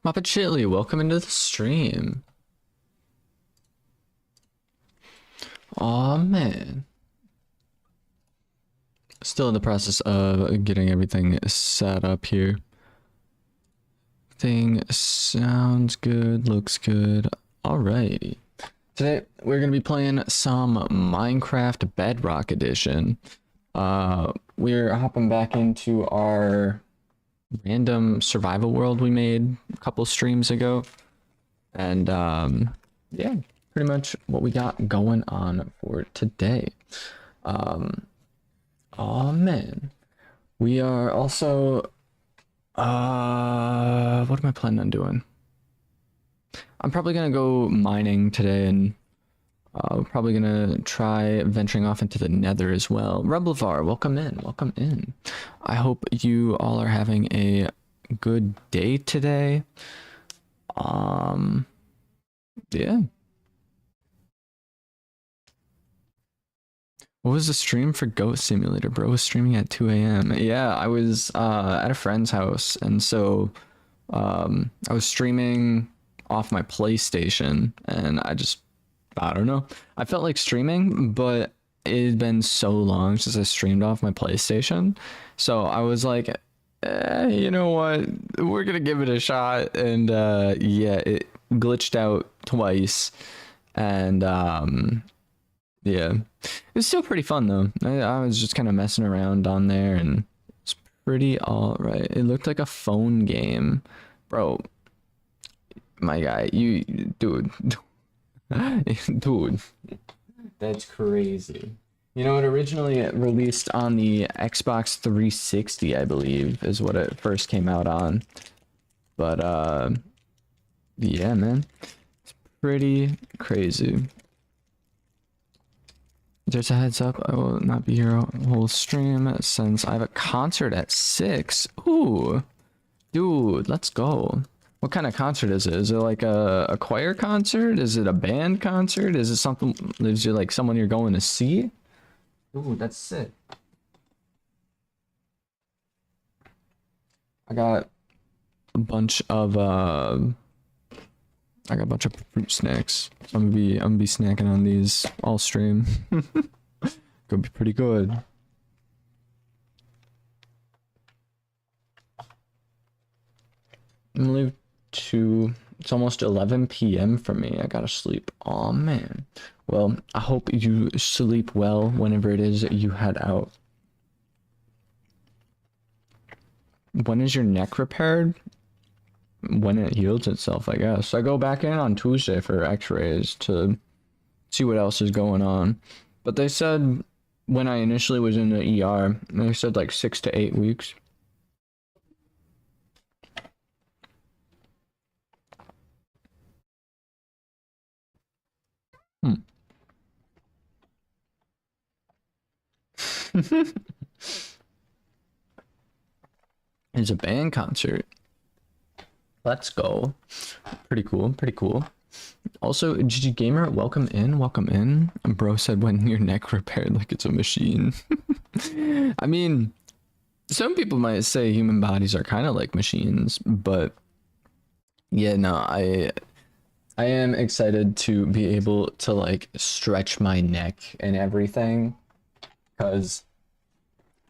Muppet Chili, welcome into the stream. Aw, man. Still in the process of getting everything set up here. Thing sounds good, looks good. Alrighty. Today, we're going to be playing some Minecraft Bedrock Edition. We're hopping back into our random survival world we made a couple streams ago. And, yeah, pretty much what we got going on for today. Oh man, we are also what am I planning on doing? I'm probably gonna go mining today, and probably gonna try venturing off into the nether as well. Reblevar, welcome in, welcome in. I hope you all are having a good day today. Yeah. What was the stream for Goat Simulator? Bro was streaming at 2 a.m. Yeah, I was at a friend's house, and so I was streaming off my PlayStation, and I don't know. I felt like streaming, but it had been so long since I streamed off my PlayStation. So I was like, you know what? We're gonna give it a shot. And yeah, it glitched out twice. And yeah, it's still pretty fun though. I was just kind of messing around on there, and it's pretty all right. It looked like a phone game, bro. My guy, dude, dude, that's crazy. You know, it originally released on the Xbox 360, I believe, is what it first came out on. But yeah, man, it's pretty crazy. There's a heads up, I will not be here a whole stream since I have a concert at 6. Ooh, dude, let's go. What kind of concert is it? Is it like a choir concert? Is it a band concert? Is it something, is it like someone you're going to see? Ooh, that's sick. I got a bunch of fruit snacks. So I'm gonna be snacking on these all stream. Gonna be pretty good. I'm gonna leave to, it's almost 11 p.m. for me. I gotta sleep. Oh man. Well, I hope you sleep well whenever it is that you head out. When is your neck repaired? When it heals itself, I guess. I go back in on Tuesday for x-rays to see what else is going on. But they said when I initially was in the ER, they said like 6 to 8 weeks. It's a band concert. Let's go. Pretty cool, pretty cool. Also, GG Gamer, welcome in, welcome in. Bro said when your neck repaired like it's a machine. I mean, some people might say human bodies are kind of like machines, but yeah, no, I am excited to be able to like stretch my neck and everything, because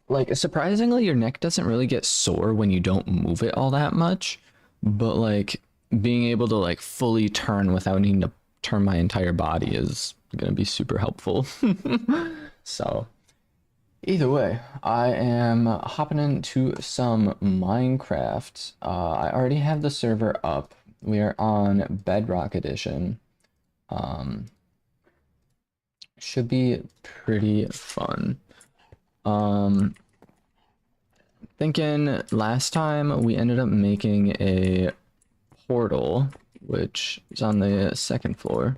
like surprisingly your neck doesn't really get sore when you don't move it all that much, but like being able to like fully turn without needing to turn my entire body is gonna be super helpful. So Either way, I am hopping into some Minecraft. I already have the server up. We are on Bedrock Edition. Um, should be pretty fun. Um, Thinking last time we ended up making a portal, which is on the second floor.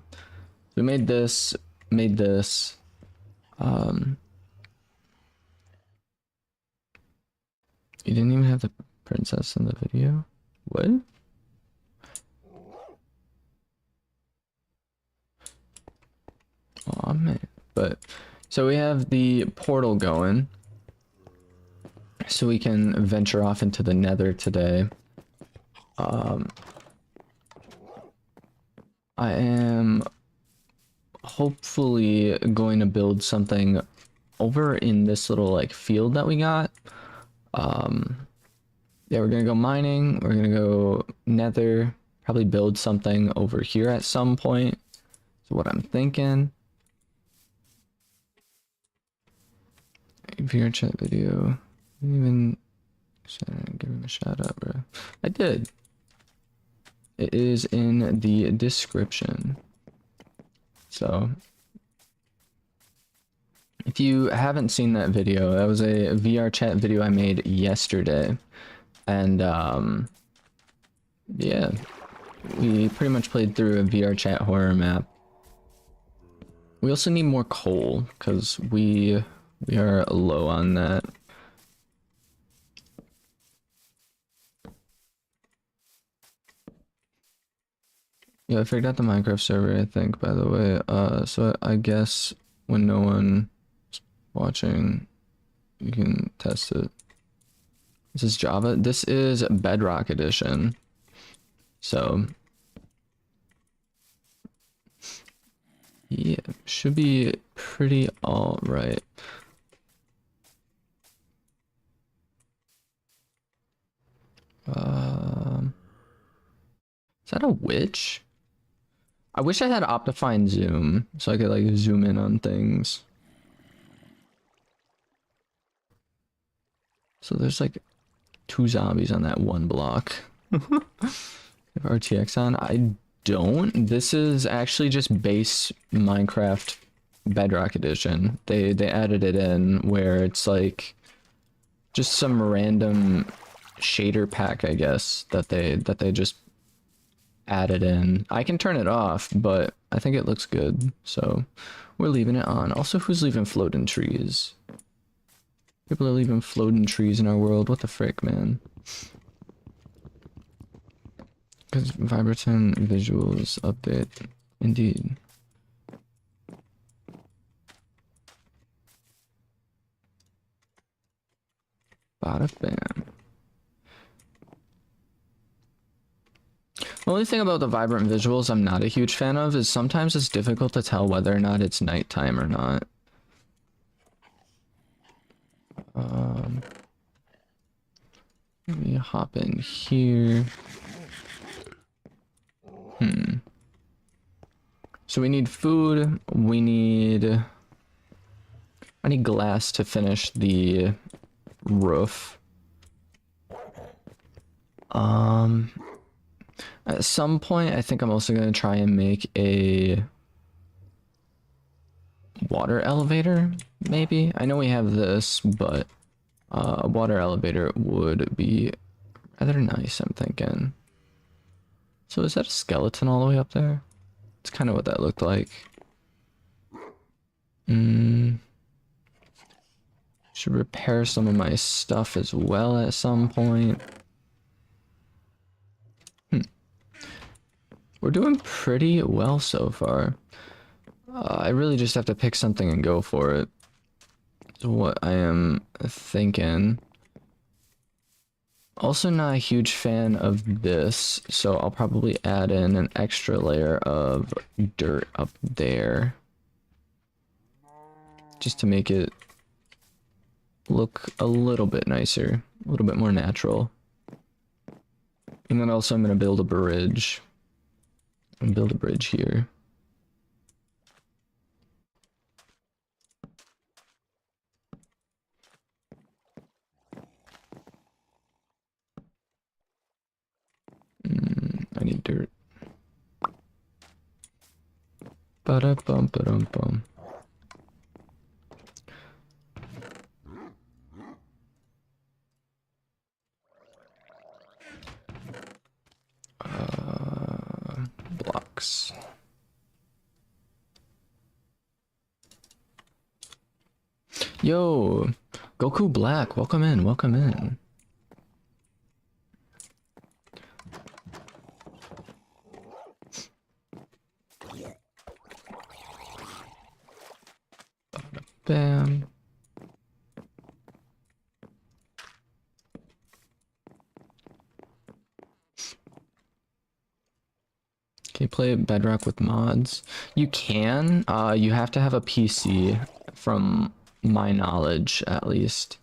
We made this, made this. Um, you didn't even have the princess in the video? What? Oh man. But so we have the portal going. So we can venture off into the nether today. I am hopefully going to build something over in this little like field that we got. Yeah, we're gonna go mining, we're gonna go nether, probably build something over here at some point. So what I'm thinking. VR chat video. Didn't even give him a shout out, bro. I did. It is in the description. So if you haven't seen that video, that was a VR chat video I made yesterday. And yeah, we pretty much played through a VR chat horror map. We also need more coal because we are low on that. Yeah, I figured out the Minecraft server, I think, by the way. So I guess when no one's watching, you can test it. This is Java. This is Bedrock Edition. So yeah, should be pretty all right. Is that a witch? I wish I had Optifine zoom so I could like zoom in on things. So there's like 2 zombies on that one block. If RTX on, I don't. This is actually just base Minecraft Bedrock Edition. They added it in where it's like just some random shader pack, I guess, that they just added in. I can turn it off, but I think it looks good, so we're leaving it on. Also, who's leaving floating trees? People are leaving floating trees in our world. What the frick, man? Because Vibraton visuals update. Indeed. Bada bam. The only thing about the vibrant visuals I'm not a huge fan of is sometimes it's difficult to tell whether or not it's nighttime or not. Let me hop in here. So we need food. I need glass to finish the roof. At some point, I think I'm also going to try and make a water elevator, maybe. I know we have this, but a water elevator would be rather nice, I'm thinking. So is that a skeleton all the way up there? It's kind of what that looked like. Should repair some of my stuff as well at some point. We're doing pretty well so far. I really just have to pick something and go for it. Is what I am thinking. Also not a huge fan of this, so I'll probably add in an extra layer of dirt up there. Just to make it look a little bit nicer, a little bit more natural. And then also I'm going to build a bridge. And build a bridge here. Ba-da-bum, ba-dum, bum. Blocks. Yo, Goku Black, welcome in, welcome in. Bam. Can you play Bedrock with mods? You can. You have to have a PC, from my knowledge, at least.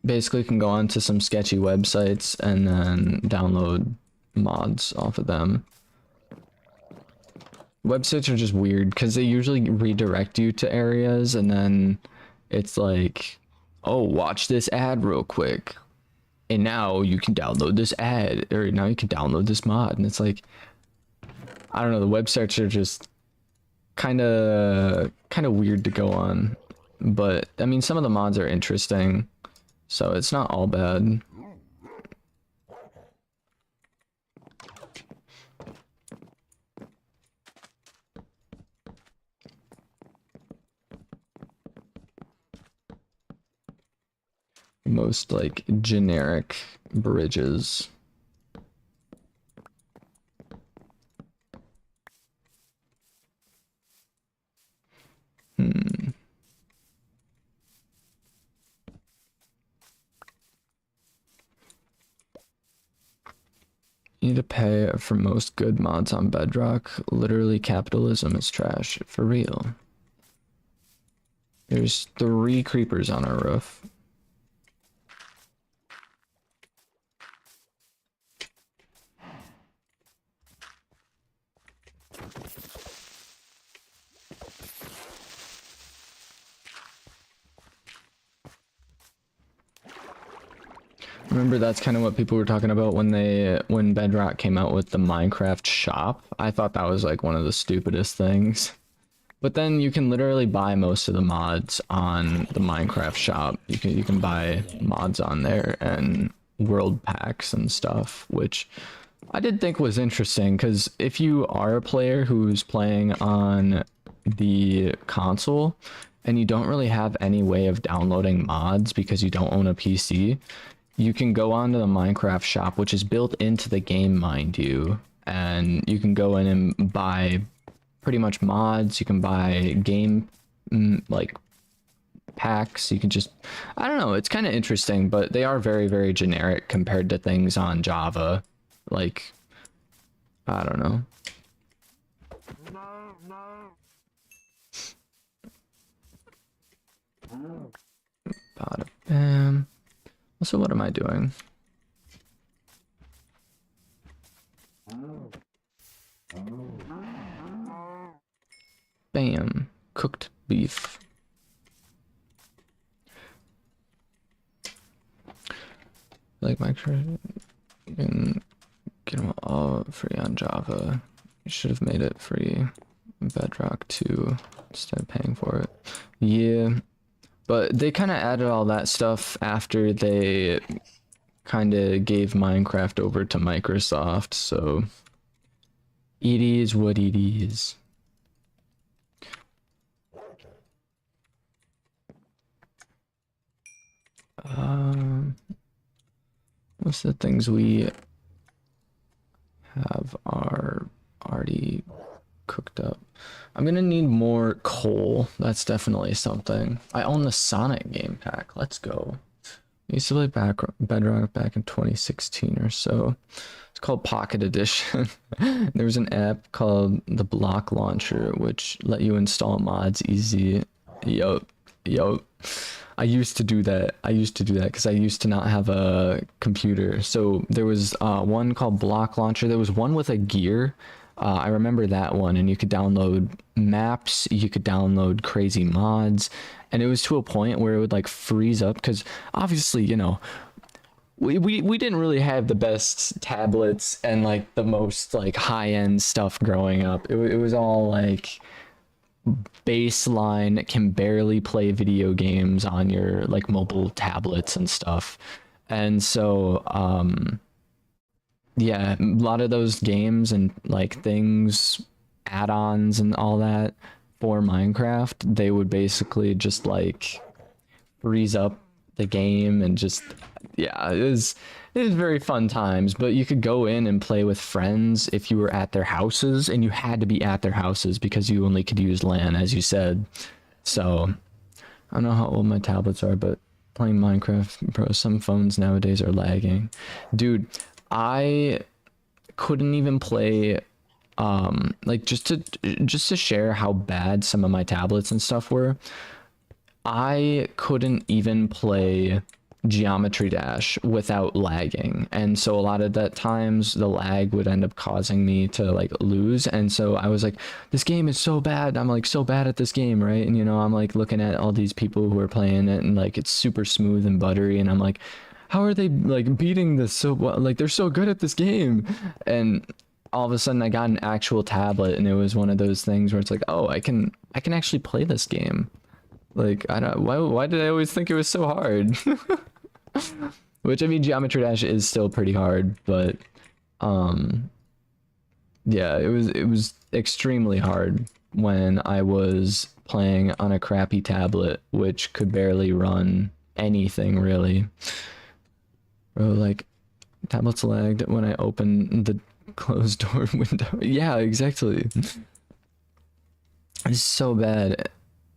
Basically, you can go onto some sketchy websites and then download mods off of them. Websites are just weird because they usually redirect you to areas and then it's like, oh, watch this ad real quick. And now you can download this ad, or now you can download this mod. And it's like, I don't know, the websites are just kind of weird to go on. But I mean, some of the mods are interesting, so it's not all bad. Most like generic bridges. You need to pay for most good mods on Bedrock. Literally, capitalism is trash. For real. There's 3 creepers on our roof. Remember, that's kind of what people were talking about when Bedrock came out with the Minecraft shop. I thought that was like one of the stupidest things. But then you can literally buy most of the mods on the Minecraft shop. You can buy mods on there and world packs and stuff, which I did think was interesting because if you are a player who's playing on the console and you don't really have any way of downloading mods because you don't own a PC, you can go onto the Minecraft shop, which is built into the game, mind you, and you can go in and buy pretty much mods. You can buy game like packs. You can just, I don't know, it's kind of interesting, but they are very, very generic compared to things on Java. Like, I don't know. Bada bam. Also, what am I doing? Bam. Cooked beef. Like Minecraft, you can get them all free on Java. You should have made it free in Bedrock too, instead of paying for it. Yeah. But they kind of added all that stuff after they kind of gave Minecraft over to Microsoft, so it is what it is. Most of the things we have are already cooked up. I'm gonna need more coal. That's definitely something. I own the Sonic game pack. Let's go. I used to play Bedrock back in 2016 or so. It's called Pocket Edition. There was an app called the Block Launcher, which let you install mods easy. Yup. I used to do that. Because I used to not have a computer. So there was one called Block Launcher. There was one with a gear. I remember that one, and you could download maps, you could download crazy mods, and it was to a point where it would like freeze up because obviously, you know, we didn't really have the best tablets and like the most like high end stuff growing up. It was all like baseline, can barely play video games on your like mobile tablets and stuff. And so yeah, a lot of those games and like things, add-ons and all that for Minecraft, they would basically just like freeze up the game and just, yeah, it was very fun times. But you could go in and play with friends if you were at their houses, and you had to be at their houses because you only could use LAN, as you said. So I don't know how old my tablets are, but playing Minecraft, bro, some phones nowadays are lagging. Dude, I couldn't even play like just to share how bad some of my tablets and stuff were. I couldn't even play Geometry Dash without lagging. And so a lot of that times the lag would end up causing me to like lose. And so I was like, this game is so bad. I'm like so bad at this game, right? And you know, I'm like looking at all these people who are playing it and like it's super smooth and buttery, and I'm like, how are they like beating this so well? Like they're so good at this game. And all of a sudden I got an actual tablet, and it was one of those things where it's like, oh, I can actually play this game. Like, I don't, why did I always think it was so hard? Which, I mean, Geometry Dash is still pretty hard, but yeah, it was extremely hard when I was playing on a crappy tablet which could barely run anything really. Bro, like tablets lagged when I opened the closed door window. Yeah, exactly. It's so bad.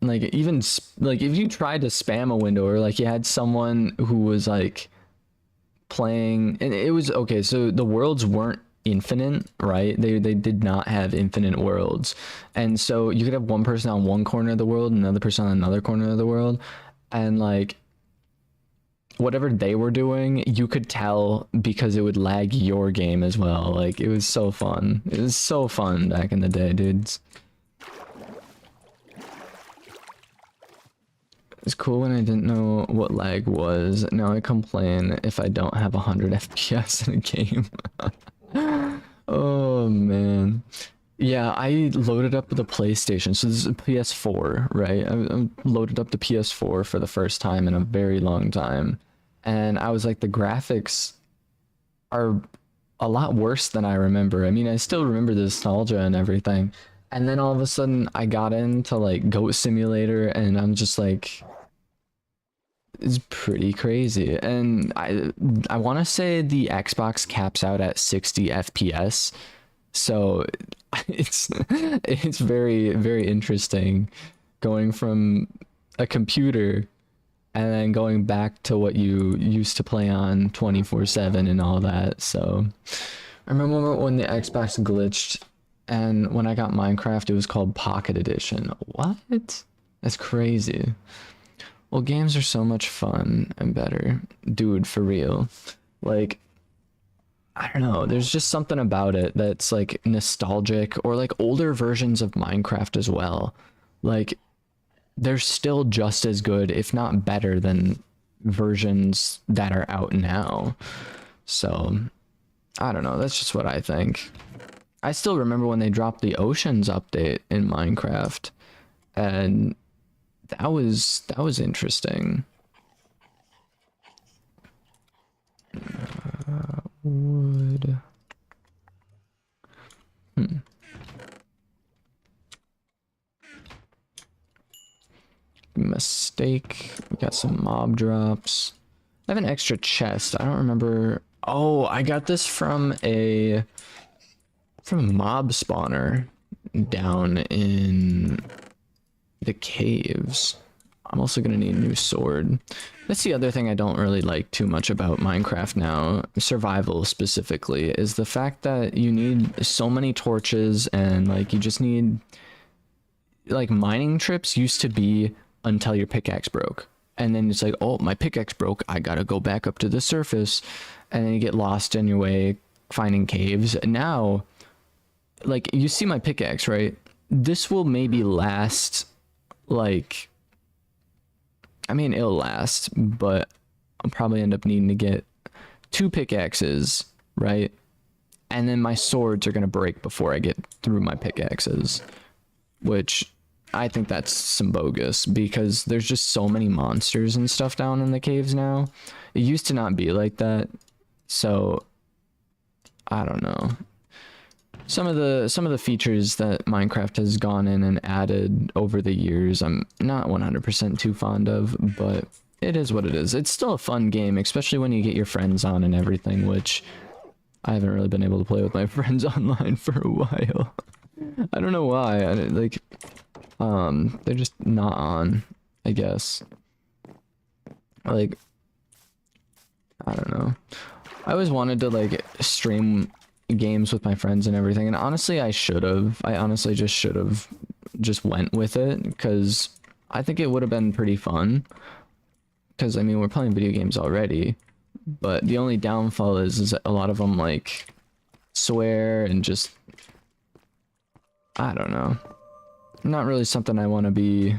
Like even like if you tried to spam a window, or like you had someone who was like playing, and it was okay, so the worlds weren't infinite, right? They did not have infinite worlds. And so you could have one person on one corner of the world and another person on another corner of the world, and like whatever they were doing, you could tell because it would lag your game as well. Like it was so fun. It was so fun back in the day, dudes. It's cool when I didn't know what lag was. Now I complain if I don't have 100 FPS in a game. Oh man. Yeah, I loaded up the PlayStation. So this is a PS4, right? I loaded up the PS4 for the first time in a very long time. And I was like, the graphics are a lot worse than I remember. I mean, I still remember the nostalgia and everything. And then all of a sudden I got into like Goat Simulator, and I'm just like, it's pretty crazy. And I want to say the Xbox caps out at 60 FPS. So it's very, very interesting going from a computer and then going back to what you used to play on 24/7 and all that. So I remember when the Xbox glitched, and when I got Minecraft, it was called Pocket Edition. What? That's crazy. Well, games are so much fun and better. Dude, for real. Like, I don't know, there's just something about it that's like nostalgic, or like older versions of Minecraft as well. Like, they're still just as good, if not better, than versions that are out now. So, I don't know, that's just what I think. I still remember when they dropped the Oceans update in Minecraft, and that was interesting. Wood. Mistake. We got some mob drops. I have an extra chest. I don't remember. Oh, I got this from a mob spawner down in the caves. I'm also gonna need a new sword. That's the other thing I don't really like too much about Minecraft now, survival specifically, is the fact that you need so many torches, and like you just need, like, mining trips used to be until your pickaxe broke. And then it's like, oh, my pickaxe broke, I gotta go back up to the surface. And then you get lost in your way finding caves. And now, like, you see my pickaxe, right? This will maybe last, like, I mean, it'll last, but I'll probably end up needing to get 2 pickaxes, right? And then my swords are gonna break before I get through my pickaxes, which I think that's some bogus because there's just so many monsters and stuff down in the caves now. It used to not be like that, so I don't know. Some of the features that Minecraft has gone in and added over the years, I'm not 100% too fond of, but it is what it is. It's still a fun game, especially when you get your friends on and everything, which I haven't really been able to play with my friends online for a while. I don't know why. They're just not on, I guess. Like, I don't know. I always wanted to like stream games with my friends and everything, and honestly I should have. I honestly just should have just went with it because I think it would have been pretty fun. Because I mean, we're playing video games already, but the only downfall is that a lot of them like swear and just, I don't know. Not really something I want to be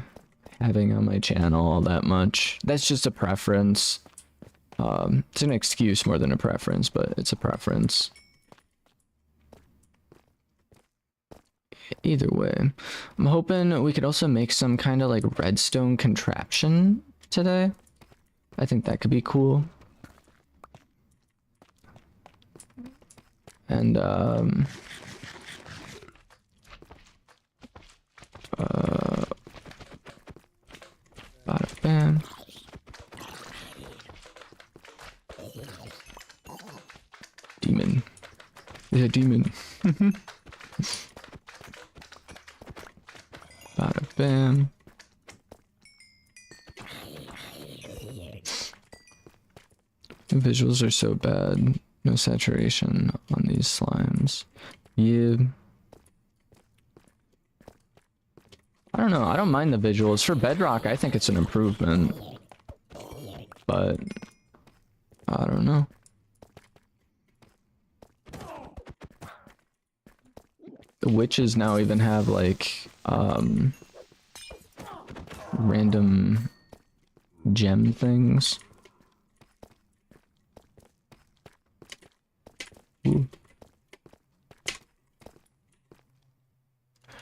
having on my channel all that much. That's just a preference. It's an excuse more than a preference, but it's a preference. Either way, I'm hoping we could also make some kind of like redstone contraption today. I think that could be cool. And bada bam. Demon. Yeah, demon. Bada bam. The visuals are so bad. No saturation on these slimes. Yeah. I don't know. I don't mind the visuals. For Bedrock, I think it's an improvement. But I don't know. The witches now even have like random gem things. Ooh.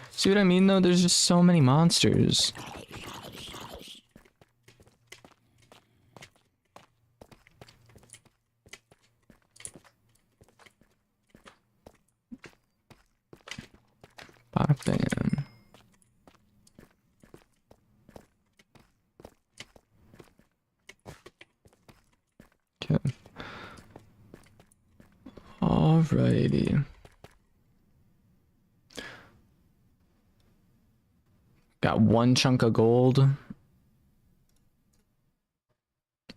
See what I mean though? There's just so many monsters. Bam. Okay. Alrighty. Got 1 chunk of gold.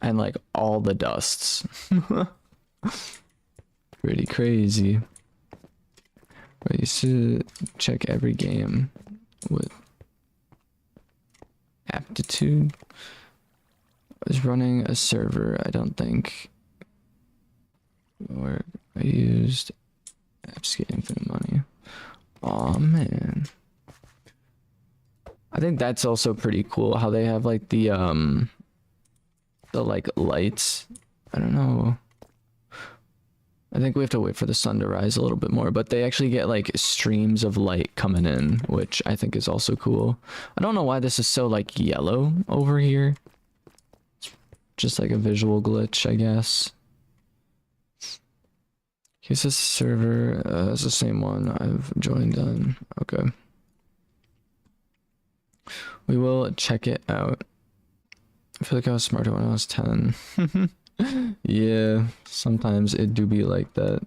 And like all the dusts. Pretty crazy. I used to check every game with aptitude. I was running a server, I don't think. Or I used apps to get infinite money. Aw, man. I think that's also pretty cool how they have like the like lights. I don't know. I think we have to wait for the sun to rise a little bit more, but they actually get like streams of light coming in, which I think is also cool. I don't know why this is so like yellow over here. It's just like a visual glitch, I guess. Here's this server. It's the same one I've joined on. Okay. We will check it out. I feel like I was smarter when I was 10. Yeah, sometimes it do be like that.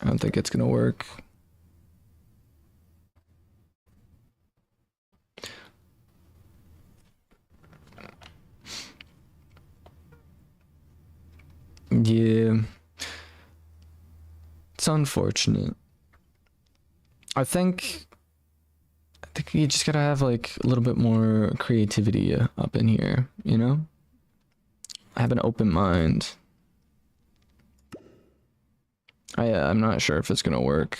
I don't think it's gonna work. Yeah. It's unfortunate. I think you just gotta have like a little bit more creativity up in here, you know? Have an open mind. I'm not sure if it's gonna work.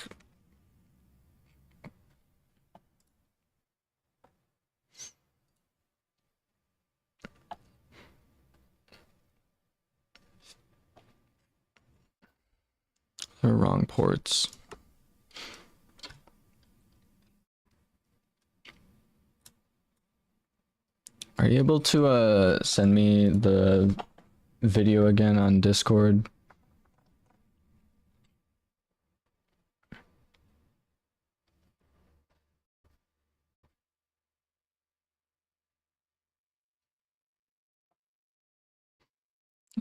Or wrong ports. Are you able to send me the video again on Discord?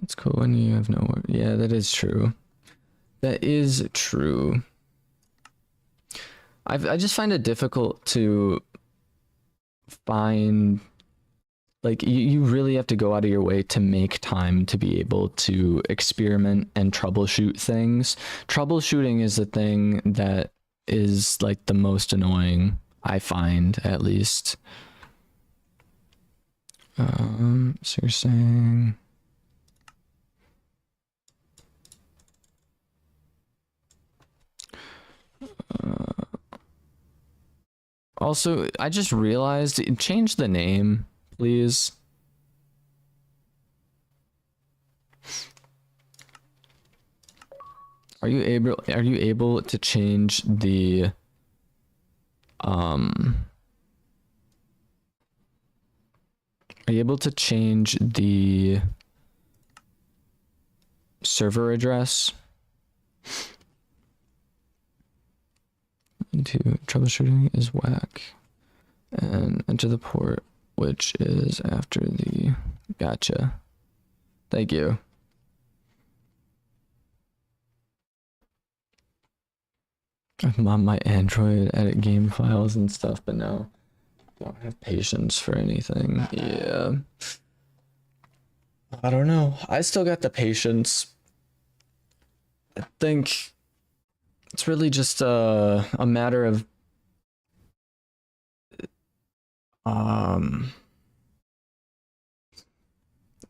It's cool when you have no. Yeah, that is true. That is true. I just find it difficult to find, like, you really have to go out of your way to make time to be able to experiment and troubleshoot things. Troubleshooting is the thing that is like the most annoying, I find, at least. So you're saying also, I just realized, change the name, please. Are you able to change the are you able to change the server address into troubleshooting is whack and enter the port which is after the gotcha. Thank you. I'm on my Android, edit game files and stuff, but no, don't have patience for anything. Yeah, I don't know. I still got the patience. I think it's really just a matter of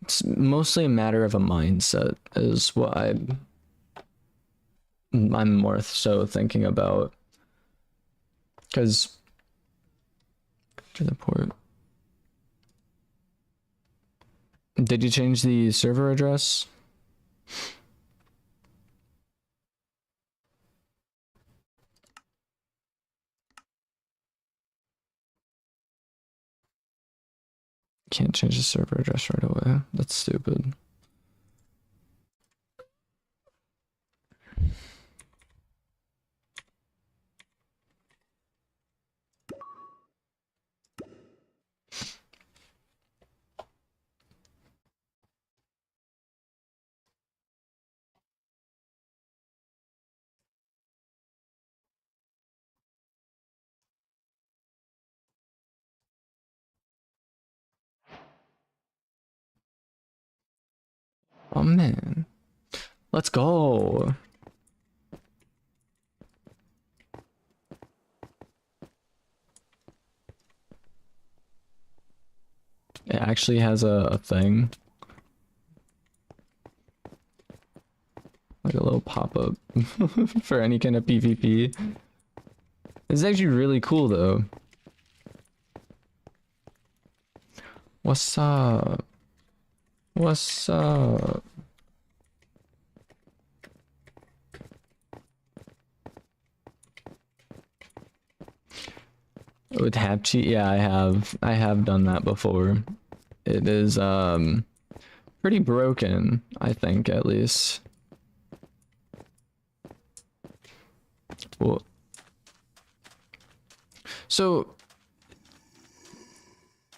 it's mostly a matter of a mindset is what I'm more so thinking about, because to the port. Did you change the server address? Can't change the server address right away. That's stupid. Oh man. Let's go. It actually has a thing. Like a little pop-up for any kind of PvP. It's actually really cool though. What's up? What's up? With hap cheat, yeah, I have done that before. It is pretty broken, I think, at least. Well, so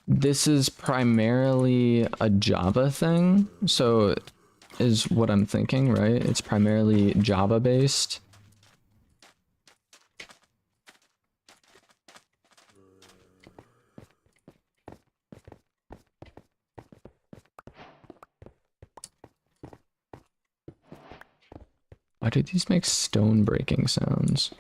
this is primarily a Java thing, so is what I'm thinking, right? It's primarily Java based. Why do these make stone breaking sounds?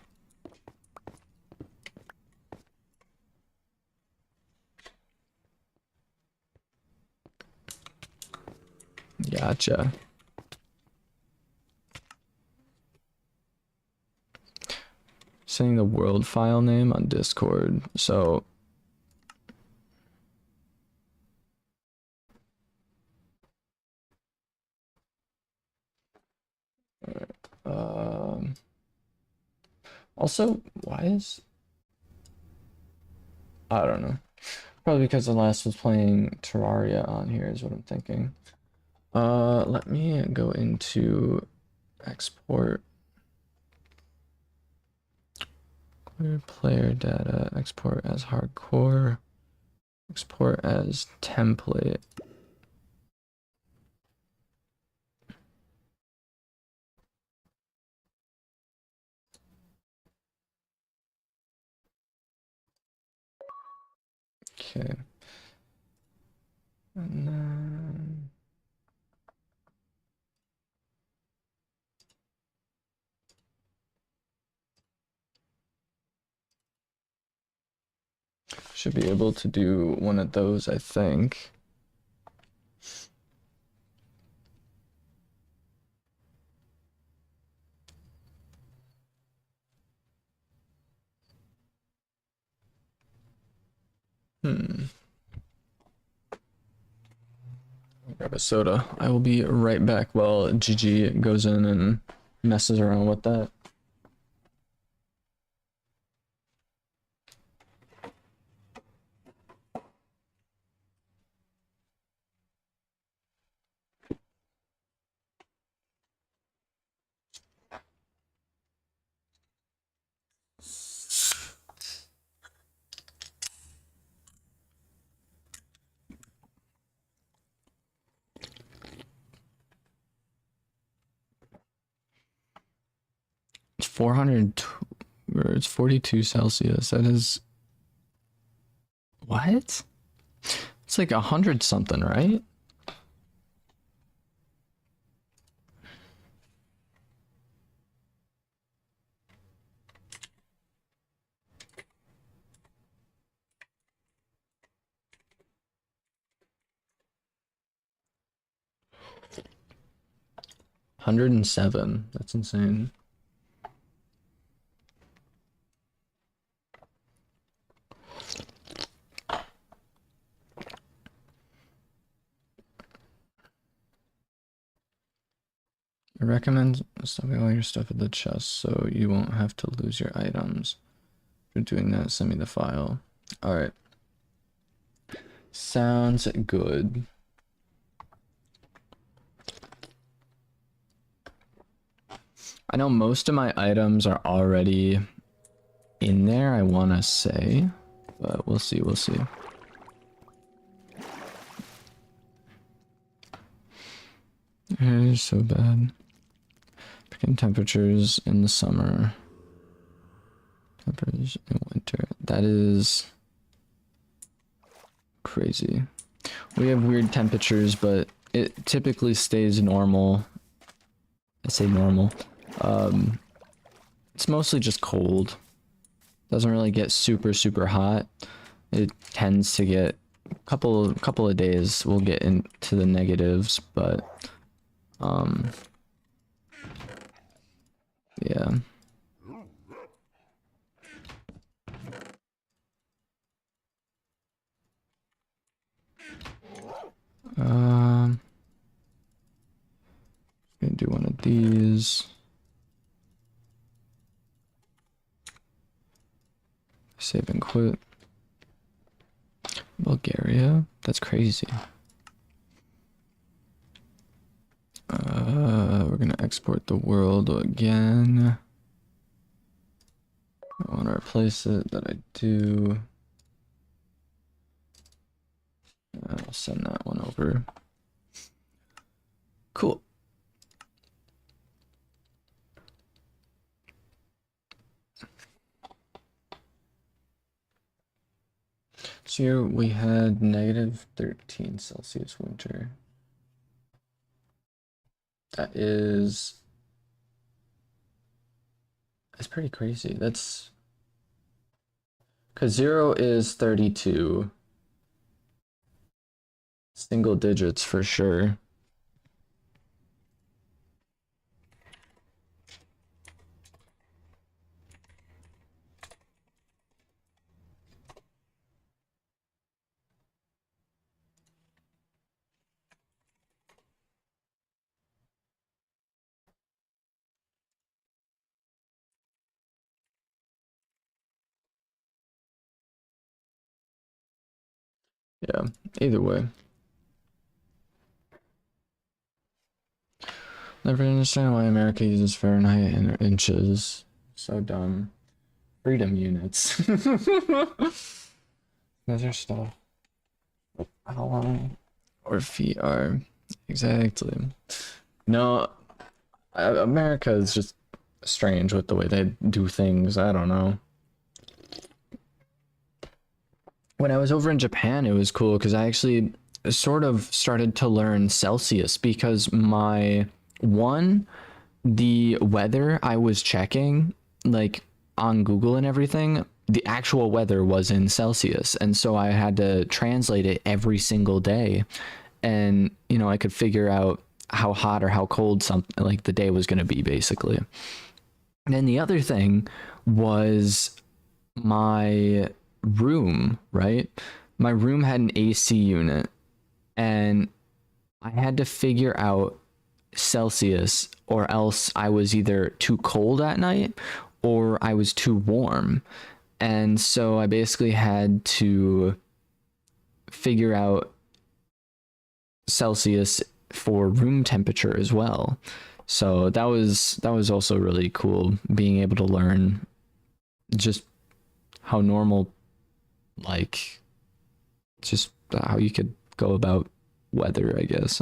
Gotcha. Sending the world file name on Discord. So Also, why is... I don't know. Probably because the last was playing Terraria on here is what I'm thinking. Let me go into export. Clear player data, export as hardcore, export as template. Okay. And then should be able to do one of those, I think. Grab a soda. I will be right back while Gigi goes in and messes around with that. It's 400, or it's 42 Celsius. That is... What? It's like 100 something, right? $107. That's insane. I recommend stuffing all your stuff at the chest so you won't have to lose your items. If you're doing that, send me the file. Alright. Sounds good. I know most of my items are already in there, I want to say. But we'll see, we'll see. It is so bad. Picking temperatures in the summer. Temperatures in winter. That is crazy. We have weird temperatures, but it typically stays normal. I say normal. It's mostly just cold. Doesn't really get super, super hot. It tends to get a couple of days we'll get into the negatives, but yeah. Gonna do one of these. Save and quit. Bulgaria? That's crazy. We're gonna export the world again. I want to replace it, that I do. I'll send that one over. Cool. So here we had -13 Celsius winter. That's pretty crazy. That's because 0 is 32. Single digits for sure. Yeah, either way. Never understand why America uses Fahrenheit and inches. So dumb. Freedom units. Those are stuff. How long or feet are exactly. No, America is just strange with the way they do things. I don't know. When I was over in Japan, it was cool because I actually sort of started to learn Celsius because the weather I was checking, like on Google and everything, the actual weather was in Celsius. And so I had to translate it every single day. And, you know, I could figure out how hot or how cold something like the day was going to be, basically. And then the other thing was my room, right? My room had an AC unit, and I had to figure out Celsius, or else I was either too cold at night or I was too warm. And so I basically had to figure out Celsius for room temperature as well. So that was also really cool, being able to learn just how normal, like, just how you could go about weather, I guess.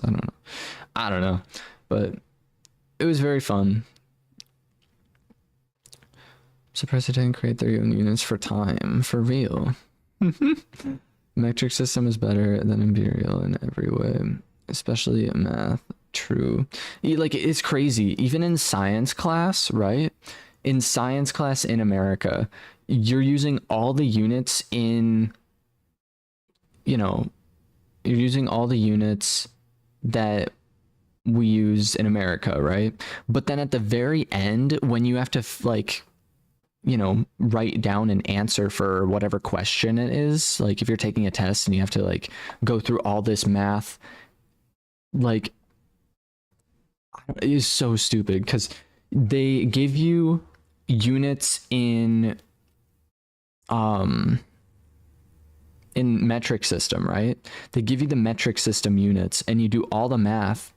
I don't know, but it was very fun. Surprised they didn't create their own units for time, for real. Metric system is better than imperial in every way, especially in math. True. Like, it's crazy. Even in science class, right? In science class in America, you're using all the units in, you know, you're using all the units that we use in America, right? But then at the very end, when you have to like, you know, write down an answer for whatever question it is, like if you're taking a test and you have to like go through all this math, like, it is so stupid because they give you units in metric system, right? They give you the metric system units and you do all the math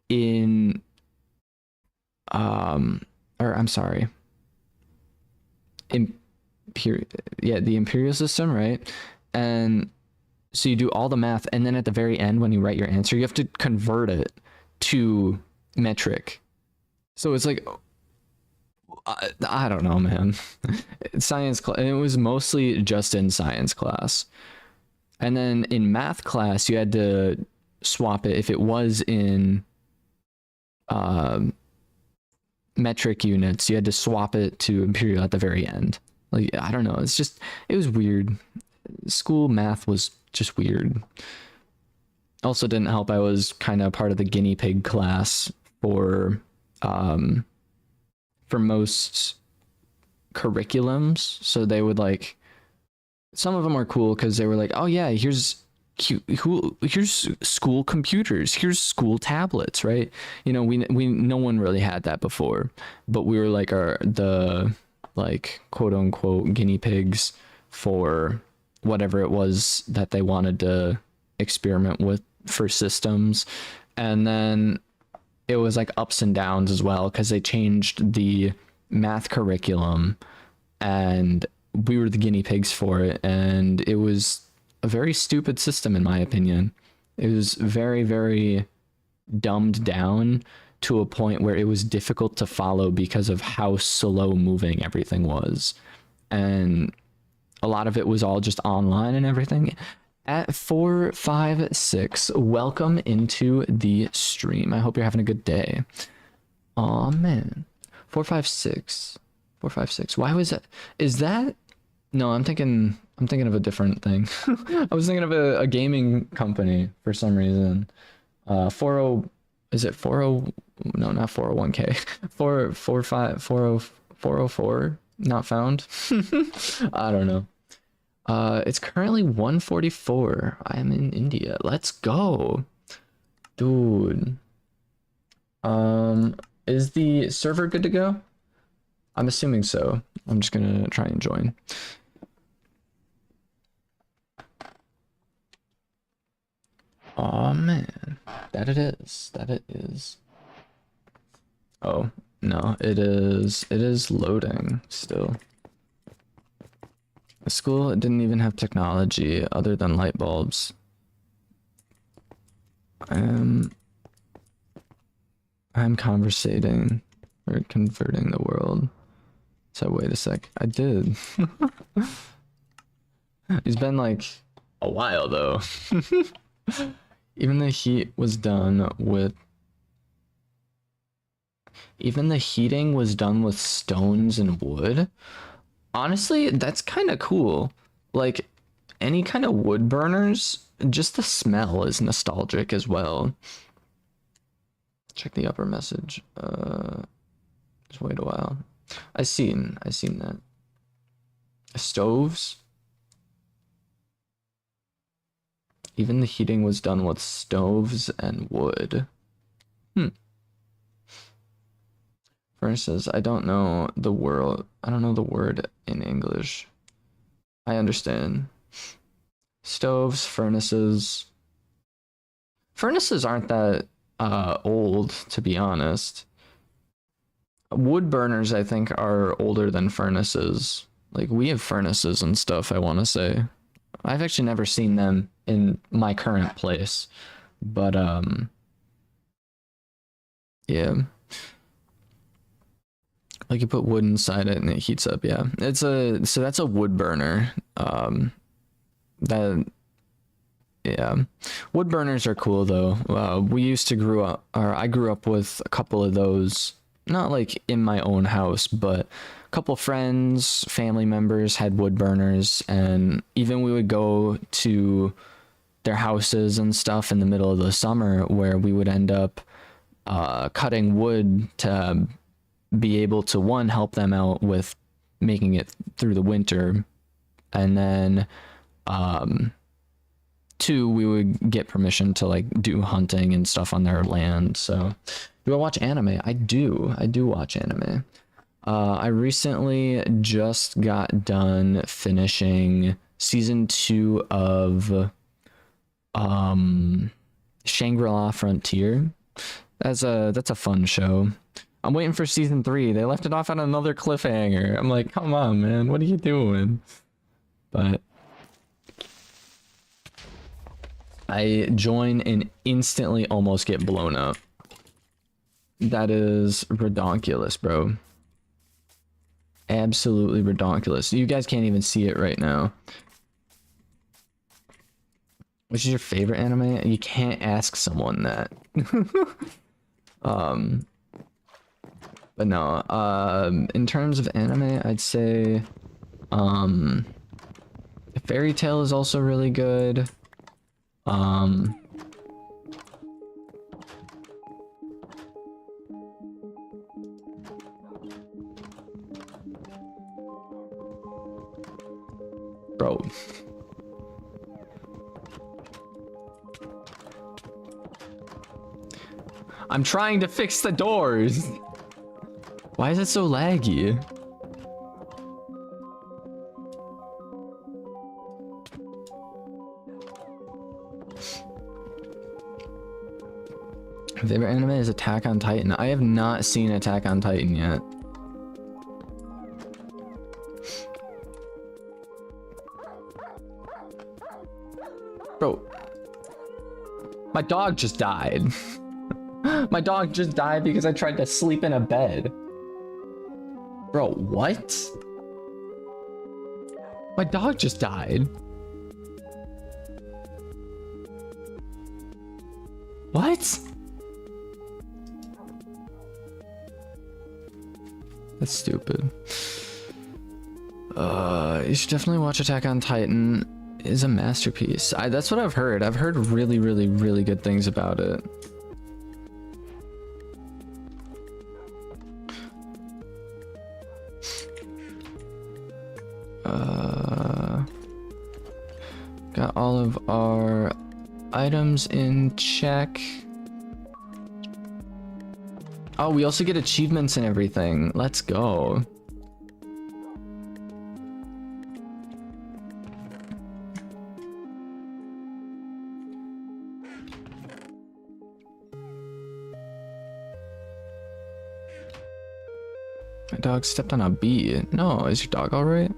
in or I'm sorry, the imperial system, right? And so you do all the math, and then at the very end when you write your answer, you have to convert it to metric. So it's like, I don't know, man. Science class, it was mostly just in science class. And then in math class, you had to swap it if it was in metric units. You had to swap it to imperial at the very end. Like, I don't know. It's just, it was weird. School math was just weird. Also didn't help. I was kind of part of the guinea pig class for most curriculums. So they would like, some of them are cool because they were like, oh yeah, here's school computers, here's school tablets, right? You know, we no one really had that before, but we were like the like quote unquote guinea pigs for whatever it was that they wanted to experiment with for systems. And then it was like ups and downs as well because they changed the math curriculum and we were the guinea pigs for it, and it was a very stupid system in my opinion. It was very, very dumbed down to a point where it was difficult to follow because of how slow moving everything was. And a lot of it was all just online and everything. At 456, welcome into the stream. I hope you're having a good day. Oh man. 456. 456. Why was that? Is that? No, I'm thinking of a different thing. I was thinking of a gaming company for some reason. 40, is it 40? No, not 401k. 445 404 not found. I don't know. It's currently 1:44. I am in India. Let's go. Dude. Is the server good to go? I'm assuming so. I'm just gonna try and join. Oh man, that it is. That it is. Oh no, it is. It is loading still. The school didn't even have technology other than light bulbs. I'm conversating or converting the world. So wait a sec. I did. It's been like a while though. Even the heat was done with even the heating was done with stones and wood. Honestly, that's kind of cool. Like any kind of wood burners, just the smell is nostalgic as well. Check the upper message. Just wait a while. I seen that. Stoves. Even the heating was done with stoves and wood. Furnaces. I don't know the word in English. I understand. Stoves, furnaces. Furnaces aren't that old, to be honest. Wood burners, I think, are older than furnaces. Like, we have furnaces and stuff, I want to say. I've actually never seen them in my current place. But, yeah. Like, you put wood inside it and it heats up, yeah. So that's a wood burner. Yeah. Wood burners are cool, though. I grew up with a couple of those. Not like in my own house, but a couple friends, family members had wood burners, and even we would go to their houses and stuff in the middle of the summer where we would end up cutting wood to be able to, one, help them out with making it through the winter, and then two, we would get permission to like do hunting and stuff on their land. So do I watch anime? I do watch anime. I recently just got done finishing season 2 of Shangri-La Frontier. That's a fun show. I'm waiting for season 3. They left it off on another cliffhanger. I'm like, come on, man, what are you doing? But I join and instantly almost get blown up. That is redonkulous, bro. Absolutely redonkulous. You guys can't even see it right now. Which is your favorite anime? You can't ask someone that. But no, in terms of anime, I'd say Fairy Tail is also really good. Bro. I'm trying to fix the doors. Why is it so laggy? Favorite anime is Attack on Titan. I have not seen Attack on Titan yet. Bro. My dog just died. My dog just died because I tried to sleep in a bed. Bro, what? My dog just died. What? That's stupid. You should definitely watch Attack on Titan. It is a masterpiece. That's what I've heard. I've heard really, really, really good things about it. Got all of our items in check. Oh, we also get achievements and everything. Let's go. My dog stepped on a bee. No, is your dog alright?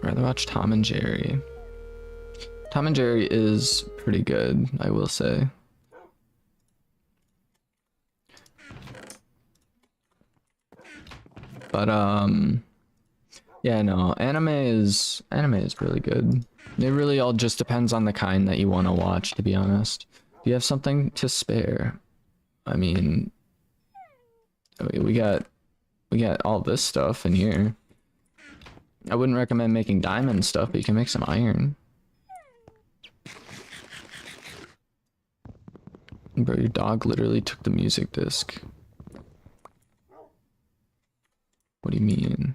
Rather watch Tom and Jerry. Tom and Jerry is pretty good, I will say. But yeah, no, anime is really good. It really all just depends on the kind that you want to watch, to be honest. Do you have something to spare? I mean, we got all this stuff in here. I wouldn't recommend making diamond stuff, but you can make some iron. Bro, your dog literally took the music disc. What do you mean?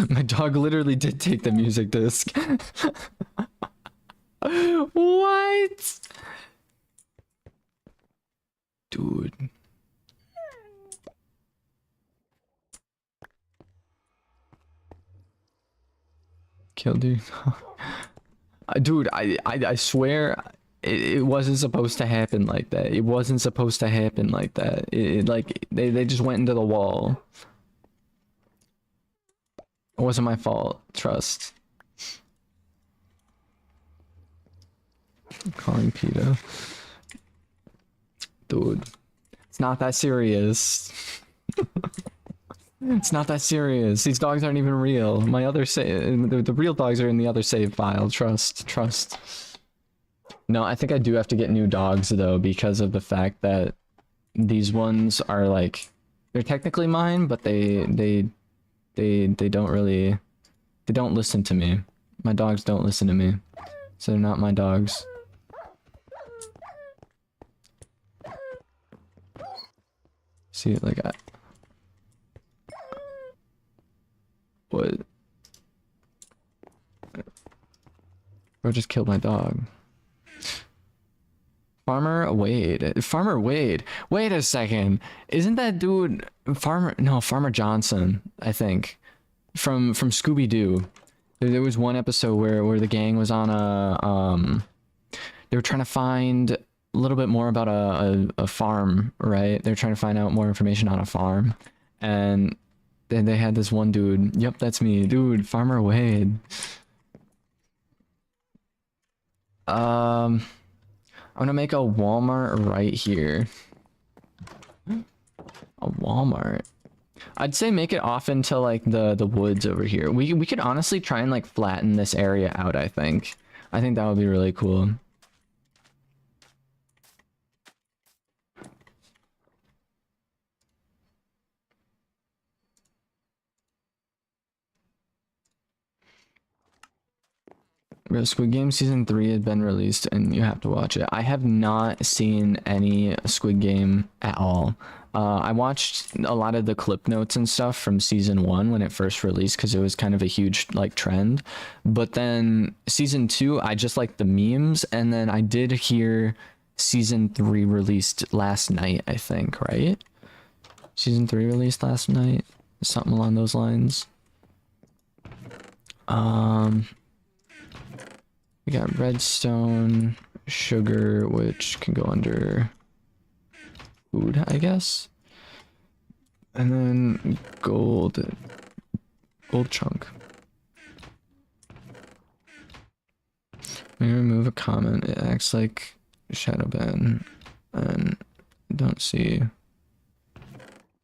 My dog literally did take the music disc. What? Dude. Kill dude. Dude, I swear it wasn't supposed to happen like that. It wasn't supposed to happen like that. Like they just went into the wall. It wasn't my fault. Trust. I'm calling PETA. Dude, it's not that serious. It's not that serious. These dogs aren't even real. My other the real dogs are in the other save file. Trust. No, I think I do have to get new dogs though, because of the fact that these ones are like, they're technically mine, but they don't really, they don't listen to me. My dogs don't listen to me, so they're not my dogs. See, like what? Bro just killed my dog. Farmer Wade. Wait a second. Isn't that dude Farmer Johnson, I think. From Scooby-Doo. There was one episode where the gang was on a they were trying to find a little bit more about a farm, right? They're trying to find out more information on a farm. And then they had this one dude. Yep, that's me. Dude, Farmer Wade. I'm gonna make a Walmart right here. A Walmart. I'd say make it off into like the woods over here. We could honestly try and like flatten this area out, I think. I think that would be really cool. Squid Game Season 3 had been released and you have to watch it. I have not seen any Squid Game at all. I watched a lot of the clip notes and stuff from Season 1 when it first released because it was kind of a huge like trend. But then Season 2, I just liked the memes, and then I did hear Season 3 released last night, I think, right? Season 3 released last night? Something along those lines. We got redstone, sugar, which can go under food, I guess. And then gold chunk. When you remove a comment, it acts like shadow ban, and don't see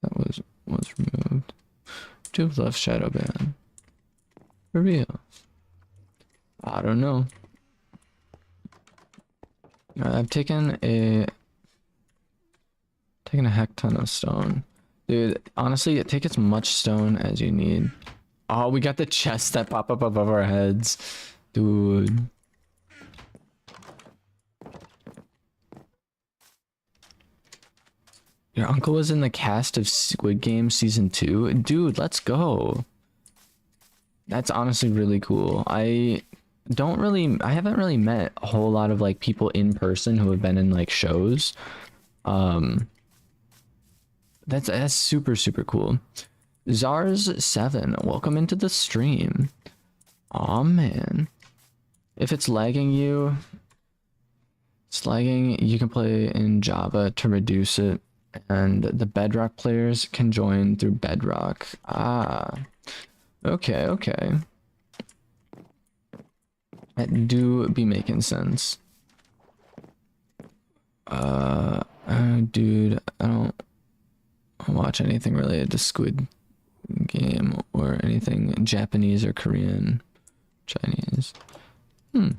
that was removed. Do love shadow ban. For real. I don't know. I've taken a heck ton of stone. Dude, honestly, take as much stone as you need. Oh, we got the chests that pop up above our heads. Dude. Your uncle was in the cast of Squid Game Season 2? Dude, let's go. That's honestly really cool. I haven't really met a whole lot of like people in person who have been in like shows. That's super cool. Zars7, welcome into the stream. Aw, man. If it's lagging you, you can play in Java to reduce it, and the Bedrock players can join through Bedrock. Ah, okay, okay. That do be making sense. Dude, I don't watch anything related to Squid Game or anything Japanese or Korean, Chinese. My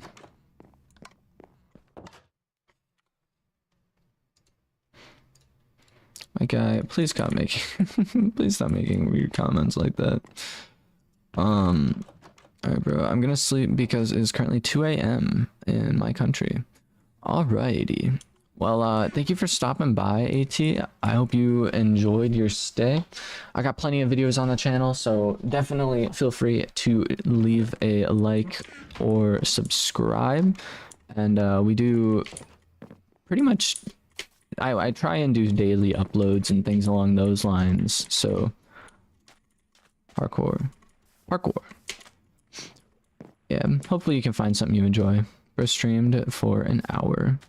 guy, please stop making please stop making weird comments like that. Alright, bro, I'm gonna sleep because it is currently 2 a.m. in my country. Alrighty. Well, thank you for stopping by, AT. I hope you enjoyed your stay. I got plenty of videos on the channel, so definitely feel free to leave a like or subscribe. And we do pretty much... I try and do daily uploads and things along those lines, so... Parkour. Yeah, hopefully you can find something you enjoy. We're streamed for an hour.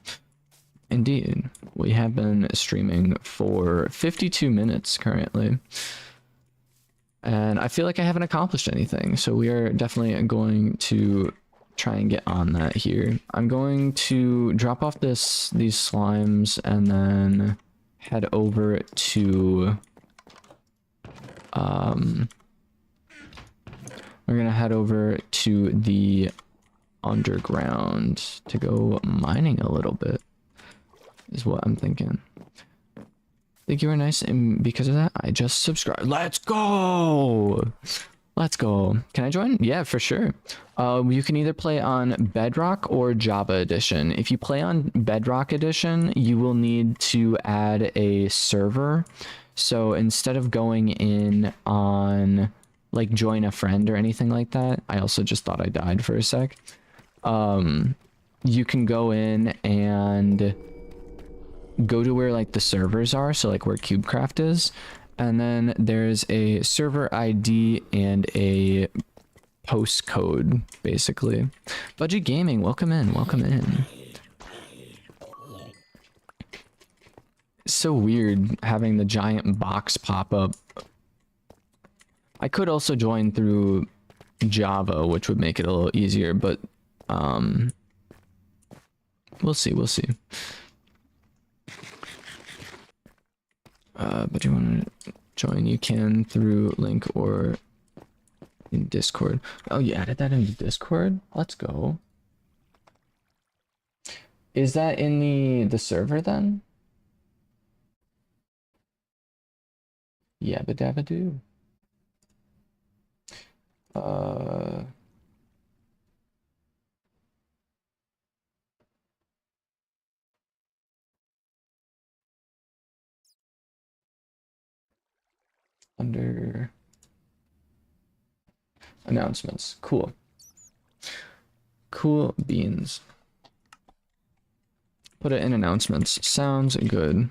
Indeed, we have been streaming for 52 minutes currently. And I feel like I haven't accomplished anything, so we are definitely going to try and get on that here. I'm going to drop off these slimes and then head over to... we're gonna head over to the underground to go mining a little bit. Is what I'm thinking. Think you were nice, and because of that, I just subscribed. Let's go! Let's go. Can I join? Yeah, for sure. You can either play on Bedrock or Java Edition. If you play on Bedrock Edition, you will need to add a server. So instead of going in on, like, join a friend or anything like that, I also just thought I died for a sec. You can go in and go to where like the servers are, so like where CubeCraft is, and then there's a server ID and a postcode basically. Budget Gaming, welcome in, welcome in. It's so weird having the giant box pop up. I could also join through Java, which would make it a little easier, but we'll see, we'll see. But you want to join, you can through link or in Discord. Oh, you added that into Discord? Let's go. Is that in the server then? Yabba dabba doo. Under announcements. Cool. Cool beans. Put it in announcements. Sounds good.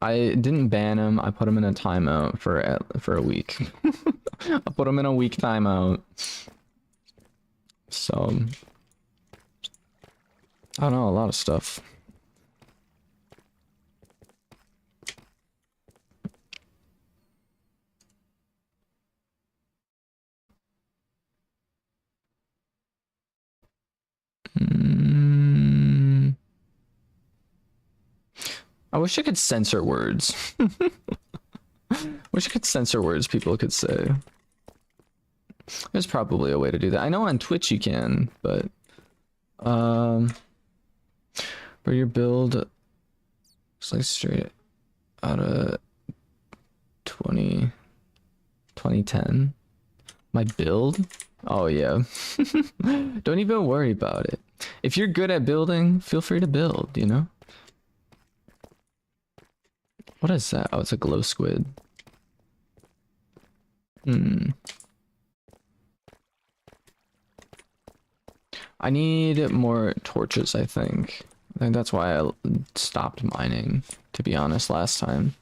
I didn't ban him. I put him in a timeout for a week. I put him in a week timeout. So I don't know, a lot of stuff. I wish I could censor words. Wish I could censor words people could say. There's probably a way to do that. I know on Twitch you can, but for your build, it's like straight out of 2010. My build? Oh yeah. Don't even worry about it. If you're good at building, feel free to build, you know? What is that? Oh, it's a glow squid. I need more torches, I think. I think that's why I stopped mining, to be honest, last time.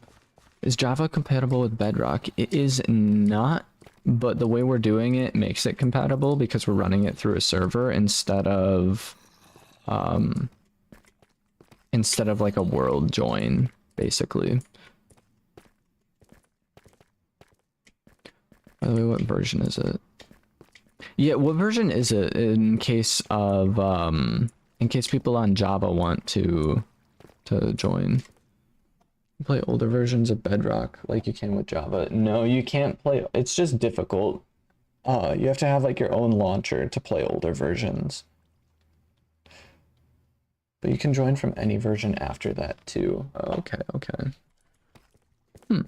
Is Java compatible with Bedrock? It is not, but the way we're doing it makes it compatible because we're running it through a server instead of like a world join, basically. By the way, what version is it? Yeah, what version is it in case of in case people on Java want to join? Play older versions of Bedrock like you can with Java. No, you can't play. It's just difficult. You have to have like your own launcher to play older versions. But you can join from any version after that too. Oh, okay, okay. Hmm.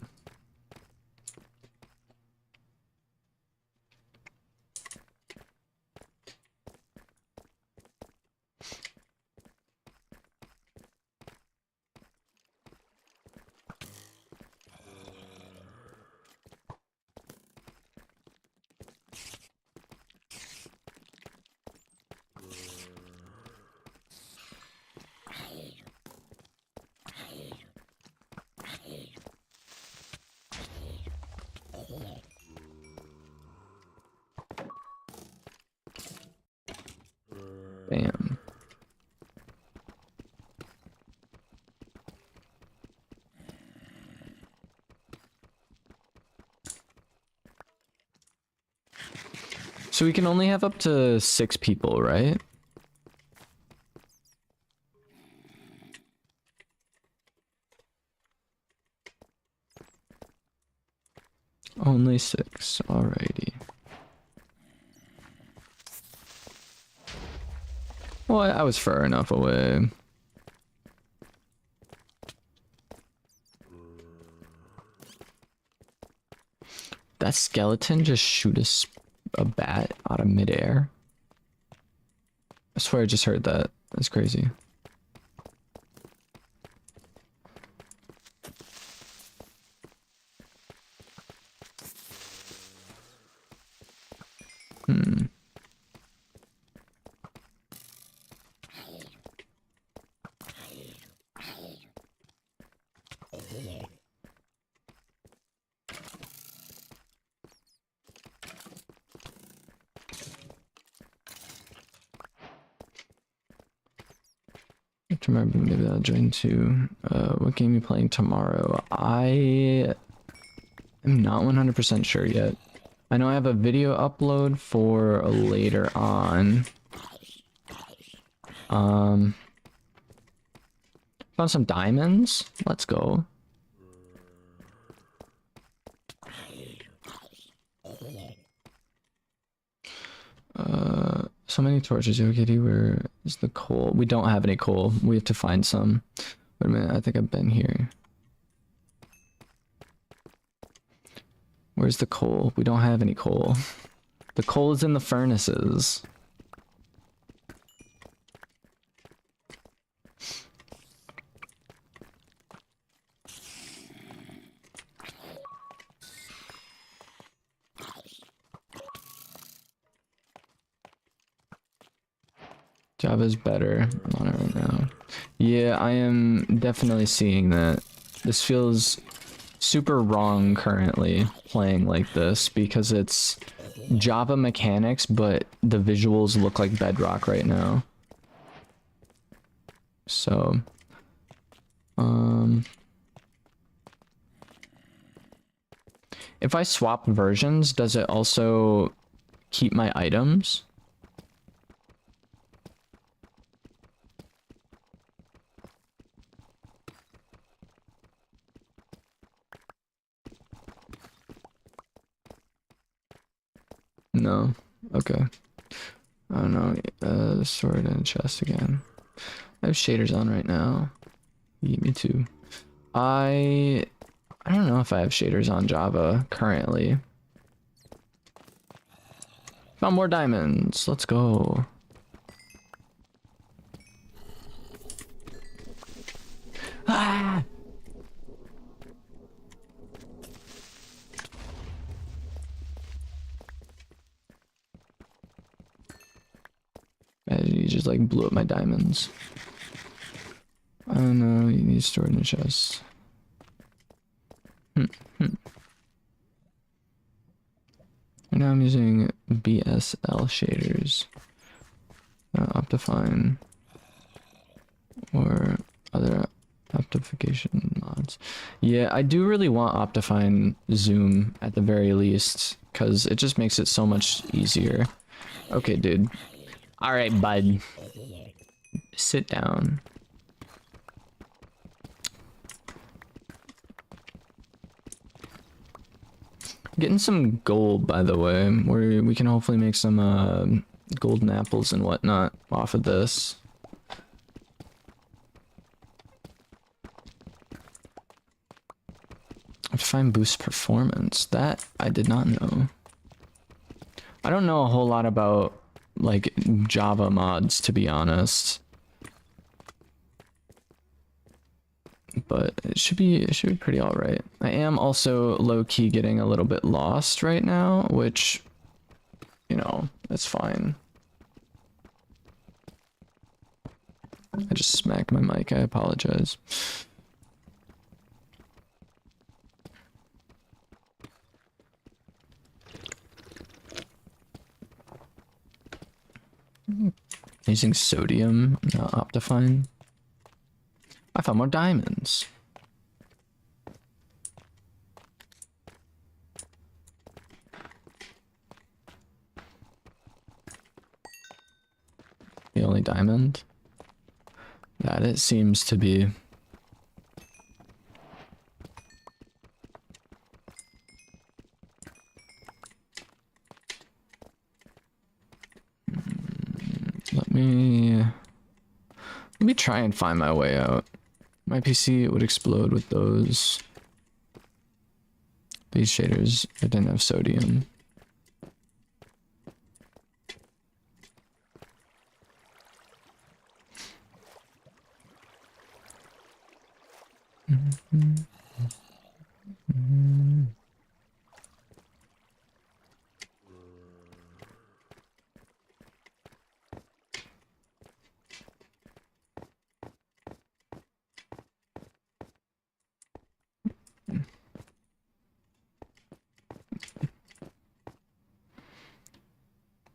Bam. So we can only have up to 6 people, right? Only 6, alrighty. Well, I was far enough away. That skeleton just shoot a bat out of midair. I swear I just heard that. That's crazy. Hmm. I have to remember, maybe I'll join too. What game are you playing tomorrow? I am not 100% sure yet. I know I have a video upload for later on. Found some diamonds. Let's go. So many torches. Yo, Kitty, where is the coal? We don't have any coal. We have to find some. Wait a minute, I think I've been here. Where's the coal? We don't have any coal. The coal is in the furnaces. Java's better. I'm on it right now. Yeah, I am definitely seeing that. This feels super wrong currently playing like this because it's Java mechanics, but the visuals look like Bedrock right now. So, if I swap versions, does it also keep my items? No. Okay. I don't know. Sword and chest again. I have shaders on right now. Yeah, me too. I don't know if I have shaders on Java currently. Found more diamonds. Let's go. Ah! like blew up my diamonds. Oh no, you need stored in a chest. Now I'm using BSL shaders. Optifine. Or other optification mods. Yeah, I do really want Optifine zoom at the very least, because it just makes it so much easier. Okay, dude. Alright, bud. Sit down. Getting some gold, by the way, where we can hopefully make some golden apples and whatnot off of this. Optifine boosts performance. That I did not know. I don't know a whole lot about like Java mods, to be honest. But it should be pretty alright. I am also low-key getting a little bit lost right now, which, you know, that's fine. I just smacked my mic, I apologize. Using sodium, not Optifine. I found more diamonds. The only diamond? That it seems to be. Let me try and find my way out. My PC would explode with those. These shaders, I didn't have sodium.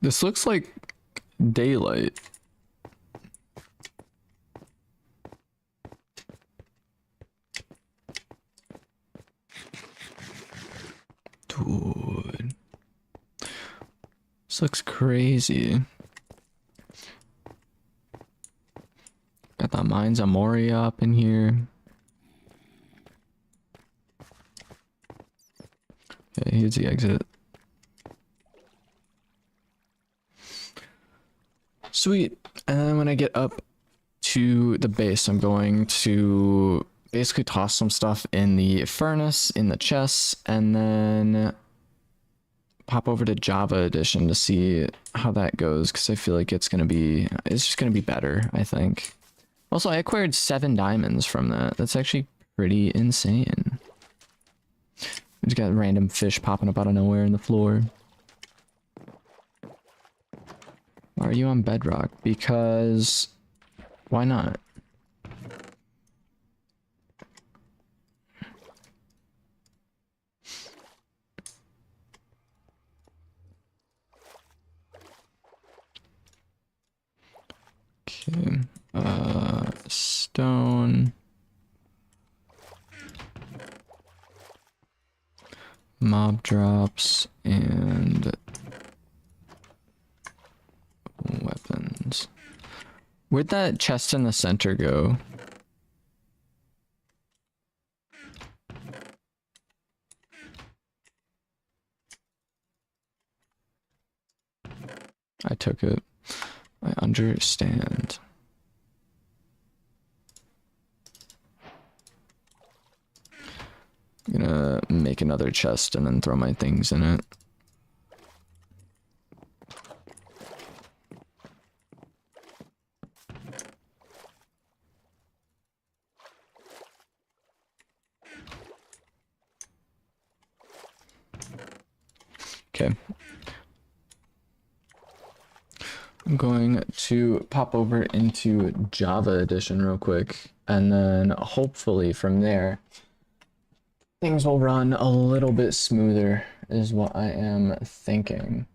This looks like daylight. Dude. This looks crazy. Got the Mines of Moria up in here. Okay, here's the exit. Sweet. And then when I get up to the base, I'm going to basically toss some stuff in the furnace, in the chests, and then pop over to Java Edition to see how that goes, because I feel like it's just gonna be better, I think. Also, I acquired 7 diamonds from that. That's actually pretty insane. We just got random fish popping up out of nowhere in the floor. Why are you on bedrock? Because why not? Okay, stone. Mob drops and weapons. Where'd that chest in the center go? I took it. I understand. I'm gonna make another chest and then throw my things in it. Okay. I'm I'm going to pop over into Java Edition real quick, and then hopefully from there, things will run a little bit smoother, is what I am thinking.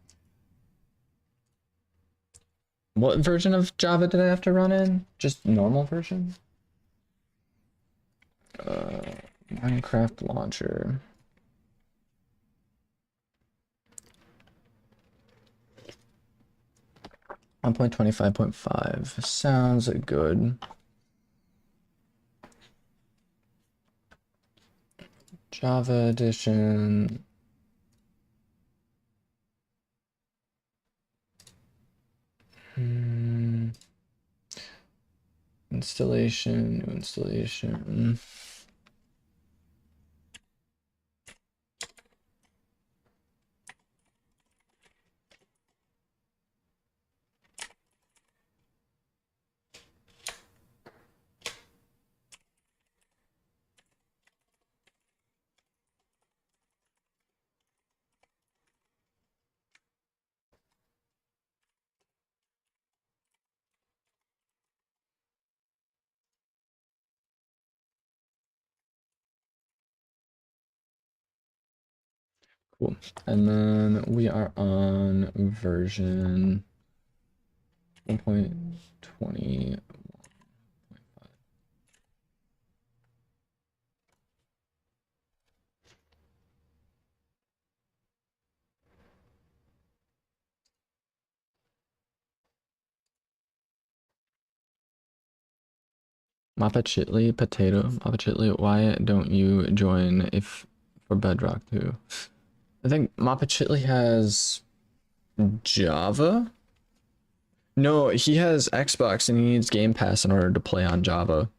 What version of Java did I have to run in? Just normal version? Minecraft launcher. One point 25.5 sounds good. Java Edition. Installation, new installation. Cool. And then we are on version 1.20. Mappa Chitley, potato. Mappa Chitley, why don't you join if for Bedrock too? I think Mappa Chitley has Java? No, he has Xbox and he needs Game Pass in order to play on Java.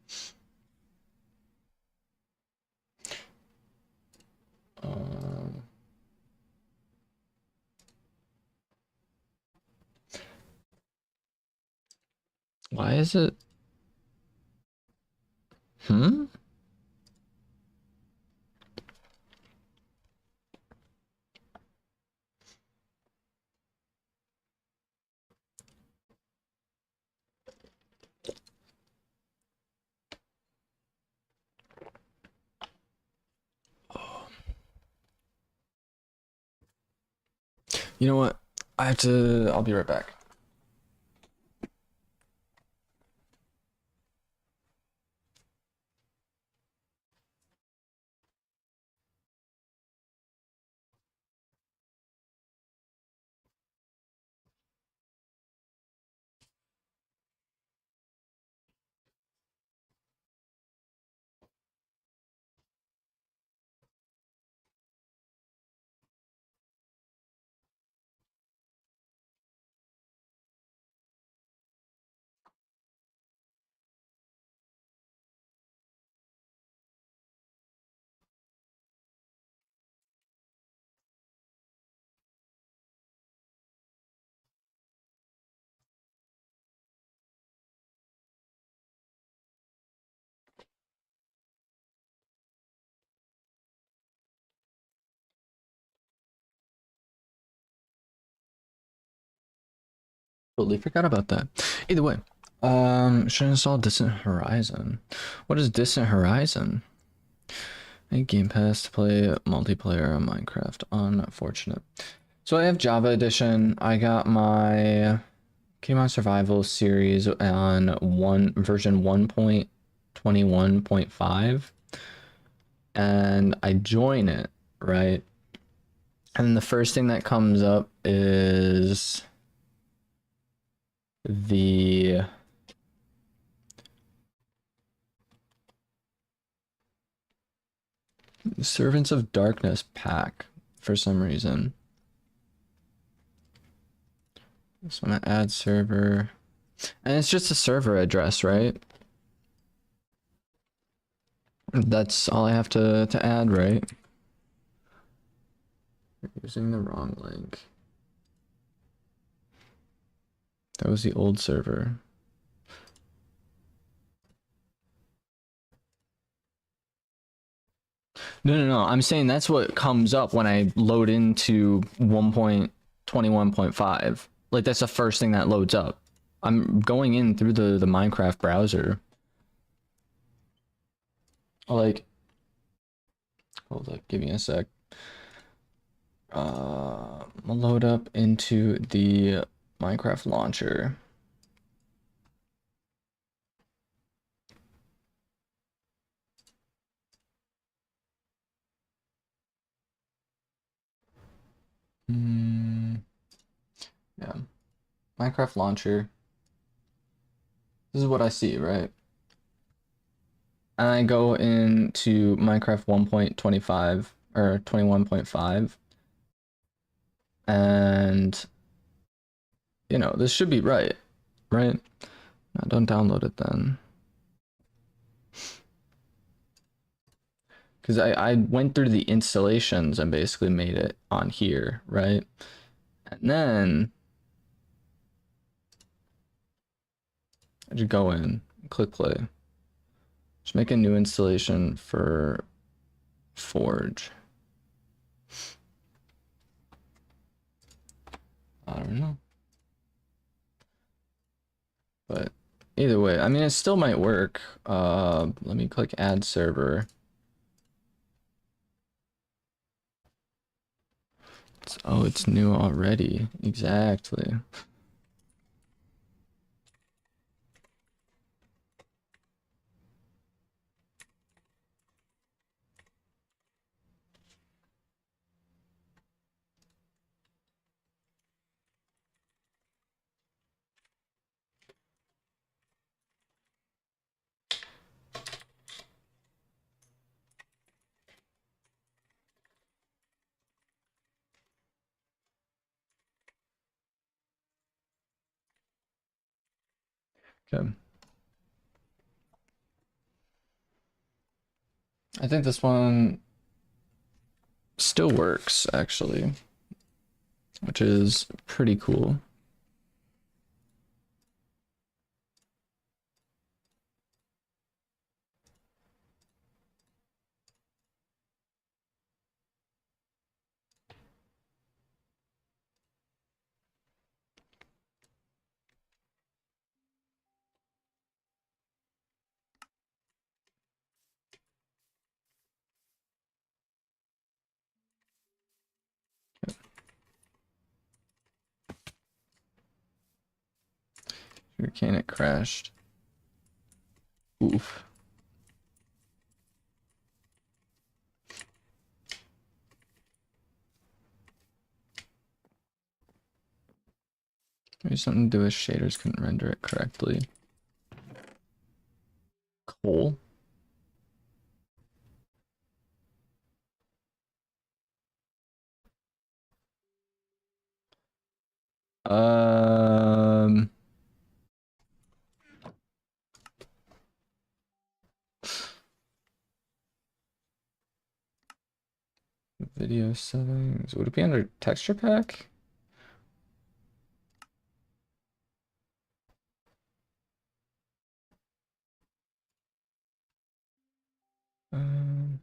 Why is it? Hmm? You know what? I'll be right back. Totally forgot about that. Either way, should install Distant Horizon. What is Distant Horizon? A Game Pass to play multiplayer on Minecraft. Unfortunate. So I have Java Edition. I got my Kmon Survival series on version 1.21.5, and I join it, right? And the first thing that comes up is the Servants of Darkness pack for some reason. So I'm gonna add server, and it's just a server address, right? That's all I have to add, right? You're using the wrong link. That was the old server. No. I'm saying that's what comes up when I load into 1.21.5. Like that's the first thing that loads up. I'm going in through the Minecraft browser. Like, hold up, give me a sec. I'm gonna load up into the Minecraft launcher. Yeah, Minecraft launcher. This is what I see, right? And I go into Minecraft 1.25 or 21.5, and this should be right, right? No, don't download it then. Because I went through the installations and basically made it on here, right? And then I just go in, click play. Just make a new installation for Forge. I don't know. But either way, I mean, it still might work. Let me click add server. Oh, it's new already. Exactly. Okay. I think this one still works, actually, which is pretty cool. Can it crashed? Oof. Maybe something to do with shaders couldn't render it correctly. Cool. Um, Video settings. Would it be under texture pack? Um,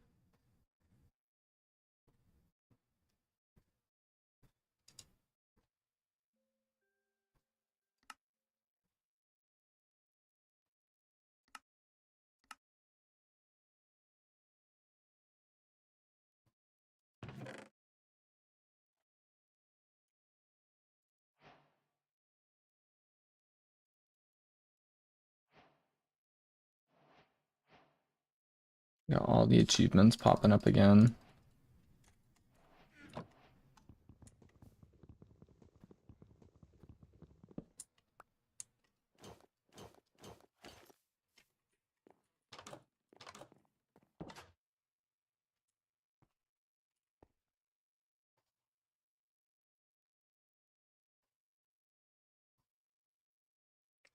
Got all the achievements popping up again.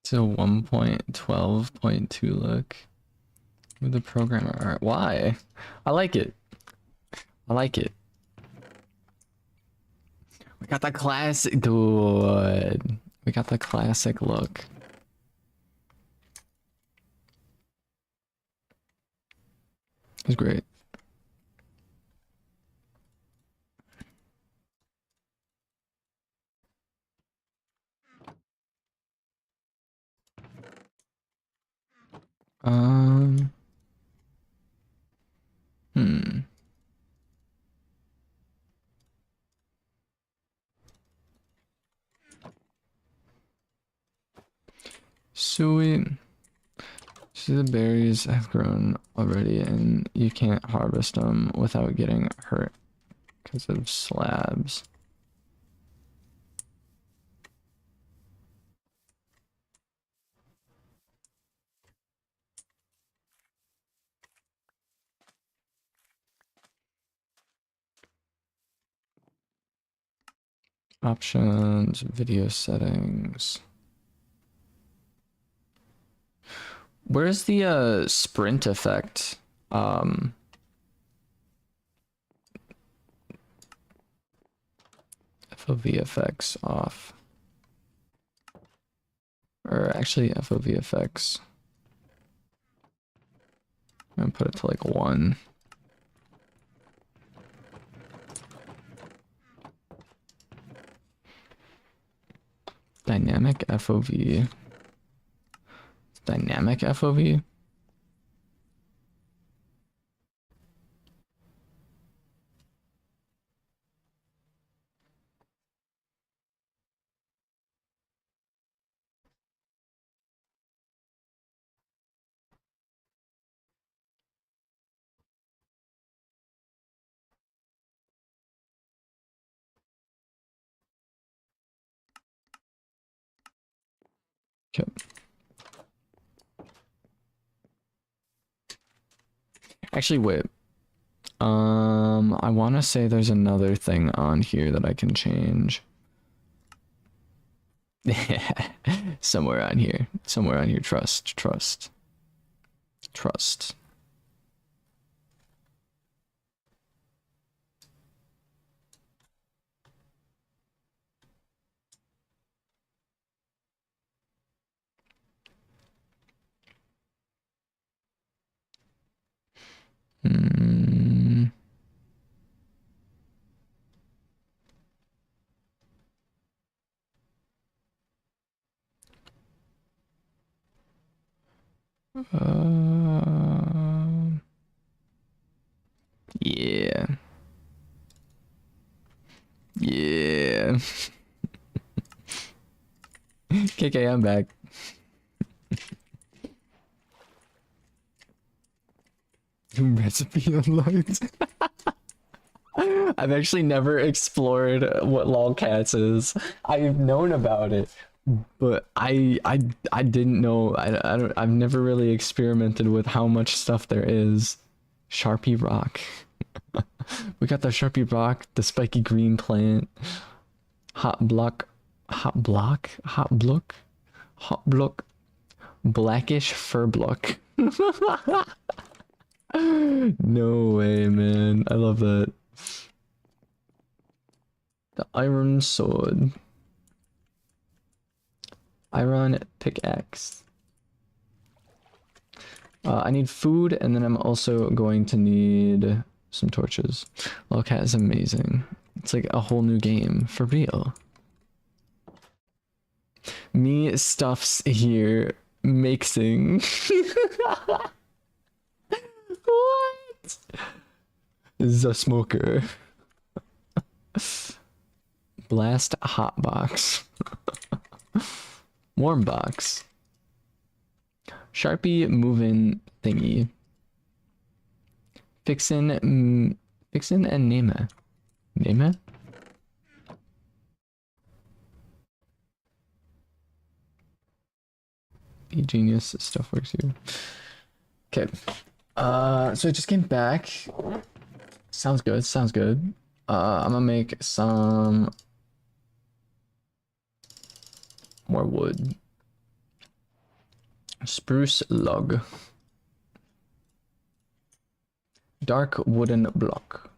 So 1.12.2 look with the programmer art. Why? I like it. I like it. We got the classic, dude. We got the classic look. It's great. Um, hmm. Sweet. See, the berries have grown already, and you can't harvest them without getting hurt because of slabs. Options, video settings. Where's the sprint effect? FOV effects off. Or actually FOV effects. I'm gonna put it to like 1. Dynamic FOV. Dynamic FOV? Okay. Actually, wait. I want to say there's another thing on here that I can change. Somewhere on here. Somewhere on here. Trust. Trust. Trust. Hmm. Yeah. Yeah. KK, I'm back. Recipe unlocked. I've actually never explored what lolcats is. I've known about it, but I didn't know. I've never really experimented with how much stuff there is. Sharpie rock. We got the Sharpie rock, the spiky green plant, hot block, hot block, hot block, hot block, blackish fur block. No way, man. I love that. The iron sword. Iron pickaxe. I need food, and then I'm also going to need some torches. Lolcat is amazing. It's like a whole new game, for real. Me stuffs here mixing. What? The smoker. Blast hotbox. Warm box. Sharpie moving thingy. Fixin and Nema. Nema? Be genius stuff works here. Okay. So I just came back. Sounds good, sounds good. I'm gonna make some more wood. Spruce log. Dark wooden block.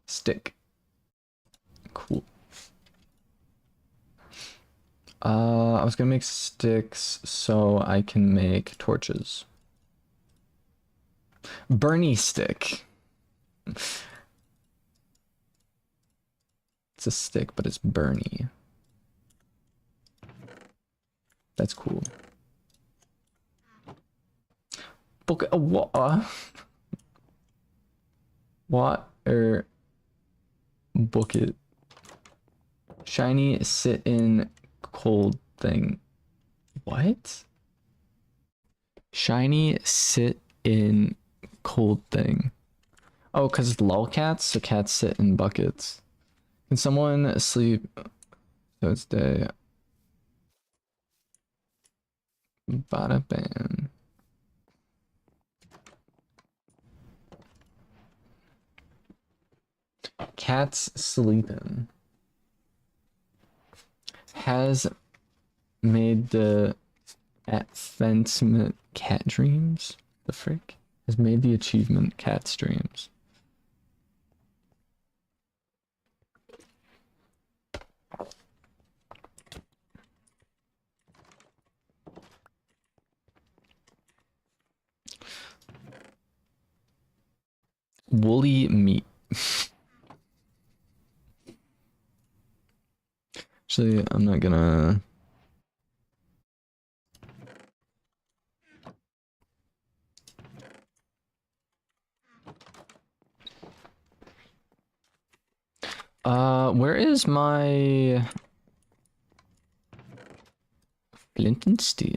Stick. Cool. I was gonna make sticks so I can make torches. Bernie stick. It's a stick, but it's Bernie. That's cool. book what? Water bucket. Shiny sit in cold thing. What? Shiny sit in cold thing. Oh, because it's lolcats, so cats sit in buckets. Can someone sleep? So it's day. Bada bam. Cats sleeping. Has made the advancement cat dreams. The frick? Has made the achievement cat dreams. Woolly meat. Actually, I'm not gonna. Where is my Flint and Steel?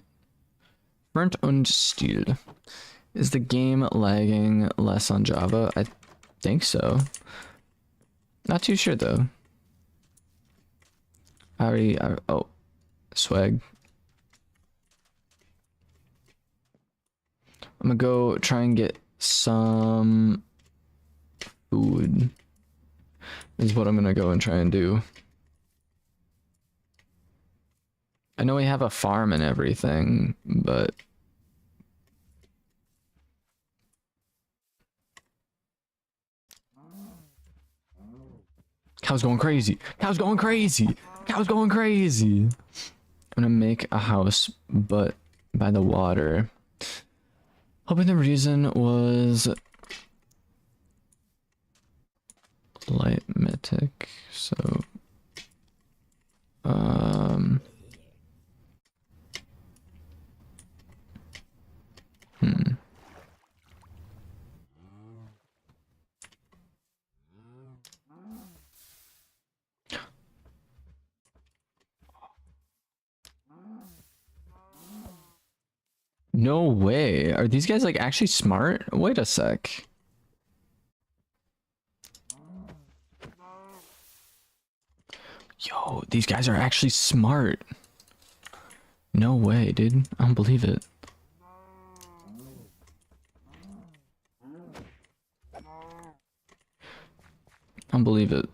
Flint und Steel. Is the game lagging less on Java? I think so. Not too sure though. Oh, swag. I'm gonna go try and get some food. Is what I'm gonna go and try and do. I know we have a farm and everything, but cow's going crazy. Cow's going crazy. Cow's going crazy. I'm gonna make a house, but by the water. Hoping the reason was light mythic, so no way. Are these guys like actually smart? Wait a sec. Yo, these guys are actually smart. No way, dude. I don't believe it. I don't believe it.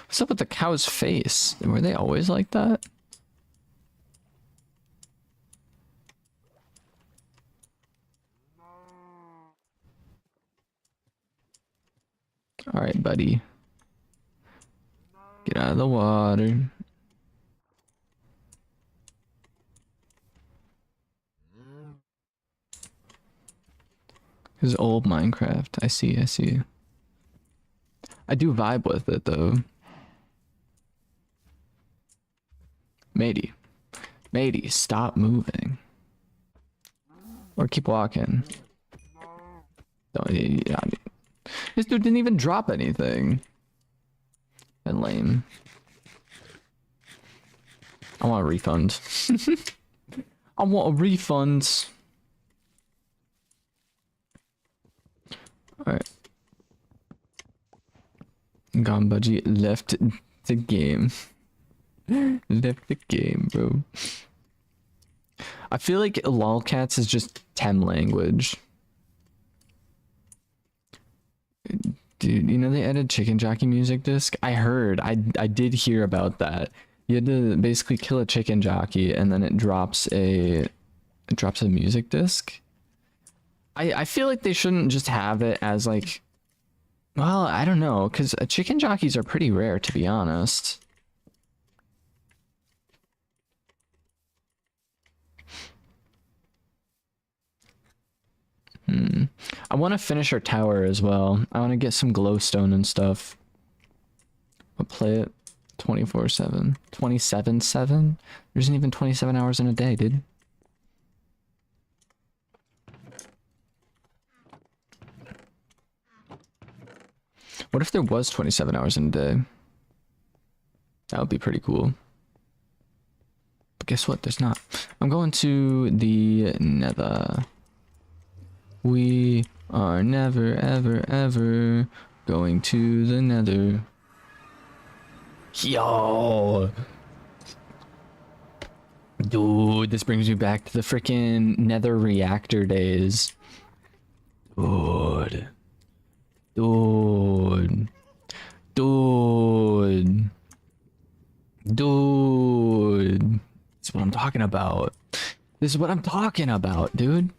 What's up with the cow's face? Were they always like that? All right, buddy. Get out of the water. This is old Minecraft. I see, I see. I do vibe with it though. Matey. Matey, stop moving. Or keep walking. Don't, yeah, I mean, this dude didn't even drop anything. And lame. I want a refund. I want a refund. Alright. Gone Budgie left the game. Left the game, bro. I feel like lolcats is just Tem language. Dude, you know they added chicken jockey music disc? I heard. I did hear about that. You had to basically kill a chicken jockey and then it drops a music disc. I feel like they shouldn't just have it as like, well, I don't know, because chicken jockeys are pretty rare, to be honest. I want to finish our tower as well. I want to get some glowstone and stuff. I'll play it. 24/7. 27/7? There isn't even 27 hours in a day, dude. What if there was 27 hours in a day? That would be pretty cool. But guess what? There's not. I'm going to the nether. We are never, ever, ever going to the nether. Yo! Dude, this brings me back to the freaking nether reactor days. Dude. Dude. Dude. Dude. This is what I'm talking about. This is what I'm talking about, dude.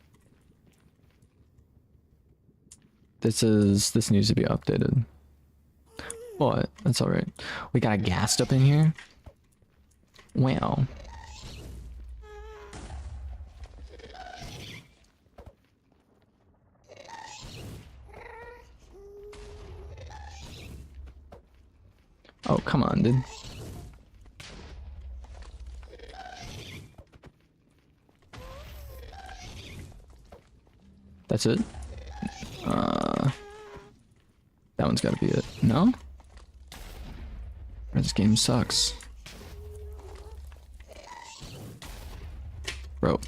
This needs to be updated. What? That's alright. We got a ghast up in here? Wow. Oh, come on, dude. That's it? That one's gotta be it. No? Or this game sucks. Bro.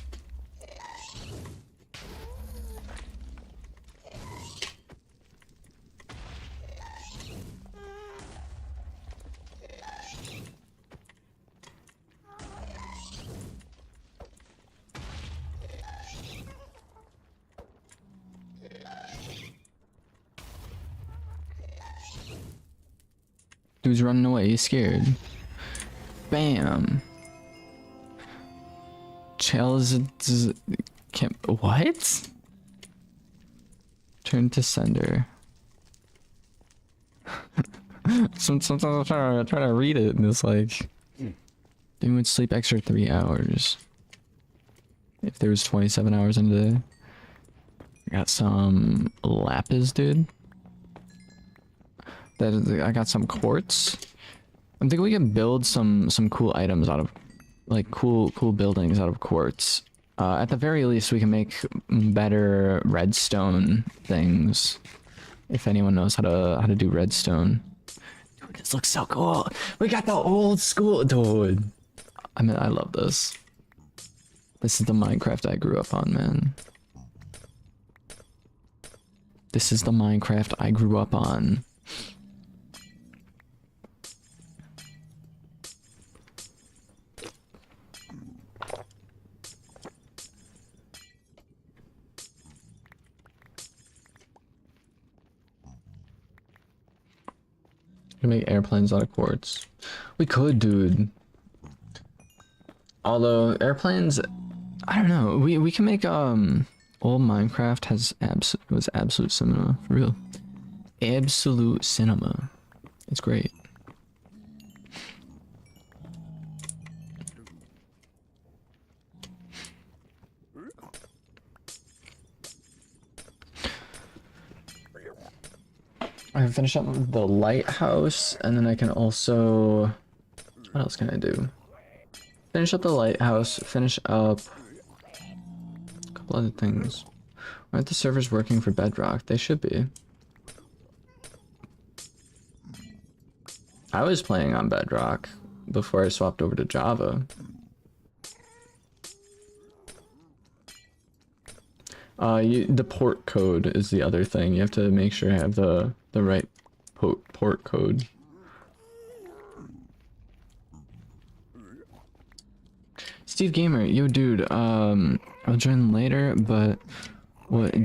Dude's running away, he's scared. Bam. What? Turn to sender. Sometimes I'm trying to read it and it's like, they would sleep extra 3 hours. If there was 27 hours in a day. I got some lapis, dude. I got some quartz. I'm thinking we can build some cool items out of, like, cool buildings out of quartz. At the very least, we can make better redstone things. If anyone knows how to do redstone. Dude, this looks so cool. We got the old school, dude. I mean, I love this. This is the Minecraft I grew up on, man. This is the Minecraft I grew up on. We can make airplanes out of quartz. We could, dude. Although airplanes, I don't know. We can make old Minecraft was absolute cinema for real. Absolute cinema. It's great. I can finish up the lighthouse, and then I can also... What else can I do? Finish up the lighthouse, finish up... a couple other things. Why aren't the servers working for Bedrock? They should be. I was playing on Bedrock before I swapped over to Java. The port code is the other thing. You have to make sure you have the right port code. Steve Gamer, yo dude, I'll join later, but what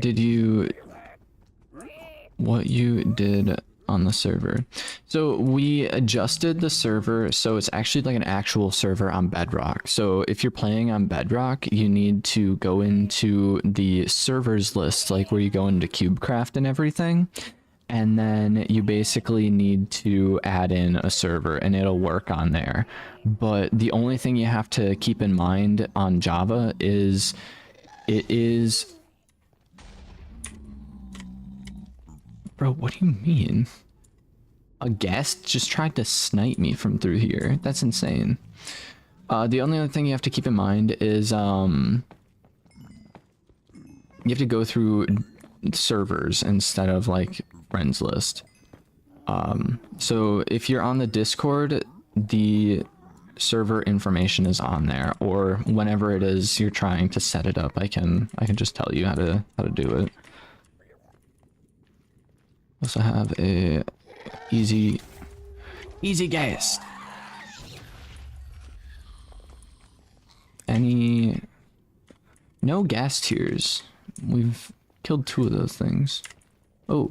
you did on the server? So we adjusted the server so it's actually like an actual server on Bedrock. So if you're playing on Bedrock, you need to go into the servers list, like where you go into CubeCraft and everything, and then you basically need to add in a server and it'll work on there. But the only thing you have to keep in mind on Java is it is... Bro, what do you mean? A guest just tried to snipe me from through here. That's insane. The only other thing you have to keep in mind is you have to go through servers instead of like friends list. So if you're on the Discord, the server information is on there, or whenever it is you're trying to set it up, I can just tell you how to do it. Also have a easy gas. No gas tiers. We've killed 2 of those things. Oh,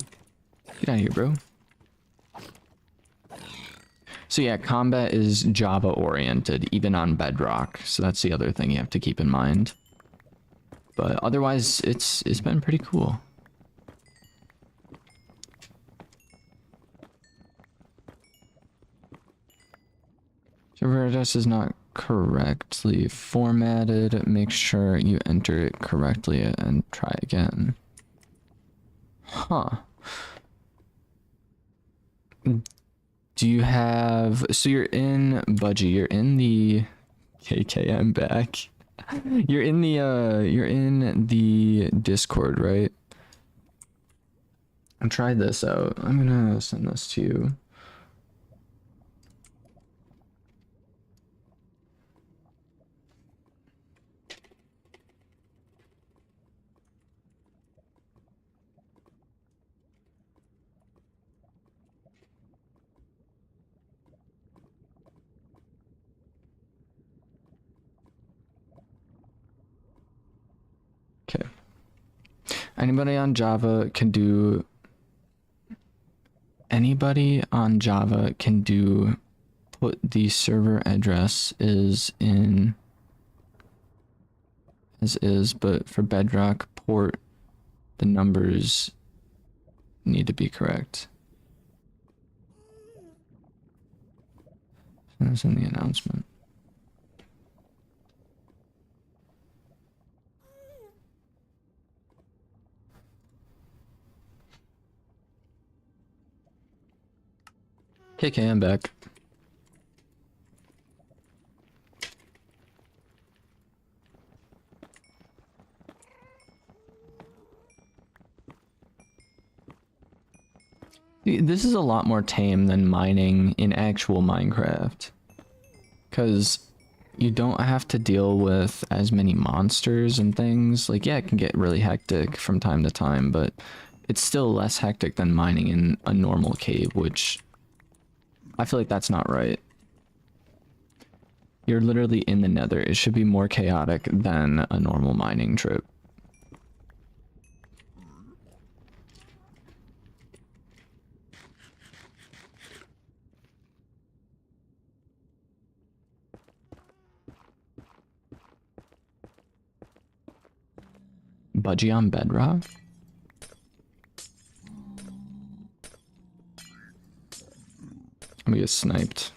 get out of here, bro. So yeah, combat is Java oriented, even on Bedrock. So that's the other thing you have to keep in mind. But otherwise, it's been pretty cool. Server address is not correctly formatted. Make sure you enter it correctly and try again. Huh. Do you have... So you're in... Budgie, you're in the... KKM back. You're in the Discord, right? And try this out. I'm gonna send this to you. Okay. Anybody on Java can do put the server address is in as is, but for Bedrock port the numbers need to be correct. That's in the announcement. KK, I'm back. This is a lot more tame than mining in actual Minecraft. Because you don't have to deal with as many monsters and things. Like, yeah, it can get really hectic from time to time, but it's still less hectic than mining in a normal cave, which I feel like that's not right. You're literally in the nether. It should be more chaotic than a normal mining trip. Budgie on Bedrock? I'm gonna get sniped.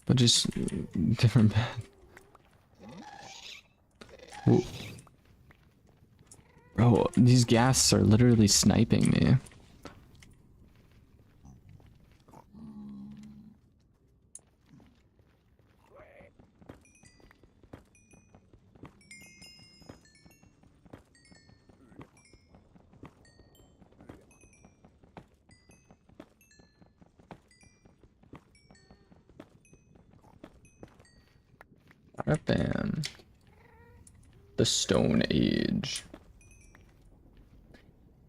But just different bed. Whoa. Bro, these ghasts are literally sniping me. Bam. The Stone Age.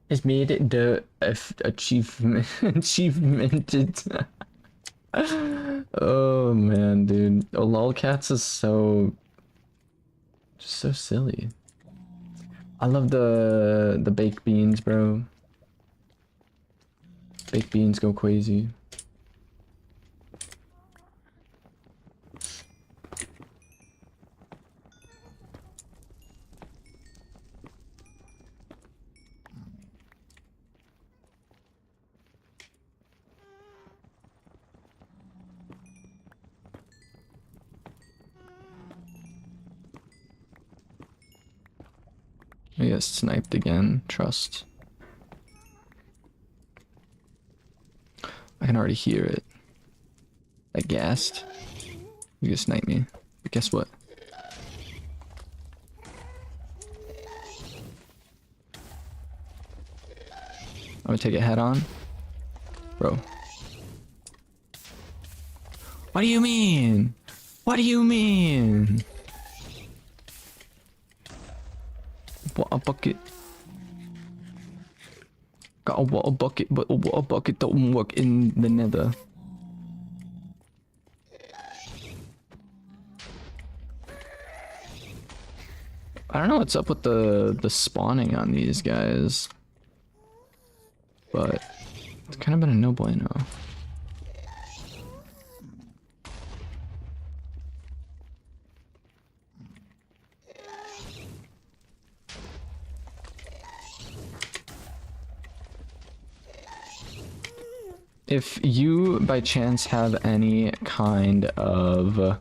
It's made the achievement achievemented. Oh man, dude. Oh, lolcats is just so silly. I love the baked beans, bro. Baked beans go crazy. I get sniped again. Trust. I can already hear it. I guessed. You just sniped me. But guess what? I'm gonna take it head on. Bro. What do you mean? What do you mean? What a bucket. Got a water bucket, but a water bucket don't work in the nether. I don't know what's up with the spawning on these guys, but it's kind of been a no bueno. If you by chance have any kind of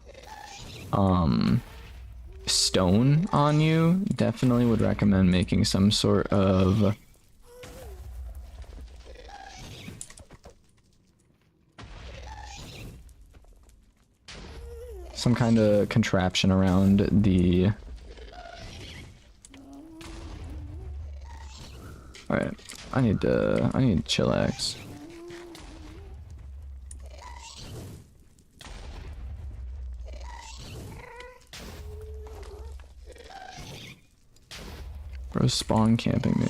stone on you, definitely would recommend making some sort of some kind of contraption around the... Alright, I need chillax. Bro's spawn camping me.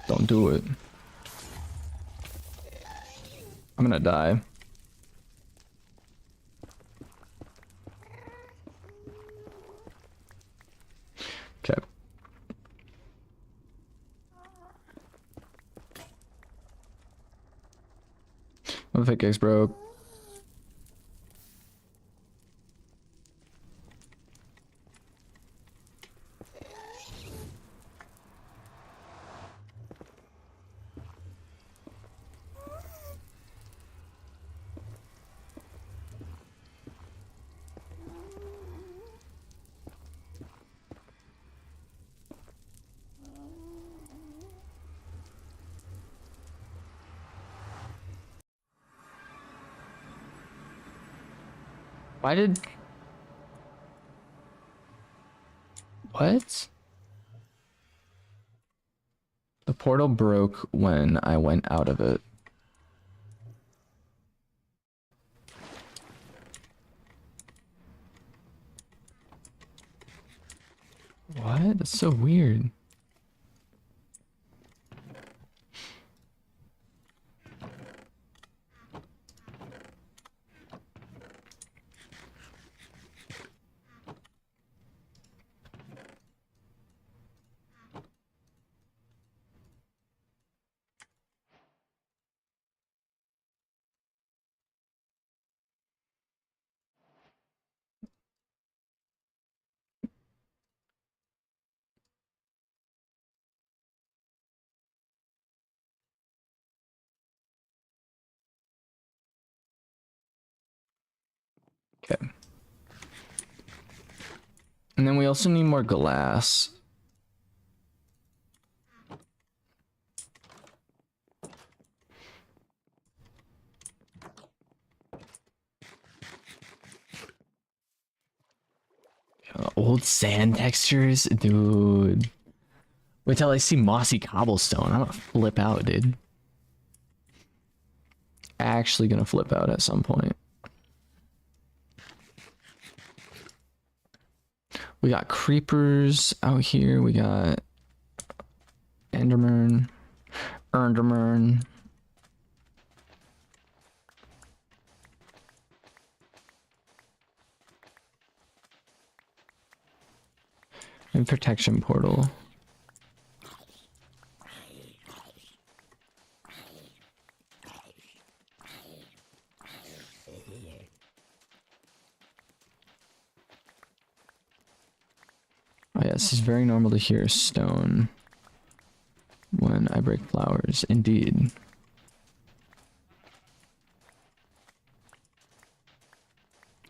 Don't do it. I'm gonna die. Okay. My pickaxe broke. Why did... What? The portal broke when I went out of it. What? That's so weird. Okay. And then we also need more glass. Old sand textures? Dude. Wait till I see mossy cobblestone. I'm gonna flip out, dude. Actually gonna flip out at some point. We got creepers out here. We got Enderman. Enderman. protection portal. Oh yes, it's very normal to hear stone when I break flowers. Indeed.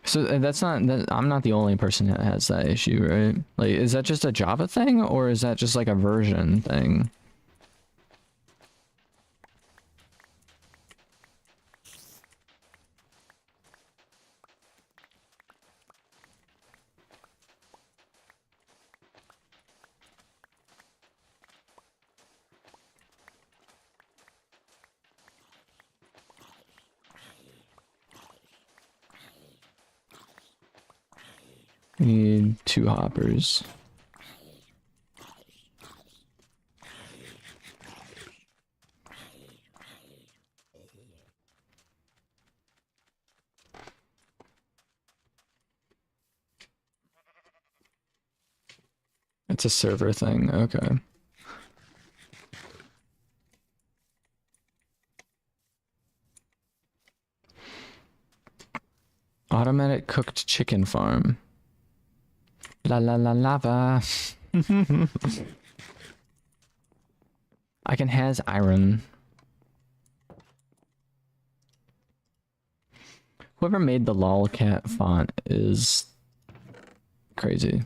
So that's not that I'm not the only person that has that issue, right? Like, is that just a Java thing, or is that just like a version thing? We need 2 hoppers. It's a server thing, okay. Automatic cooked chicken farm. La la la lava. I can has iron. Whoever made the lolcat font is crazy.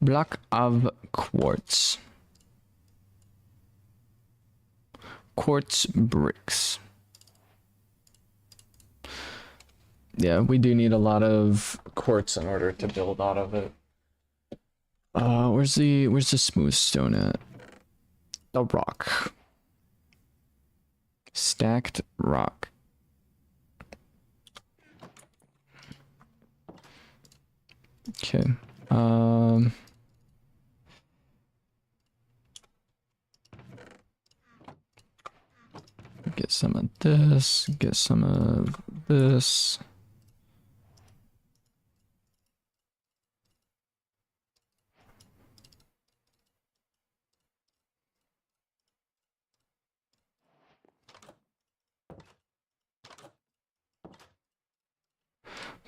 Block of quartz. Quartz bricks. Yeah, we do need a lot of quartz in order to build out of it. Where's the smooth stone at? The rock. Stacked rock. Okay. Get some of this, get some of this.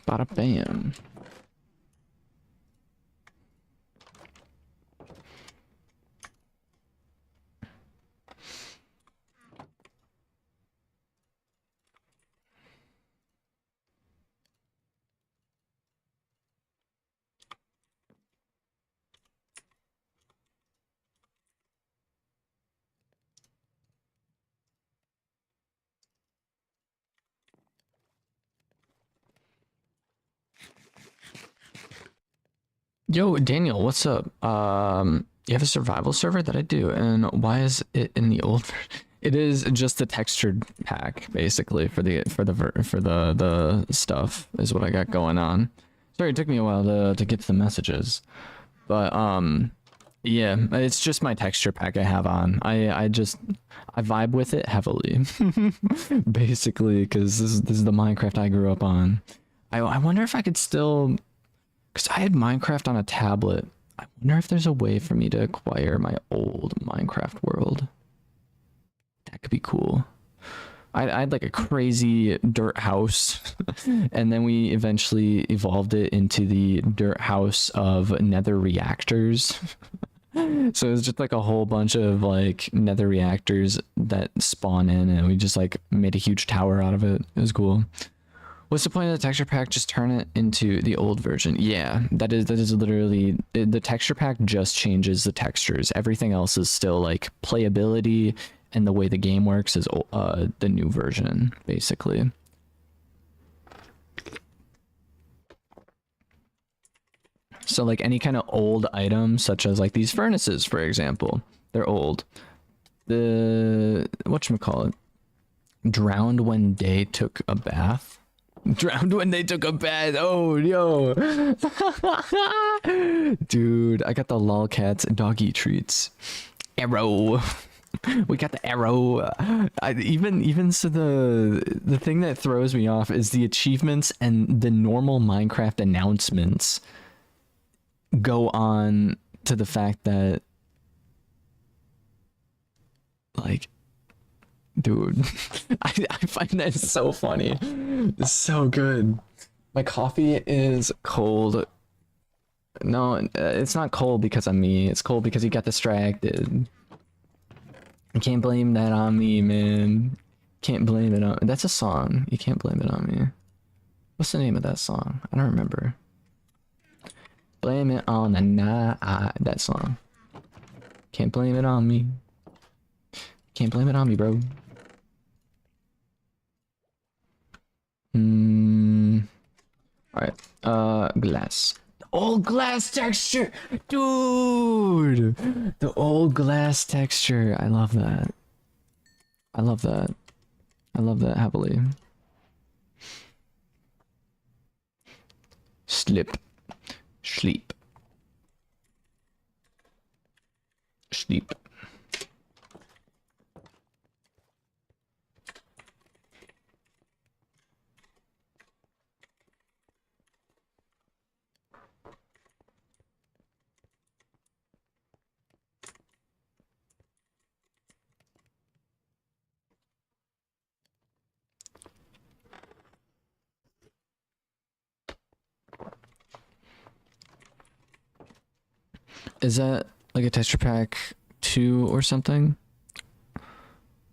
Bada bam. Yo, Daniel, what's up? You have a survival server? That I do, and why is it in the old version? It is just the textured pack, basically, for the stuff is what I got going on. Sorry, it took me a while to get to the messages, but yeah, it's just my texture pack I have on. I vibe with it heavily, basically, because this is the Minecraft I grew up on. I wonder if I could still. Because I had Minecraft on a tablet. I wonder if there's a way for me to acquire my old Minecraft world. That could be cool. I had like a crazy dirt house. And then we eventually evolved it into the dirt house of nether reactors. So it was just like a whole bunch of like nether reactors that spawn in, and we just like made a huge tower out of it. It was cool. What's the point of the texture pack? Just turn it into the old version. Yeah, that is literally the texture pack just changes the textures. Everything else is still like playability, and the way the game works is the new version, basically. So like any kind of old item, such as like these furnaces, for example, they're old. The whatchamacallit? Drowned when they took a bath. Drowned when they took a bath. Oh, yo. Dude, I got the lolcats doggy treats. Arrow. We got the arrow. Even so, the thing that throws me off is the achievements and the normal Minecraft announcements go on to the fact that, like, dude, I find that so funny. It's so good. My coffee is cold. No, it's not cold because of me. It's cold because he got distracted. You can't blame that on me, man. Can't blame it on... That's a song. You can't blame it on me. What's the name of that song? I don't remember. Blame it on the night. That song. Can't blame it on me. Can't blame it on me, bro. Alright. Glass. Old glass texture, dude. The old glass texture. I love that. I love that. I love that heavily. Slip, sleep, sleep. Is that like a texture pack 2 or something?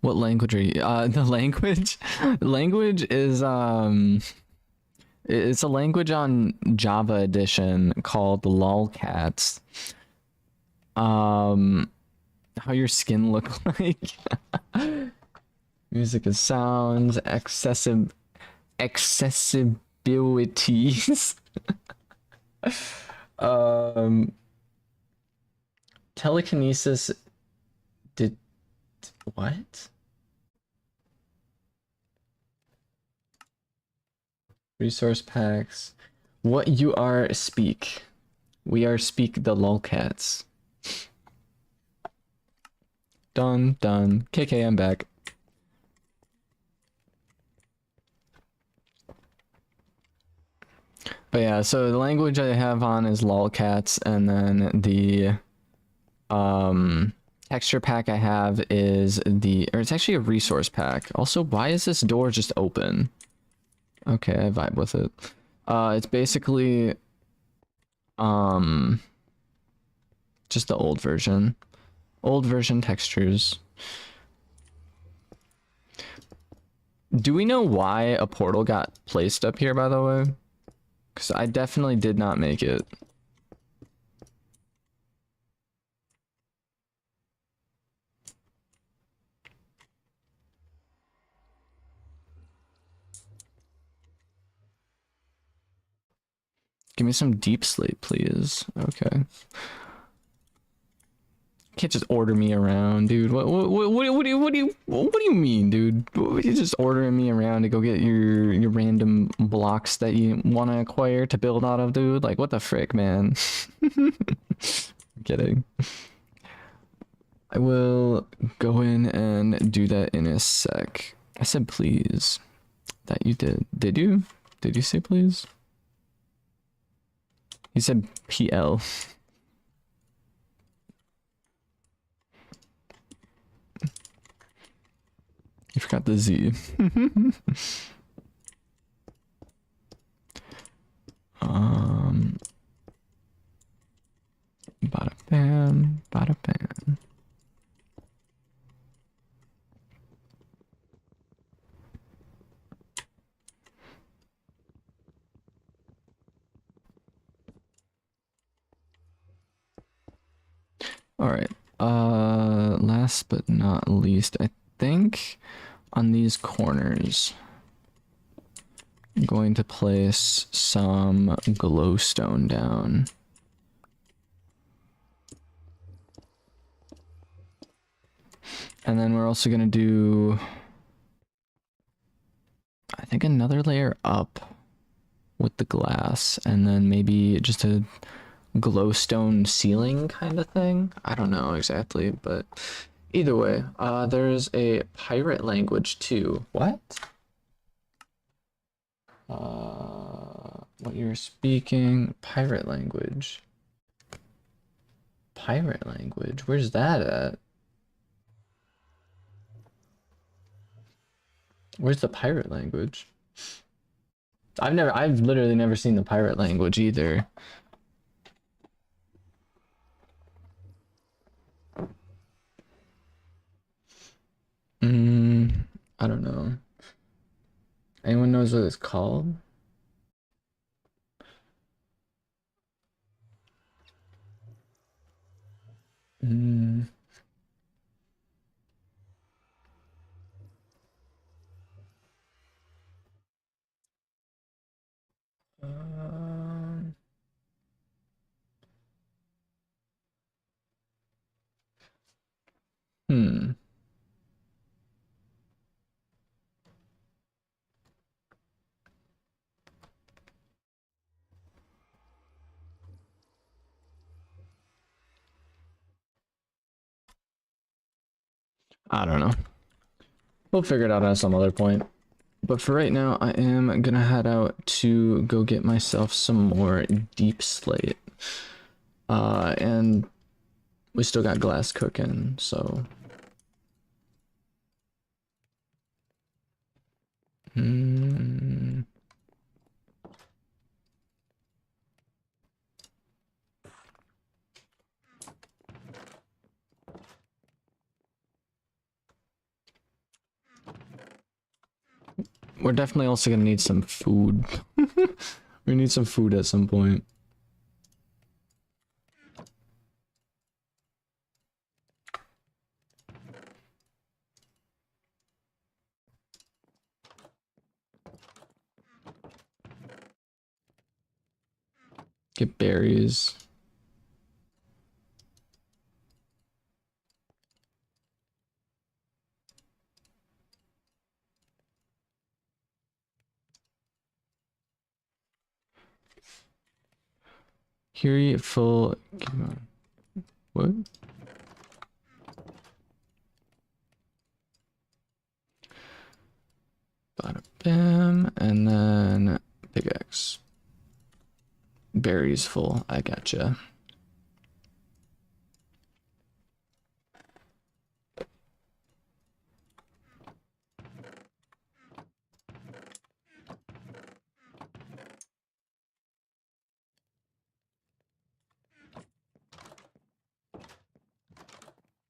What language are you? The language? Language is it's a language on Java Edition called the lolcats. How your skin look like? Music and sounds, accessibilities. Telekinesis did what? Resource packs. What you are speak. We are speak the lolcats. Done, done. KK, I'm back. But yeah, so the language I have on is lolcats, and then the texture pack I have is or it's actually a resource pack. Also, why is this door just open? Okay, I vibe with it. It's basically just the old version. Old version textures. Do we know why a portal got placed up here, by the way? Because I definitely did not make it. Give me some deep slate, please. Okay. Can't just order me around, dude. What do you mean, dude? What, you just ordering me around to go get your random blocks that you want to acquire to build out of, dude? Like, what the frick, man? I'm kidding. I will go in and do that in a sec. I said please. That you did. Did you? Did you say please? You said PL. You forgot the Z. Bada bam, bada bam. All right. Last but not least, I think on these corners, I'm going to place some glowstone down. And then we're also gonna do, I think, another layer up with the glass, and then maybe just a glowstone ceiling kind of thing. I don't know exactly, but Either way, there's a pirate language too. What? What you're speaking? Pirate language. Pirate language? Where's that at? Where's the pirate language? I've literally never seen the pirate language either. I don't know. Anyone knows what it's called? Mm. Um, hmm. I don't know. We'll figure it out at some other point. But for right now, I am gonna head out to go get myself some more deep slate. And we still got glass cooking, so. Hmm. We're definitely also gonna need some food. We need some food at some point. Get berries. Curie full. Come on. What? Bada bam, and then pickaxe. Berries full. I gotcha.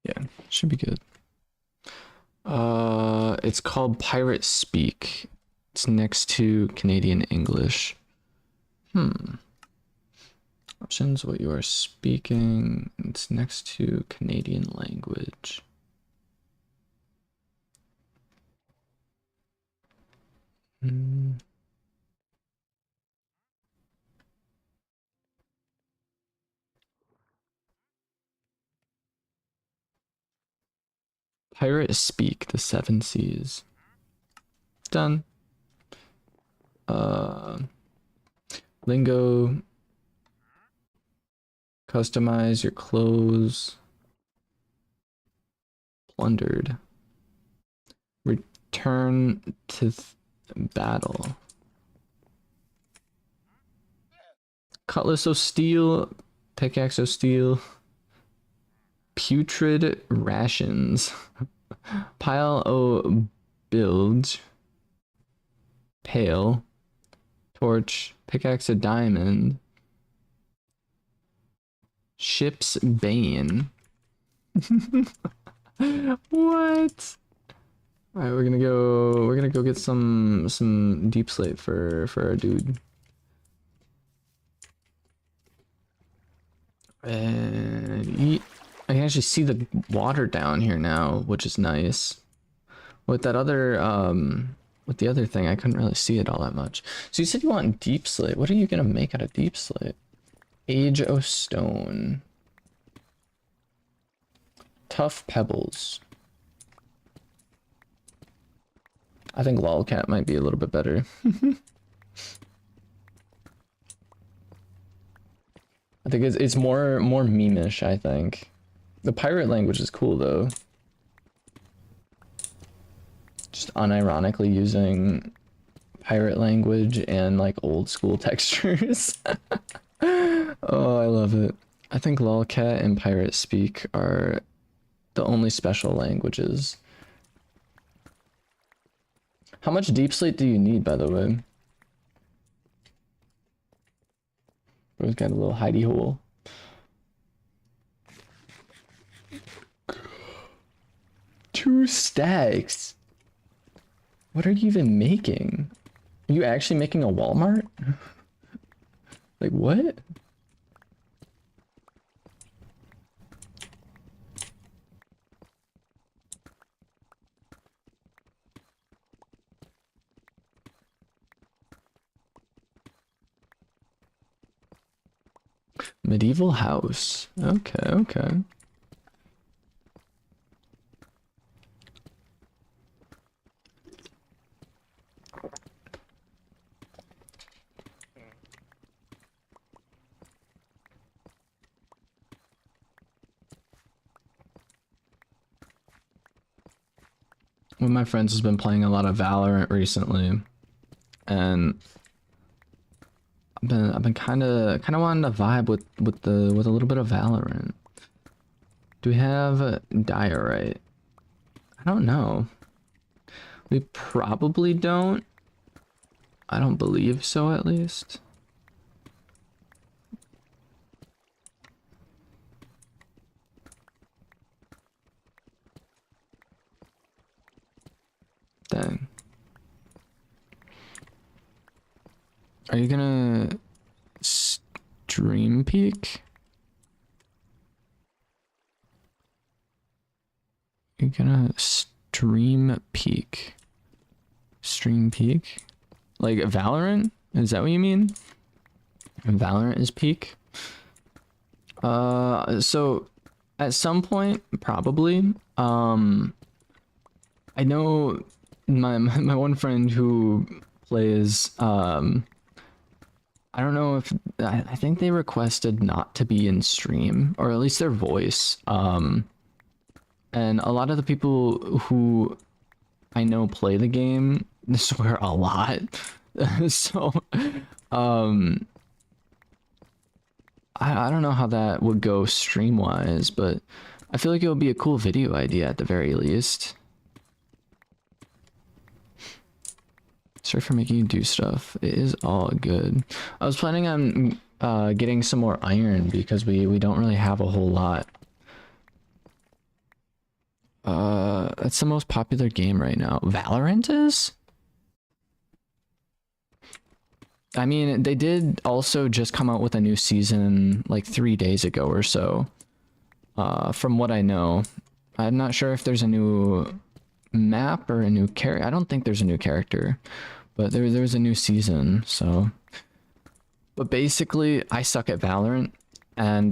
Yeah, should be good. It's called Pirate Speak. It's next to Canadian English. Options, what you are speaking. It's next to Canadian language. Pirate Speak, the Seven Seas. Done. Lingo. Customize your clothes. Plundered. Return to battle. Cutlass of steel. Pickaxe of steel. Putrid rations. Pile o' bilge. Pail. Torch. Pickaxe of diamond. Ship's bane. What? All right, we're gonna go get some deep slate for our dude. And eat. I can actually see the water down here now, which is nice. With that other with the other thing, I couldn't really see it all that much. So you said you want deep slate. What are you gonna make out of deep slate? Age of stone. Tough pebbles. I think lolcat might be a little bit better. I think it's more meme-ish, I think. The pirate language is cool though. just unironically using pirate language and like old school textures. Oh, I love it. I think lolcat and pirate speak are the only special languages. How much deep sleep do you need, by the way? Bro's got a little hidey hole. Two stacks. What are you even making? Are you actually making a Walmart? Like what? Medieval house. Okay, okay. One of my friends has been playing a lot of Valorant recently, and I've been kind of wanting to vibe with a little bit of Valorant. Do we have a diorite? I don't know. We probably don't. I don't believe so, at least. Dang. Are you gonna stream peak? You're gonna stream peak? Stream peak? Like Valorant? Is that what you mean? Valorant is peak? So at some point, probably. I know my one friend who plays I don't know if I think they requested not to be in stream, or at least their voice. And a lot of the people who I know play the game swear a lot. So I don't know how that would go stream wise, but I feel like it would be a cool video idea at the very least. Sorry for making you do stuff. It is all good. I was planning on getting some more iron because we don't really have a whole lot. That's the most popular game right now. Valorant is? I mean, they did also just come out with a new season like 3 days ago or so. From what I know. I'm not sure if there's a new map or a new character. I don't think there's a new character, but there was a new season. So, but basically, I suck at Valorant, and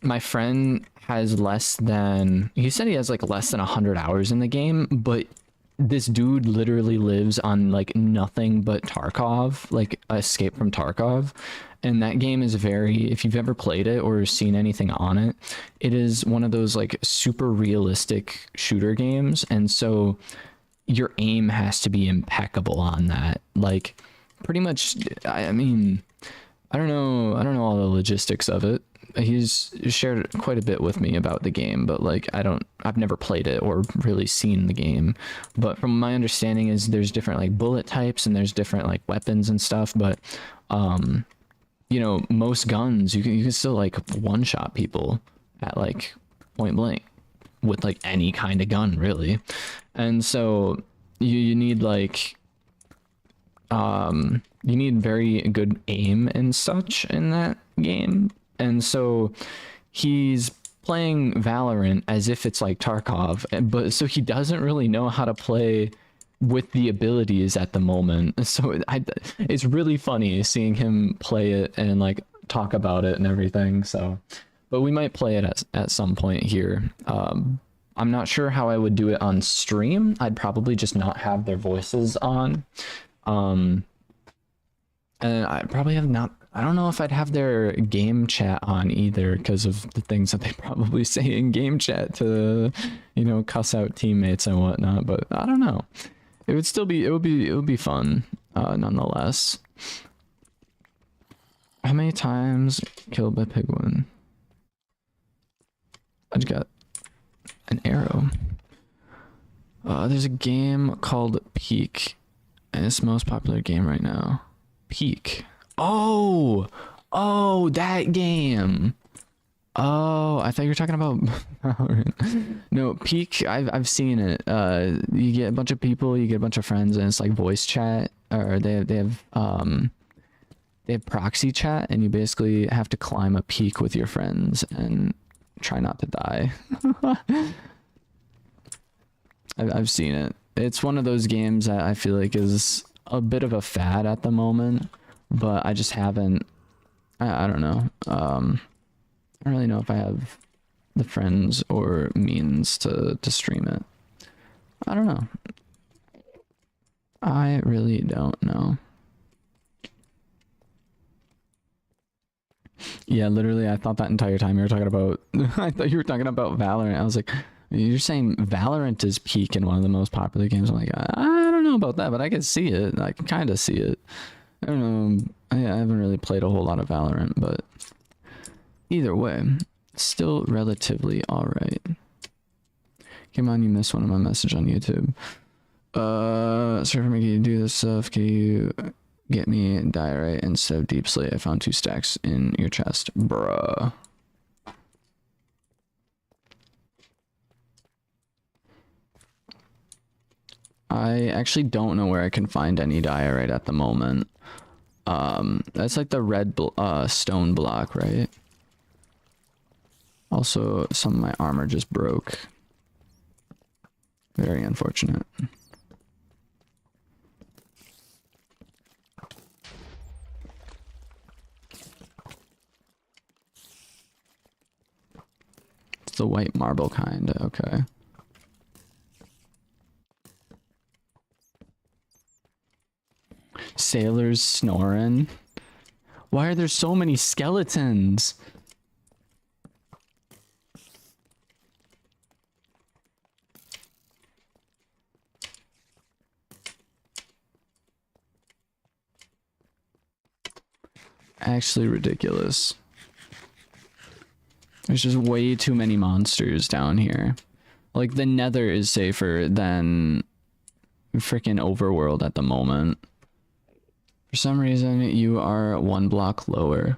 my friend has less than. He said he has like less than 100 hours in the game, but this dude literally lives on like nothing but Tarkov, like Escape from Tarkov. And that game is very, if you've ever played it or seen anything on it, it is one of those like super realistic shooter games. And so your aim has to be impeccable on that. Like pretty much, I mean, I don't know all the logistics of it. He's shared quite a bit with me about the game, but like I've never played it or really seen the game. But from my understanding is there's different like bullet types and there's different like weapons and stuff, but you know, most guns you can still like one shot people at like point blank with like any kind of gun really. And so you need like you need very good aim and such in that game. And so he's playing Valorant as if it's like Tarkov, but so he doesn't really know how to play with the abilities at the moment. So it's really funny seeing him play it and like talk about it and everything. So, but we might play it at some point here. I'm not sure how I would do it on stream. I'd probably just not have their voices on. And I probably have not. I don't know if I'd have their game chat on either because of the things that they probably say in game chat to, you know, cuss out teammates and whatnot. But I don't know. it would still be, it would be fun, nonetheless. How many times killed by Pigwin? I just got an arrow. There's a game called Peak, and it's the most popular game right now. Peak. Oh, that game. Oh, I thought you were talking about Valorant. No, Peak. I've seen it. You get a bunch of people, you get a bunch of friends, and it's like voice chat, or they have proxy chat, and you basically have to climb a peak with your friends and try not to die. I've seen it. It's one of those games that I feel like is a bit of a fad at the moment, but I just haven't. I don't know. I don't really know if I have the friends or means to stream it. I don't know. I really don't know. Yeah, literally, I thought that entire time you were talking about. I thought you were talking about Valorant. I was like, you're saying Valorant is peak in one of the most popular games. I'm like, I don't know about that, but I can see it. I can kind of see it. I don't know. I haven't really played a whole lot of Valorant, but either way, still relatively alright. Come on, you missed one of my message on YouTube. Sorry for making you do this stuff. Can you get me diorite instead of deep slate? I found 2 stacks in your chest. Bruh. I actually don't know where I can find any diorite at the moment. That's like the red stone block, right? Also, some of my armor just broke. Very unfortunate. It's the white marble kind, okay. Sailors snoring. Why are there so many skeletons? Actually ridiculous. There's just way too many monsters down here. Like, the Nether is safer than freaking Overworld at the moment. For some reason, you are 1 block lower.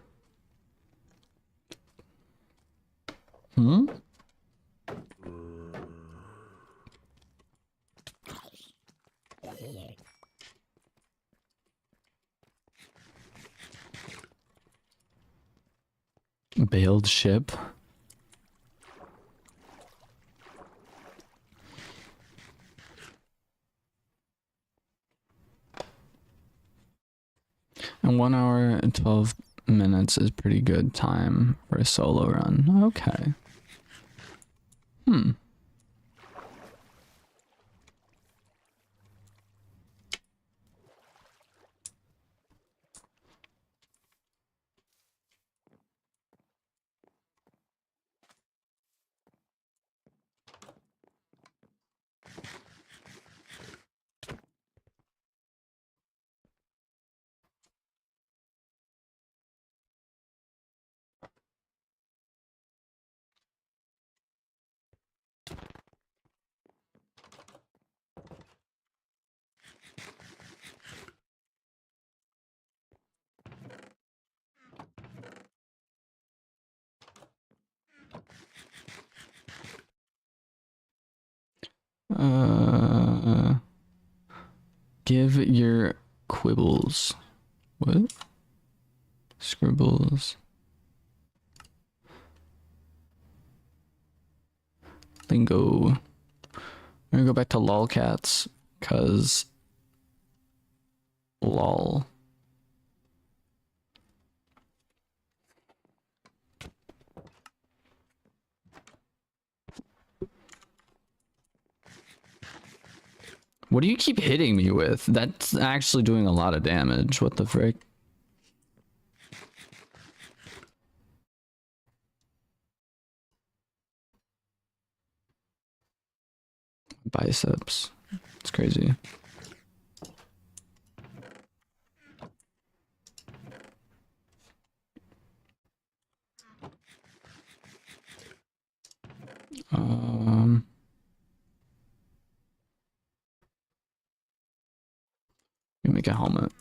Hmm? Bailed ship? And 1 hour and 12 minutes is pretty good time for a solo run. Okay. Hmm. Give your quibbles. What? Scribbles. Lingo. I'm gonna go back to lolcats, cause lol. What do you keep hitting me with? That's actually doing a lot of damage. What the frick? Biceps. It's crazy. You make a helmet.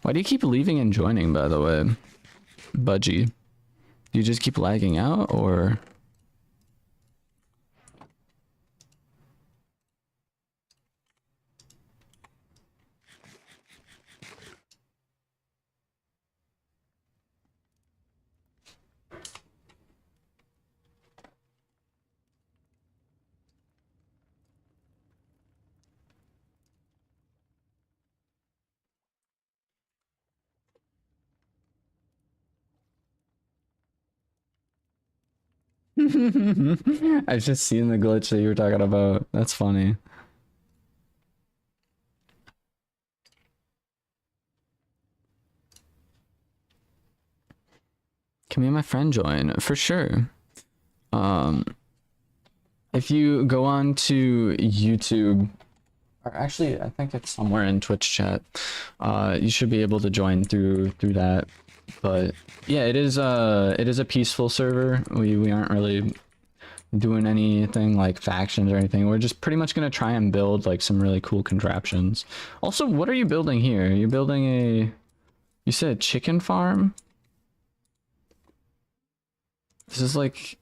Why do you keep leaving and joining, by the way? Budgie. Do you just keep lagging out, or? I've just seen the glitch that you were talking about. That's funny. Can me and my friend join? For sure. If you go on to YouTube, or actually, I think it's somewhere in Twitch chat, you should be able to join through that. But yeah, it is a peaceful server. We aren't really doing anything like factions or anything. We're just pretty much gonna try and build like some really cool contraptions. Also, what are you building here? You're building you said a chicken farm? This is like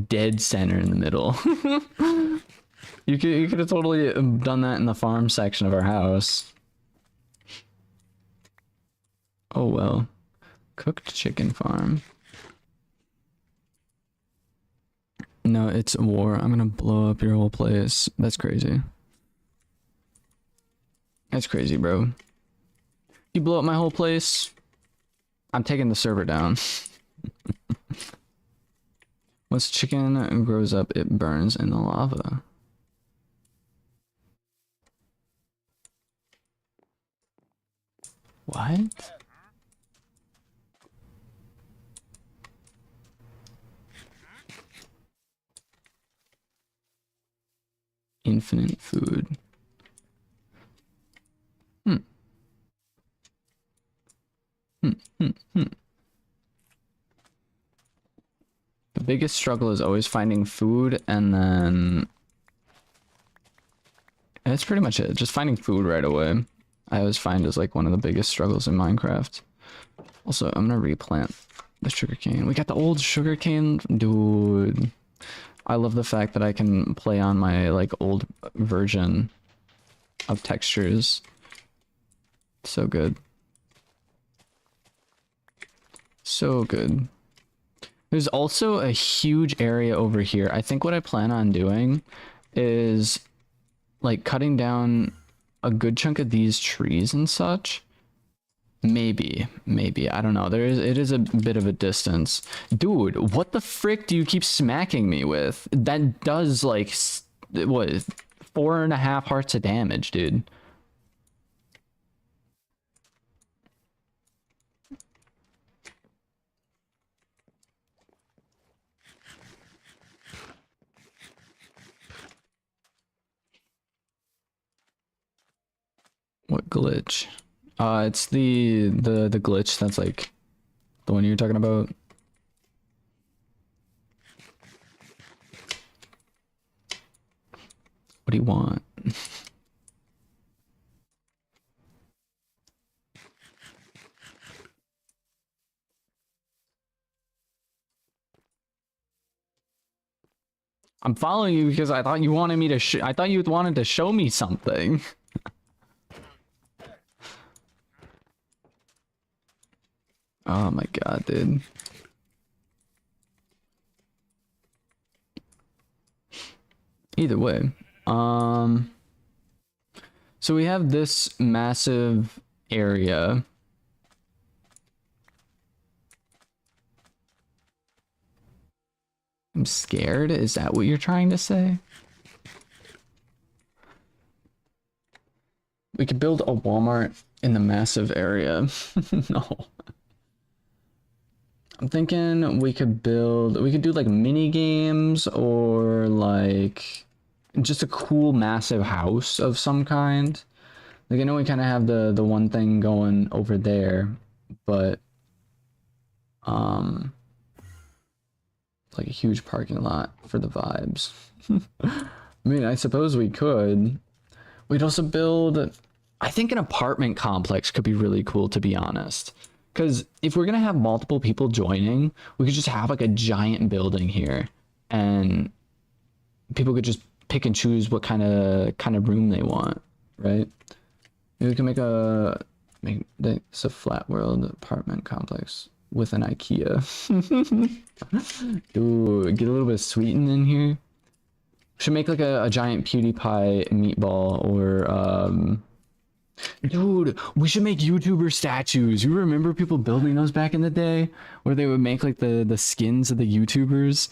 dead center in the middle. You could have totally done that in the farm section of our house. Oh well. Cooked chicken farm. No, it's war. I'm gonna blow up your whole place. That's crazy. That's crazy, bro. You blow up my whole place, I'm taking the server down. Once chicken grows up, it burns in the lava. What? Infinite food. The biggest struggle is always finding food, and then that's pretty much it. Just finding food right away. I always find is like one of the biggest struggles in Minecraft. Also, I'm gonna replant the sugarcane. We got the old sugarcane, dude. I love the fact that I can play on my like old version of textures. So good. So good. There's also a huge area over here. I think what I plan on doing is like cutting down a good chunk of these trees and such. Maybe, I don't know. It is a bit of a distance. Dude, what the frick do you keep smacking me with? That does like, what, 4.5 hearts of damage, dude. What glitch? It's the glitch that's like the one you're talking about. What do you want? I'm following you because I thought you wanted me to I thought you wanted to show me something. Oh my god, dude. Either way, so we have this massive area. I'm scared. Is that what you're trying to say? We could build a Walmart in the massive area. No. I'm thinking we could do like mini games or like just a cool massive house of some kind. Like I know we kind of have the one thing going over there, but It's like a huge parking lot for the vibes. I mean, I suppose we could. We'd also build, I think an apartment complex could be really cool, to be honest. Because if we're gonna have multiple people joining, we could just have like a giant building here, and people could just pick and choose what kind of room they want, right? Maybe we can make this a flat world apartment complex with an IKEA. Ooh, get a little bit of sweeten in here. Should make like a giant PewDiePie meatball, or dude, we should make YouTuber statues. You remember people building those back in the day, where they would make like the skins of the YouTubers?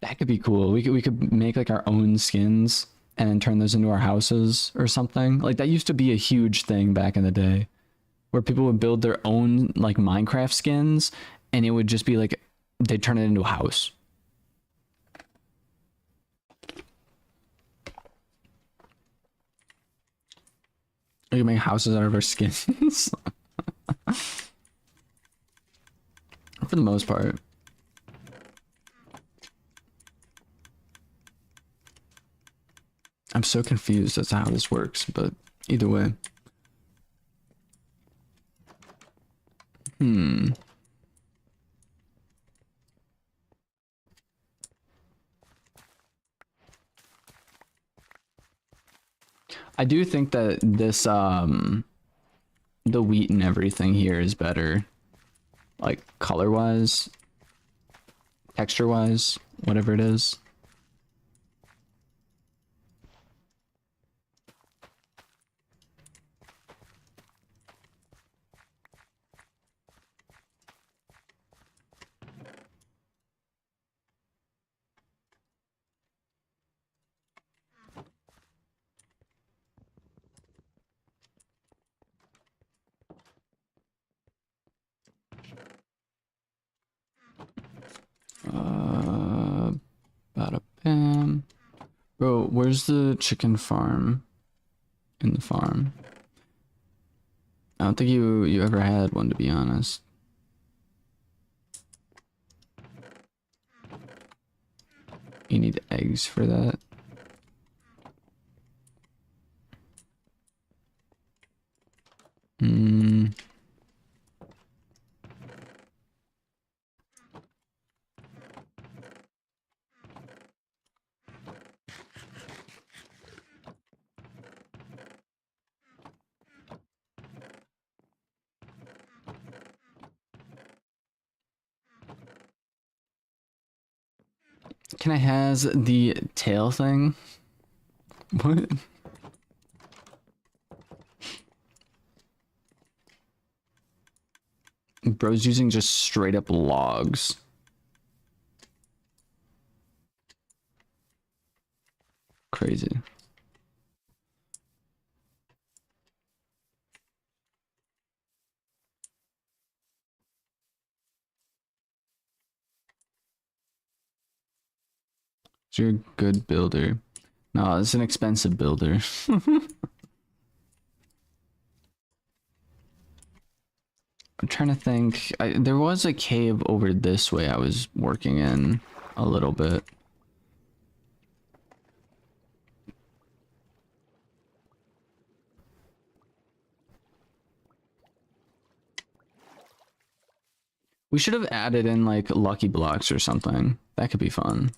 That could be cool. We could make like our own skins and then turn those into our houses or something. Like that used to be a huge thing back in the day, where people would build their own like Minecraft skins, and it would just be like they'd turn it into a house. We can make houses out of our skins. For the most part. I'm so confused as to how this works, but either way. I do think that this the wheat and everything here is better, like color wise, texture wise, whatever it is. Bada bam. Bro, where's the chicken farm in the farm? I don't think you ever had one, to be honest. You need eggs for that. Can I has the tail thing? What? Bro's using just straight up logs. Crazy. So you're a good builder. No, it's an expensive builder. I'm trying to think. There was a cave over this way I was working in a little bit. We should have added in like lucky blocks or something. That could be fun.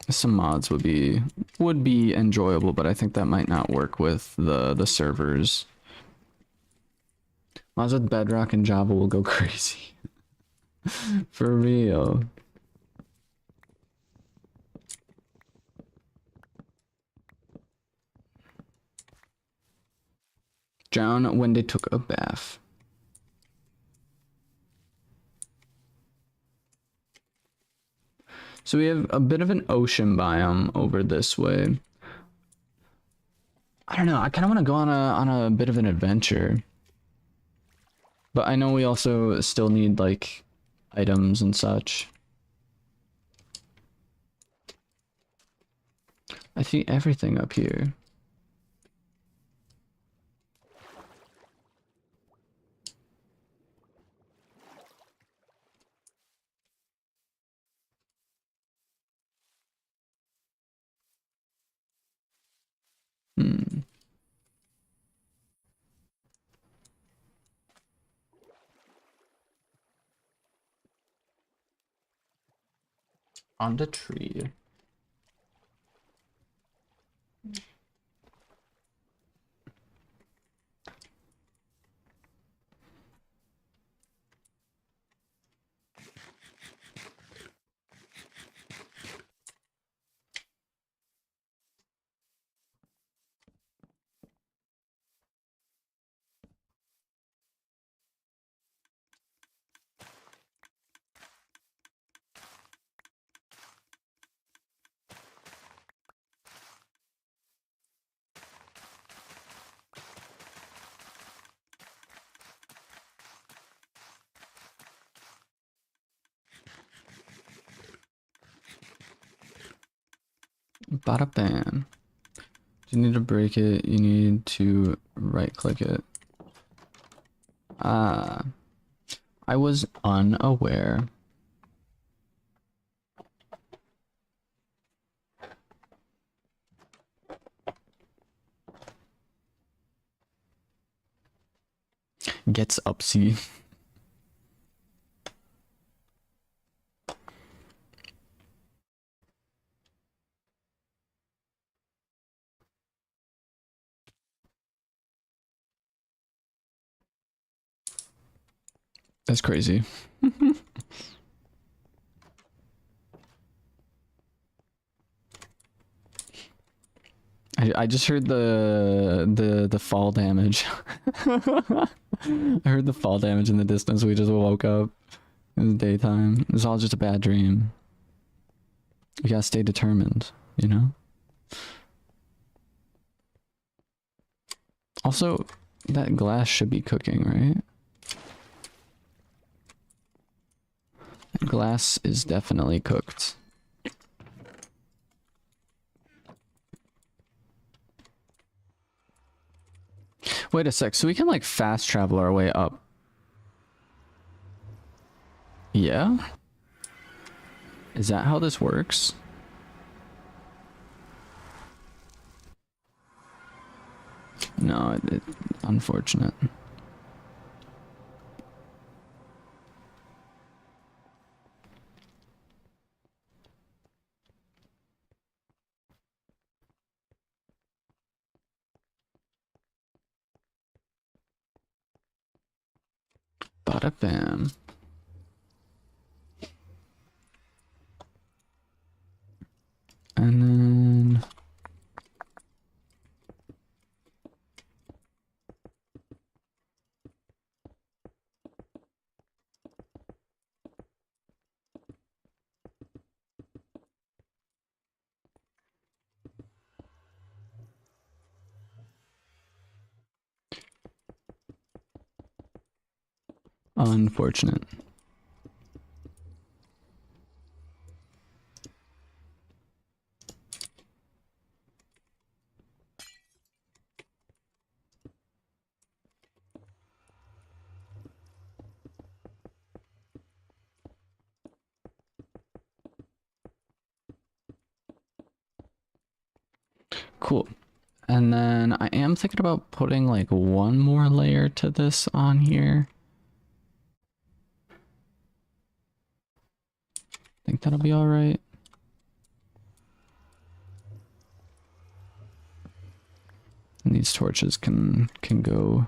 Some mods would be enjoyable, but I think that might not work with the servers. Mods with Bedrock and Java will go crazy. For real. Drown when they took a bath. So we have a bit of an ocean biome over this way. I don't know, I kind of want to go on a bit of an adventure. But I know we also still need like items and such. I see everything up here. on the tree. Bada bam. You need to break it, you need to right click it. Ah, I was unaware. Gets upsy. That's crazy. I just heard the fall damage. I heard the fall damage in the distance. We just woke up. It was daytime. It was all just a bad dream. You gotta stay determined, you know? Also, that glass should be cooking, right? That glass is definitely cooked. Wait a sec, so we can like fast travel our way up. Yeah? Is that how this works? No, unfortunate. Bada bam. And then... unfortunate. Cool. And then I am thinking about putting like one more layer to this on here. Think that'll be all right. And these torches can go.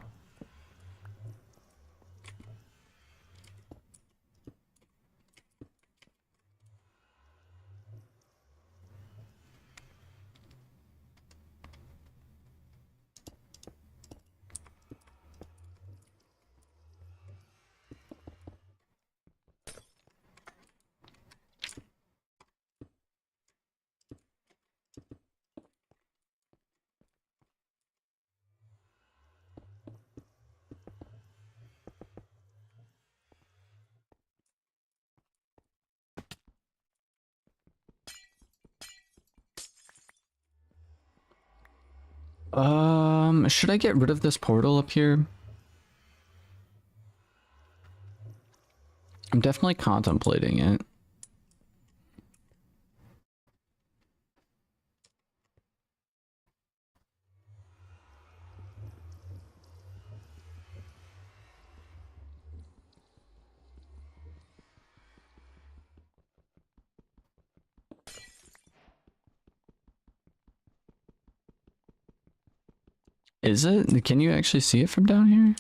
Should I get rid of this portal up here? I'm definitely contemplating it. Is it? Can you actually see it from down here?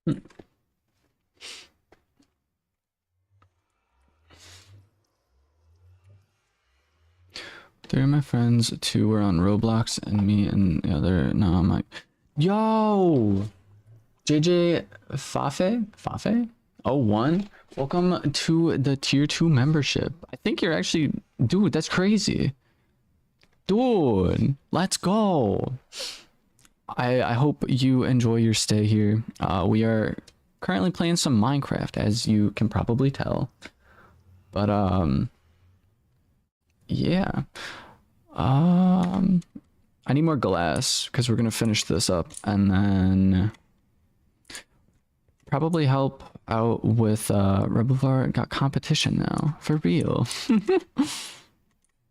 Hmm. Three of my friends, two were on Roblox, and me and the other. No, I'm like, yo, JJ Fafe? Oh, one. Welcome to the tier 2 membership. I think you're actually, dude, that's crazy. Dude, let's go. I hope you enjoy your stay here. We are currently playing some Minecraft, as you can probably tell. But yeah. I need more glass because we're gonna finish this up and then probably help out with Rebelvar got competition now for real.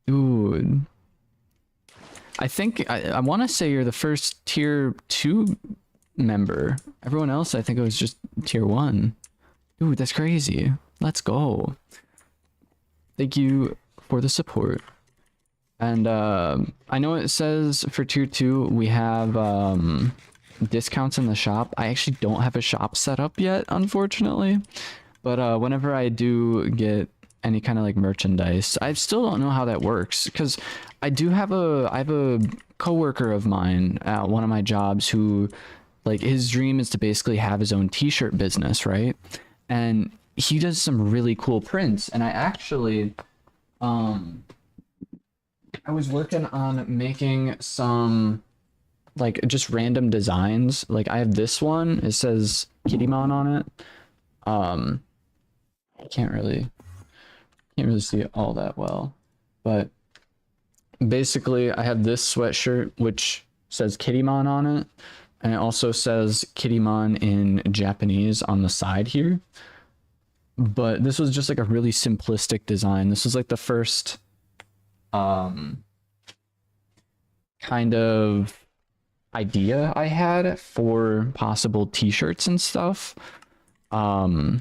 Dude. I think I want to say you're the first tier 2 member. Everyone else, I think it was just tier 1. Dude, that's crazy. Let's go. Thank you for the support. And I know it says for tier 2 we have discounts in the shop. I actually don't have a shop set up yet, unfortunately. But whenever I do get any kind of like merchandise, I still don't know how that works because I have a coworker of mine at one of my jobs who, like, his dream is to basically have his own t-shirt business, right? And he does some really cool prints, and I actually I was working on making some like just random designs. Like I have this one, it says Kittymon on it. I can't really see it all that well, but basically I have this sweatshirt which says Kittymon on it, and it also says Kittymon in Japanese on the side here. But this was just like a really simplistic design. This was like the first kind of idea I had for possible t-shirts and stuff. But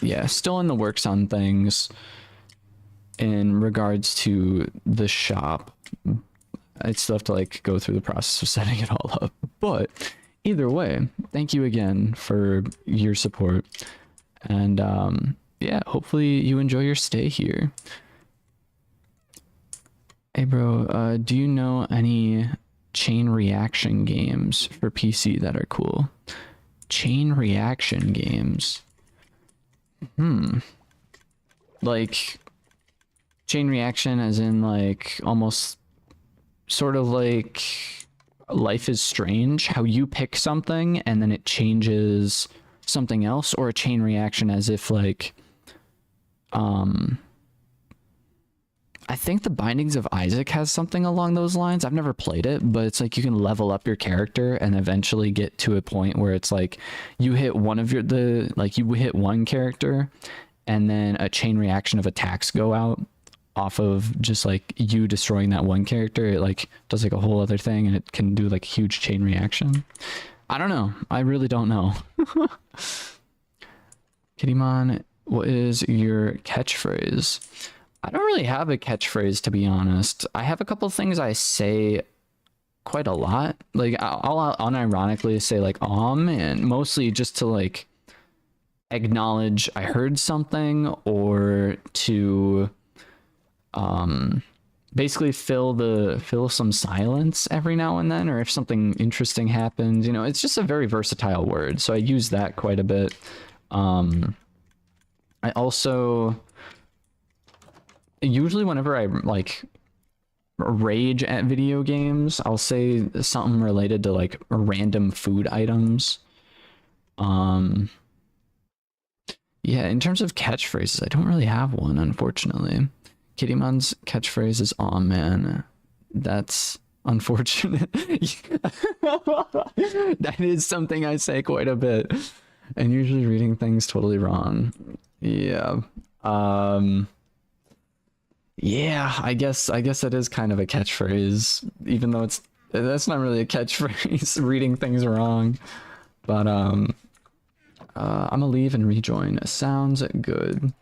yeah, still in the works on things in regards to the shop. I still have to like go through the process of setting it all up. But either way, thank you again for your support. And yeah, hopefully you enjoy your stay here. Hey bro, do you know any chain reaction games for PC that are cool? Chain reaction games. Like chain reaction as in like almost sort of like Life is Strange, how you pick something and then it changes something else, or a chain reaction as if like I think the Bindings of Isaac has something along those lines. I've never played it, but it's like you can level up your character and eventually get to a point where it's like you hit one of you hit one character and then a chain reaction of attacks go out off of just like you destroying that one character. It like does like a whole other thing and it can do like a huge chain reaction. I don't know. I really don't know. Kittymon, what is your catchphrase? I don't really have a catchphrase, to be honest. I have a couple of things I say quite a lot. Like I'll unironically say like and mostly just to like acknowledge I heard something, or to basically fill some silence every now and then, or if something interesting happens, you know. It's just a very versatile word, so I use that quite a bit. I also usually whenever I like rage at video games, I'll say something related to like random food items. Yeah, in terms of catchphrases, I don't really have one, unfortunately. Kittymon's catchphrase is "Aw man." That's unfortunate. That is something I say quite a bit, and usually reading things totally wrong. Yeah. Um. Yeah. I guess that is kind of a catchphrase, even though that's not really a catchphrase. Reading things wrong, but I'm gonna leave and rejoin. Sounds good.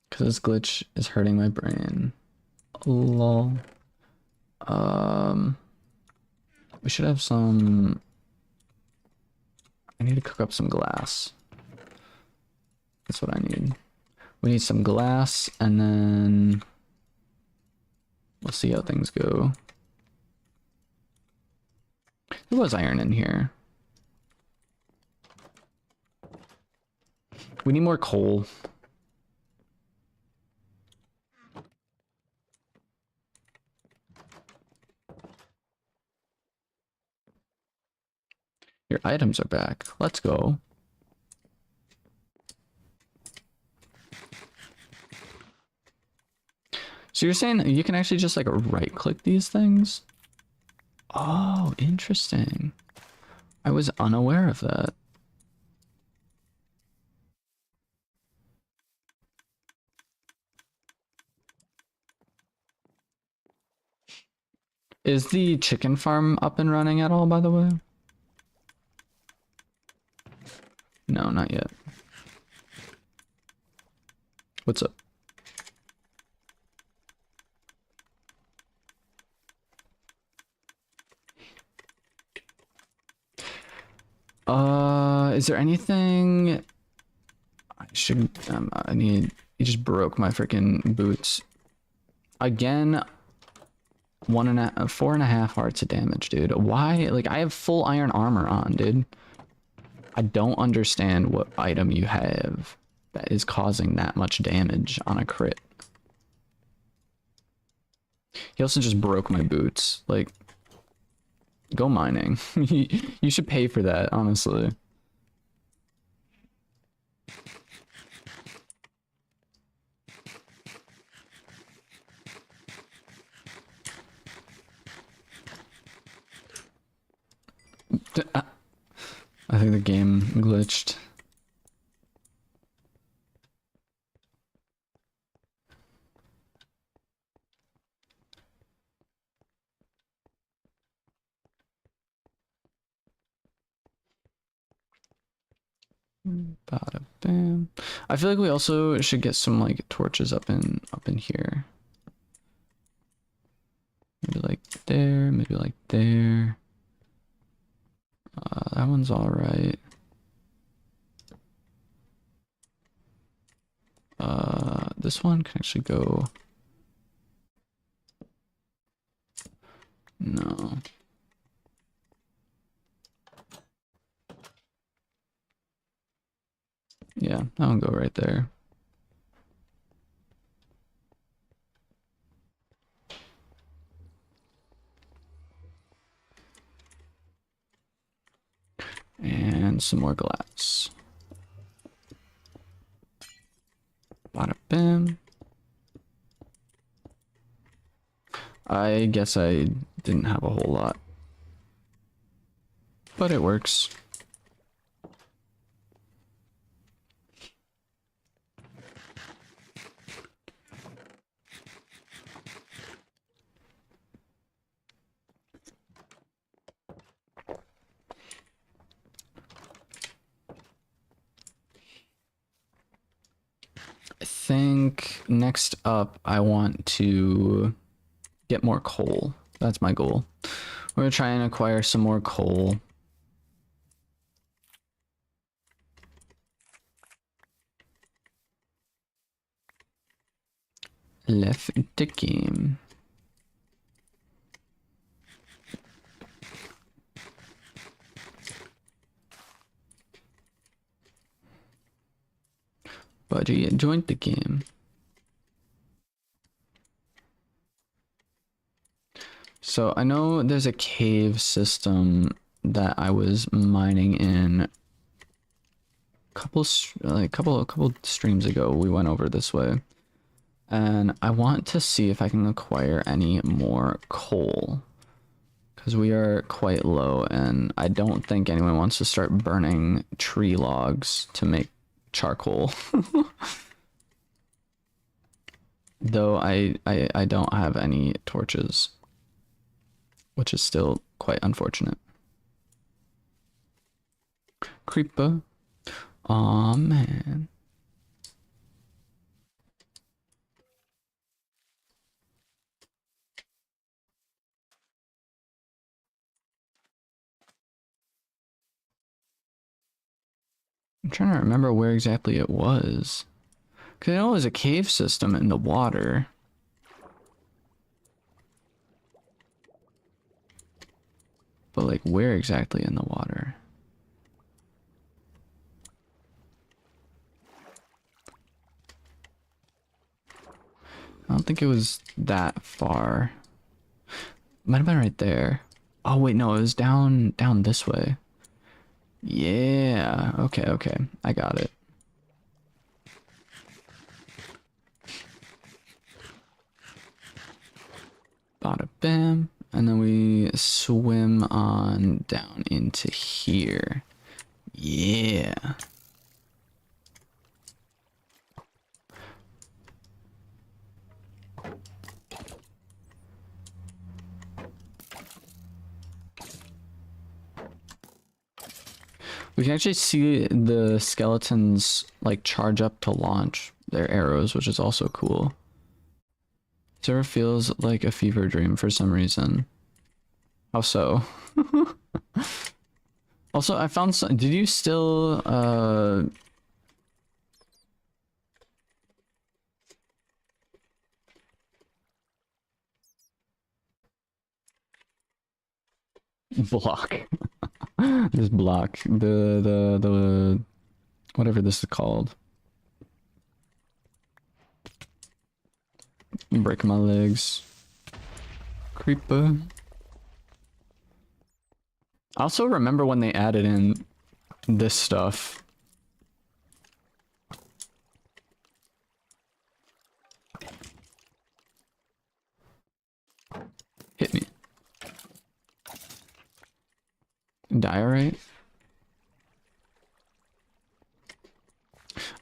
Cause this glitch is hurting my brain. Lol. Um, we should have some. I need to cook up some glass. That's what I need. We need some glass, and then we'll see how things go. There was iron in here. We need more coal. Your items are back. Let's go. So you're saying you can actually just like right click these things? Oh, interesting. I was unaware of that. Is the chicken farm up and running at all, by the way? No, not yet. What's up? Is there anything I should I need you just broke my freaking boots. Again, 4.5 hearts of damage, dude. Why? Like, I have full iron armor on, dude. I don't understand what item you have that is causing that much damage on a crit. He also just broke my boots. Like, go mining. You should pay for that, honestly. I think the game glitched. Bada bam. I feel like we also should get some like torches up in here. Maybe like there, maybe like there. That one's all right. This one can actually go. No. Yeah, that one go right there. And some more glass. Bada bam. I guess I didn't have a whole lot, but it works. I think next up I want to get more coal. That's my goal. We're gonna try and acquire some more coal. Left the game. Budgie joined the game. So I know there's a cave system that I was mining in a couple streams ago. We went over this way. And I want to see if I can acquire any more coal. Because we are quite low, and I don't think anyone wants to start burning tree logs to make charcoal. Though I don't have any torches, which is still quite unfortunate. Creeper. Aw, man. I'm trying to remember where exactly it was. Because I know it was a cave system in the water. But, like, where exactly in the water? I don't think it was that far. Might have been right there. Oh, wait, no, it was down this way. Yeah, okay. I got it. Bada bam. And then we swim on down into here. Yeah. We can actually see the skeletons like charge up to launch their arrows, which is also cool. Sarah feels like a fever dream for some reason. How so? Also, I found some. Did you still block? This block. The whatever this is called. Break my legs. Creeper. I also remember when they added in this stuff. Hit me. Diorite.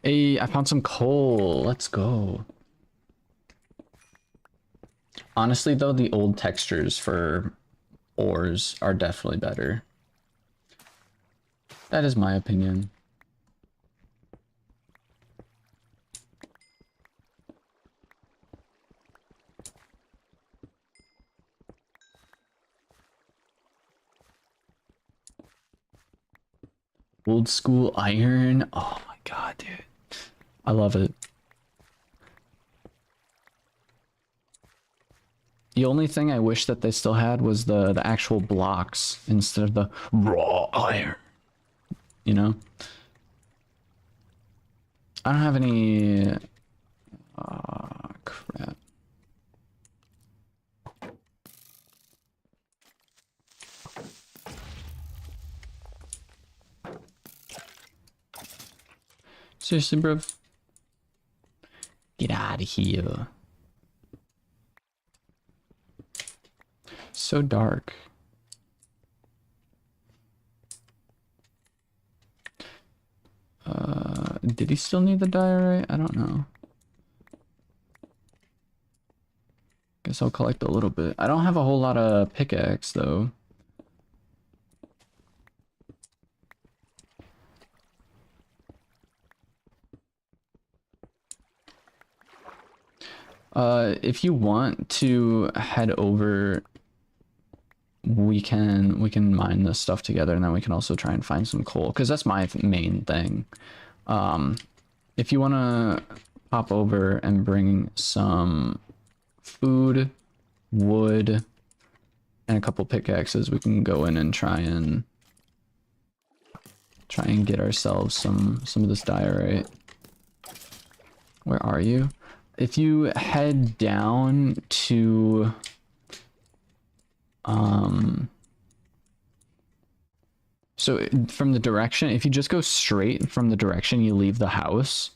Hey, I found some coal. Let's go. Honestly, though, the old textures for ores are definitely better. That is my opinion. Old school iron. Oh my god, dude. I love it. The only thing I wish that they still had was the actual blocks instead of the raw iron. You know? I don't have any... crap. Seriously, bro? Get out of here. So dark. Did he still need the diorite? I don't know. Guess I'll collect a little bit. I don't have a whole lot of pickaxe though. If you want to head over, we can mine this stuff together, and then we can also try and find some coal, because that's my main thing. If you want to pop over and bring some food, wood, and a couple pickaxes, we can go in and try and get ourselves some of this diorite. Where are you? If you head down to so from the direction, if you just go straight from the direction you leave the house,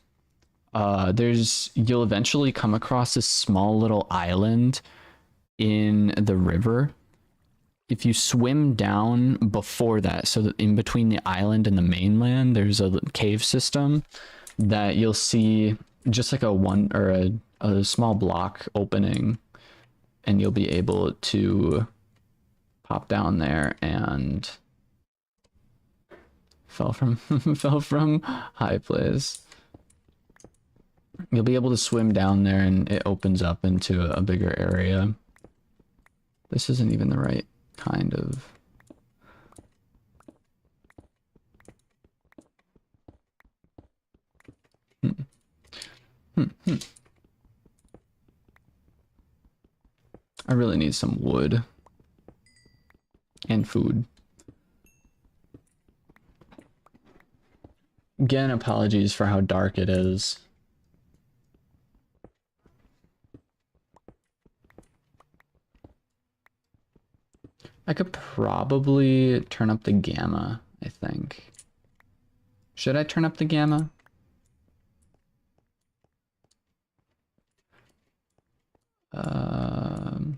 You'll eventually come across this small little island in the river. If you swim down before that, so that in between the island and the mainland, there's a cave system that you'll see just like a small block opening, and you'll be able to pop down there and fell from fell from high place. You'll be able to swim down there and it opens up into a bigger area. This isn't even the right kind of... I really need some wood and food. Again, apologies for how dark it is. I could probably turn up the gamma, I think. Should I turn up the gamma? I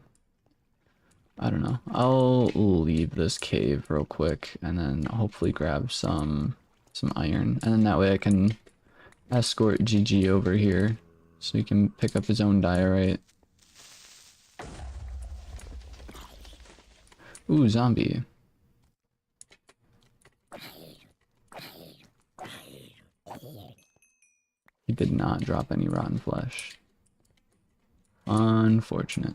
don't know. I'll leave this cave real quick and then hopefully grab some iron. And then that way I can escort GG over here so he can pick up his own diorite. Ooh, zombie. He did not drop any rotten flesh. Unfortunate.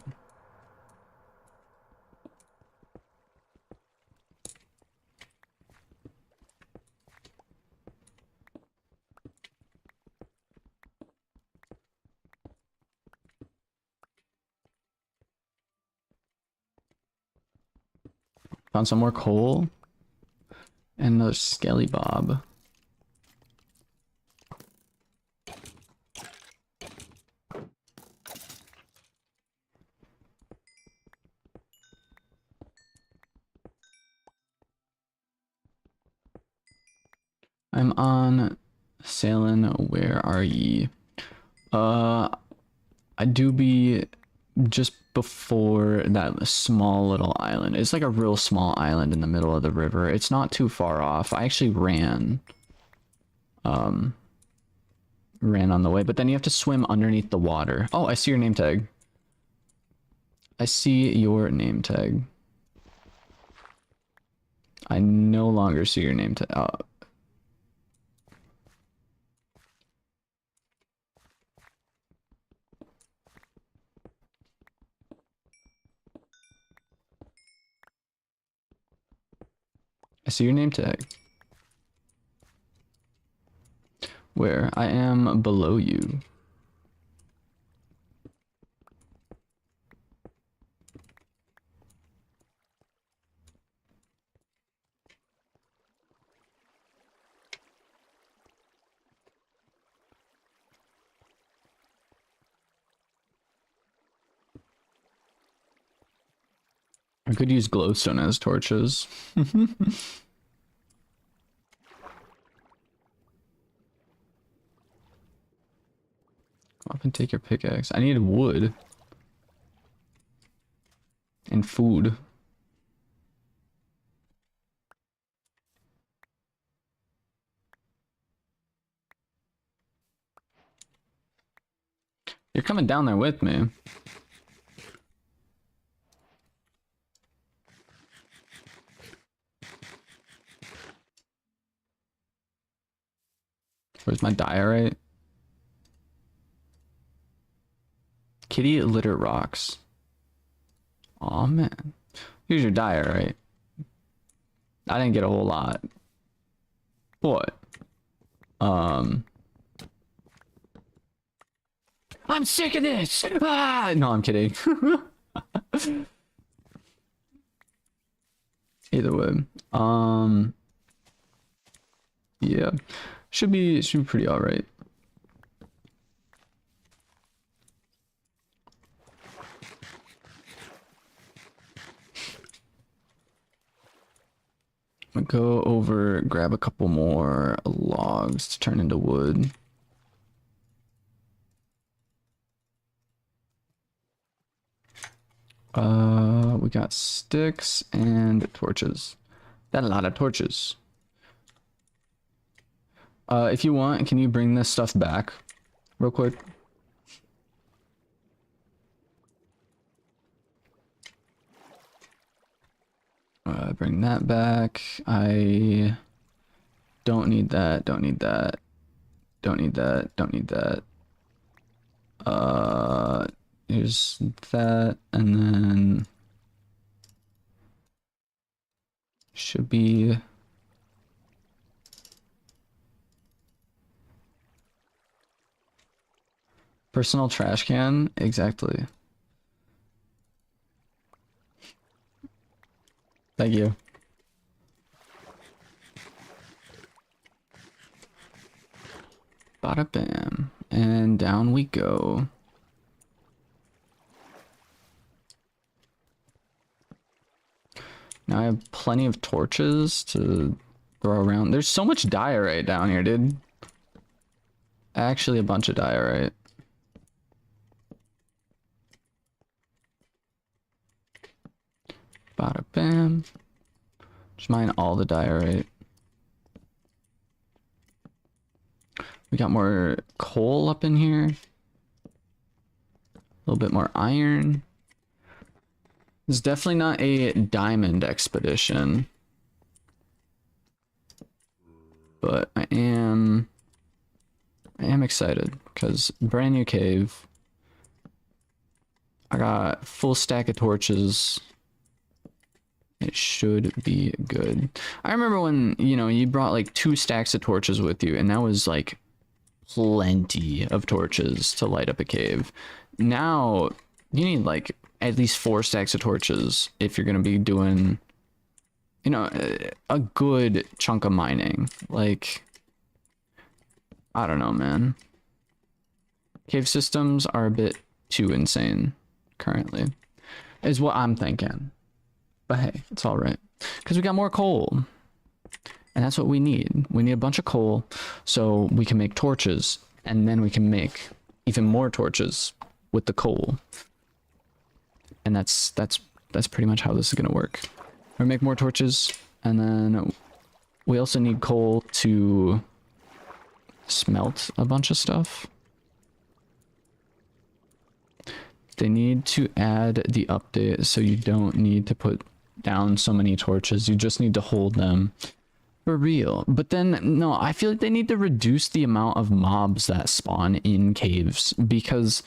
Found some more coal and another skelly bob. I'm on sailing. Where are ye? I do be just before that small little island. It's like a real small island in the middle of the river. It's not too far off. I actually ran on the way, but then you have to swim underneath the water. Oh, I see your name tag. I see your name tag. I no longer see your name tag. Oh. I see your name tag. Where? I am below you. I could use glowstone as torches. Come up and take your pickaxe. I need wood. And food. You're coming down there with me. Where's my diorite? Kitty litter rocks. Aw, man. Here's your diorite. I didn't get a whole lot. What? I'm sick of this! Ah! No, I'm kidding. Either way. Yeah. Should be pretty alright. I'm gonna go over, grab a couple more logs to turn into wood. We got sticks and torches. Got a lot of torches. If you want, can you bring this stuff back real quick? Bring that back. I don't need that, don't need that, don't need that, don't need that. Here's that, and then should be personal trash can, exactly. Thank you. Bada bam. And down we go. Now I have plenty of torches to throw around. There's so much diorite down here, dude. Actually a bunch of diorite. Bada bam. Just mine all the diorite. We got more coal up in here. A little bit more iron. It's definitely not a diamond expedition. But I am excited because brand new cave. I got full stack of torches. It should be good. I remember when, you know, you brought like 2 stacks of torches with you, and that was like plenty of torches to light up a cave. Now you need like at least 4 stacks of torches if you're going to be doing, you know, a good chunk of mining. Like, I don't know, man. Cave systems are a bit too insane currently, is what I'm thinking. But hey, it's all right. Because we got more coal. And that's what we need. We need a bunch of coal so we can make torches. And then we can make even more torches with the coal. And that's pretty much how this is going to work. We make more torches. And then we also need coal to smelt a bunch of stuff. They need to add the update so you don't need to put down so many torches. You just need to hold them for real. But then, no, I feel like they need to reduce the amount of mobs that spawn in caves, because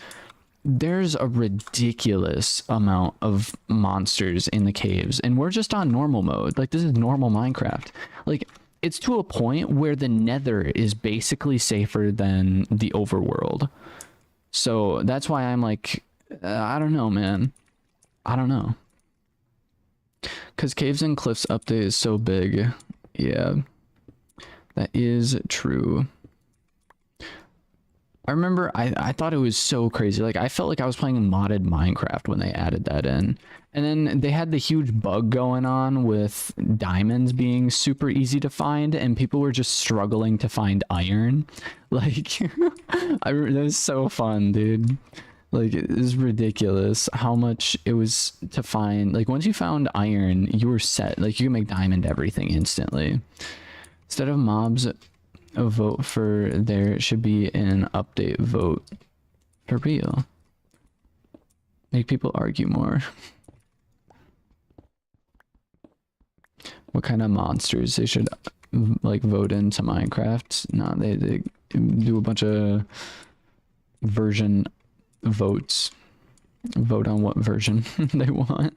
there's a ridiculous amount of monsters in the caves, and we're just on normal mode. Like, this is normal Minecraft. Like, it's to a point where the Nether is basically safer than the overworld. So that's why I'm like, I don't know, man. I don't know. Because Caves and Cliffs update is so big. Yeah, that is true. I remember I thought it was so crazy. Like, I felt like I was playing modded Minecraft when they added that in. And then they had the huge bug going on with diamonds being super easy to find, and people were just struggling to find iron. Like, that was so fun, dude. Like, it was ridiculous how much it was to find. Like, once you found iron, you were set. Like, you can make diamond everything instantly. Instead of mobs, a vote for there should be an update vote. For real. Make people argue more. What kind of monsters they should, like, vote into Minecraft? No, they do a bunch of version votes. Vote on what version they want.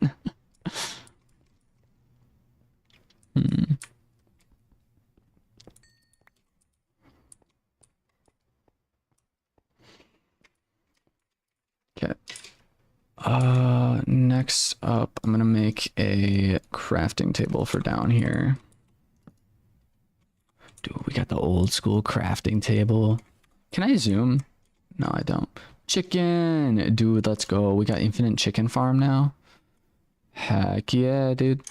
Okay. Next up, I'm gonna make a crafting table for down here. Dude, we got the old school crafting table. Can I zoom? No, I don't. Chicken! Dude, let's go. We got infinite chicken farm now. Heck yeah, dude.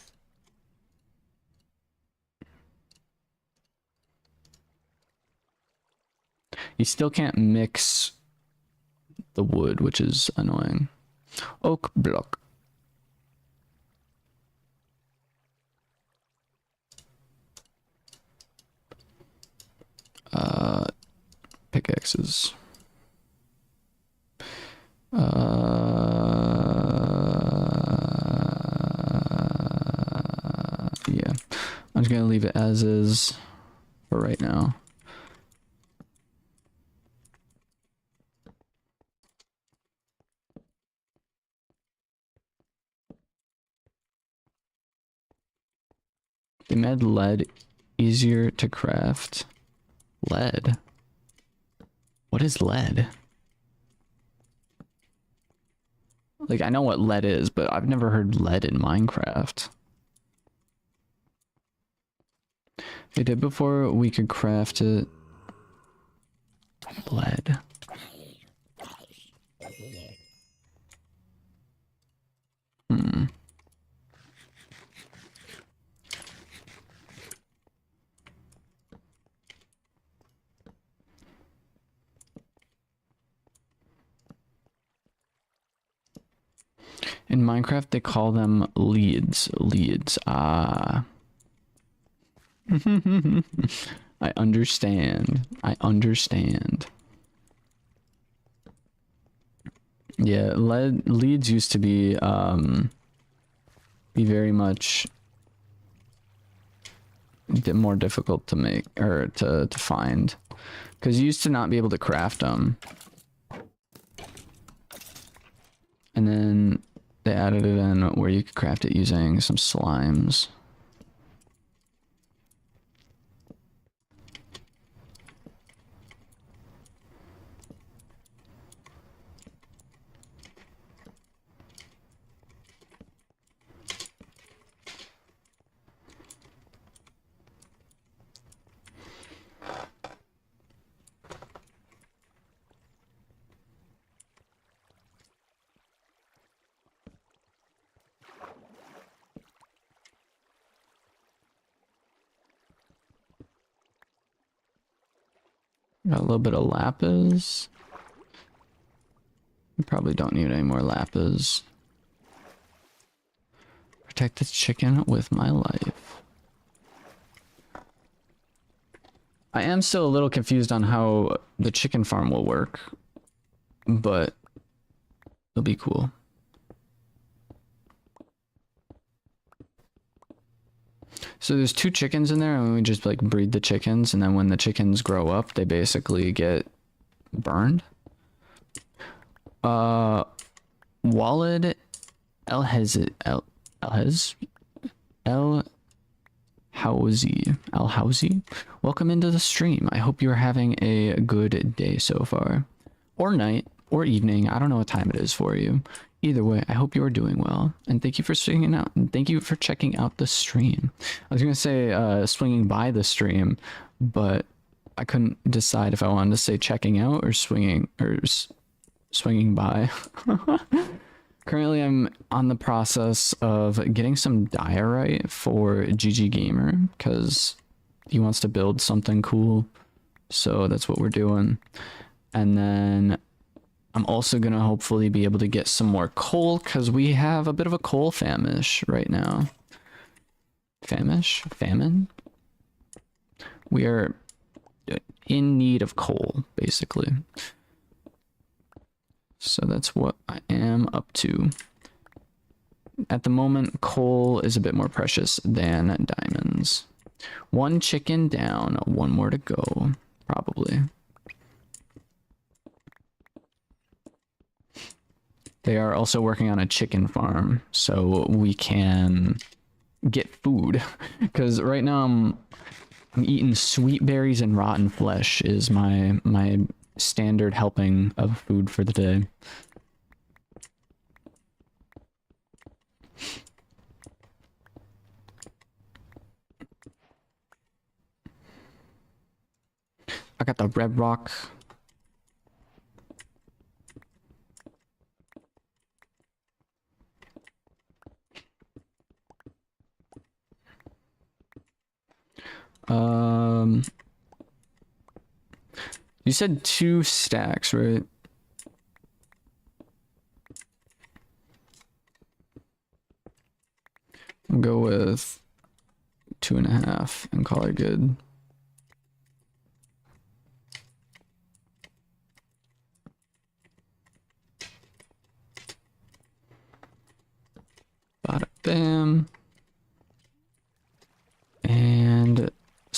You still can't mix the wood, which is annoying. Oak block. boxes. Yeah, I'm just gonna leave it as is for right now. They made lead easier to craft. Lead? What is lead? Like, I know what lead is, but I've never heard lead in Minecraft. They did before we could craft it. Lead. Hmm. In Minecraft, they call them leads. Leads. Ah. I understand. I understand. Yeah, leads used to be very much more difficult to make or to find, because you used to not be able to craft them, and then they added it in where you could craft it using some slimes. Got a little bit of lapis. We probably don't need any more lapis. Protect the chicken with my life. I am still a little confused on how the chicken farm will work, but it'll be cool. So there's 2 chickens in there, and we just like breed the chickens, and then when the chickens grow up, they basically get burned. Walid Al-Housie, welcome into the stream. I hope you're having a good day so far, or night, or evening. I don't know what time it is for you. Either way, I hope you are doing well, and thank you for swinging out, and thank you for checking out the stream. I was gonna say swinging by the stream, but I couldn't decide if I wanted to say checking out or swinging by. Currently, I'm on the process of getting some diorite for GG Gamer because he wants to build something cool, so that's what we're doing. And then I'm also gonna hopefully be able to get some more coal because we have a bit of a coal famish right now. Famine? We are in need of coal, basically. So that's what I am up to. At the moment, coal is a bit more precious than diamonds. 1 chicken down, 1 more to go, probably. They are also working on a chicken farm, so we can get food. Because right now I'm eating sweet berries and rotten flesh is my standard helping of food for the day. I got the red rock. You said 2 stacks, right? I'll go with 2.5 and call it good.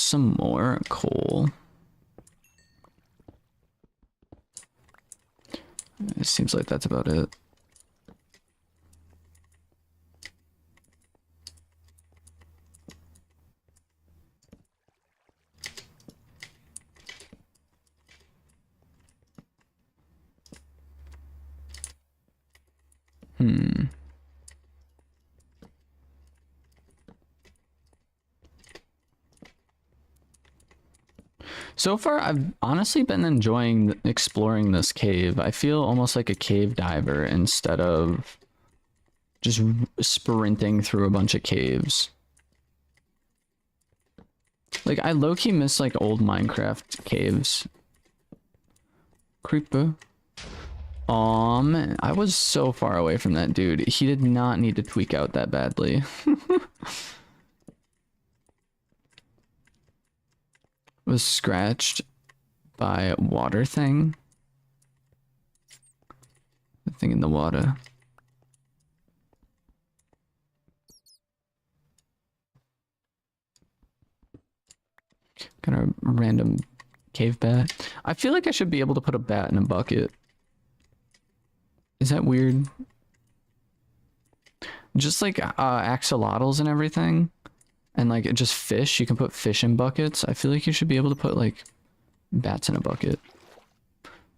some more coal. It seems like that's about it. So far, I've honestly been enjoying exploring this cave. I feel almost like a cave diver instead of just sprinting through a bunch of caves. Like, I low-key miss, like, old Minecraft caves. Creeper. Aw, man. I was so far away from that dude. He did not need to tweak out that badly. Was scratched by water thing. The thing in the water. Kind of random cave bat. I feel like I should be able to put a bat in a bucket. Is that weird? Just like axolotls and everything. And like just fish, you can put fish in buckets. I feel like you should be able to put like bats in a bucket.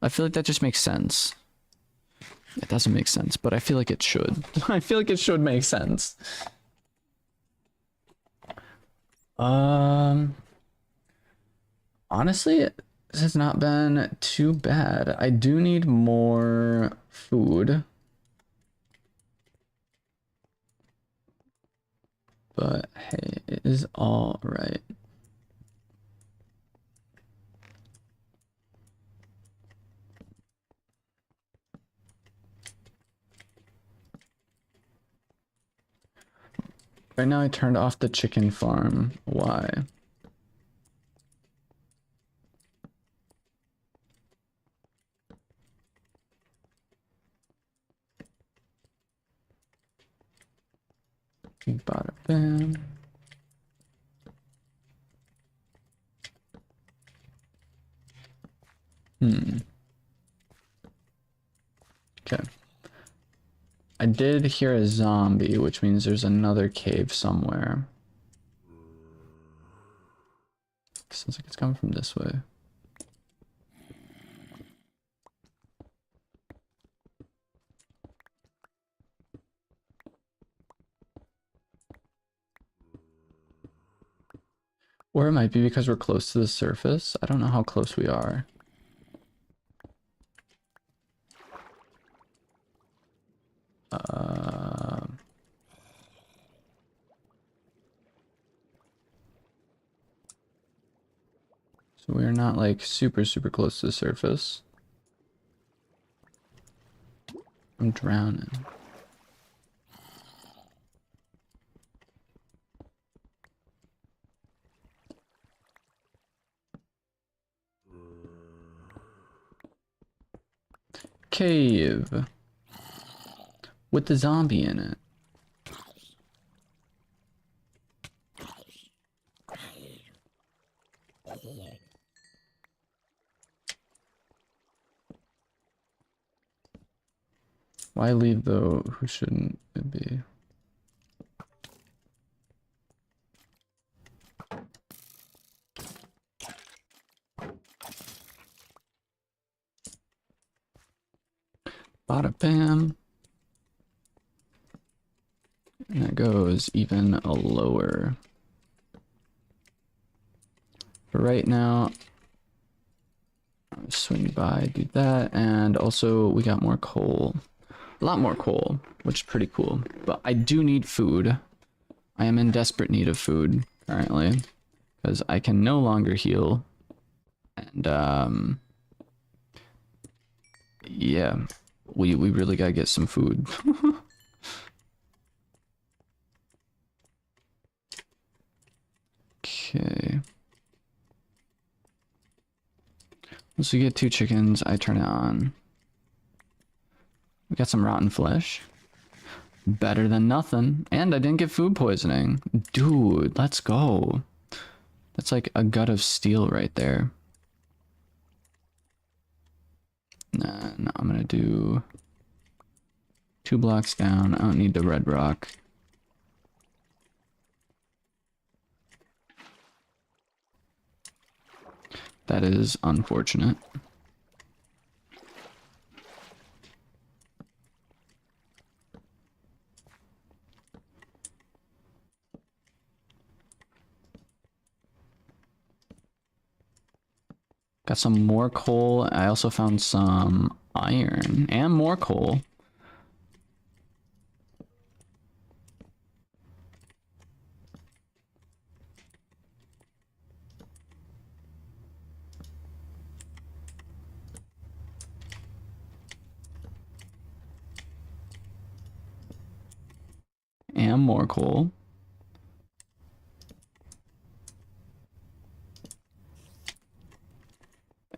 I feel like that just makes sense. It doesn't make sense, but I feel like it should. I feel like it should make sense. Honestly, this has not been too bad. I do need more food. But hey, it is all right. Right now I turned off the chicken farm. Why? Bada bam. Okay. I did hear a zombie, which means there's another cave somewhere. Sounds like it's coming from this way. Or it might be because we're close to the surface. I don't know how close we are. So we're not like super close to the surface. I'm drowning. Cave with the zombie in it. Why leave though? Who shouldn't it be? Bada bam. And that goes even lower. For right now, I'll swing by, do that, and also we got more coal. A lot more coal, which is pretty cool. But I do need food. I am in desperate need of food currently, because I can no longer heal. And yeah, we really gotta get some food. Okay. Once we get 2 chickens, I turn it on. We got some rotten flesh. Better than nothing. And I didn't get food poisoning. Dude, let's go. That's like a gut of steel right there. Nah, no, I'm gonna do 2 blocks down. I don't need the red rock. That is unfortunate. Got some more coal. I also found some iron and more coal. And more coal.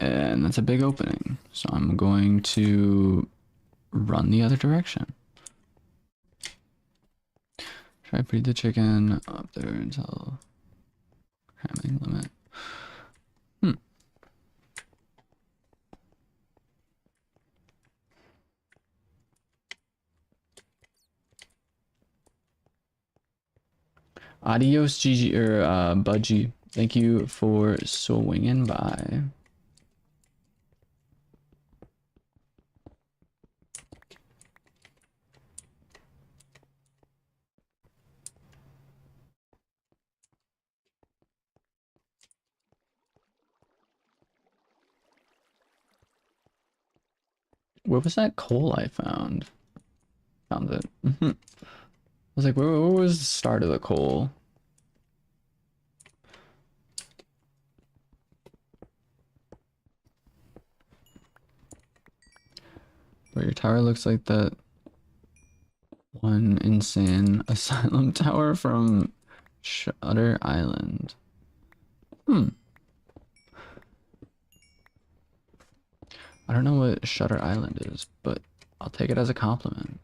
And that's a big opening. So I'm going to run the other direction. Should I breed the chicken up there until cramming limit? Adios, GG, or Budgie. Thank you for swinging by. Where was that coal I found? Found it. I was like, where was the start of the coal? Where your tower looks like that one insane asylum tower from Shutter Island. I don't know what Shutter Island is, but I'll take it as a compliment.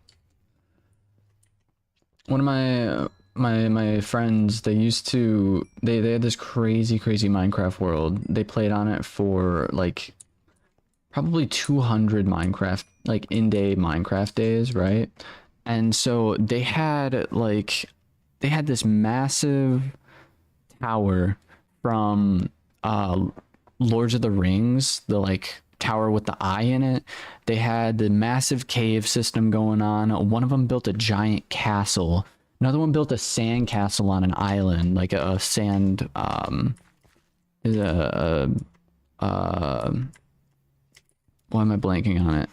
One of my friends, they used to they had this crazy Minecraft world. They played on it for like probably 200 Minecraft like in-day Minecraft days, right? And so they had this massive tower from Lords of the Rings, the like tower with the eye in it. They had the massive cave system going on. One of them built a giant castle. Another one built a sand castle on an island, like a sand why am I blanking on it?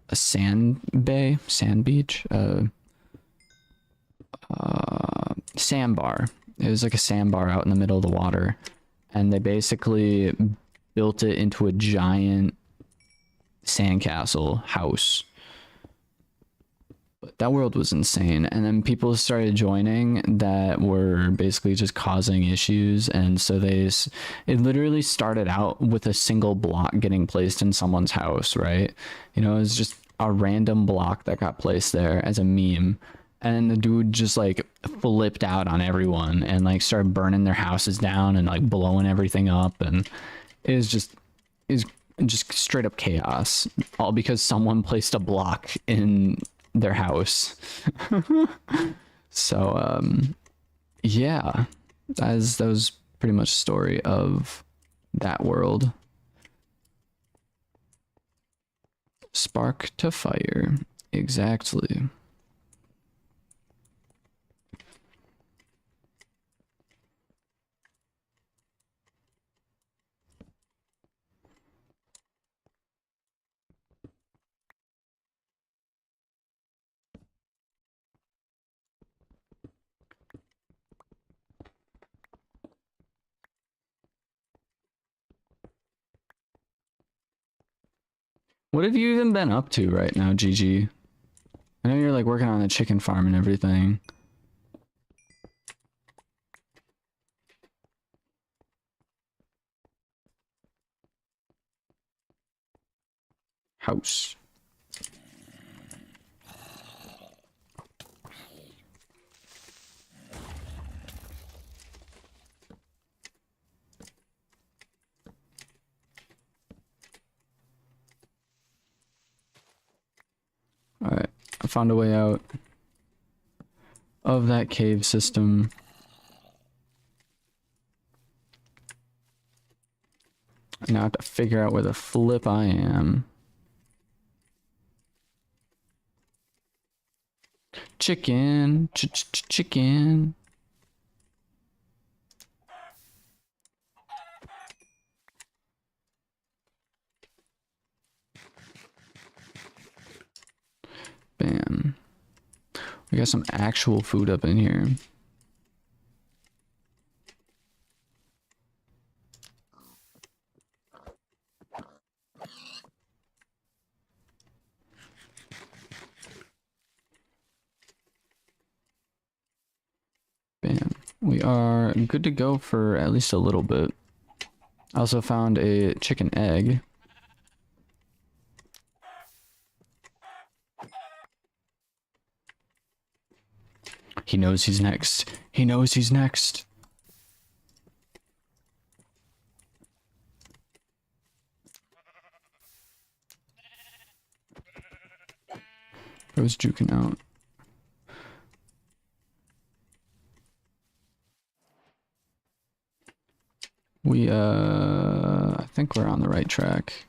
A sand bay, sand beach, sandbar. It was like a sandbar out in the middle of the water, and they basically built it into a giant sandcastle house. But that world was insane, and then people started joining that were basically just causing issues, and so it literally started out with a single block getting placed in someone's house, right? You know, it was just a random block that got placed there as a meme, and the dude just like flipped out on everyone and like started burning their houses down and like blowing everything up, and it was just straight up chaos, all because someone placed a block in their house. So yeah, that was pretty much the story of that world. Spark to fire, exactly. What have you even been up to right now, GG? I know you're like working on the chicken farm and everything. House. found a way out of that cave system. Now I have to figure out where the flip I am. Chicken. Chicken. Bam. We got some actual food up in here. Bam. We are good to go for at least a little bit. I also found a chicken egg. He knows he's next. He knows he's next. I was juking out. We, I think we're on the right track.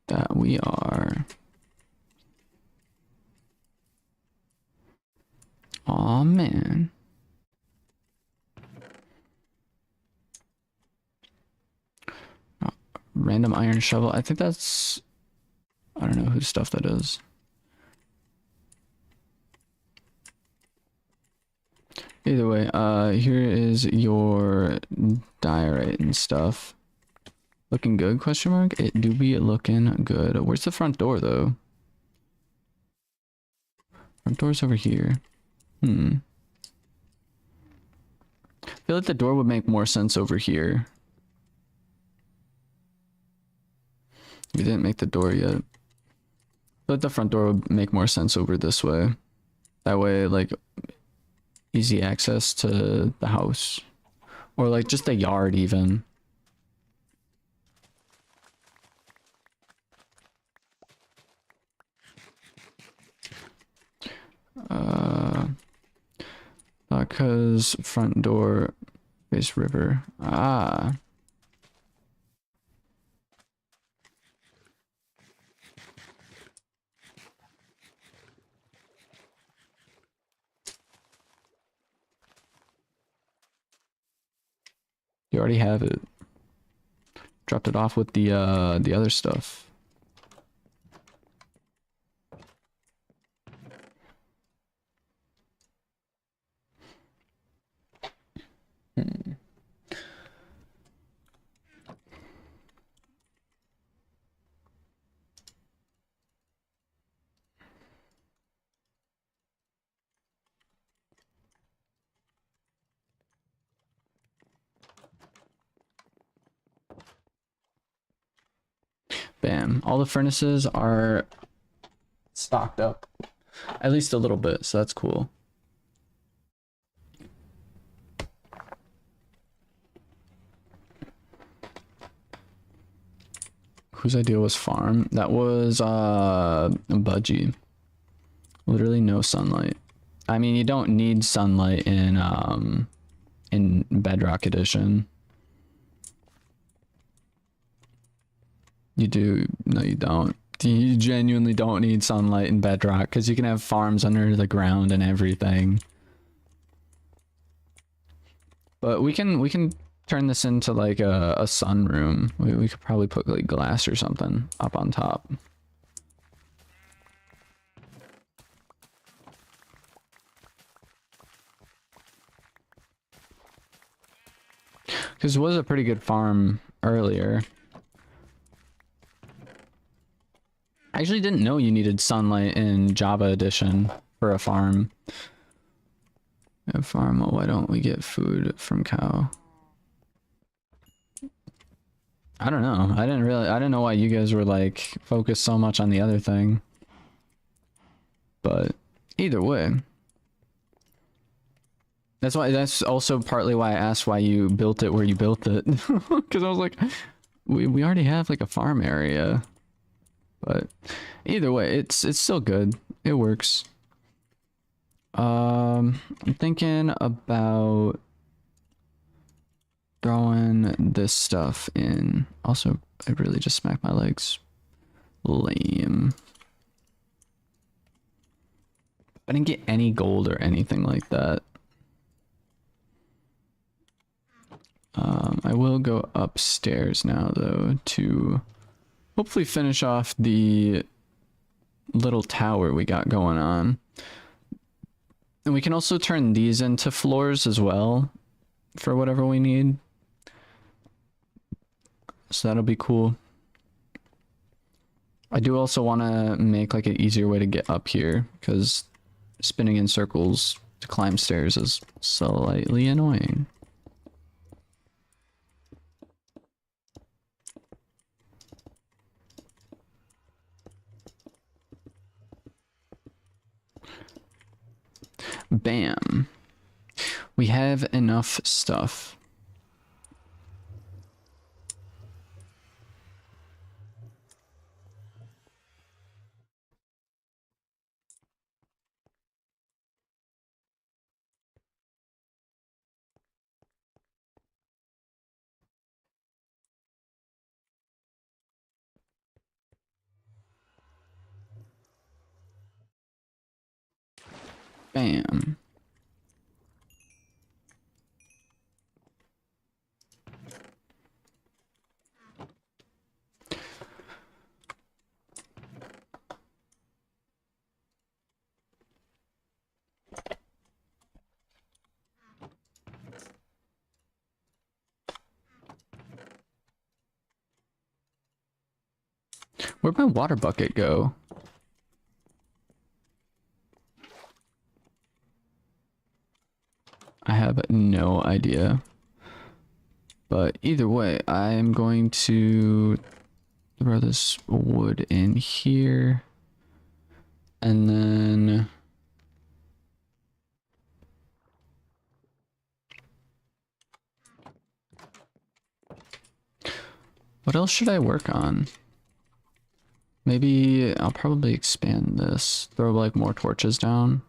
That we are. Aw, man. Oh, random iron shovel. I think that's... I don't know whose stuff that is. Either way, here is your diorite and stuff. Looking good, question mark? It do be looking good. Where's the front door, though? Front door's over here. I feel like the door would make more sense over here. We didn't make the door yet. But the front door would make more sense over this way. That way, like, easy access to the house. Or, like, just the yard, even. Because front door face river. Ah. You already have it. Dropped it off with the other stuff. Bam. All the furnaces are stocked up. At least a little bit, so that's cool. Whose idea was farm? That was Budgie. Literally no sunlight. I mean, you don't need sunlight in Bedrock Edition. You do. No, you don't. You genuinely don't need sunlight in Bedrock because you can have farms under the ground and everything. But we can turn this into like a sunroom. We could probably put like glass or something up on top. Because it was a pretty good farm earlier. I actually didn't know you needed sunlight in Java Edition for a farm. A farm, well, why don't we get food from cow? I don't know. I didn't know why you guys were like focused so much on the other thing. But either way. That's also partly why I asked why you built it where you built it. Because I was like, we already have like a farm area, but either way, it's still good. It works. I'm thinking about throwing this stuff in. Also, I really just smacked my legs. Lame. I didn't get any gold or anything like that. I will go upstairs now, though, to hopefully finish off the little tower we got going on. And we can also turn these into floors as well for whatever we need. So that'll be cool. I do also want to make like an easier way to get up here, because spinning in circles to climb stairs is slightly annoying. Bam. We have enough stuff. Bam. Where'd my water bucket go? I have no idea. But either way, I'm going to throw this wood in here. And then... what else should I work on? Maybe I'll probably expand this. Throw like more torches down.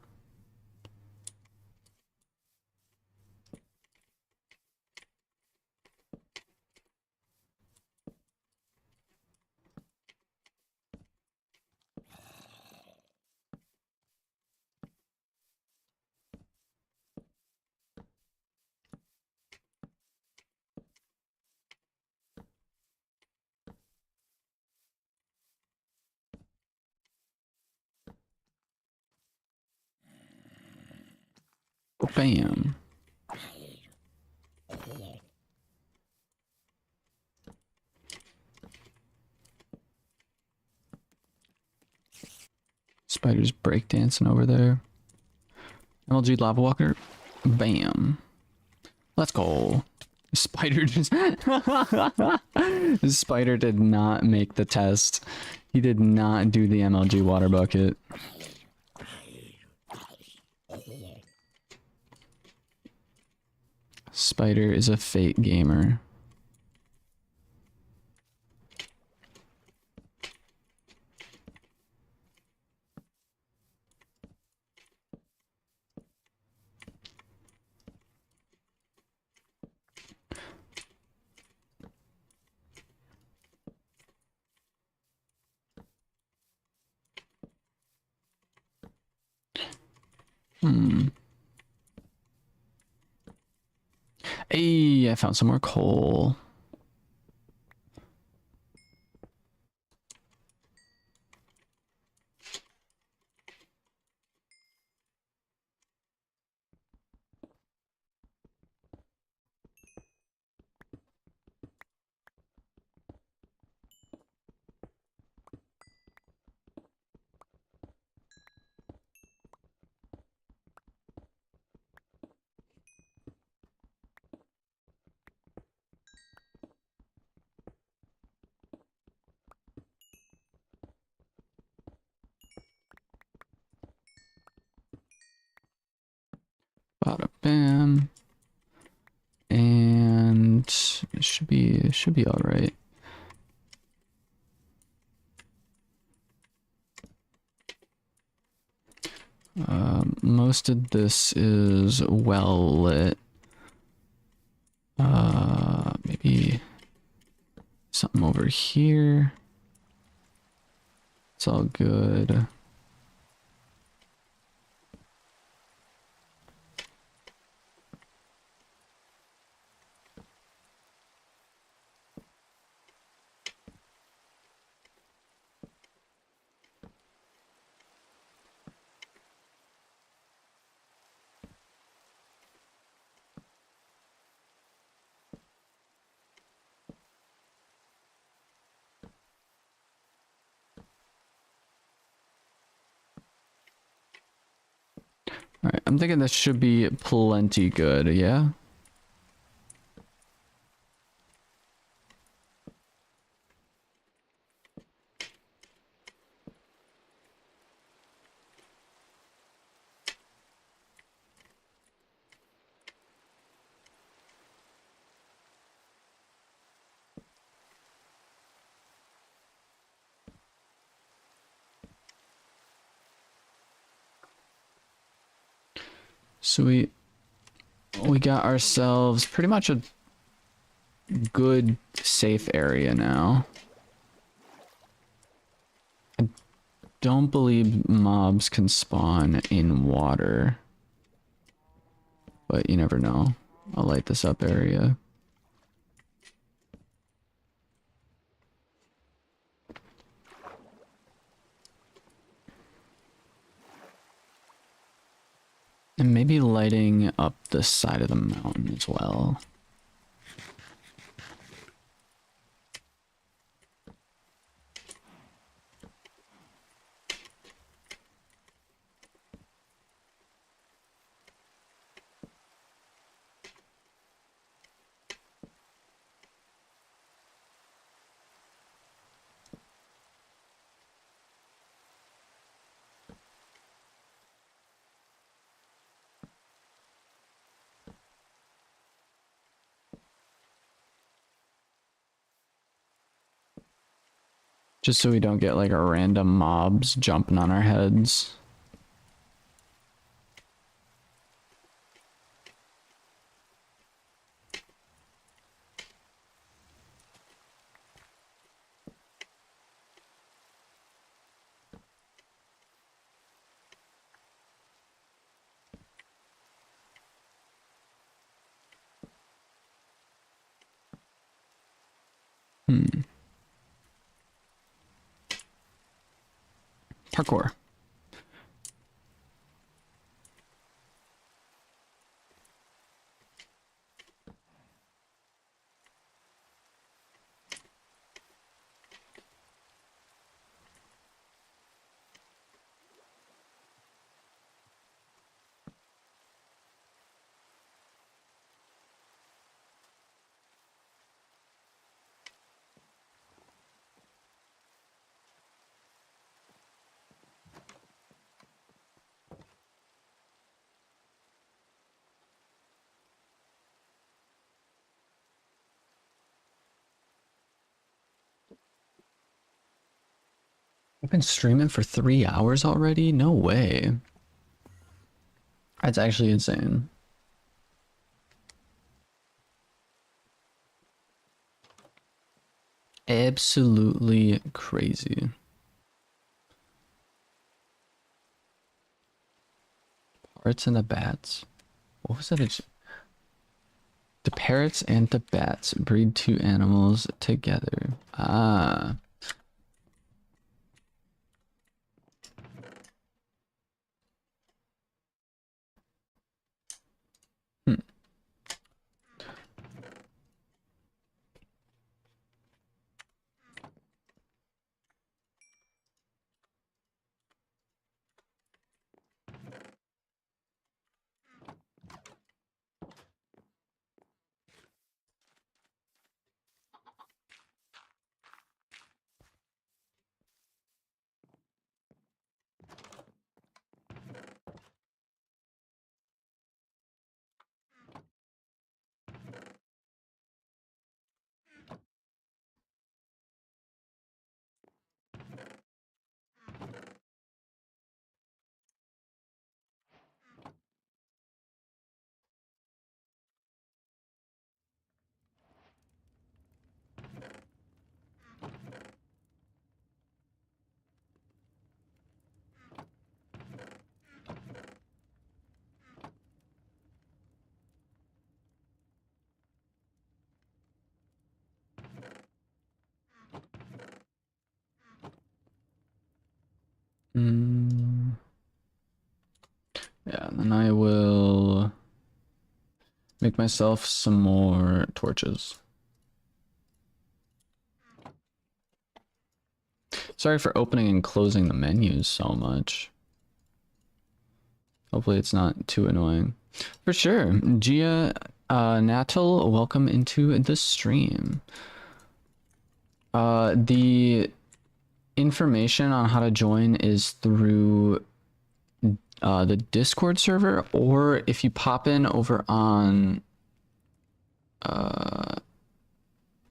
Bam. Spider's breakdancing over there. MLG Lava Walker. Bam. Let's go. Spider just... Spider did not make the test. He did not do the MLG water bucket. Spider is a fake gamer. Hey, I found some more coal. Bada bam. And it should be all right. Most of this is well lit. Maybe something over here. It's all good. All right, I'm thinking this should be plenty good, yeah? So we got ourselves pretty much a good safe area now. I don't believe mobs can spawn in water, but you never know. I'll light this up area. And maybe lighting up the side of the mountain as well. Just so we don't get like a random mobs jumping on our heads. Parkour. I've been streaming for 3 hours already? No way. That's actually insane. Absolutely crazy. Parrots and the bats. What was that? The parrots and the bats breed two animals together. Ah. Hmm. Mm. Yeah, and then I will make myself some more torches. Sorry for opening and closing the menus so much. Hopefully it's not too annoying. For sure. Gia Natal, welcome into the stream. The information on how to join is through the Discord server, or if you pop in over on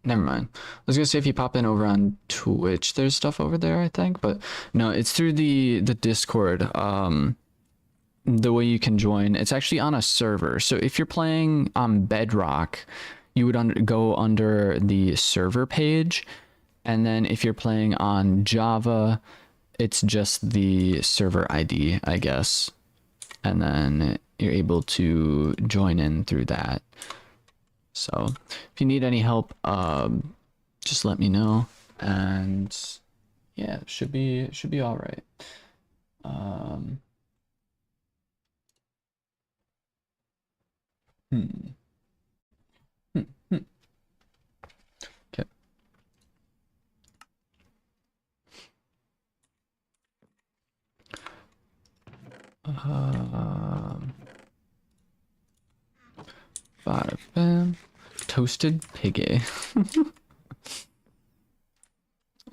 never mind. I was gonna say if you pop in over on Twitch, there's stuff over there, I think, but no, it's through the Discord. The way you can join, it's actually on a server. So if you're playing on Bedrock, you would go under the server page, and then if you're playing on Java, it's just the server ID, I guess, and then you're able to join in through that. So if you need any help, just let me know, and yeah, it should be all right. Hmm. Hmm. Hmm. Okay. 5, bam. Toasted piggy.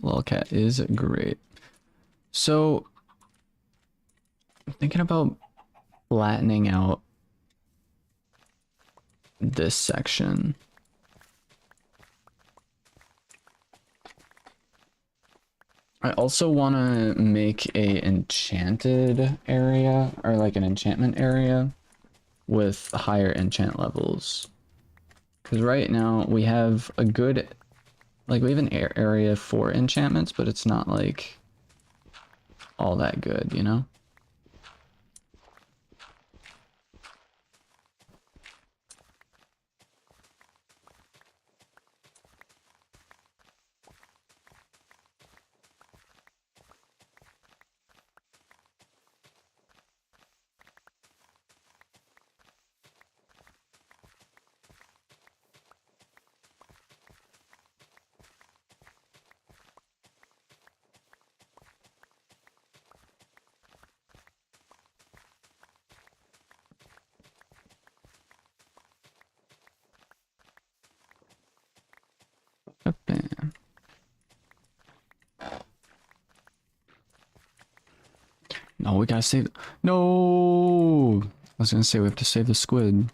Lolcat is great. So, I'm thinking about flattening out this section. I also want to make a enchanted area, or like an enchantment area with higher enchant levels. Because right now we have a good, like we have an area for enchantments, but it's not like all that good, you know? Bam. No, we gotta save. No! I was gonna say we have to save the squid.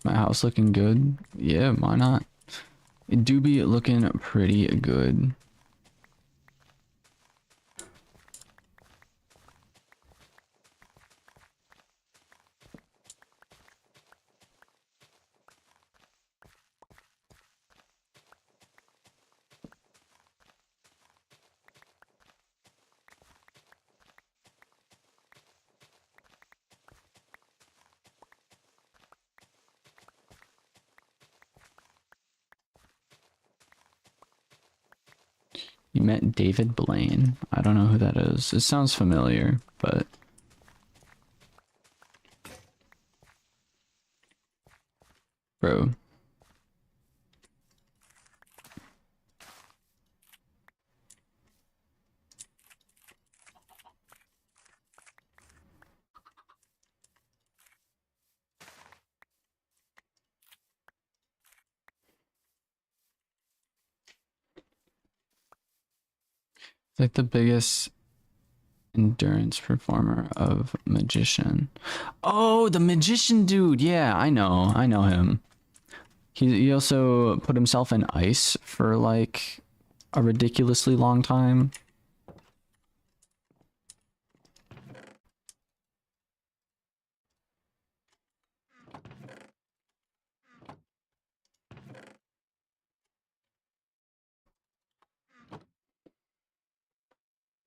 My house looking good? Yeah, why not? It do be looking pretty good. You met David Blaine. I don't know who that is. It sounds familiar, but... Bro. It's like the biggest endurance performer of magician. Oh, the magician dude. Yeah, I know. I know him. He also put himself in ice for like a ridiculously long time.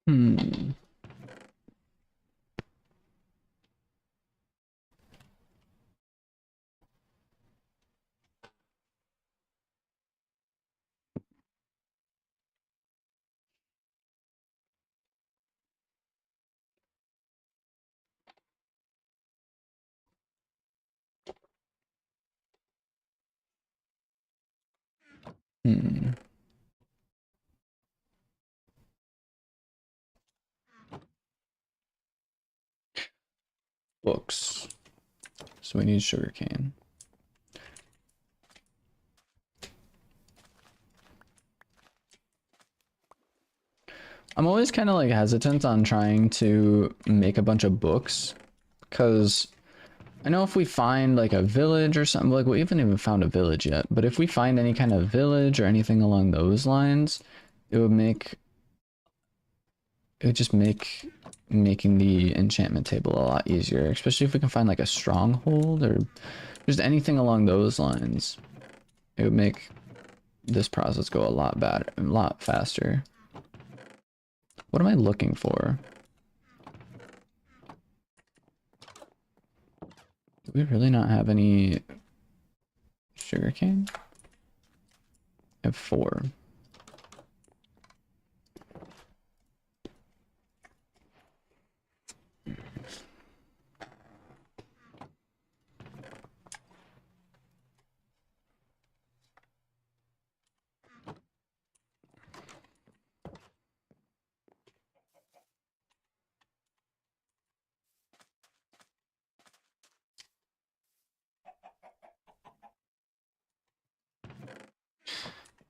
Hmm. Hmm. Books. So we need sugarcane. I'm always kind of like hesitant on trying to make a bunch of books because I know if we find like a village or something, like we haven't even found a village yet, but if we find any kind of village or anything along those lines, it would make, it would just make making the enchantment table a lot easier, especially if we can find like a stronghold or just anything along those lines. It would make this process go a lot better, a lot faster. What am I looking for? Do we really not have any sugarcane? I have 4.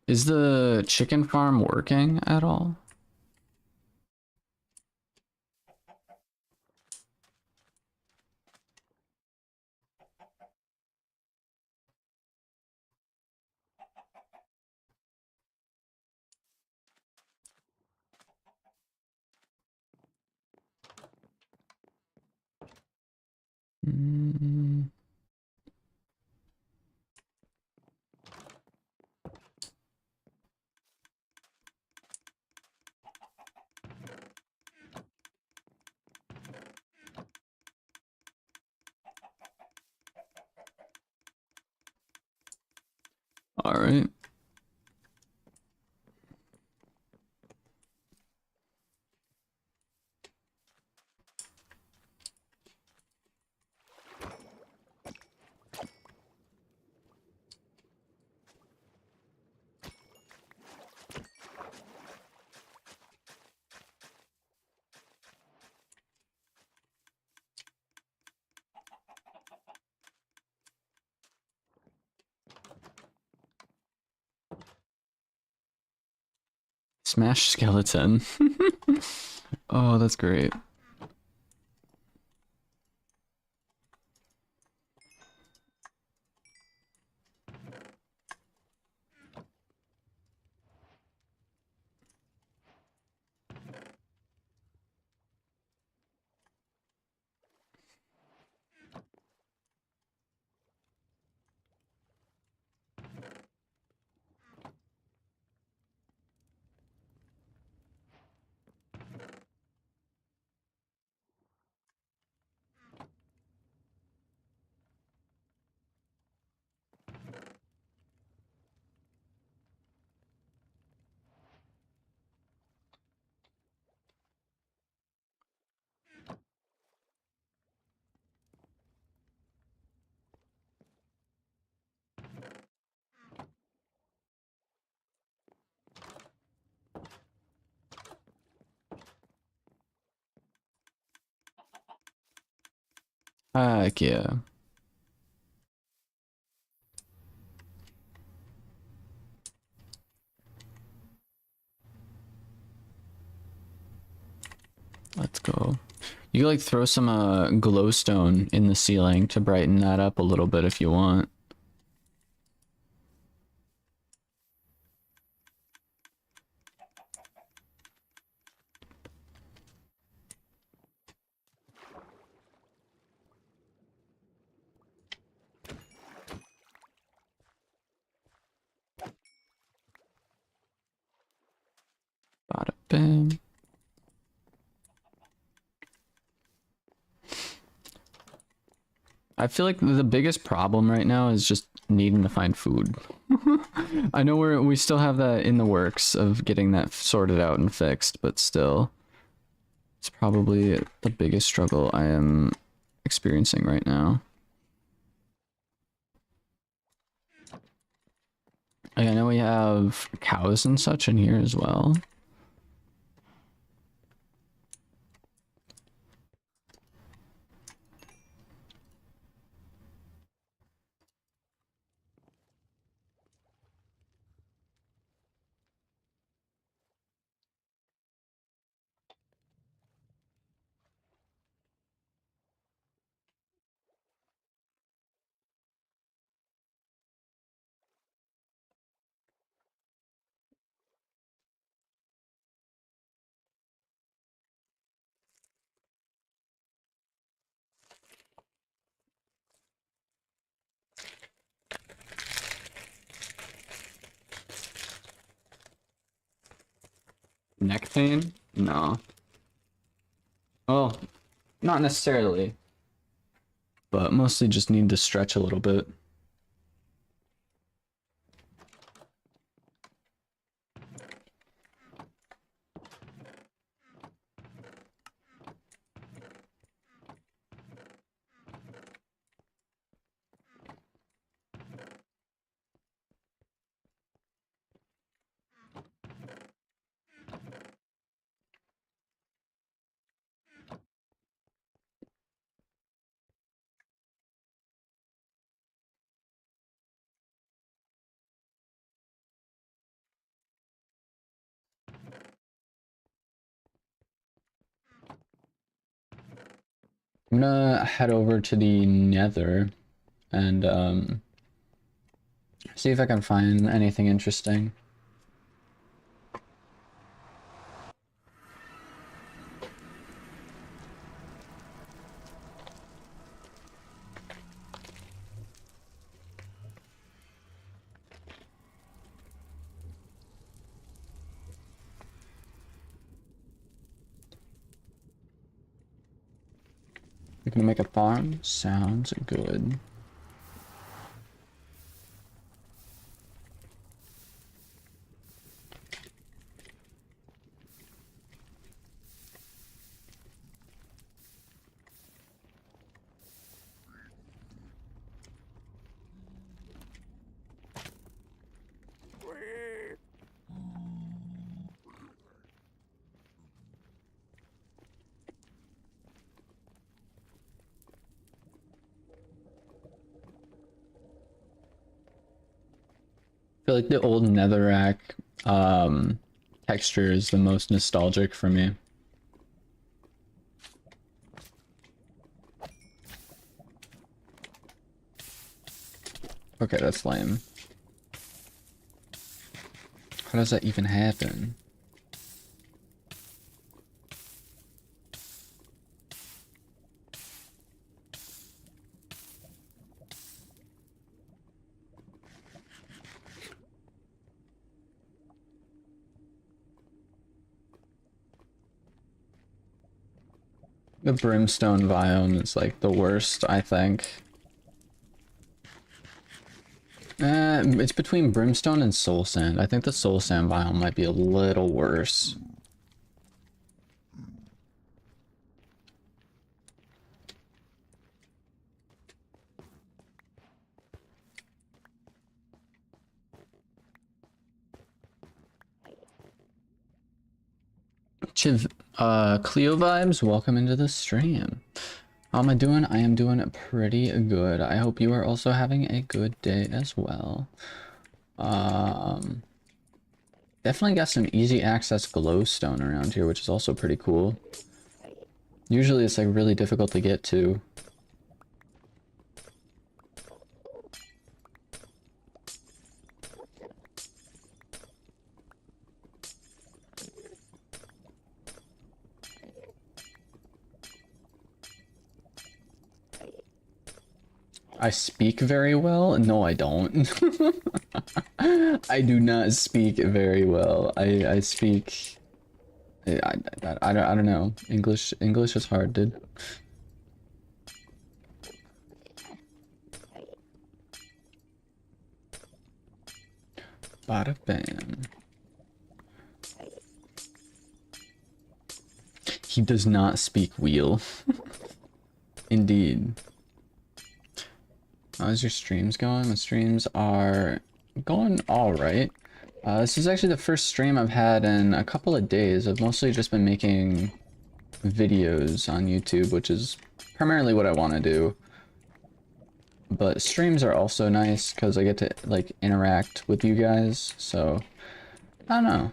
Is the chicken farm working at all? Mm. All right. Smash skeleton. Oh, that's great. Heck yeah. Let's go. You could like throw some glowstone in the ceiling to brighten that up a little bit if you want. Bada bing. I feel like the biggest problem right now is just needing to find food. I know we still have that in the works of getting that sorted out and fixed, but still, it's probably the biggest struggle I am experiencing right now. Like, I know we have cows and such in here as well. Neck pain? No. Well, not necessarily, but mostly just need to stretch a little bit. I'm gonna head over to the Nether and see if I can find anything interesting. We're gonna make a farm. Sounds good. I feel like the old netherrack texture is the most nostalgic for me. Okay, that's lame. How does that even happen? The brimstone biome is like the worst, I think. It's between brimstone and soul sand. I think the soul sand biome might be a little worse. Cleo vibes, welcome into the stream. How am I doing? I am doing pretty good. I hope you are also having a good day as well. Definitely got some easy access glowstone around here, which is also pretty cool. Usually it's like really difficult to get to. I speak very well? No, I don't. I do not speak very well. I speak... I don't know. English is hard, dude. Bada bam. He does not speak wheel. Indeed. How's your streams going? My streams are Going all right. This is actually the first stream I've had in a couple of days. I've mostly just been making videos on YouTube, which is primarily what I want to do. But streams are also nice because I get to like interact with you guys. So I don't know.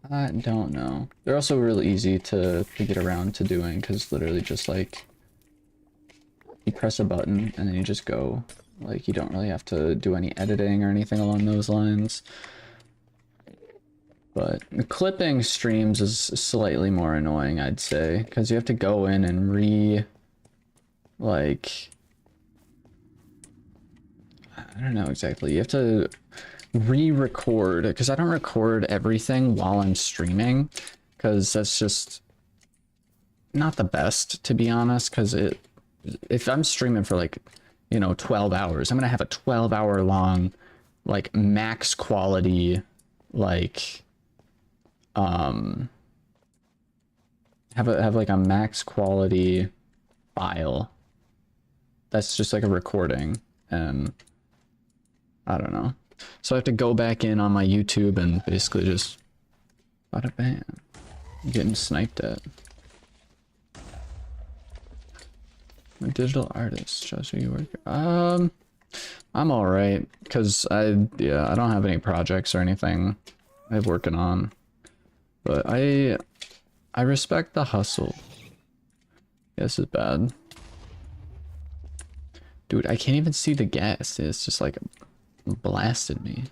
I don't know. They're also really easy to get around to doing because literally just like you press a button and then you just go. Like you don't really have to do any editing or anything along those lines. But clipping streams is slightly more annoying, I'd say, because you have to go in and like, I don't know exactly. You have to re-record, because I don't record everything while I'm streaming, because that's just not the best, to be honest, because if I'm streaming for like, 12 hours, I'm gonna have a 12-hour long, like, max quality, like, have like a max quality file that's just like a recording, and I don't know. So I have to go back in on my YouTube and basically just bada bam. I'm getting sniped at. I'm a digital artist. Just you work. I'm alright, because I don't have any projects or anything I'm working on. But I respect the hustle. This is bad. Dude, I can't even see the gas. It's just like blasted me.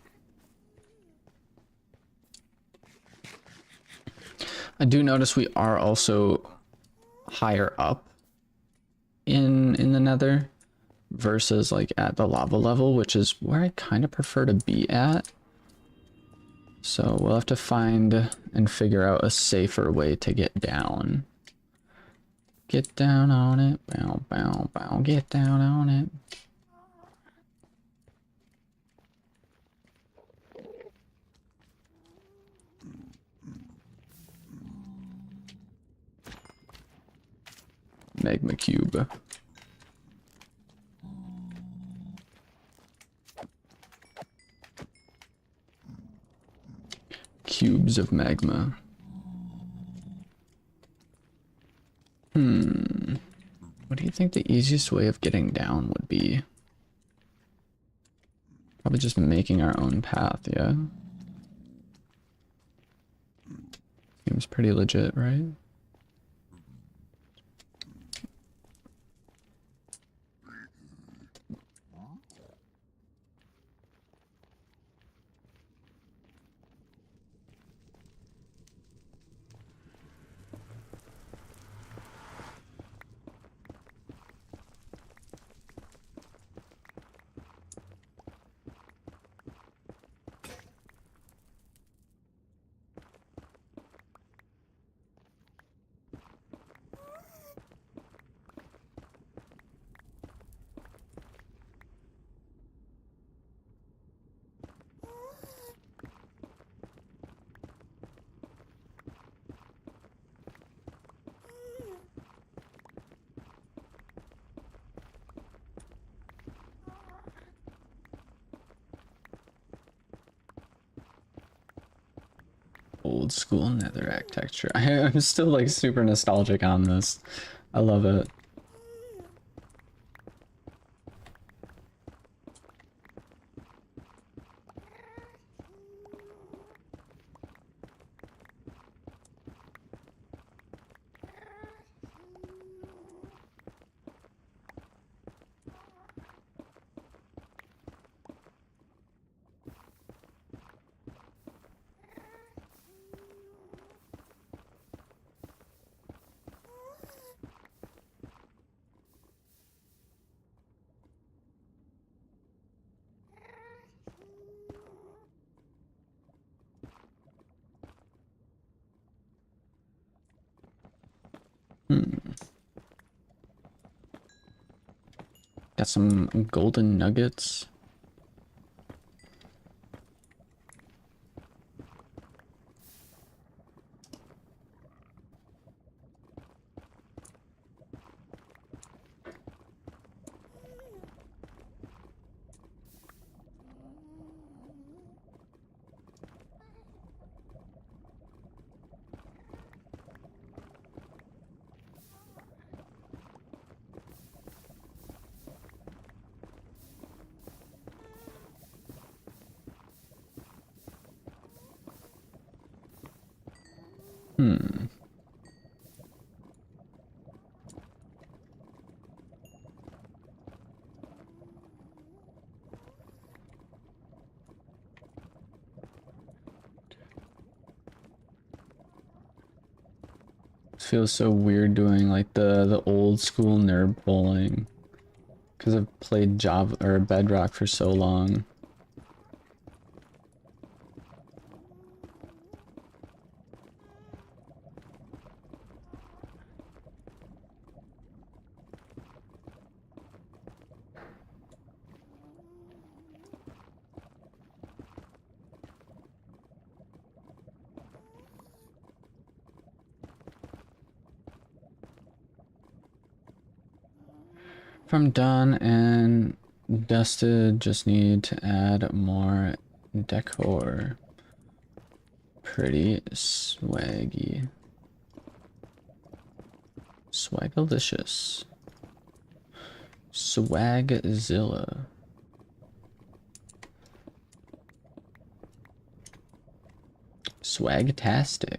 I do notice we are also higher up in the nether versus like at the lava level, which is where I kind of prefer to be at. So we'll have to find and figure out a safer way to get down. Get down on it. Bow, bow, bow. Get down on it. Magma cube. Cubes of magma. What do you think the easiest way of getting down would be? Probably just making our own path, yeah? Seems pretty legit, right? Old school nether architecture. I'm still like super nostalgic on this. I love it. Got some golden nuggets. Hmm. It feels so weird doing like the old school nerd bowling because I've played Java or Bedrock for so long. If I'm done and dusted, just need to add more decor. Pretty swaggy. Swagalicious. Swagzilla. Swagtastic.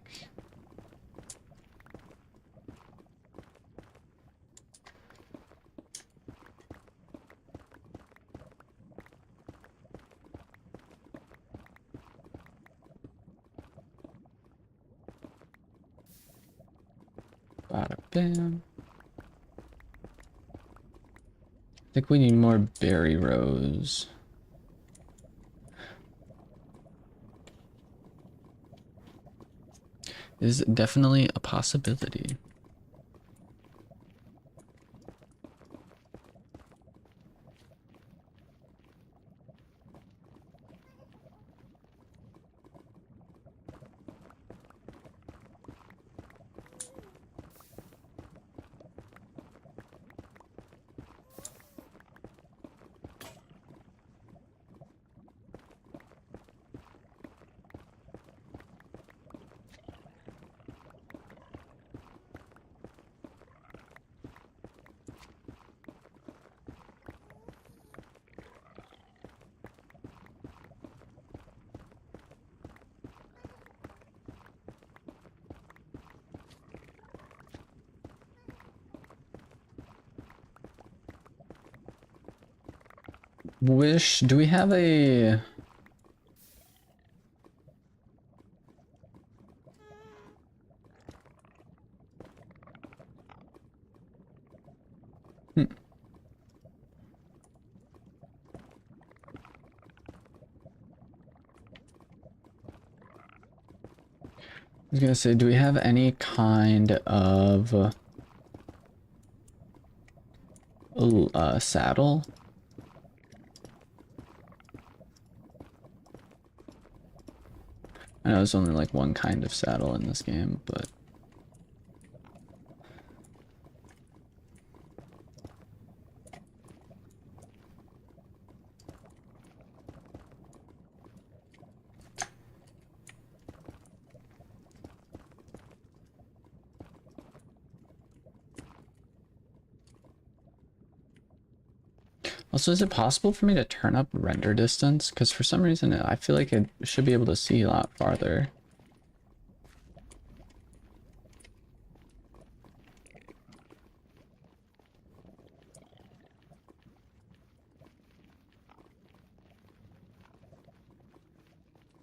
Bada bam. I think we need more berry rows. Is definitely a possibility. Wish, do we have a... Hmm. I was gonna say, do we have any kind of saddle? I know there's only like one kind of saddle in this game, but also, is it possible for me to turn up render distance? Because for some reason, I feel like it should be able to see a lot farther.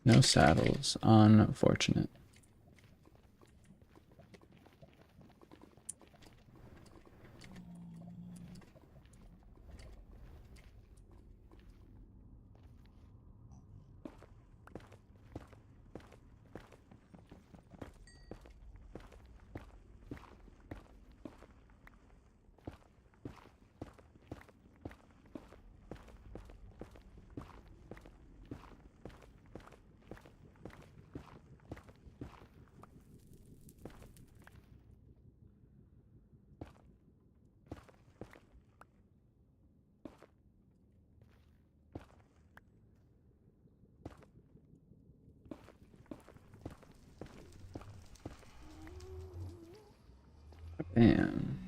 No saddles. Unfortunate. Bam.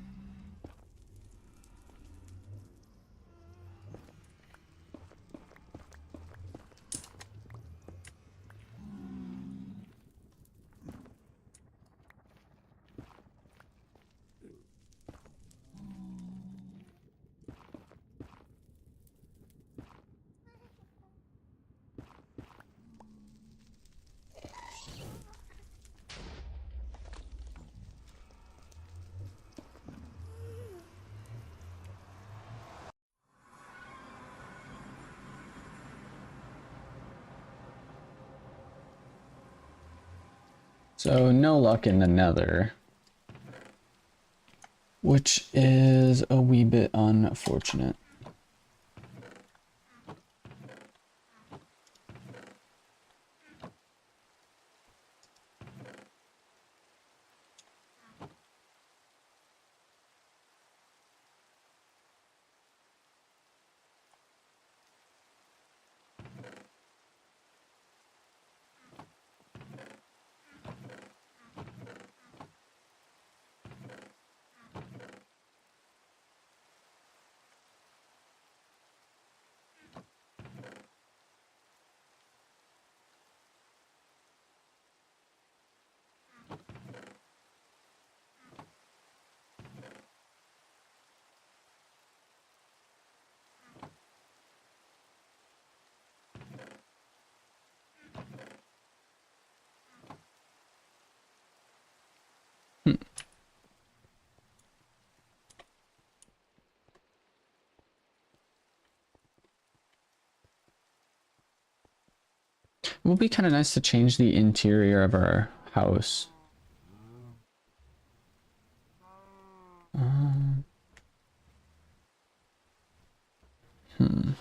So no luck in the nether, which is a wee bit unfortunate. It would be kind of nice to change the interior of our house. Um, hmm.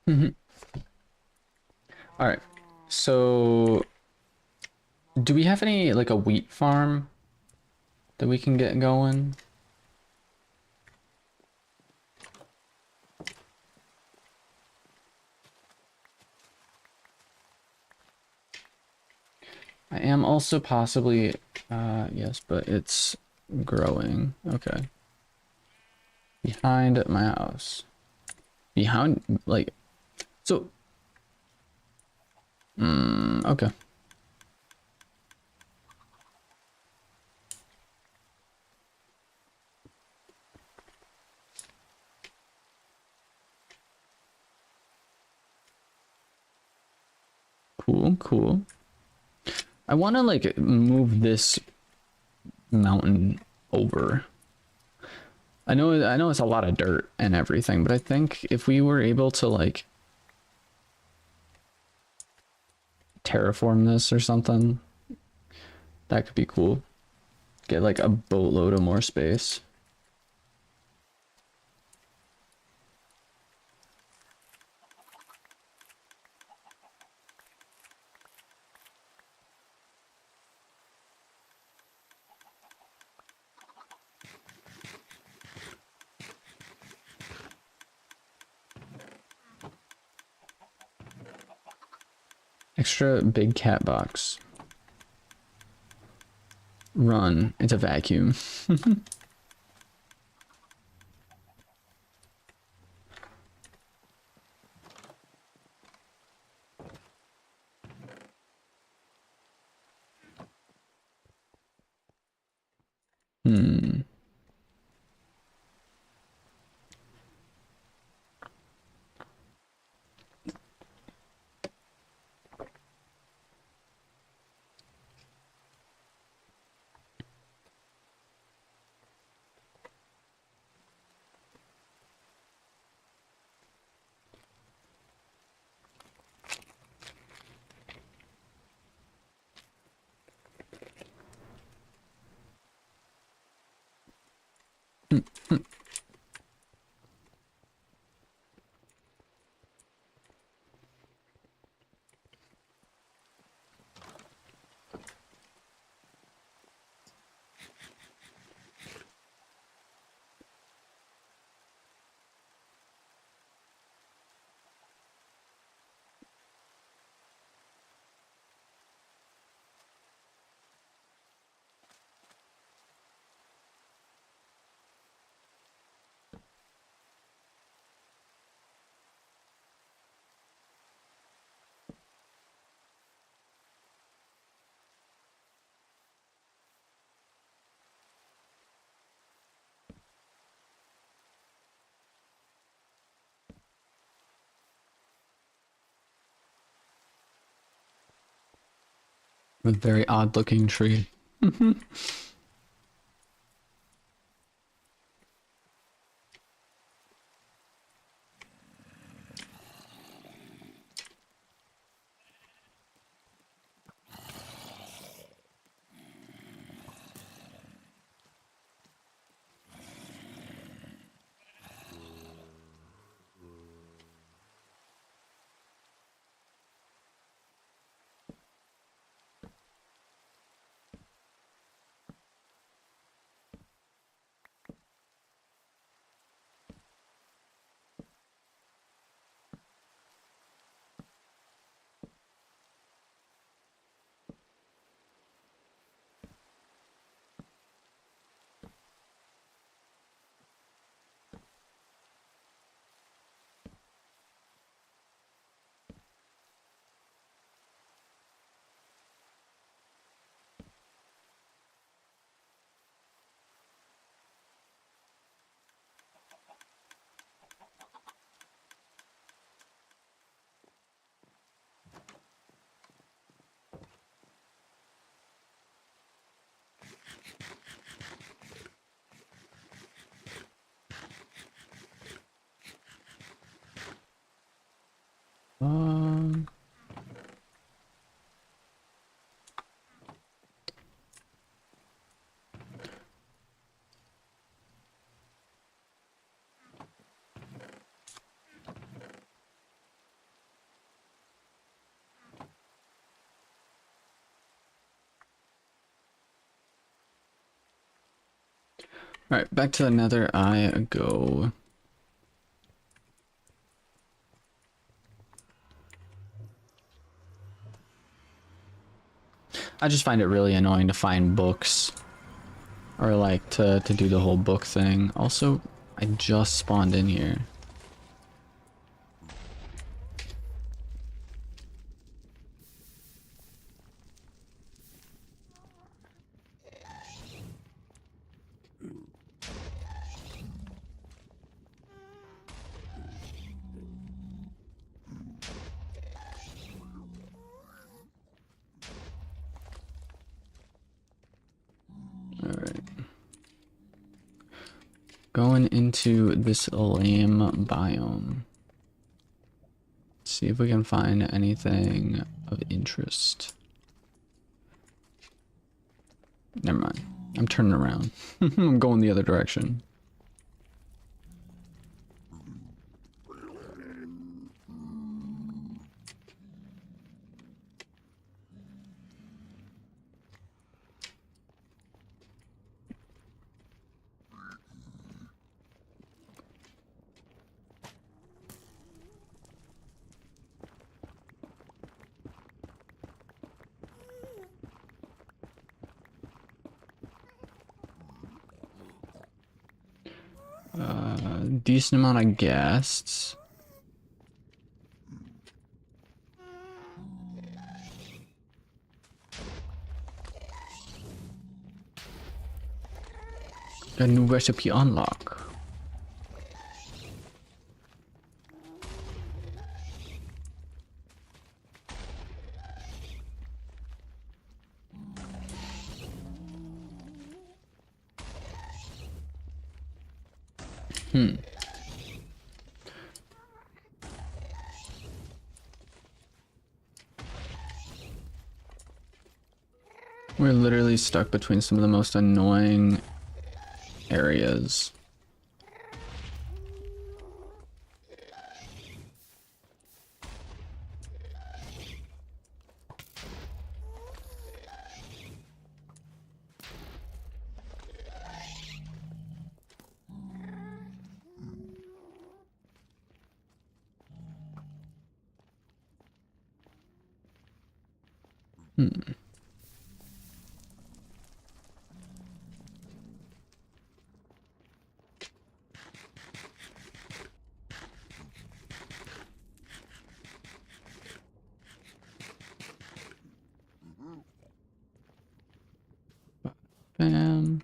Mhm. All right. So, do we have any like a wheat farm that we can get going? I am also possibly, yes, but it's growing. Okay. Behind my house. Behind, like, so, okay. Cool, cool. I want to like move this mountain over. I know it's a lot of dirt and everything, but I think if we were able to like terraform this or something, that could be cool. Get like a boatload of more space. Extra big cat box. Run. It's a vacuum. Hmm. A very odd looking tree. Um, Alright, back to the nether I go. I just find it really annoying to find books. Or like to do the whole book thing. Also, I just spawned in here. Alright. Going into this lame biome. See if we can find anything of interest. Never mind. I'm turning around. I'm going the other direction. Decent amount of guests. A new recipe unlock. We're literally stuck between some of the most annoying areas. Bam.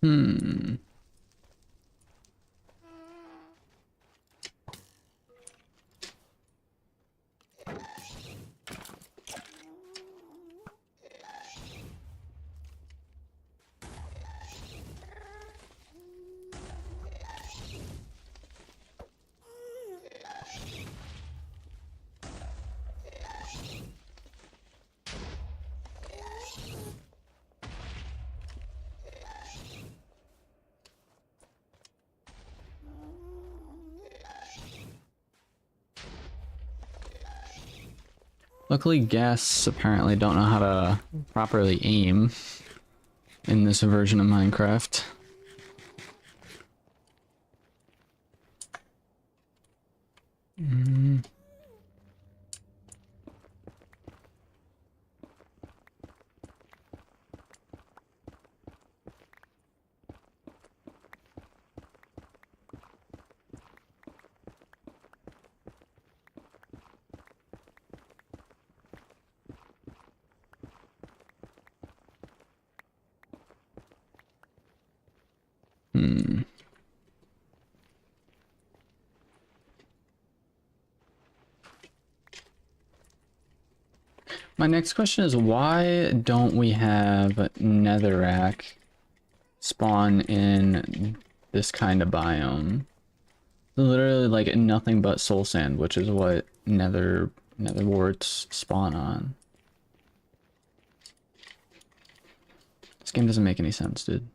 Hmm. Luckily, guests apparently don't know how to properly aim in this version of Minecraft. Mm. Hmm. My next question is, why don't we have netherrack spawn in this kind of biome? Literally like nothing but soul sand, which is what nether warts spawn on. This game doesn't make any sense, dude.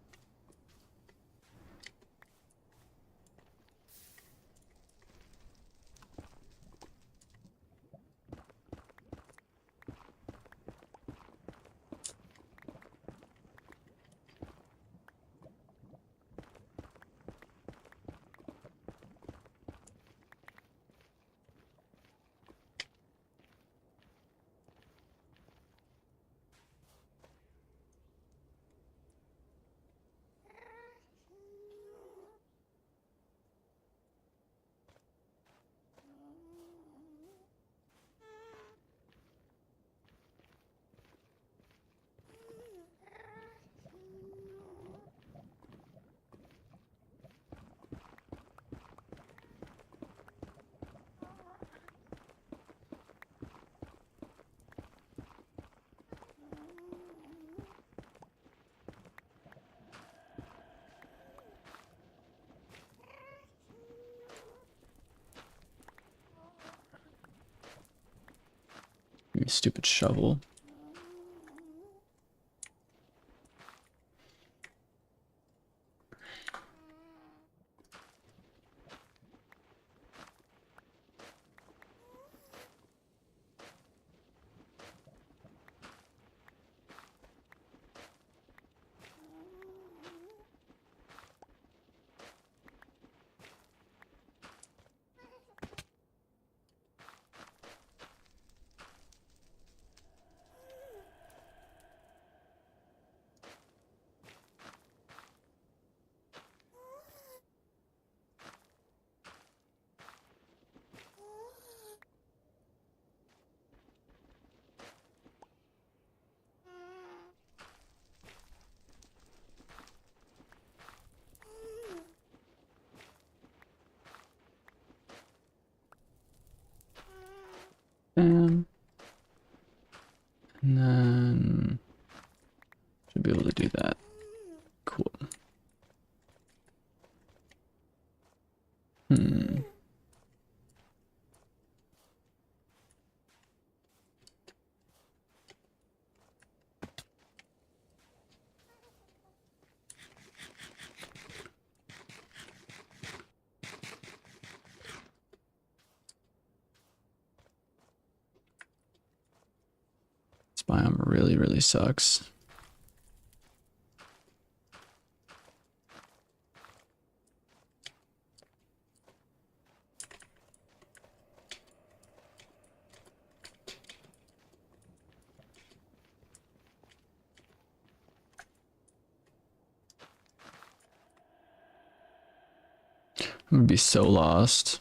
You stupid shovel. And then should be able to do that. Cool. Hmm. This biome really, really sucks. I'm gonna be so lost.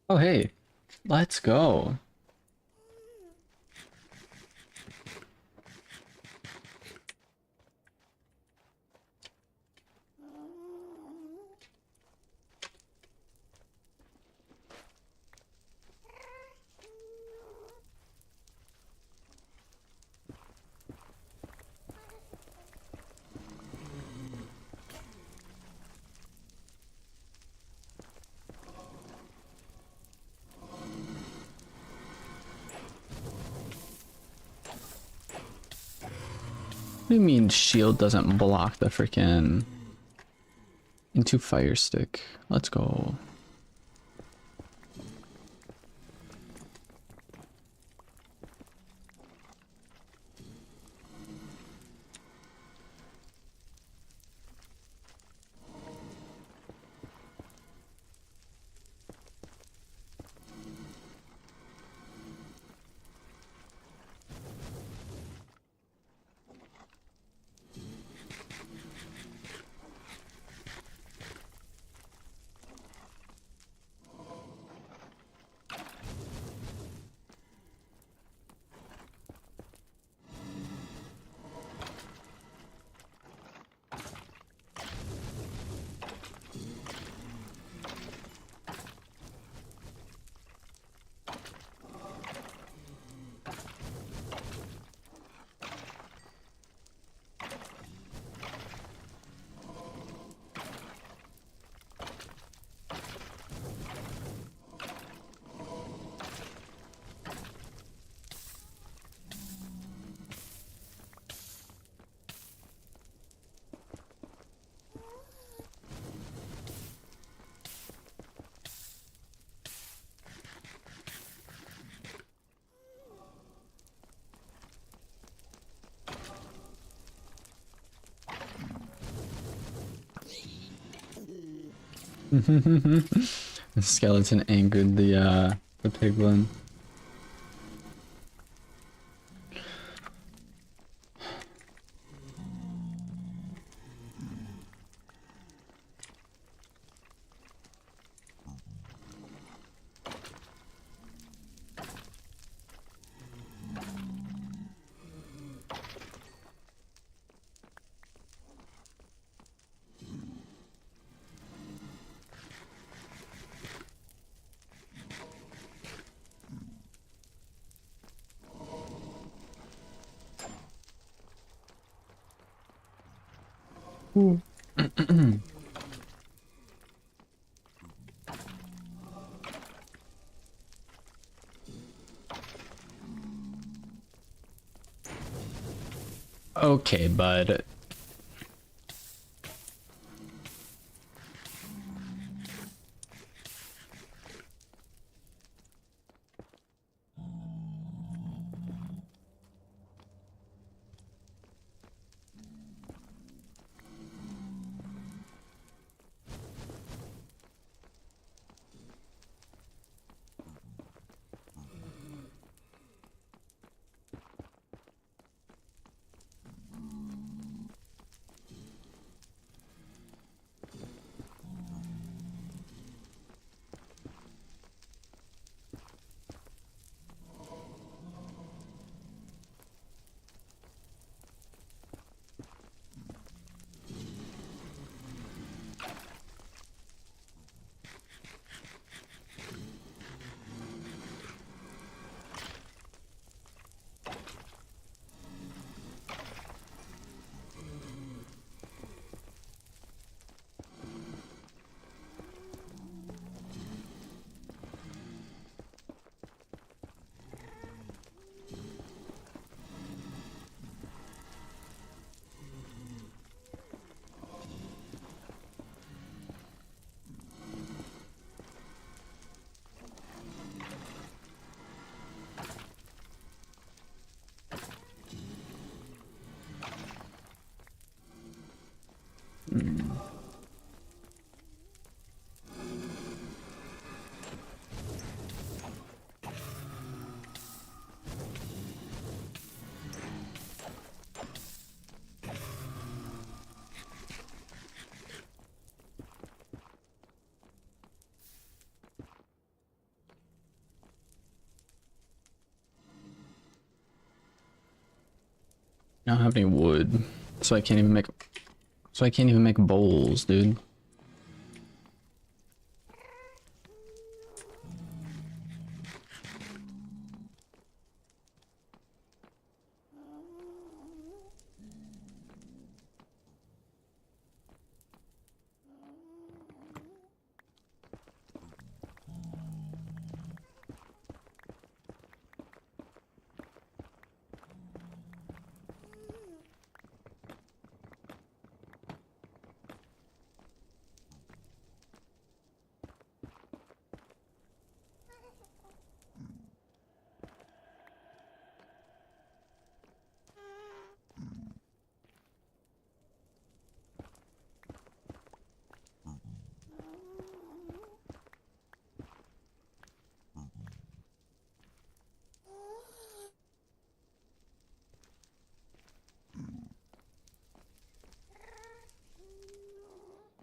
Oh, hey, let's go. What do you mean shield doesn't block the freaking into fire stick? Let's go. The skeleton angered the piglin. Okay, bud. I don't have any wood, so I can't even make. So I can't even make bowls, dude.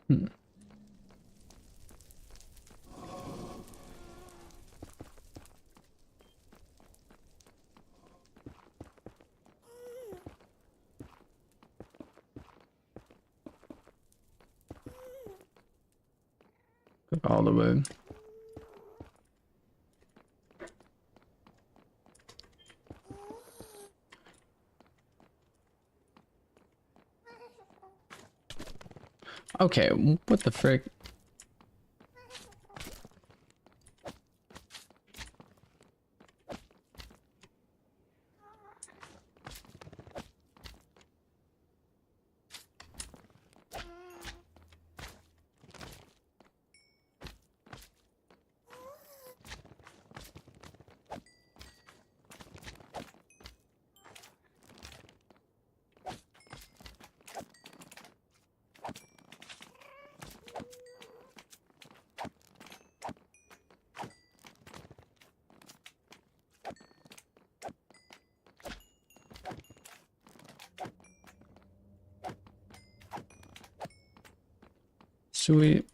Hmm. Cook all the wood. Okay, what the frick? Sweet.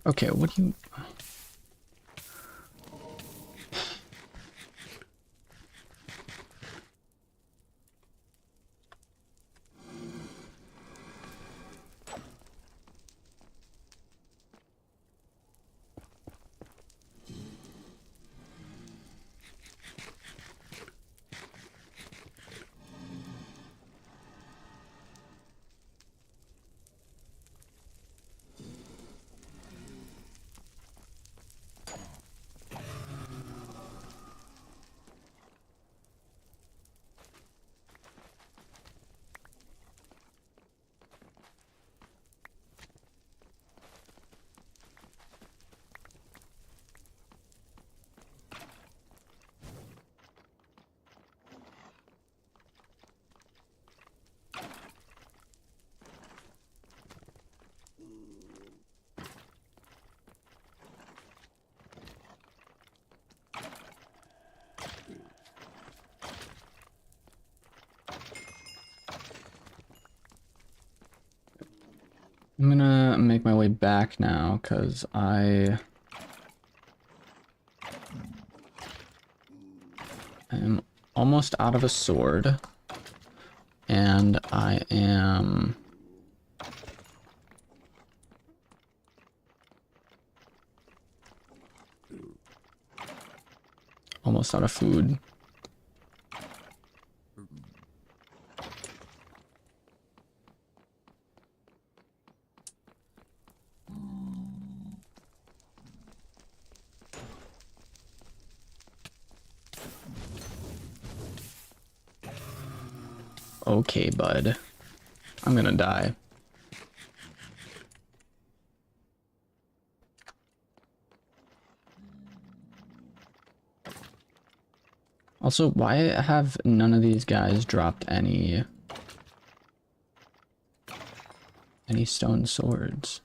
Okay, what do you... I'm gonna make my way back now, because I am almost out of a sword. And I am... almost out of food. Okay, bud. I'm gonna die. Also, why have none of these guys dropped any stone swords?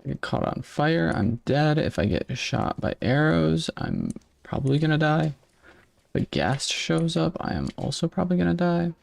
I get caught on fire, I'm dead. If I get shot by arrows, I'm probably gonna die. If a ghast shows up, I am also probably gonna die.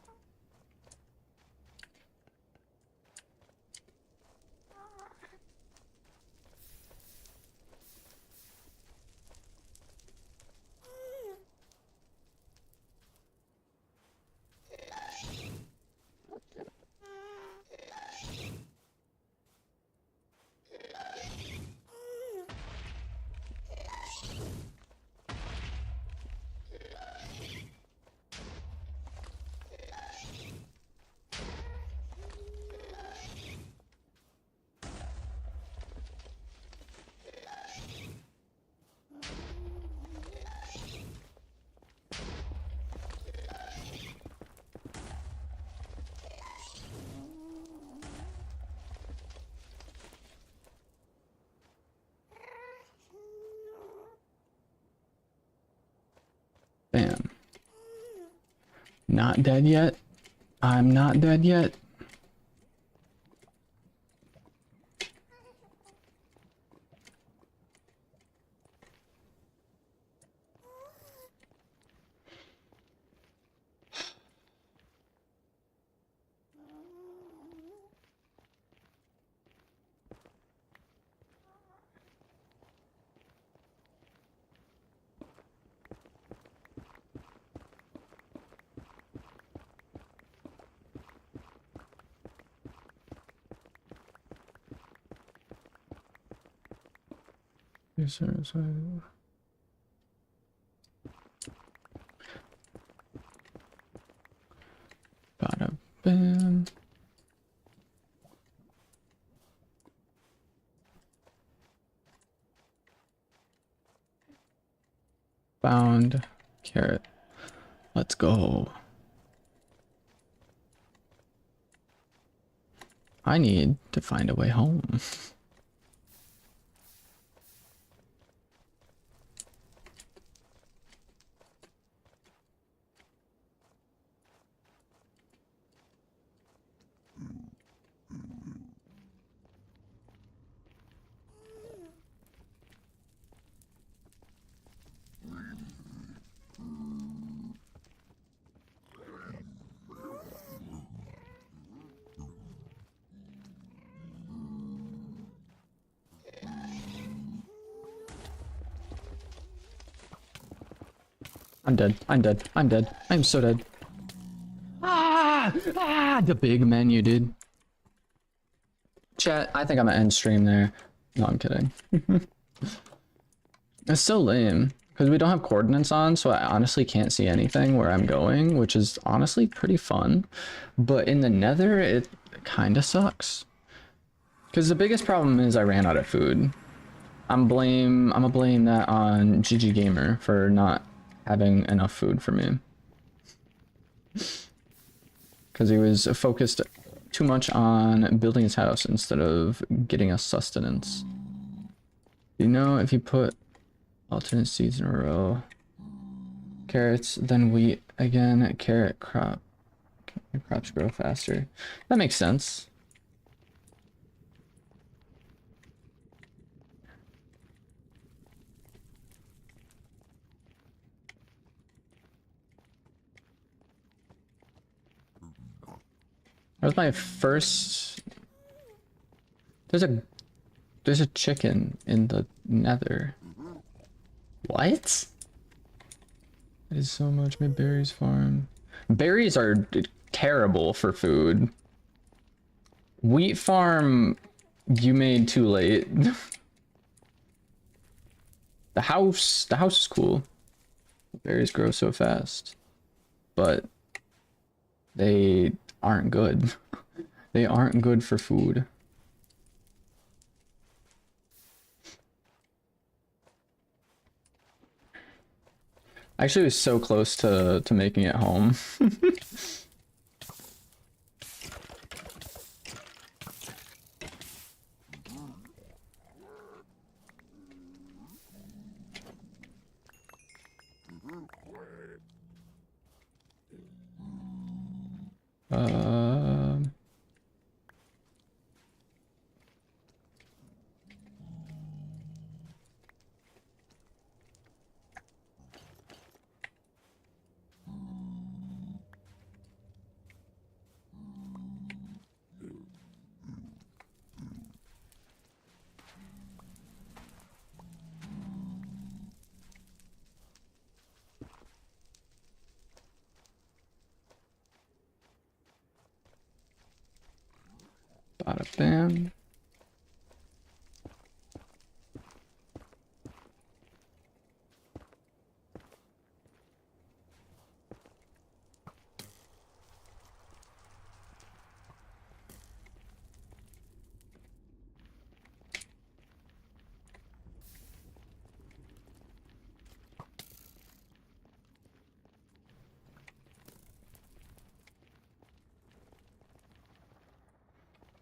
Bam. Not dead yet. I'm not dead yet. Bada bam. Found carrot. Let's go. I need to find a way home. I'm dead. I'm dead. I'm dead. I'm so dead. The big menu, dude. Chat, I think I'm gonna end stream there. No, I'm kidding. It's so lame because we don't have coordinates on, so I honestly can't see anything where I'm going, which is honestly pretty fun. But in the nether, it kind of sucks. Because the biggest problem is I ran out of food. I'm gonna blame that on GG Gamer for not having enough food for me. Because he was focused too much on building his house instead of getting us sustenance. You know, if you put alternate seeds in a row, carrots, then wheat again, carrot crop, crops grow faster. That makes sense. That was my first. There's a chicken in the nether. What? That is so much. My berries farm. Berries are terrible for food. Wheat farm, you made too late. The house is cool. Berries grow so fast, but they aren't good. They aren't good for food. I actually was so close to making it home. Um, bada bam.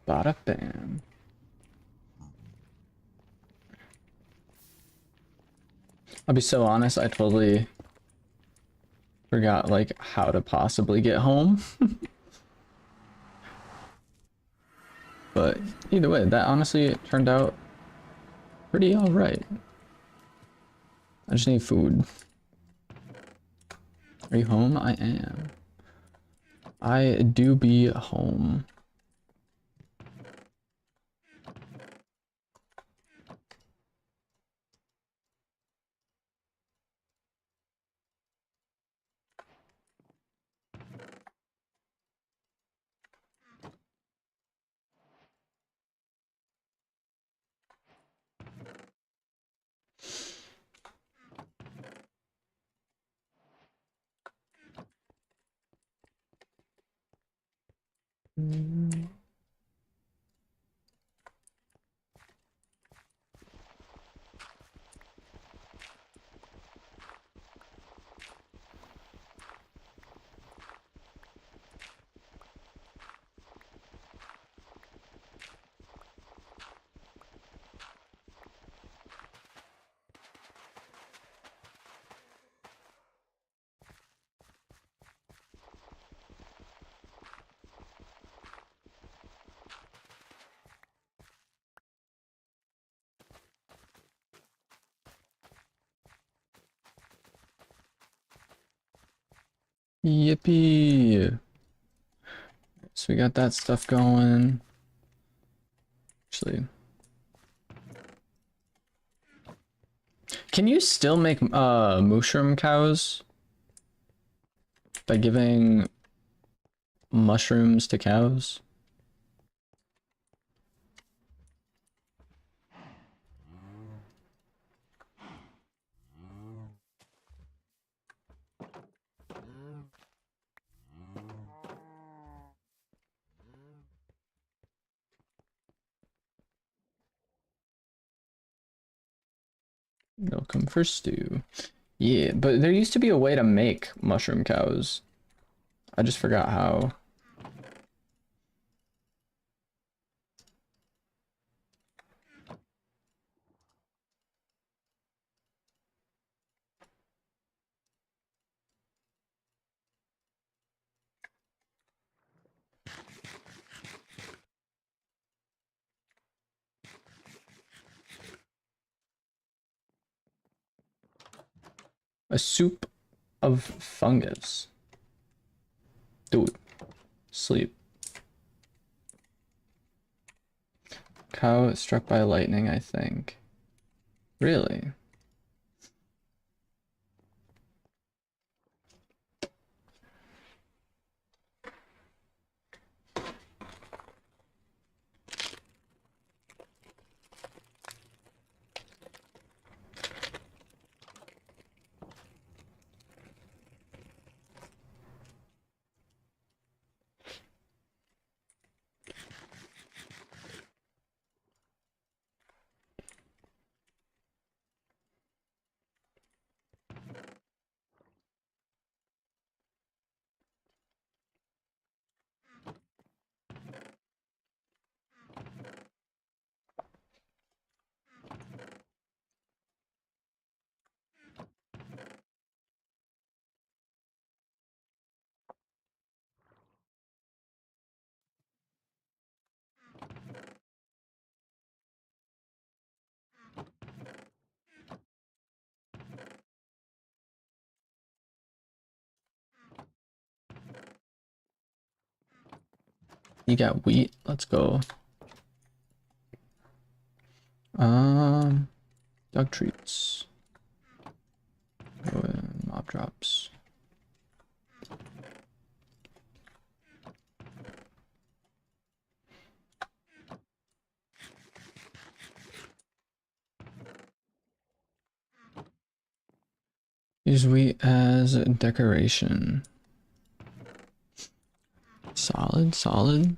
Bada bam. I'll be so honest, I totally forgot like how to possibly get home. But either way, that honestly turned out pretty alright. I just need food. Are you home? I am. I do be home. Yippee! So we got that stuff going. Actually, can you still make mushroom cows by giving mushrooms to cows? Milk them for stew. Yeah, but there used to be a way to make mushroom cows. I just forgot how. A soup of fungus. Dude, sleep. Cow struck by lightning, I think. Really? You got wheat. Let's go. Dog treats. Go in, mob drops. Use wheat as a decoration. Solid, solid.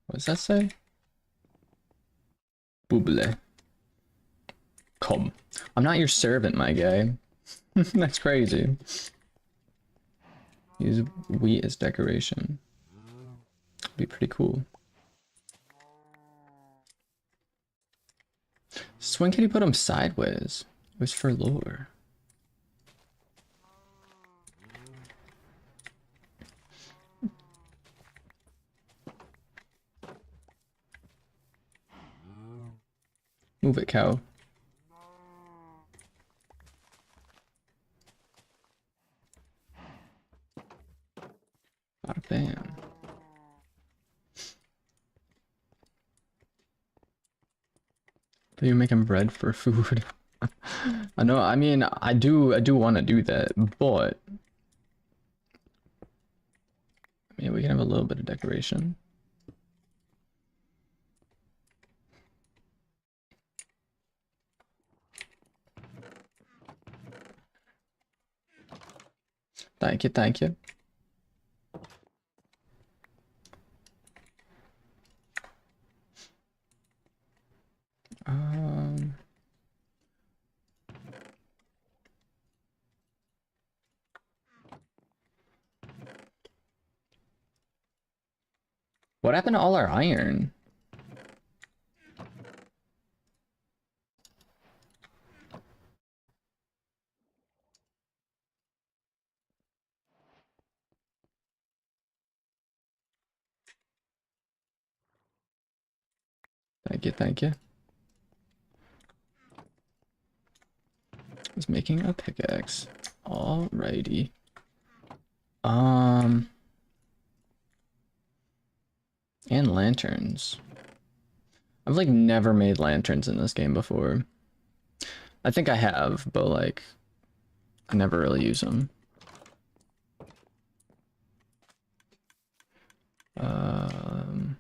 What does that say? Booble. Come. I'm not your servant, my guy. That's crazy. Use wheat as decoration. Be pretty cool. So when can you put them sideways? It was for lore. Move it, cow. Bada bam. But you're making bread for food. I know, I mean, I do want to do that, but I mean, we can have a little bit of decoration. Thank you, thank you. Um, what happened to all our iron? Thank you, thank you. I was making a pickaxe. Alrighty. And lanterns. I've like never made lanterns in this game before. I think I have, but like I never really use them. Um,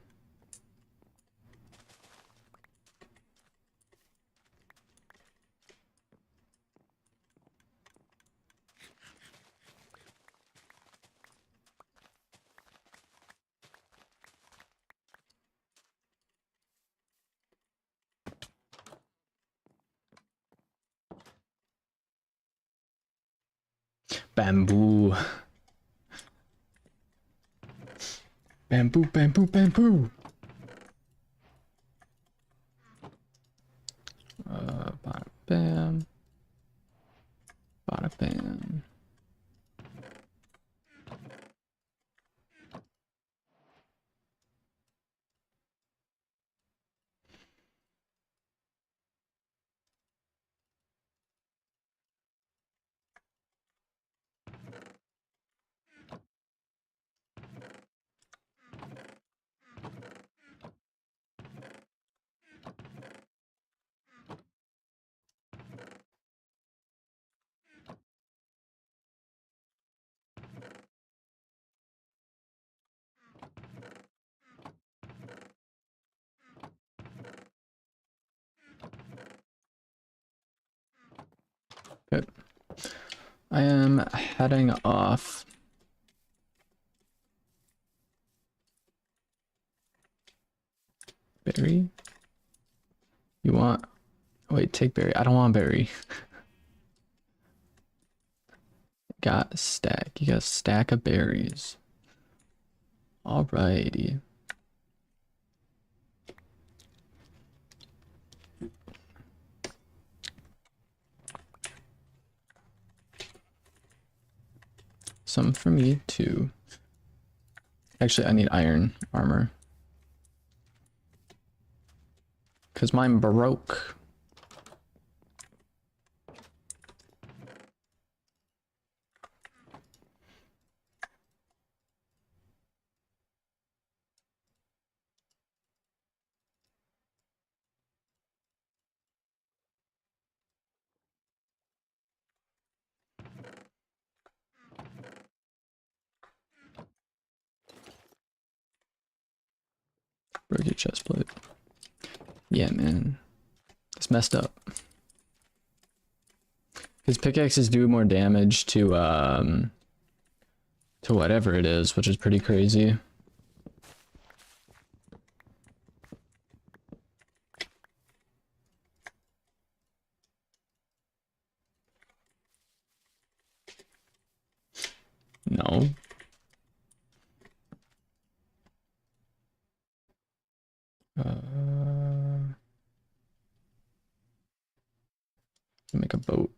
bamboo. Bamboo, bamboo, bamboo. Bada bam. Bada bam. Good. I am heading off. Berry? You want? Wait, take berry. I don't want berry. Got a stack. You got a stack of berries. Alrighty. Some for me too. Actually, I need iron armor. Cause mine broke. chest plate. Yeah, man. It's messed up. His pickaxes do more damage to whatever it is, which is pretty crazy. No. Make a boat.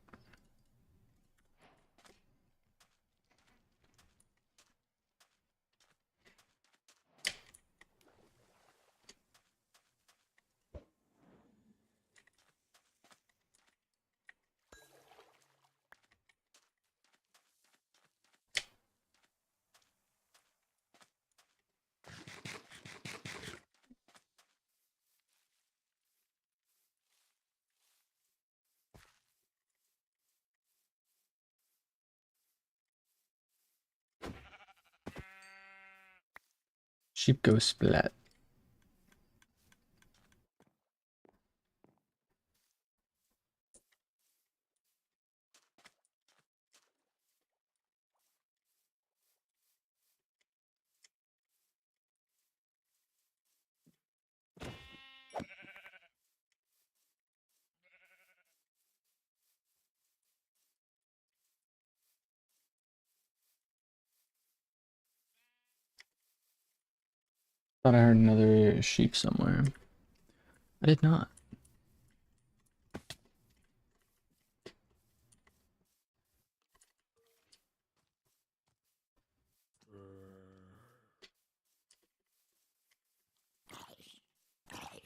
Sheep go splat. Thought I heard another sheep somewhere. I did not.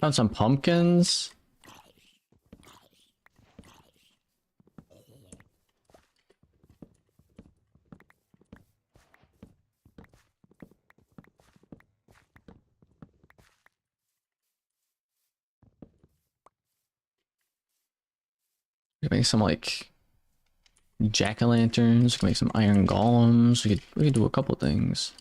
Found some pumpkins. We can make some like jack-o'-lanterns. We can make some iron golems. We could do a couple things.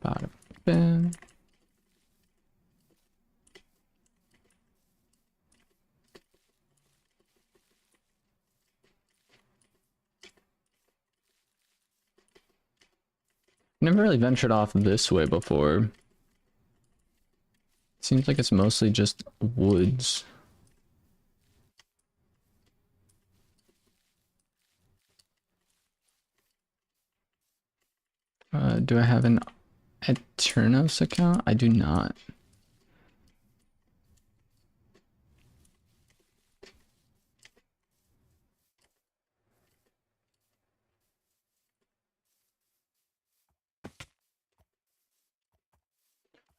Bada bing. Never really ventured off this way before. Seems like it's mostly just woods. Do I have an Eternos account? I do not.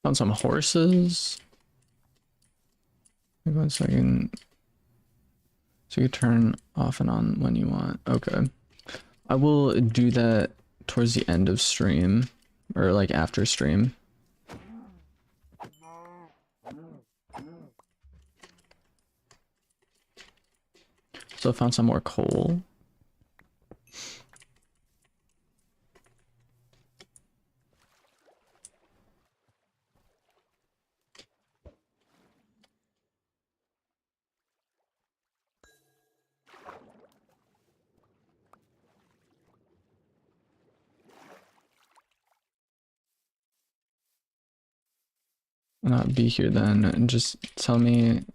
Found some horses. Wait 1 second. So you turn off and on when you want. Okay. I will do that towards the end of stream. Or like after stream. So I found some more coal. Not be here then, and just tell me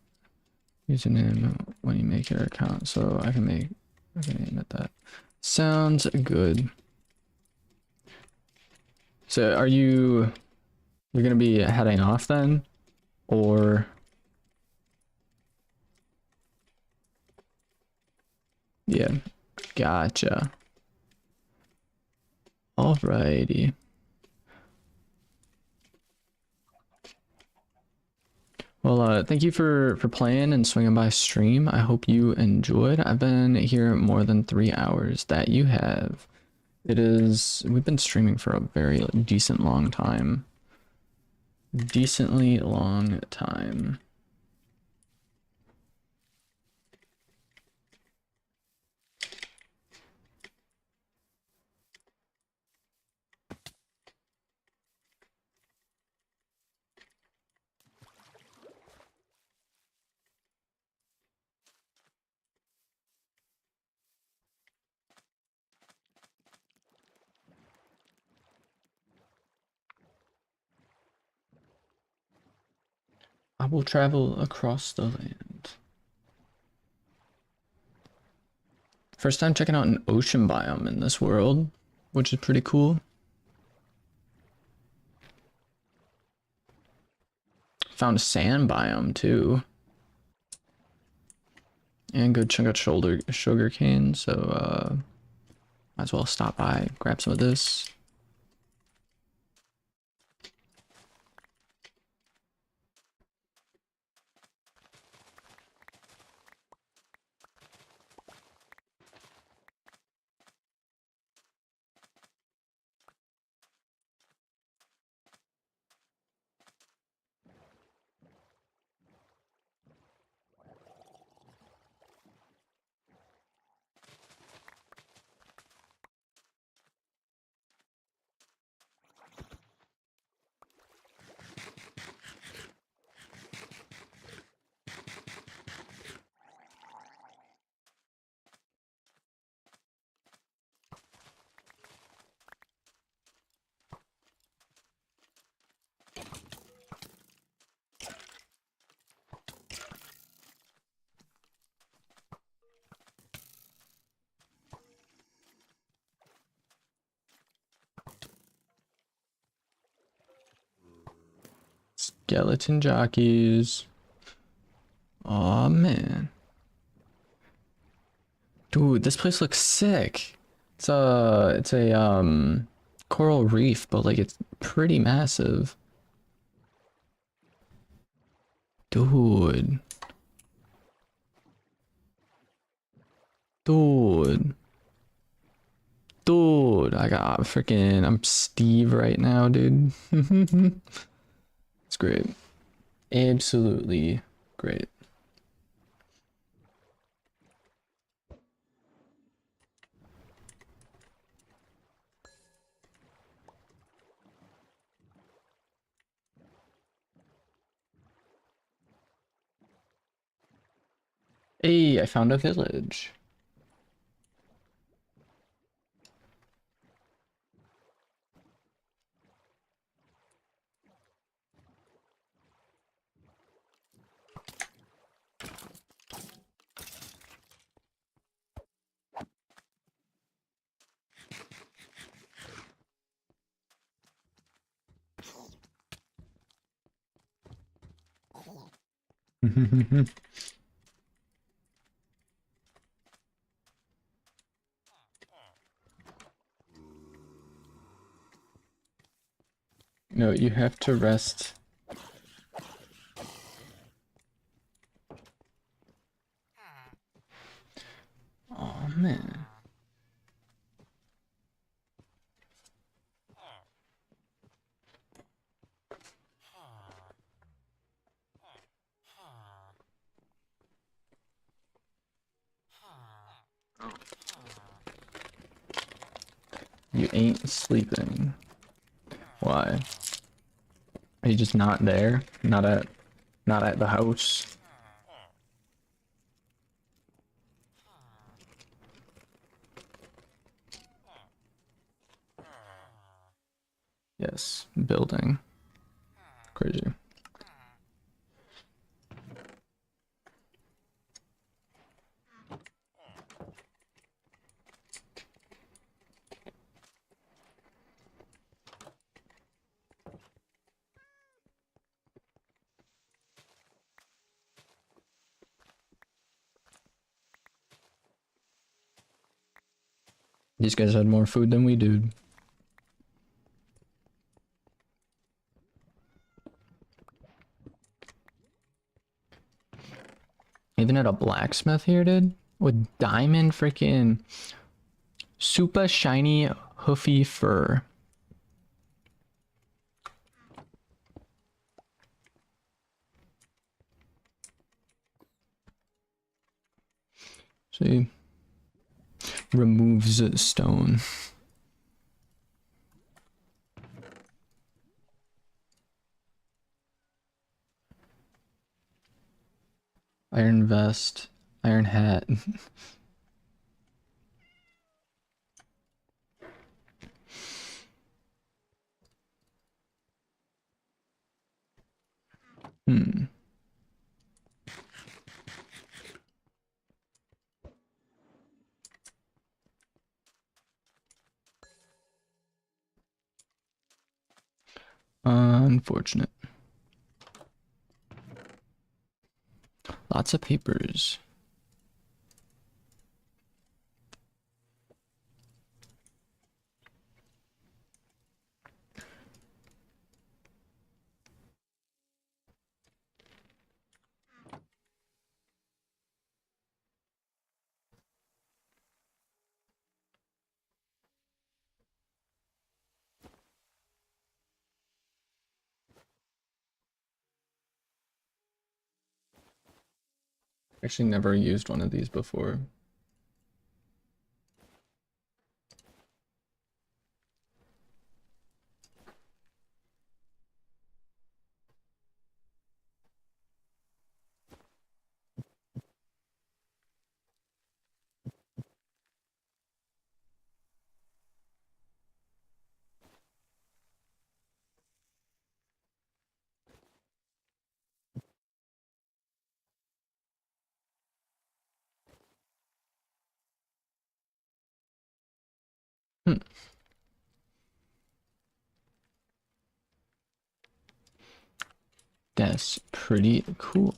username when you make your account so I can name it that. Sounds good. So you're gonna be heading off then? Or yeah, gotcha. Alrighty. Well, thank you for playing and swinging by stream. I hope you enjoyed. I've been here more than 3 hours. That you have. We've been streaming for a very decent long time. Decently long time. will travel across the land. First time checking out an ocean biome in this world, which is pretty cool. Found a sand biome too. And good chunk of sugar cane, so might as well stop by, grab some of this. Skeleton jockeys. Aw, man. Dude, this place looks sick. It's a coral reef, but like it's pretty massive. Dude. Dude. Dude, I'm Steve right now, dude. It's great. Absolutely great. Hey, I found a village. No, you have to rest. Oh man. You ain't sleeping. Why? Are you just not there? Not at the house? Yes, building. Crazy. These guys had more food than we do. Even at a blacksmith here, dude? With diamond freaking super shiny hoofy fur. See? Removes stone. Iron vest. Iron hat. Hmm. Unfortunate. Lots of papers. Actually never used one of these before. Hmm. That's pretty cool.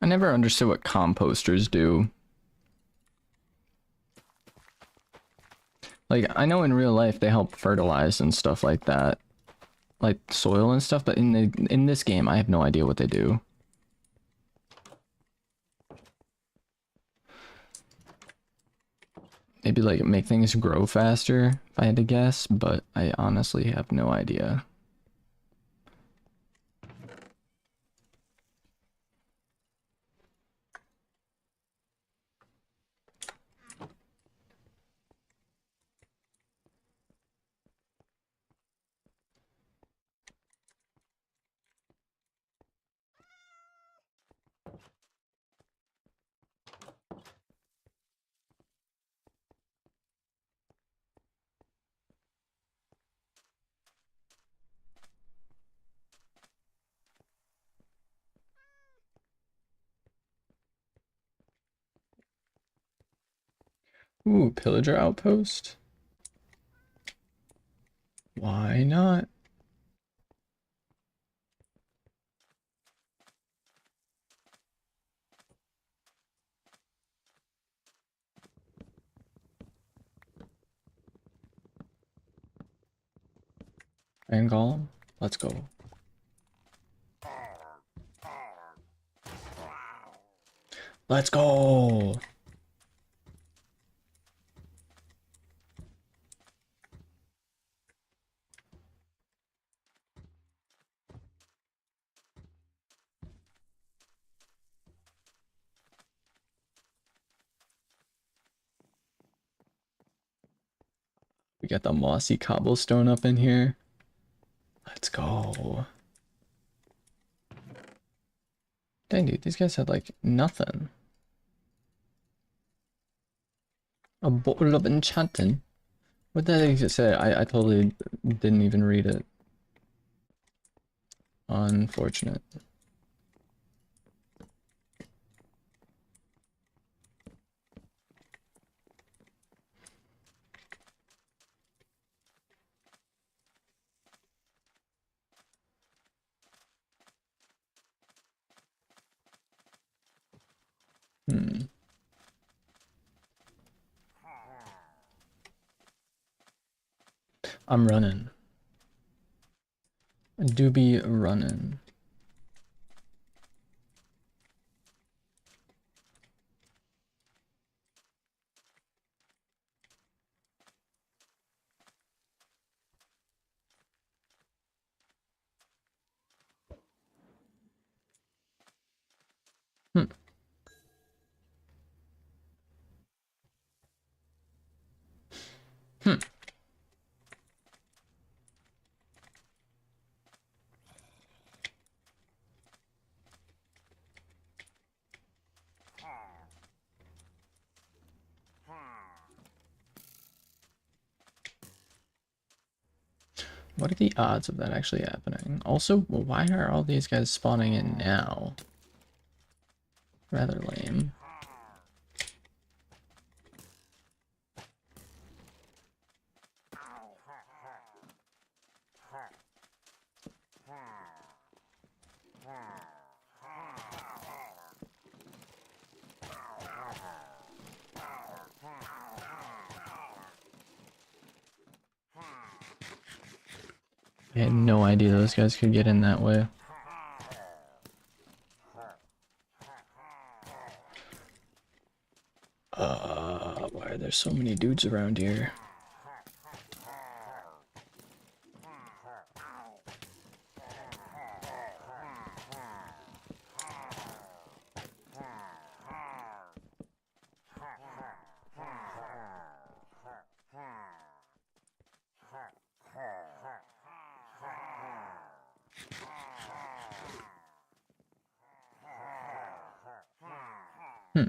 I never understood what composters do. Like, I know in real life they help fertilize and stuff like that, like soil and stuff, but in this game, I have no idea what they do. Maybe like make things grow faster, if I had to guess, but I honestly have no idea. Ooh, pillager outpost? Why not? Iron Golem? Let's go. Let's go! We got the mossy cobblestone up in here. Let's go. Dang, dude, these guys had like nothing. A bottle of enchanting. What the heck did it say? I totally didn't even read it. Unfortunate. Hmm. I'm running. I do be running. Hmm. Hmm. What are the odds of that actually happening? Also, why are all these guys spawning in now? Rather lame. I had no idea those guys could get in that way. Why are there so many dudes around here? Hmm.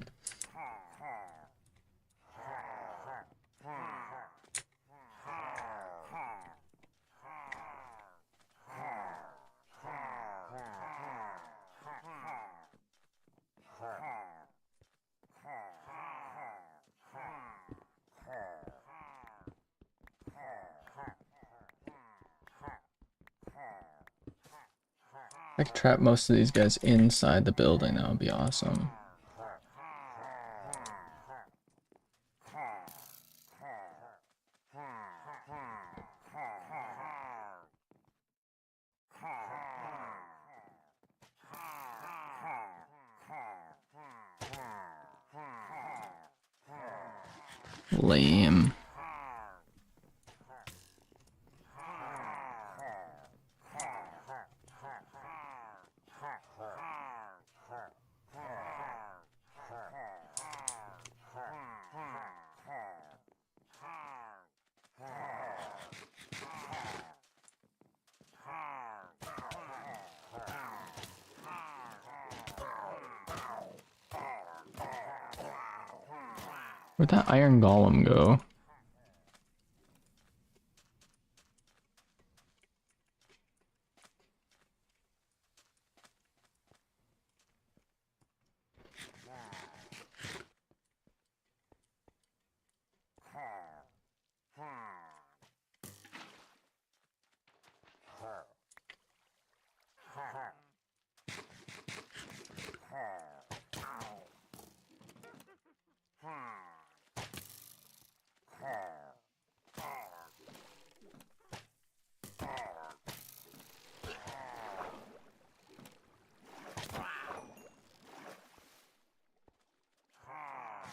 I could trap most of these guys inside the building, that would be awesome. Lame. Where'd that iron golem go?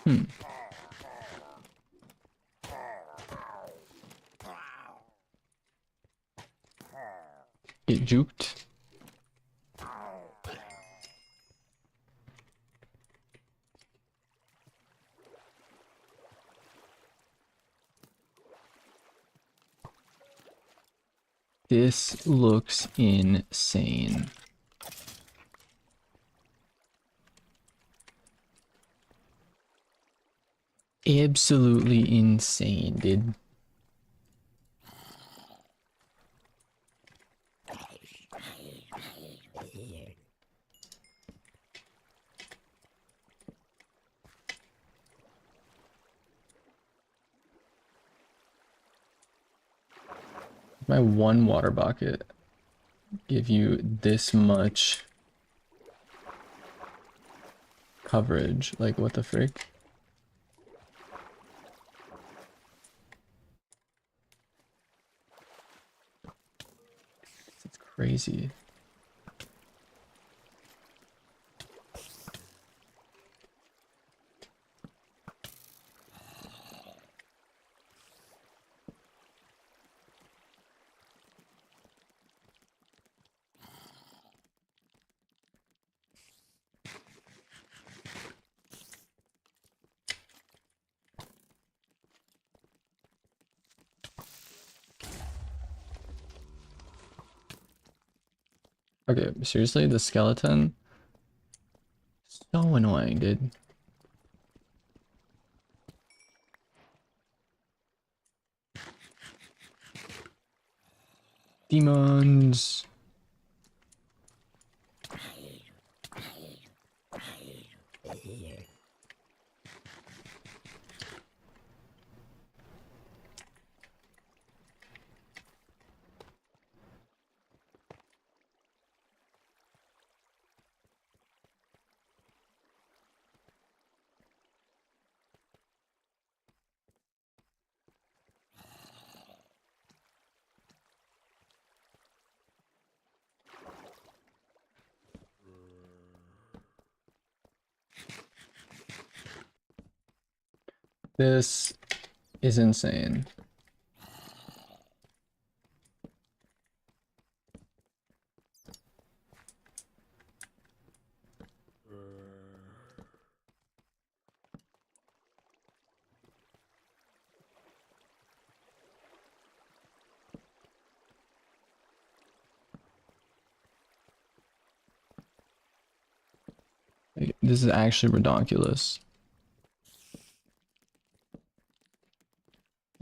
Hmm. Get juked. This looks insane. Absolutely insane, dude. My one water bucket give you this much coverage? Like, what the frick? It's crazy. Okay, seriously, the skeleton? So annoying, dude. Demons. This is insane. Like, this is actually ridiculous.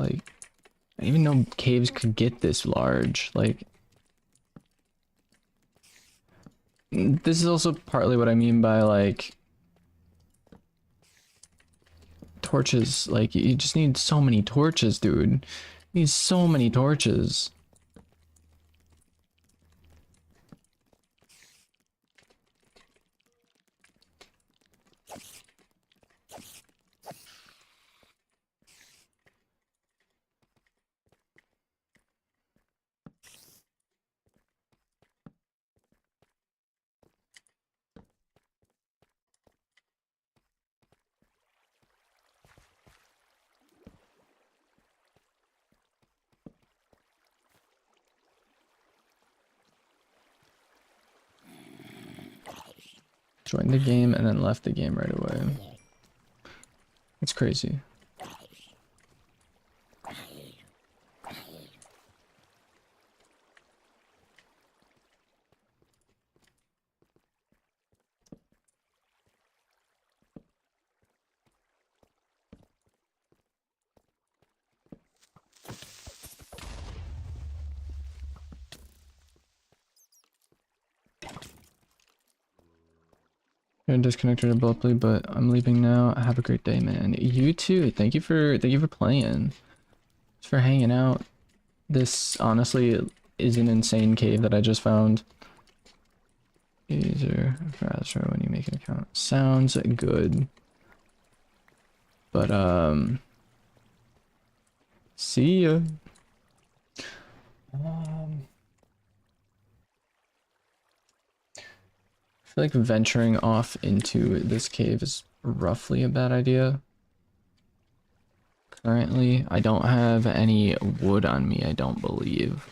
Like, I didn't even know caves could get this large. Like, this is also partly what I mean by, like, torches. Like, you just need so many torches, dude. You need so many torches. Joined the game and then left the game right away. It's crazy. You're disconnected abruptly, but I'm leaving now. Have a great day, man. You too. Thank you for playing. Thanks for hanging out. This honestly is an insane cave that I just found. Easier, faster when you make an account. Sounds good. But see ya. I feel like venturing off into this cave is roughly a bad idea. Currently, I don't have any wood on me, I don't believe.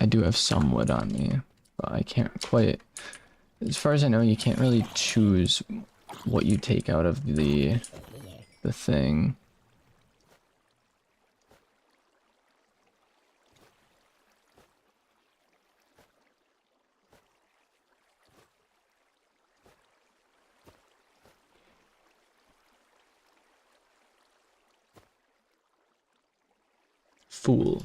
I do have some wood on me, but I can't quite... As far as I know, you can't really choose what you take out of the thing. Fool.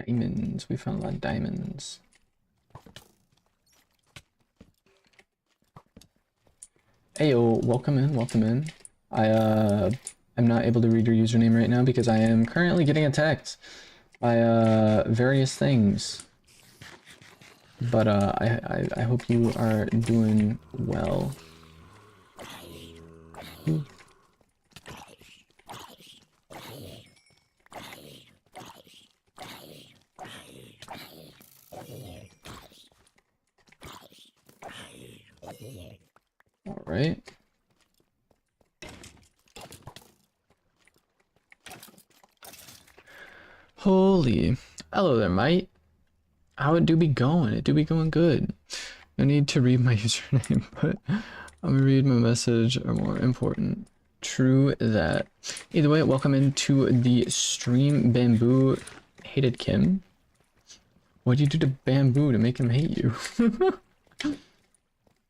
Diamonds. We found a lot of diamonds. Heyo, welcome in, welcome in. I'm not able to read your username right now because I am currently getting attacked by various things. But I hope you are doing well. Ooh. All right. Holy. Hello there, mate. How it do be going? It do be going good. No need to read my username, but I'm gonna read my message are more important. True that. Either way, welcome into the stream. Bamboo hated Kim. What do you do to Bamboo to make him hate you?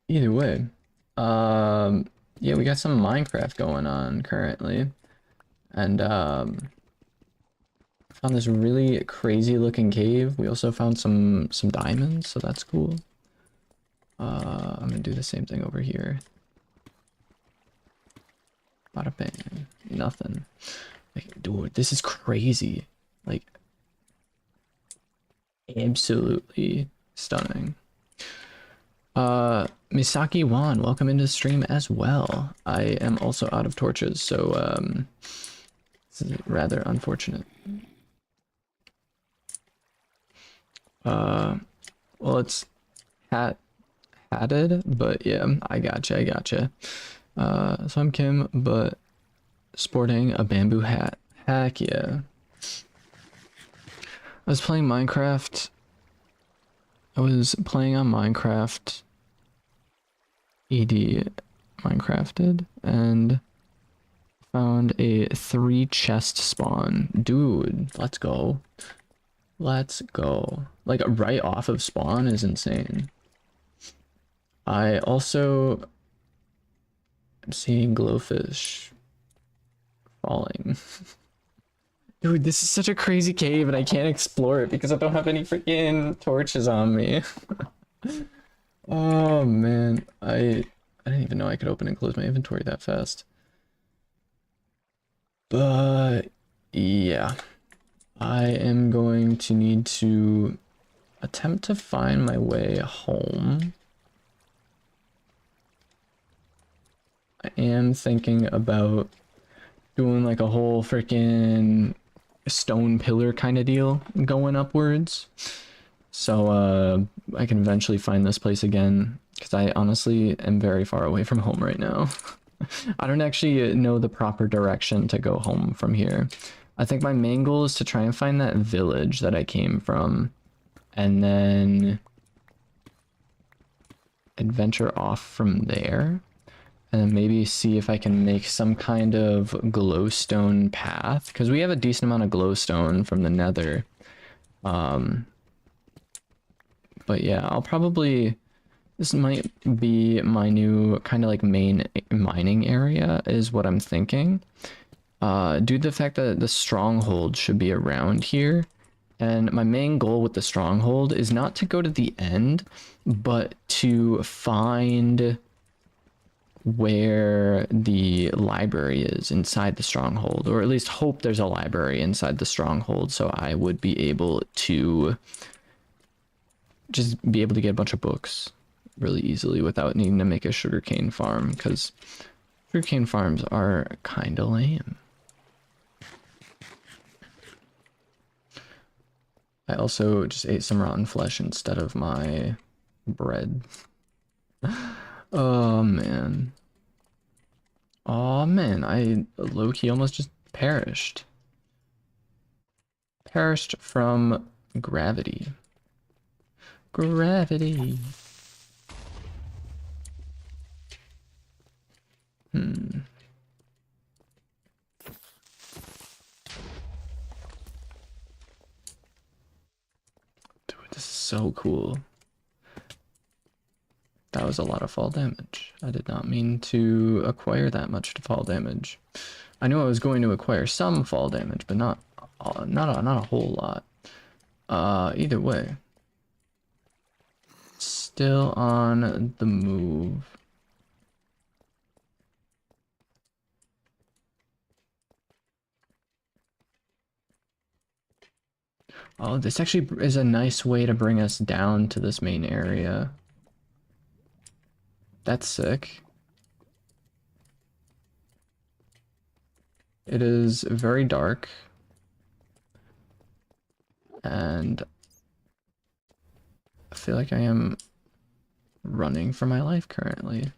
Either way. Yeah, we got some Minecraft going on currently. And found this really crazy looking cave. We also found some diamonds, so that's cool. I'm gonna do the same thing over here. Bada bang. Nothing. Like, dude, this is crazy. Like, absolutely stunning. Misaki Wan, welcome into the stream as well. I am also out of torches, so this is rather unfortunate. Well, it's hatted, but yeah, I gotcha. So I'm Kim, but sporting a bamboo hat. Heck yeah. I was playing Minecraft. I was playing on Minecraft. ED Minecrafted and found a 3 chest spawn. Dude, let's go. Let's go. Like right off of spawn is insane. I also am seeing glowfish falling. Dude, this is such a crazy cave and I can't explore it because I don't have any freaking torches on me. Oh man, I didn't even know I could open and close my inventory that fast. But yeah, I am going to need to attempt to find my way home. I am thinking about doing like a whole freaking stone pillar kind of deal going upwards. So I can eventually find this place again because I honestly am very far away from home right now. I don't actually know the proper direction to go home from here. I think my main goal is to try and find that village that I came from and then adventure off from there and then maybe see if I can make some kind of glowstone path because we have a decent amount of glowstone from the nether. But yeah, I'll probably, this might be my new kind of like main mining area is what I'm thinking. Due to the fact that the stronghold should be around here. And my main goal with the stronghold is not to go to the end, but to find where the library is inside the stronghold, or at least hope there's a library inside the stronghold so I would be able to just be able to get a bunch of books really easily without needing to make a sugarcane farm, because sugarcane farms are kind of lame. I also just ate some rotten flesh instead of my bread. Oh man. Oh man, I low-key almost just perished. Perished from gravity. Gravity. Dude, this is so cool. That was a lot of fall damage. I did not mean to acquire that much fall damage. I knew I was going to acquire some fall damage, but not a whole lot. Either way. Still on the move. Oh, this actually is a nice way to bring us down to this main area. That's sick. It is very dark. And I feel like I am running for my life currently.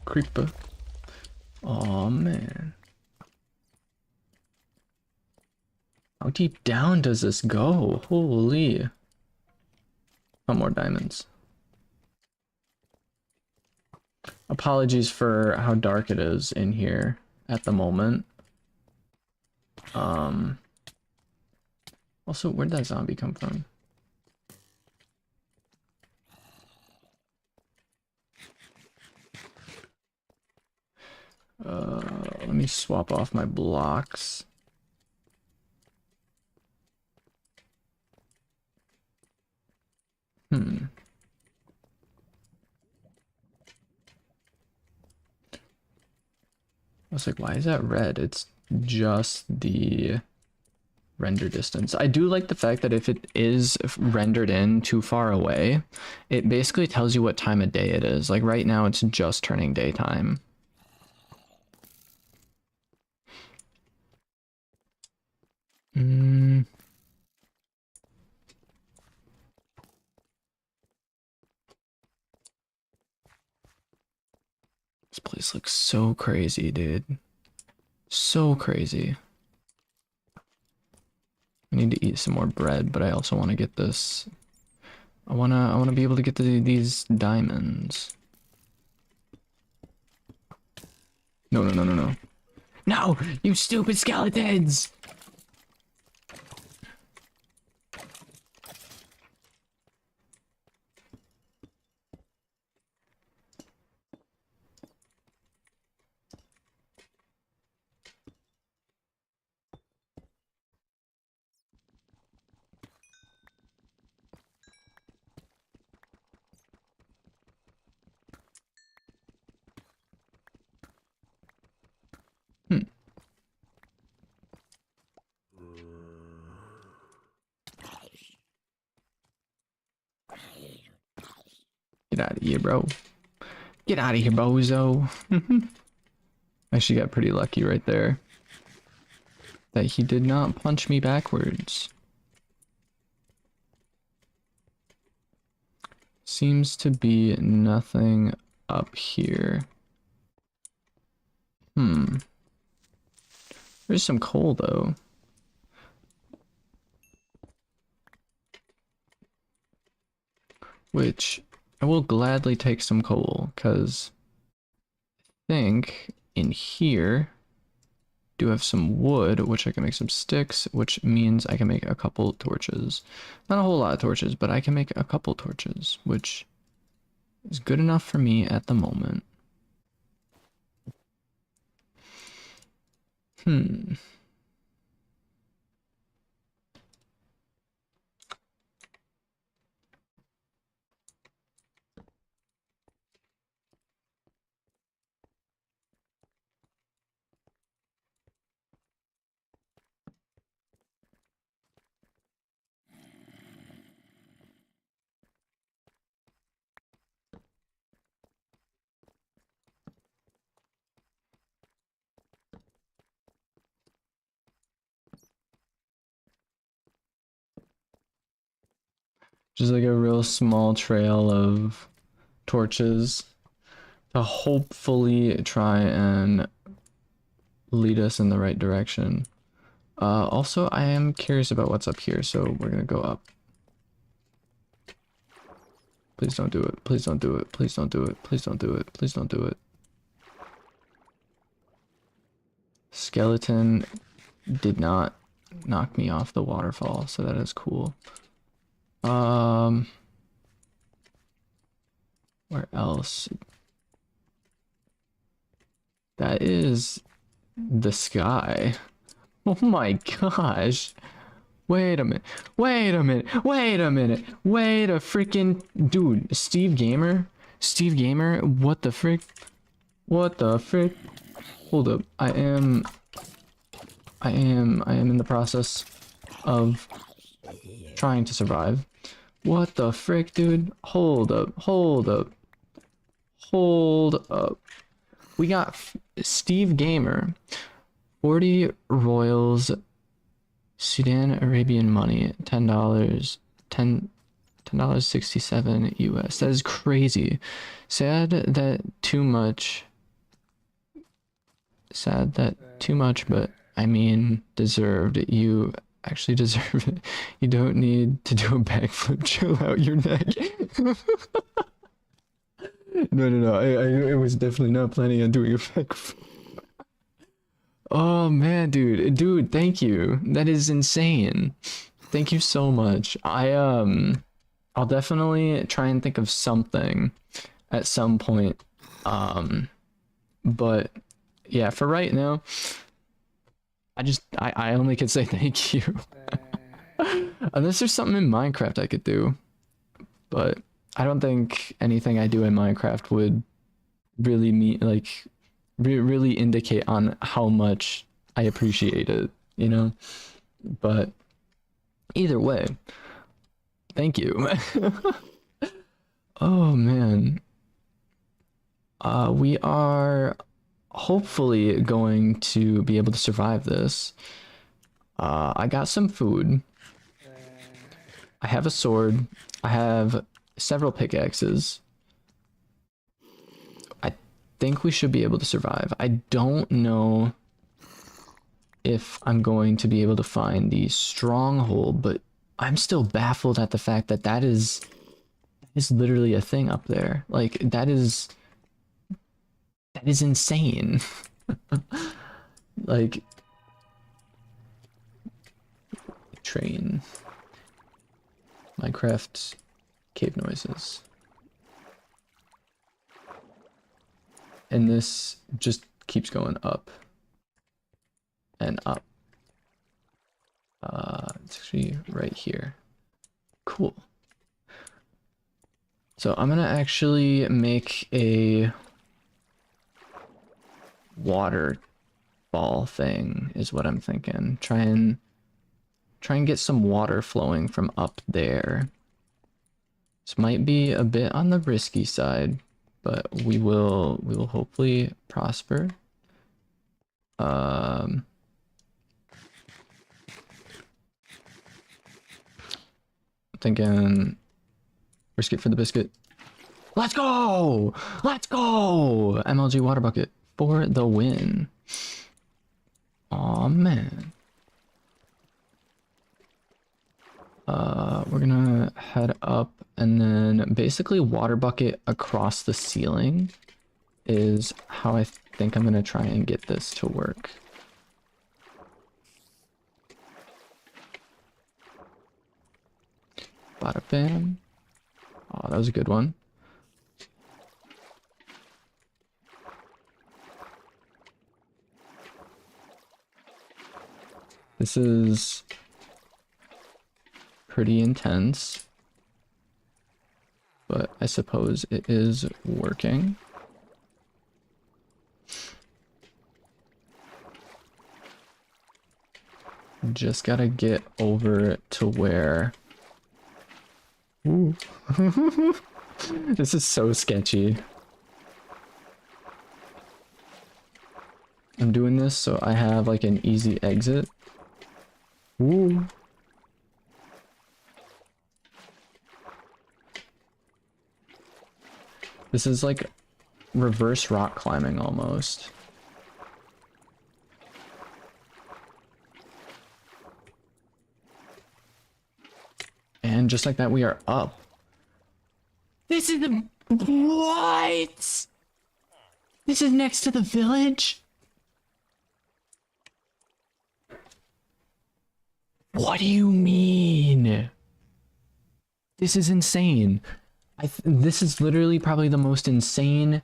Creeper. Oh man. How deep down does this go? Holy. Oh, more diamonds. Apologies for how dark it is in here at the moment. Also, where'd that zombie come from? Let me swap off my blocks. I was like, why is that red? It's just the render distance. I do like the fact that if it is rendered in too far away, it basically tells you what time of day it is. Like right now, it's just turning daytime. This place looks so crazy, dude. So crazy. I need to eat some more bread, but I also want to get this. I wanna be able to get these diamonds. No, no, no, no, no. No, you stupid skeletons! Get out of here, bro. Get out of here, bozo. Actually got pretty lucky right there. That he did not punch me backwards. Seems to be nothing up here. There's some coal, though. Which I will gladly take some coal, because I think in here do have some wood, which I can make some sticks, which means I can make a couple torches. Not a whole lot of torches, but I can make a couple torches, which is good enough for me at the moment. Just like a real small trail of torches to hopefully try and lead us in the right direction. Also, I am curious about what's up here, so we're gonna go up. Please don't do it. Please don't do it. Please don't do it. Please don't do it. Please don't do it. Skeleton did not knock me off the waterfall, so that is cool. Where else? That is the sky. Oh my gosh. Wait a minute. Wait a minute. Wait a minute. Wait a freaking dude. Steve Gamer? Steve Gamer? What the frick? What the frick? Hold up. I am in the process of trying to survive. What the frick, dude? Hold up. Hold up. Hold up. We got Steve Gamer. 40 Royals, Sudan Arabian money, $10, $10.67 US. That is crazy. Sad that too much. Sad that too much, but I mean, deserved. You actually deserve it. You don't need to do a backflip. Chill out your neck. No. I was definitely not planning on doing a backflip. Oh man, dude, thank you. That is insane. Thank you so much. I'll definitely try and think of something at some point. But yeah, for right now, I only can say thank you. Unless there's something in Minecraft I could do. But I don't think anything I do in Minecraft would really really indicate on how much I appreciate it, you know? But either way, thank you. Oh man. We are hopefully going to be able to survive this. I got some food. I have a sword. I have several pickaxes. I think we should be able to survive. I don't know if I'm going to be able to find the stronghold, but I'm still baffled at the fact that that is literally a thing up there. Like that is insane. Like train Minecraft cave noises. And this just keeps going up and up. It's actually right here. Cool. So I'm gonna actually make a waterfall thing is what I'm thinking. Try and get some water flowing from up there. This might be a bit on the risky side, but we will hopefully prosper. Thinking risk it for the biscuit. Let's go! Let's go! MLG water bucket for the win. Aw, man. We're gonna head up and then basically water bucket across the ceiling is how I think I'm gonna try and get this to work. Bada bam. Oh, that was a good one. This is pretty intense, but I suppose it is working. Just gotta get over to where... Ooh. This is so sketchy. I'm doing this so I have like an easy exit. Ooh. This is like reverse rock climbing almost. And just like that, we are up. This is the... What? This is next to the village? What do you mean? This is insane. This is literally probably the most insane.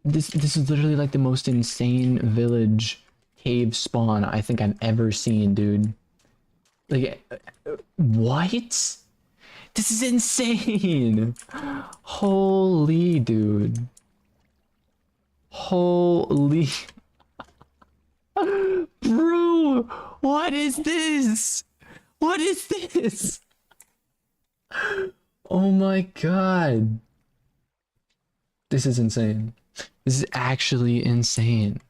This is literally like the most insane village cave spawn I think I've ever seen, dude. Like, what? This is insane. Holy dude. Holy. Bro, what is this? What is this? Oh my god. This is insane. This is actually insane.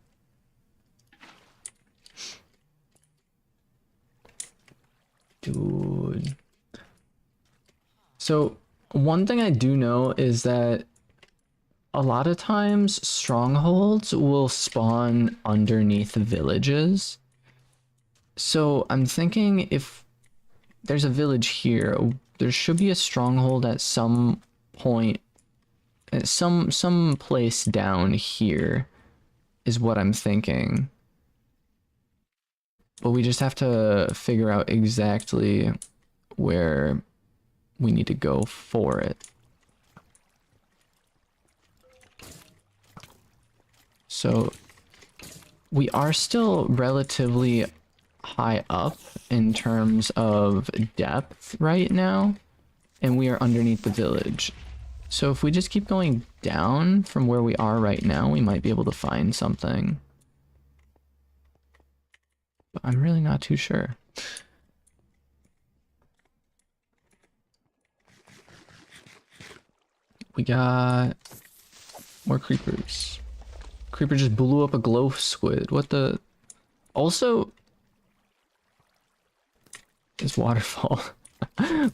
Dude. So, one thing I do know is that a lot of times strongholds will spawn underneath villages. So, I'm thinking if there's a village here, there should be a stronghold at some point, at some place down here is what I'm thinking. But we just have to figure out exactly where we need to go for it. So we are still relatively high up in terms of depth right now, and we are underneath the village. So if we just keep going down from where we are right now, we might be able to find something. But I'm really not too sure. We got more creepers. Creeper just blew up a glow squid. What the? Also, this waterfall.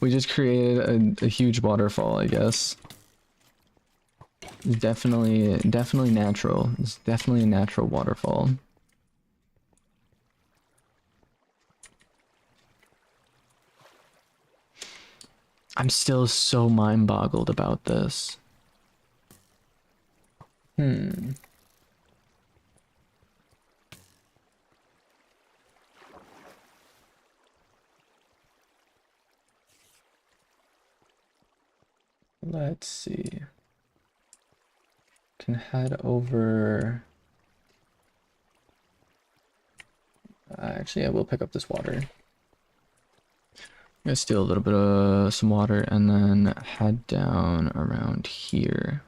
We just created a huge waterfall, I guess. It's definitely natural. It's definitely a natural waterfall. I'm still so mind-boggled about this. Let's see. Can head over. Actually, I will pick up this water. I'm gonna steal a little bit of some water and then head down around here.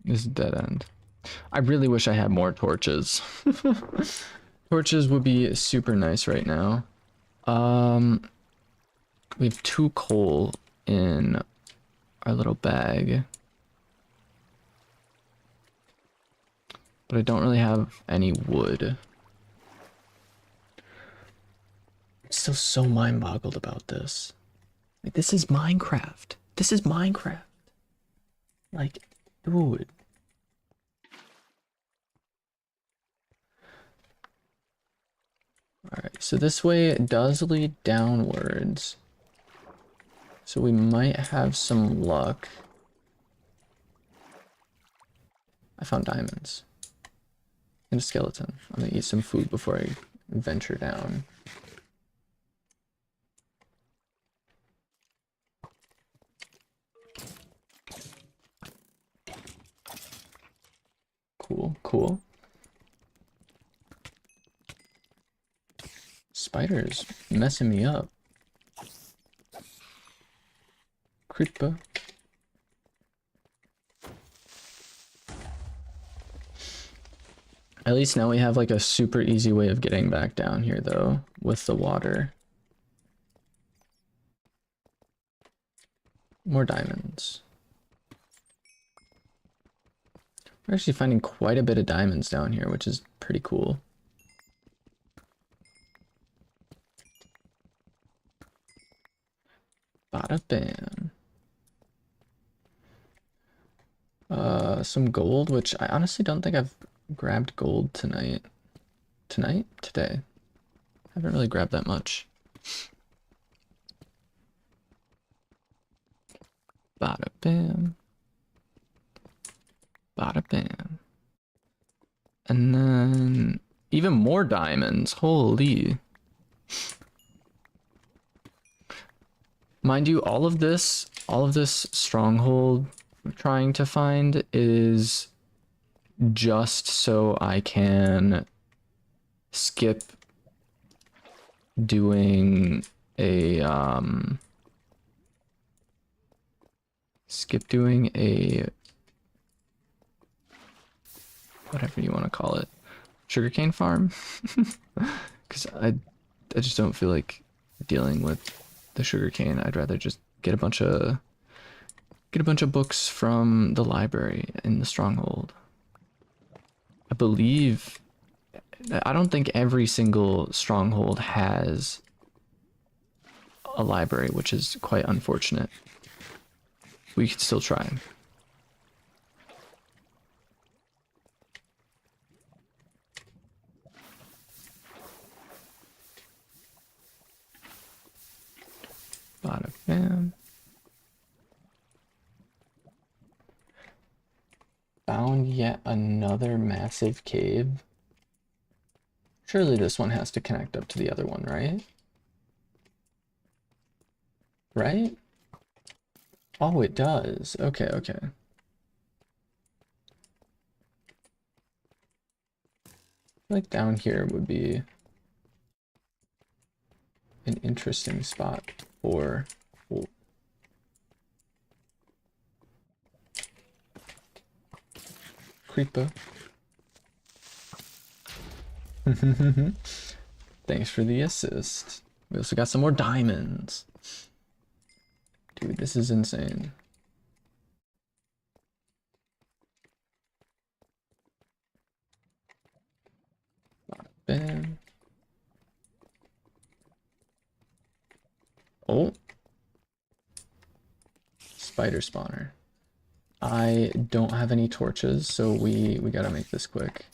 This is a dead end. I really wish I had more torches. Torches would be super nice right now. We have 2 coal in our little bag. But I don't really have any wood. I'm still so mind-boggled about this. Like, this is Minecraft. This is Minecraft. Like, dude. Alright, so this way it does lead downwards. So we might have some luck. I found diamonds. And a skeleton. I'm gonna eat some food before I venture down. Cool, cool. Spiders messing me up. Creeper. At least now we have like a super easy way of getting back down here though, with the water. More diamonds. We're actually finding quite a bit of diamonds down here, which is pretty cool. Bada bam. Some gold, which I honestly don't think I've grabbed gold tonight. Today. I haven't really grabbed that much. Bada bam. Bada bam. And then even more diamonds. Holy. Mind you, all of this stronghold I'm trying to find is just so I can skip doing a whatever you want to call it, sugarcane farm. Because I just don't feel like dealing with the sugarcane. I'd rather just get a bunch of books from the library in the stronghold. I believe I don't think every single stronghold has a library, which is quite unfortunate. We could still try. Bada bam. Found yet another massive cave. Surely this one has to connect up to the other one, right? Right? Oh, it does. Okay, okay. Like down here would be an interesting spot for... Oh, creeper. Thanks for the assist. We also got some more diamonds. Dude, this is insane. Bam. Oh. Spider spawner. I don't have any torches, so we gotta make this quick.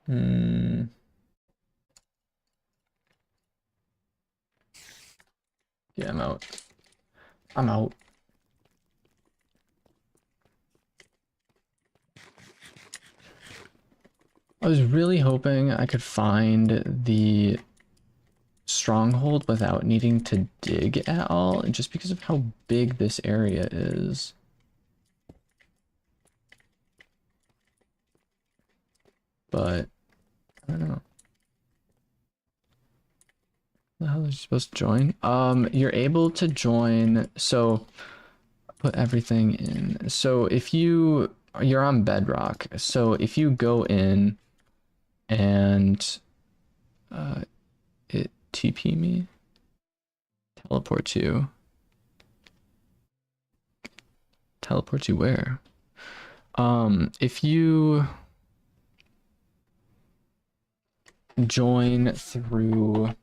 Hmm. Yeah, I'm out. I'm out. I was really hoping I could find the stronghold without needing to dig at all, just because of how big this area is. But I don't know. The hell is you supposed to join? You're able to join, so put everything in. So if you're on Bedrock, so if you go in and it TP me, teleport you. Teleport you where? If you join through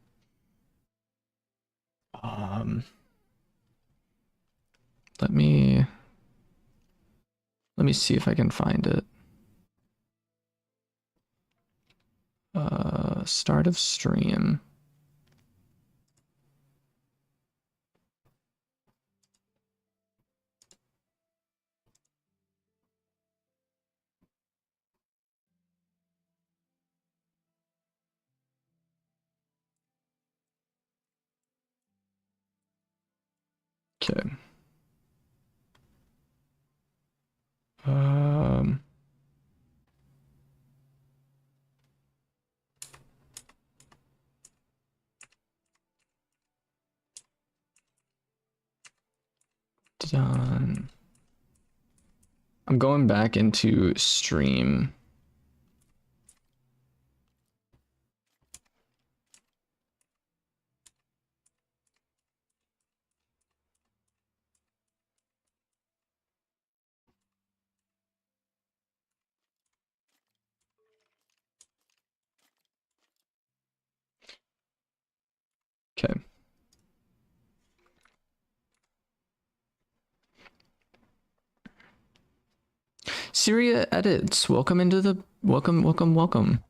let me see if I can find it. Start of stream. Okay. Um Done. I'm going back into stream. Okay. Syria edits. Welcome into the welcome.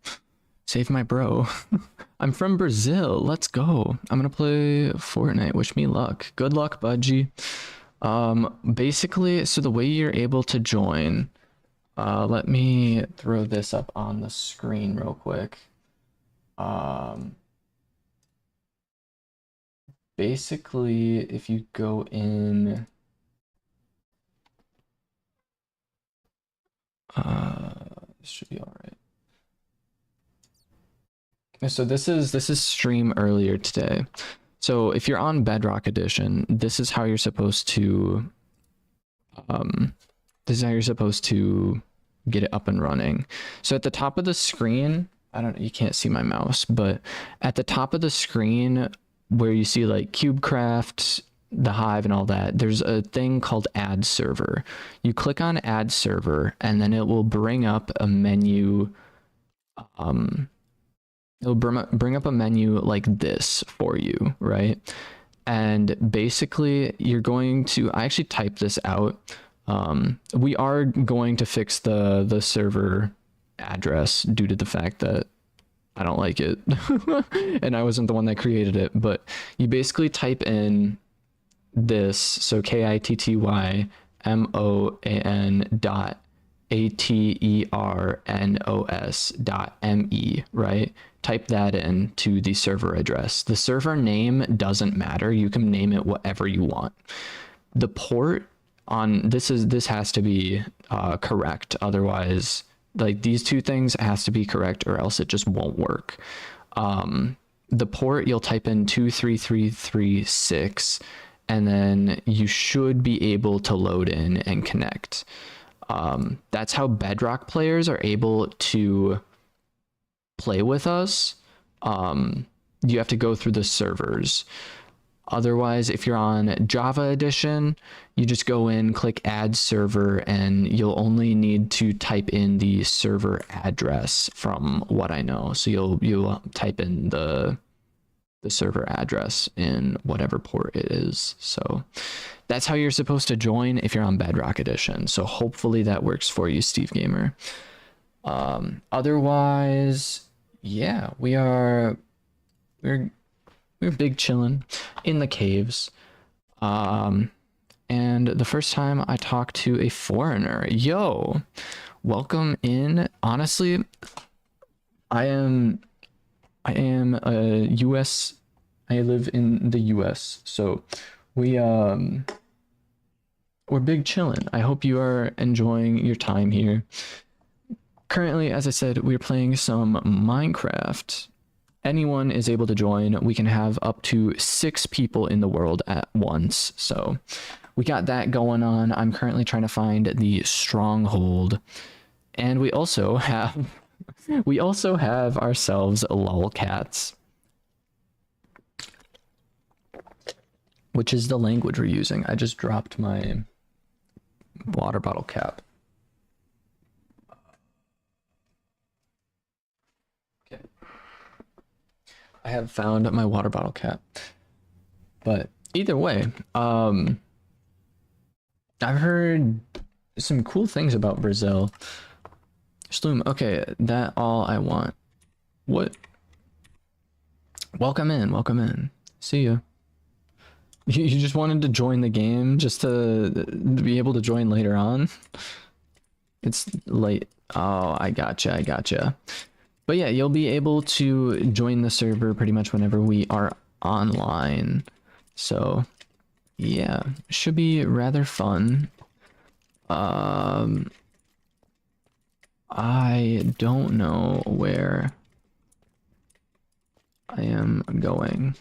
Save my bro. I'm from Brazil. Let's go. I'm gonna play Fortnite. Wish me luck. Good luck, Budgie. Basically, so the way you're able to join, let me throw this up on the screen real quick. Basically, if you go in, this should be all right. So this is stream earlier today. So if you're on Bedrock Edition, this is how you're supposed to get it up and running. So at the top of the screen, you can't see my mouse, but at the top of the screen where you see like CubeCraft, the Hive and all that, there's a thing called Add Server. You click on Add Server and then it will bring up a menu. It'll bring up a menu like this for you, right? And basically you're going to, I actually typed this out. We are going to fix the server address due to the fact that I don't like it and I wasn't the one that created it, but you basically type in this, so KITTYMOAN.ATERNOS.ME, right? Type that in to the server address. The server name doesn't matter. You can name it whatever you want. The port on this has to be correct. Otherwise, like these two things has to be correct or else it just won't work. The port, you'll type in 23336 and then you should be able to load in and connect. That's how Bedrock players are able to play with us. You have to go through the servers. Otherwise, if you're on Java Edition, you just go in, click Add Server, and you'll only need to type in the server address from what I know. So you'll type in the server address in whatever port it is. So that's how you're supposed to join if you're on Bedrock Edition. So hopefully that works for you, Steve Gamer. Otherwise, yeah, we're big chillin' in the caves. And the first time I talked to a foreigner, yo, welcome in. Honestly, I am a US, I live in the US, so we're big chillin'. I hope you are enjoying your time here. Currently, as I said, we're playing some Minecraft. Anyone is able to join. We can have up to 6 people in the world at once. So we got that going on. I'm currently trying to find the stronghold. And we also have ourselves lolcats, which is the language we're using. I just dropped my water bottle cap. Okay. I have found my water bottle cap. But either way, I've heard some cool things about Brazil. Sloom, okay, that all I want. What? Welcome in. See ya. You just wanted to join the game just to be able to join later on? It's late. Oh, I gotcha. But yeah, you'll be able to join the server pretty much whenever we are online. So yeah, should be rather fun. I don't know where I am going.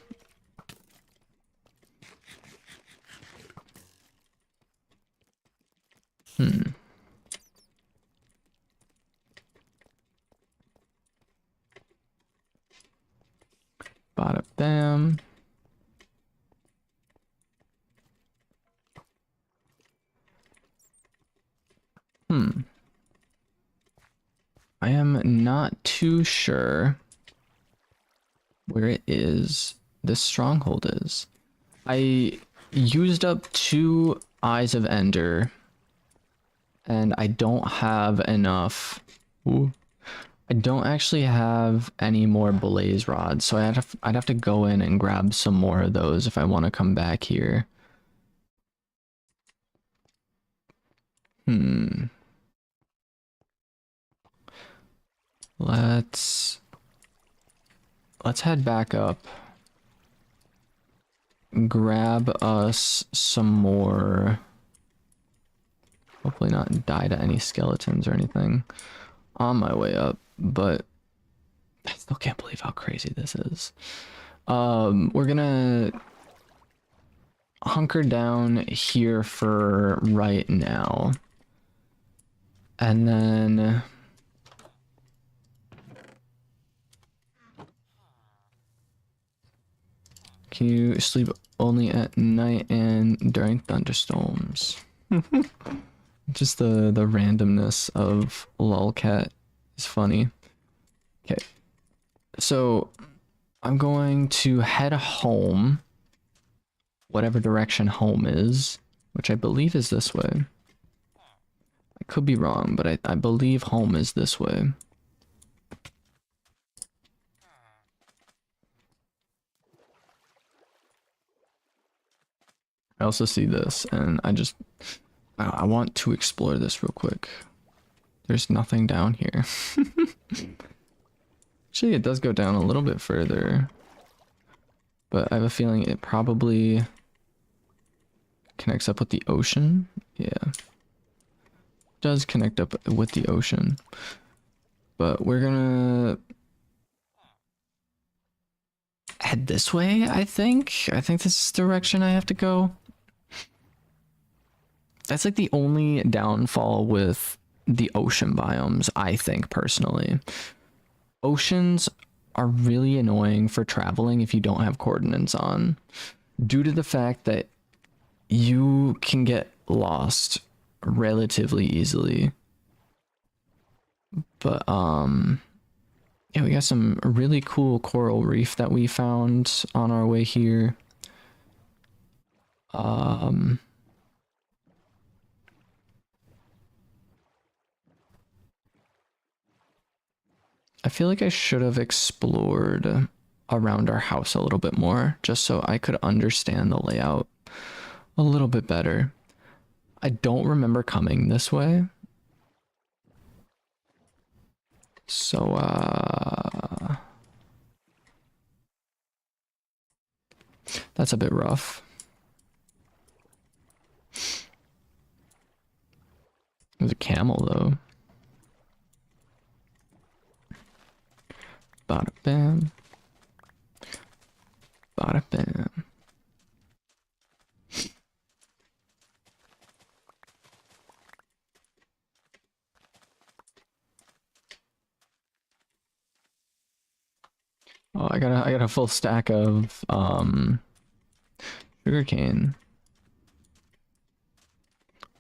Bada bam. I am not too sure where it is. This stronghold is. I used up 2 Eyes of Ender, and I don't have enough. Ooh. I don't actually have any more blaze rods, so I'd have to go in and grab some more of those if I want to come back here. Hmm. Let's head back up. Grab us some more. Hopefully not die to any skeletons or anything on my way up, but I still can't believe how crazy this is. We're gonna hunker down here for right now. And then can you sleep only at night and during thunderstorms? Just the randomness of lolcat is funny. Okay. So I'm going to head home, whatever direction home is, which I believe is this way. I could be wrong, but I believe home is this way. I also see this, and I want to explore this real quick. There's nothing down here. Actually, it does go down a little bit further, but I have a feeling it probably connects up with the ocean. Yeah. It does connect up with the ocean. But we're gonna head this way, I think. I think this is the direction I have to go. That's like the only downfall with the ocean biomes, I think, personally. Oceans are really annoying for traveling if you don't have coordinates on, due to the fact that you can get lost relatively easily. But yeah, we got some really cool coral reef that we found on our way here. I feel like I should have explored around our house a little bit more, just so I could understand the layout a little bit better. I don't remember coming this way. So, that's a bit rough. There's a camel, though. Bada bam. Bada bam. Oh, I got a full stack of sugarcane.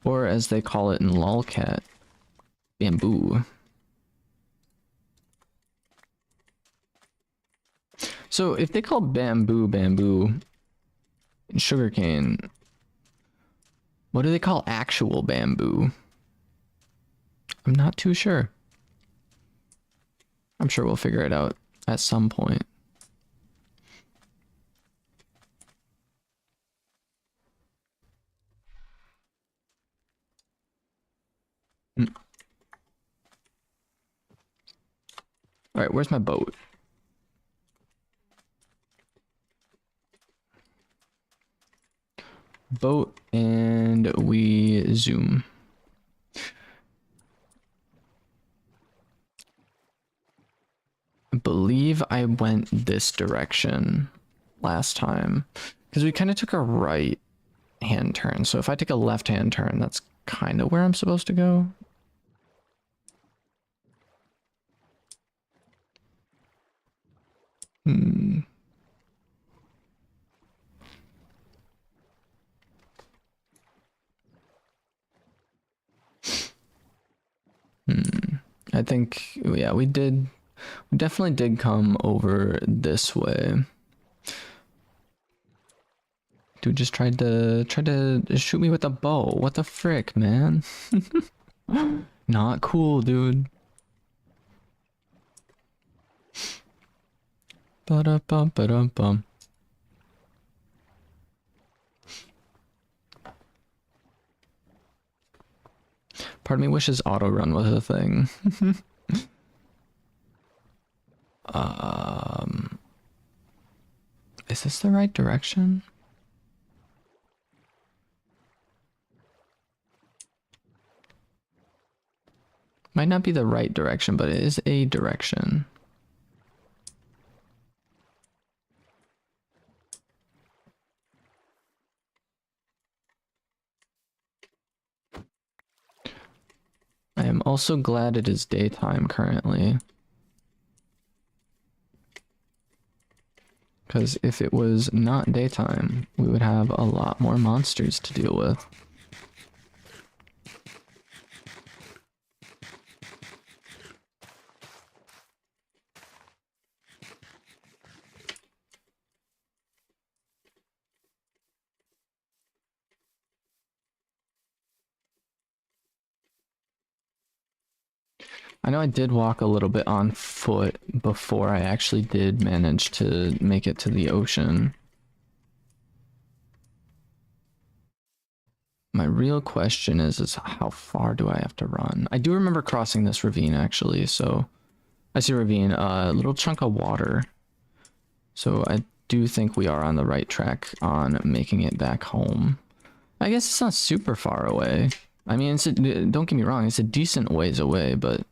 Or as they call it in lolcat, bamboo. So if they call bamboo and sugarcane, what do they call actual bamboo? I'm not too sure. I'm sure we'll figure it out at some point. All right, where's my boat? Boat, and we zoom. I believe I went this direction last time because we kind of took a right hand turn. So if I take a left hand turn, that's kind of where I'm supposed to go. Hmm. I think, yeah, we definitely did come over this way. Dude just tried to shoot me with a bow. What the frick, man? Not cool, dude. Ba-da-bum, ba-dum-bum. Part of me wishes auto run was a thing. um, is this the right direction? Might not be the right direction, but it is a direction. I am also glad it is daytime currently. Because if it was not daytime, we would have a lot more monsters to deal with. I know I did walk a little bit on foot before I actually did manage to make it to the ocean. My real question is how far do I have to run? I do remember crossing this ravine actually, so I see a ravine, a little chunk of water. So I do think we are on the right track on making it back home. I guess it's not super far away. I mean, don't get me wrong, it's a decent ways away, but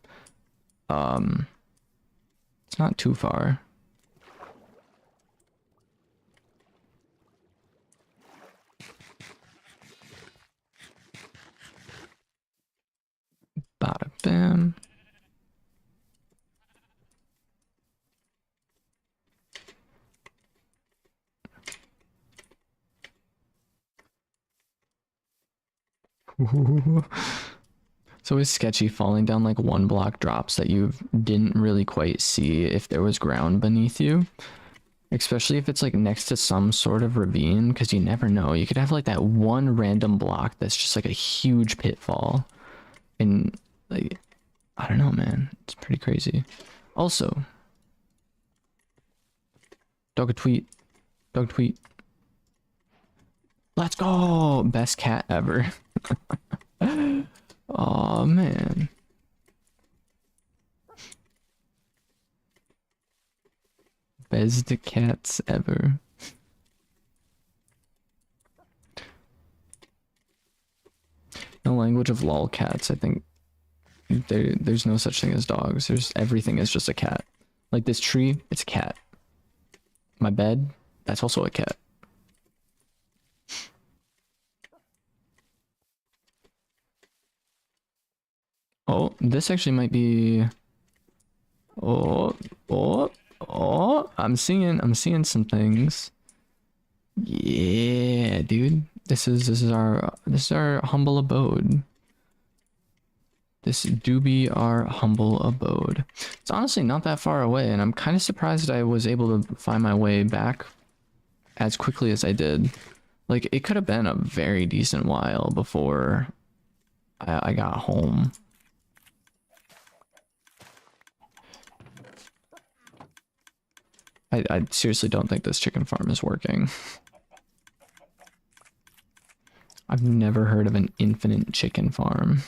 it's not too far. Bada bam. It's always sketchy falling down like one block drops that you didn't really quite see if there was ground beneath you. Especially if it's like next to some sort of ravine, because you never know. You could have like that one random block that's just like a huge pitfall. And like, I don't know, man. It's pretty crazy. Also, dog a tweet. Dog tweet. Let's go! Best cat ever. Oh man. Best cats ever. No language of lolcats. I think there's no such thing as dogs. There's everything is just a cat. Like this tree, it's a cat. My bed, that's also a cat. Oh, this actually might be. Oh, oh, oh! I'm seeing some things. Yeah, dude. This is our humble abode. This do be our humble abode. It's honestly not that far away, and I'm kind of surprised I was able to find my way back as quickly as I did. Like, it could have been a very decent while before I got home. I seriously don't think this chicken farm is working. I've never heard of an infinite chicken farm.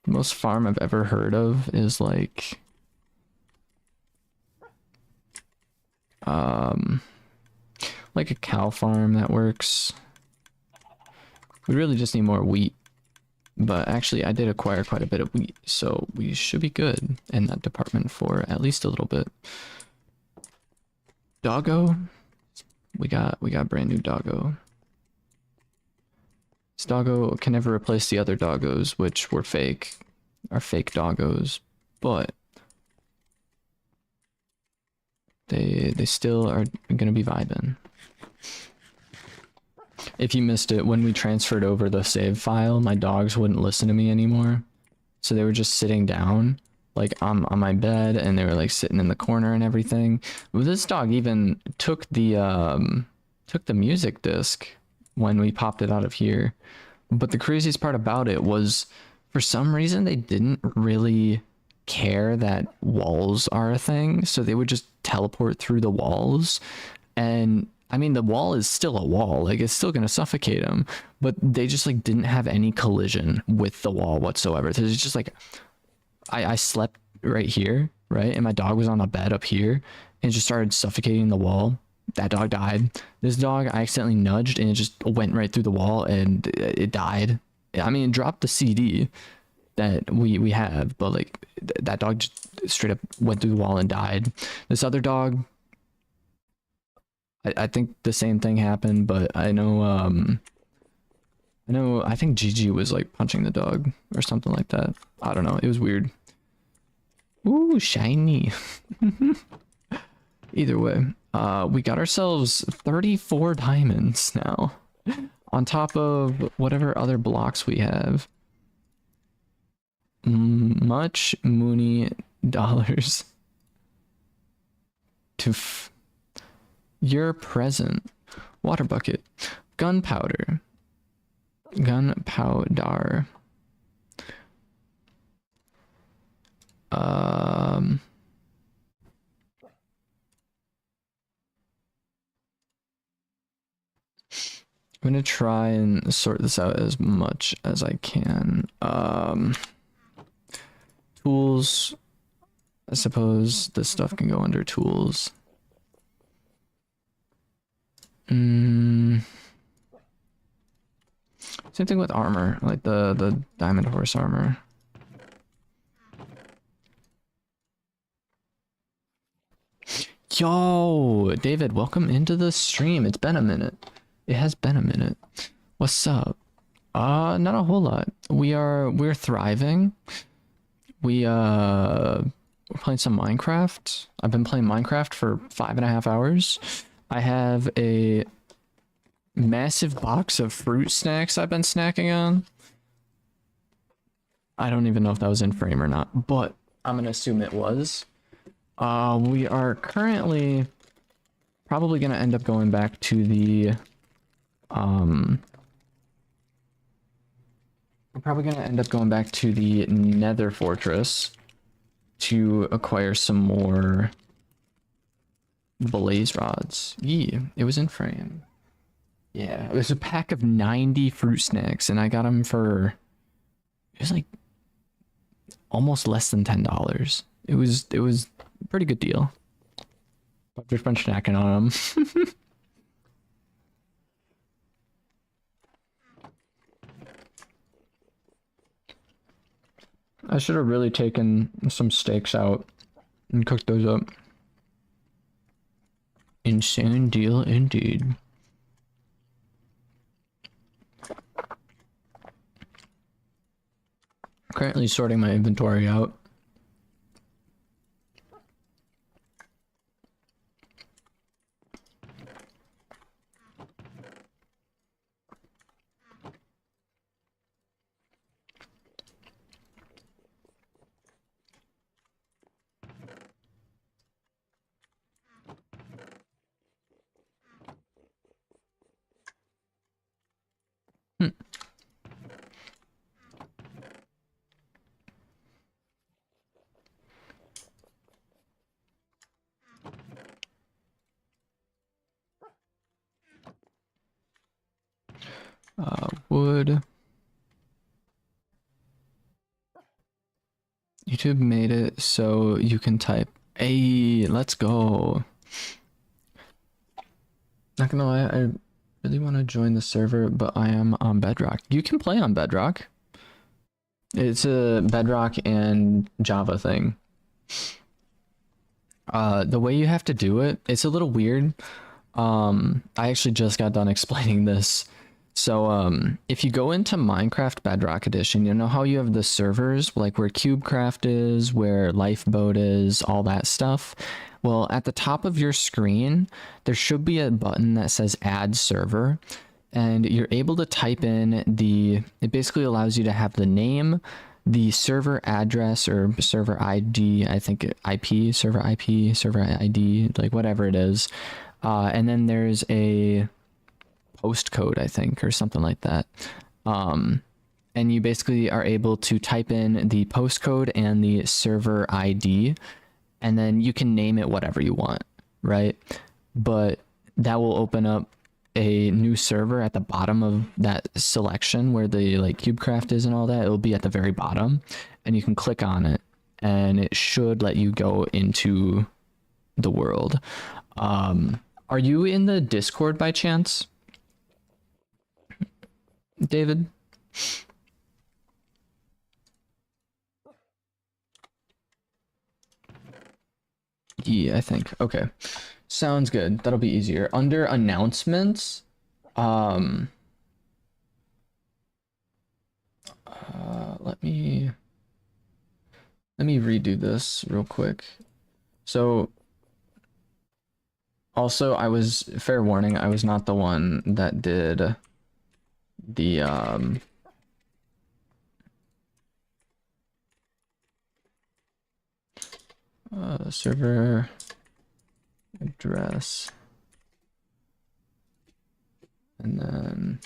The most farm I've ever heard of is like like a cow farm that works. We really just need more wheat. But actually I did acquire quite a bit of wheat, so we should be good in that department for at least a little bit. Doggo? We got brand new doggo. This doggo can never replace the other doggos, which were fake. Are fake doggos, but they still are gonna be vibing. If you missed it, when we transferred over the save file, my dogs wouldn't listen to me anymore. So they were just sitting down like on my bed, and they were like sitting in the corner and everything. Well, this dog even took the music disc when we popped it out of here. But the craziest part about it was, for some reason, they didn't really care that walls are a thing, so they would just teleport through the walls. And I mean, the wall is still a wall, like it's still gonna suffocate them, but they just like didn't have any collision with the wall whatsoever. So it's just like I slept right here, right, and my dog was on the bed up here, and just started suffocating the wall. That dog died. This dog I accidentally nudged, and it just went right through the wall, and it died. I mean, it dropped the CD that we have, but like that dog just straight up went through the wall and died. This other dog, I think the same thing happened, but I know I think Gigi was like punching the dog or something like that. I don't know. It was weird. Ooh, shiny. Either way, we got ourselves 34 diamonds now, on top of whatever other blocks we have. Much moony dollars to your present. Water bucket, gunpowder, gunpowder. I'm gonna try and sort this out as much as I can. Tools. I suppose this stuff can go under tools. Same thing with armor, like the diamond horse armor. Yo, David, welcome into the stream. It's been a minute. It has been a minute. What's up? Not a whole lot. We're thriving. We're playing some Minecraft. I've been playing Minecraft for 5.5 hours. I have a massive box of fruit snacks I've been snacking on. I don't even know if that was in frame or not, but I'm gonna assume it was. We are currently probably gonna end up going back to the we're probably gonna end up going back to the Nether Fortress to acquire some more blaze rods. Yeah, it was in frame. Yeah, it was a pack of 90 fruit snacks, and I got them for, it was like almost less than $10. It was a pretty good deal. I've just been snacking on them. I should have really taken some steaks out and cooked those up. Insane deal indeed. Currently sorting my inventory out. Wood. YouTube made it so you can type. Hey, let's go. Not gonna lie, I really want to join the server, but I am on Bedrock. You can play on Bedrock. It's a Bedrock and Java thing. The way you have to do it, it's a little weird. I actually just got done explaining this. So if you go into Minecraft Bedrock Edition, you know how you have the servers, like where CubeCraft is, where Lifeboat is, all that stuff? Well, at the top of your screen, there should be a button that says Add Server. and you're able to type in it basically allows you to have the name, the server address or server ID, I think IP, server IP, server ID, like whatever it is. And then there's a postcode, I think, or something like that. And you basically are able to type in the postcode and the server ID, and then you can name it whatever you want, right? But that will open up a new server at the bottom of that selection where the like cubecraft is and all that. It'll be at the very bottom, and you can click on it and it should let you go into the world. Are you in the Discord by chance, David? Yeah, I think. Okay. Sounds good. That'll be easier. Under announcements, um let me redo this real quick. So also, I was, fair warning, I was not the one that did the server address, and then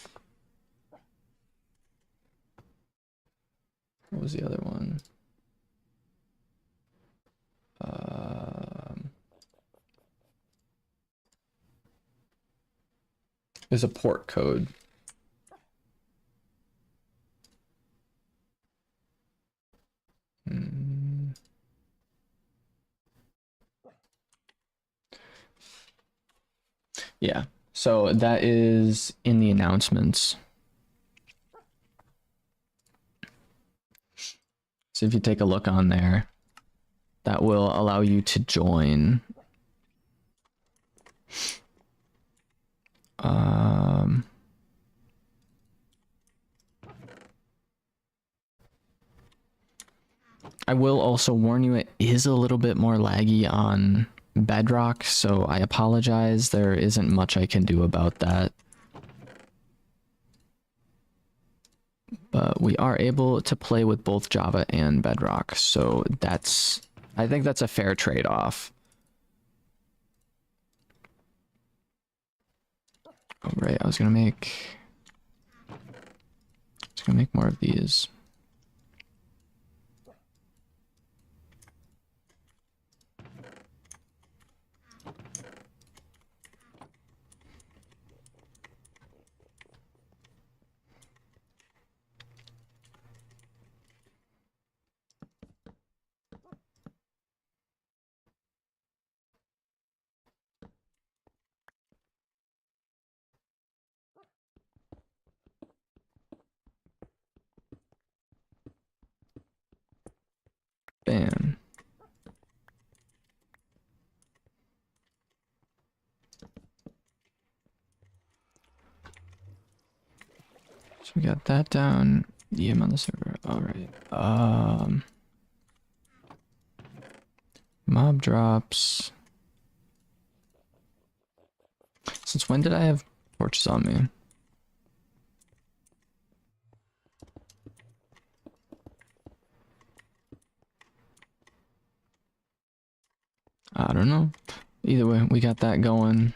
what was the other one? There's a port code. Yeah, so that is in the announcements. So if you take a look on there, that will allow you to join. I will also warn you, it is a little bit more laggy on Bedrock, so I apologize. There isn't much I can do about that. But we are able to play with both Java and Bedrock, so I think that's a fair trade-off. Oh, right, I was gonna make more of these. Bam. So we got that down. EM on the server. All right. Mob drops. Since when did I have torches on me? I don't know. Either way, we got that going.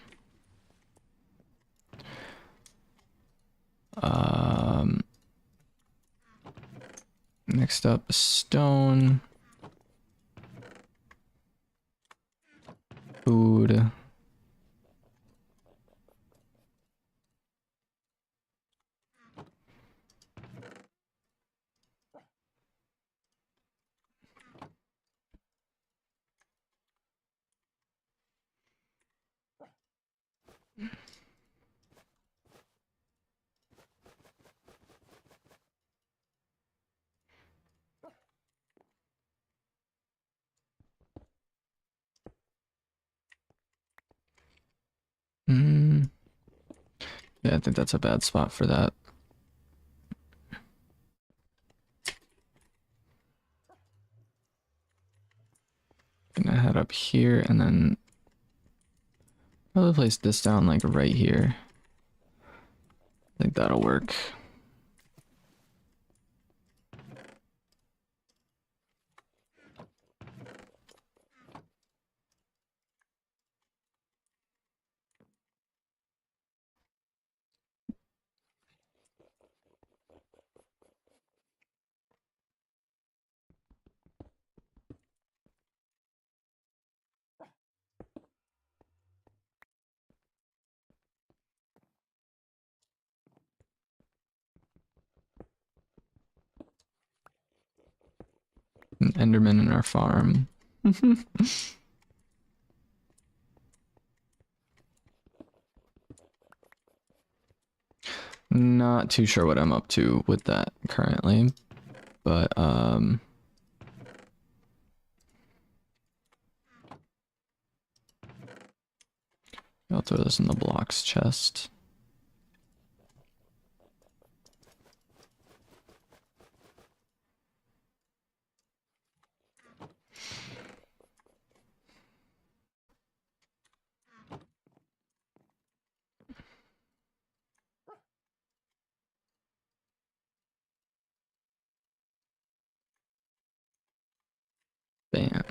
Next up, stone. Food. Yeah, I think that's a bad spot for that. Gonna head up here and then probably place this down like right here. I think that'll work. An Enderman in our farm. Not too sure what I'm up to with that currently, but I'll throw this in the blocks chest. Bam.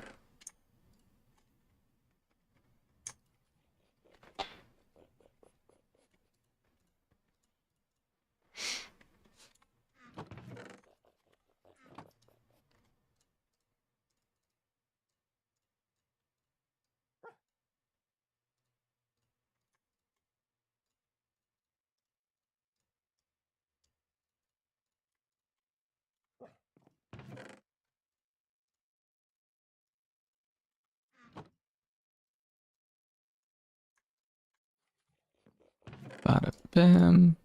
Bada bam.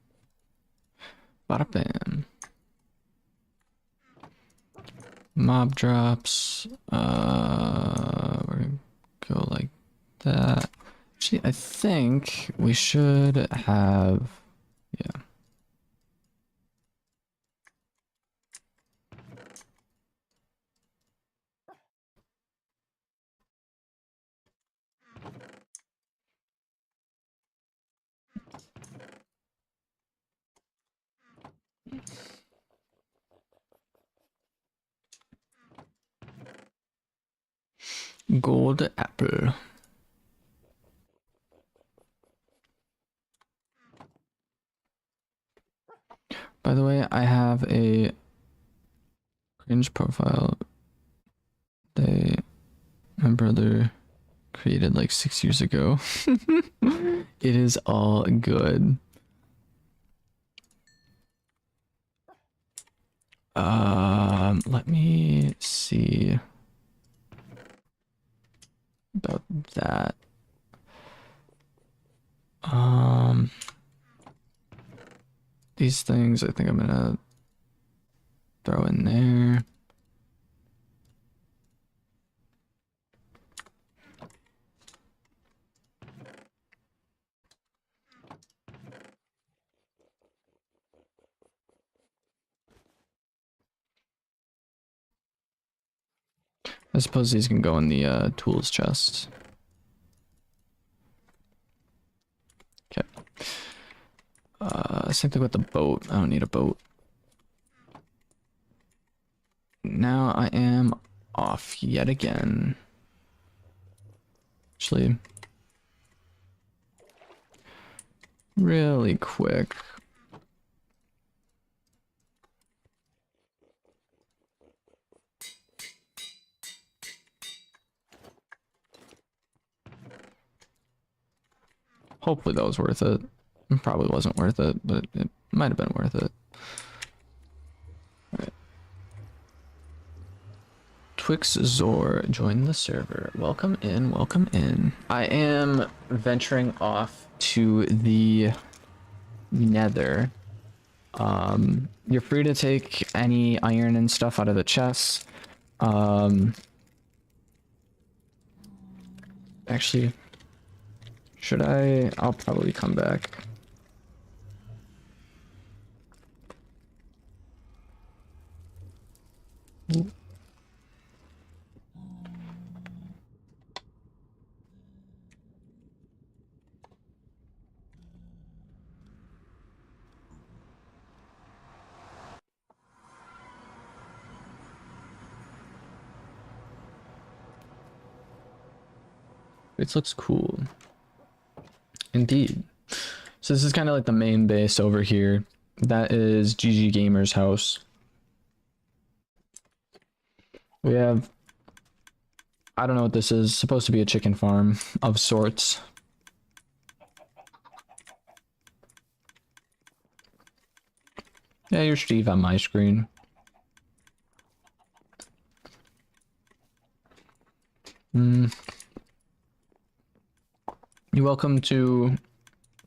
Bada bam. Mob drops. We're gonna go like that. Actually, I think we should have, yeah. Gold apple. By the way, I have a cringe profile my brother created like 6 years ago. It is all good. Let me see about that. These things I think I'm gonna throw in there. I suppose these can go in the tools chest. Okay. Same thing with the boat. I don't need a boat. Now I am off yet again. Actually, really quick. Hopefully that was worth it. It probably wasn't worth it, but it might have been worth it. All right. Twix Zor joined the server. Welcome in, welcome in. I am venturing off to the Nether. You're free to take any iron and stuff out of the chests. Actually, should I? I'll probably come back. It looks cool. Indeed. So this is kind of like the main base over here. That is GG Gamer's house. We have, I don't know what this is. Supposed to be a chicken farm of sorts. Yeah, you're Steve on my screen. You're welcome to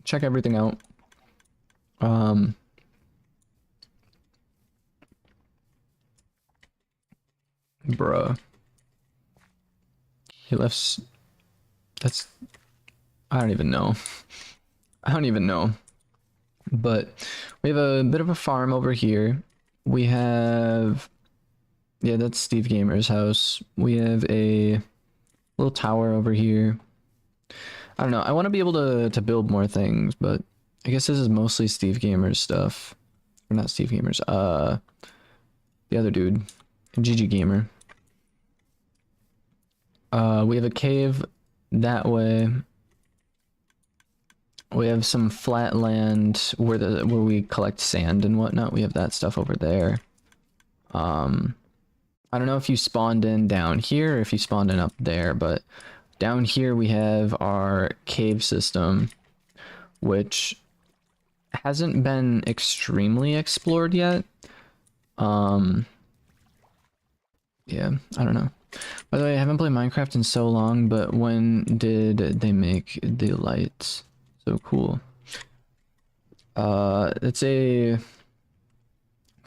check everything out. Bruh. He left. That's. I don't even know. I don't even know. But we have a bit of a farm over here. We have. Yeah, that's Steve Gamer's house. We have a little tower over here. I don't know. I want to be able to build more things, but I guess this is mostly Steve Gamer's stuff. Or not Steve Gamer's. The other dude, GG Gamer. We have a cave that way. We have some flat land where we collect sand and whatnot. We have that stuff over there. I don't know if you spawned in down here or if you spawned in up there, but down here we have our cave system, which hasn't been extremely explored yet. Yeah, I don't know. By the way, I haven't played Minecraft in so long, but when did they make the lights? So cool. It's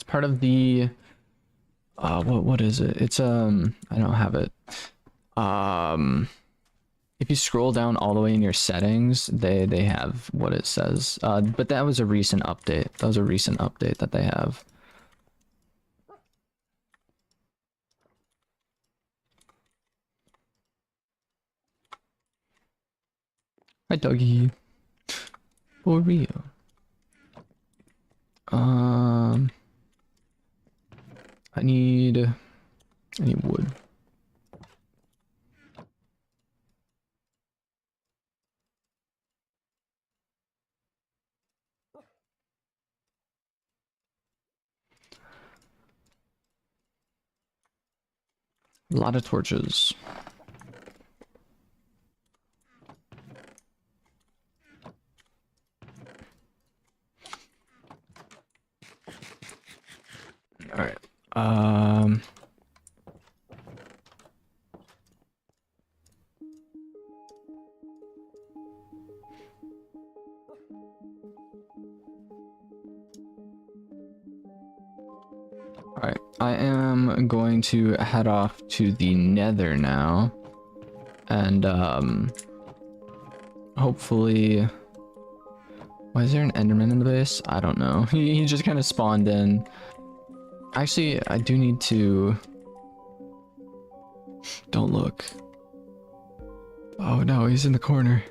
part of the what is it? It's I don't have it. If you scroll down all the way in your settings, they have what it says. But that was a recent update. That was a recent update that they have. Hi, doggy. For real. I need wood. A lot of torches. All right. All right. I am going to head off to the Nether now, and hopefully. Why is there an Enderman in the base? I don't know. He just kind of spawned in. Actually, I do need to... Don't look. Oh no, he's in the corner.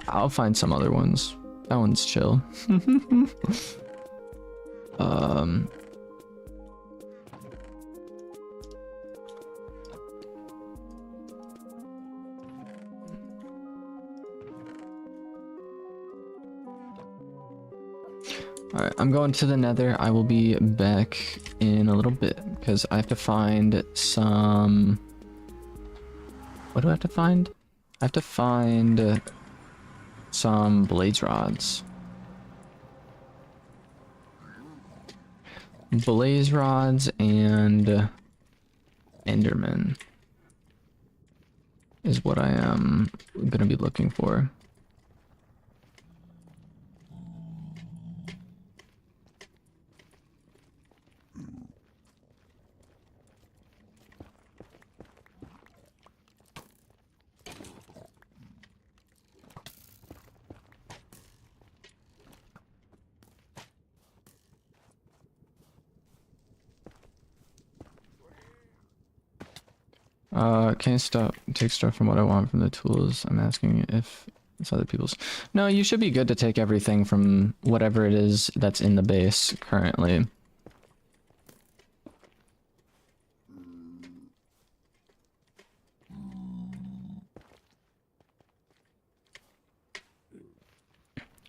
I'll find some other ones. That one's chill. Alright, I'm going to the Nether. I will be back in a little bit because I have to find some... What do I have to find? I have to find some blaze rods. Blaze rods and Enderman is what I am gonna be looking for. Can I take stuff from what I want from the tools? I'm asking if it's other people's. No, you should be good to take everything from whatever it is that's in the base currently.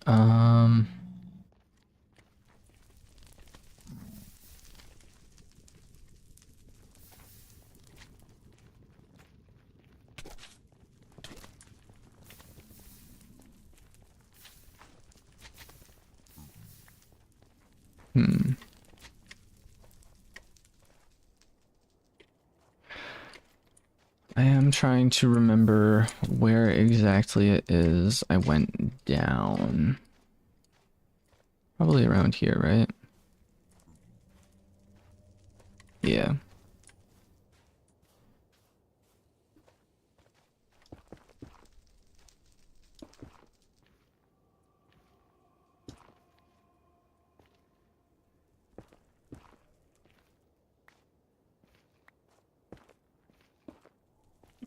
Um, hmm. I am trying to remember where exactly it is I went down. Probably around here, right? Yeah.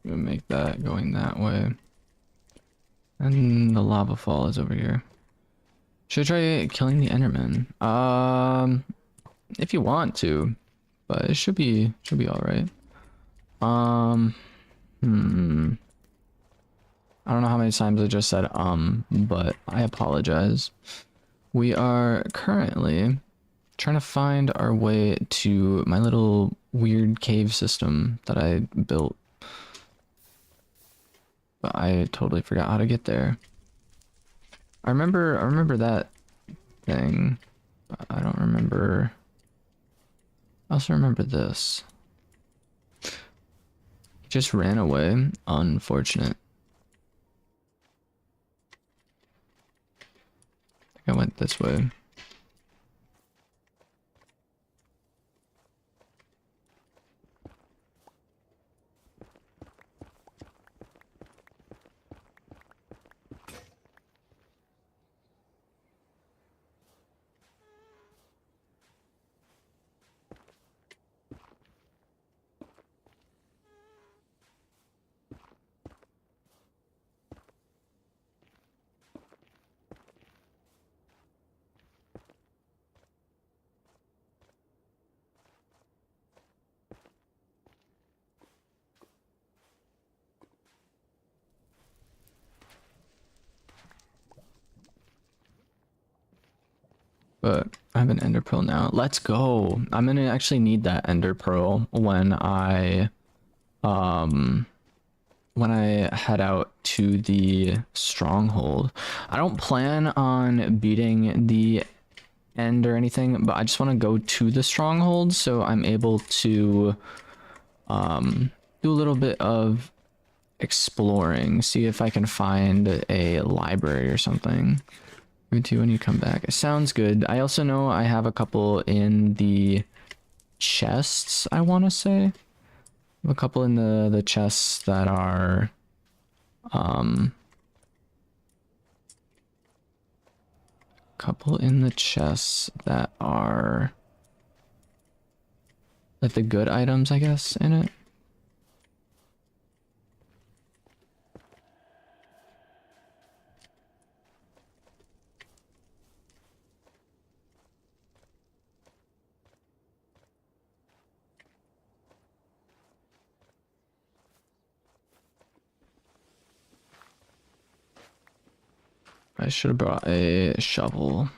We'll make that going that way. And the lava fall is over here. Should I try killing the Enderman? If you want to, but it should be all right. Um, hmm. I don't know how many times I just said but I apologize. We are currently trying to find our way to my little weird cave system that I built. But I totally forgot how to get there. I remember that thing, but I don't remember. I also remember this. He just ran away. Unfortunate. I think I went this way. But I have an ender pearl now. Let's go. I'm gonna actually need that ender pearl um when I head out to the stronghold. I don't plan on beating the end or anything, but I just want to go to the stronghold so I'm able to do a little bit of exploring, see if I can find a library or something. Me too when you come back. It sounds good. I also know I have a couple in the chests, I want to say. I have a couple in the chests that are couple in the chests that are like the good items, I guess, in it. I should have brought a shovel.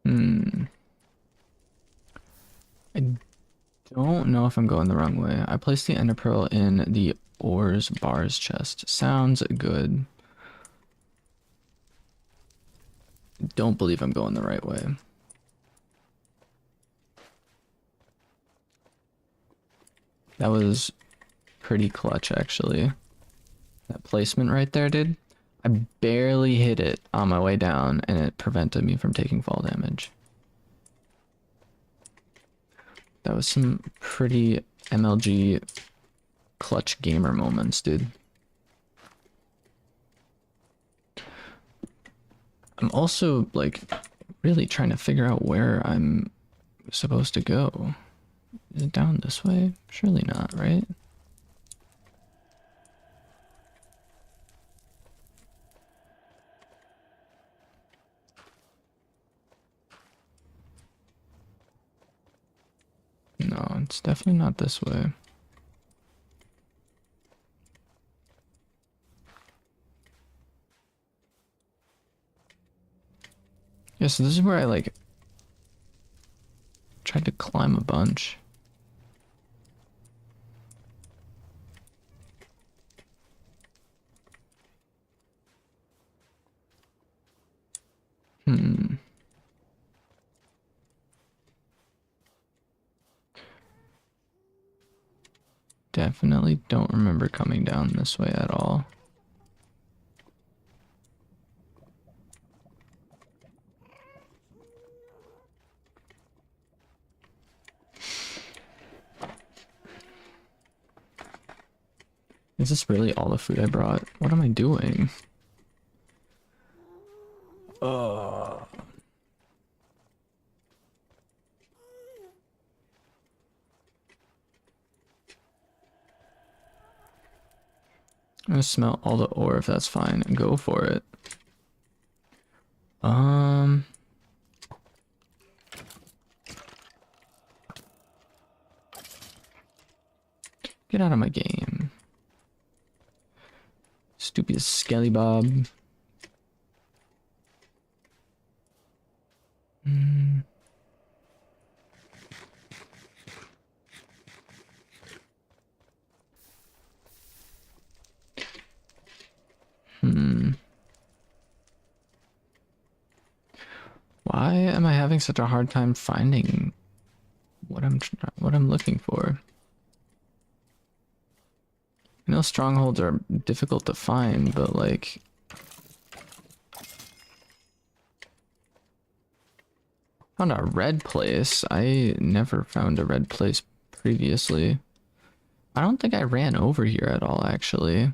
Hmm. I don't know if I'm going the wrong way. I placed the ender pearl in the ores bars chest. Sounds good. Don't believe I'm going the right way. That was pretty clutch, actually. That placement right there, dude. I barely hit it on my way down, and it prevented me from taking fall damage. That was some pretty MLG clutch gamer moments, dude. I'm also like really trying to figure out where I'm supposed to go. Is it down this way? Surely not, right? No, it's definitely not this way. Yeah, so this is where I like tried to climb a bunch. Hmm. Definitely don't remember coming down this way at all. Is this really all the food I brought? What am I doing? Oh. I'm gonna smell all the ore if that's fine and go for it. Um, get out of my game. Stupid skelly bob. Hmm. Hmm. Why am I having such a hard time finding what I'm looking for? I know strongholds are difficult to find, but like found a red place. I never found a red place previously. I don't think I ran over here at all, actually.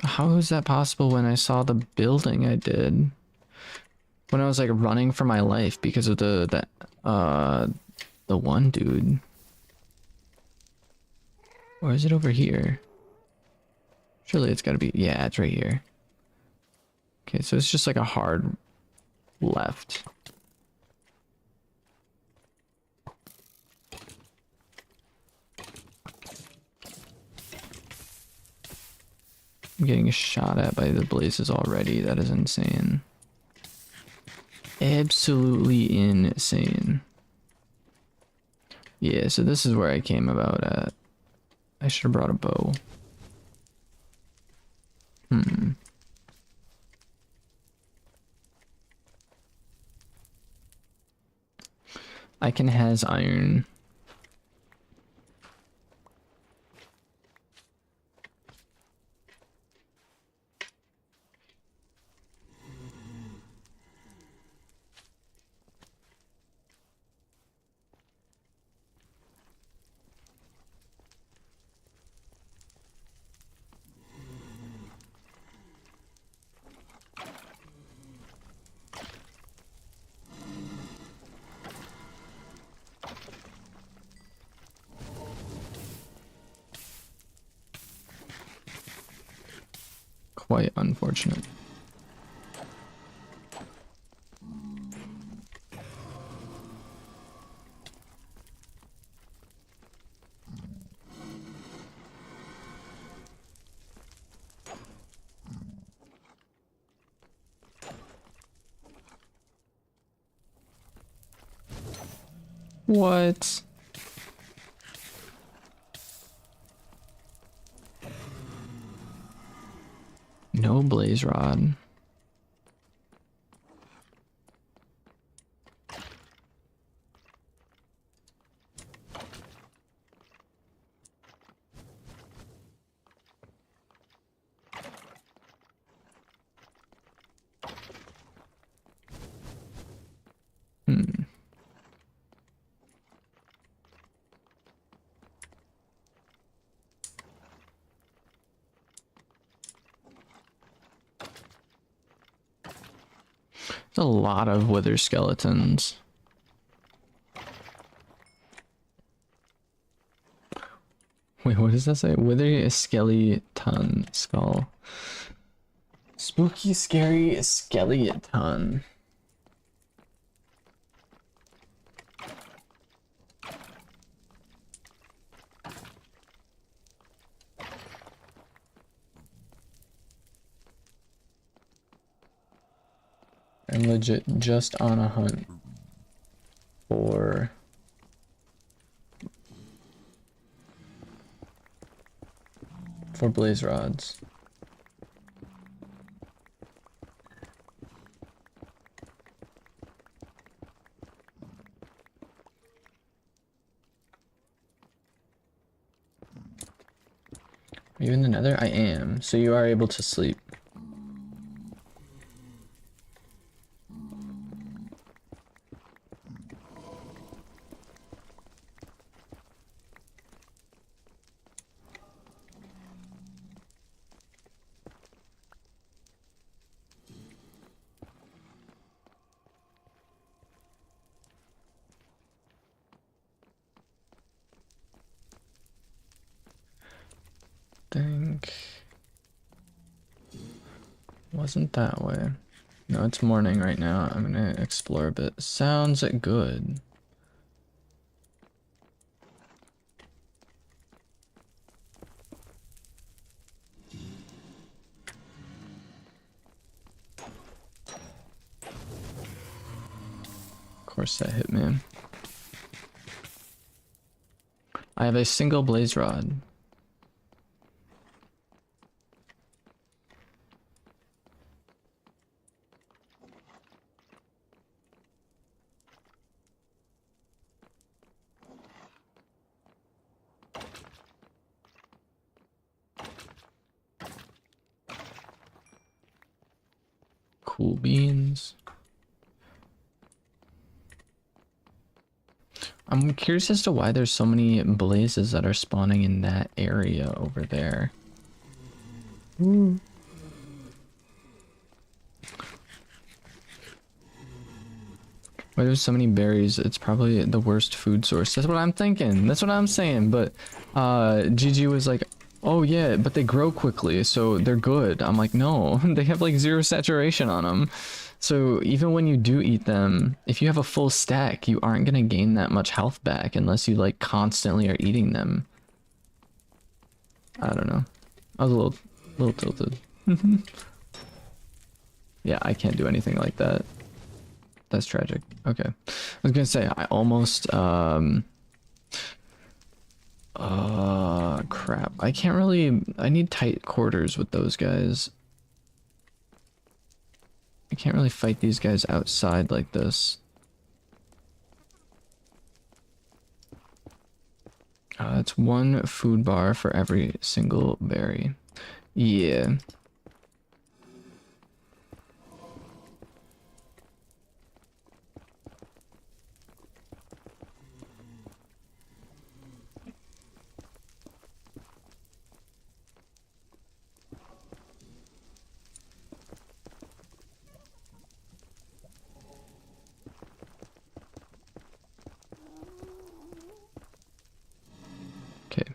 How is that possible when I saw the building I did? When I was like running for my life because of the one dude. Or is it over here? Surely it's gotta be, yeah, it's right here. Okay, so it's just like a hard left. I'm getting shot at by the blazes already. That is insane. Absolutely insane. Yeah, so this is where I came about at. I should have brought a bow. Hmm. I can has iron. Quite unfortunate. What? No blaze rod. Hmm. A lot of wither skeletons. Wait, what does that say? Wither skeleton skull. Spooky, scary skeleton. I'm legit just on a hunt for blaze rods. Are you in the nether? I am. So you are able to sleep. Think wasn't that way. No, it's morning right now. I'm gonna explore a bit. Sounds good. Of course that hit me. I have a single blaze rod. Cool beans. I'm curious as to why there's so many blazes that are spawning in that area over there. Why there's so many berries? It's probably the worst food source. That's what I'm thinking. That's what I'm saying. But Gigi was like, oh yeah, but they grow quickly, so they're good. I'm like, no, they have like 0 saturation on them. So even when you do eat them, if you have a full stack, you aren't gonna gain that much health back unless you like constantly are eating them. I don't know. I was a little tilted. Yeah, I can't do anything like that. That's tragic. Okay. I was gonna say, I almost, crap. I can't really, I need tight quarters with those guys. I can't really fight these guys outside like this. It's 1 food bar for every single berry. Yeah. Okay.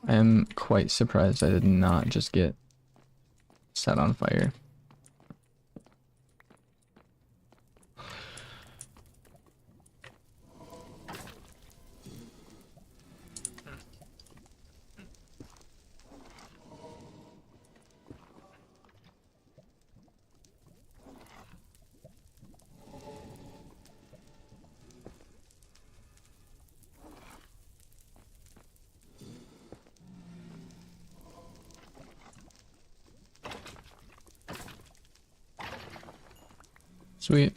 I am quite surprised I did not just get set on fire. Sweet.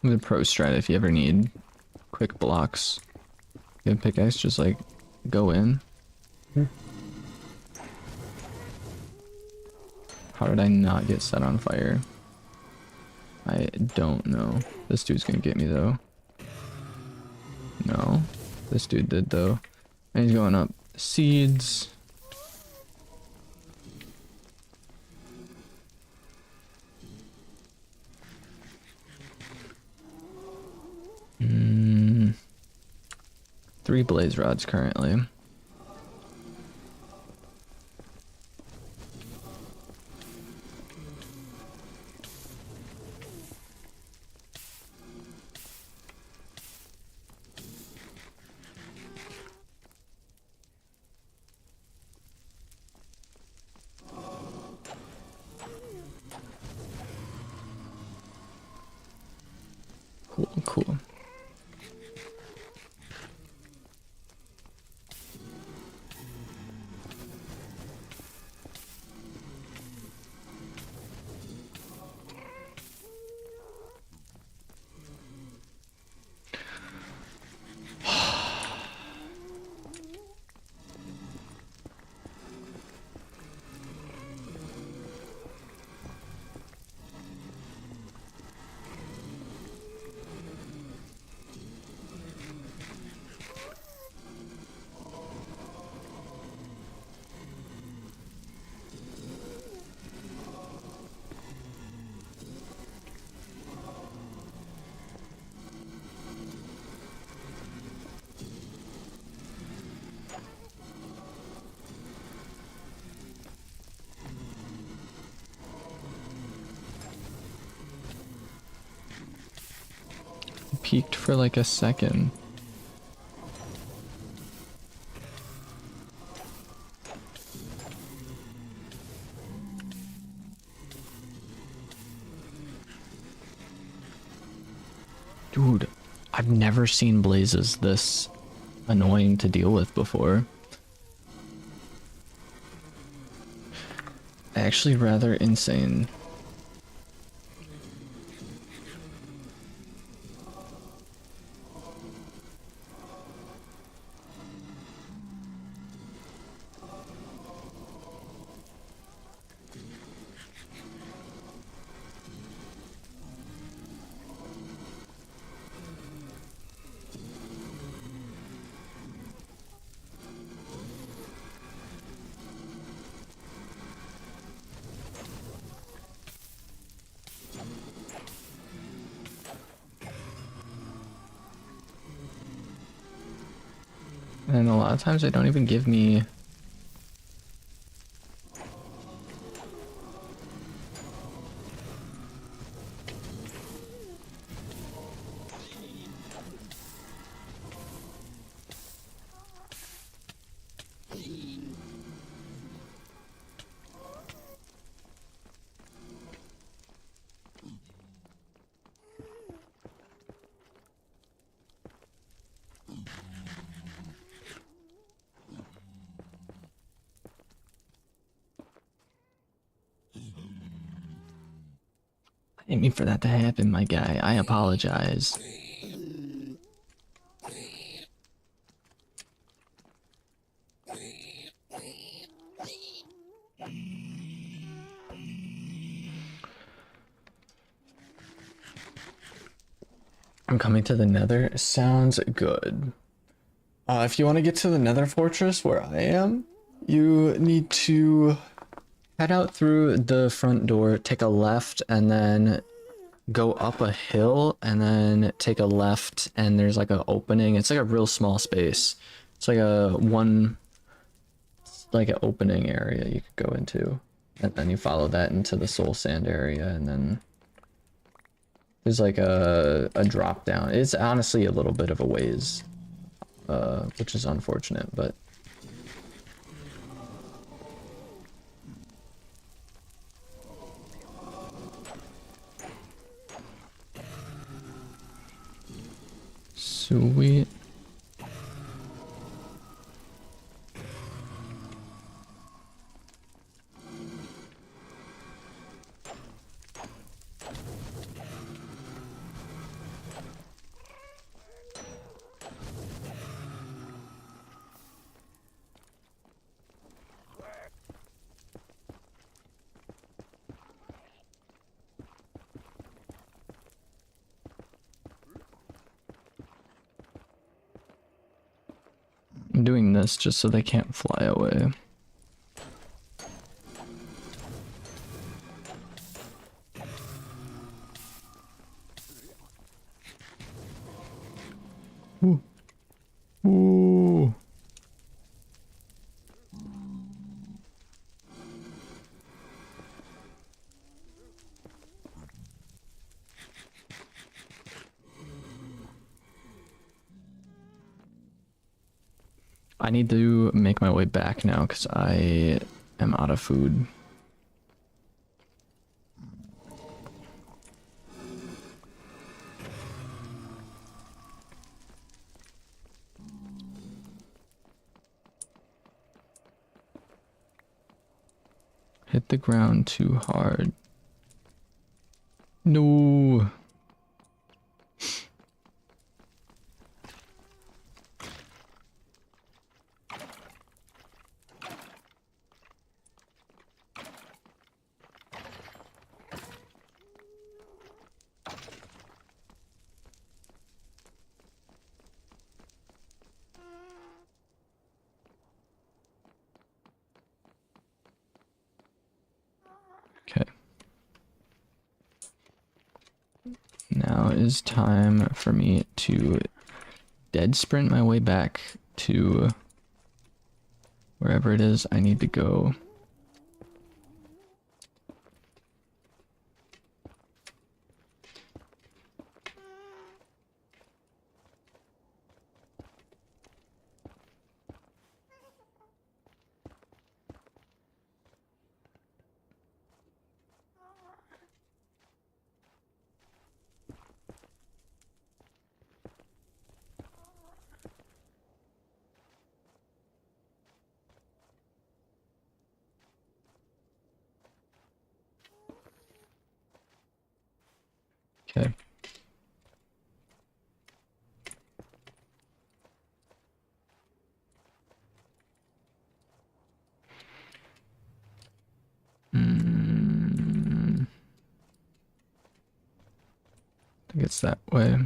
The pro strat if you ever need quick blocks. You have pickaxe, just like go in. How did I not get set on fire? I don't know. This dude's gonna get me though. No. This dude did though. And he's going up seeds. Mm, 3 blaze rods currently. Cool, cool. Peaked for like a second. Dude, I've never seen blazes this annoying to deal with before. Actually rather insane. And a lot of times they don't even give me... I didn't mean for that to happen, my guy. I apologize. I'm coming to the Nether. Sounds good. If you want to get to the Nether Fortress where I am, you need to head out through the front door, take a left, and then go up a hill, and then take a left, and there's like an opening. It's like a real small space. It's like an opening area you could go into, and then you follow that into the soul sand area, and then There's like a drop down. It's honestly a little bit of a ways, which is unfortunate, but sweet. I'm doing this just so they can't fly away. Ooh. Ooh. I need to make my way back now because I am out of food. Hit the ground too hard. No. Okay. Now is time for me to dead sprint my way back to wherever it is I need to go. Okay. I think it's that way.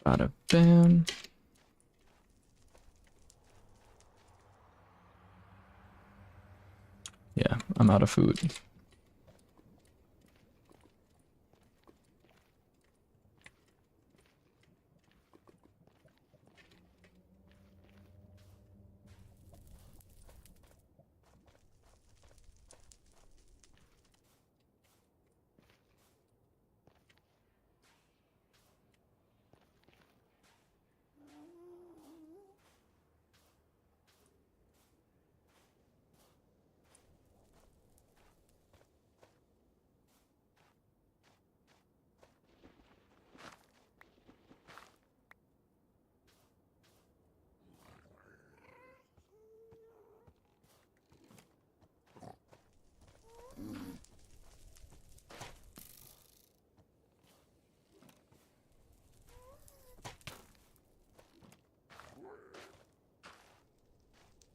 Bada bam. Yeah, I'm out of food.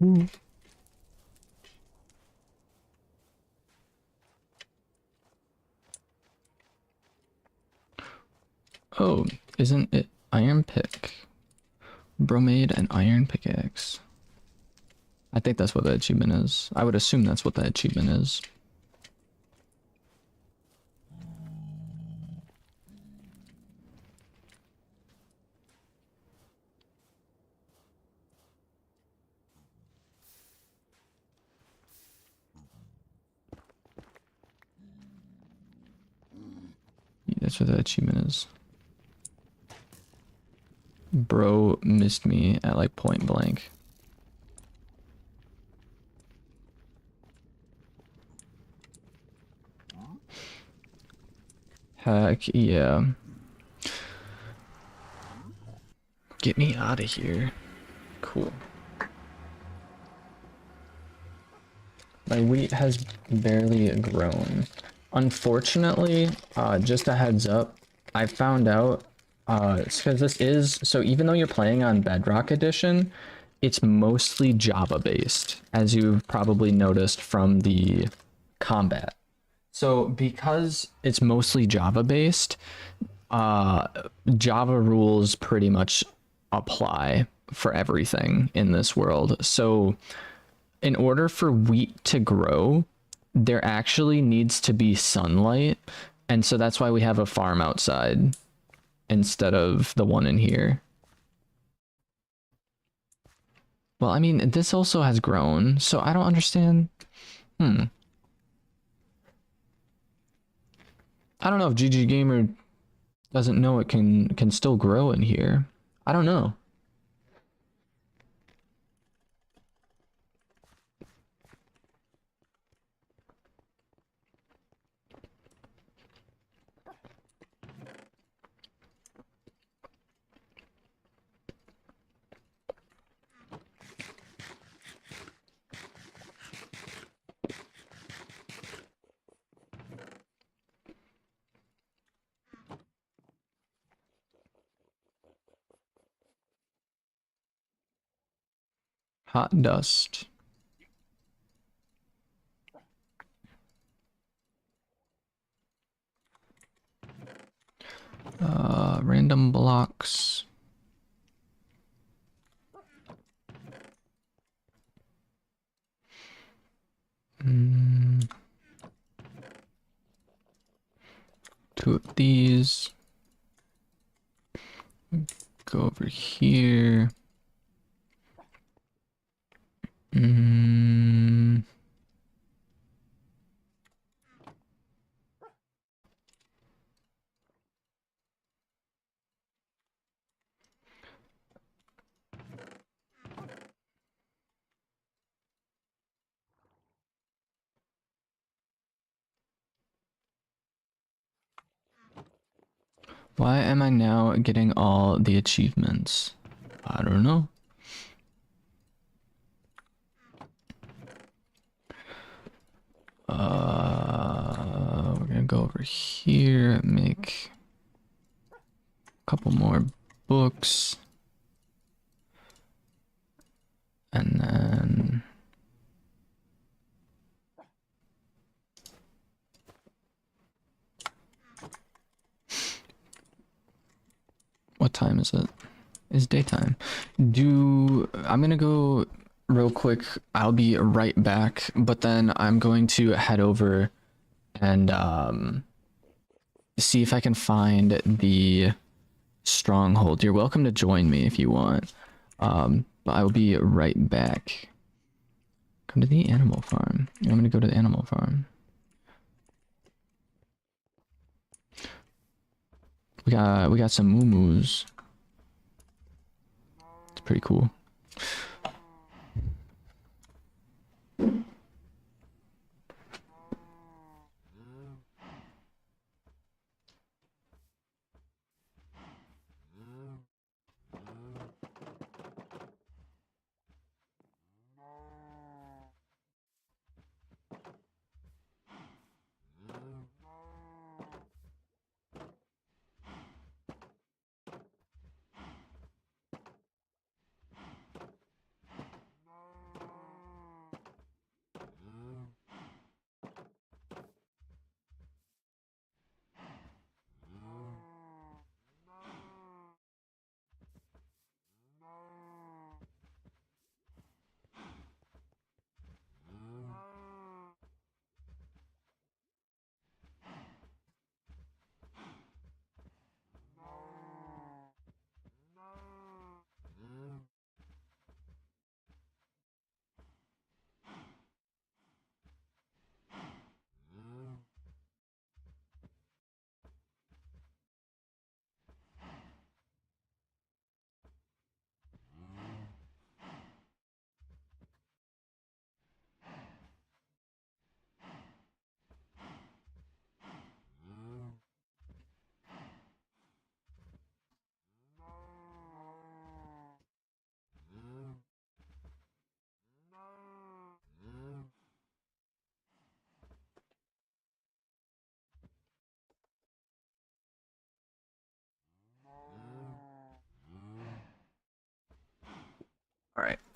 Ooh. Oh, isn't it iron pick? Bro made an iron pickaxe. I think that's what the achievement is. I would assume that's what the achievement is. Yeah, that's what the achievement is. Bro missed me at like point blank. Heck yeah. Get me out of here. Cool. My wheat has barely grown. Unfortunately, just a heads up, I found out, it's because this is, so even though you're playing on Bedrock Edition, it's mostly Java based, as you've probably noticed from the combat. So because it's mostly Java based, Java rules pretty much apply for everything in this world. So in order for wheat to grow, there actually needs to be sunlight. And so that's why we have a farm outside instead of the one in here. Well, I mean, this also has grown, so I don't understand. I don't know if GG Gamer doesn't know it can still grow in here. I don't know. Hot dust. Random blocks. Two of these. Go over here. Why am I now getting all the achievements? I don't know. We're gonna go over here, make a couple more books. And then what time is it? It's daytime. I'm gonna go real quick. I'll be right back, but then I'm going to head over and see if I can find the stronghold. You're welcome to join me if you want. But I will be right back. Come to the animal farm. I'm gonna go to the animal farm. We got some moo-moos. It's pretty cool.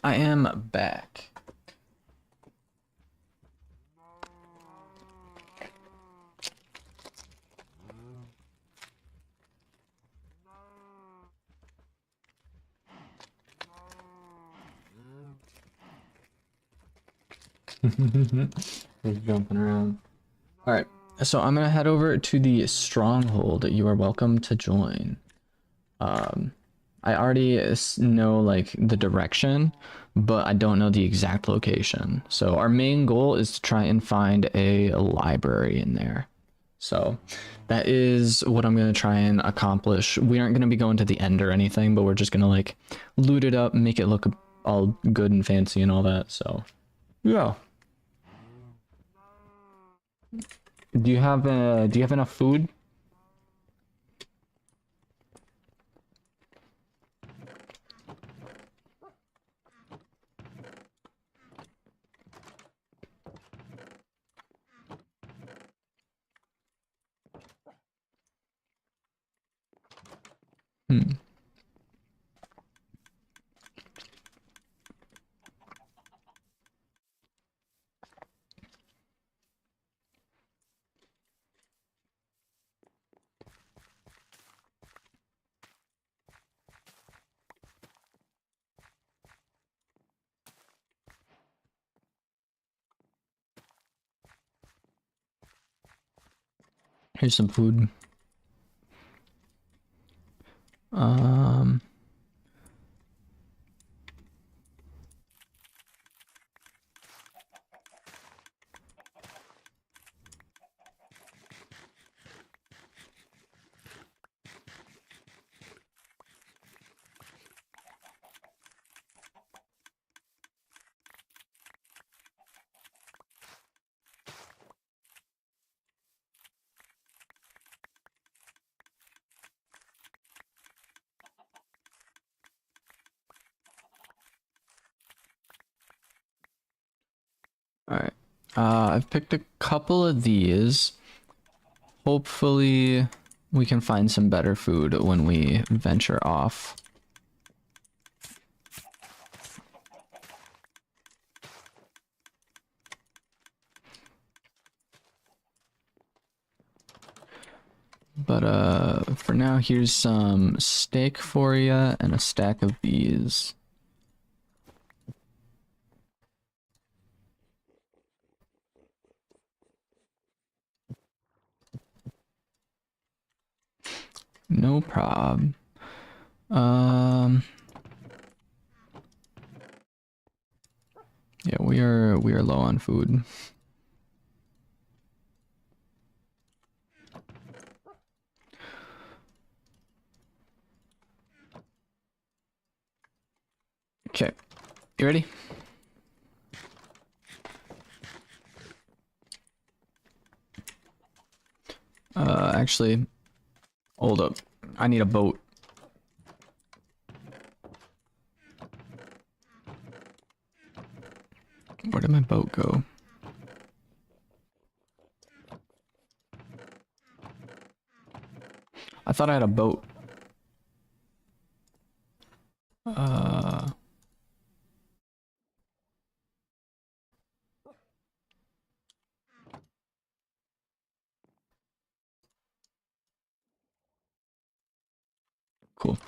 I am back. He's jumping around. All right, so I'm gonna head over to the stronghold. You are welcome to join. I already know like the direction, but I don't know the exact location. So our main goal is to try and find a library in there. So that is what I'm gonna try and accomplish. We aren't gonna be going to the end or anything, but we're just gonna like loot it up, make it look all good and fancy and all that. So yeah. Do you have enough food? Hmm. Here's some food. Um, all right. I've picked a couple of these. Hopefully, we can find some better food when we venture off. But for now, here's some steak for you and a stack of these. No prob. Um, yeah, we are low on food. Okay, you ready? Actually, hold up. I need a boat. Where did my boat go? I thought I had a boat. Uh, cool.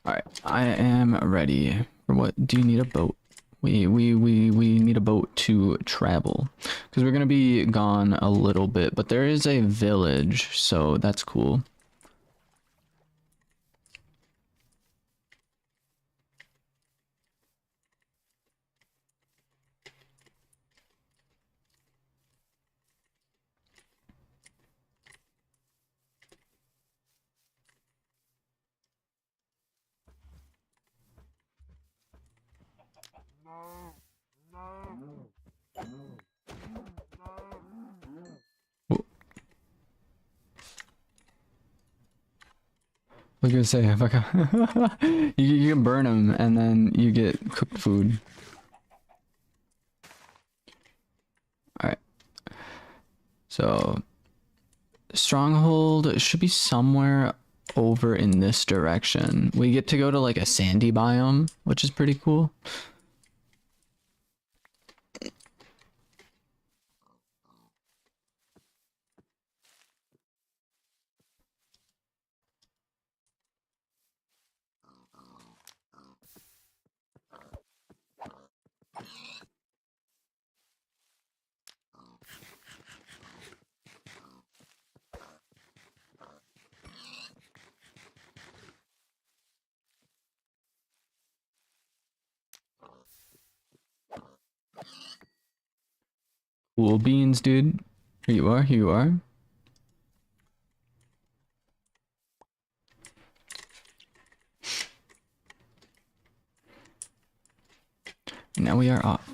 All right, I am ready. For what? Do you need a boat? We need a boat to travel because we're gonna be gone a little bit, but there is a village, so that's cool. Wh- I was gonna say, if I you can burn them and then you get cooked food. All right, so stronghold should be somewhere over in this direction. We get to go to like a sandy biome, which is pretty cool. Cool beans, dude. Here you are, here you are. Now we are off.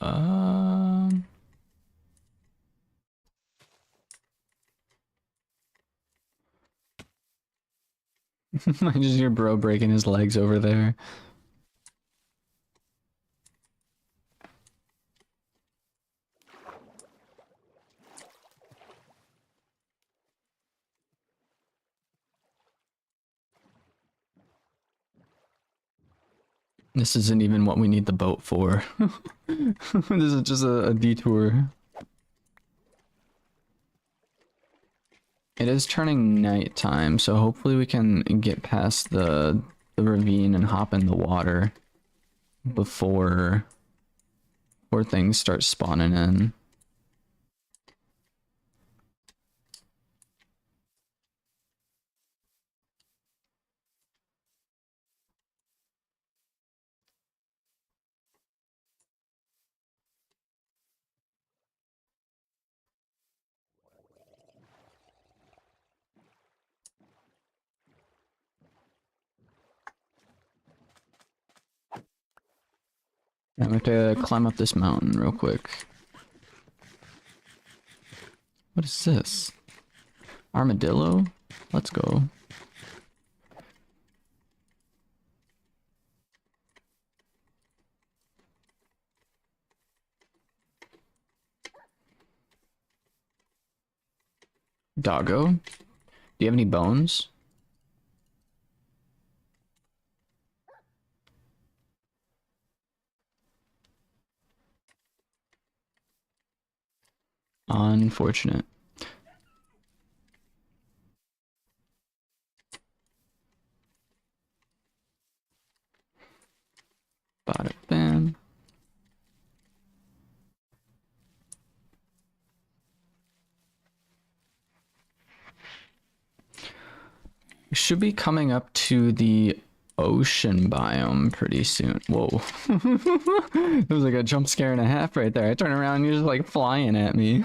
Um, I just hear bro breaking his legs over there. This isn't even what we need the boat for. This is just a detour. It is turning nighttime, so hopefully we can get past the ravine and hop in the water before things start spawning in. I'm going to climb up this mountain real quick. What is this? Armadillo? Let's go. Doggo? Do you have any bones? Unfortunate. Bada bam. We should be coming up to the ocean biome pretty soon. Whoa. It was like a jump scare and a half right there. I turn around and you're just like flying at me.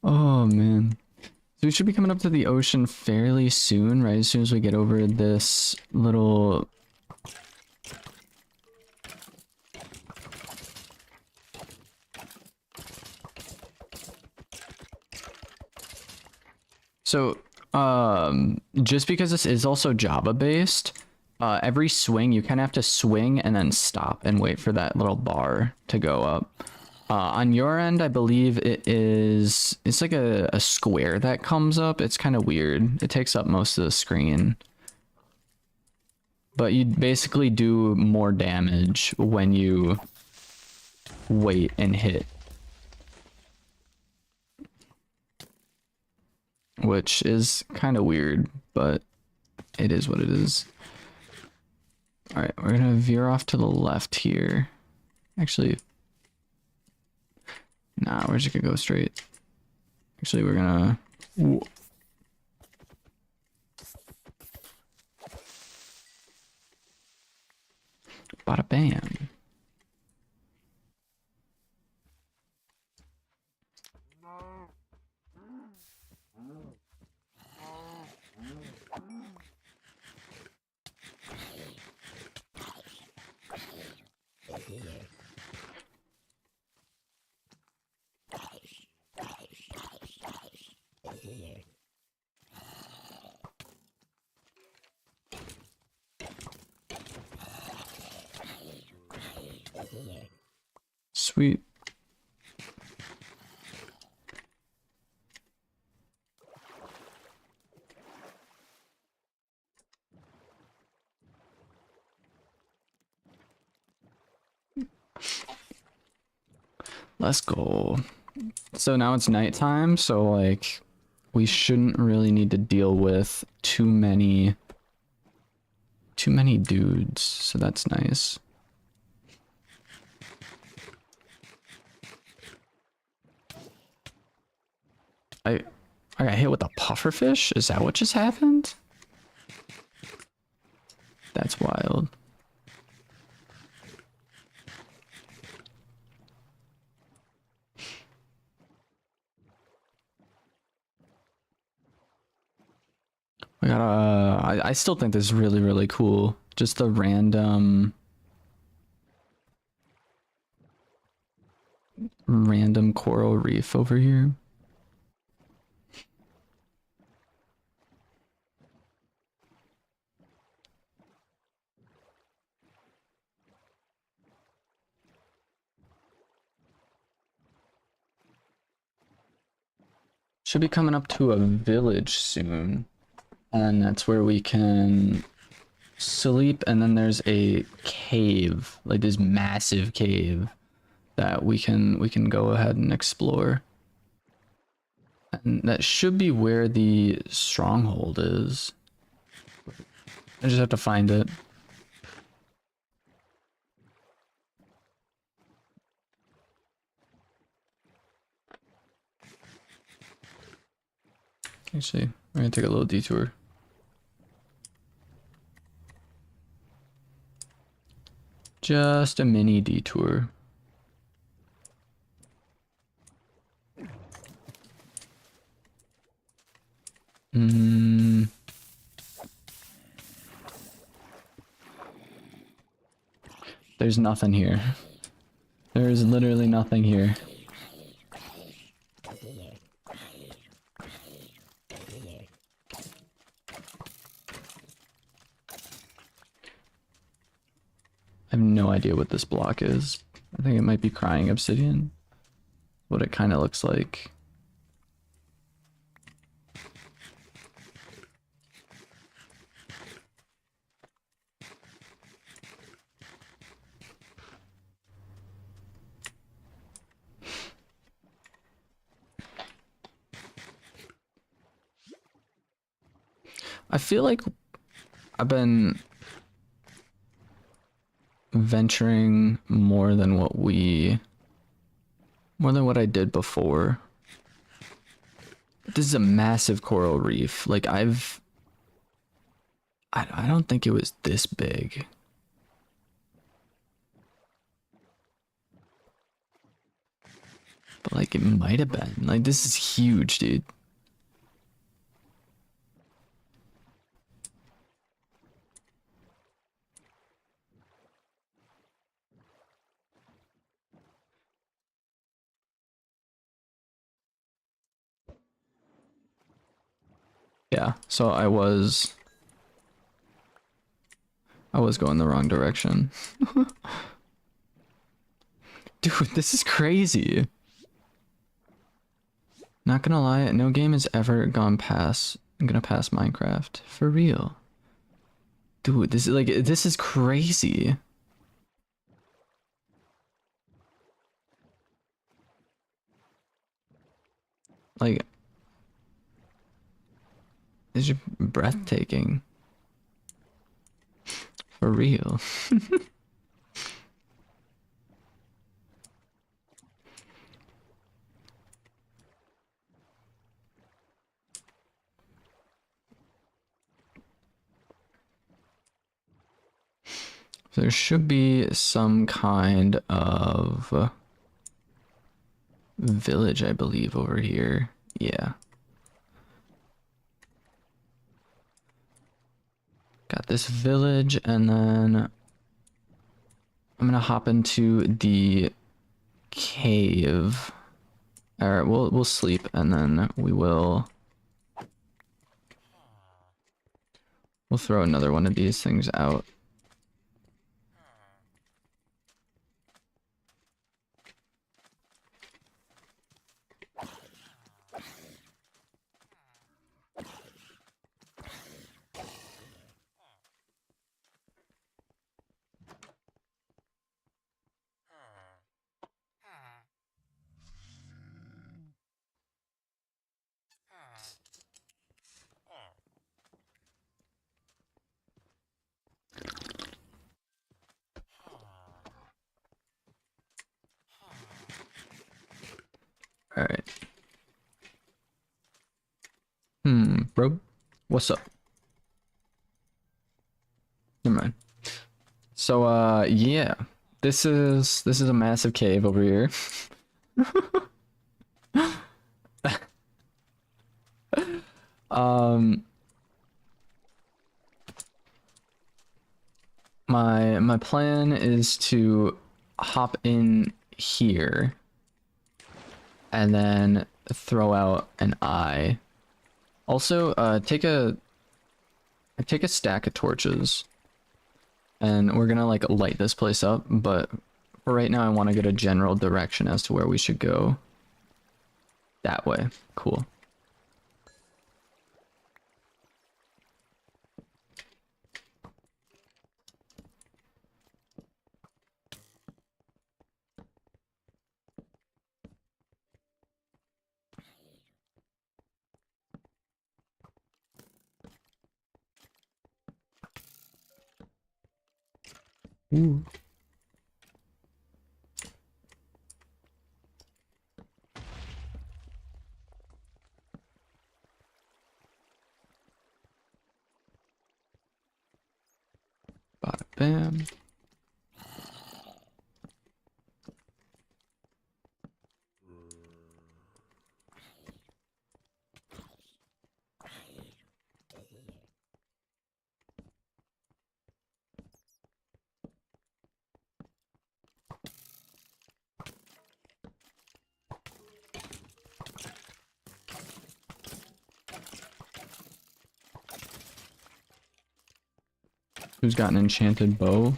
Oh man. So we should be coming up to the ocean fairly soon, right? As soon as we get over this little... So, just because this is also Java based, every swing you kind of have to swing and then stop and wait for that little bar to go up. On your end, I believe it's like a square that comes up. It's kind of weird. It takes up most of the screen. But you basically do more damage when you wait and hit. Which is kind of weird, but it is what it is. Alright, we're gonna veer off to the left here. Actually, nah, we're just gonna go straight. Actually, we're gonna... Ooh. Bada bam. Sweet. Let's go. So now it's nighttime, so like we shouldn't really need to deal with too many dudes, so that's nice. I I got hit with a pufferfish? Is that what just happened? That's wild. I gotta, I still think this is really, really cool. Just the random coral reef over here. Should be coming up to a village soon. And that's where we can sleep, and then there's a cave, like this massive cave that we can go ahead and explore. And that should be where the stronghold is. I just have to find it. Actually, we're gonna take a little detour. Just a mini detour. There's nothing here. There's literally nothing here. I have no idea what this block is. I think it might be crying obsidian. What it kind of looks like. I feel like I've been venturing more than what I did before. This is a massive coral reef. Like I don't think it was this big. But like it might have been. Like this is huge, dude. Yeah, so I was going the wrong direction. Dude, this is crazy. Not gonna lie, no game has ever gonna pass Minecraft. For real. Dude, this is crazy. Like this is breathtaking. For real. There should be some kind of village, I believe, over here. Yeah. Got this village, and then I'm gonna hop into the cave. Alright, we'll sleep, and then we'll throw another one of these things out. Bro, what's up? Never mind. So, yeah, this is a massive cave over here. Um, my plan is to hop in here and then throw out an eye. Also, take a stack of torches, and we're gonna like light this place up. But for right now, I want to get a general direction as to where we should go. That way, cool. Ooh. Bada bam. Who's got an enchanted bow?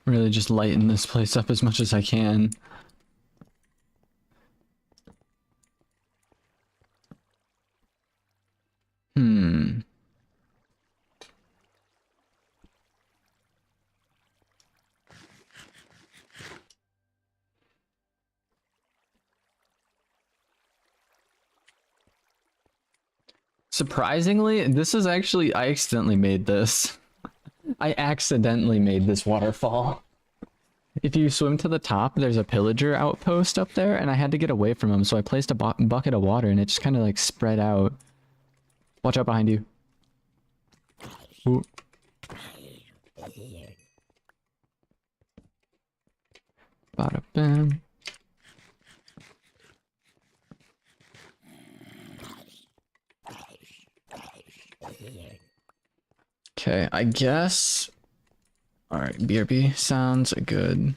Really just lighten this place up as much as I can. Hmm. Surprisingly, this is actually, I accidentally made this. I accidentally made this waterfall. If you swim to the top, there's a pillager outpost up there, and I had to get away from him, so I placed a bucket of water, and it just kind of like spread out. Watch out behind you. Ooh. Bada bam. Okay, I guess. Alright, BRB sounds good.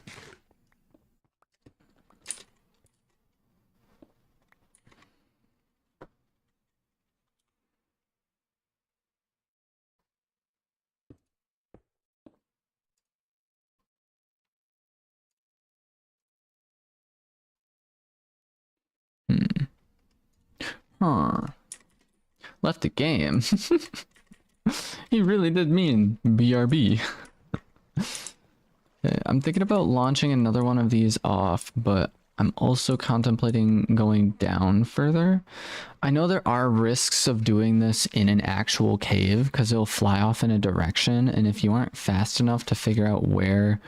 Hmm. Huh. Left the game. He really did mean BRB. Okay, I'm thinking about launching another one of these off, but I'm also contemplating going down further. I know there are risks of doing this in an actual cave because it'll fly off in a direction, and if you aren't fast enough to figure out where...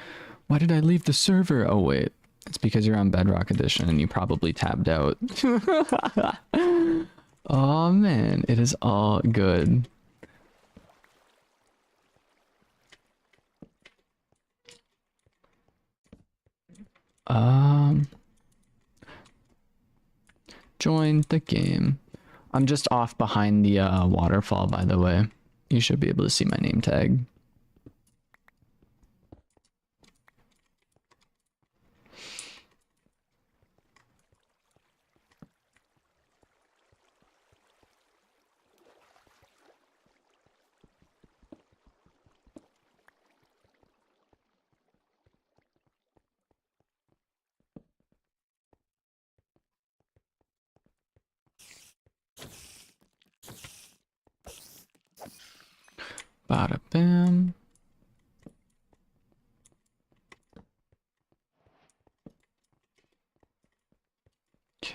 Why did I leave the server? Oh wait, it's because you're on Bedrock Edition and you probably tabbed out. Oh man, it is all good. Um, join the game. I'm just off behind the waterfall, by the way. You should be able to see my name tag.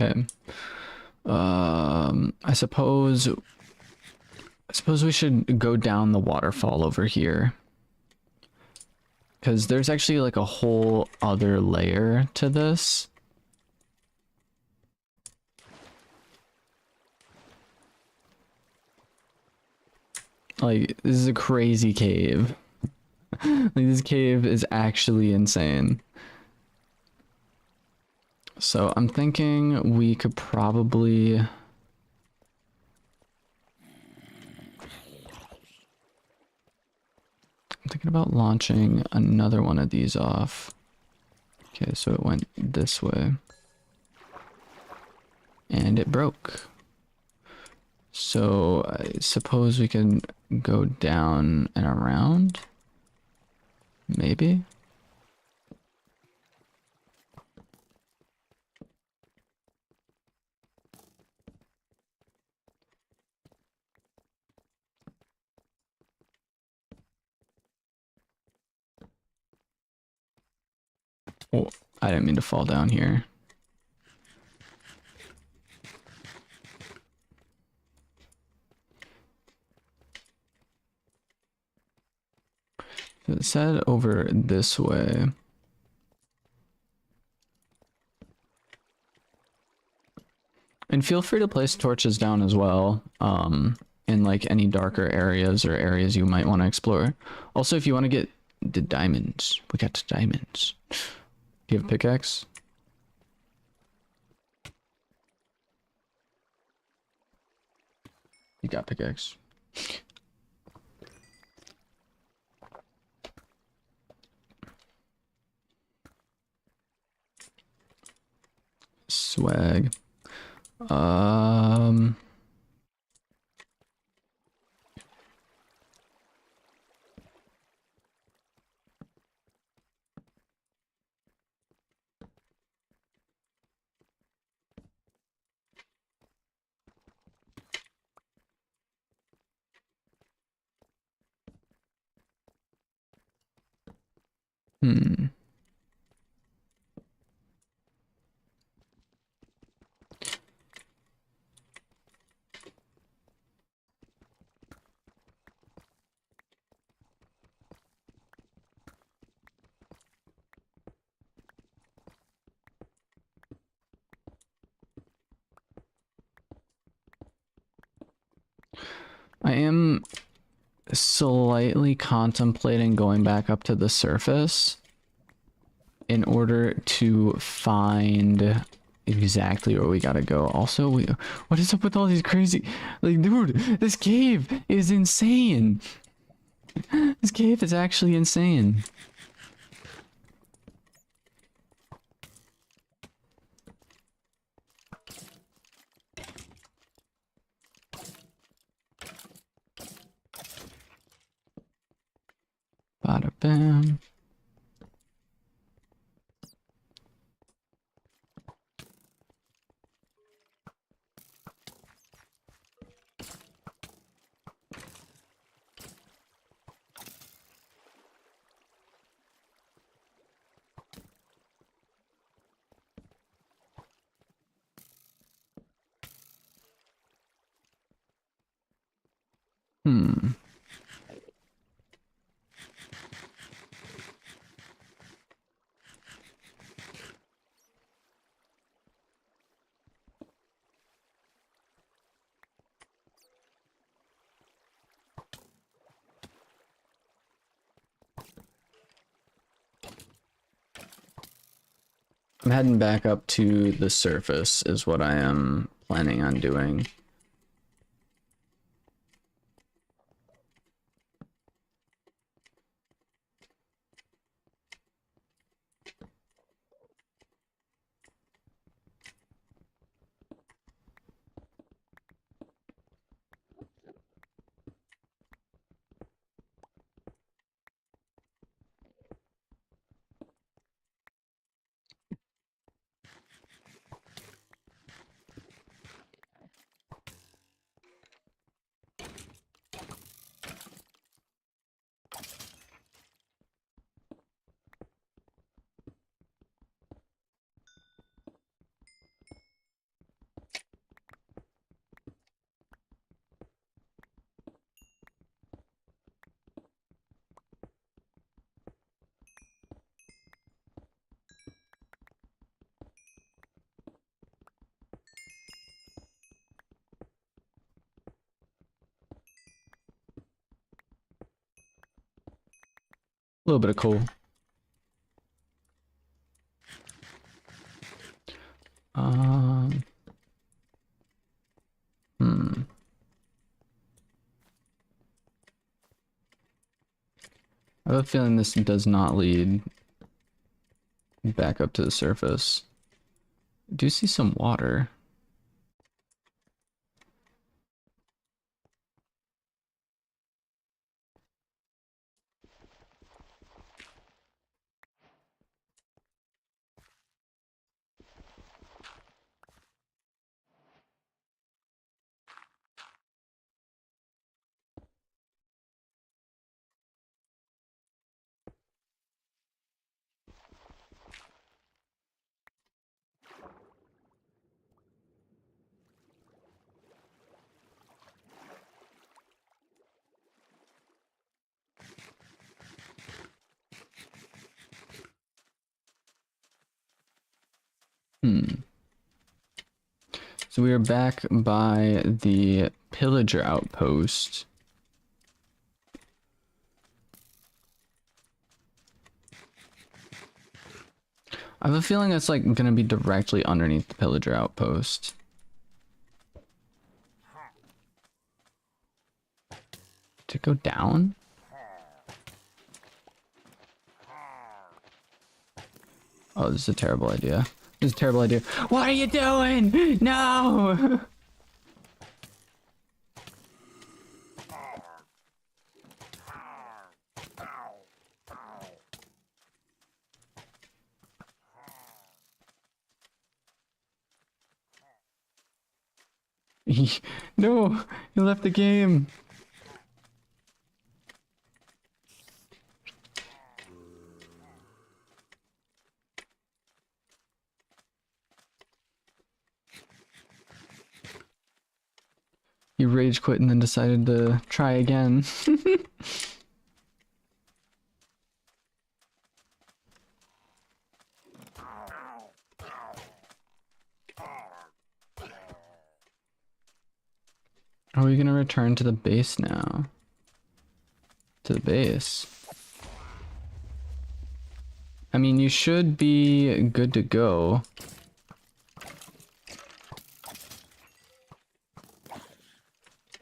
Okay. I suppose we should go down the waterfall over here. Because there's actually like a whole other layer to this. Like, this is a crazy cave. Like, this cave is actually insane. So I'm thinking we could probably... I'm thinking about launching another one of these off. Okay, so it went this way. And it broke. So I suppose we can go down and around? Maybe? Oh, I didn't mean to fall down here. It said over this way. And feel free to place torches down as well, in like any darker areas or areas you might want to explore. Also, if you want to get the diamonds, we got the diamonds. Do you have a pickaxe? You got pickaxe. Swag. Um, hmm. I am slightly contemplating going back up to the surface in order to find exactly where we gotta go. Also, what is up with all these crazy, like, dude, this cave is insane. This cave is actually insane. Bada bam. Hmm. I'm heading back up to the surface is what I am planning on doing. A little bit of coal. Um, hmm. I have a feeling this does not lead back up to the surface. I do see some water. Hmm. So we are back by the pillager outpost. I have a feeling it's like gonna be directly underneath the pillager outpost. To go down? Oh, this is a terrible idea. This is a terrible idea. What are you doing? No! No! He left the game! He rage quit and then decided to try again. Are we gonna return to the base now? To the base. I mean, you should be good to go.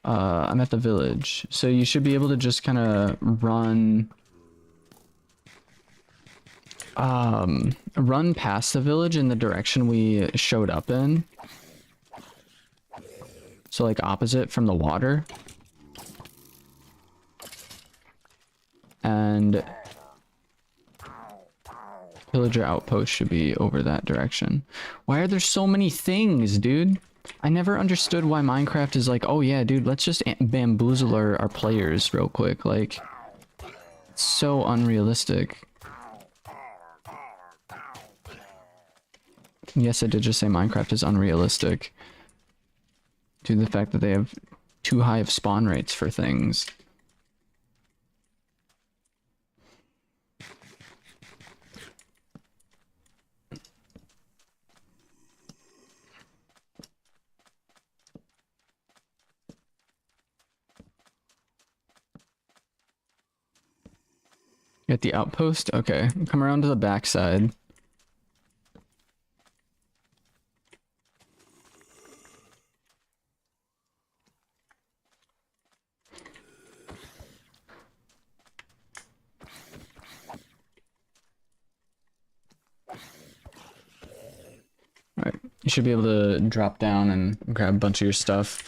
I'm at the village. So you should be able to just kind of run past the village in the direction we showed up in. So like opposite from the water. And villager outpost should be over that direction. Why are there so many things, dude? I never understood why Minecraft is like, oh yeah, dude, let's just bamboozle our players real quick. Like, it's so unrealistic. Yes, I did just say Minecraft is unrealistic. Due to the fact that they have too high of spawn rates for things. At the outpost? Okay, come around to the backside. Alright, you should be able to drop down and grab a bunch of your stuff.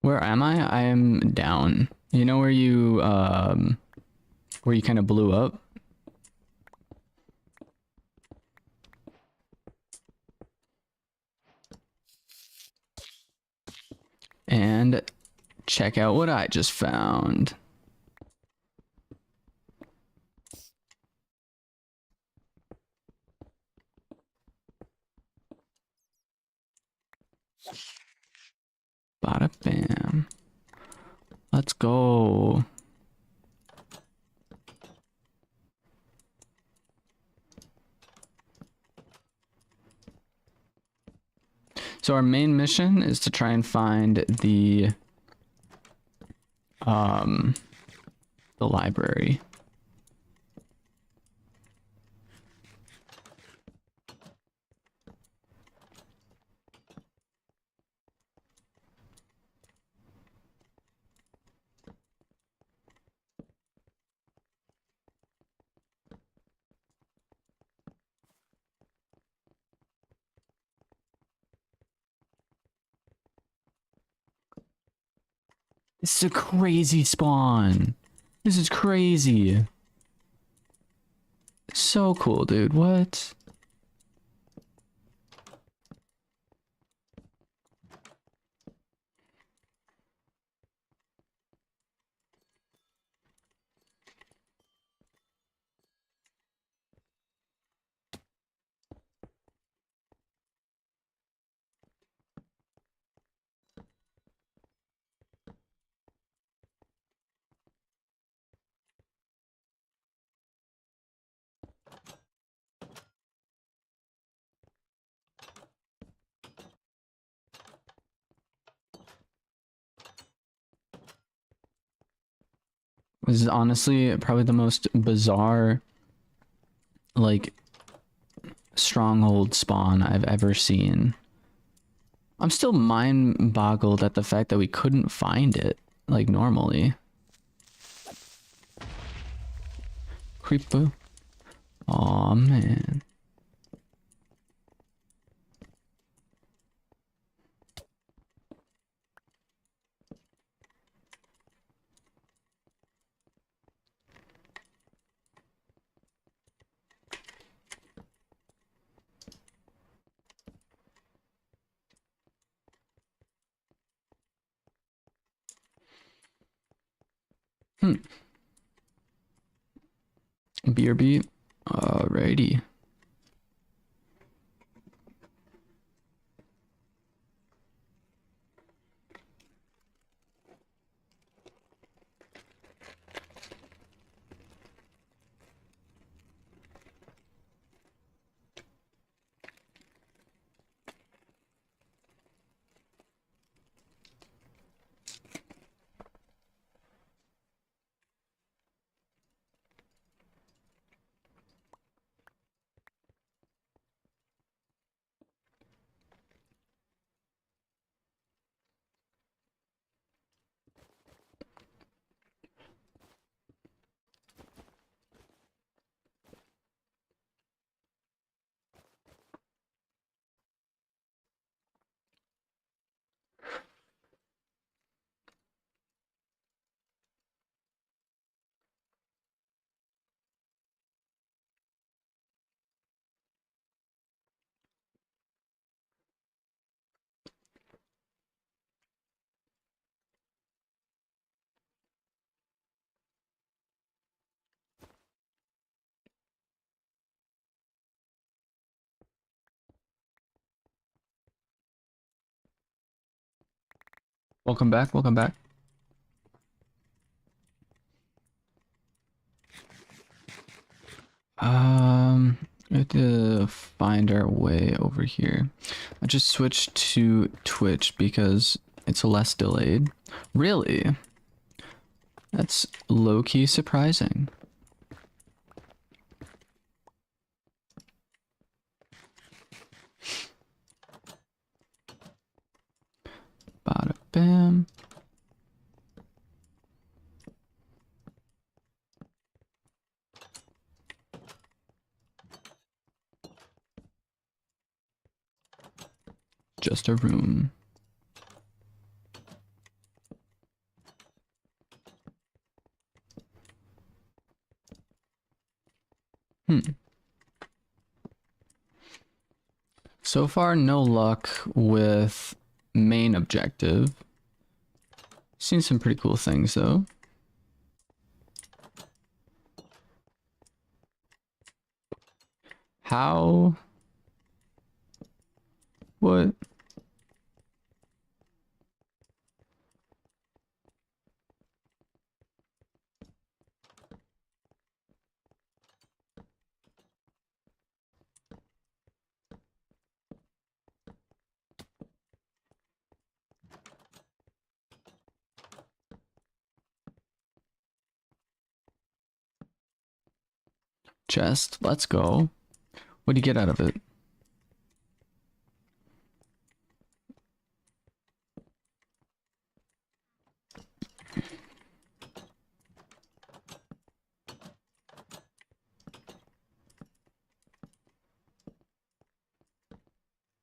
Where am I? I am down. You know where you kind of blew up? And check out what I just found. Bada bam. Let's go. So our main mission is to try and find the library. This is a crazy spawn. This is crazy. So cool, dude. What? This is honestly probably the most bizarre, like, stronghold spawn I've ever seen. I'm still mind boggled at the fact that we couldn't find it, like, normally. Creeper. Aw, man. BRB. Alrighty. Welcome back, welcome back. We have to find our way over here. I just switched to Twitch because it's less delayed. Really? That's low-key surprising. Bada bam. Just a room. So far, no luck with main objective. Seen some pretty cool things though. How? What? Chest. Let's go. What do you get out of it?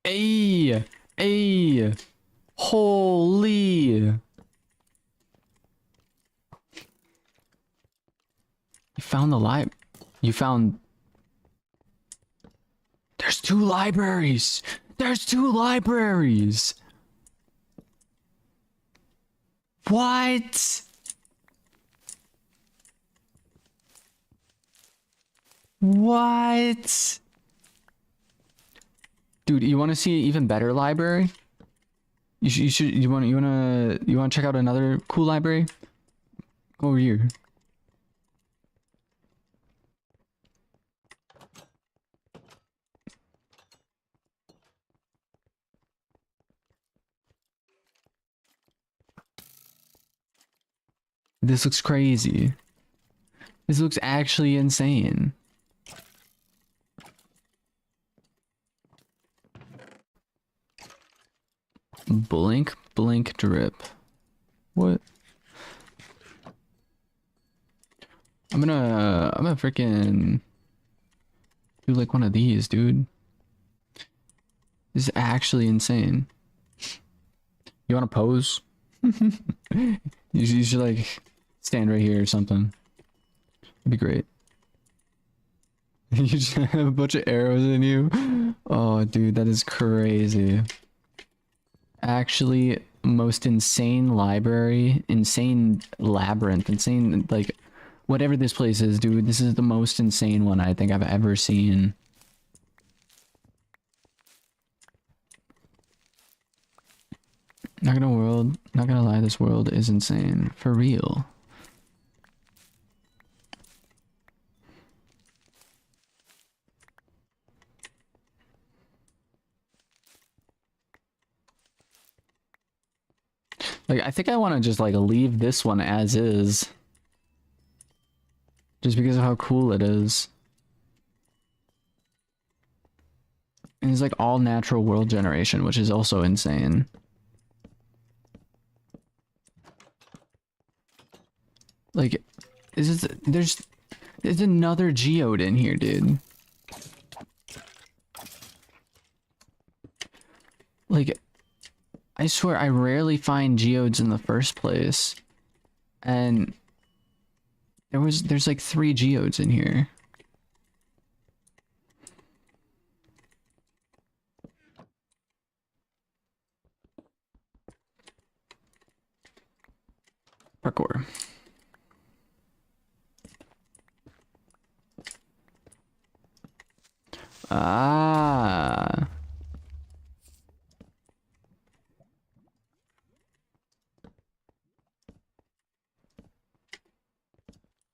Hey! Hey! Holy! You found the lib. You found. There's 2 libraries! There's 2 libraries! What? What? Dude, you want to see an even better library? You want to check out another cool library? Go over here. This looks crazy. This looks actually insane. Blink, blink, drip. What? I'm gonna freaking do like one of these, dude. This is actually insane. You wanna pose? You should like stand right here or something. It'd be great. You just have a bunch of arrows in you. Oh, dude, that is crazy. Actually, most insane library, insane labyrinth, insane, like, whatever this place is, dude. This is the most insane one I think I've ever seen. Not gonna lie, this world is insane. For real. Like, I think I want to just, like, leave this one as is. Just because of how cool it is. And it's, like, all natural world generation, which is also insane. Like, there's another geode in here, dude. Like, I swear I rarely find geodes in the first place. And there's like 3 geodes in here. Parkour. Ah.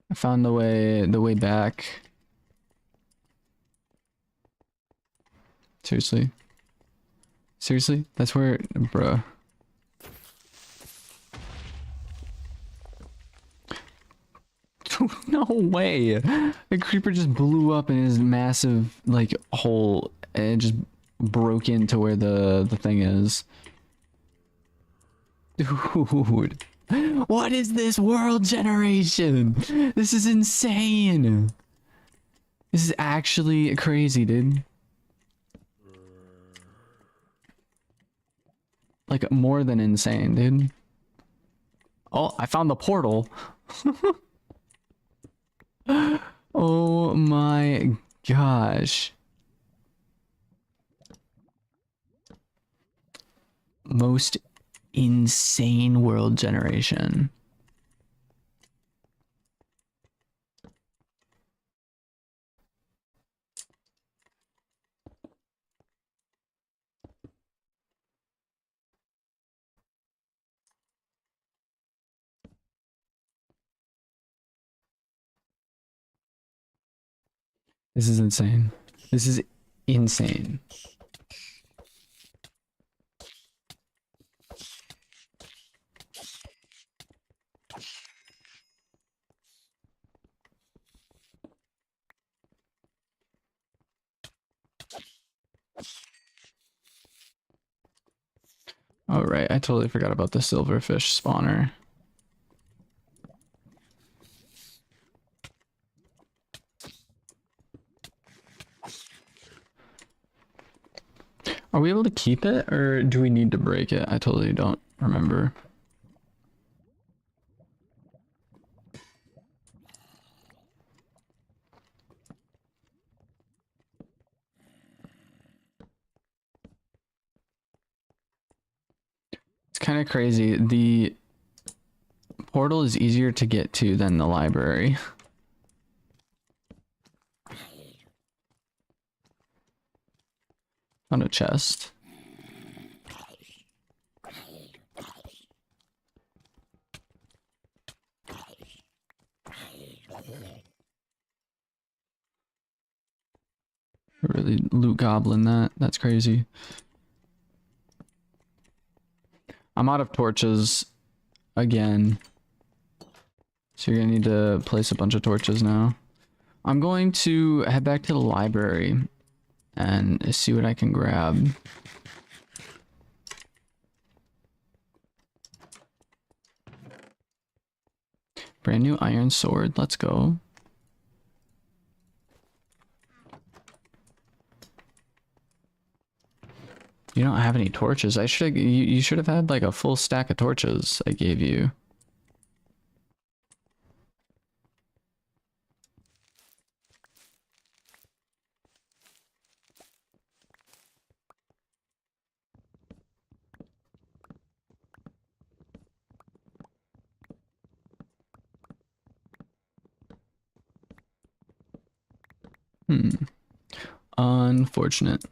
I found the way back. Seriously? Seriously? That's where, bruh. No way! The creeper just blew up in his massive, like, hole and it just broke into where the thing is. Dude. What is this world generation? This is insane. This is actually crazy, dude. Like, more than insane, dude. Oh, I found the portal. Oh my gosh. Most insane world generation. This is insane. This is insane. Oh, right. I totally forgot about the silverfish spawner. Are we able to keep it or do we need to break it? I totally don't remember. It's kind of crazy. The portal is easier to get to than the library. On a chest. Really loot goblin that. That's crazy. I'm out of torches again. So you're gonna need to place a bunch of torches now. I'm going to head back to the library and see what I can grab. Brand new iron sword. Let's go. You don't have any torches. You should have had like a full stack of torches I gave you. Unfortunate.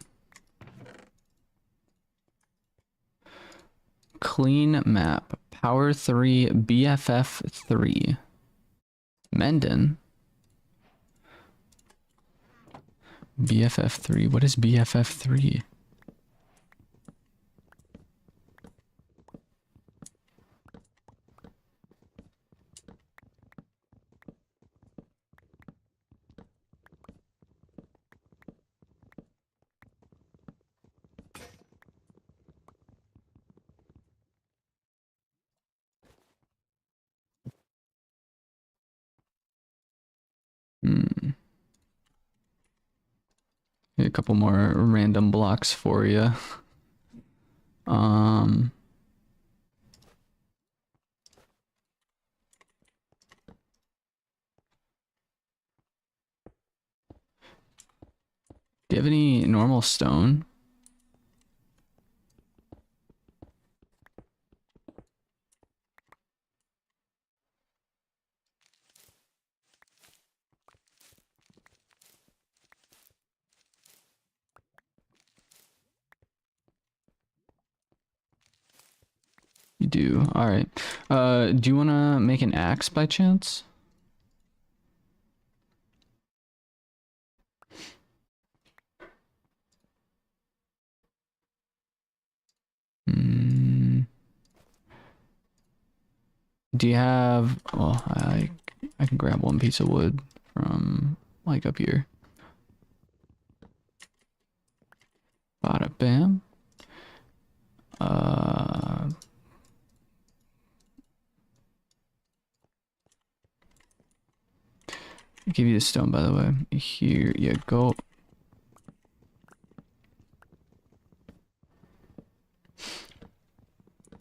Clean map. Power 3, BFF 3. Mendon. BFF 3. What is BFF 3? A couple more random blocks for you. Do you have any normal stone? You do. All right. Do you want to make an axe by chance? Do you have... Well, I can grab one piece of wood from like up here. Bada bam. I'll give you the stone, by the way. Here you go.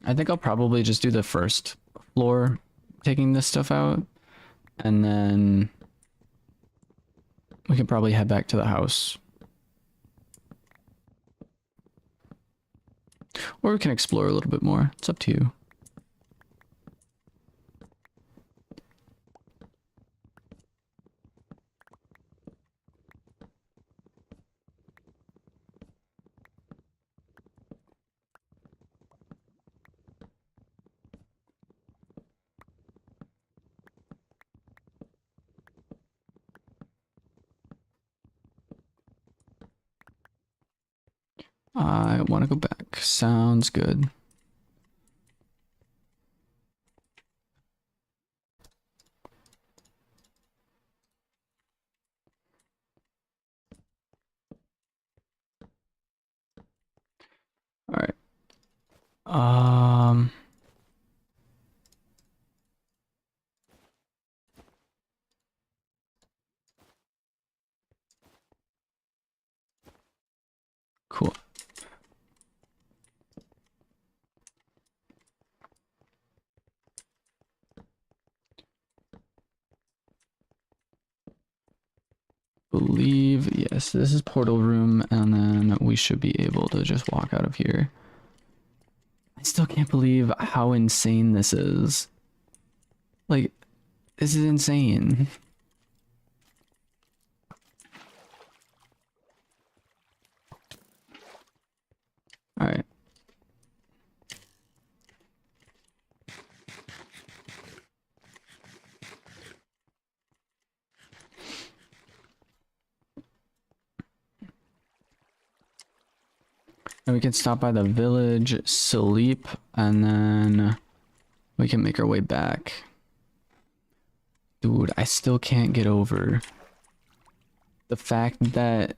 I think I'll probably just do the first floor, taking this stuff out, and then we can probably head back to the house. Or we can explore a little bit more. It's up to you. I want to go back. Sounds good. All right. Cool. Believe, yes, this is portal room, and then we should be able to just walk out of here. I still can't believe how insane this is. Like, this is insane. All right. And we can stop by the village, sleep, and then we can make our way back. Dude, I still can't get over the fact that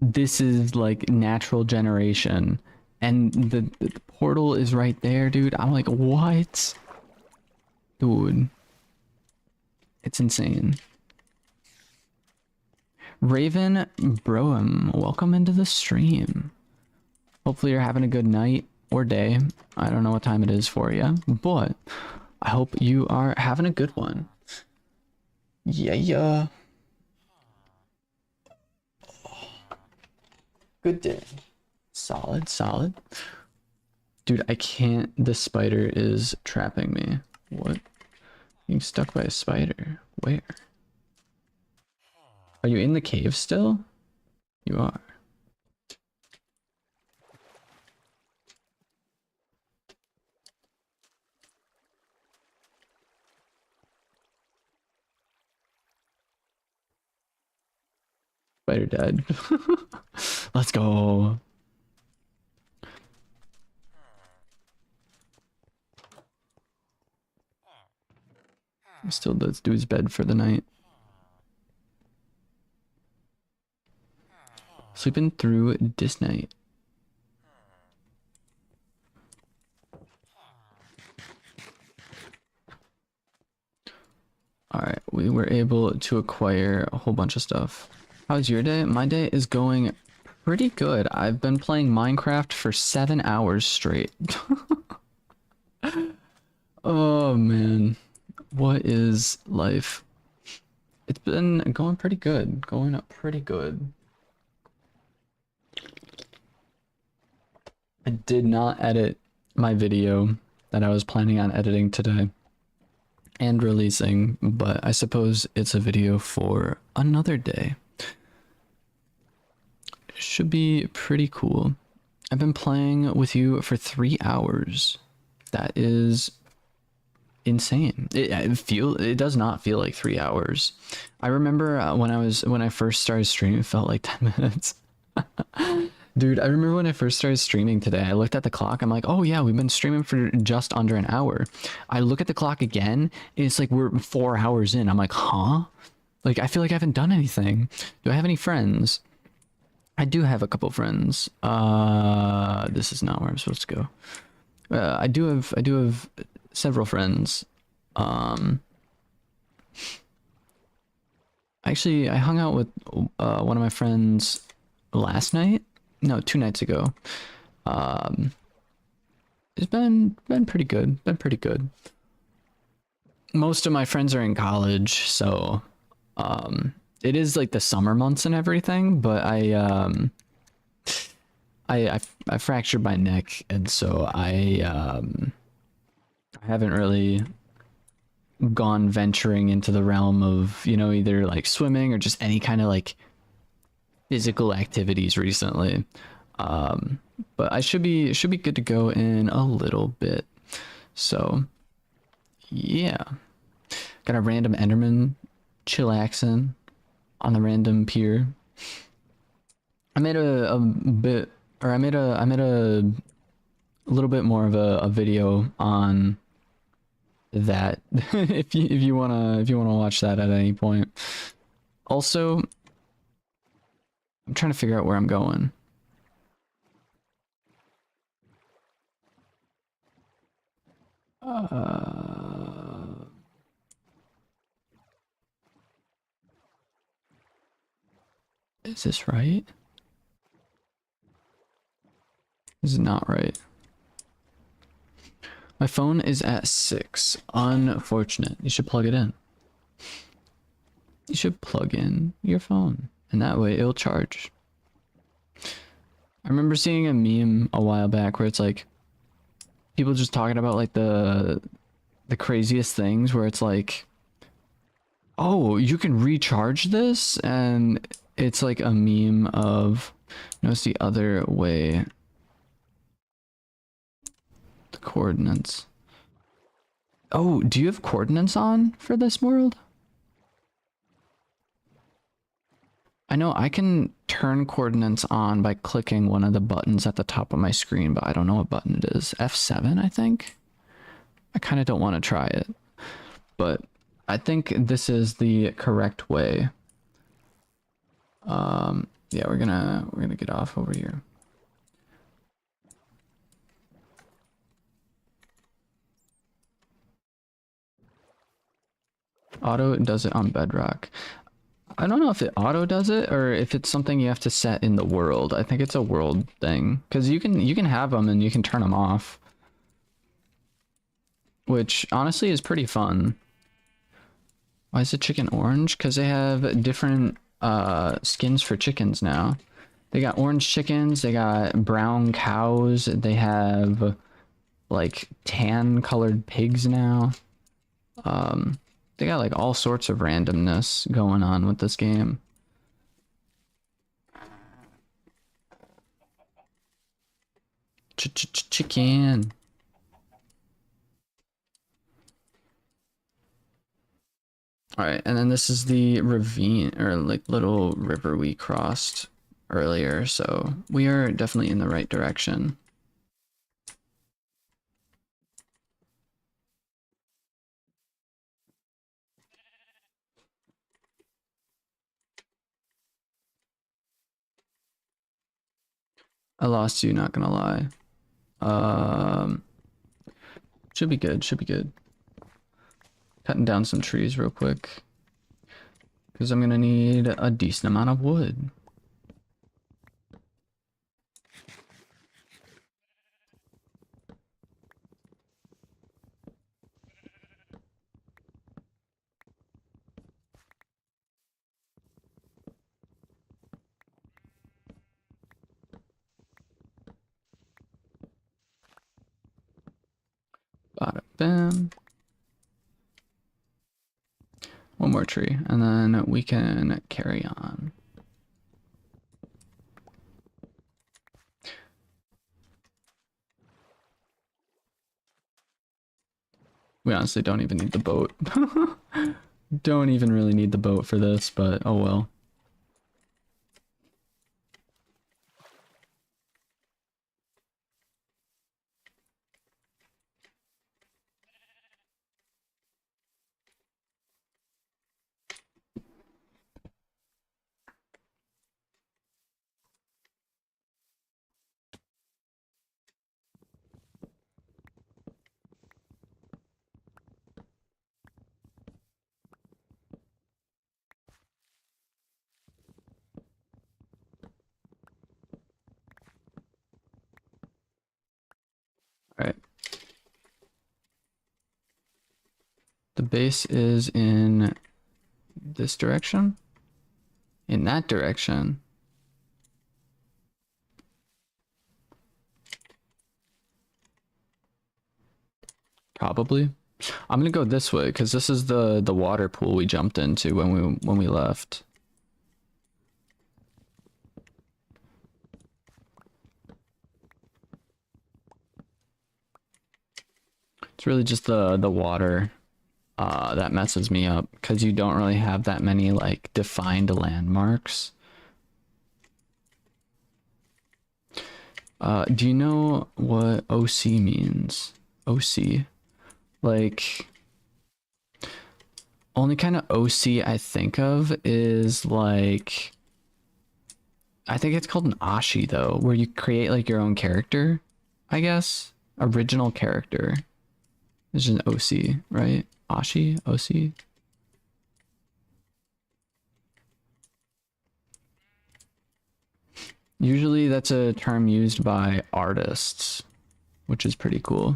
this is like natural generation and the portal is right there, dude. I'm like, what? Dude. It's insane. Raven Broem, welcome into the stream. Hopefully you're having a good night or day. I don't know what time it is for you, but I hope you are having a good one. Yeah. Good day. Solid. Dude, I can't. The spider is trapping me. What? Being stuck by a spider. Where? Are you in the cave still? You are. Spider dead. Let's go. Still does do his bed for the night. Sleeping through this night. Alright, we were able to acquire a whole bunch of stuff. How's your day? My day is going pretty good. I've been playing Minecraft for 7 hours straight. Oh man, what is life? It's been going pretty good. Going up pretty good. I did not edit my video that I was planning on editing today and releasing, but I suppose it's a video for another day. Should be pretty cool. I've been playing with you for 3 hours. That is insane. It does not feel like 3 hours. I remember when I first started streaming, it felt like 10 minutes. Dude, I remember when I first started streaming today, I looked at the clock. I'm like, oh yeah, we've been streaming for just under an hour. I look at the clock again. It's like we're 4 hours in. I'm like, huh? Like, I feel like I haven't done anything. Do I have any friends? I do have a couple friends. This is not where I'm supposed to go. I do have several friends. Actually, I hung out with one of my friends last night. No, 2 nights ago. It's been pretty good. Been pretty good. Most of my friends are in college, so it is like the summer months and everything, but I fractured my neck, and so I haven't really gone venturing into the realm of, you know, either like swimming or just any kind of like physical activities recently. Um, but I should be good to go in a little bit. So yeah, got a random Enderman chillaxing on the random pier. I made a bit, or I made a little bit more of a video on that if you wanna watch that at any point. Also, I'm trying to figure out where I'm going. Uh, is this right? This is not right. My phone is at 6. Unfortunate. You should plug it in. You should plug in your phone, and that way it'll charge. I remember seeing a meme a while back where it's like people just talking about like the craziest things where it's like, oh, you can recharge this, and it's like a meme of, no, it's the other way. The coordinates. Oh, do you have coordinates on for this world? I know I can turn coordinates on by clicking one of the buttons at the top of my screen, but I don't know what button it is. F7, I think? I kind of don't want to try it, but I think this is the correct way. Yeah, we're gonna get off over here. Auto does it on Bedrock. I don't know if it auto does it or if it's something you have to set in the world. I think it's a world thing because you can have them and you can turn them off, which honestly is pretty fun. Why is the chicken orange? Because they have different skins for chickens now. They got orange chickens, they got brown cows, they have like tan colored pigs now. They got like all sorts of randomness going on with this game. Chicken. All right, and then this is the ravine or like little river we crossed earlier, so we are definitely in the right direction. I lost you, not gonna lie. Um, should be good, should be good. Cutting down some trees real quick because I'm gonna need a decent amount of wood. Bada bam. One more tree, and then we can carry on. We honestly don't even need the boat. Don't even really need the boat for this, but oh well. All right. The base is in this direction. In that direction. Probably. I'm gonna go this way because this is the water pool we jumped into when we left. It's really just the water that messes me up because you don't really have that many like defined landmarks. Do you know what OC means? OC. Like, only kind of OC I think of is like, I think it's called an Ashi though, where you create like your own character, I guess. Original character. It's just an OC, right? Ashi? OC? Usually that's a term used by artists, which is pretty cool.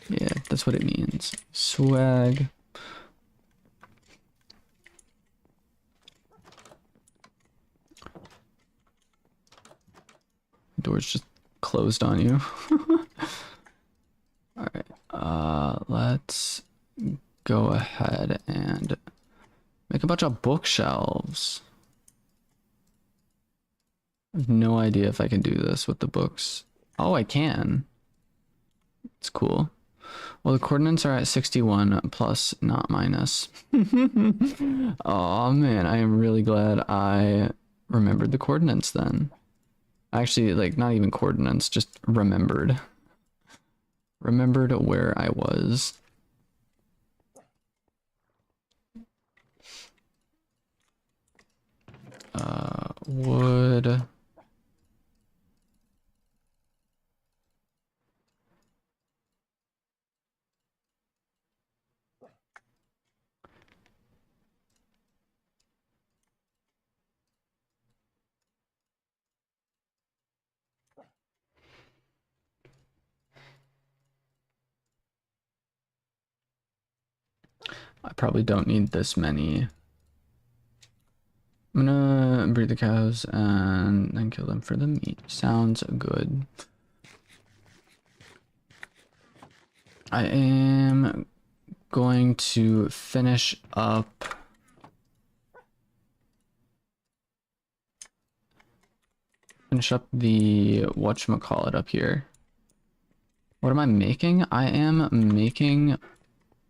Yeah, that's what it means. Swag. Door's just closed on you. All right. Let's go ahead and make a bunch of bookshelves. I have no idea if I can do this with the books. Oh, I can. It's cool. Well, the coordinates are at 61 plus, not minus. Oh man, I am really glad I remembered the coordinates then. Actually, like, not even coordinates, just remembered. Remembered where I was. Wood. I probably don't need this many. I'm gonna breed the cows and then kill them for the meat. Sounds good. I am going to finish up the whatchamacallit up here. What am I making? I am making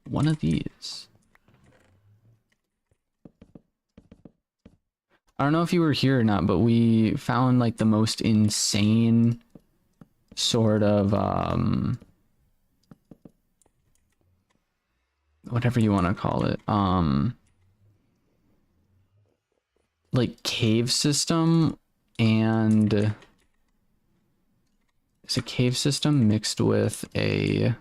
one of these. I don't know if you were here or not, but we found like the most insane sort of whatever you want to call it, like cave system, and it's a cave system mixed with a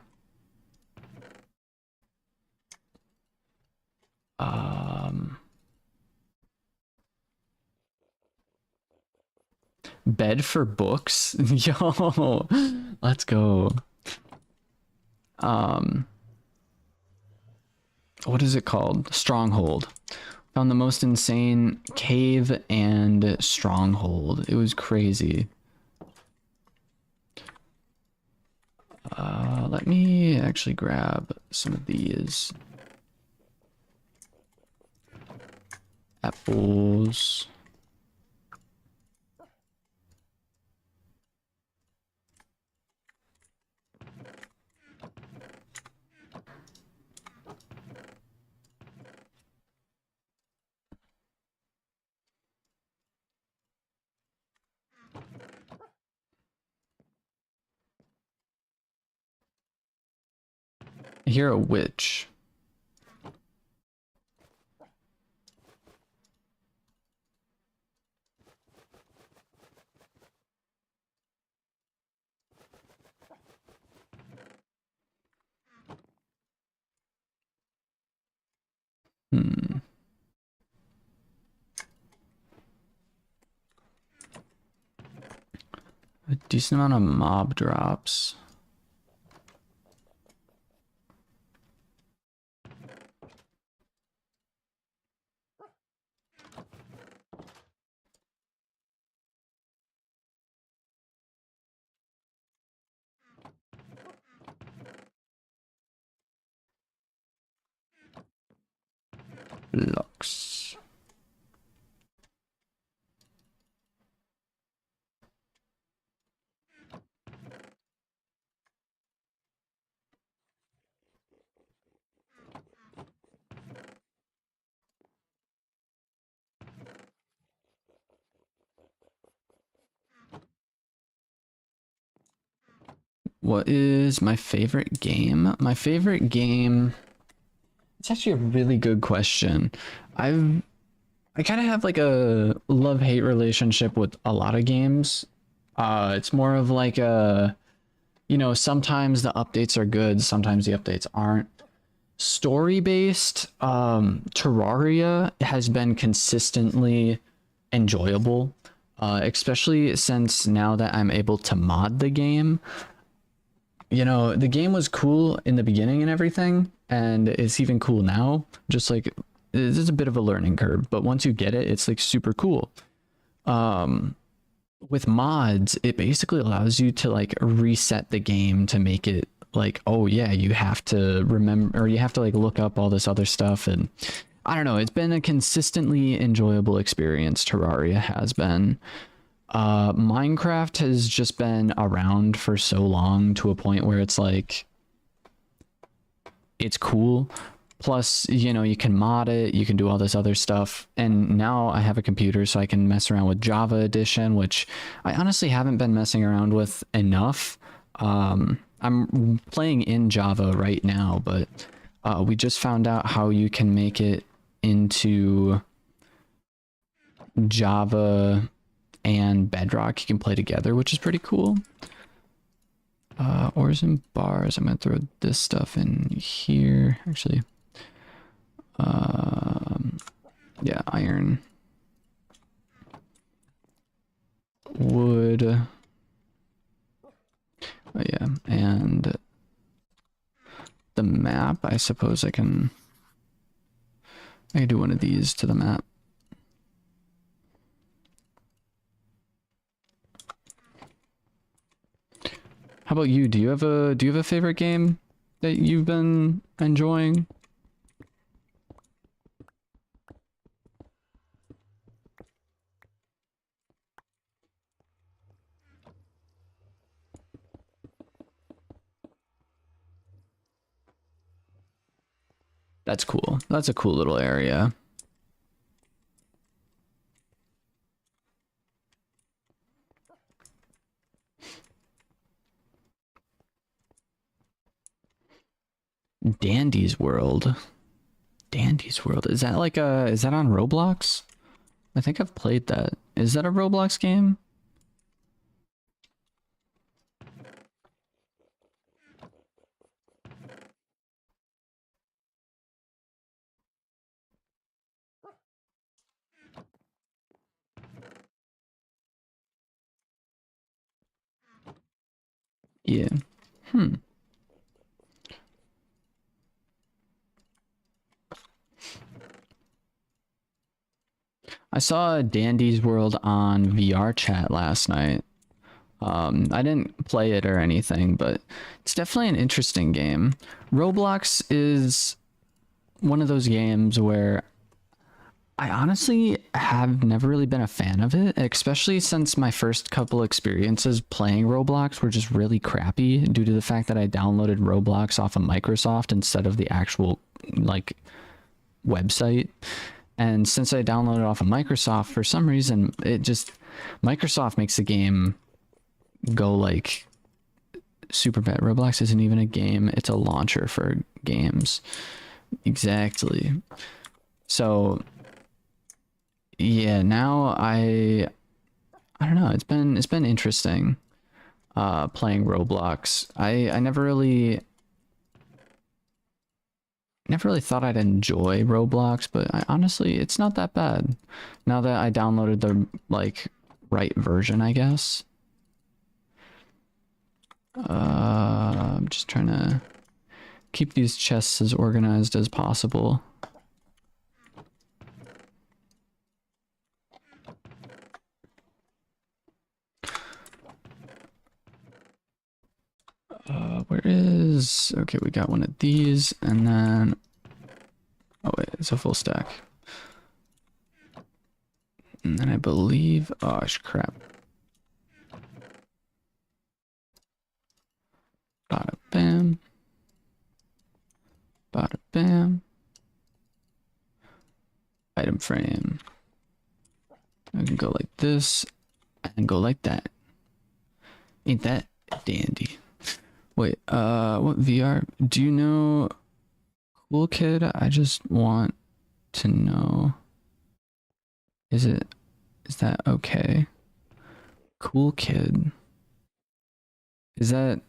bed for books. Yo, let's go. What is it called? Stronghold. Found the most insane cave and stronghold. It was crazy. Let me actually grab some of these. Apples. I hear a witch. Hmm. A decent amount of mob drops. Lux. What is my favorite game? My favorite game. It's actually a really good question. I kind of have like a love-hate relationship with a lot of games. It's more of like a, sometimes the updates are good, sometimes the updates aren't. Story-based, Terraria has been consistently enjoyable, especially since now that I'm able to mod the game. The game was cool in the beginning and everything, and it's even cool now. Just like it's a bit of a learning curve, but once you get it, it's like super cool. With mods, it basically allows you to like reset the game to make it like, oh yeah, you have to remember, or you have to like look up all this other stuff. And I don't know, it's been a consistently enjoyable experience. Terraria has been. Minecraft has just been around for so long to a point where it's like, it's cool. Plus, you can mod it, you can do all this other stuff. And now I have a computer, so I can mess around with Java Edition, which I honestly haven't been messing around with enough. I'm playing in Java right now, but we just found out how you can make it into Java and Bedrock. You can play together, which is pretty cool. Ores and bars. I'm gonna throw this stuff in here. Actually, yeah, iron, wood. Oh yeah, and the map. I suppose I can do one of these to the map. How about you? Do you have a favorite game that you've been enjoying? That's cool. That's a cool little area. Dandy's World. Dandy's World. Is that like is that on Roblox? I think I've played that. Is that a Roblox game? Yeah. I saw Dandy's World on VR chat last night. I didn't play it or anything, but it's definitely an interesting game. Roblox is one of those games where I honestly have never really been a fan of it, especially since my first couple experiences playing Roblox were just really crappy due to the fact that I downloaded Roblox off of Microsoft instead of the actual like website. And since I downloaded off of Microsoft, for some reason, Microsoft makes the game go like super bad. Roblox isn't even a game, it's a launcher for games. Exactly. So yeah, now I don't know, it's been interesting playing Roblox. I never really thought I'd enjoy Roblox, but honestly, it's not that bad now that I downloaded the like right version, I guess. I'm just trying to keep these chests as organized as possible. Where is... Okay, we got one of these, and then... Oh wait, it's a full stack. And then I believe... Oh, crap. Bada bam. Bada bam. Item frame. I can go like this, and go like that. Ain't that dandy? Wait, what VR? Do you know Cool Kid? I just want to know. Is that okay? Cool Kid. Is that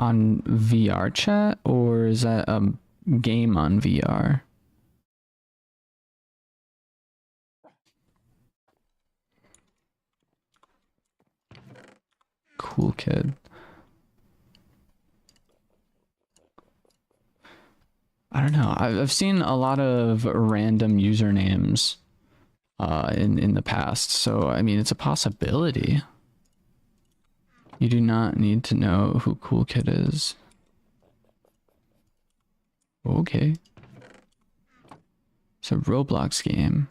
on VR chat or is that a game on VR? Cool Kid. I don't know. I've seen a lot of random usernames in the past, so I mean it's a possibility. You do not need to know who Cool Kid is. Okay. It's a Roblox game.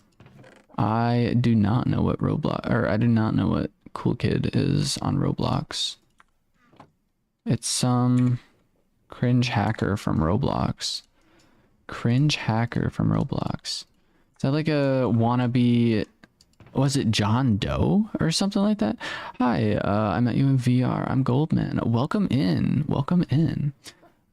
I do not know what Roblox, or I do not know what Cool Kid is on Roblox. It's some cringe hacker from Roblox. Cringe hacker from Roblox. Is that like a wannabe, was it John Doe or something like that? Hi, I met you in VR. I'm Goldman. Welcome in. Welcome in.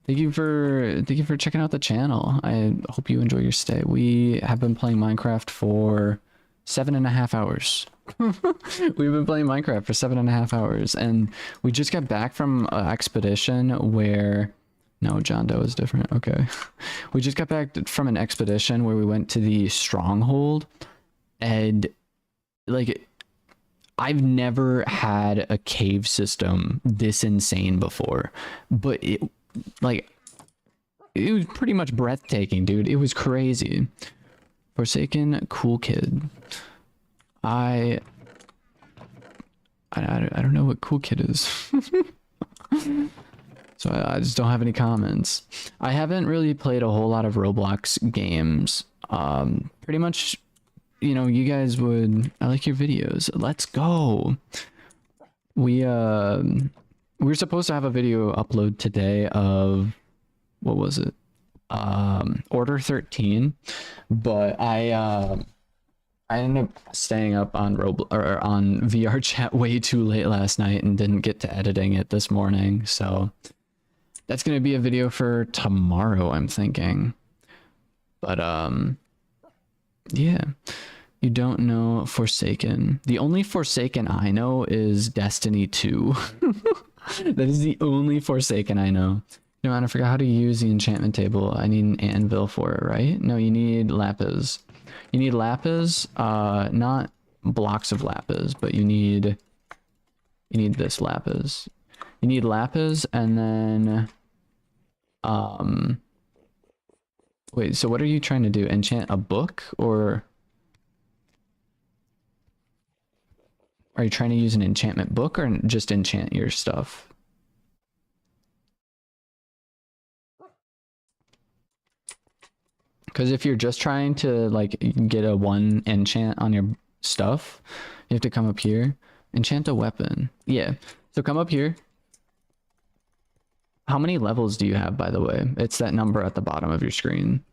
Thank you for checking out the channel. I hope you enjoy your stay. We have been playing Minecraft for 7.5 hours. We've been playing Minecraft for 7.5 hours, and we just got back from an expedition where... No, John Doe is different. Okay. We just got back from an expedition where we went to the stronghold, and like I've never had a cave system this insane before, but it was pretty much breathtaking, dude. It was crazy. Forsaken Cool Kid. I don't know what Cool Kid is. So I just don't have any comments. I haven't really played a whole lot of Roblox games. Pretty much, you know, you guys would... I like your videos. Let's go. We were supposed to have a video upload today of... What was it? Order 13. But I ended up staying up on on VR chat way too late last night and didn't get to editing it this morning, so... That's going to be a video for tomorrow, I'm thinking. But, yeah. You don't know Forsaken. The only Forsaken I know is Destiny 2. That is the only Forsaken I know. No, man, I forgot how to use the enchantment table. I need an anvil for it, right? No, you need lapis. You need lapis, not blocks of lapis, but you need this lapis. You need lapis, and then wait, so what are you trying to do? Enchant a book, or are you trying to use an enchantment book, or just enchant your stuff? Because if you're just trying to like get a 1 enchant on your stuff, you have to come up here. Enchant a weapon. Yeah. So come up here. How many levels do you have, by the way? It's that number at the bottom of your screen.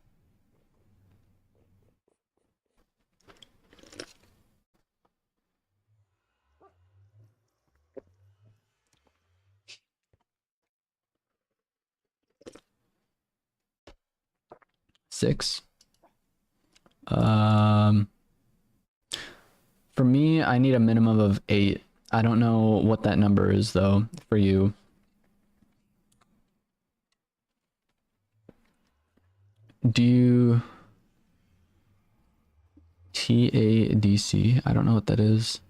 Six. For me, I need a minimum of 8. I don't know what that number is though for you. Do you TADC? I don't know what that is.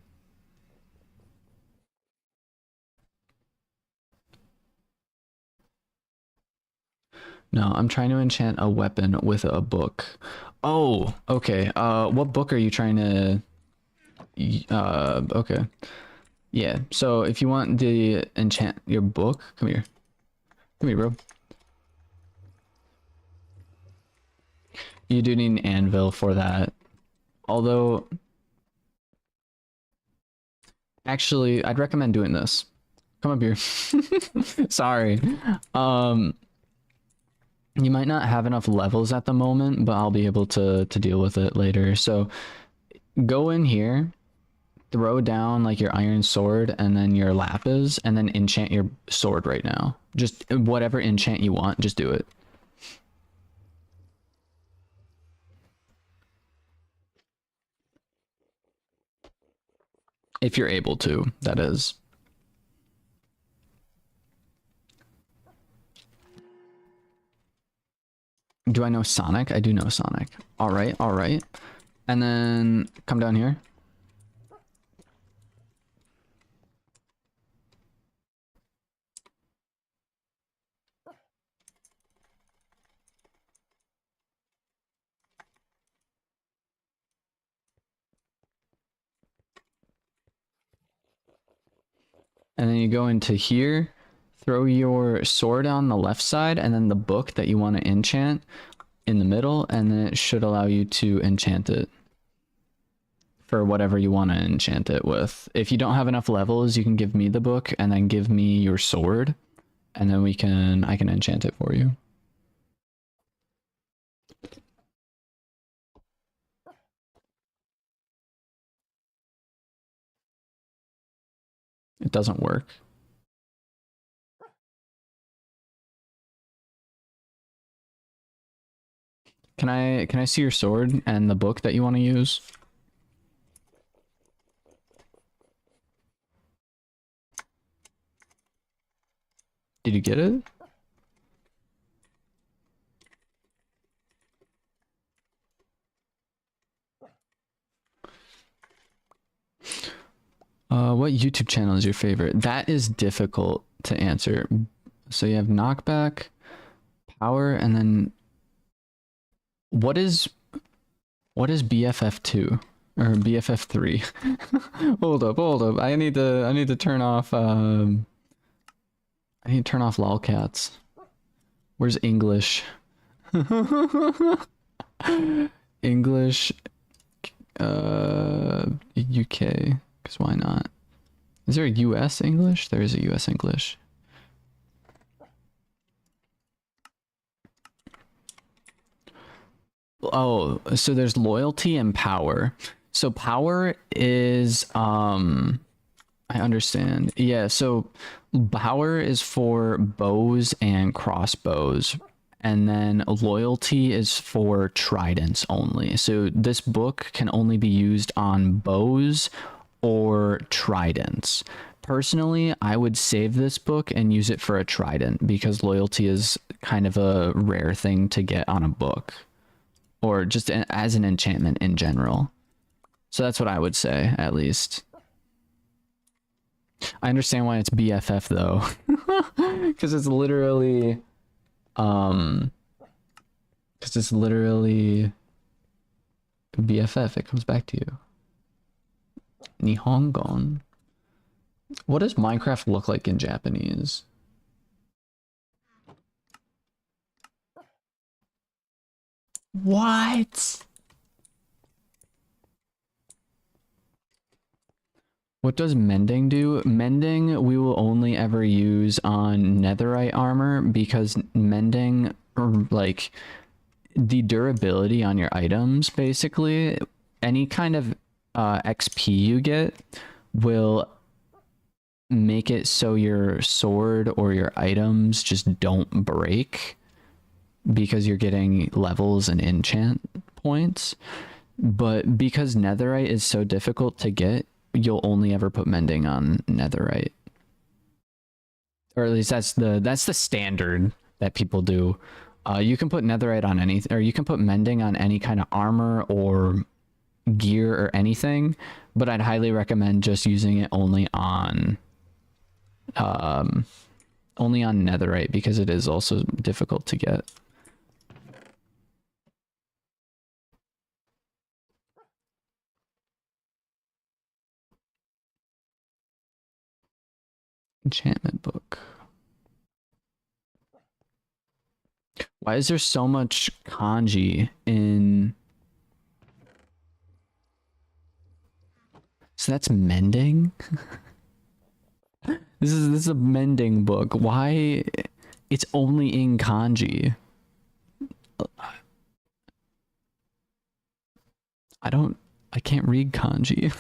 No, I'm trying to enchant a weapon with a book. Oh, okay. What book are you trying to... Okay. Yeah, so if you want to enchant your book, come here. Come here, bro. You do need an anvil for that. Although, actually, I'd recommend doing this. Come up here. Sorry. Um, you might not have enough levels at the moment, but I'll be able to deal with it later. So go in here, throw down like your iron sword and then your lapis, and then enchant your sword right now. Just whatever enchant you want, just do it. If you're able to, that is. Do I know Sonic? I do know Sonic. All right, all right. And then come down here. And then you go into here, throw your sword on the left side, and then the book that you want to enchant in the middle, and then it should allow you to enchant it for whatever you want to enchant it with. If you don't have enough levels, you can give me the book and then give me your sword, and then I can enchant it for you. It doesn't work. Can I see your sword and the book that you want to use? Did you get it? What YouTube channel is your favorite? That is difficult to answer. So you have knockback, power, and then what is BFF2 or BFF3? Hold up. I need to turn off I need to turn off lolcats. Where's English? English UK, because why not? Is there a US English? There is a US English. Oh, so there's loyalty and power. So power is I understand. Yeah, so power is for bows and crossbows, and then loyalty is for tridents only. So this book can only be used on bows or tridents. Personally, I would save this book and use it for a trident because loyalty is kind of a rare thing to get on a book, or just as an enchantment in general. So that's what I would say, at least. I understand why it's BFF though, because it's literally, BFF. It comes back to you. Nihongon. What does Minecraft look like in Japanese? What? What does mending do? Mending we will only ever use on netherite armor because mending, like, the durability on your items, basically, any kind of XP you get will make it so your sword or your items just don't break because you're getting levels and enchant points. But because netherite is so difficult to get, you'll only ever put mending on netherite, or at least that's the standard that people do. You can put netherite on anything, or you can put mending on any kind of armor or gear or anything, but I'd highly recommend just using it only on only on netherite because it is also difficult to get. Enchantment book. Why is there so much kanji in... So that's mending? This is a mending book. Why it's only in kanji? I can't read kanji.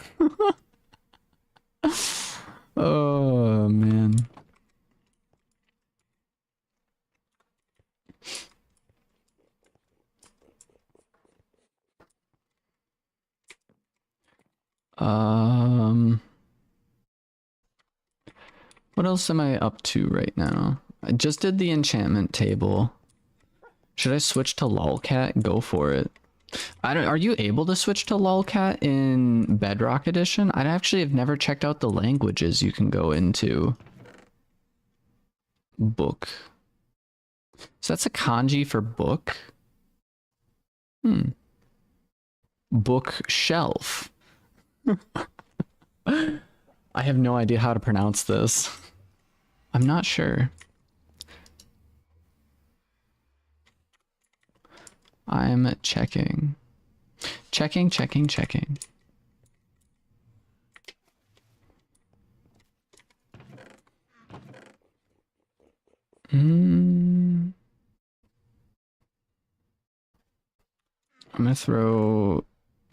Oh man. What else am I up to right now? I just did the enchantment table. Should I switch to lolcat? Go for it. Are you able to switch to lolcat in Bedrock Edition? I actually have never checked out the languages you can go into. Book. So that's a kanji for book? Bookshelf. I have no idea how to pronounce this. I'm not sure. I'm checking. Checking. I'm gonna throw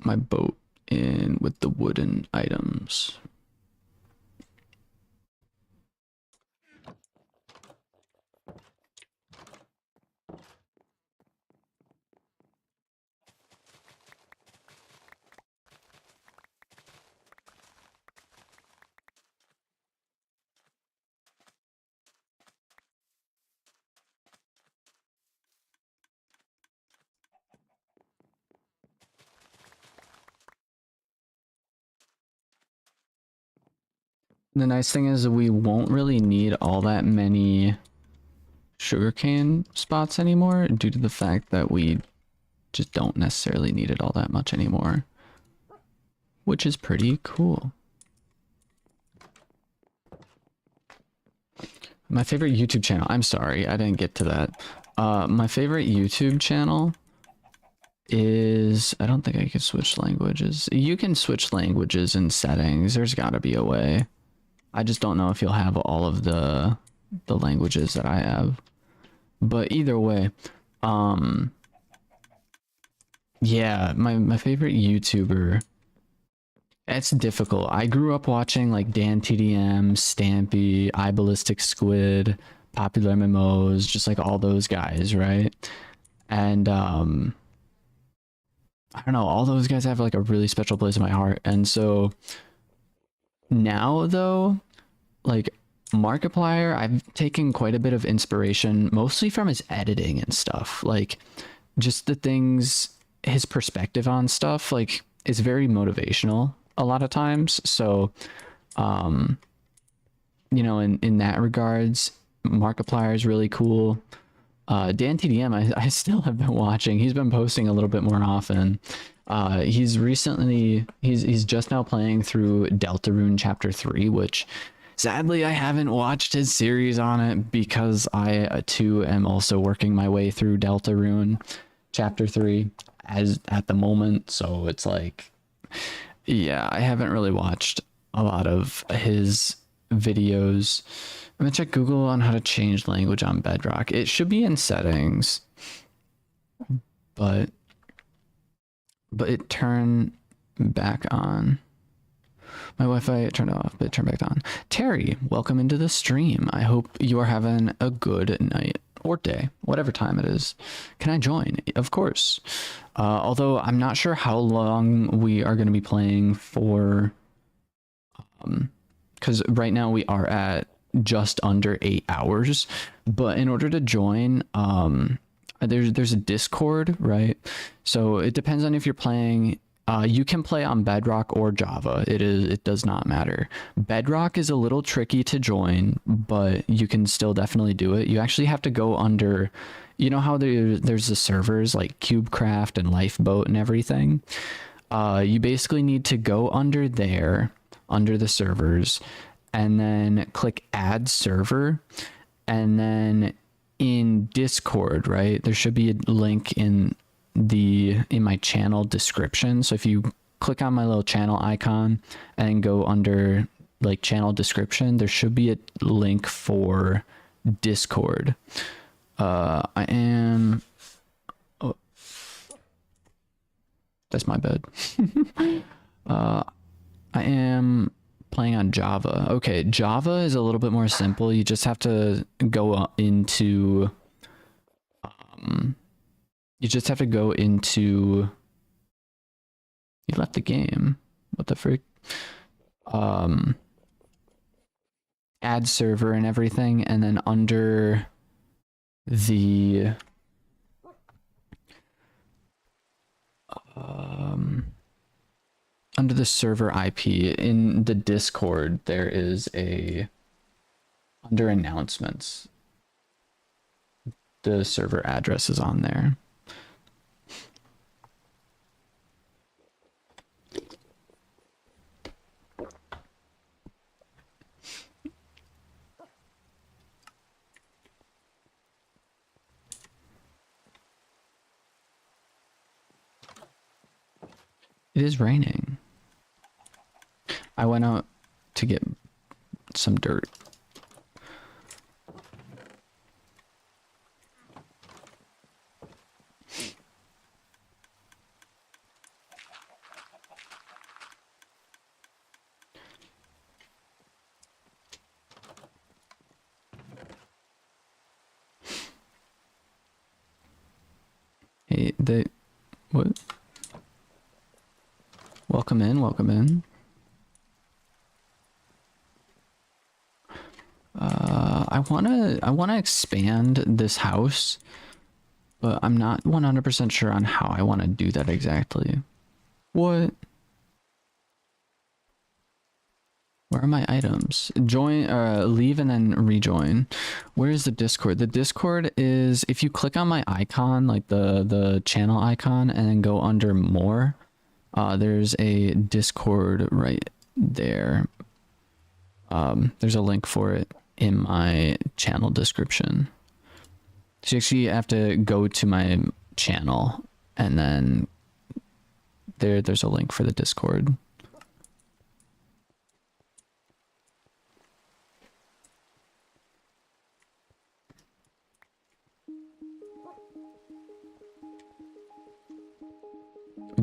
my boat in with the wooden items. The nice thing is we won't really need all that many sugarcane spots anymore due to the fact that we just don't necessarily need it all that much anymore, which is pretty cool. My favorite YouTube channel, I'm sorry, I didn't get to that. My favorite YouTube channel is, I don't think I can switch languages. You can switch languages in settings. There's gotta be a way. I just don't know if you'll have all of the languages that I have. But either way, yeah, my favorite YouTuber, it's difficult. I grew up watching like Dan TDM, Stampy, iBallistic Squid, Popular MMOs, just like all those guys, right? And I don't know, all those guys have like a really special place in my heart. And so now though, like Markiplier, I've taken quite a bit of inspiration, mostly from his editing and stuff. Like just the things, his perspective on stuff, like is very motivational a lot of times. So, you know, in that regards, Markiplier is really cool. Dan TDM, I still have been watching. He's been posting a little bit more often. He's just now playing through Deltarune Chapter 3, which sadly I haven't watched his series on it because I too am also working my way through Deltarune Chapter 3 as at the moment. So it's like, yeah, I haven't really watched a lot of his videos. I'm gonna check Google on how to change language on Bedrock. It should be in settings, but it turned back on. My Wi-Fi turned off, but it turned back on. Terry, welcome into the stream. I hope you are having a good night or day, whatever time it is. Can I join? Of course. Although I'm not sure how long we are going to be playing for, because right now we are at just under 8 hours. But in order to join, there's a Discord, right? So it depends on if you're playing You can play on Bedrock or Java. It does not matter. Bedrock is a little tricky to join, but you can still definitely do it. You actually have to go under, you know how there's the servers like CubeCraft and Lifeboat and everything. You basically need to go under there, under the servers, and then click Add Server, and then in Discord, right? There should be a link in my channel description. So if you click on my little channel icon and go under like channel description, there should be a link for Discord. I am, oh, that's my bad. I am playing on Java. Okay, Java is a little bit more simple. You just have to go into you left the game. What the frick? Add server and everything, and then under the server IP in the Discord, there is under announcements, the server address is on there. It is raining. I went out to get some dirt. Hey, what? Welcome in, welcome in. I wanna expand this house, but I'm not 100% sure on how I want to do that exactly. What? Where are my items? Join, leave and then rejoin. Where is the Discord? The Discord is, if you click on my icon, like the channel icon, and then go under more, there's a Discord right there. There's a link for it in my channel description. So you actually have to go to my channel, and then there's a link for the Discord.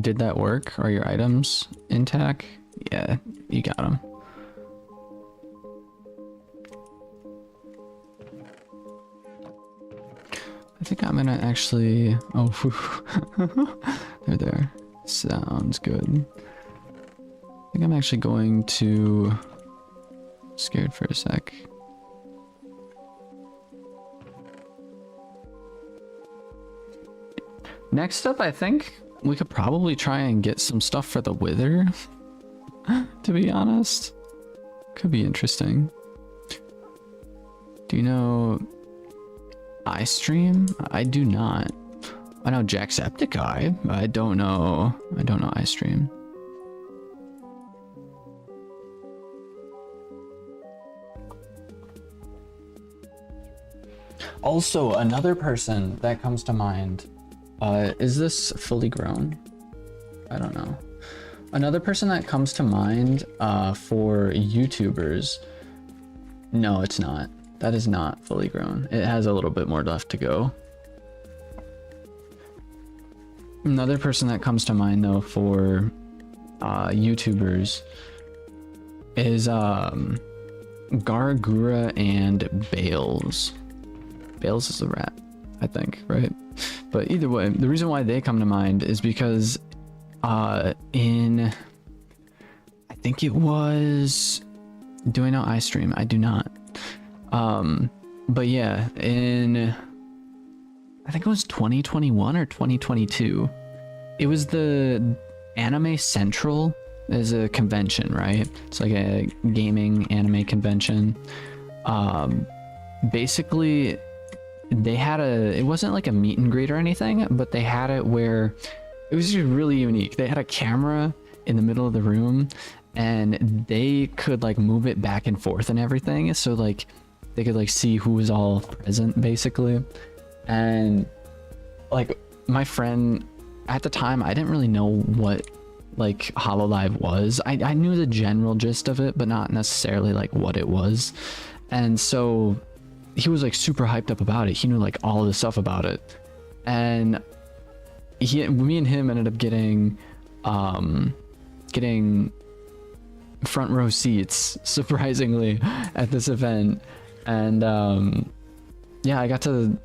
Did that work? Are your items intact? Yeah, you got them. I think I'm gonna actually... Oh, they're there. Sounds good. I think I'm actually going to... Scared for a sec. Next up, I think we could probably try and get some stuff for the Wither. To be honest. Could be interesting. Do you know... iStream? I do not. I know Jacksepticeye, but I don't know iStream. Also, another person that comes to mind, is this fully grown? I don't know. Another person that comes to mind for YouTubers, no, it's not. That is not fully grown. It has a little bit more left to go. Another person that comes to mind though for YouTubers is Gargura and Bales. Bales is a rat, I think, right? But either way, the reason why they come to mind is because I think it was... Do I know iStream? I do not. But yeah, I think it was 2021 or 2022. It was the Anime Central is a convention, right? It's like a gaming anime convention. Um, basically, they had a, it wasn't like a meet and greet or anything, but they had it where it was just really unique. They had a camera in the middle of the room and they could like move it back and forth and everything. So like they could like see who was all present basically. And like my friend at the time, I didn't really know what like Hololive was. I knew the general gist of it, but not necessarily like what it was. And so he was like super hyped up about it. He knew like all the stuff about it. And me and him ended up getting front row seats surprisingly at this event. And yeah, I got to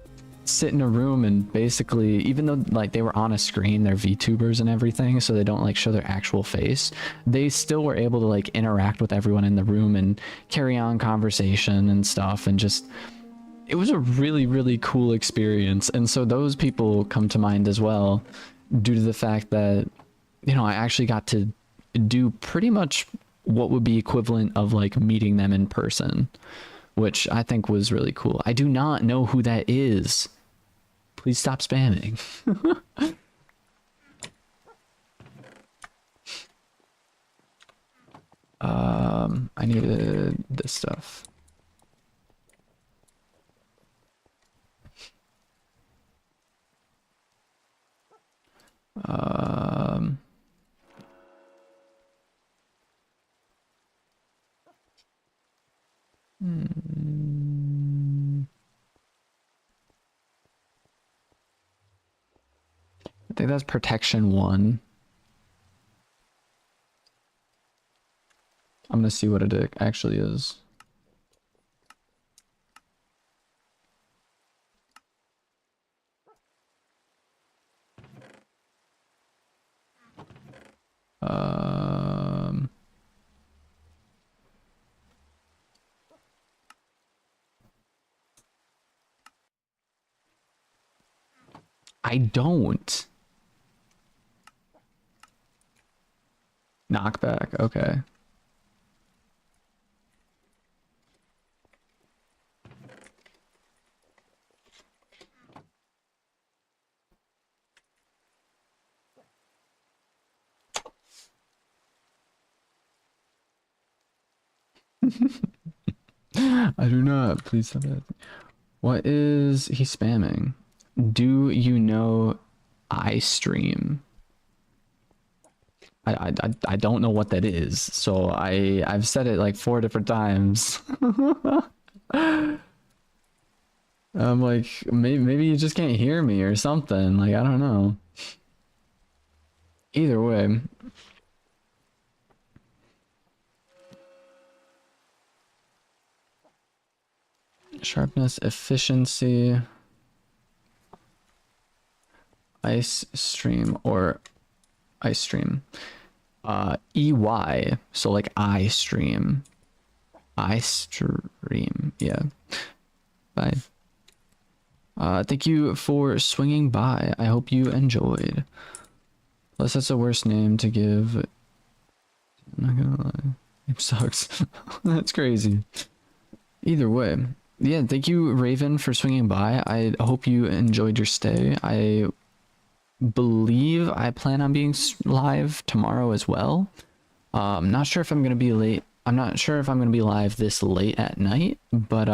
sit in a room and basically, even though like they were on a screen, they're VTubers and everything, so they don't like show their actual face, they still were able to like interact with everyone in the room and carry on conversation and stuff, and just it was a really, really cool experience. And so those people come to mind as well, due to the fact that, you know, I actually got to do pretty much what would be equivalent of like meeting them in person, which I think was really cool. I do not know who that is. Please stop spamming. I needed this stuff. I think that's protection 1. I'm gonna see what it actually is. I don't. Knockback, okay. I do not. Please stop it. What is he spamming? Do you know iStream? I don't know what that is, so I've said it like 4 different times. I'm like, maybe you just can't hear me or something. Like, I don't know. Either way. Sharpness, efficiency, ice stream or ice stream. EY, so like I stream. Yeah. Bye. Thank you for swinging by. I hope you enjoyed. Plus, that's the worst name to give. I'm not gonna lie. It sucks. That's crazy. Either way. Yeah, thank you, Raven, for swinging by. I hope you enjoyed your stay. I believe I plan on being live tomorrow as well. Not sure if I'm gonna be late. I'm not sure if I'm gonna be live this late at night, but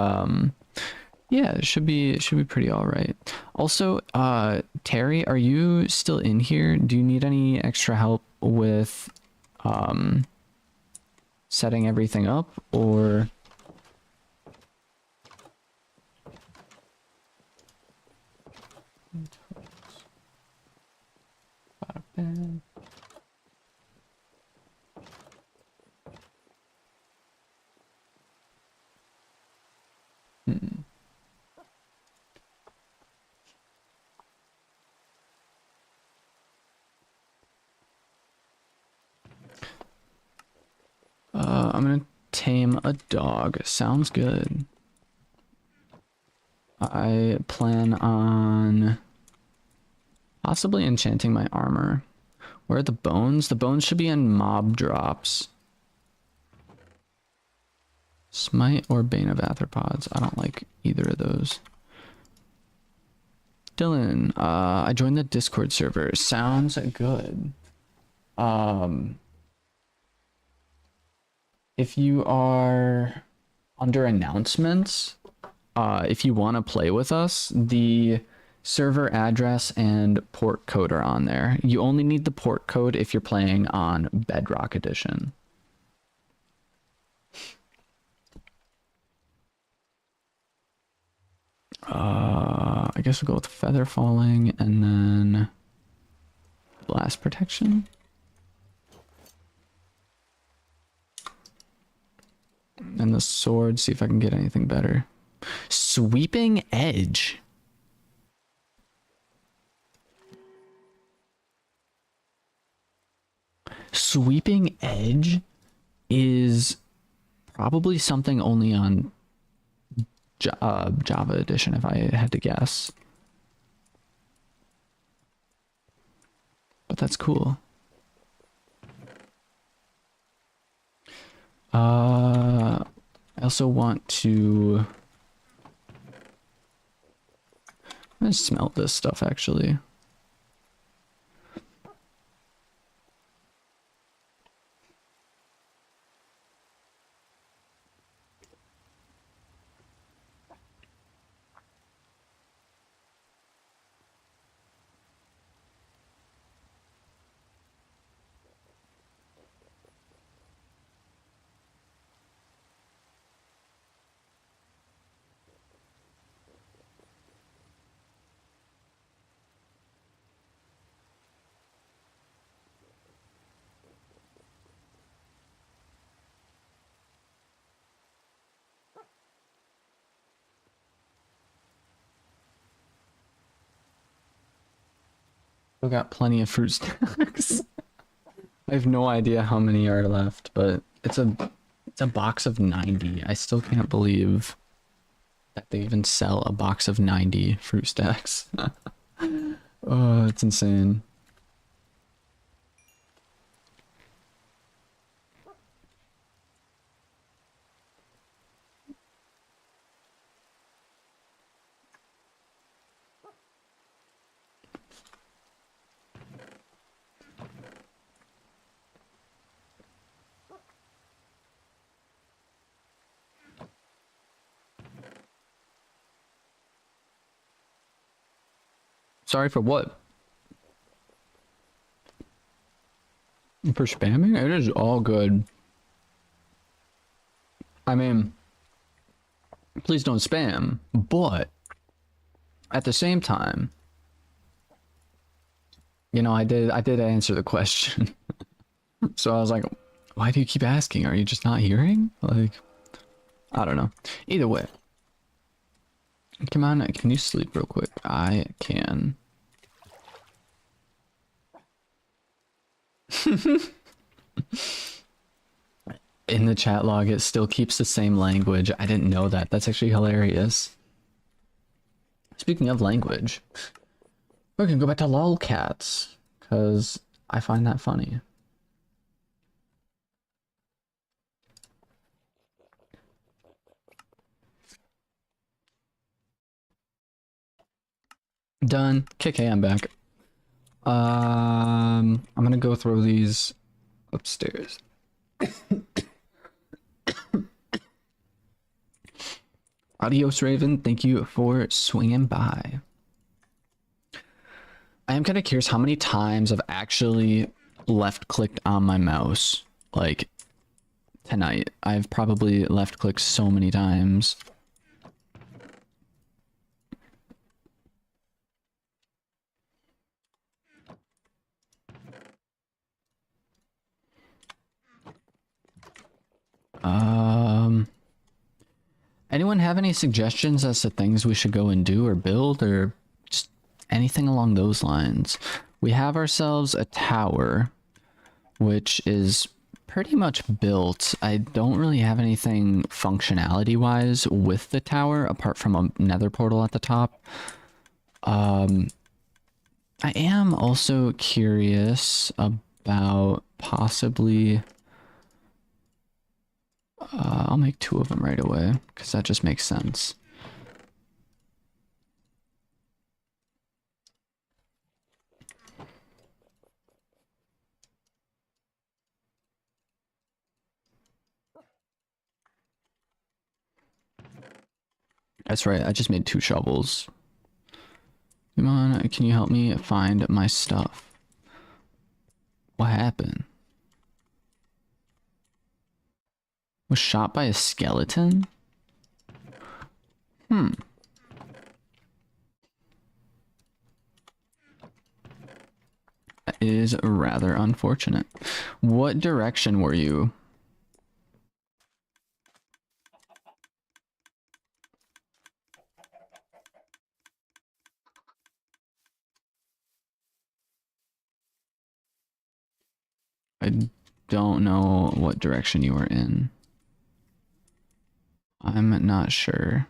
yeah, it should be pretty all right. Also, Terry, are you still in here? Do you need any extra help with setting everything up, or? I'm gonna tame a dog. Sounds good. I plan on possibly enchanting my armor Where are the bones? The bones should be in mob drops. Smite or Bane of Arthropods. I don't like either of those. Dylan, I joined the Discord server. Sounds good. If you are under announcements, if you want to play with us, the server address and port code are on there. You only need the port code if you're playing on Bedrock Edition. I guess we'll go with Feather Falling and then Blast Protection. And the sword, see if I can get anything better. Sweeping Edge. Sweeping Edge is probably something only on Java Edition, if I had to guess. But that's cool. I also want to... I'm gonna smelt this stuff, actually. Still got plenty of fruit snacks. I have no idea how many are left, but it's a box of 90. I still can't believe that they even sell a box of 90 fruit stacks. Oh, it's insane. Sorry for what? For spamming? It is all good. I mean, please don't spam, but at the same time, you know, I did answer the question. So I was like, why do you keep asking? Are you just not hearing? Like, I don't know. Either way. Come on, can you sleep real quick? I can. In the chat log, it still keeps the same language. I didn't know that. That's actually hilarious. Speaking of language, we can go back to lolcats, because I find that funny. Done. KK, I'm back. I'm gonna go throw these upstairs. Adios, Raven. Thank you for swinging by. I am kind of curious how many times I've actually left-clicked on my mouse. Like, tonight. I've probably left-clicked so many times. Anyone have any suggestions as to things we should go and do or build or just anything along those lines? We have ourselves a tower, which is pretty much built. I don't really have anything functionality wise with the tower apart from a nether portal at the top. I am also curious about possibly. I'll make 2 of them right away because that just makes sense. That's right, I just made 2 shovels. Come on, can you help me find my stuff? What happened? Was shot by a skeleton? Hmm. That is rather unfortunate. What direction were you? I don't know what direction you were in. I'm not sure.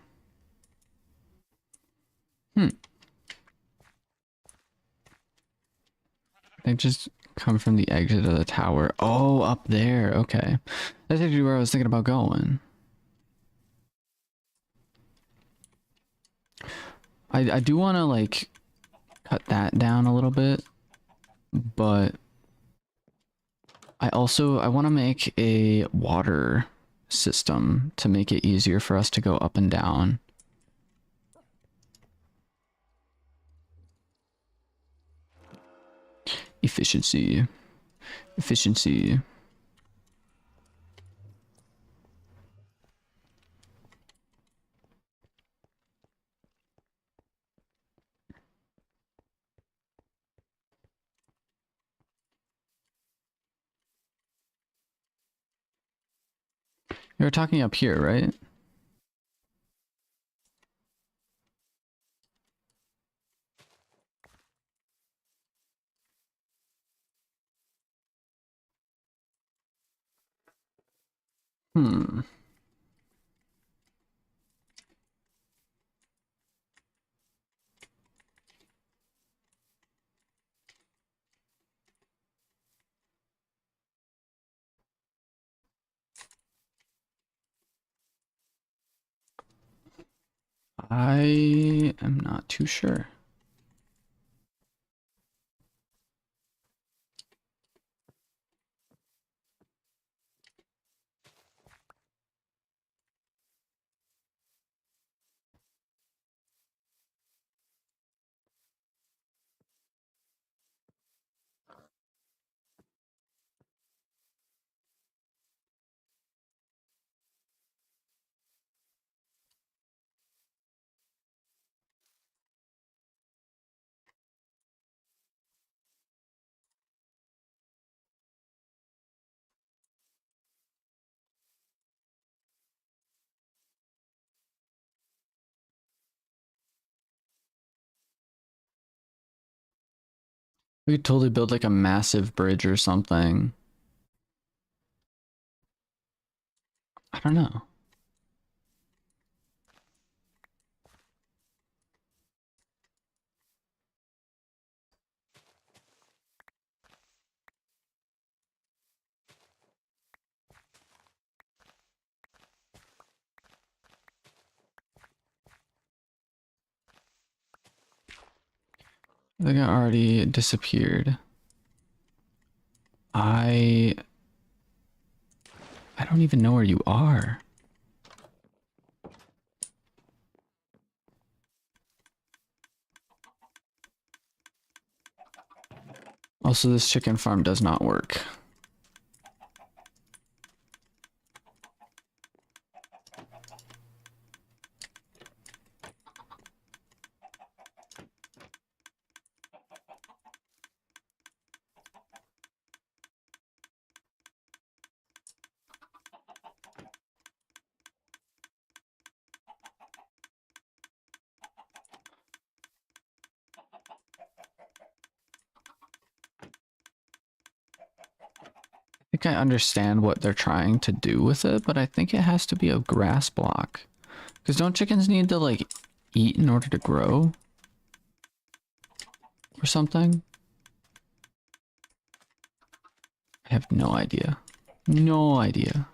Hmm. They just come from the exit of the tower. Oh, up there. Okay. That's actually where I was thinking about going. I do want to like cut that down a little bit, but I want to make a water system to make it easier for us to go up and down. Efficiency. Efficiency. You were talking up here, right? Hmm. I am not too sure. We could totally build like a massive bridge or something. I don't know. I think I already disappeared. I don't even know where you are. Also, this chicken farm does not work. I think I understand what they're trying to do with it, but I think it has to be a grass block. Because don't chickens need to like eat in order to grow? or something? I have no idea. No idea.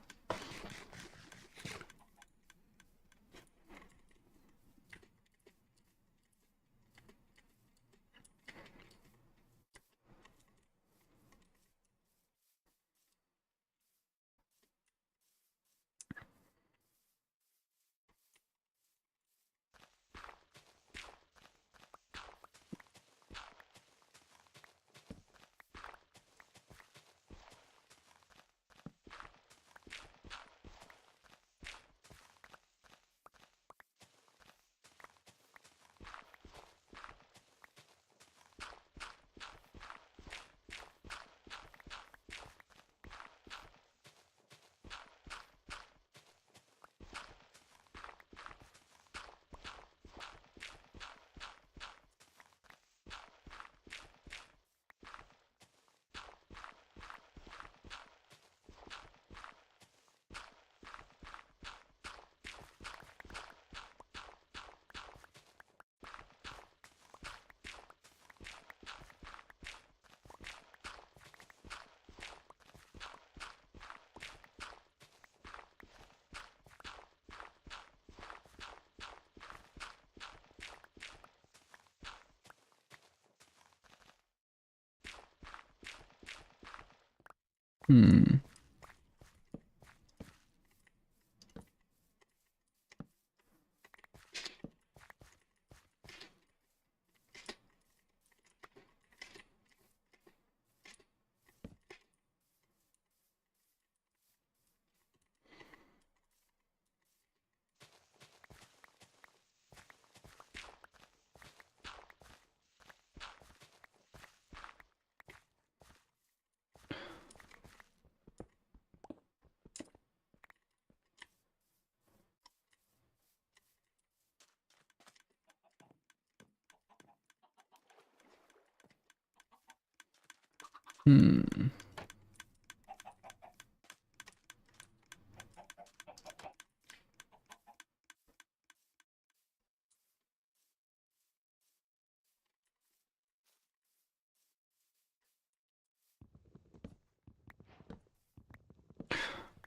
Hmm. Hmm.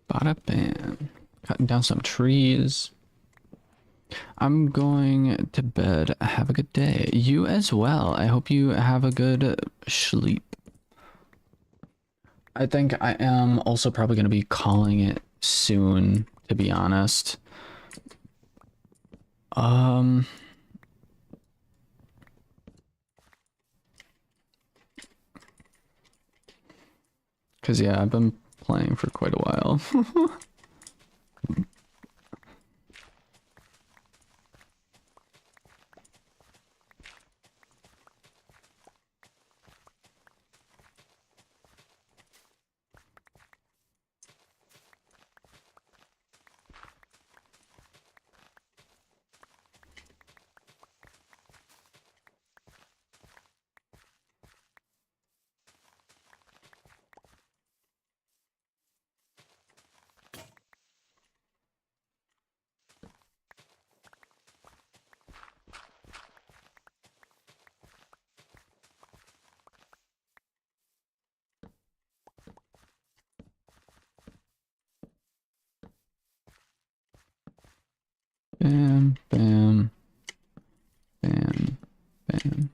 Bada bam. Cutting down some trees. I'm going to bed. Have a good day. You as well. I hope you have a good sleep. I think I am also probably going to be calling it soon, to be honest. Um, cause yeah, I've been playing for quite a while. Bam, bam, bam, bam.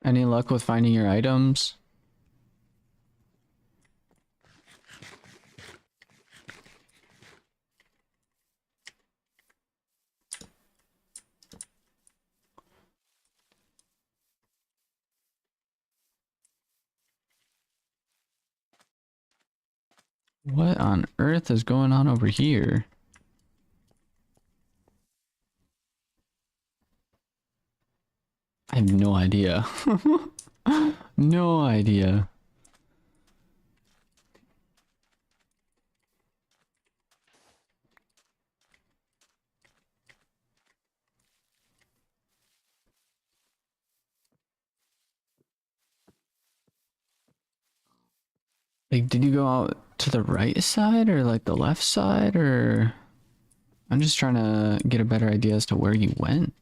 Any luck with finding your items? What on earth is going on over here? I have no idea. No idea. Like, did you go out to the right side or like the left side, or I'm just trying to get a better idea as to where you went.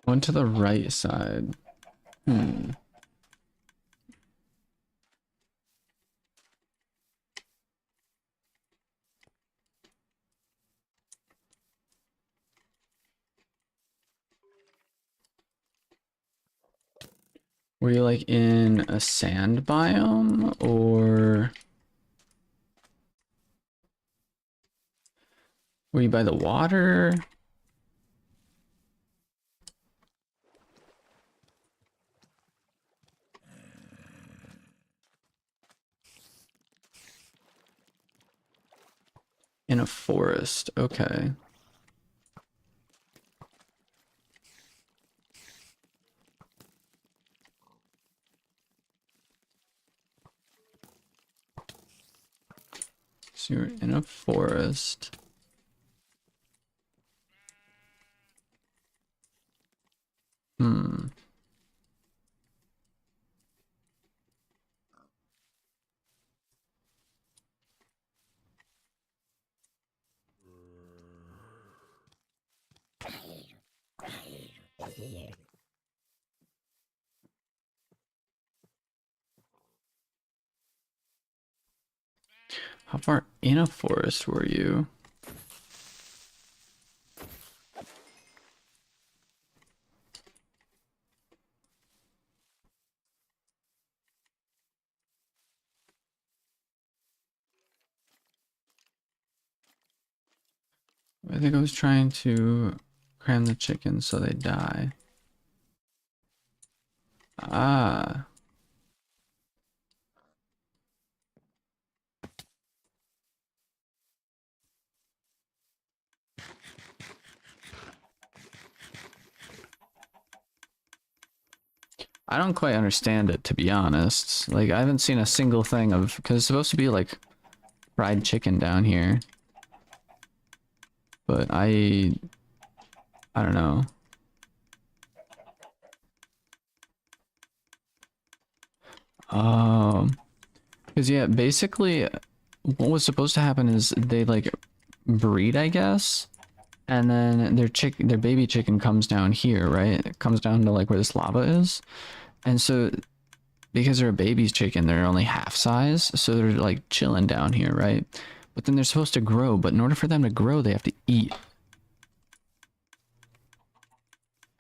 Went to the right side. Hmm. Were you like in a sand biome, or were you by the water? In a forest, okay. So you're in a forest. Hmm. How far in a forest were you? I think I was trying to cram the chickens so they die. Ah. I don't quite understand it, to be honest. Like, I haven't seen a single thing of, because it's supposed to be like fried chicken down here. But I don't know. Because yeah, basically what was supposed to happen is they like breed, I guess, and then their baby chicken comes down here, right? It comes down to like where this lava is. And so because they're a baby's chicken, they're only half size, so they're like chilling down here, right? But then they're supposed to grow, but in order for them to grow, they have to eat.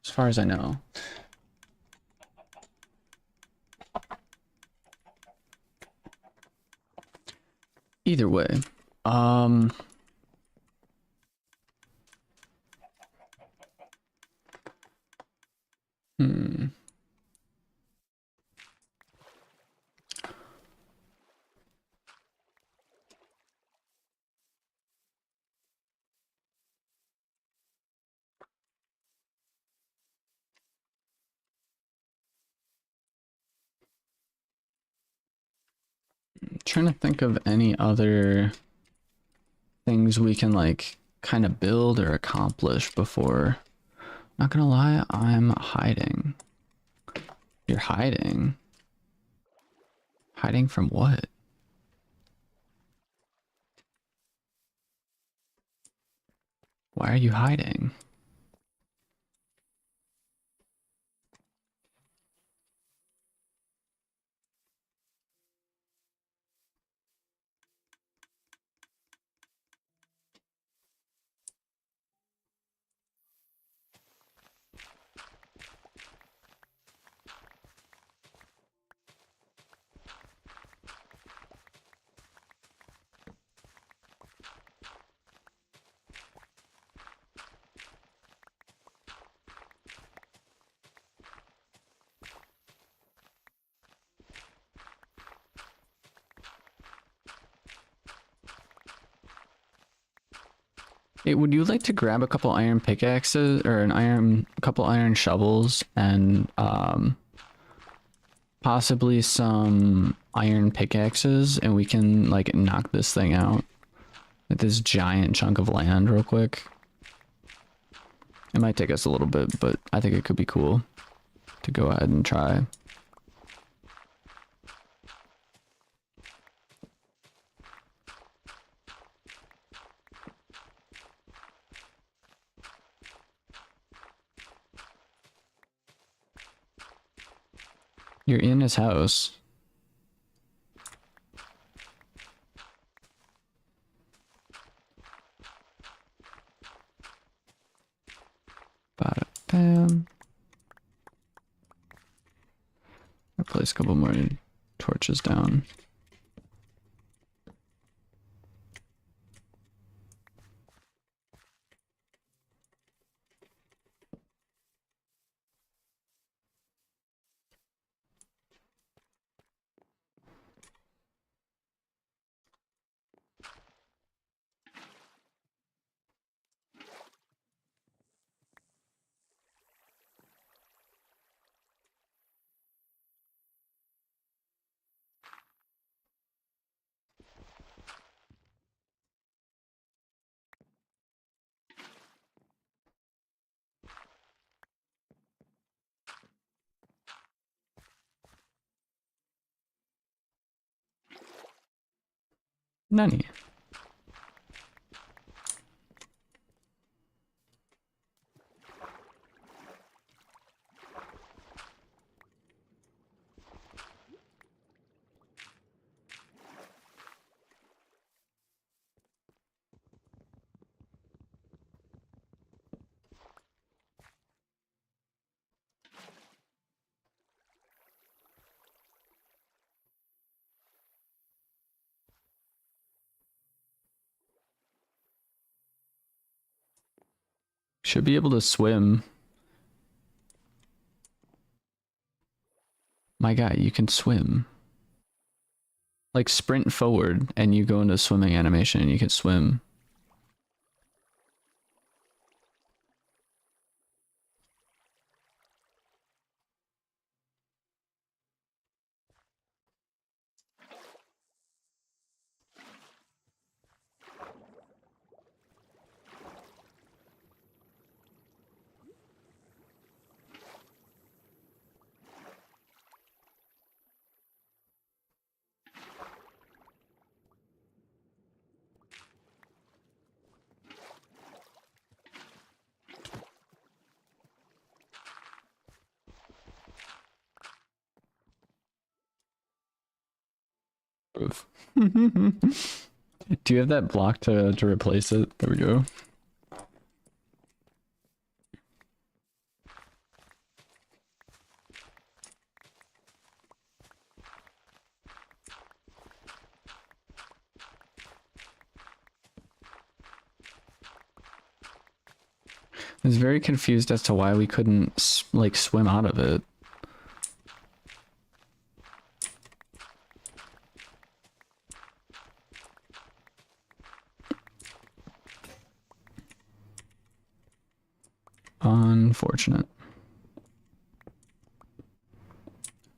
As far as I know. Either way. Um hmm. Trying to think of any other things we can like kind of build or accomplish before. Not gonna lie, I'm hiding. You're hiding? Hiding from what? Why are you hiding? Hey, would you like to grab a couple iron pickaxes or a couple iron shovels and possibly some iron pickaxes, and we can like knock this thing out at this giant chunk of land real quick? It might take us a little bit, but I think it could be cool to go ahead and try. You're in his house. Bada bam. I'll place a couple more torches down. Nani? Should be able to swim. My guy, you can swim. Like sprint forward and you go into swimming animation and you can swim. Do you have that block to replace it? There we go. I was very confused as to why we couldn't like swim out of it. Unfortunate.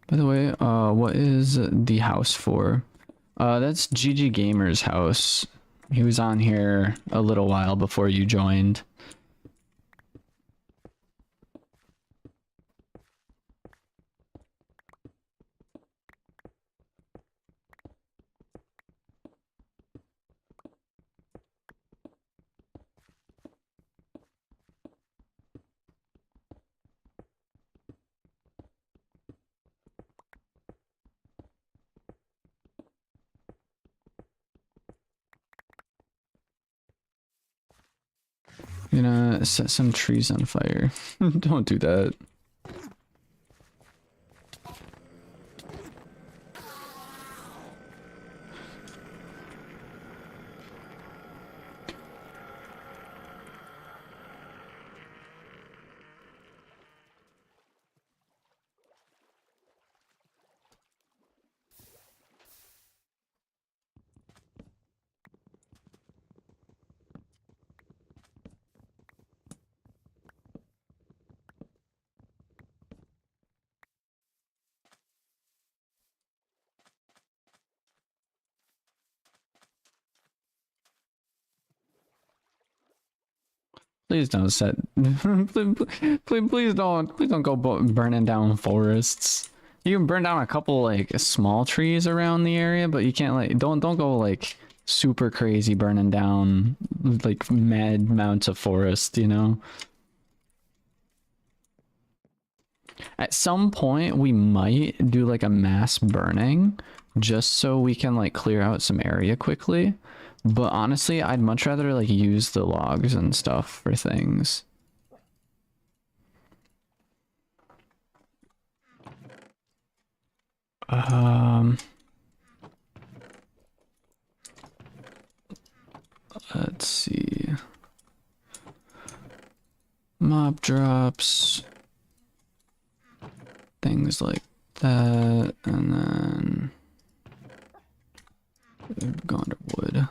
By the way, what is the house for? That's GG Gamer's house. He was on here a little while before you joined. I'm gonna set some trees on fire. Don't do that. Please don't set. Please don't go burning down forests. You can burn down a couple like small trees around the area, but you can't like don't go like super crazy burning down like mad amounts of forest, you know? At some point we might do like a mass burning just so we can like clear out some area quickly. But honestly, I'd much rather like use the logs and stuff for things. Um, let's see. Mob drops, things like that, and then we've gone to wood.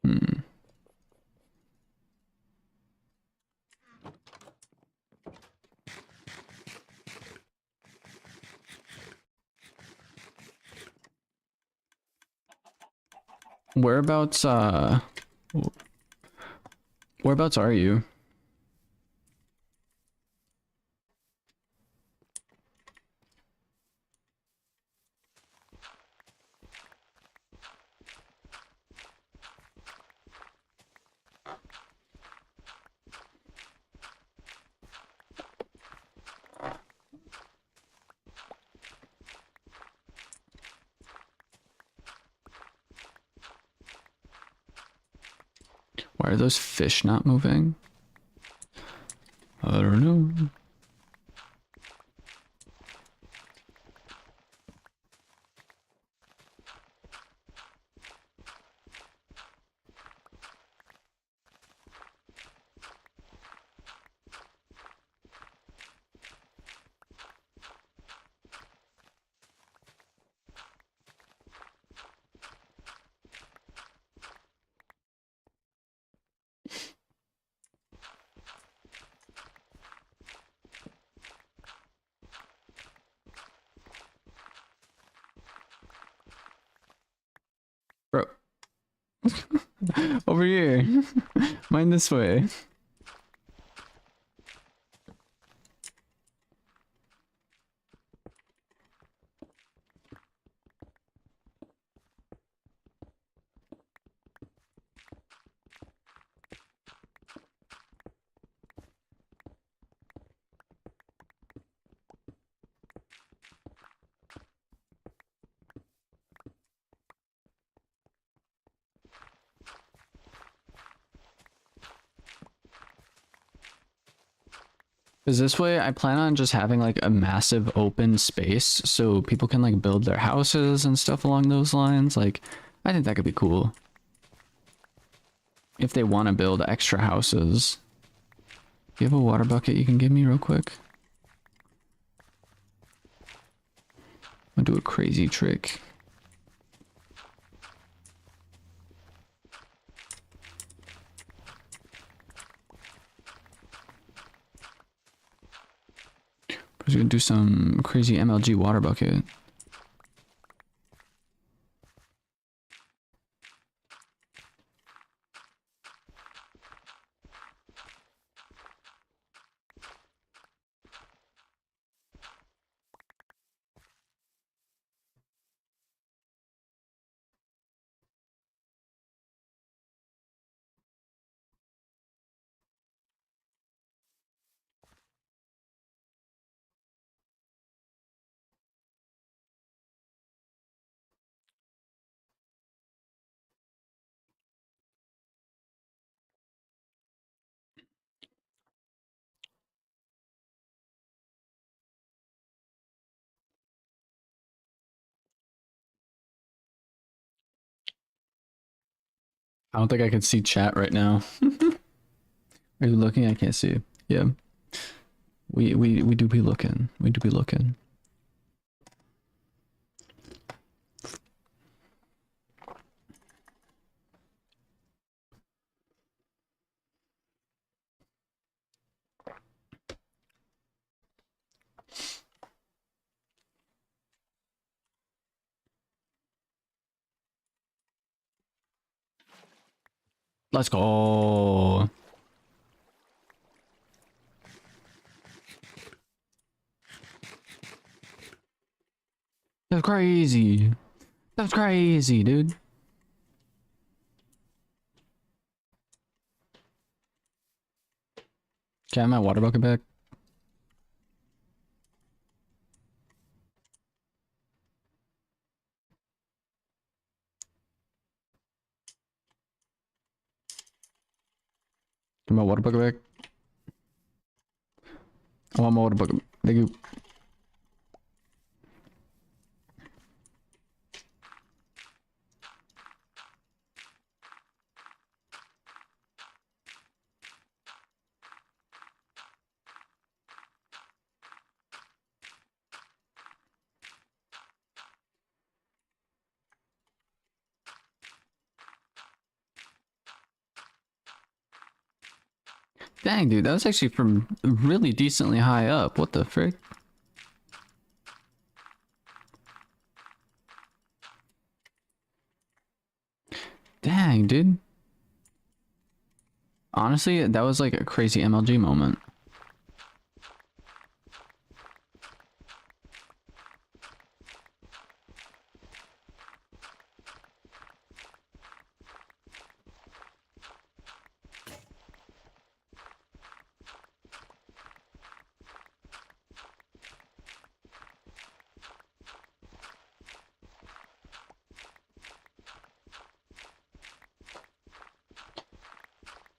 Hmm. Whereabouts, whereabouts are you? Why are those fish not moving? I don't know. Bro, over here. Mine this way. Because this way I plan on just having like a massive open space so people can like build their houses and stuff along those lines. Like, I think that could be cool. If they want to build extra houses. Do you have a water bucket you can give me real quick? I'll do a crazy trick. I was gonna do some crazy MLG water bucket. I don't think I can see chat right now. Are you looking? I can't see. Yeah. We do be looking. We do be looking. Let's go. That's crazy. That's crazy, dude. Can I have my water bucket back? Give my water bucket back. I want my water bucket. Thank you. Dang, dude, that was actually from really decently high up. What the frick? Dang, dude. Honestly, that was like a crazy MLG moment.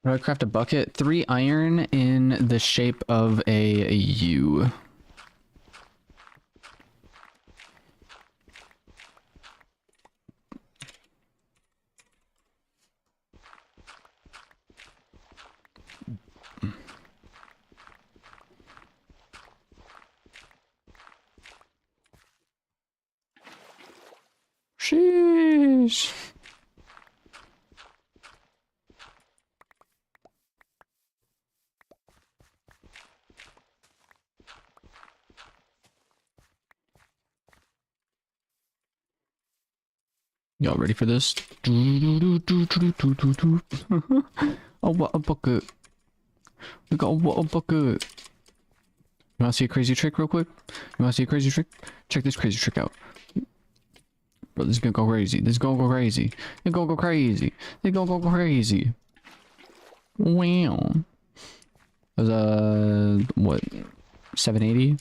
How do I craft a bucket? 3 iron in the shape of a U. Sheesh. Y'all ready for this? Oh, what a bucket. We got a bucket. You wanna see a crazy trick real quick? You wanna see a crazy trick? Check this crazy trick out. Bro, this is gonna go crazy. This is gonna go crazy. It's gonna go crazy. It's gonna go crazy. Wow. That was what? 780?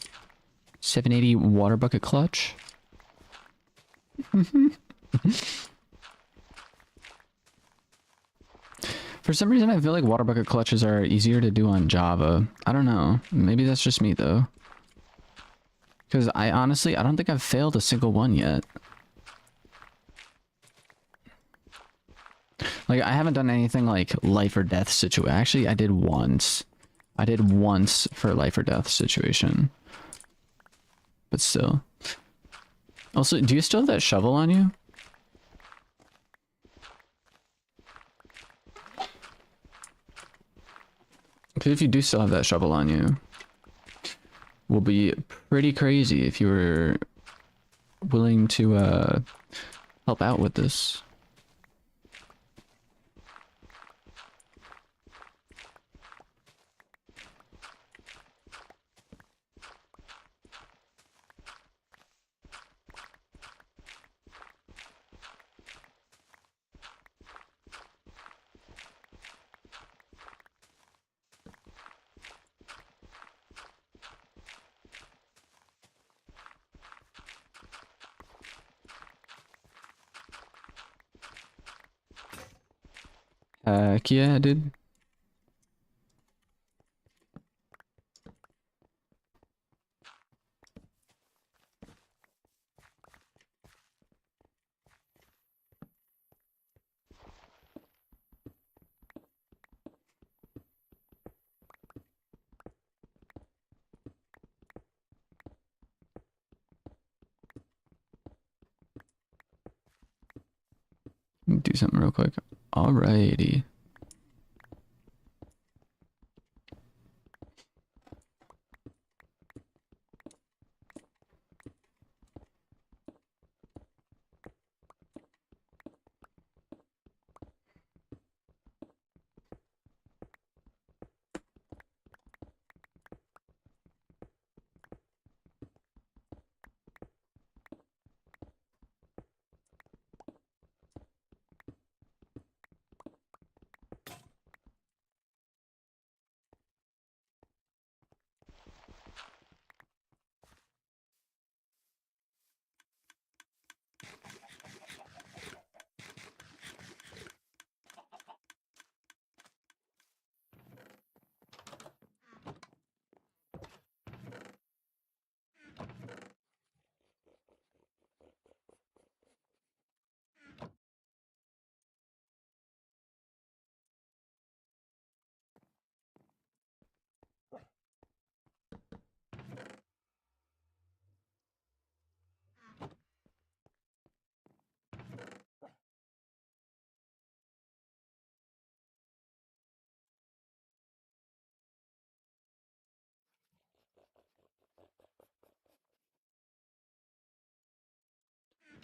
780 water bucket clutch? For some reason, I feel like water bucket clutches are easier to do on Java. I don't know. Maybe that's just me, though. Because I honestly, I don't think I've failed a single one yet. Like, I haven't done anything like life or death situation. Actually, I did once. I did once for life or death situation. But still. Also, do you still have that shovel on you? Because if you do still have that shovel on you, will be pretty crazy if you were willing to help out with this. Heck yeah, dude. do something real quick. Alrighty.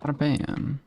Bada bam.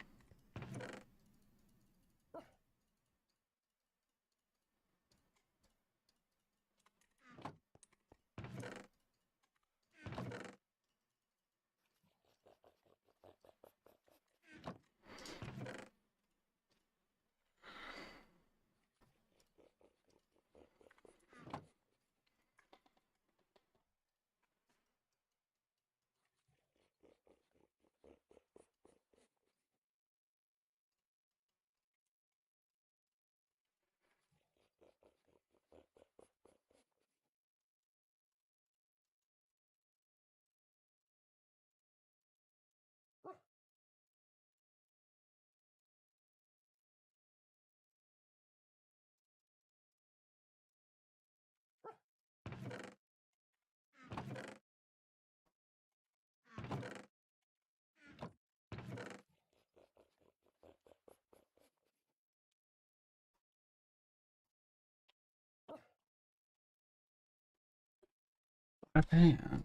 Bada bam.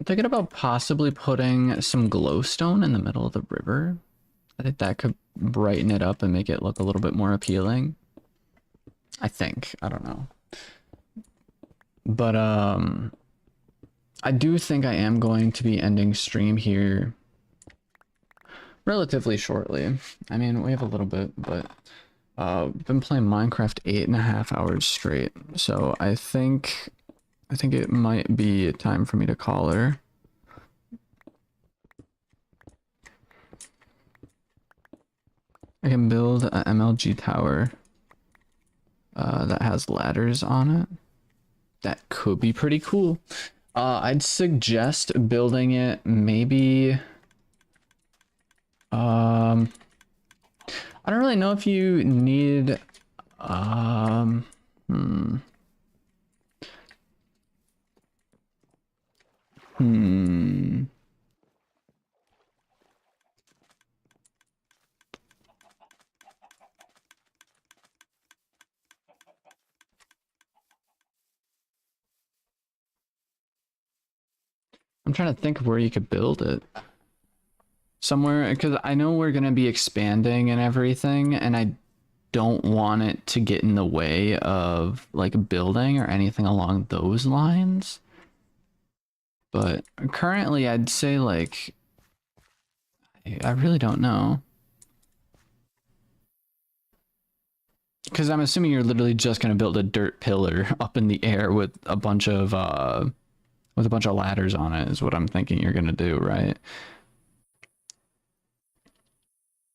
I'm thinking about possibly putting some glowstone in the middle of the river. I think that could brighten it up and make it look a little bit more appealing. I think. I don't know. But I do think I am going to be ending stream here relatively shortly. I mean, we have a little bit, but been playing Minecraft 8.5 hours straight. So I think it might be time for me to call her. I can build an MLG tower that has ladders on it. That could be pretty cool. I'd suggest building it maybe. I don't really know if you need. Hmm. Hmm. I'm trying to think of where you could build it. Somewhere, because I know we're going to be expanding and everything, and I don't want it to get in the way of like building or anything along those lines. But currently, I'd say like, I really don't know. Because I'm assuming you're literally just going to build a dirt pillar up in the air with a bunch of ladders on it is what I'm thinking you're going to do, right?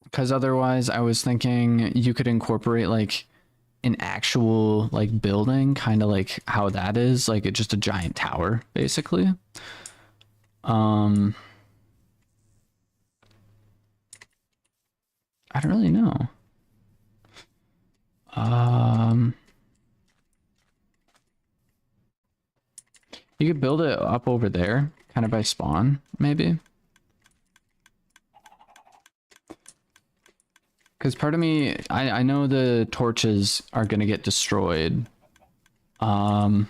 Because otherwise, I was thinking you could incorporate like an actual like building, kind of like how that is, like it's just a giant tower, basically. I don't really know. You could build it up over there, kind of by spawn, maybe. Because part of me, I know the torches are gonna get destroyed. Um,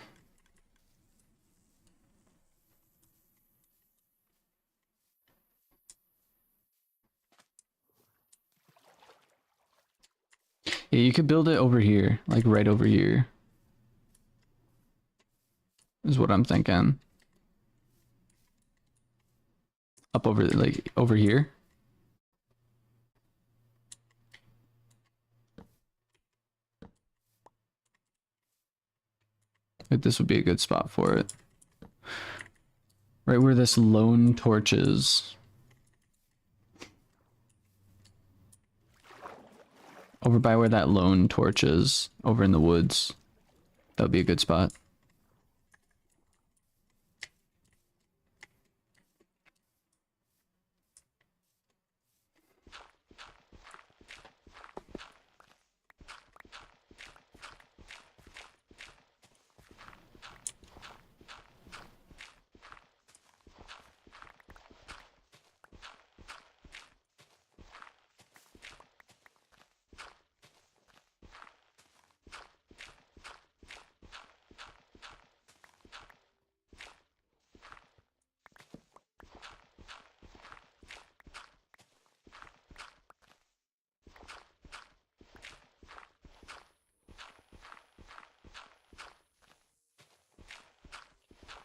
yeah, you could build it over here, like right over here. Is what I'm thinking. Up over, like, over here. Like, this would be a good spot for it. Right where this lone torch is. Over by where that lone torch is, over in the woods. That would be a good spot.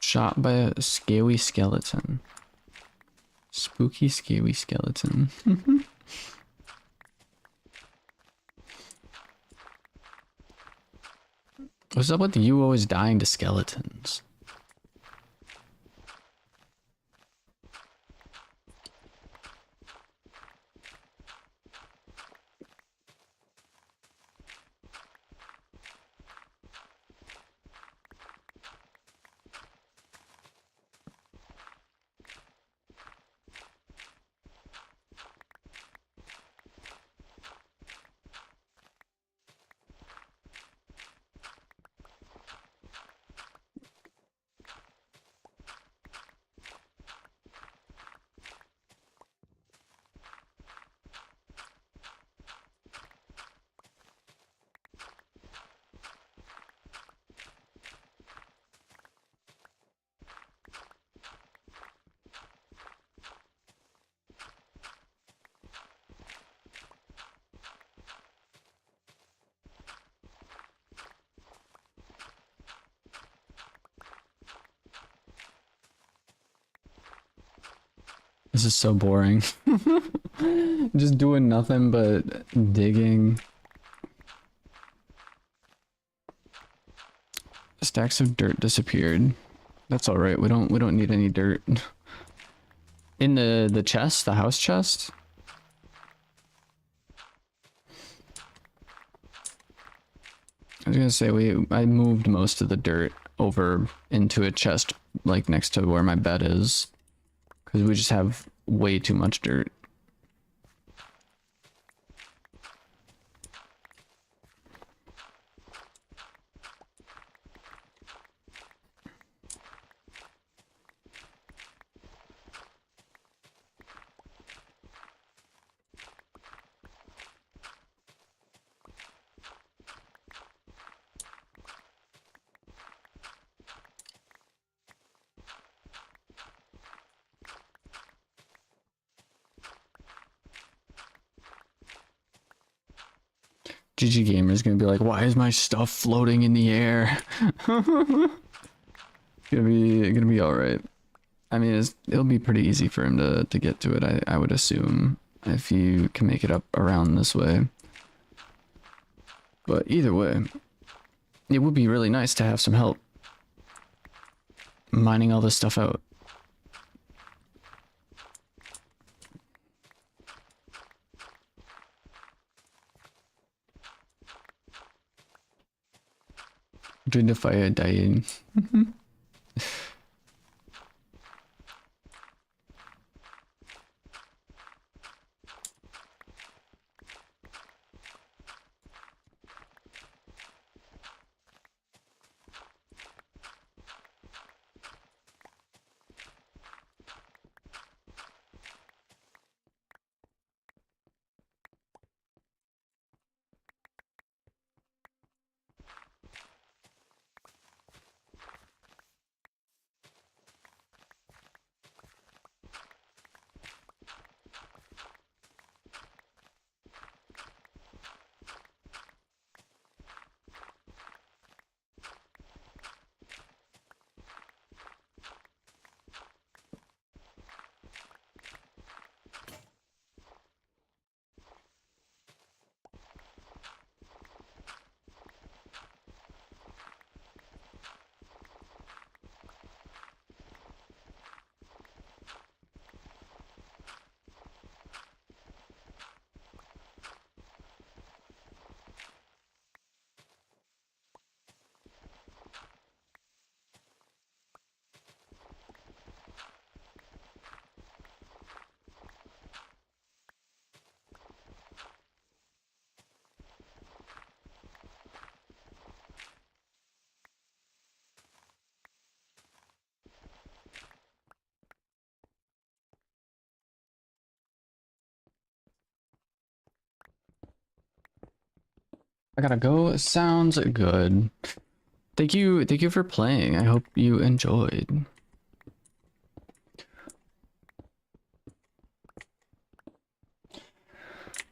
Shot by a scaly skeleton. Spooky, scaly skeleton. What's up with you always dying to skeletons? This is so boring. Just doing nothing but digging. Stacks of dirt disappeared. That's all right. We don't need any dirt. In the chest, the house chest. I was gonna say I moved most of the dirt over into a chest like next to where my bed is, because we just have way too much dirt. GG Gamer's gonna be like, why is my stuff floating in the air? Gonna be all right. I mean, it'll be pretty easy for him to get to it. I would assume if you can make it up around this way. But either way, it would be really nice to have some help mining all this stuff out. During the fire dying. I gotta go. Sounds good. Thank you for playing. I hope you enjoyed.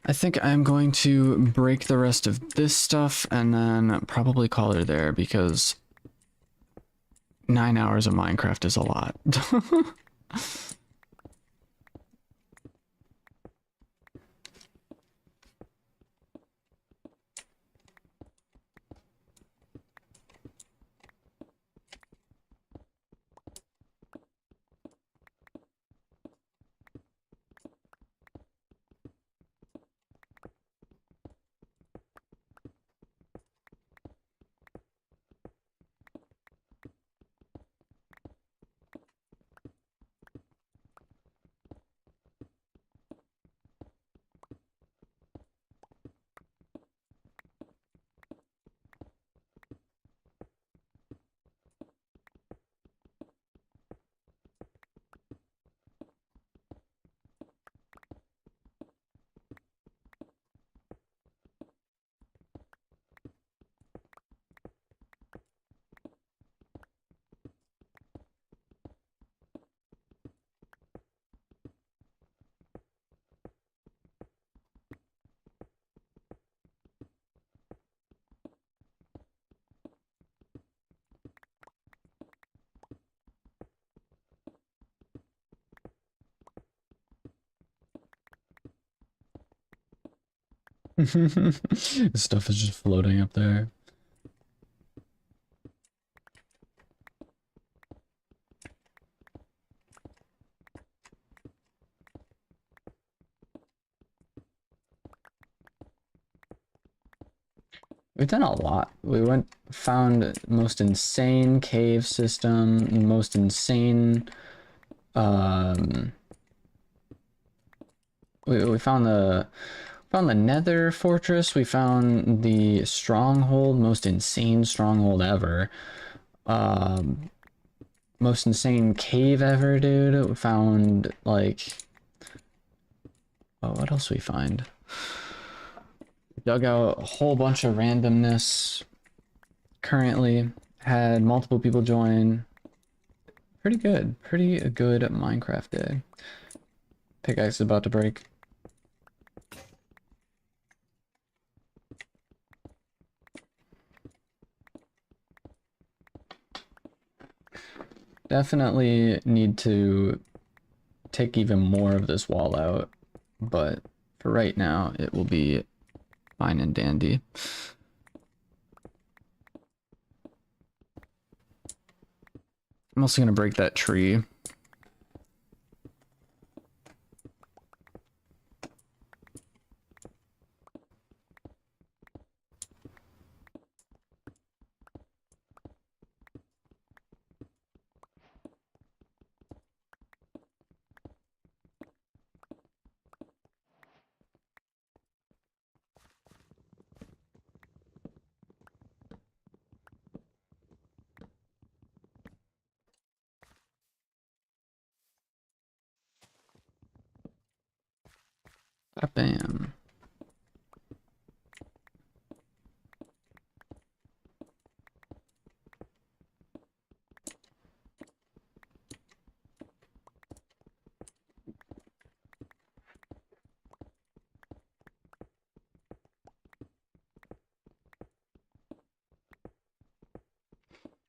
I think I'm going to break the rest of this stuff and then probably call her there because 9 hours of Minecraft is a lot. Stuff is just floating up there. We've done a lot. We found most insane cave system, most insane we found the Nether fortress, we found the stronghold, most insane stronghold ever. Most insane cave ever, dude. We found like oh, what else we find? Dug out a whole bunch of randomness. Currently had multiple people join. Pretty good. Pretty good Minecraft day. Pickaxe is about to break. Definitely need to take even more of this wall out, but for right now, it will be fine and dandy. I'm also gonna break that tree. Bam.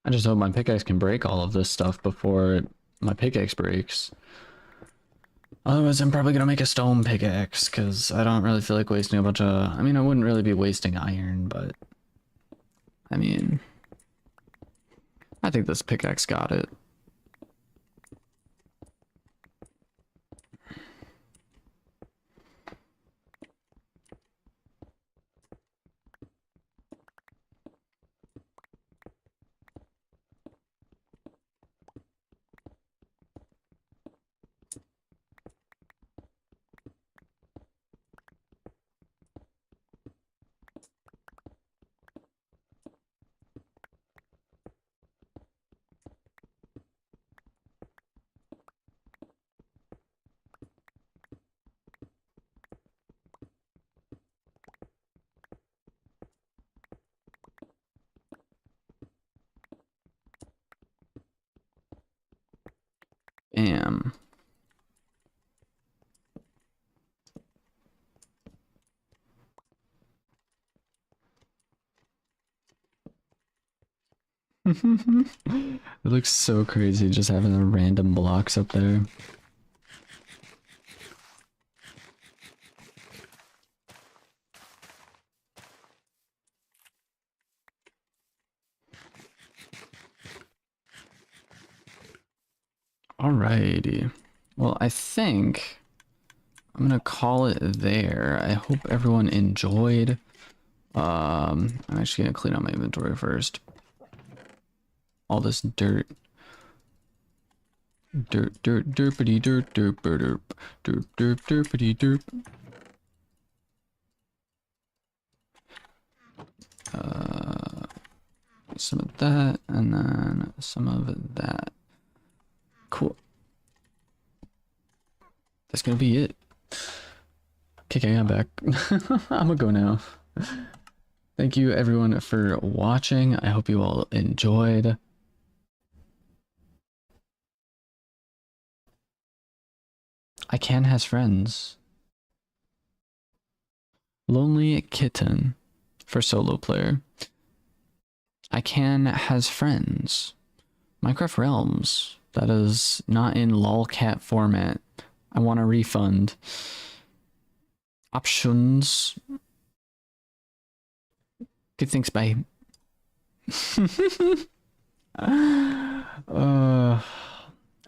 I just hope my pickaxe can break all of this stuff before my pickaxe breaks. Otherwise, I'm probably gonna make a stone pickaxe, because I don't really feel like wasting a bunch of... I mean, I wouldn't really be wasting iron, but... I mean... I think this pickaxe got it. Bam. It looks so crazy just having the random blocks up there. Alrighty. Well, I think I'm gonna call it there. I hope everyone enjoyed. I'm actually gonna clean out my inventory first. All this dirt. Derpity derp derp derp derp derp derpity derp. Some of that and then some of that. Cool. That's gonna be it. Okay, I'm back. I'm gonna go now. Thank you everyone for watching. I hope you all enjoyed. I Can has friends. Lonely Kitten for solo player. I Can has friends. Minecraft Realms. That is not in lolcat format. I want a refund. Options. Good thanks, bye.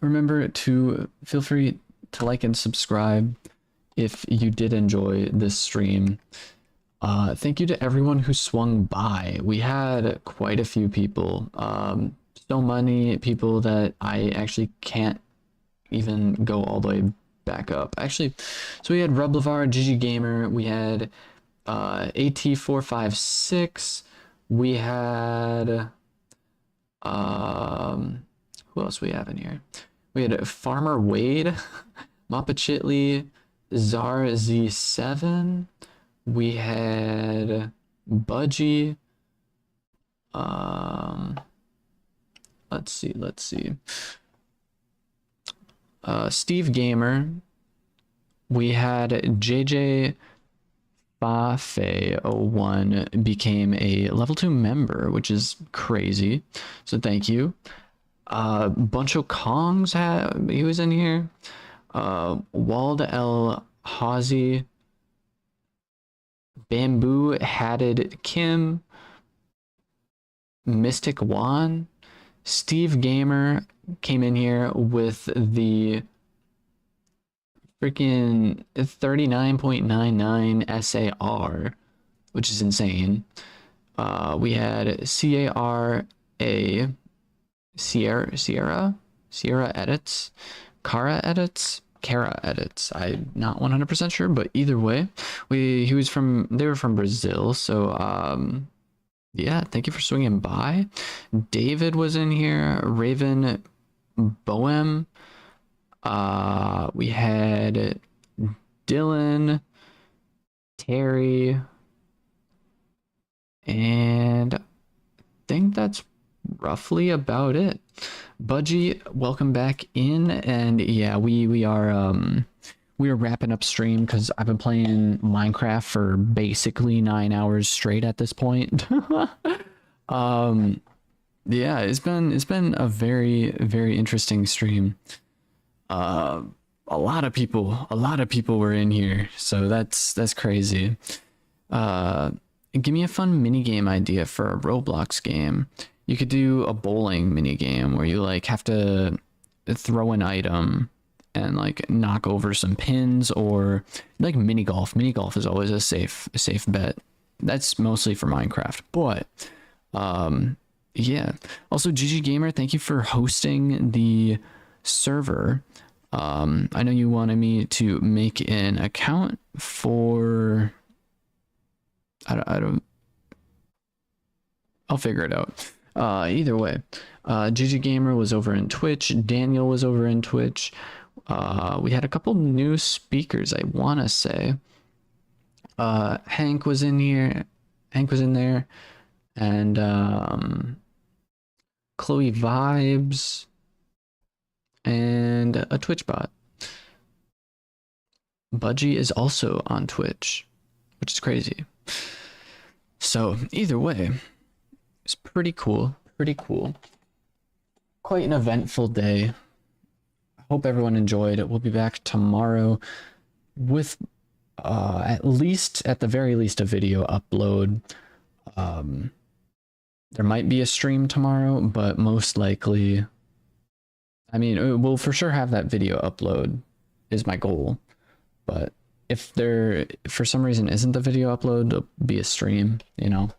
Remember to feel free to like and subscribe if you did enjoy this stream. Thank you to everyone who swung by. We had quite a few people. So many people that I actually can't even go all the way back up. Actually, so we had Rub Lavar, Gigi Gamer, we had AT456, we had who else we have in here? We had Farmer Wade, Mappa Chitley, Zar Z7, we had Budgie, let's see. Steve Gamer, we had JJ Bafe01 became a level 2 member, which is crazy. So thank you. Buncho Kongs he was in here. Wald L Hazy, Bamboo Hatted Kim, Mystic Juan, Steve Gamer came in here with the freaking 39.99 SAR, which is insane. We had Sierra edits, Kara edits. I'm not 100% sure, but either way, they were from Brazil, so yeah, thank you for swinging by. David was in here, Raven Bohem. We had Dylan, Terry, and I think that's roughly about it. Budgie, welcome back in, and yeah, we are wrapping up stream because I've been playing Minecraft for basically 9 hours straight at this point. Yeah, it's been a very, very interesting stream. A lot of people were in here, so that's crazy. Give me a fun mini game idea for a Roblox game. You could do a bowling mini game where you like have to throw an item and like knock over some pins, or like mini golf. Mini golf is always a safe bet. That's mostly for Minecraft, but yeah. Also, GG Gamer, thank you for hosting the server. I know you wanted me to make an account for. I don't. I'll figure it out. Either way, GG Gamer was over in Twitch. Daniel was over in Twitch. We had a couple new speakers, I want to say. Hank was in here. Hank was in there. And Chloe Vibes. and a Twitch bot. Budgie is also on Twitch, which is crazy. So either way, it's pretty cool. Pretty cool. Quite an eventful day. I hope everyone enjoyed it. We'll be back tomorrow with at the very least a video upload. There might be a stream tomorrow, but most likely, I mean, we'll for sure have that video upload is my goal. But if there for some reason isn't the video upload, it'll be a stream, you know.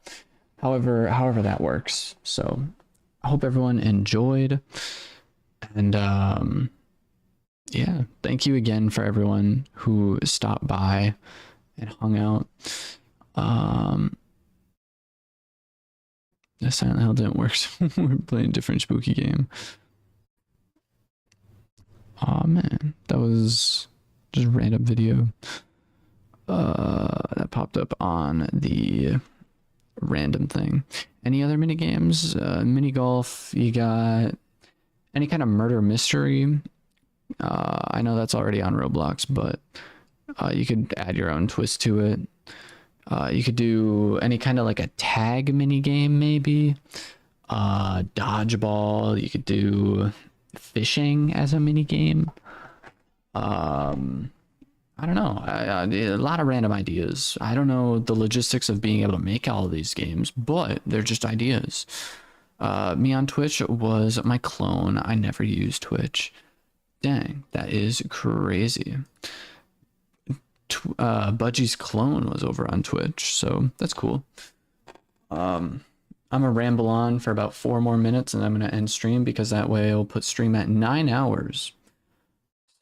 However that works. So I hope everyone enjoyed, and yeah, thank you again for everyone who stopped by and hung out. The Silent Hill didn't work, so we're playing a different spooky game. Oh man, that was just a random video that popped up on the random thing. Any other mini games? Mini golf, you got any kind of murder mystery? I know that's already on Roblox, but you could add your own twist to it. You could do any kind of like a tag mini game, maybe. Dodgeball. You could do fishing as a mini game. I don't know. A lot of random ideas. I don't know the logistics of being able to make all of these games, but they're just ideas. Me on Twitch was my clone. I never used Twitch. Dang, that is crazy. Budgie's clone was over on Twitch, so that's cool. I'm gonna ramble on for about 4 more minutes, and I'm gonna end stream because that way I'll put stream at 9 hours.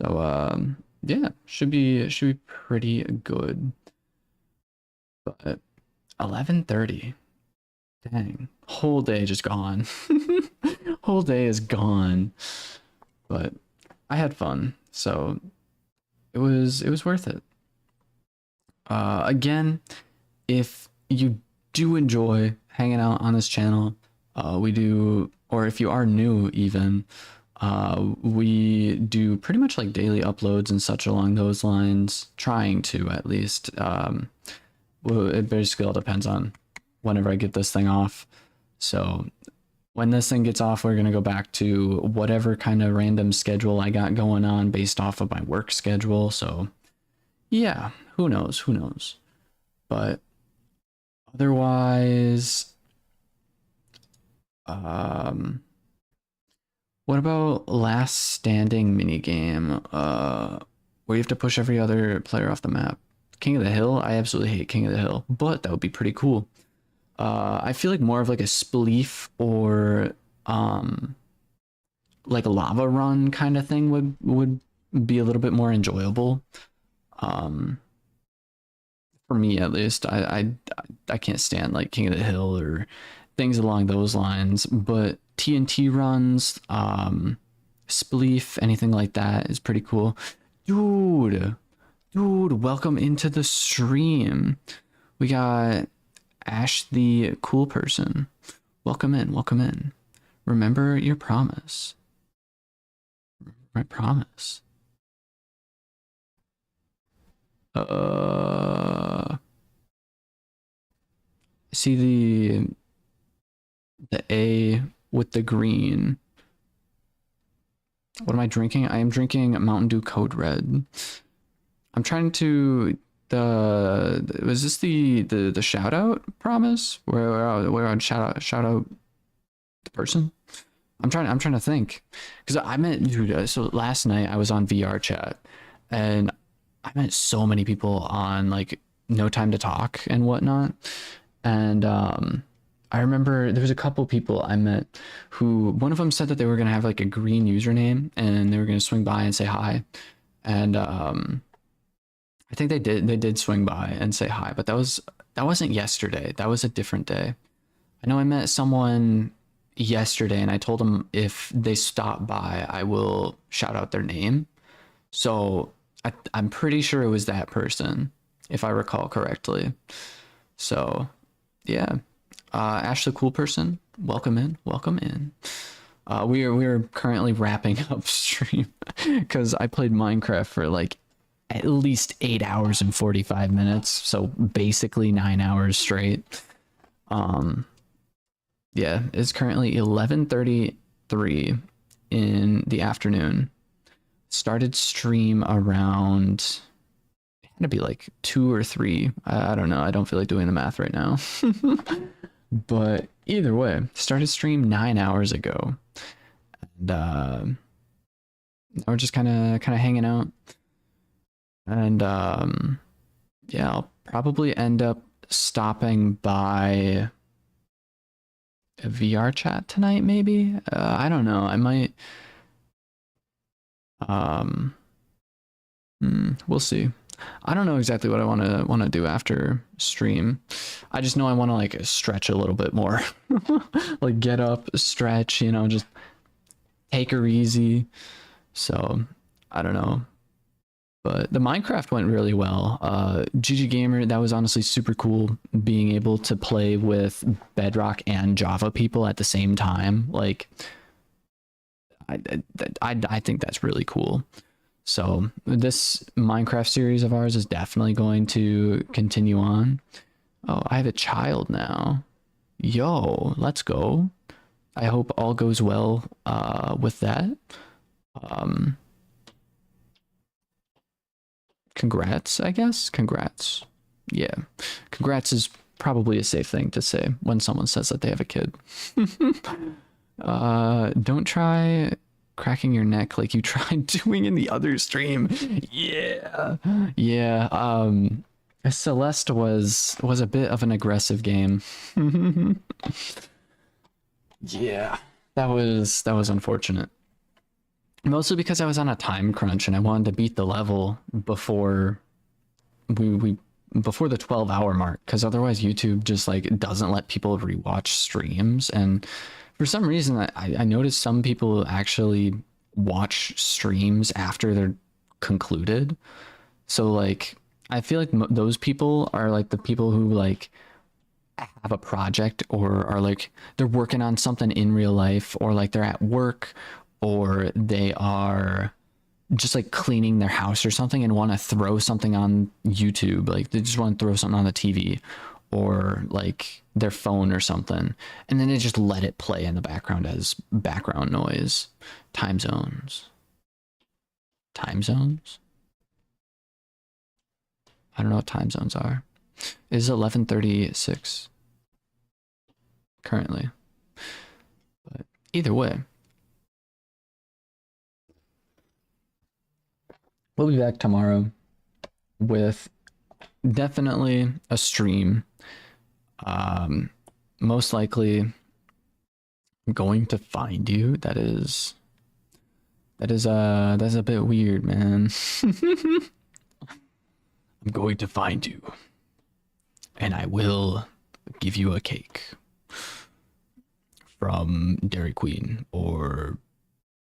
So yeah, should be pretty good. But 11:30, dang, whole day just gone. Whole day is gone. But I had fun, so it was worth it. Again, if you do enjoy hanging out on this channel, we do, or if you are new even, we do pretty much like daily uploads and such along those lines, trying to at least. Well, it basically all depends on whenever I get this thing off. So when this thing gets off, we're going to go back to whatever kind of random schedule I got going on based off of my work schedule. So yeah, who knows? But otherwise, what about last standing minigame? Where you have to push every other player off the map. King of the Hill? I absolutely hate King of the Hill, but that would be pretty cool. I feel like more of like a spleef or like a lava run kind of thing would be a little bit more enjoyable. For me at least. I can't stand like King of the Hill or things along those lines, but TNT runs, spleef, anything like that is pretty cool. Dude, welcome into the stream. We got Ash the cool person. Welcome in. Remember your promise. My promise. I see the A with the green. What am I drinking? I am drinking Mountain Dew Code Red. I'm trying to was this the shout out promise where I'd shout out the person? I'm trying to think, because I met, dude, so last night I was on VR chat and I met so many people on like No Time to Talk and whatnot, and I remember there was a couple people I met who, one of them said that they were gonna have like a green username and they were gonna swing by and say hi, and I think they did swing by and say hi, but that wasn't yesterday. That was a different day. I know I met someone yesterday and I told them if they stop by, I will shout out their name. So I'm pretty sure it was that person, if I recall correctly. So yeah, Ash the cool person, welcome in. We are currently wrapping up stream because I played Minecraft for like at least 8 hours and 45 minutes, so basically 9 hours straight. Um, yeah, it's currently 11:33 in the afternoon. Started stream around, it had to be like 2 or 3. I don't know. I don't feel like doing the math right now. But either way, started stream 9 hours ago, and we're just kind of hanging out, and yeah, I'll probably end up stopping by a VR chat tonight, maybe. I don't know. I might. Um, we'll see. I don't know exactly what I want to do after stream. I just know I want to like stretch a little bit more, like get up, stretch, just take her easy. So I don't know, but the Minecraft went really well. GG Gamer, that was honestly super cool. Being able to play with Bedrock and Java people at the same time, like I think that's really cool. So this Minecraft series of ours is definitely going to continue on. Oh, I have a child now. Yo, let's go. I hope all goes well with that. Um, Congrats, I guess. Congrats. Yeah. Congrats is probably a safe thing to say when someone says that they have a kid. Don't try cracking your neck like you tried doing in the other stream. Yeah. Yeah. Celeste was a bit of an aggressive game. Yeah. That was unfortunate. Mostly because I was on a time crunch and I wanted to beat the level before we before the 12-hour mark, because otherwise YouTube just like doesn't let people rewatch streams. And for some reason I noticed some people actually watch streams after they're concluded. So like I feel like those people are like the people who like have a project or are like they're working on something in real life, or like they're at work, or they are just like cleaning their house or something and want to throw something on YouTube. Like they just want to throw something on the TV or like their phone or something. And then they just let it play in the background as background noise. Time zones. Time zones? I don't know what time zones are. It is 11:36 currently. But either way, we'll be back tomorrow with definitely a stream. Most likely I'm going to find you. That's a bit weird, man. I'm going to find you and I will give you a cake from Dairy Queen or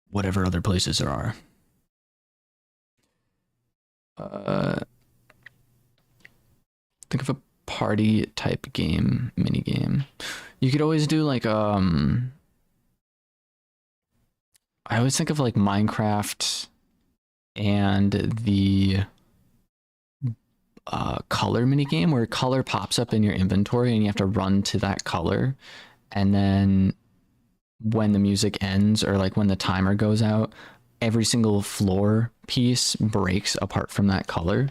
whatever other places there are. Think of a party type game, mini game. You could always do like I always think of like Minecraft and the color mini game where color pops up in your inventory and you have to run to that color, and then when the music ends or like when the timer goes out, every single floor piece breaks apart from that color,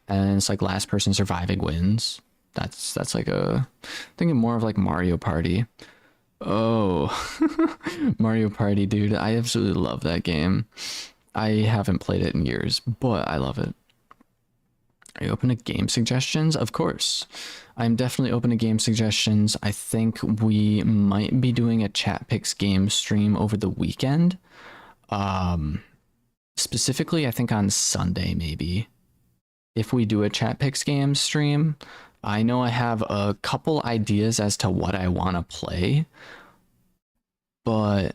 and it's like last person surviving wins. That's like thinking more of like Mario Party. Oh, Mario Party, dude. I absolutely love that game. I haven't played it in years, but I love it. Are you open to game suggestions? Of course. I'm definitely open to game suggestions. I think we might be doing a chat picks game stream over the weekend. Specifically, I think on Sunday, maybe. If we do a chat picks game stream, I know I have a couple ideas as to what I want to play, but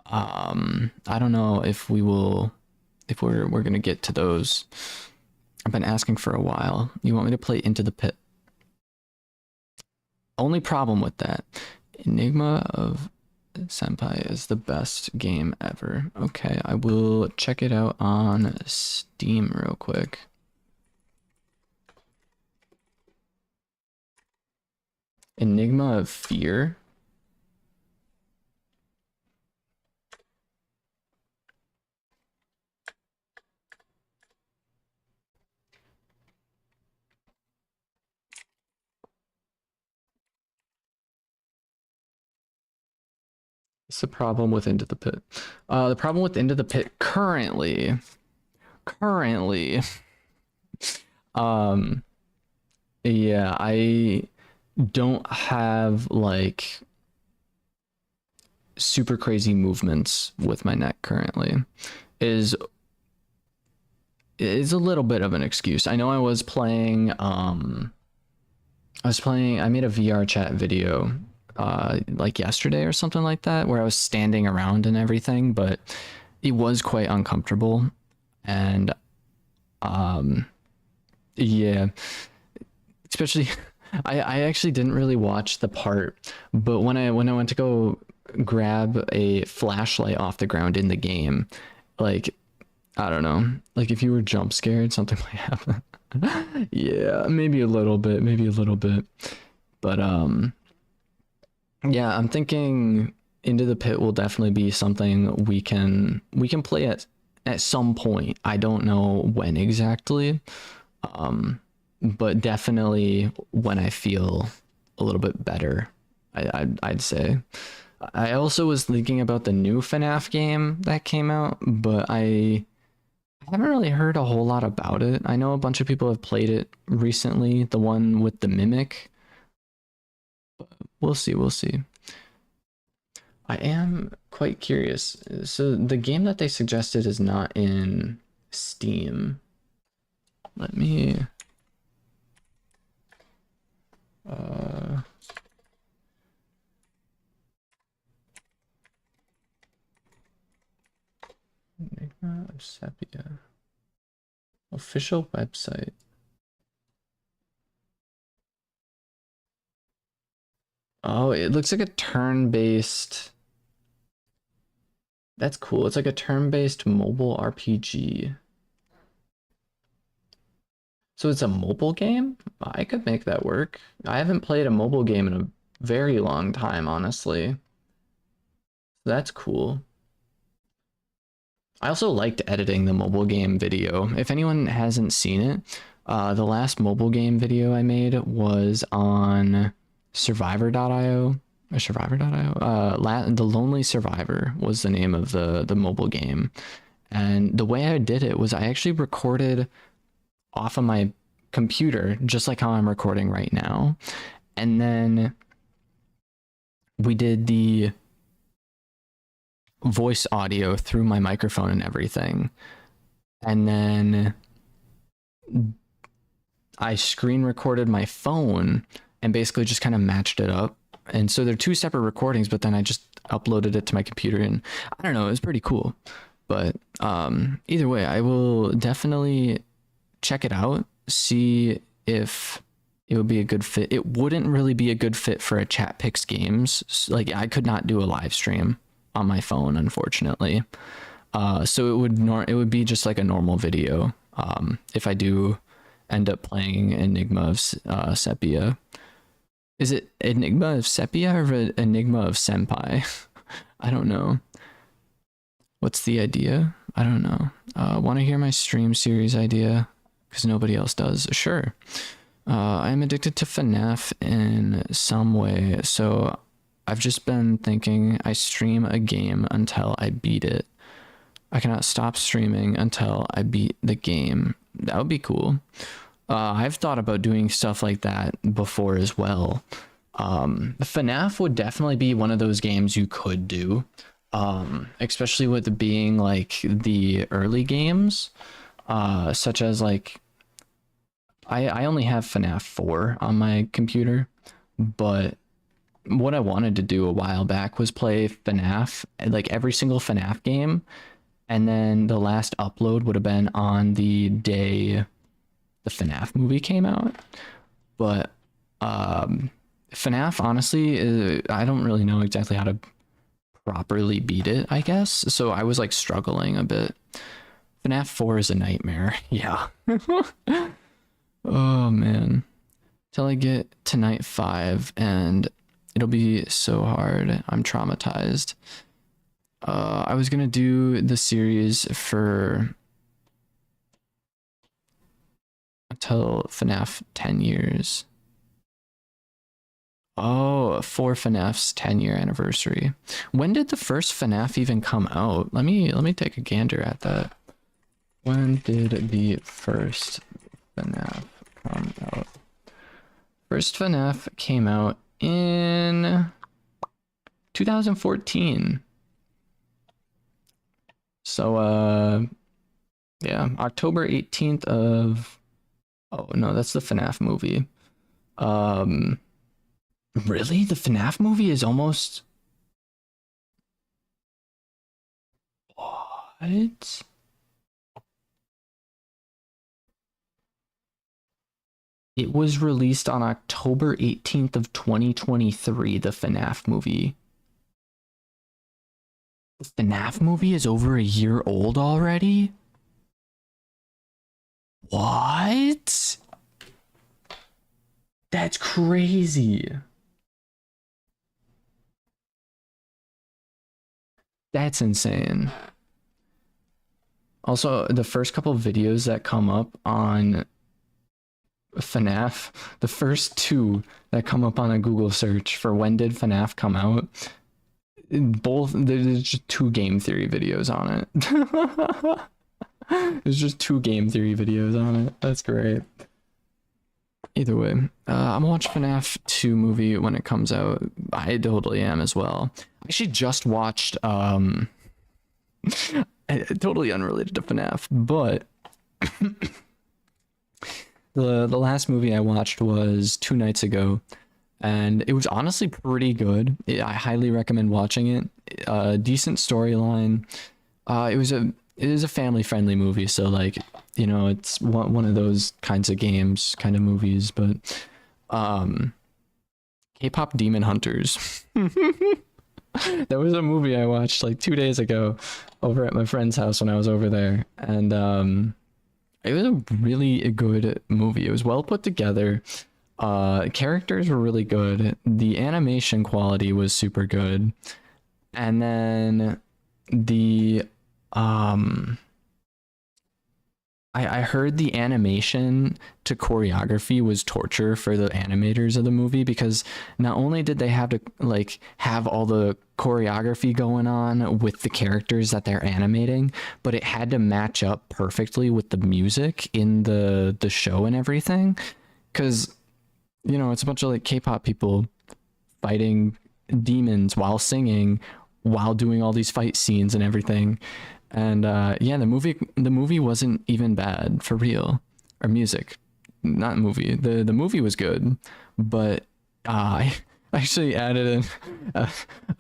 I don't know if we're gonna get to those. I've been asking for a while. You want me to play Into the Pit? Only problem with that, Enigma of Senpai is the best game ever. Okay, I will check it out on Steam real quick. Enigma of Fear. What's the problem with Into the Pit? The problem with Into the Pit currently, um, yeah, I don't have like super crazy movements with my neck currently. Is a little bit of an excuse. I know I made a VR chat video like yesterday or something like that where I was standing around and everything, but it was quite uncomfortable. And yeah, especially I actually didn't really watch the part, but when I went to go grab a flashlight off the ground in the game, like I don't know, like if you were jump scared, something might happen. Yeah, maybe a little bit, maybe a little bit. But yeah, I'm thinking Into the Pit will definitely be something we can play at some point. I don't know when exactly. But definitely when I feel a little bit better, I'd say. I also was thinking about the new FNAF game that came out, but I haven't really heard a whole lot about it. I know a bunch of people have played it recently, the one with the mimic. We'll see, we'll see. I am quite curious. So the game that they suggested is not in Steam. Let me uh Enigma of Sepia. Official website. Oh, it looks like a turn-based. That's cool. It's like a turn-based mobile RPG. So it's a mobile game? I could make that work. I haven't played a mobile game in a very long time, honestly. That's cool. I also liked editing the mobile game video. If anyone hasn't seen it, the last mobile game video I made was on survivor.io or survivor.io. The Lonely Survivor was the name of the mobile game. And the way I did it was I actually recorded off of my computer, just like how I'm recording right now. And then we did the voice audio through my microphone and everything. And then I screen recorded my phone and basically just kind of matched it up. And so they're two separate recordings, but then I just uploaded it to my computer and I don't know, it was pretty cool. But either way, I will definitely check it out, see if it would be a good fit. It wouldn't really be a good fit for a chat picks games. Like I could not do a live stream on my phone, unfortunately. So it would be just like a normal video. If I do end up playing Enigma of Sepia. Is it Enigma of Sepia or Enigma of Senpai? I don't know. What's the idea? I don't know. Want to hear my stream series idea? Because nobody else does. Sure. I'm addicted to FNAF in some way, so I've just been thinking I stream a game until I beat it. I cannot stop streaming until I beat the game. That would be cool. I've thought about doing stuff like that before as well. FNAF would definitely be one of those games you could do, especially with it being like the early games, such as like I only have FNAF 4 on my computer, but what I wanted to do a while back was play FNAF, like every single FNAF game, and then the last upload would have been on the day the FNAF movie came out. But FNAF, honestly, I don't really know exactly how to properly beat it, I guess. So I was like struggling a bit. FNAF 4 is a nightmare. Yeah. Oh man. Till I get to night 5 and it'll be so hard. I'm traumatized. I was gonna do the series for until FNAF 10 years. Oh, for FNAF's 10-year anniversary. When did the first FNAF even come out? Let me take a gander at that. When did the first FNAF come out? First FNAF came out in 2014. So yeah, October 18th of, oh no, that's the FNAF movie. Really? The FNAF movie is almost, what? It was released on October 18th of 2023, the FNAF movie. The FNAF movie is over a year old already? What? That's crazy. That's insane. Also, the first couple videos that come up on FNAF, the first two that come up on a Google search for when did FNAF come out, both, there's just two game theory videos on it. There's just two game theory videos on it. That's great. Either way, I'm gonna watch FNAF 2 movie when it comes out. I totally am as well. I actually just watched totally unrelated to FNAF, but the last movie I watched was 2 nights ago, and it was honestly pretty good. I highly recommend watching it. Decent storyline. It is a family friendly movie, so like, you know, it's one of those kinds of games, kind of movies, but K-pop Demon Hunters. That was a movie I watched like 2 days ago over at my friend's house when I was over there, and it was a really good movie. It was well put together. Characters were really good. The animation quality was super good, and then the I heard the animation to choreography was torture for the animators of the movie, because not only did they have to like have all the choreography going on with the characters that they're animating, but it had to match up perfectly with the music in the show and everything, because you know, it's a bunch of like K-pop people fighting demons while singing, while doing all these fight scenes and everything. And yeah, the movie wasn't even bad, for real. Or music, not movie. The movie was good, but I actually added I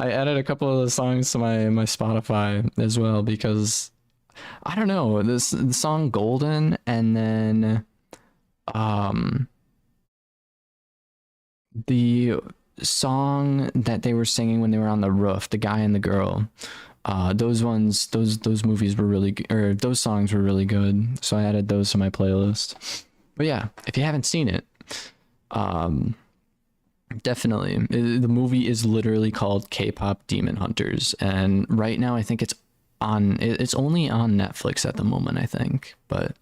added a couple of the songs to my Spotify as well, because I don't know, the song Golden, and then the song that they were singing when they were on the roof, the guy and the girl. Those movies were really or those songs were really good, so I added those to my playlist. But yeah, if you haven't seen it, definitely, the movie is literally called K-pop Demon Hunters, and right now I think it's only on Netflix at the moment, I think. But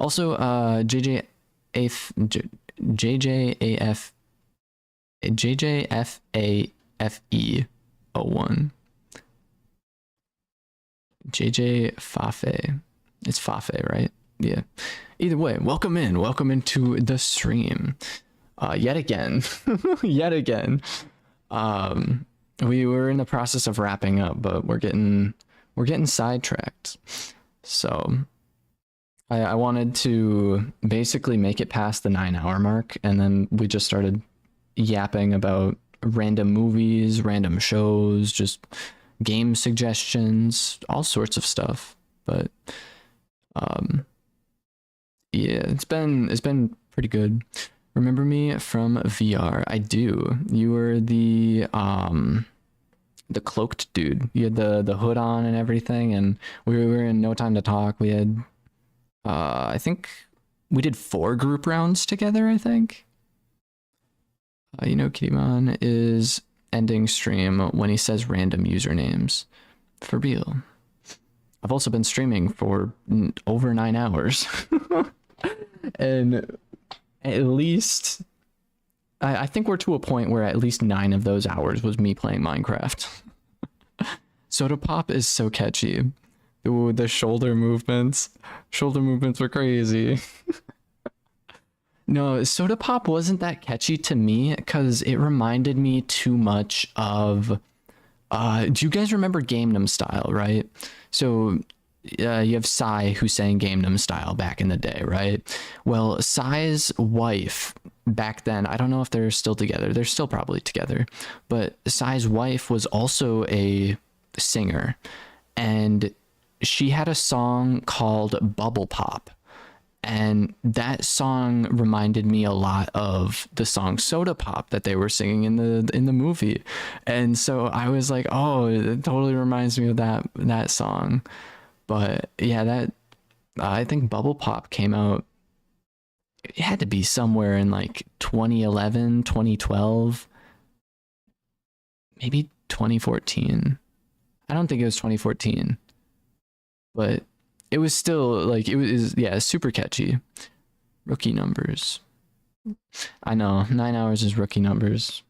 also JJFAFE01. JJ Fafe. It's Fafe, right? Yeah. Either way, welcome into the stream. Yet again. Yet again. We were in the process of wrapping up, but we're getting sidetracked. So I wanted to basically make it past the 9-hour mark, and then we just started yapping about random movies, random shows, just game suggestions, all sorts of stuff. But yeah, it's been pretty good. Remember me from VR? I do. You were the the cloaked dude. You had the hood on and everything, and we were in No Time to Talk. We had I think we did 4 group rounds together, I think. You know, Kitimon is ending stream when he says random usernames. For real. I've also been streaming for over 9 hours. And at least, I think we're to a point where at least 9 of those hours was me playing Minecraft. Soda Pop is so catchy. Ooh, the shoulder movements. Shoulder movements were crazy. No, Soda Pop wasn't that catchy to me because it reminded me too much of do you guys remember Gangnam Style, right? So you have Psy who sang Gangnam Style back in the day, right? Well, Psy's wife back then, I don't know if they're still together. They're still probably together. But Psy's wife was also a singer, and she had a song called Bubble Pop. And that song reminded me a lot of the song Soda Pop that they were singing in the movie. And so I was like, oh, it totally reminds me of that song. But yeah, that I think Bubble Pop came out, it had to be somewhere in like 2011, 2012, maybe 2014. I don't think it was 2014, but it was still like, it was, yeah, super catchy. Rookie numbers. I know, 9 hours is rookie numbers.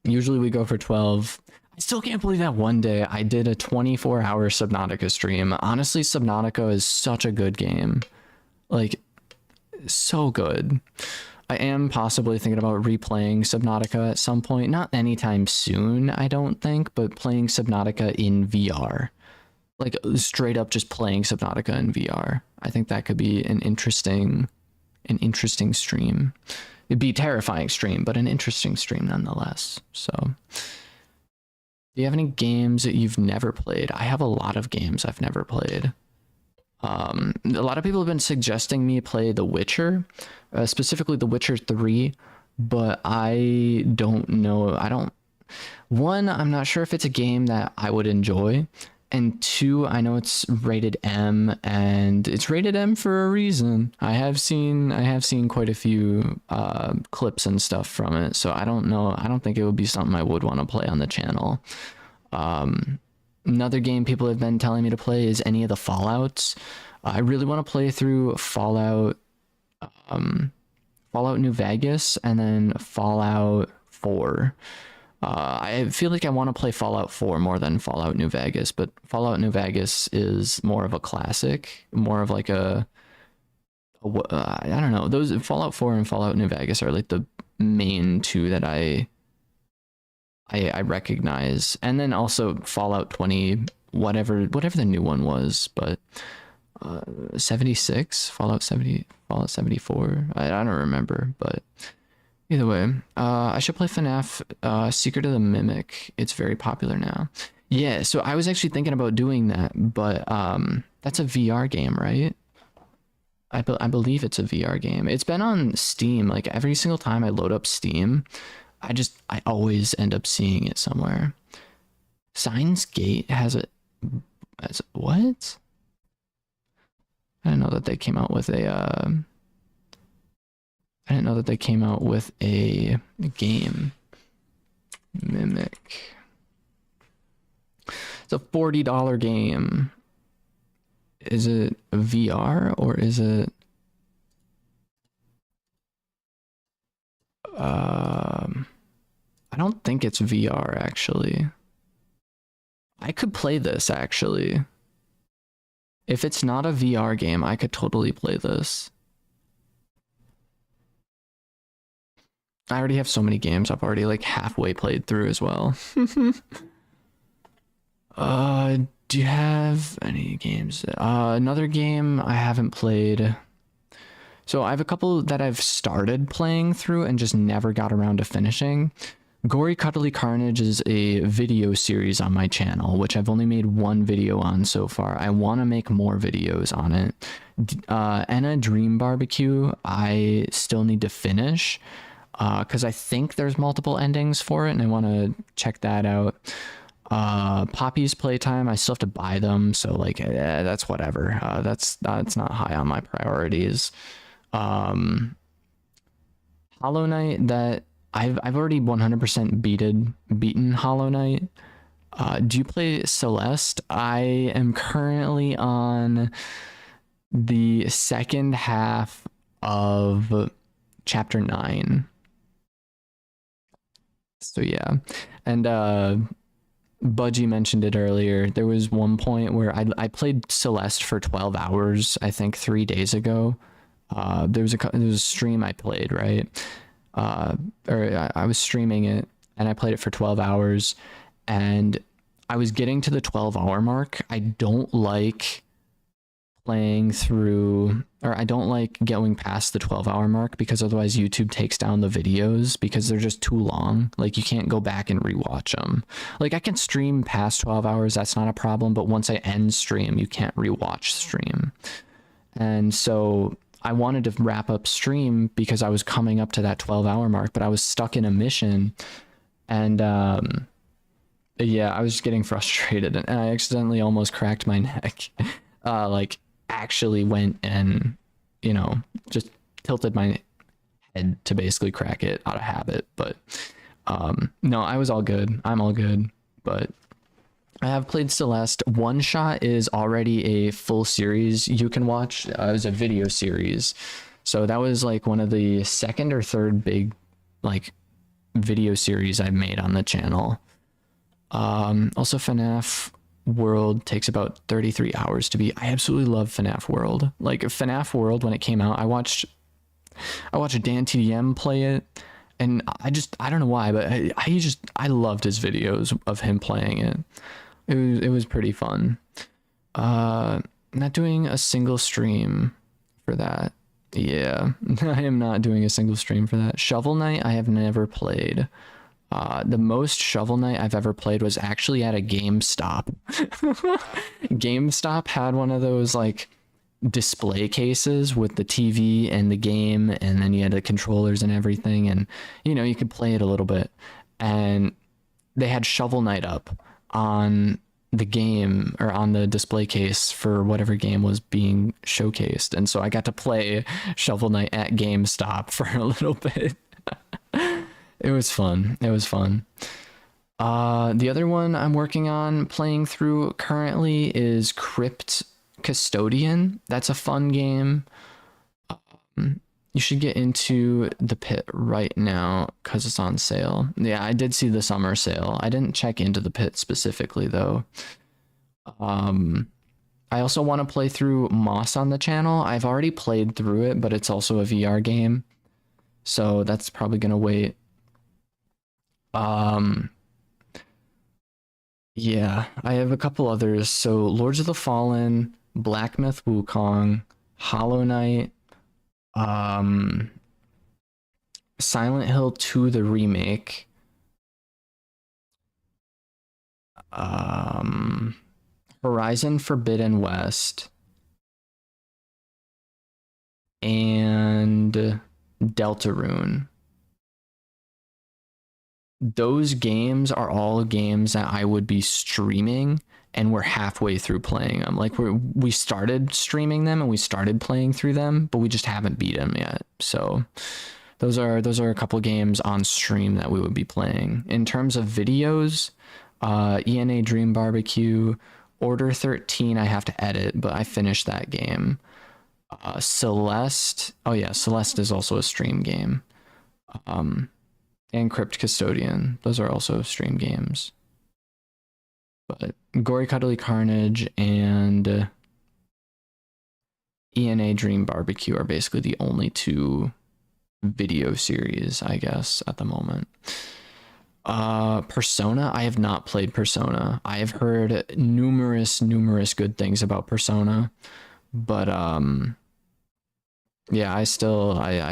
Usually we go for 12. I still can't believe that one day I did a 24-hour Subnautica stream. Honestly, Subnautica is such a good game. Like, so good. I am possibly thinking about replaying Subnautica at some point. Not anytime soon, I don't think, but playing Subnautica in VR. Like straight up just playing Subnautica in VR. I think that could be an interesting stream. It'd be a terrifying stream, but an interesting stream nonetheless. So, do you have any games that you've never played? I have a lot of games I've never played. A lot of people have been suggesting me play The Witcher, specifically The Witcher 3, but I don't know. One, I'm not sure if it's a game that I would enjoy. And 2, I know it's rated M, and it's rated M for a reason. I have seen quite a few clips and stuff from it, so I don't know. I don't think it would be something I would want to play on the channel. Another game people have been telling me to play is any of the Fallouts. I really want to play through Fallout New Vegas and then Fallout 4. I feel like I want to play Fallout 4 more than Fallout New Vegas, but Fallout New Vegas is more of a classic, more of like I don't know. Those Fallout 4 and Fallout New Vegas are like the main 2 that I recognize, and then also Fallout 20, whatever the new one was, but 76, Fallout 70, Fallout 74. I don't remember, but. Either way, I should play FNAF Secret of the Mimic. It's very popular now. Yeah, so I was actually thinking about doing that, but that's a VR game, right? I believe it's a VR game. It's been on Steam. Like every single time I load up Steam, I always end up seeing it somewhere. Signs Gate has what? I didn't know that they came out with a I didn't know that they came out with a game. Mimic. It's a $40 game. Is it VR or is it I don't think it's VR actually. I could play this actually. If it's not a VR game, I could totally play this. I already have so many games I've already like halfway played through as well. Do you have any games? Another game I haven't played. So I have a couple that I've started playing through and just never got around to finishing. Gory Cuddly Carnage is a video series on my channel, which I've only made 1 video on so far. I want to make more videos on it. Enna Dream Barbecue, I still need to finish. because I think there's multiple endings for it, and I want to check that out. Poppy's Playtime, I still have to buy them, so like that's whatever. That's not high on my priorities. Um, Hollow Knight, that I've already 100% beaten Hollow Knight. Do you play Celeste? I am currently on the second half of chapter 9. So yeah. And Budgie mentioned it earlier. There was one point where I played Celeste for 12 hours, I think 3 days ago. There was a stream I played, right? Or I was streaming it and I played it for 12 hours, and I was getting to the 12-hour mark. I don't like playing through, or I don't like going past the 12-hour mark, because otherwise YouTube takes down the videos because they're just too long. Like, you can't go back and rewatch them. Like, I can stream past 12 hours, that's not a problem, but once I end stream, you can't rewatch stream. And so I wanted to wrap up stream because I was coming up to that 12-hour mark, but I was stuck in a mission, and yeah, I was just getting frustrated, and I accidentally almost cracked my neck. Like, actually went and, you know, just tilted my head to basically crack it out of habit. But no, I was all good. I'm all good. But I have played Celeste. One Shot is already a full series you can watch. It was a video series, so that was like one of the second or third big like video series I've made on the channel. Also, FNAF World takes about 33 hours to beat. I absolutely love FNAF World. Like, FNAF World, when it came out, I watched Dan TDM play it, and I don't know why, but I loved his videos of him playing it. It was pretty fun. Not doing a single stream for that. Yeah, I am not doing a single stream for that. Shovel Knight, I have never played. The most Shovel Knight I've ever played was actually at a GameStop. GameStop had one of those like display cases with the TV and the game, and then you had the controllers and everything, and you know, you could play it a little bit. And they had Shovel Knight up on the game, or on the display case for whatever game was being showcased, and so I got to play Shovel Knight at GameStop for a little bit. It was fun. It was fun. The other one I'm working on playing through currently is Crypt Custodian. That's a fun game. You should get into the pit right now because it's on sale. Yeah, I did see the summer sale. I didn't check into the pit specifically though. I also want to play through Moss on the channel. I've already played through it, but it's also a VR game, so that's probably gonna wait. Yeah, I have a couple others. So Lords of the Fallen, Black Myth Wukong, Hollow Knight, um, Silent Hill 2, the remake, Horizon Forbidden West, and Deltarune. Those games are all games that I would be streaming, and we're halfway through playing them. Like, we started streaming them and we started playing through them, but we just haven't beat them yet. So those are a couple games on stream that we would be playing. In terms of videos, ENA Dream Barbecue, Order 13 I have to edit, but I finished that game. Celeste, oh yeah, Celeste is also a stream game. And Crypt Custodian, those are also stream games. But Gory Cuddly Carnage and ENA Dream Barbecue are basically the only two video series, I guess, at the moment. Persona, I have not played Persona. I have heard numerous good things about Persona, but yeah, I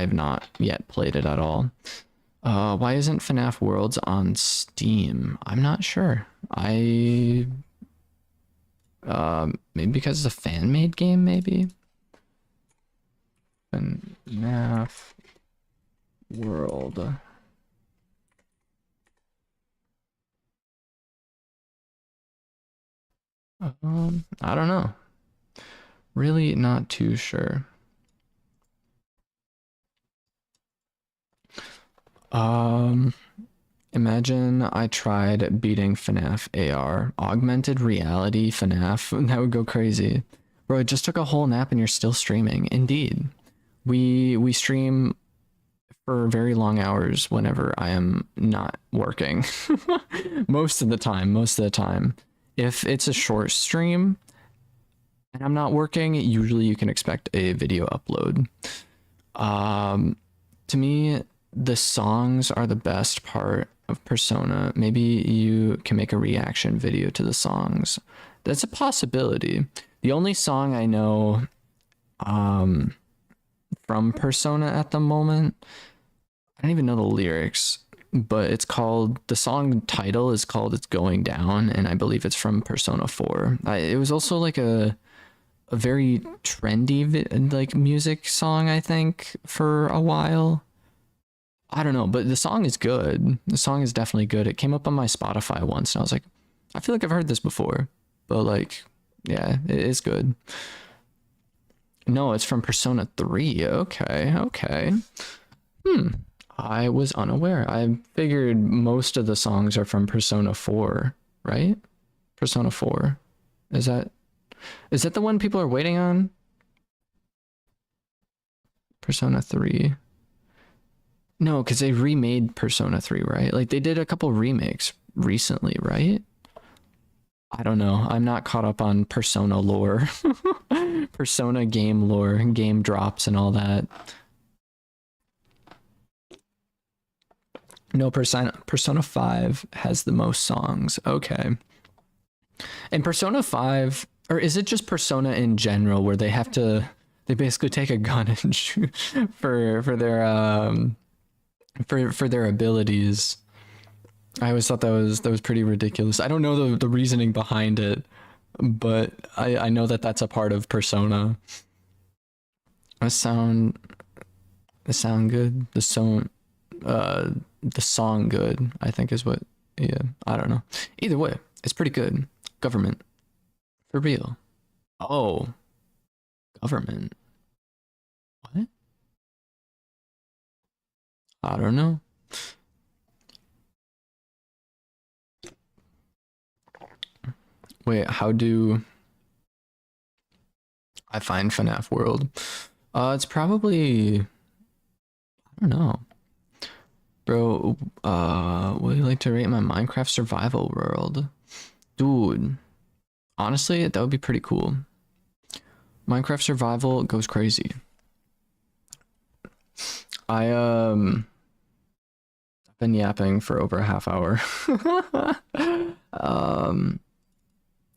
have not yet played it at all. Why isn't FNAF Worlds on Steam? I'm not sure. Maybe because it's a fan-made game, maybe? FNAF world. I don't know. Really not too sure. Um, Imagine I tried beating FNAF AR. Augmented reality FNAF. That would go crazy. Bro, it just took a whole nap and you're still streaming. Indeed. We stream for very long hours whenever I am not working. Most of the time, most of the time. If it's a short stream and I'm not working, usually you can expect a video upload. To me, the songs are the best part of Persona. Maybe you can make a reaction video to the songs. That's a possibility. The only song I know from Persona at the moment, I don't even know the lyrics, but it's called, the song title is called It's Going Down, and I believe it's from Persona 4. It was also like a very trendy like music song, I think, for a while. I don't know, but the song is good. The song is definitely good. It came up on my Spotify once and I was like, I feel like I've heard this before, but like, yeah, it is good. No, it's from Persona 3. Okay, okay. I was unaware. I figured most of the songs are from Persona 4, right? Persona 4. Is that the one people are waiting on? Persona 3. No, because they remade Persona 3, right? Like they did a couple remakes recently, right? I don't know. I'm not caught up on Persona lore. Persona game lore, game drops and all that. No, Persona 5 has the most songs. Okay. And Persona 5, or is it just Persona in general where they basically take a gun and shoot for their abilities? I always thought that was pretty ridiculous. I don't know the reasoning behind it, but I know that that's a part of Persona. The sound good. The song good, I think is what. Yeah, I don't know. Either way, it's pretty good. Government, for real. Oh, government. What? I don't know. Wait, how do I find FNAF World? It's probably, I don't know. Bro, would you like to rate my Minecraft survival world? Dude, honestly, that would be pretty cool. Minecraft survival goes crazy. I've been yapping for over a half hour.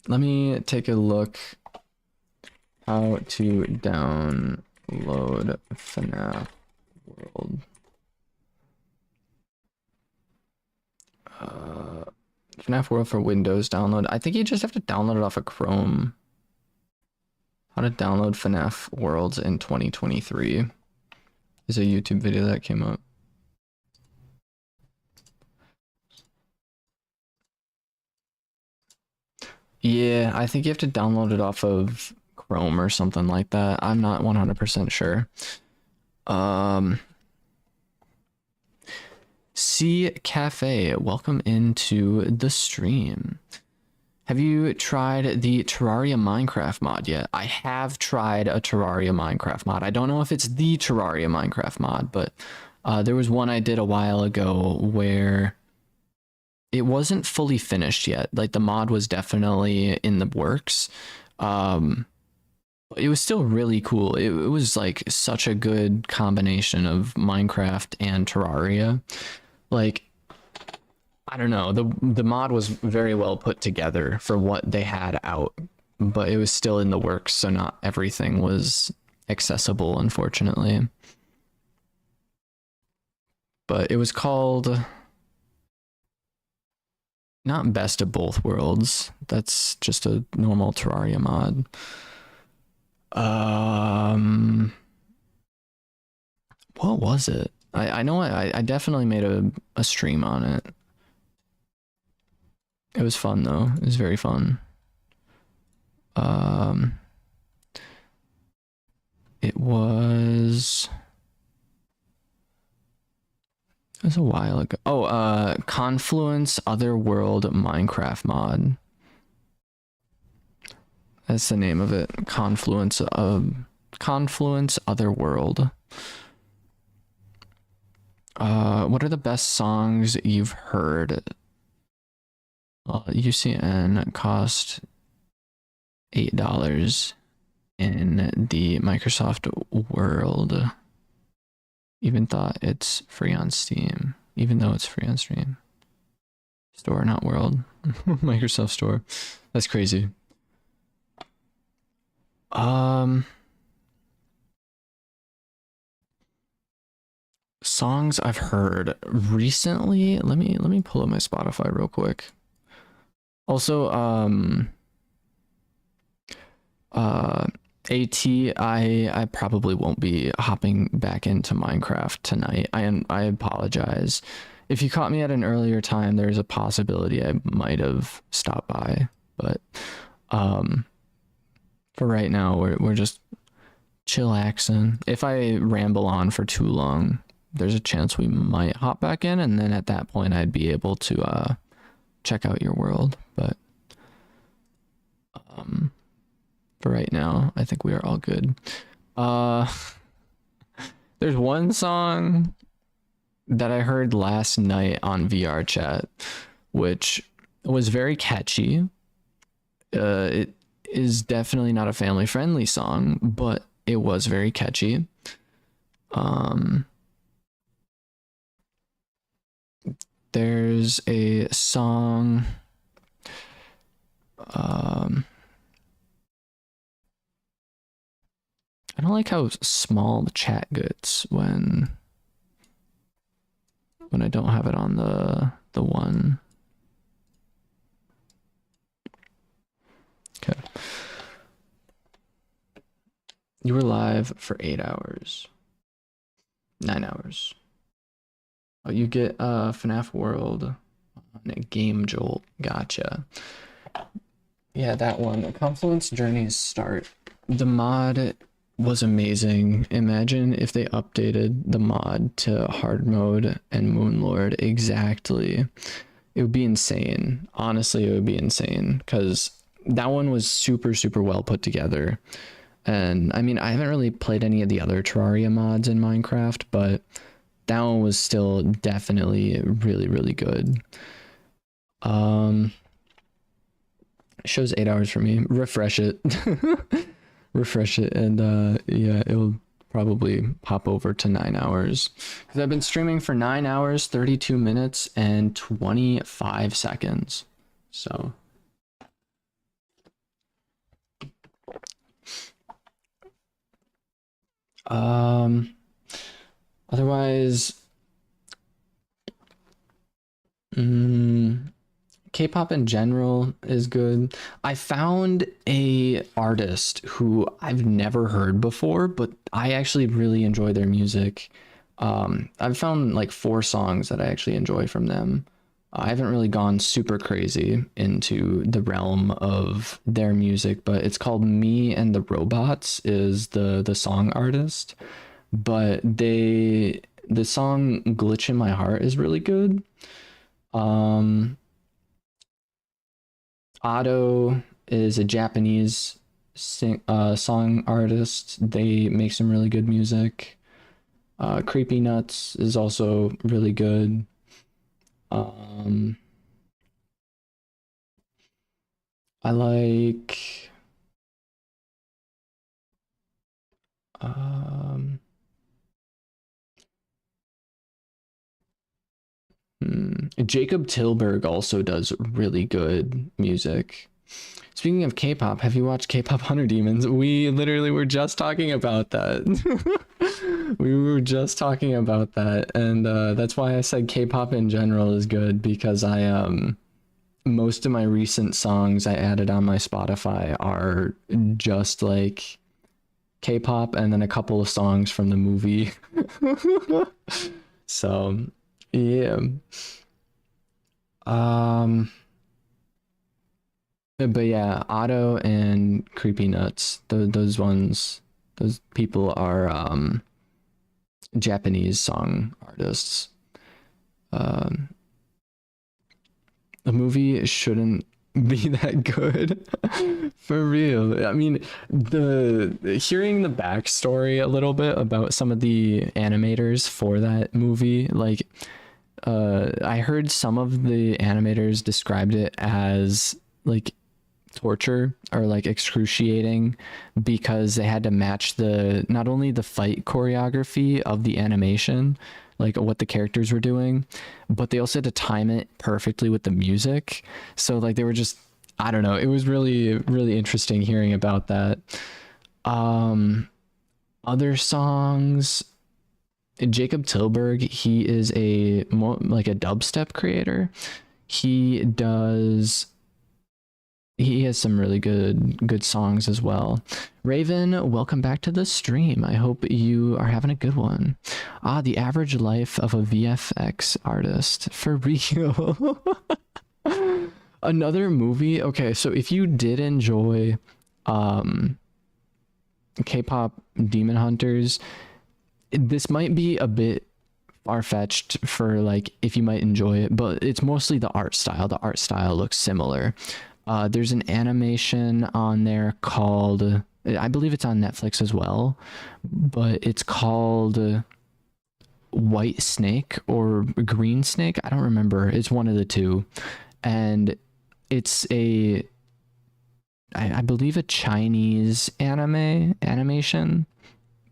Let me take a look how to download FNAF World. FNAF World for Windows download. I think you just have to download it off of Chrome. How to download FNAF Worlds in 2023 is a YouTube video that came up. Yeah, I think you have to download it off of Chrome or something like that. I'm not 100% sure. C Cafe, welcome into the stream. Have you tried the Terraria Minecraft mod yet? I have tried a Terraria Minecraft mod. I don't know if it's the Terraria Minecraft mod, but there was one I did a while ago where it wasn't fully finished yet. Like the mod was definitely in the works. It was still really cool. It was like such a good combination of Minecraft and Terraria. Like, I don't know, the mod was very well put together for what they had out, but it was still in the works, so not everything was accessible, unfortunately. But it was called not Best of Both Worlds. That's just a normal Terraria mod. What was it? I know I definitely made a stream on it. It was fun though. It was very fun. Um, it was it was a while ago. Oh, Confluence Otherworld Minecraft mod. That's the name of it. Confluence Otherworld. What are the best songs you've heard? UCN cost $8 in the Microsoft World. Even thought it's free on Steam, even though it's free on Steam. Store, not World. Microsoft Store. That's crazy. Songs I've heard recently. Let me pull up my Spotify real quick. Also, AT, I probably won't be hopping back into Minecraft tonight. I apologize. If you caught me at an earlier time, there's a possibility I might have stopped by, but for right now, we're just chillaxing. If I ramble on for too long, there's a chance we might hop back in, and then at that point, I'd be able to check out your world. But for right now, I think we are all good. There's one song that I heard last night on VR chat, which was very catchy. It is definitely not a family friendly song, but it was very catchy. There's a song. I don't like how small the chat gets when I don't have it on the one. Okay. You were live for 8 hours. 9 hours. Oh, you get FNAF World on a Game Jolt. Gotcha. Yeah, that one. Confluence Journey's Start. The mod was amazing. Imagine if they updated the mod to hard mode and Moonlord exactly. It would be insane. Honestly, it would be insane because that one was super, super well put together. And I mean, I haven't really played any of the other Terraria mods in Minecraft, but that one was still definitely really, really good. It shows 8 hours for me. Refresh it. Refresh it, and yeah, it'll probably pop over to 9 hours because I've been streaming for 9 hours 32 minutes and 25 seconds. So otherwise K-pop in general is good. I found a artist who I've never heard before, but I actually really enjoy their music. I've found like 4 songs that I actually enjoy from them. I haven't really gone super crazy into the realm of their music, but it's called Me and the Robots is the song artist. But the song Glitch in My Heart is really good. Otto is a Japanese song artist. They make some really good music. Creepy Nuts is also really good. I like Jacob Tilburg also does really good music. Speaking of K-pop, have you watched K-pop Hunter Demons? We literally were just talking about that. We were just talking about that, and that's why I said K-pop in general is good because I most of my recent songs I added on my Spotify are just like K-pop and then a couple of songs from the movie. So, yeah. Um, but yeah, Otto and Creepy Nuts, those ones, those people are Japanese song artists. Um, the movie shouldn't be that good. For real. I mean, the hearing the backstory a little bit about some of the animators for that movie, like I heard some of the animators described it as like torture or like excruciating because they had to match the not only the fight choreography of the animation, like what the characters were doing, but they also had to time it perfectly with the music. So like they were just, I don't know, it was really interesting hearing about that. um Other songs, Jacob Tilburg, he is a more like a dubstep creator. He does he has some really good songs as well. Raven, welcome back to the stream. I hope you are having a good one. Ah, the average life of a VFX artist, for real. Another movie. Okay, so if you did enjoy um K-pop Demon Hunters, this might be a bit far-fetched for like if you might enjoy it, but it's mostly the art style. The art style looks similar. There's an animation on there called, I believe it's on Netflix as well, but it's called White Snake or Green Snake. I don't remember. It's one of the two. And it's I believe a Chinese animation,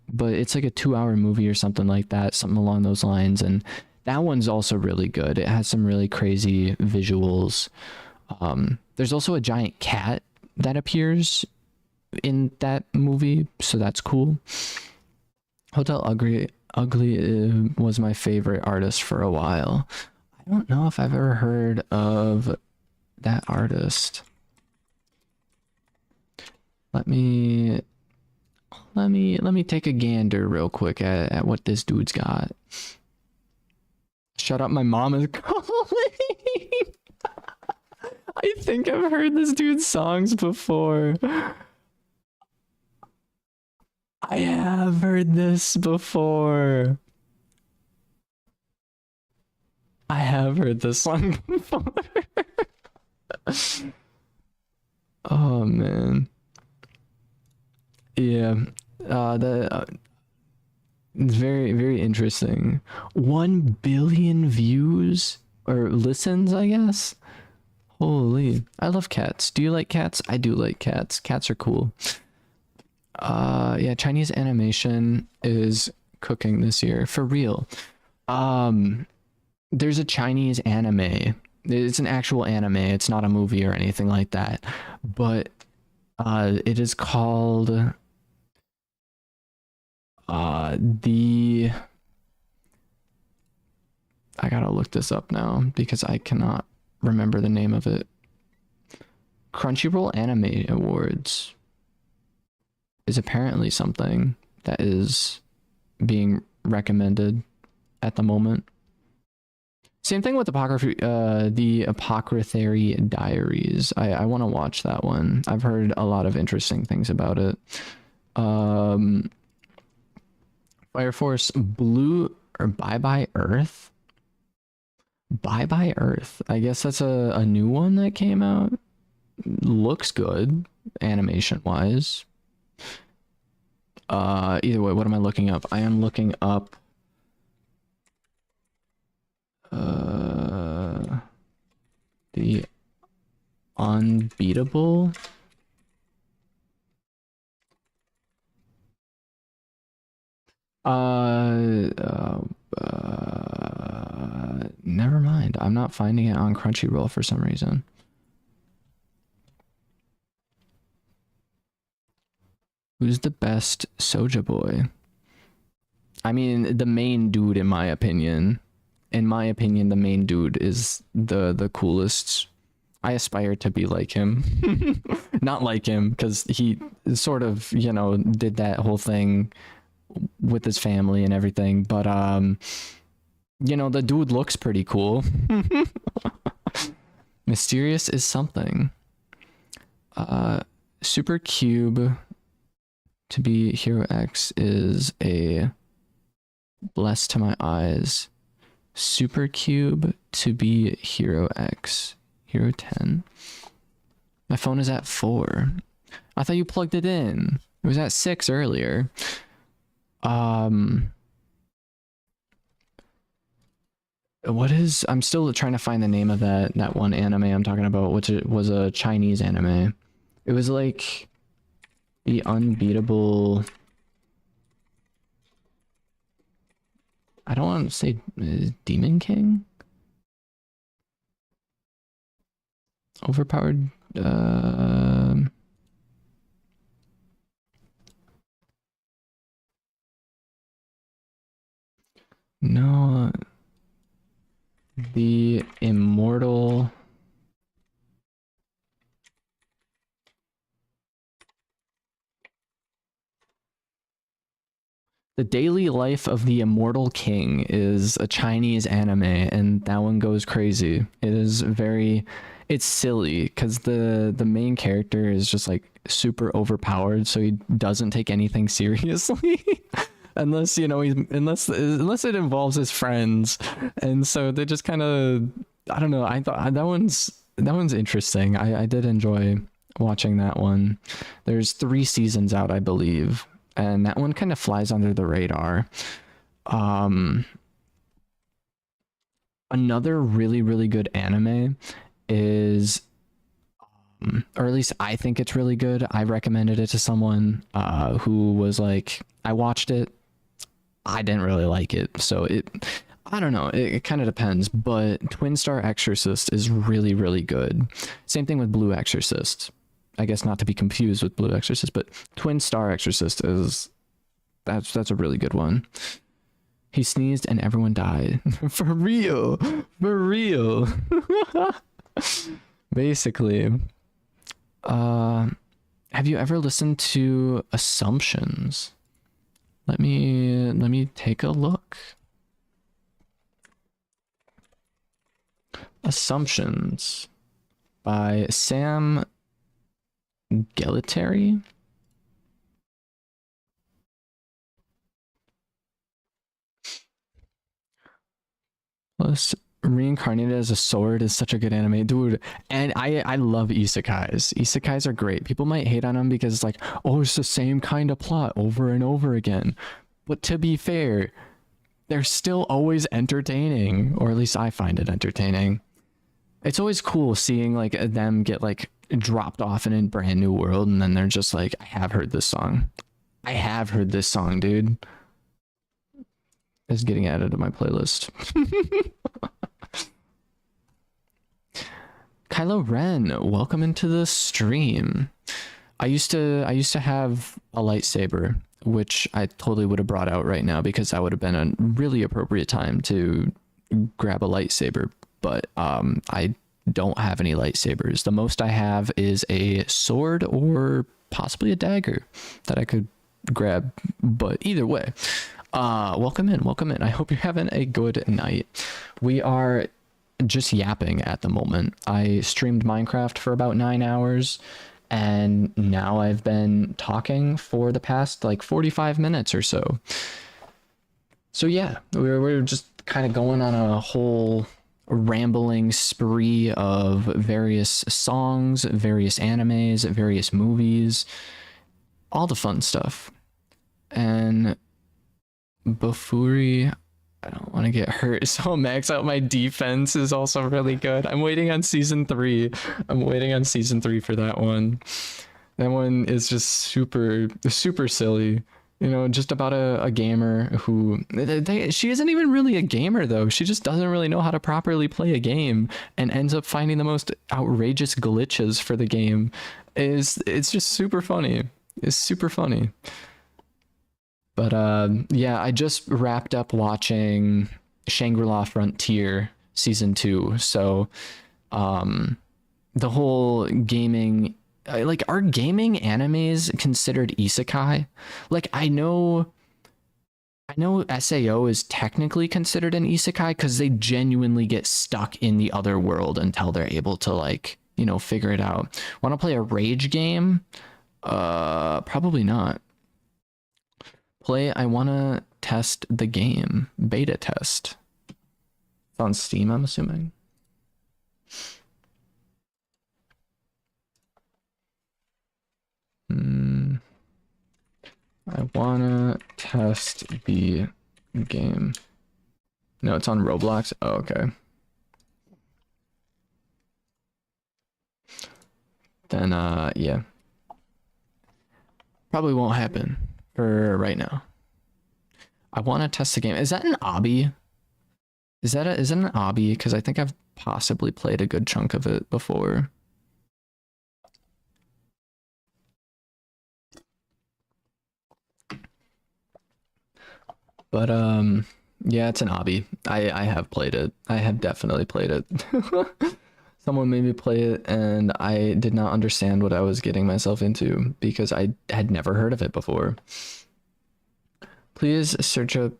but it's like a 2-hour movie or something like that, something along those lines. And that one's also really good. It has some really crazy visuals. There's also a giant cat that appears in that movie, so that's cool. Hotel Ugly was my favorite artist for a while. I don't know if I've ever heard of that artist. Let me take a gander real quick at what this dude's got. Shut up, my mom is calling. I think I've heard this dude's songs before. I have heard this before. I have heard this song before. Oh man. Yeah. It's very interesting. 1 billion views or listens, I guess. Holy, I love cats. Do you like cats? I do like cats. Cats are cool. Yeah, Chinese animation is cooking this year for real. There's a Chinese anime. It's an actual anime. It's not a movie or anything like that. But it is called the I gotta look this up now because I cannot remember the name of it. Crunchyroll Anime Awards is apparently something that is being recommended at the moment. Same thing with the Apothecary Diaries. I want to watch that one. I've heard a lot of interesting things about it. Fire Force Blue or Bye Bye Earth. Bye Bye Earth. I guess that's a new one that came out. Looks good, animation wise. Either way, what am I looking up? I am looking up the Unbeatable. Never mind. I'm not finding it on Crunchyroll for some reason. Who's the best Soja Boy? I mean, the main dude, in my opinion. In my opinion, the main dude is the coolest. I aspire to be like him. Not like him, because he sort of, did that whole thing with his family and everything. But the dude looks pretty cool. Mysterious is something. Super Cube to be Hero X is a bless to my eyes. Super Cube to be Hero X. Hero 10. My phone is at 4. I thought you plugged it in. It was at 6 earlier. I'm still trying to find the name of that one anime I'm talking about, which it was a Chinese anime. It was like the unbeatable. I don't want to say Demon King. Overpowered. No. The Immortal. The Daily Life of the Immortal King is a Chinese anime, and that one goes crazy. It's silly because the main character is just like super overpowered, so he doesn't take anything seriously. Unless unless it involves his friends, and so they just kind of, I don't know. I thought that one's interesting. I did enjoy watching that one. There's 3 seasons out, I believe, and that one kind of flies under the radar. Another really, really good anime is, or at least I think it's really good. I recommended it to someone who was like, I watched it, I didn't really like it, so I don't know, it kind of depends, but Twin Star Exorcist is really, really good. Same thing with Blue Exorcist. I guess not to be confused with Blue Exorcist, but Twin Star Exorcist that's a really good one. He sneezed and everyone died. For real. For real. Basically. Have you ever listened to Assumptions? Let me take a look. Assumptions by Sam Gellatary. Plus, Reincarnated as a Sword is such a good anime, dude. And I love isekais. Isekais are great. People might hate on them because it's like, oh, it's the same kind of plot over and over again. But to be fair, they're still always entertaining, or at least I find it entertaining. It's always cool seeing like them get like dropped off in a brand new world, and then they're just like, I have heard this song. I have heard this song, dude. It's getting added to my playlist. Kylo Ren, welcome into the stream. I used to have a lightsaber, which I totally would have brought out right now because that would have been a really appropriate time to grab a lightsaber, but I don't have any lightsabers. The most I have is a sword or possibly a dagger that I could grab, but either way, welcome in, welcome in. I hope you're having a good night. We are just yapping at the moment. I streamed Minecraft for about 9 hours, and now I've been talking for the past like 45 minutes or so. So yeah, we're just kind of going on a whole rambling spree of various songs, various animes, various movies, all the fun stuff. And Bofuri, I don't want to get hurt, so I'll max out my defense is also really good. I'm waiting on season 3. I'm waiting on season 3 for that one. That one is just super, super silly. You know, just about a gamer who she isn't even really a gamer though. She just doesn't really know how to properly play a game and ends up finding the most outrageous glitches for the game. It's just super funny. It's super funny. But yeah, I just wrapped up watching Shangri-La Frontier season 2. So the whole gaming like, are gaming animes considered isekai? Like, I know SAO is technically considered an isekai because they genuinely get stuck in the other world until they're able to, like, figure it out. Want to play a rage game? Probably not. Play I want to test the game. Beta test. It's on Steam, I'm assuming. I wanna test the game. No, it's on Roblox. Oh, okay. Then yeah. Probably won't happen for right now. I wanna test the game. Is that an obby? Is it an obby? Because I think I've possibly played a good chunk of it before. But yeah, it's an obby. I have played it. I have definitely played it. Someone made me play it and I did not understand what I was getting myself into because I had never heard of it before. Please search up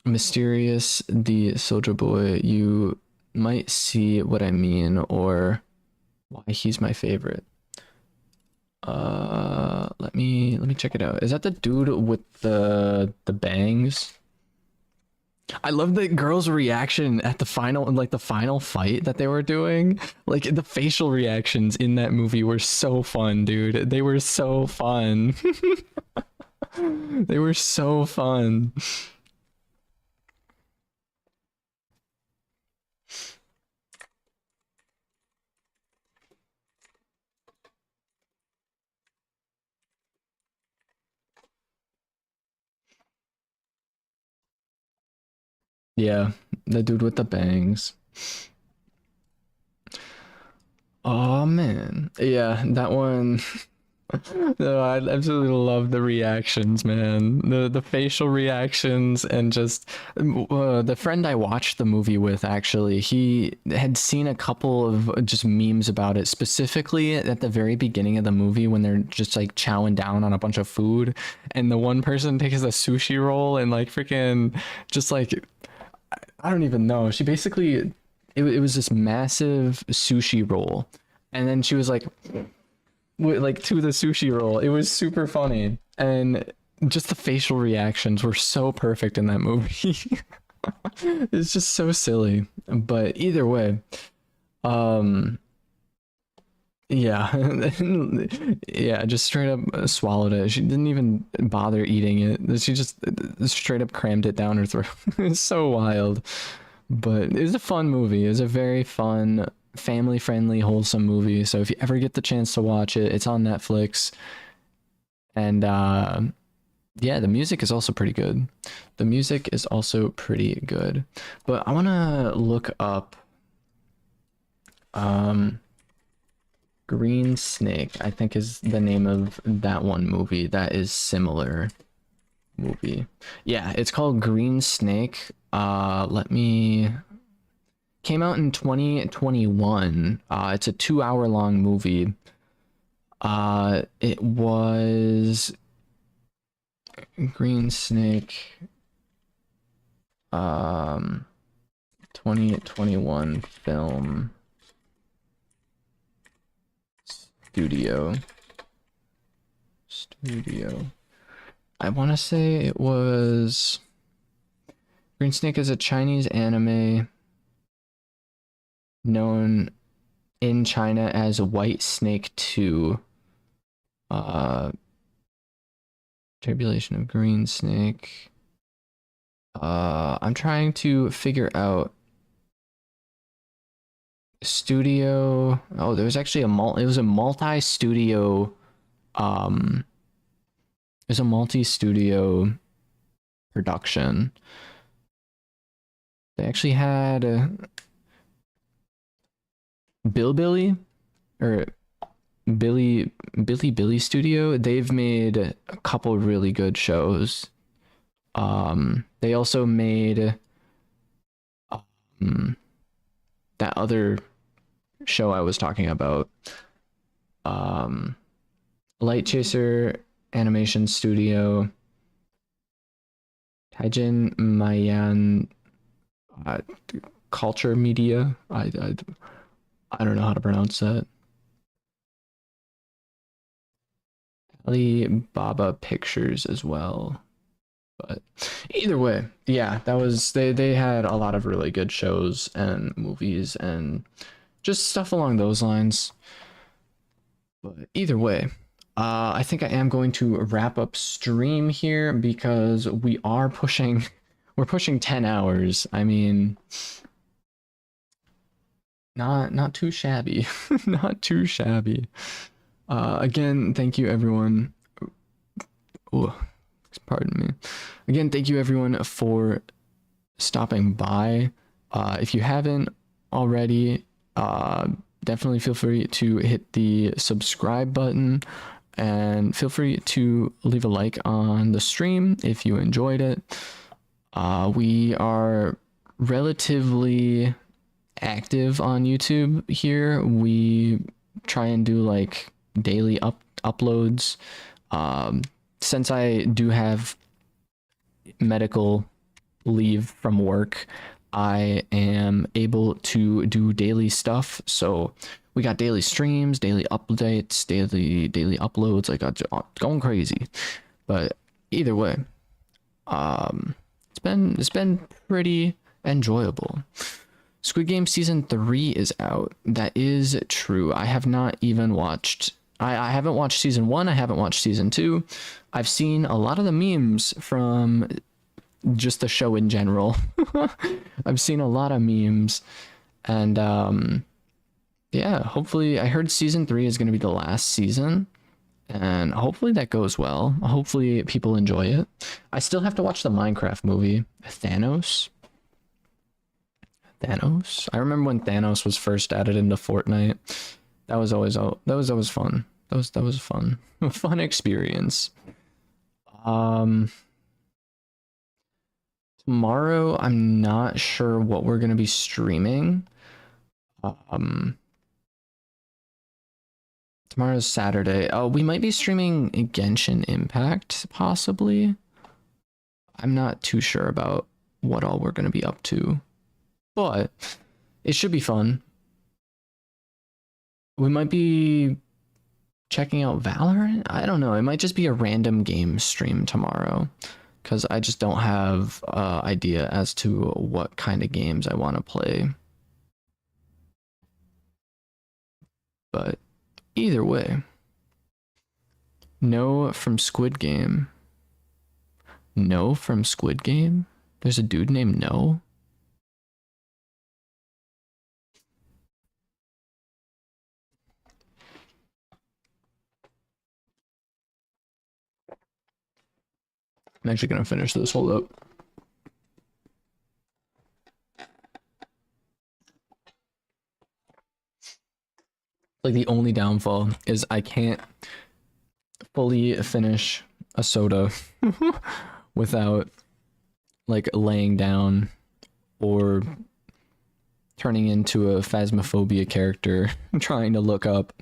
Mysterious the Soldier Boy. You might see what I mean or why he's my favorite. Let me check it out. Is that the dude with the bangs? I love the girl's reaction at the final, like the final fight that they were doing. Like the facial reactions in that movie were so fun, dude. They were so fun. They were so fun. Yeah, the dude with the bangs. Oh man. Yeah, that one. No, I absolutely love the reactions, man. The facial reactions and just the friend I watched the movie with actually, he had seen a couple of just memes about it, specifically at the very beginning of the movie when they're just like chowing down on a bunch of food, and the one person takes a sushi roll and like freaking just like I don't even know. She basically it was this massive sushi roll, and then she was like to the sushi roll. It was super funny, and just the facial reactions were so perfect in that movie. It's just so silly, but either way, um, yeah, yeah, just straight up swallowed it. She didn't even bother eating it. She just straight up crammed it down her throat. It's so wild, but it was a fun movie. It was a very fun, family-friendly, wholesome movie. So if you ever get the chance to watch it, it's on Netflix. And yeah, the music is also pretty good. The music is also pretty good. But I want to look up Green Snake, I think is the name of that one movie that is similar movie. Yeah, it's called Green Snake. Let me came out in 2021. It's a 2 hour long movie. It was Green Snake 2021 film studio. I want to say it was Green Snake is a Chinese anime known in China as White Snake 2. Tribulation of Green Snake. I'm trying to figure out studio. Oh, there was actually it was a multi-studio there's a multi-studio production. They actually had Billy or Billy Studio. They've made a couple really good shows. They also made that other show I was talking about. um, Light Chaser Animation Studio, Taijin Mayan uh, Culture Media. I don't know how to pronounce that. Alibaba Pictures as well. But either way, yeah, that was they had a lot of really good shows and movies and just stuff along those lines. But either way, I think I am going to wrap up stream here because we're pushing 10 hours. I mean, not too shabby, not too shabby. Again, thank you everyone. Oh, pardon me. Again, thank you everyone for stopping by. If you haven't already, definitely feel free to hit the subscribe button and feel free to leave a like on the stream if you enjoyed it. We are relatively active on YouTube here. We try and do like daily uploads. Since I do have medical leave from work, I am able to do daily stuff. So we got daily streams, daily updates, daily uploads. Like going crazy. But either way, it's been pretty enjoyable. Squid Game season 3 is out. That is true. I have not even watched. I haven't watched season 1. I haven't watched season 2. I've seen a lot of the memes from just the show in general. I've seen a lot of memes, and yeah, hopefully I heard season 3 is going to be the last season, and hopefully that goes well. Hopefully people enjoy it. I still have to watch the Minecraft movie, Thanos. I remember when Thanos was first added into Fortnite. That was always fun. That was fun. A fun experience. Tomorrow, I'm not sure what we're gonna be streaming. Tomorrow's Saturday. Oh, we might be streaming Genshin Impact, possibly. I'm not too sure about what all we're gonna be up to, but it should be fun. We might be checking out Valorant. I don't know. It might just be a random game stream tomorrow, because I just don't have idea as to what kind of games I want to play. But either way, no from Squid Game. No from Squid Game? There's a dude named No? I'm actually gonna finish this. Hold up. Like the only downfall is I can't fully finish a soda without like laying down or turning into a phasmophobia character trying to look up.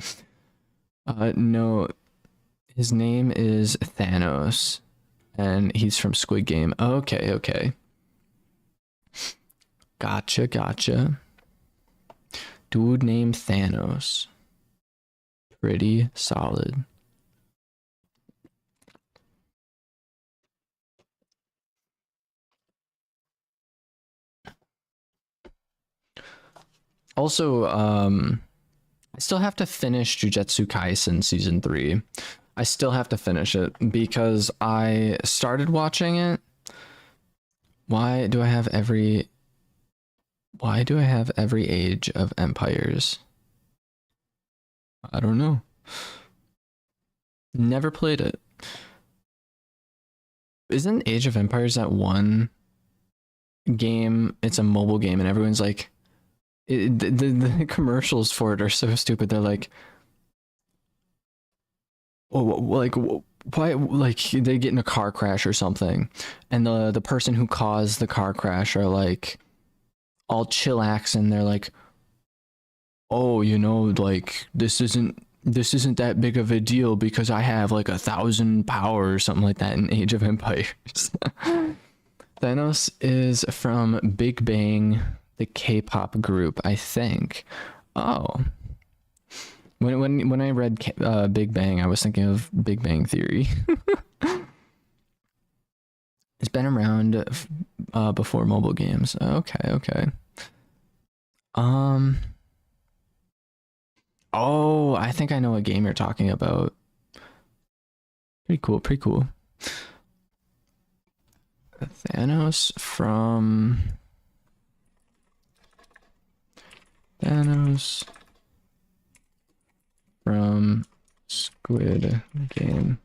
No, his name is Thanos and he's from Squid Game. Okay. Gotcha. Dude named Thanos. Pretty solid. Also, I still have to finish Jujutsu Kaisen season 3. I still have to finish it because I started watching it. Why do I have every age of empires? I don't know. Never played it. Isn't Age of Empires that one game? It's a mobile game and everyone's like, the commercials for it are so stupid. They're like, oh, like why? Like they get in a car crash or something, and the person who caused the car crash are like all chillax, and they're like, oh, like this isn't this isn't that big of a deal because I have like 1,000 power or something like that in Age of Empires. Thanos is from Big Bang, the K-pop group, I think. Oh, when I read Big Bang, I was thinking of Big Bang Theory. It's been around before mobile games. Okay, okay. Um. Oh, I think I know what game you're talking about. Pretty cool. Pretty cool. Thanos from Thanos from Squid Game.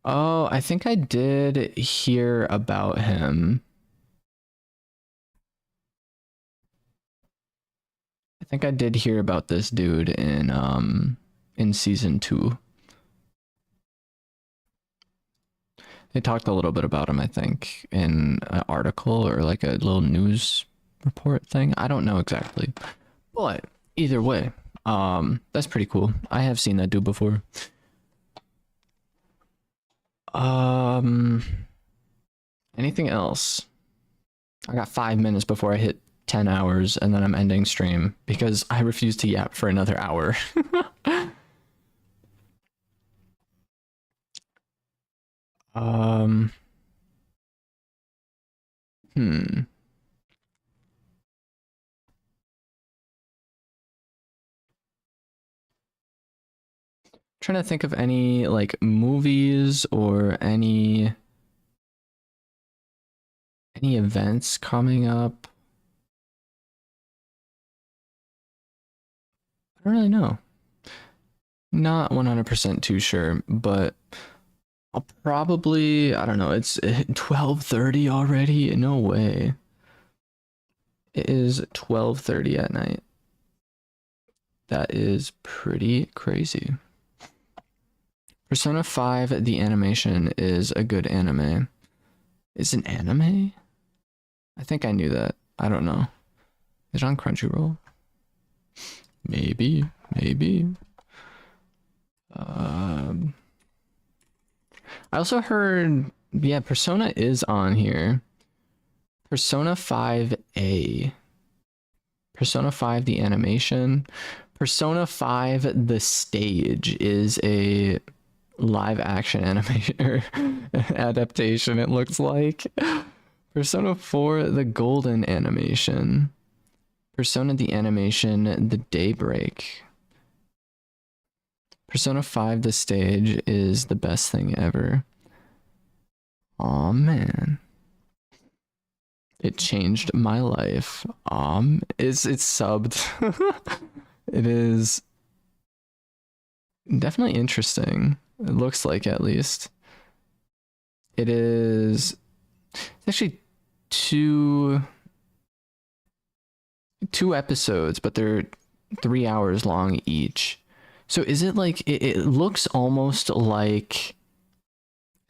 Oh, I think I did hear about him. I think I did hear about this dude in season 2. They talked a little bit about him, I think, in an article or like a little news report thing. I don't know exactly. But either way, that's pretty cool. I have seen that dude before. Anything else? I got 5 minutes before I hit 10 hours and then I'm ending stream because I refuse to yap for another hour. um hmm Trying to think of any like movies or any events coming up. I don't really know. Not 100% too sure, but I'll probably, I don't know, it's 12:30 already? No way. It is 12:30 at night. That is pretty crazy. Persona 5, the animation is a good anime. Is it an anime? I think I knew that. I don't know. Is it on Crunchyroll? Maybe, maybe. I also heard, yeah, Persona is on here. Persona 5A. Persona 5, the animation. Persona 5, the stage is a live action animation or adaptation, it looks like. Persona 4, the golden animation. Persona the animation, the daybreak. Persona 5, the stage is the best thing ever. Aw, man. It changed my life. It's subbed. It is definitely interesting. It looks like, at least. It is, it's actually two episodes, but they're 3 hours long each. So is it like, it looks almost like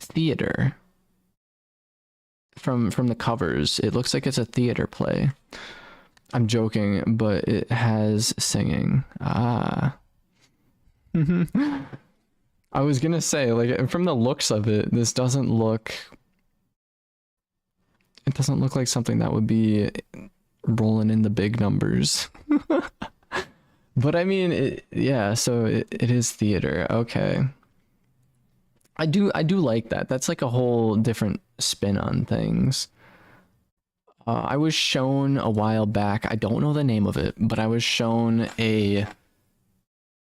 theater from the covers. It looks like it's a theater play. I'm joking, but it has singing. Ah. I was gonna say, like, from the looks of it, this doesn't look, it doesn't look like something that would be rolling in the big numbers. But I mean, yeah, so it is theater. Okay. I do like that. That's like a whole different spin on things. I was shown a while back, I don't know the name of it, but I was shown a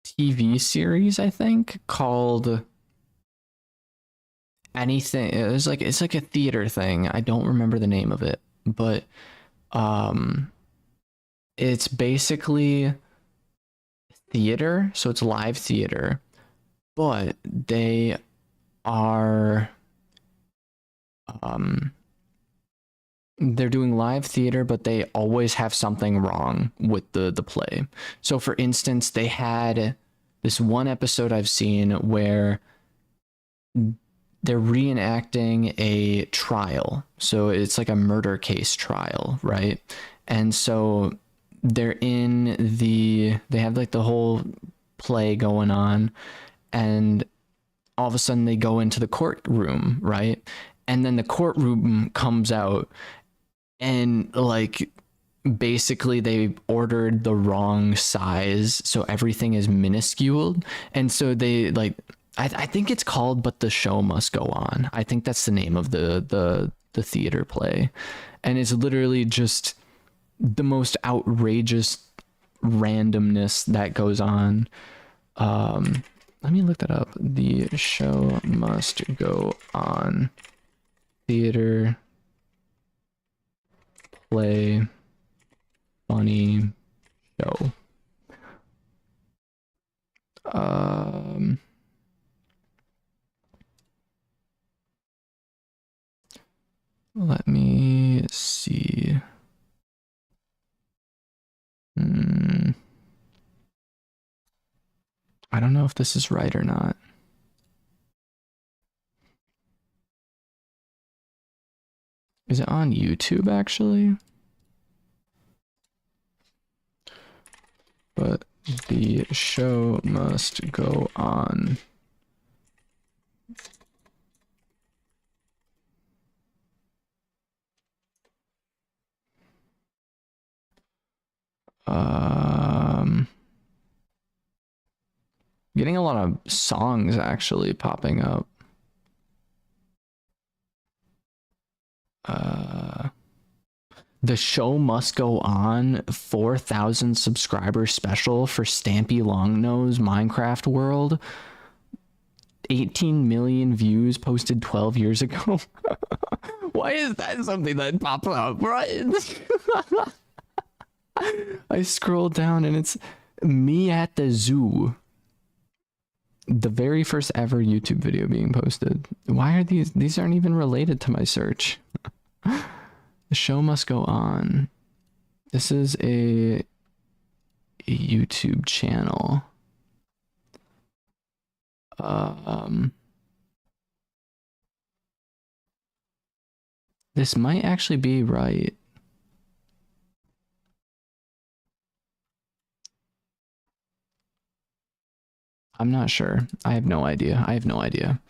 TV series, I think, called anything. It's like a theater thing. I don't remember the name of it, but it's basically theater, so it's live theater, but they are they're doing live theater, but they always have something wrong with the play. So for instance, they had this one episode I've seen where they're reenacting a trial. So it's like a murder case trial, right? And so they're in they have like the whole play going on, and all of a sudden they go into the courtroom, right? And then the courtroom comes out, and like basically they ordered the wrong size, so everything is minuscule. And so they like, I think it's called But the Show Must Go On. I think that's the name of the theater play. And it's literally just the most outrageous randomness that goes on. Let me look that up. The Show Must Go On theater play funny show. Let me see. I don't know if this is right or not. Is it on YouTube actually? But the show must go on. Getting a lot of songs actually popping up. The Show Must Go On 4,000 subscriber special for Stampy Longnose Minecraft World. 18 million views posted 12 years ago. Why is that something that pops up, right? I scroll down and it's me at the zoo. The very first ever YouTube video being posted. Why are these aren't even related to my search? The Show Must Go On. This is a YouTube channel. This might actually be right. I'm not sure. I have no idea. I have no idea.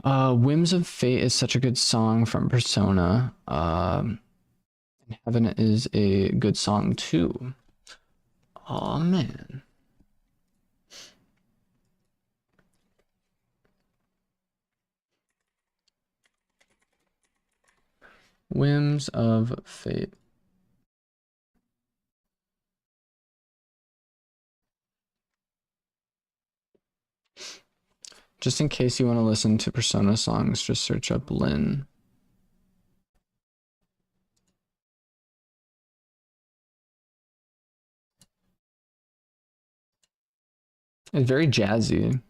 Whims of Fate is such a good song from Persona. Heaven is a good song too. Oh man. Whims of Fate. Just in case you want to listen to Persona songs, just search up Lynn. It's very jazzy.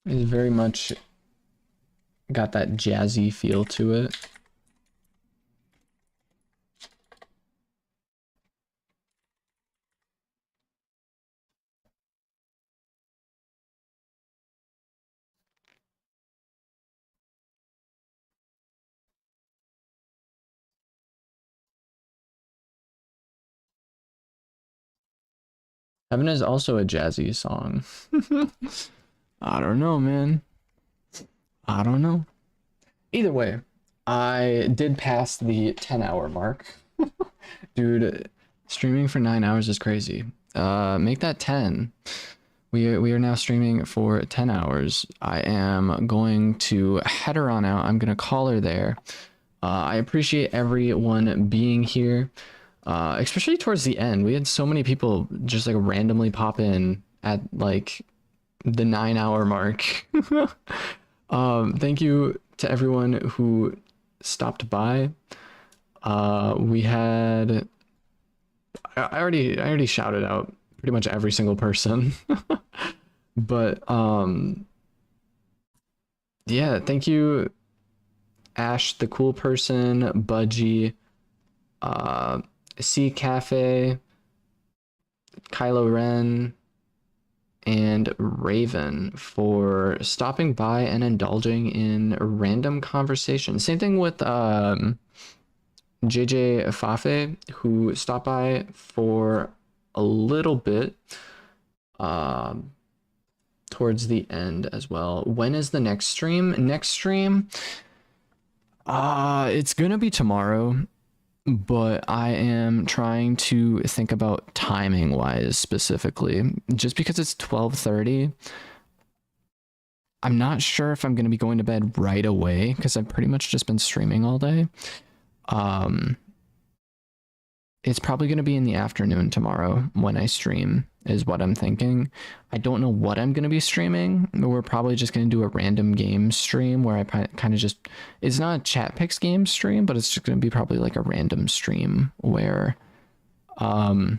It's very much got that jazzy feel to it. Heaven is also a jazzy song. I don't know, man. I don't know. Either way, I did pass the 10-hour mark. Dude, streaming for 9 hours is crazy. Make that 10. We are now streaming for 10 hours. I am going to head her on out. I'm going to call her there. I appreciate everyone being here. Especially towards the end. We had so many people just like randomly pop in at like the 9-hour mark. Thank you to everyone who stopped by. We had I already shouted out pretty much every single person. But yeah, thank you Ash the cool person, Budgie, Sea Cafe, Kylo Ren, and Raven for stopping by and indulging in random conversation. Same thing with JJ Fafe, who stopped by for a little bit towards the end as well. When is the next stream? Next stream, it's gonna be tomorrow, but I am trying to think about timing wise specifically. Just because it's 12:30, I'm not sure if I'm gonna be going to bed right away because I've pretty much just been streaming all day. It's probably going to be in the afternoon tomorrow when I stream, is what I'm thinking. I don't know what I'm going to be streaming. We're probably just going to do a random game stream where I kind of just, it's not a chat picks game stream, but it's just going to be probably like a random stream where, dude,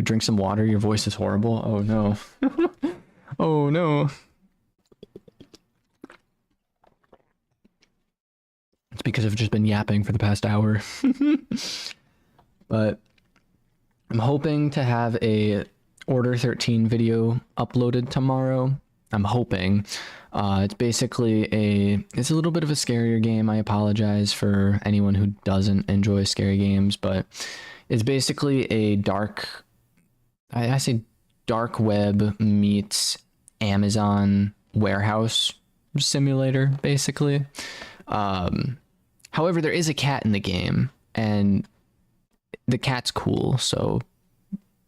drink some water. Your voice is horrible. Oh no. Oh no. It's because I've just been yapping for the past hour. But I'm hoping to have a Order 13 video uploaded tomorrow. I'm hoping. It's basically it's a little bit of a scarier game. I apologize for anyone who doesn't enjoy scary games, but it's basically a I say dark web meets Amazon warehouse simulator, basically. However, there is a cat in the game, and the cat's cool, so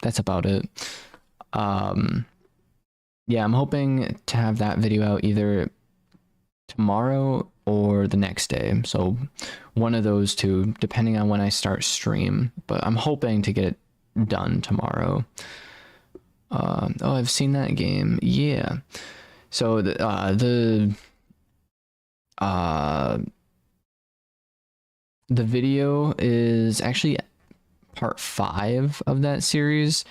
that's about it. Yeah, I'm hoping to have that video out either tomorrow or the next day, so one of those two, depending on when I start stream, but I'm hoping to get it done tomorrow. Oh, I've seen that game. Yeah. So the video is actually part 5 of that series.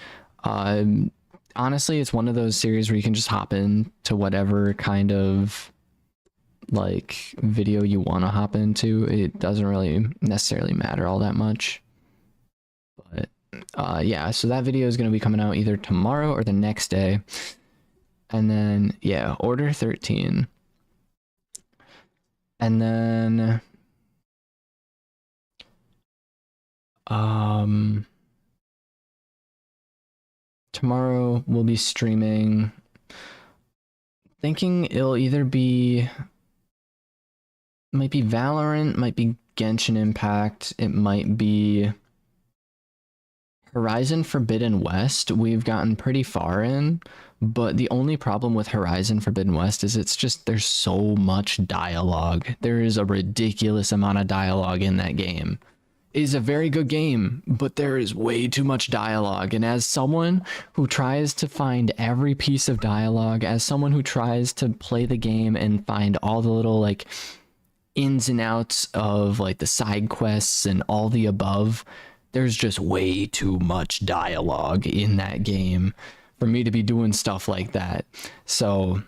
Honestly, it's one of those series where you can just hop into whatever kind of like video you want to hop into. It doesn't really necessarily matter all that much. But yeah, so that video is going to be coming out either tomorrow or the next day. And then, yeah, Order 13. And then tomorrow we'll be streaming, thinking it'll either be, might be Valorant, might be Genshin Impact, it might be Horizon Forbidden West. We've gotten pretty far in, but the only problem with Horizon Forbidden West is it's just, there's so much dialogue. There is a ridiculous amount of dialogue in that game. It is a very good game, but there is way too much dialogue. And as someone who tries to find every piece of dialogue, as someone who tries to play the game and find all the little like ins and outs of like the side quests and all the above, there's just way too much dialogue in that game for me to be doing stuff like that. So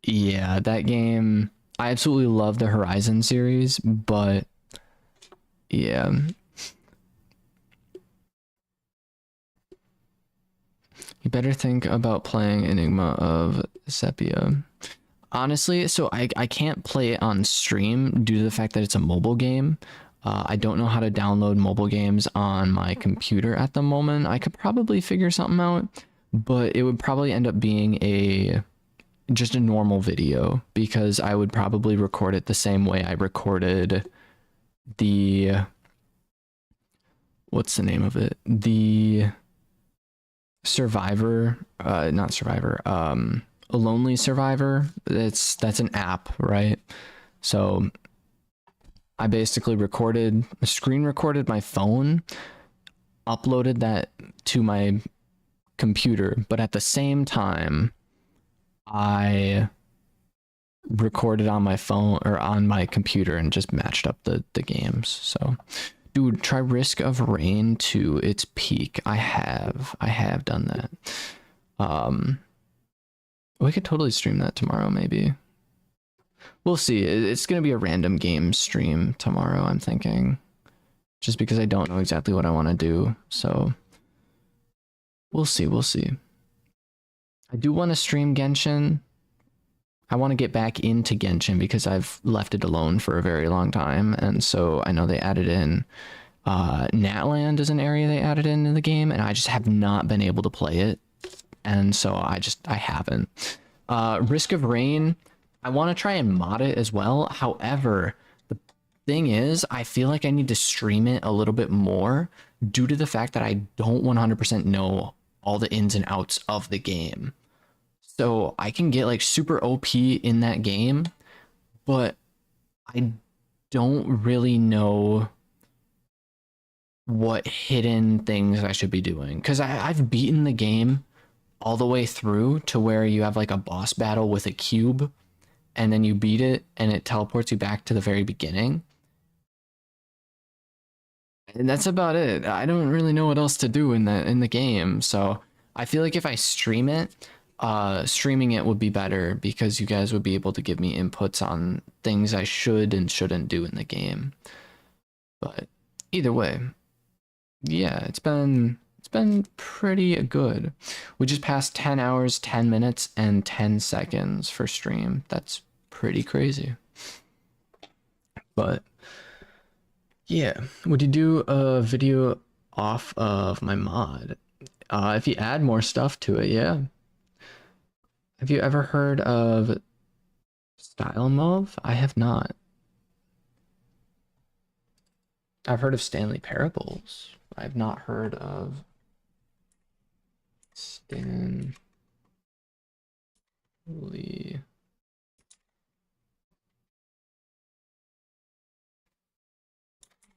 yeah, that game, I absolutely love the Horizon series, but yeah. You better think about playing Enigma of Sepia. Honestly, so I can't play it on stream due to the fact that it's a mobile game. I don't know how to download mobile games on my computer at the moment. I could probably figure something out, but it would probably end up being just a normal video because I would probably record it the same way I recorded the, what's the name of it? The Survivor, not Survivor, a Lonely Survivor. That's an app, right? So I basically screen recorded my phone, uploaded that to my computer, but at the same time, I recorded on my phone or on my computer and just matched up the games. So, dude, try Risk of Rain to its peak. I have done that. We could totally stream that tomorrow, maybe. We'll see. It's gonna be a random game stream tomorrow, I'm thinking, just because I don't know exactly what I want to do. So we'll see. I do want to stream Genshin. I want to get back into Genshin because I've left it alone for a very long time, and so I know they added in Natland is an area they added in the game, and I just have not been able to play it, and so I haven't. Risk of Rain, I want to try and mod it as well. However, the thing is, I feel like I need to stream it a little bit more due to the fact that I don't 100% know all the ins and outs of the game. So I can get like super OP in that game, but I don't really know what hidden things I should be doing. Because I've beaten the game all the way through to where you have like a boss battle with a cube, and then you beat it and it teleports you back to the very beginning. And that's about it. I don't really know what else to do in the game. So I feel like if I stream it, streaming it would be better because you guys would be able to give me inputs on things I should and shouldn't do in the game. But either way, yeah, it's been pretty good. We just passed 10 hours, 10 minutes, and 10 seconds for stream. That's pretty crazy. But yeah, would you do a video off of my mod? If you add more stuff to it, yeah. Have you ever heard of Style Mauve? I have not. I've heard of Stanley Parables. I've not heard of Stanley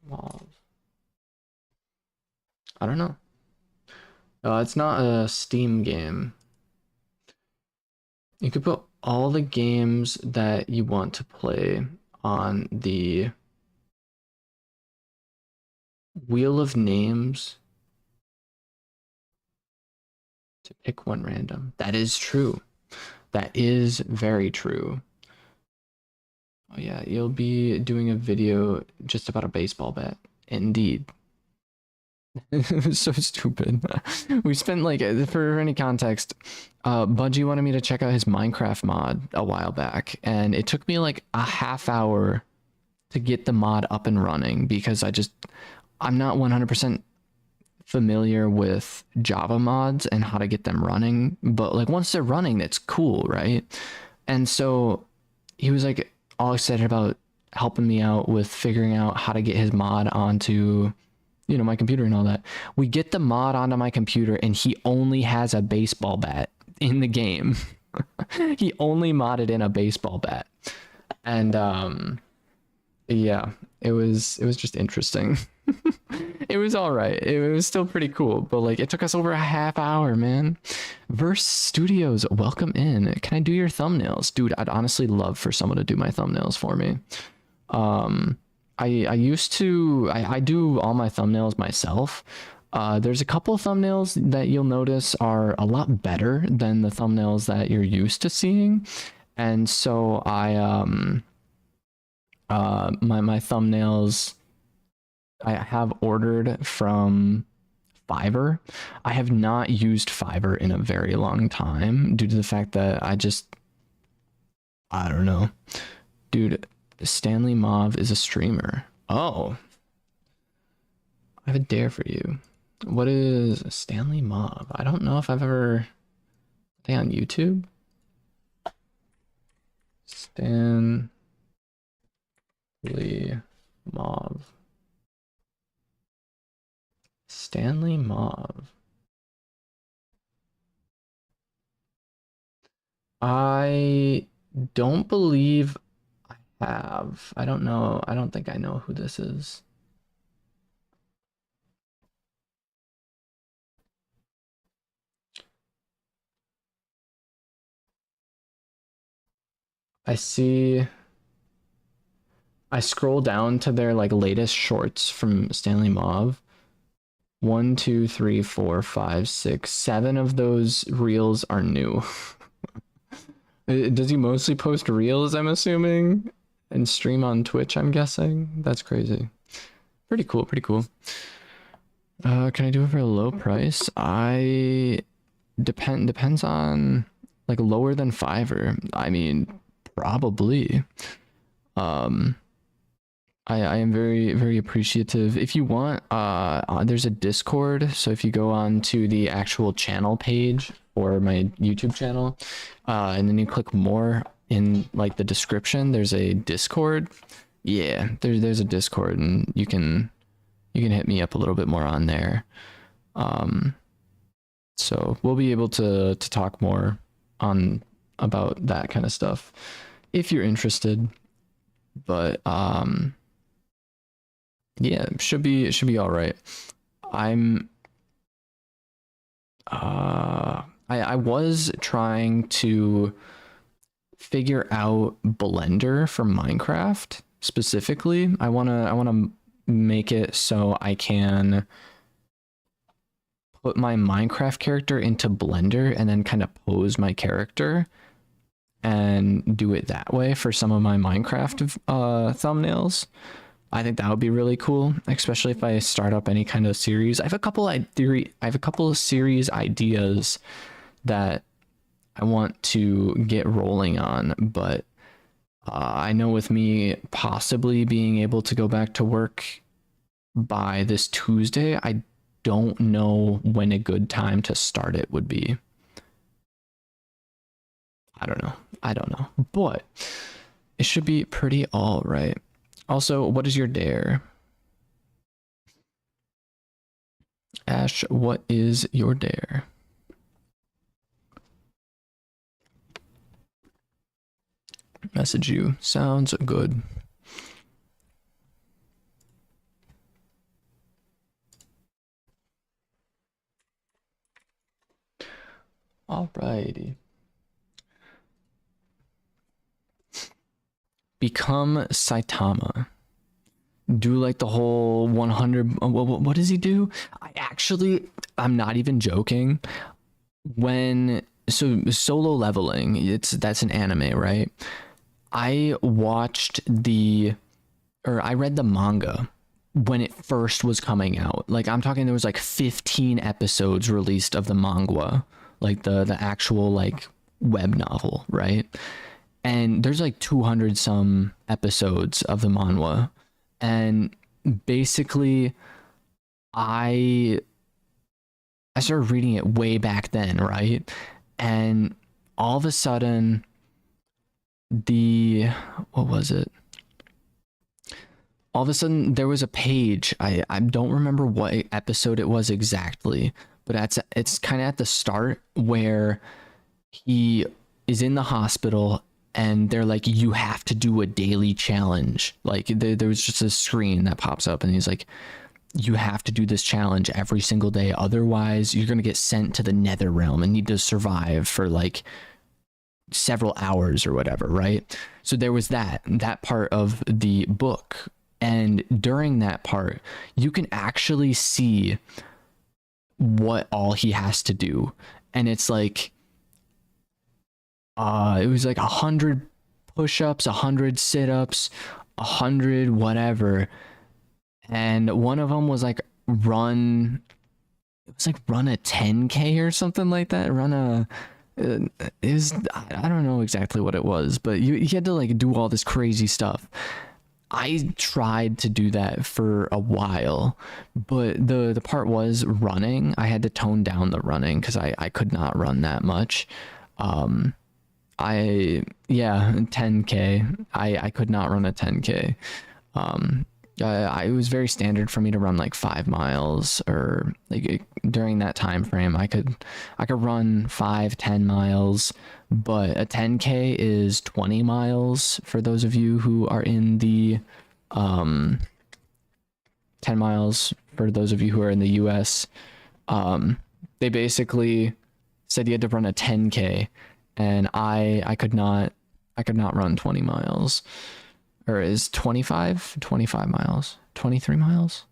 Mauve. I don't know. It's not a Steam game. You could put all the games that you want to play on the Wheel of Names to pick one random. That is true. That is very true. Oh yeah, you'll be doing a video just about a baseball bat. Indeed. It was so stupid. We spent like, for any context, Bungie wanted me to check out his Minecraft mod a while back, and it took me like a half hour to get the mod up and running because I'm not 100% familiar with Java mods and how to get them running, but like once they're running, that's cool, right? And so he was like all excited about helping me out with figuring out how to get his mod onto, you know, my computer and all that. We get the mod onto my computer and he only has a baseball bat in the game. He only modded in a baseball bat. And yeah, it was just interesting. It was all right. It was still pretty cool, but like it took us over a half hour, man. Verse Studios, welcome in. Can I do your thumbnails? Dude, I'd honestly love for someone to do my thumbnails for me. I used to, I do all my thumbnails myself. There's a couple of thumbnails that you'll notice are a lot better than the thumbnails that you're used to seeing. And so my thumbnails I have ordered from Fiverr. I have not used Fiverr in a very long time due to the fact that I don't know. Dude, Stanley Mauve is a streamer. Oh. I have a dare for you. What is Stanley Mauve? I don't know if I've ever... Are they on YouTube? Stanley Mauve. Stanley Mauve. I don't believe I have. I don't know. I don't think I know who this is. I see. I scroll down to their like latest shorts from Stanley Mauve. 1, 2, 3, 4, 5, 6, 7 of those reels are new. Does he mostly post reels, I'm assuming? And stream on Twitch, I'm guessing? That's crazy. Pretty cool, pretty cool. Can I do it for a low price? I depends on like lower than Fiverr. I mean, probably. Um, I am very, very appreciative. If you want, there's a Discord. So if you go on to the actual channel page or my YouTube channel, and then you click more in like the description, there's a Discord. Yeah, there's a Discord, and you can hit me up a little bit more on there. So we'll be able to talk more on about that kind of stuff if you're interested. But yeah, it should be all right. I'm I was trying to figure out Blender for Minecraft specifically. I wanna make it so I can put my Minecraft character into Blender and then kind of pose my character and do it that way for some of my Minecraft thumbnails. I think that would be really cool, especially if I start up any kind of series. I have a couple of series ideas that I want to get rolling on, but I know with me possibly being able to go back to work by this Tuesday, I don't know when a good time to start it would be. I don't know. But it should be pretty all right. Also, what is your dare? Ash, what is your dare? Message you. Sounds good. Alrighty. Become Saitama. Do like the whole 100. What does he do? I'm not even joking. So Solo Leveling, that's an anime, right? I read the manga when it first was coming out. Like I'm talking, there was like 15 episodes released of the manga, like the actual like web novel, right? And there's like 200 some episodes of the manhwa, and basically I started reading it way back then, right? And all of a sudden what was it? All of a sudden there was a page. I don't remember what episode it was exactly, but it's kind of at the start where he is in the hospital and they're like, you have to do a daily challenge. Like there was just a screen that pops up and he's like, you have to do this challenge every single day, otherwise you're going to get sent to the nether realm and need to survive for like several hours or whatever, right? So there was that part of the book, and during that part you can actually see what all he has to do, and it's like it was like 100 push-ups, 100 sit-ups, 100 whatever, and one of them was like run a 10K or something like that. It was, I don't know exactly what it was, but you had to like do all this crazy stuff. I tried to do that for a while, but the part was running. I had to tone down the running because I could not run that much. 10K. I could not run a 10K. It was very standard for me to run like 5 miles, or like during that time frame I could run 5-10 miles, but a 10K is 20 miles for those of you who are in the 10 miles for those of you who are in the US. They basically said you had to run a 10K, and I could not run 20 miles. Or is 25 miles, 23 miles?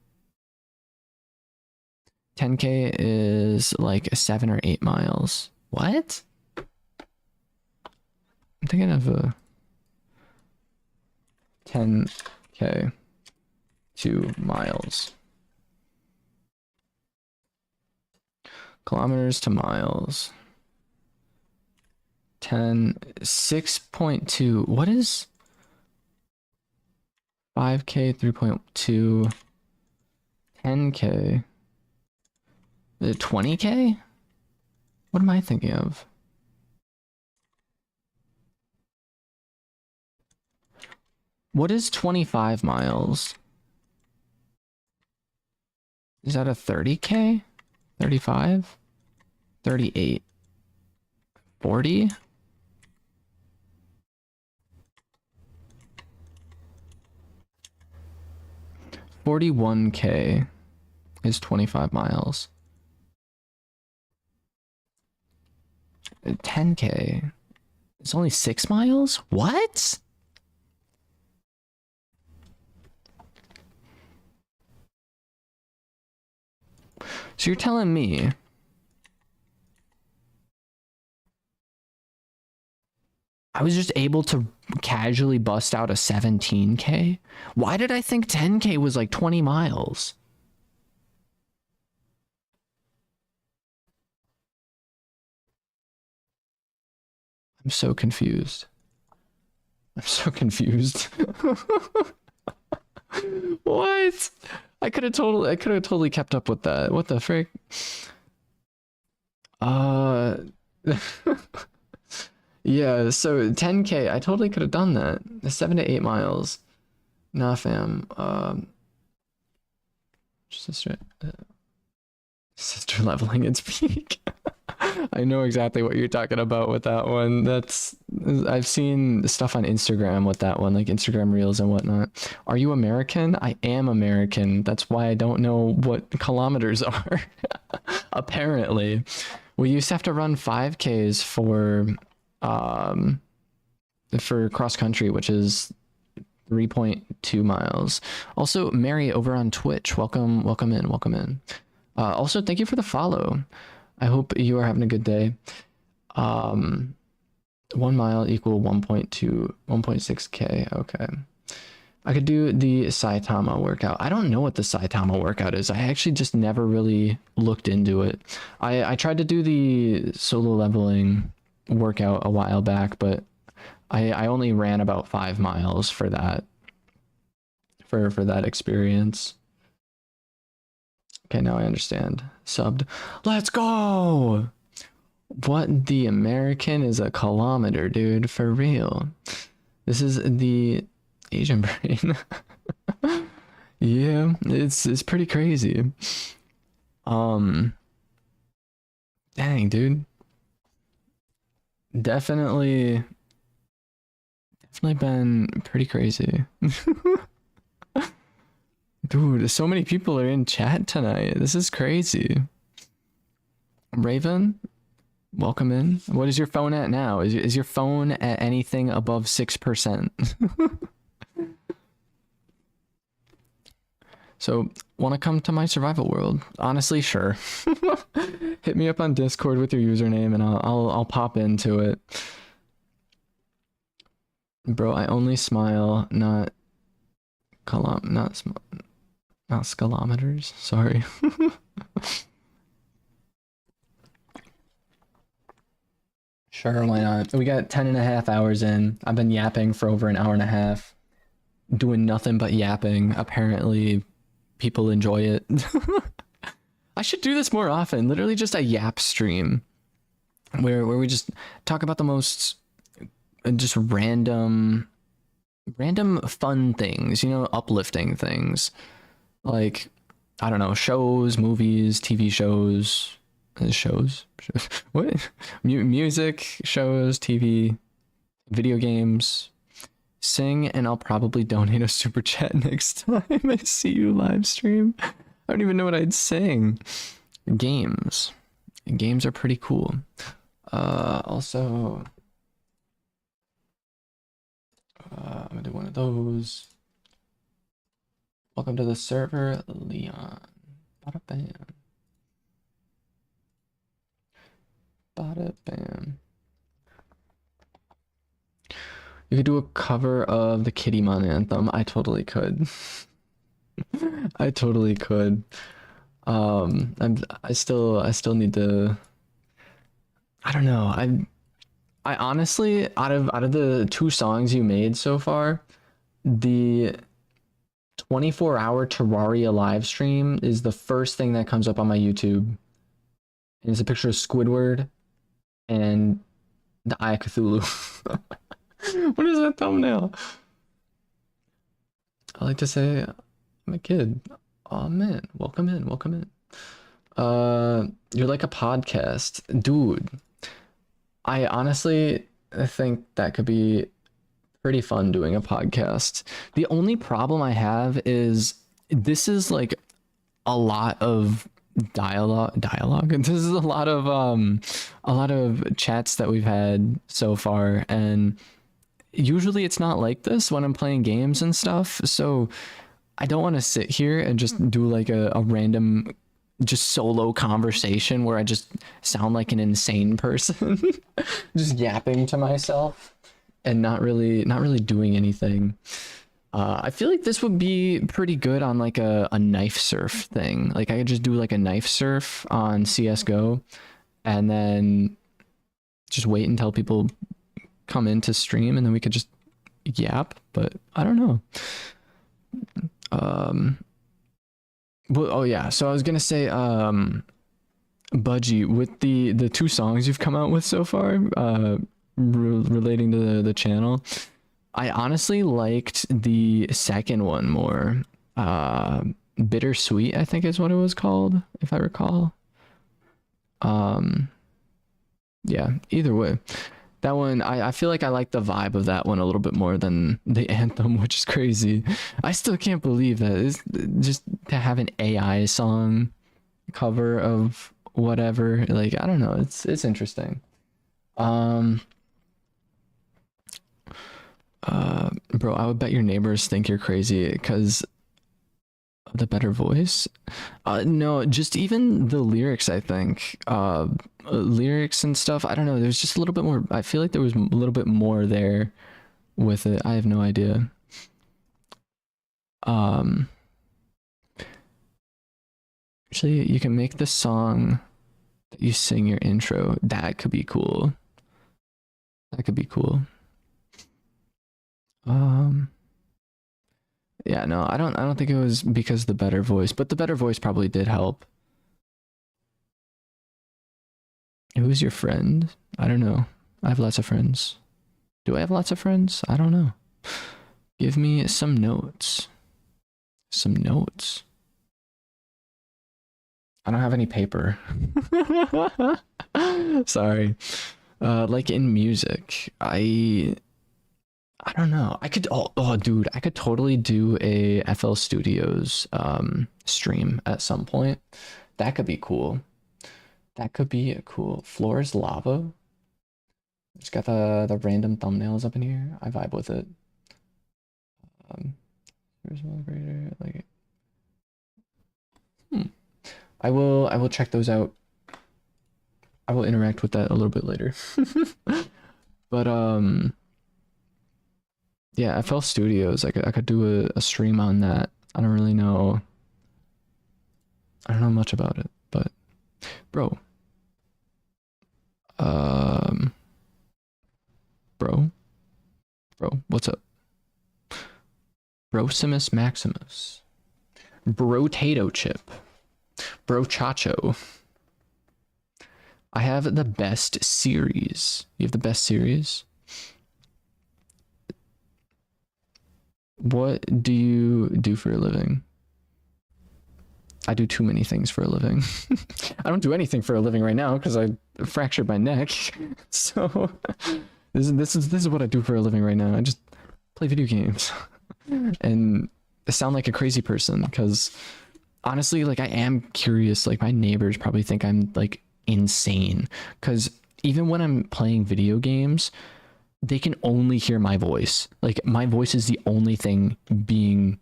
10K is like 7 or 8 miles. What? I'm thinking of a 10K 2 miles. Kilometers to miles. 10, 6.2. What is 5K, 3.2, 10K? Is it 20K? What am I thinking of? What is 25 miles? Is that a 30K? 35? 38? 40? 41K is 25 miles. 10K. It's only 6 miles? What? So you're telling me I was just able to casually bust out a 17K? Why did I think 10K was like 20 miles? I'm so confused. I'm so confused. What? I could have totally kept up with that. What the frick? Uh Yeah, so 10K, I totally could have done that. 7 to 8 miles. Nah, fam. Sister, sister leveling its peak. I know exactly what you're talking about with that one. I've seen stuff on Instagram with that one, like Instagram Reels and whatnot. Are you American? I am American. That's why I don't know what kilometers are. Apparently, we used to have to run 5Ks for cross country, which is 3.2 miles. Also, Mary over on Twitch, welcome in. Also, thank you for the follow. I hope you are having a good day. 1 mile equal 1.2, 1.6K. Okay. I could do the Saitama workout. I don't know what the Saitama workout is. I actually just never really looked into it. I tried to do the solo leveling workout a while back, but I only ran about 5 miles for that. For that experience. Okay, now I understand. Subbed. Let's go! What the American is a kilometer, dude, for real. This is the Asian brain. Yeah, it's pretty crazy. Dang, dude. Definitely been pretty crazy. Dude, so many people are in chat tonight. This is crazy. Raven, welcome in. What is your phone at now? Is your phone at anything above 6%? So, want to come to my survival world? Honestly, sure. Hit me up on Discord with your username and I'll pop into it. Bro, I only smile, not skilometers. Sorry. Sure, why not? We got 10.5 hours in. I've been yapping for over an hour and a half. Doing nothing but yapping. Apparently, people enjoy it. I should do this more often. Literally just a yap stream. Where we just talk about the most just random fun things, you know, uplifting things. Like, I don't know, shows, movies, TV shows, what? Music, shows, TV, video games, sing, and I'll probably donate a super chat next time I see you live stream. I don't even know what I'd sing. Games are pretty cool. Also, I'm gonna do one of those. Welcome to the server, Leon. Bada bam. Bada bam. You could do a cover of the Kittymon anthem. I totally could. I totally could. I still need to. I don't know. I honestly, out of the two songs you made so far, the 24-hour Terraria live stream is the first thing that comes up on my YouTube. And it's a picture of Squidward and the Eye of Cthulhu. What is that thumbnail? I like to say I'm a kid. Oh man, welcome in, welcome in. You're like a podcast. Dude, I honestly think that could be pretty fun doing a podcast. The only problem I have is this is like a lot of dialogue. This is a lot of chats that we've had so far, and usually it's not like this when I'm playing games and stuff. So I don't want to sit here and just do like a random just solo conversation where I just sound like an insane person just yapping to myself and not really doing anything. I feel like this would be pretty good on like a knife surf thing. Like I could just do like a knife surf on CS:GO and then just wait until people come in to stream and then we could just yap, but I don't know. Well, oh yeah, so I was gonna say Budgie, with the two songs you've come out with so far, relating to the channel, I honestly liked the second one more. Bittersweet, I think is what it was called, if I recall. Yeah, either way. That one, I feel like I like the vibe of that one a little bit more than the anthem, which is crazy. I still can't believe that. It's just to have an AI song cover of whatever. Like, I don't know. It's interesting. Bro, I would bet your neighbors think you're crazy because of the better voice. No, just even the lyrics, I think. Lyrics and stuff, I don't know, there's just a little bit more. I feel like there was a little bit more there with it. I have no idea. Actually, you can make the song that you sing your intro. That could be cool. That could be cool. Yeah, no, I don't think it was because of the better voice, but the better voice probably did help. Who's your friend? I don't know. I have lots of friends. Do I have lots of friends? I don't know. Give me some notes. Some notes. I don't have any paper. Sorry. Like in music, I don't know. I could dude, I could totally do a FL Studios stream at some point. That could be cool. That could be cool. Floor is lava. Just got the random thumbnails up in here. I vibe with it. There's one greater like. I will check those out. I will interact with that a little bit later. But yeah, FL Studios. I could do a stream on that. I don't really know. I don't know much about it, but bro. Bro, what's up? Brosimus Maximus. Brotato Chip. Bro Chacho. I have the best series. You have the best series? What do you do for a living? I do too many things for a living. I don't do anything for a living right now because I fractured my neck. So this is what I do for a living right now. I just play video games and I sound like a crazy person because honestly, like I am curious. Like my neighbors probably think I'm like insane because even when I'm playing video games, they can only hear my voice. Like my voice is the only thing being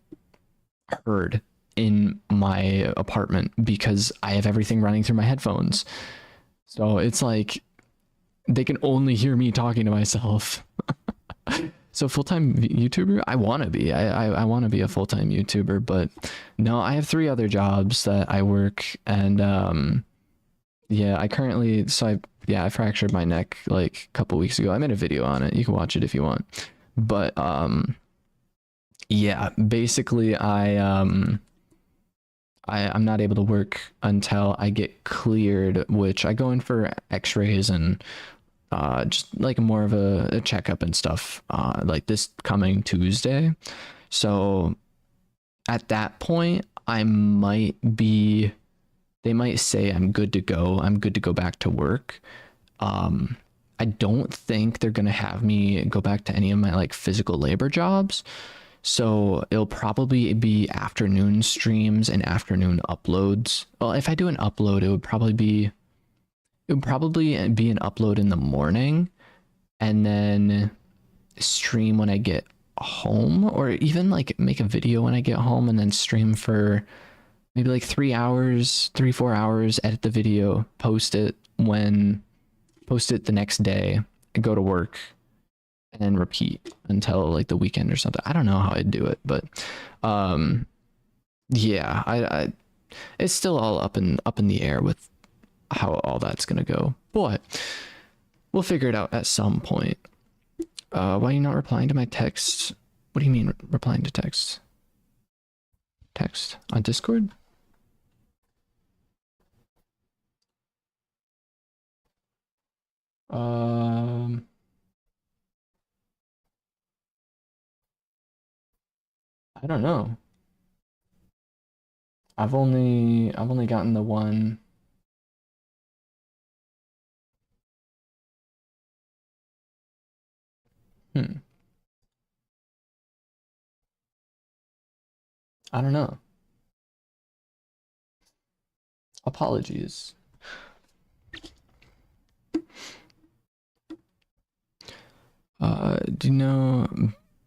heard in my apartment because I have everything running through my headphones. So it's like they can only hear me talking to myself. So full-time YouTuber, I want to be. I want to be a full-time YouTuber, but no, I have 3 other jobs that I work, and yeah, I currently, so I Yeah, I fractured my neck like a couple weeks ago. I made a video on it. You can watch it if you want. But yeah, basically I'm not able to work until I get cleared, which I go in for x-rays and just like more of a checkup and stuff like this coming Tuesday. So at that point, they might say I'm good to go. I'm good to go back to work. Um, I don't think they're gonna have me go back to any of my like physical labor jobs. So it'll probably be afternoon streams and afternoon uploads. Well, if I do an upload, it would probably be an upload in the morning and then stream when I get home, or even like make a video when I get home and then stream for maybe like 3 hours, 4 hours, edit the video, post it the next day, go to work, and then repeat until like the weekend or something. I don't know how I'd do it, but um yeah, I it's still all up in the air with how all that's gonna go. But we'll figure it out at some point. Why are you not replying to my text? What do you mean replying to text? Text on Discord? Um, I don't know. I've only gotten the one. Hmm. I don't know. Apologies. Do you know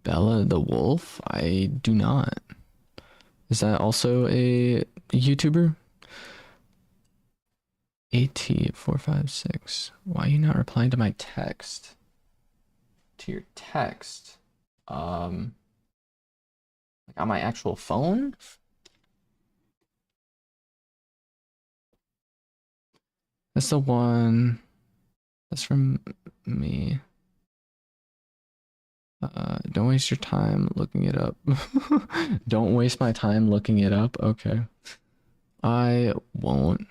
Bella the Wolf? I do not. Is that also a YouTuber? AT456. Why are you not replying to my text? To your text? Like on my actual phone? That's the one. That's from me. Don't waste your time looking it up. Don't waste my time looking it up. Okay. I won't.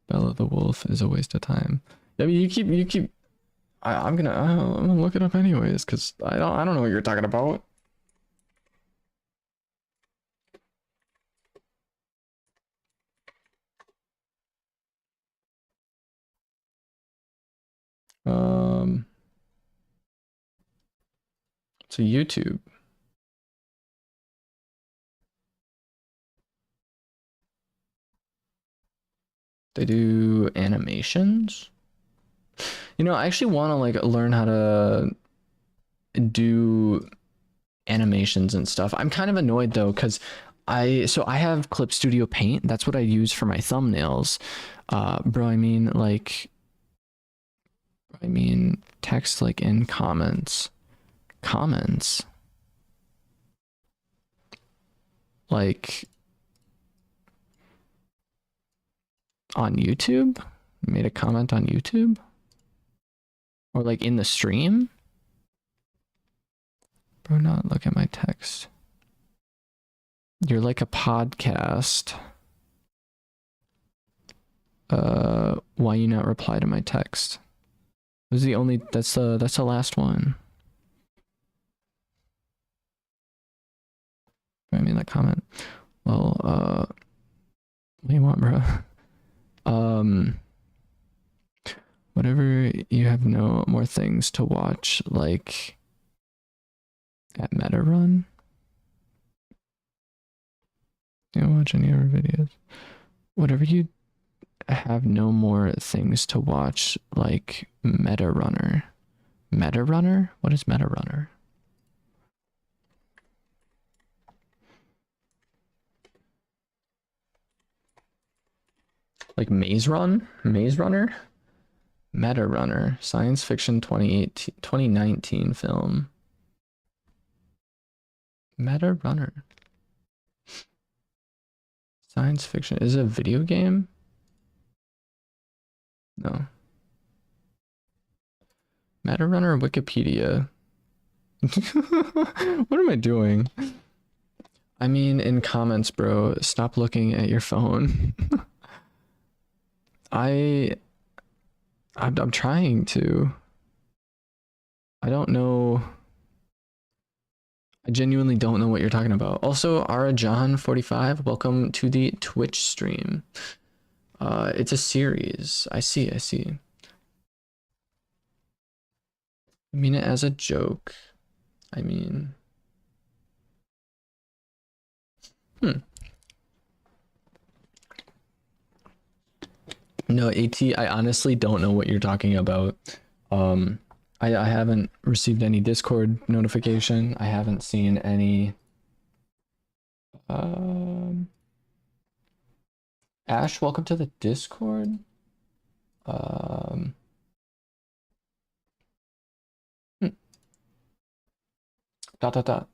Bella the Wolf is a waste of time. I mean, you keep. I'm gonna look it up anyways, cause I don't know what you're talking about. Um, so YouTube. They do animations. You know, I actually want to like learn how to do animations and stuff. I'm kind of annoyed though, because I have Clip Studio Paint. That's what I use for my thumbnails. Bro, I mean text like in comments. Comments. Like on YouTube? Made a comment on YouTube? Or like in the stream? Bro, not look at my text. You're like a podcast. Why you not reply to my text? Was the only that's the last one. I mean that comment. Well, what do you want, bro? Whatever, you have no more things to watch like at Meta Run. You don't watch any of our videos. Whatever, you have no more things to watch like Meta Runner. Meta Runner? What is Meta Runner? Like Maze Run? Maze Runner? Meta Runner. Science fiction 2019 film. Meta Runner. Science fiction. Is it a video game? No. Matter Runner Wikipedia. What am I doing? I mean, in comments, bro, stop looking at your phone. I I'm trying to. I don't know. I genuinely don't know what you're talking about. Also, Ara John 45, welcome to the Twitch stream. It's a series. I see, I see. I mean it as a joke. I mean, No, AT, I honestly don't know what you're talking about. Um, I haven't received any Discord notification. I haven't seen any. Um, Ash, welcome to the Discord. Um, hmm, dot dot dot.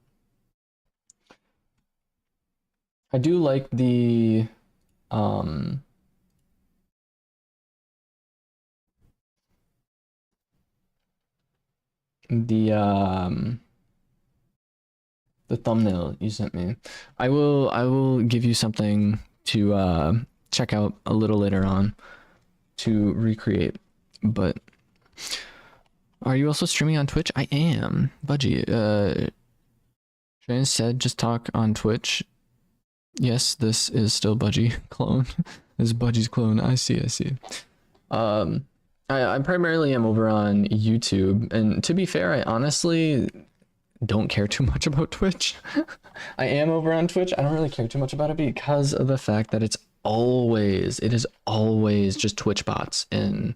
I do like um the um the thumbnail you sent me. I will give you something to check out a little later on to recreate. But are you also streaming on Twitch? I am. Budgie. Shane said just talk on Twitch. Yes, this is still Budgie clone. This is Budgie's clone. I see, I see. I primarily am over on YouTube, and to be fair, I honestly don't care too much about Twitch. I am over on Twitch. I don't really care too much about it because of the fact that it is always just Twitch bots in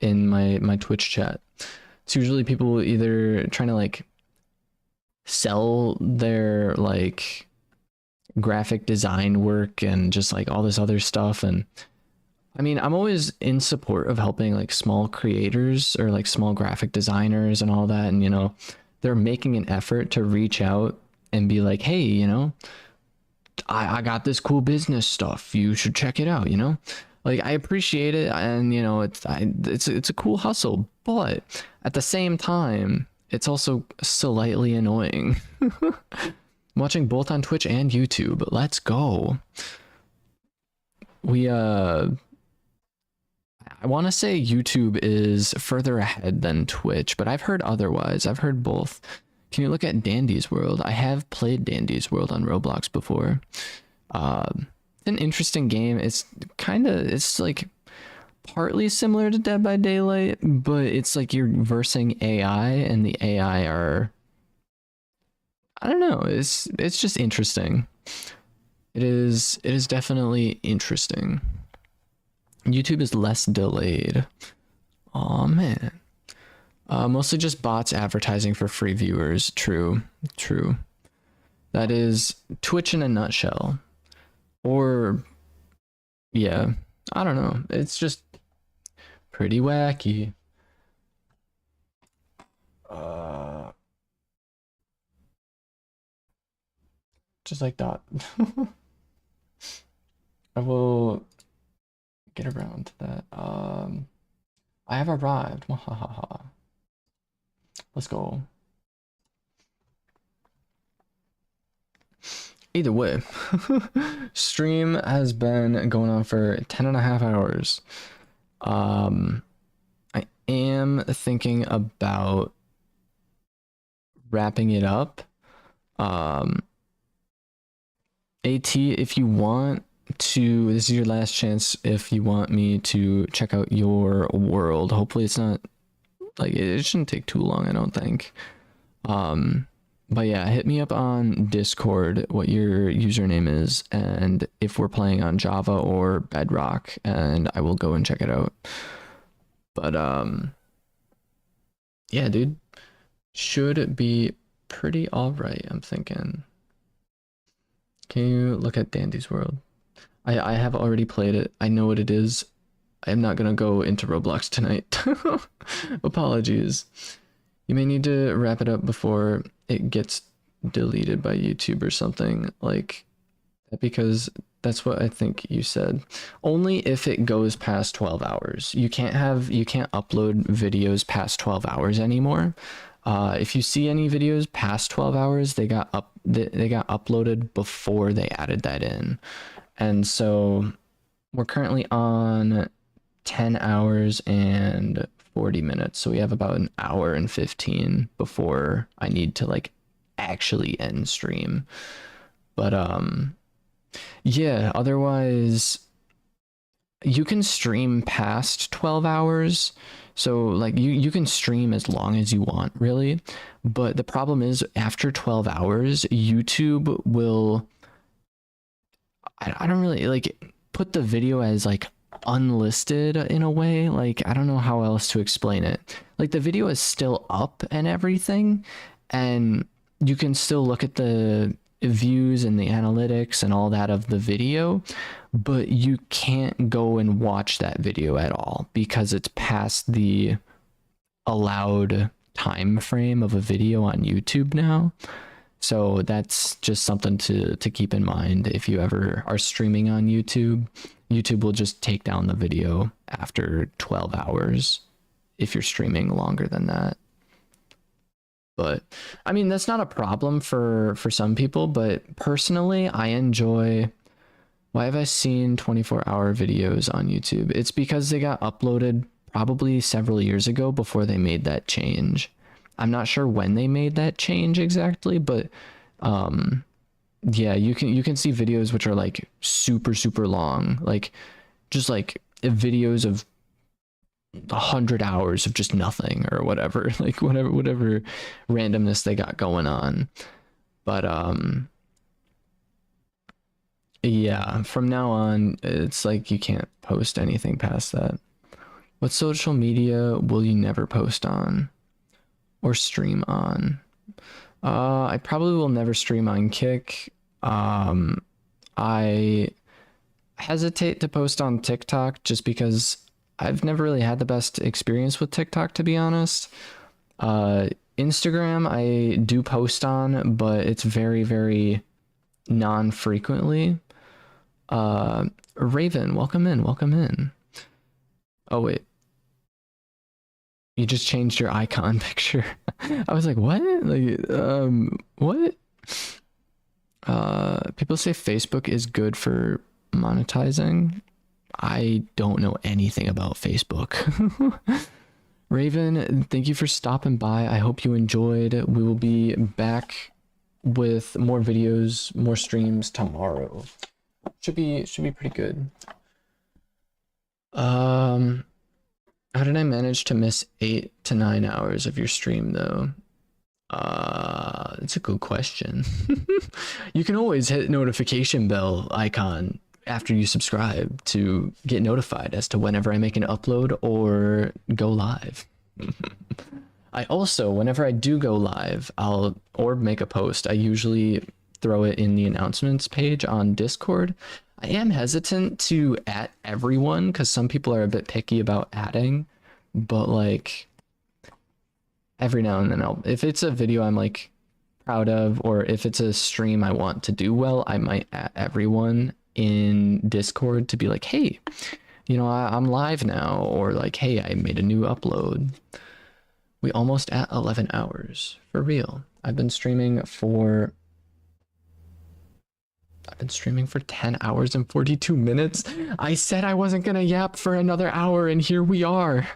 my Twitch chat. It's usually people either trying to like sell their like graphic design work and just like all this other stuff. And I mean, I'm always in support of helping like small creators or like small graphic designers and all that. And you know, they're making an effort to reach out and be like, hey, you know, I got this cool business stuff, you should check it out, you know. Like I appreciate it, and you know it's a cool hustle, but at the same time it's also slightly annoying. Watching both on Twitch and YouTube. Let's go. We I want to say YouTube is further ahead than Twitch, but I've heard otherwise. I've heard both. Can you look at Dandy's World? I have played Dandy's World on Roblox before. An interesting game. It's like partly similar to Dead by Daylight, but it's like you're versing AI, and the AI are, I don't know, it's just interesting. It is definitely interesting. YouTube is less delayed. Oh man. Mostly just bots advertising for free viewers. True. That is Twitch in a nutshell. Or yeah, I don't know. It's just pretty wacky. Just like that. I will get around to that. I have arrived. Let's go. Either way, stream has been going on for 10 and a half hours. I am thinking about wrapping it up. AT, if you want to, this is your last chance if you want me to check out your world. Hopefully it's not, like, it shouldn't take too long, I don't think. But yeah, hit me up on Discord what your username is and if we're playing on Java or Bedrock, and I will go and check it out. But yeah, dude, should be pretty all right, I'm thinking. Can you look at Dandy's World? I have already played it. I know what it is. I'm not gonna go into Roblox tonight. Apologies. You may need to wrap it up before it gets deleted by YouTube or something. Like, because that's what I think you said. Only if it goes past 12 hours. You can't upload videos past 12 hours anymore. If you see any videos past 12 hours, they got uploaded before they added that in. And so we're currently on 10 hours and 40 minutes. So we have about an hour and 15 before I need to like actually end stream. But yeah, otherwise you can stream past 12 hours. So like you can stream as long as you want, really. But the problem is after 12 hours, YouTube will I don't really like put the video as like unlisted in a way. Like I don't know how else to explain it. Like the video is still up and everything, and you can still look at the views and the analytics and all that of the video, but you can't go and watch that video at all because it's past the allowed time frame of a video on YouTube now. So that's just something to keep in mind if you ever are streaming on YouTube. YouTube will just take down the video after 12 hours if you're streaming longer than that. But I mean, that's not a problem for some people, but personally, I enjoy. Why have I seen 24-hour videos on YouTube? It's because they got uploaded probably several years ago before they made that change. I'm not sure when they made that change exactly, but yeah, you can see videos which are like super long, like just like videos of 100 hours of just nothing or whatever, like whatever randomness they got going on. But yeah, from now on it's like you can't post anything past that. What social media will you never post on or stream on? I probably will never stream on Kick. I hesitate to post on TikTok just because I've never really had the best experience with TikTok, to be honest. Instagram, I do post on, but it's very non-frequently. Raven, welcome in, welcome in. Oh, wait. You just changed your icon picture. I was like, what? Like, what? People say Facebook is good for monetizing. I don't know anything about Facebook. Raven, thank you for stopping by. I hope you enjoyed. We will be back with more videos, more streams tomorrow. Should be pretty good. How did I manage to miss 8 to 9 hours of your stream though? It's a good question. You can always hit notification bell icon after you subscribe to get notified as to whenever I make an upload or go live. I also, whenever I do go live, or make a post, I usually throw it in the announcements page on Discord. I am hesitant to at everyone because some people are a bit picky about adding, but like every now and then if it's a video I'm like proud of, or if it's a stream I want to do well, I might add everyone in Discord to be like, hey, you know, I'm live now, or like, hey, I made a new upload. We almost at 11 hours for real. I've been streaming for 10 hours and 42 minutes. I said I wasn't gonna yap for another hour, and here we are.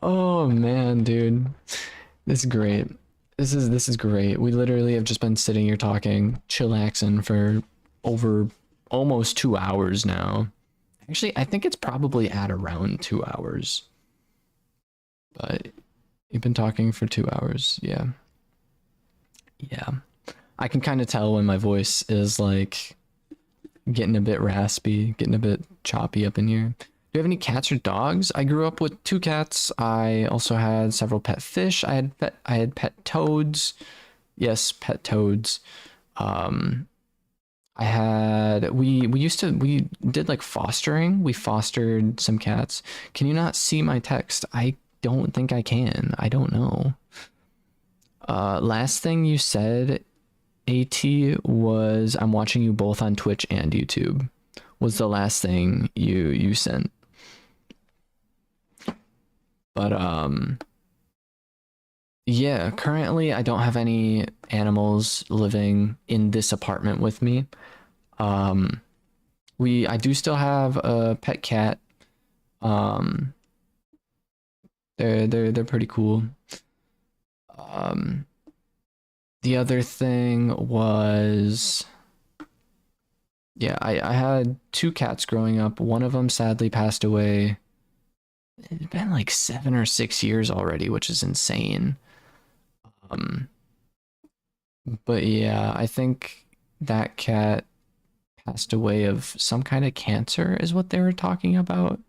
Oh man, dude, this is great. This is great. We literally have just been sitting here talking, chillaxing for over almost 2 hours now. Actually, I think it's probably at around 2 hours. But you've been talking for 2 hours, yeah. Yeah. I can kind of tell when my voice is like getting a bit raspy, getting a bit choppy up in here. Do you have any cats or dogs? I grew up with 2 cats. I also had several pet fish. I had pet toads. Yes, pet toads. We did like fostering. We fostered some cats. Can you not see my text? I don't think I can. I don't know. Last thing you said AT was I'm watching you both on Twitch and YouTube was the last thing you sent. But yeah, currently I don't have any animals living in this apartment with me. Um I do still have a pet cat. Um they're pretty cool. Um the other thing was yeah, I had two cats growing up. One of them sadly passed away. It's been like 7 or 6 years already, which is insane. Um, but yeah, I think that cat passed away of some kind of cancer, is what they were talking about.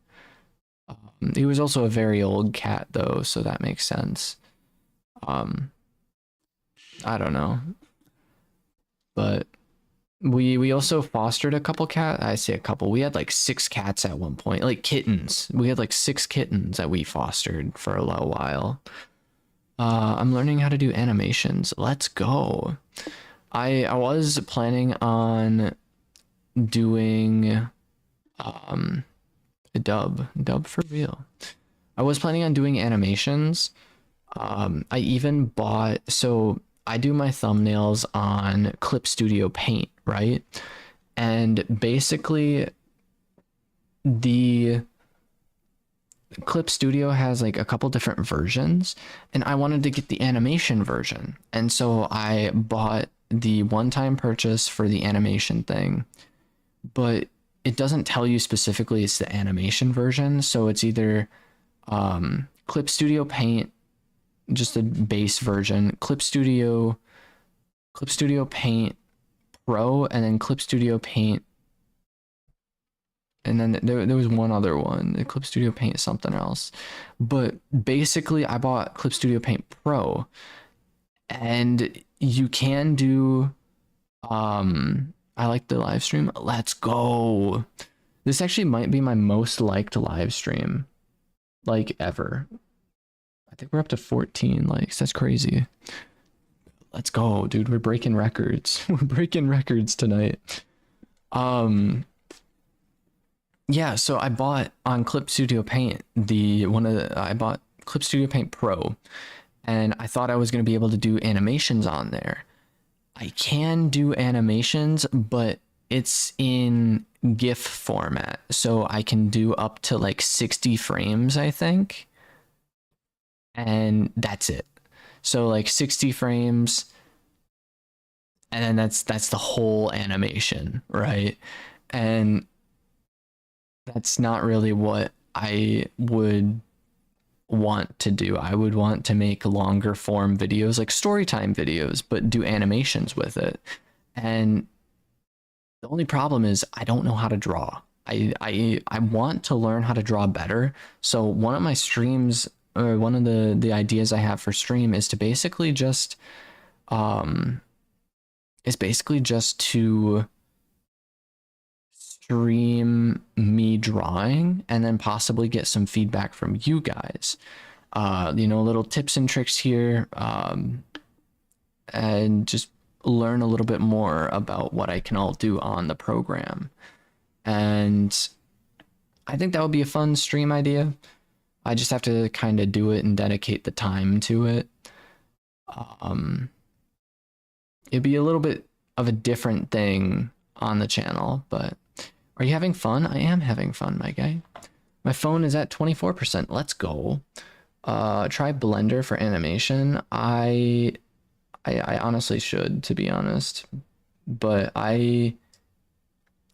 He was also a very old cat, though, so that makes sense. Um, I don't know, but we also fostered a couple cat. I say a couple. We had like 6 cats at one point, like kittens. We had like 6 kittens that we fostered for a little while. I'm learning how to do animations. Let's go. I was planning on doing a dub for real. I was planning on doing animations. I even bought, so I do my thumbnails on Clip Studio Paint, right? And basically the Clip Studio has like a couple different versions, and I wanted to get the animation version. And so I bought the one-time purchase for the animation thing, but it doesn't tell you specifically it's the animation version. So it's either Clip Studio Paint, just a base version, Clip Studio Paint Pro, and then Clip Studio Paint, and then there was one other one, the Clip Studio Paint something else. But basically I bought Clip Studio Paint Pro, and you can do I like the live stream. Let's go. This actually might be my most liked live stream like ever. I think we're up to 14 likes. That's crazy. Let's go, dude. We're breaking records. We're breaking records tonight. Yeah, so I bought on Clip Studio Paint I bought Clip Studio Paint Pro, and I thought I was going to be able to do animations on there. I can do animations, but it's in GIF format, so I can do up to like 60 frames, I think, and that's it. So like 60 frames, and then that's the whole animation, right? And that's not really what I would want to do. I would want to make longer form videos, like story time videos, but do animations with it. And the only problem is I don't know how to draw. I want to learn how to draw better. So one of my streams, or one of the ideas I have for stream is to basically just to stream me drawing and then possibly get some feedback from you guys. Little tips and tricks here, and just learn a little bit more about what I can all do on the program. And I think that would be a fun stream idea. I just have to kind of do it and dedicate the time to it. It'd be a little bit of a different thing on the channel, but are you having fun? I am having fun, my guy. My phone is at 24%. Let's go. Try Blender for animation. I honestly should, to be honest, but I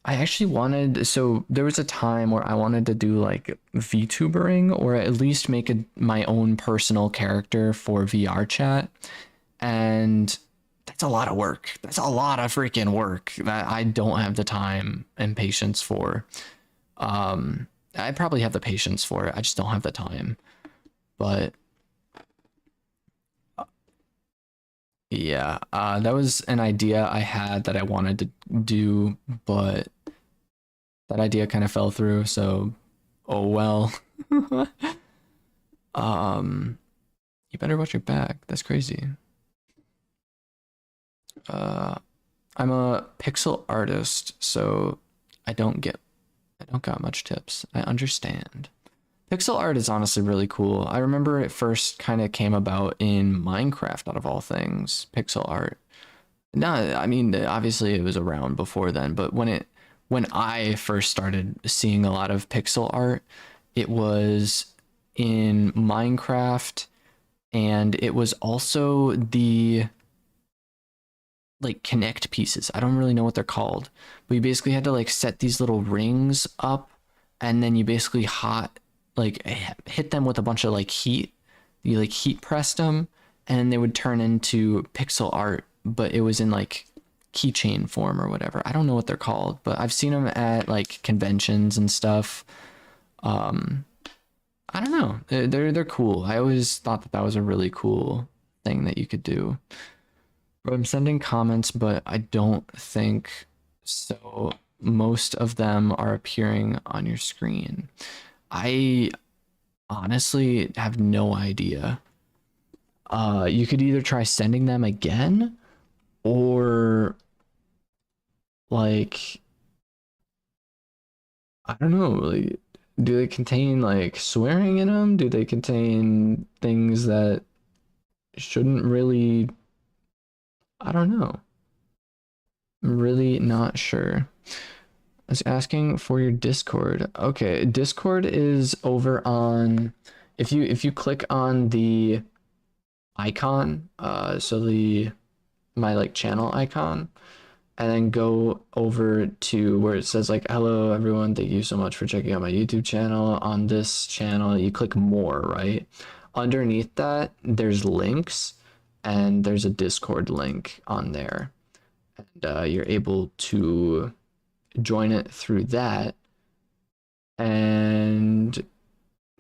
actually wanted, so there was a time where I wanted to do like VTubering, or at least make my own personal character for VR chat, and that's a lot of work. That's a lot of freaking work that I don't have the time and patience for. I probably have the patience for it. I just don't have the time. But yeah, that was an idea I had that I wanted to do, but that idea kind of fell through. So, oh well. You better watch your back. That's crazy. I'm a pixel artist, so I don't get I don't got much tips. I understand. Pixel art is honestly really cool. I remember it first kind of came about in Minecraft out of all things, pixel art. No, I mean obviously it was around before then, but when I first started seeing a lot of pixel art, it was in Minecraft, and it was also the like connect pieces. I don't really know what they're called, but you basically had to like set these little rings up, and then you basically hit them with a bunch of like heat. You like heat pressed them, and they would turn into pixel art, but it was in like keychain form or whatever. I don't know what they're called, but I've seen them at like conventions and stuff. I don't know. They're cool. I always thought that that was a really cool thing that you could do. I'm sending comments, but I don't think so. Most of them are appearing on your screen. I honestly have no idea. You could either try sending them again, or like I don't know. Like, do they contain like swearing in them? Do they contain things that shouldn't really? I don't know. I'm really not sure. I was asking for your Discord. Okay, Discord is over on if you click on the icon, so the my like channel icon, and then go over to where it says like hello everyone, thank you so much for checking out my YouTube channel. On this channel, you click more, right? Underneath that, there's links, and there's a Discord link on there. And you're able to join it through that, and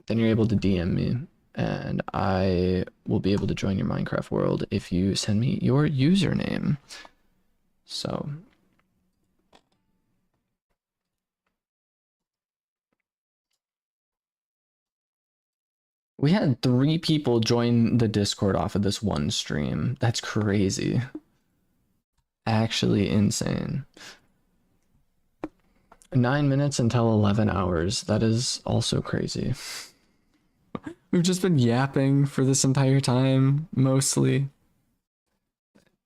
then you're able to DM me, and I will be able to join your Minecraft world if you send me your username. So we had 3 people join the Discord off of this one stream. That's crazy. Actually insane. 9 minutes until 11 hours. That is also crazy. We've just been yapping for this entire time, mostly.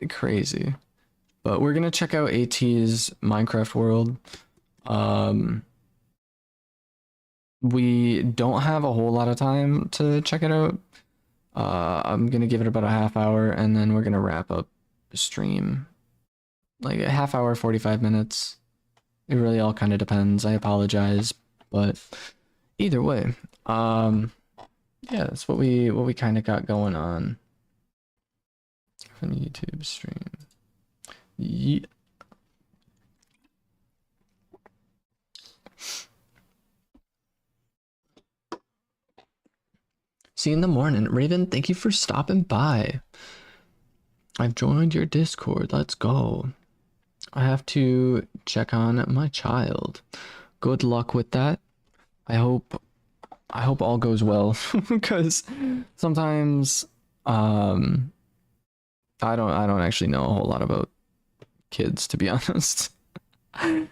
Crazy. But we're gonna check out AT's Minecraft world. We don't have a whole lot of time to check it out. I'm gonna give it about a half hour, and then we're gonna wrap up the stream. Like a half hour, 45 minutes. It really all kind of depends. I apologize, but either way, yeah, that's what we kind of got going on from the YouTube stream. Yeah. See you in the morning. Raven, thank you for stopping by. I've joined your Discord. Let's go. I have to check on my child. Good luck with that. I hope all goes well, because sometimes I don't actually know a whole lot about kids, to be honest. I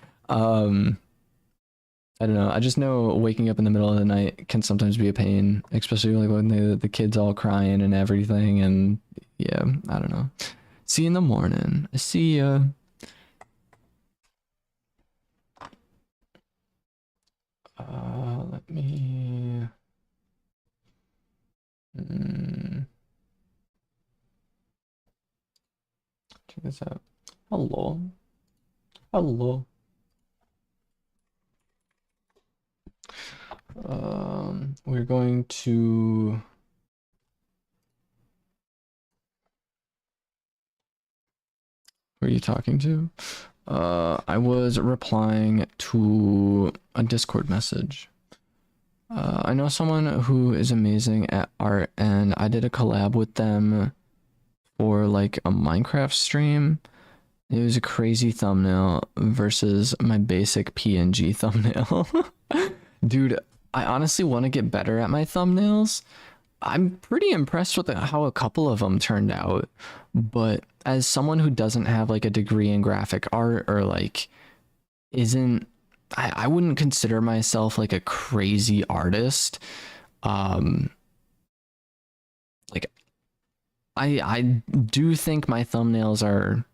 don't know. I just know waking up in the middle of the night can sometimes be a pain, especially like when the kids all crying and everything. And yeah, I don't know. See you in the morning. See ya. Let me. Check this out. Hello. Hello. We're going to. Who are you talking to? I was replying to a Discord message. I know someone who is amazing at art, and I did a collab with them for like a Minecraft stream. It was a crazy thumbnail versus my basic PNG thumbnail. Dude, I honestly want to get better at my thumbnails. I'm pretty impressed with how a couple of them turned out, but as someone who doesn't have like a degree in graphic art or like isn't I wouldn't consider myself like a crazy artist. Um like I do think my thumbnails are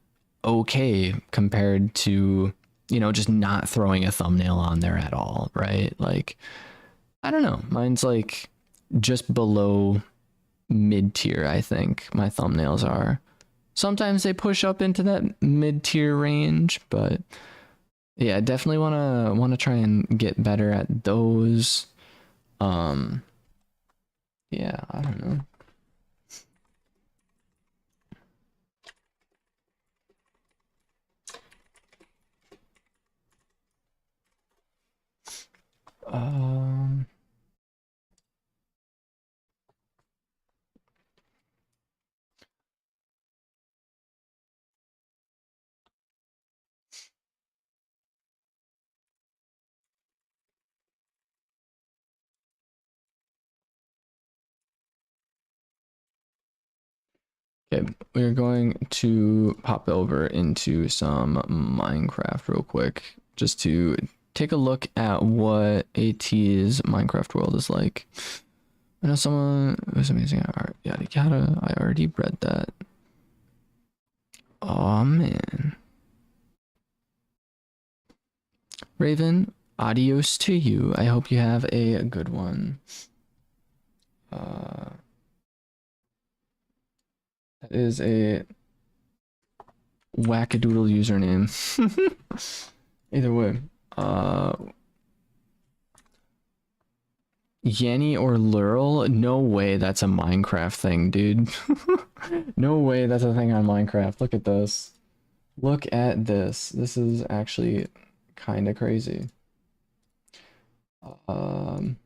okay compared to, you know, just not throwing a thumbnail on there at all, right? Like I don't know. Mine's like just below mid tier, I think my thumbnails are. Sometimes they push up into that mid tier range, but yeah, definitely wanna try and get better at those. Um, yeah, I don't know. Um, okay, we're going to pop over into some Minecraft real quick, just to take a look at what AT's Minecraft world is like. I know someone who's amazing at art, yada yada. I already read that. Oh man. Raven, adios to you. I hope you have a good one. Uh, that is a wackadoodle username. Either way, uh, Yanny or Lurl? No way that's a Minecraft thing, dude. No way that's a thing on Minecraft. Look at this. Look at this. This is actually kind of crazy. Um,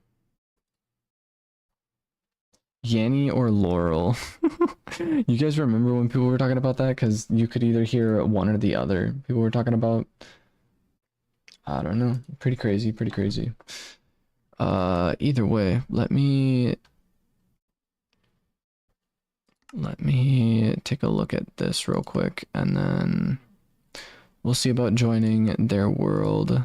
Yanny or Laurel? You guys remember when people were talking about that? Because you could either hear one or the other. People were talking about, I don't know, pretty crazy, pretty crazy. Either way, let me take a look at this real quick, and then we'll see about joining their world.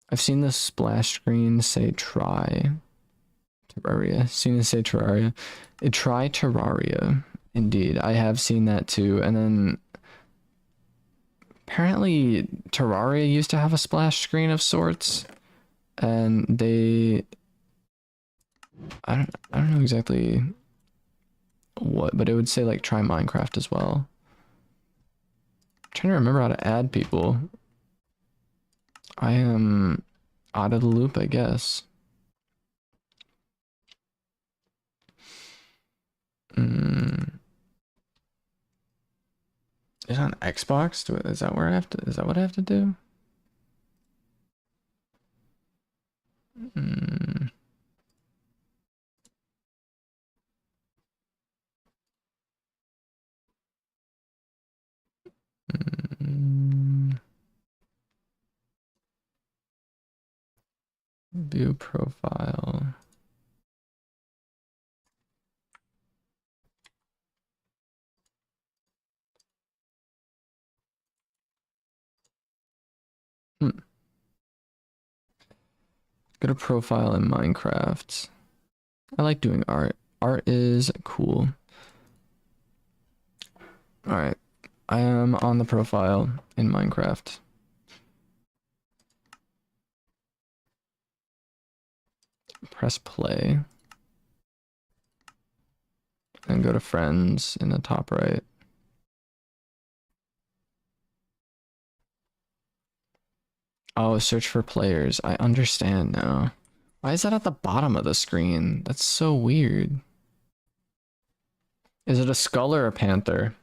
I've seen the splash screen say try Terraria. Seen it say Terraria. Try Terraria. Indeed, I have seen that too. And then apparently Terraria used to have a splash screen of sorts, and I don't know exactly what, but it would say like try Minecraft as well. I'm trying to remember how to add people. I am out of the loop, I guess. Mm. Is it on Xbox? Is that where I have to? Is that what I have to do? Mm. Mm. View profile. Hmm. Go to profile in Minecraft. I like doing art. Art is cool. All right. I am on the profile in Minecraft. Press play and go to friends in the top right. Oh, search for players. I understand now. Why is that at the bottom of the screen? That's so weird. Is it a skull or a panther?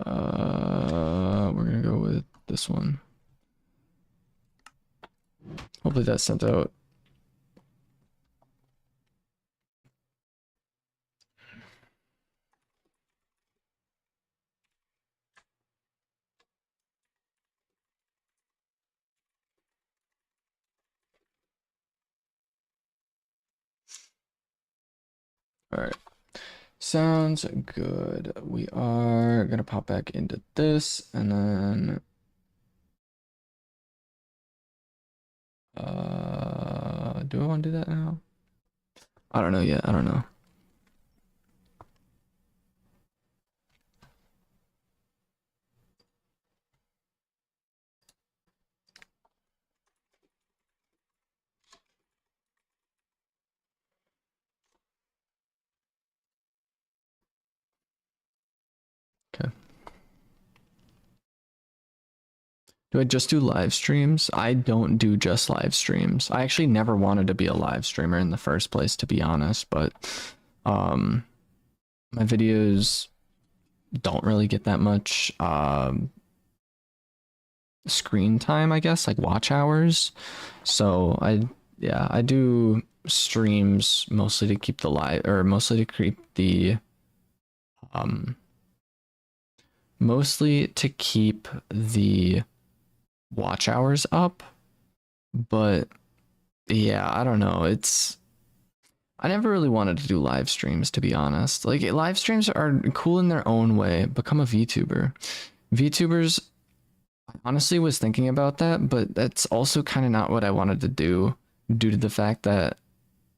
We're gonna go with this one. Hopefully that's sent out. All right. Sounds good. We are gonna pop back into this and then do I want to do that now? I don't know yet. I don't know. Okay. Do I just do live streams? I don't do just live streams. I actually never wanted to be a live streamer in the first place, to be honest, but um my videos don't really get that much screen time, I guess, like watch hours. So I do streams mostly to keep the live or mostly to keep the um mostly to keep the watch hours up, but yeah, I don't know. I never really wanted to do live streams, to be honest. Like live streams are cool in their own way. Become a VTuber. VTubers, I honestly was thinking about that, but that's also kind of not what I wanted to do due to the fact that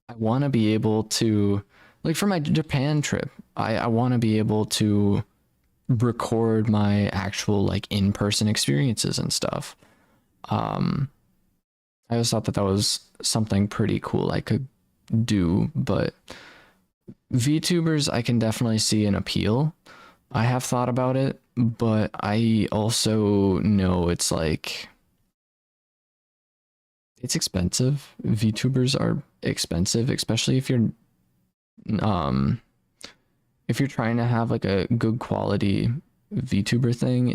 I want to be able to, like for my Japan trip, I want to be able to record my actual like in-person experiences and stuff. Um, I always thought that that was something pretty cool I could do, but VTubers I can definitely see an appeal. I have thought about it, but I also know it's like it's expensive. VTubers are expensive, especially um if you're trying to have like a good quality VTuber thing,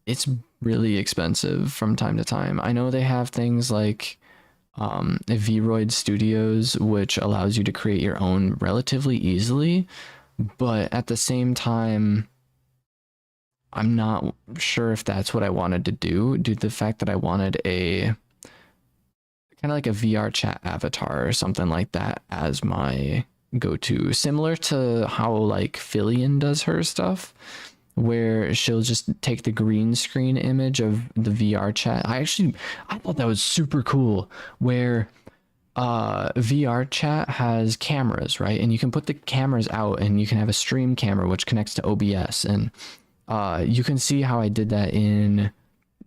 it's really expensive from time to time. I know they have things like Vroid Studios, which allows you to create your own relatively easily, but at the same time, I'm not sure if that's what I wanted to do due to the fact that I wanted a kind of like a VR chat avatar or something like that as my go-to, similar to how like Fillion does her stuff, where she'll just take the green screen image of the VR chat. I thought that was super cool, where VR chat has cameras, right? And you can put the cameras out and you can have a stream camera which connects to OBS. And you can see how I did that in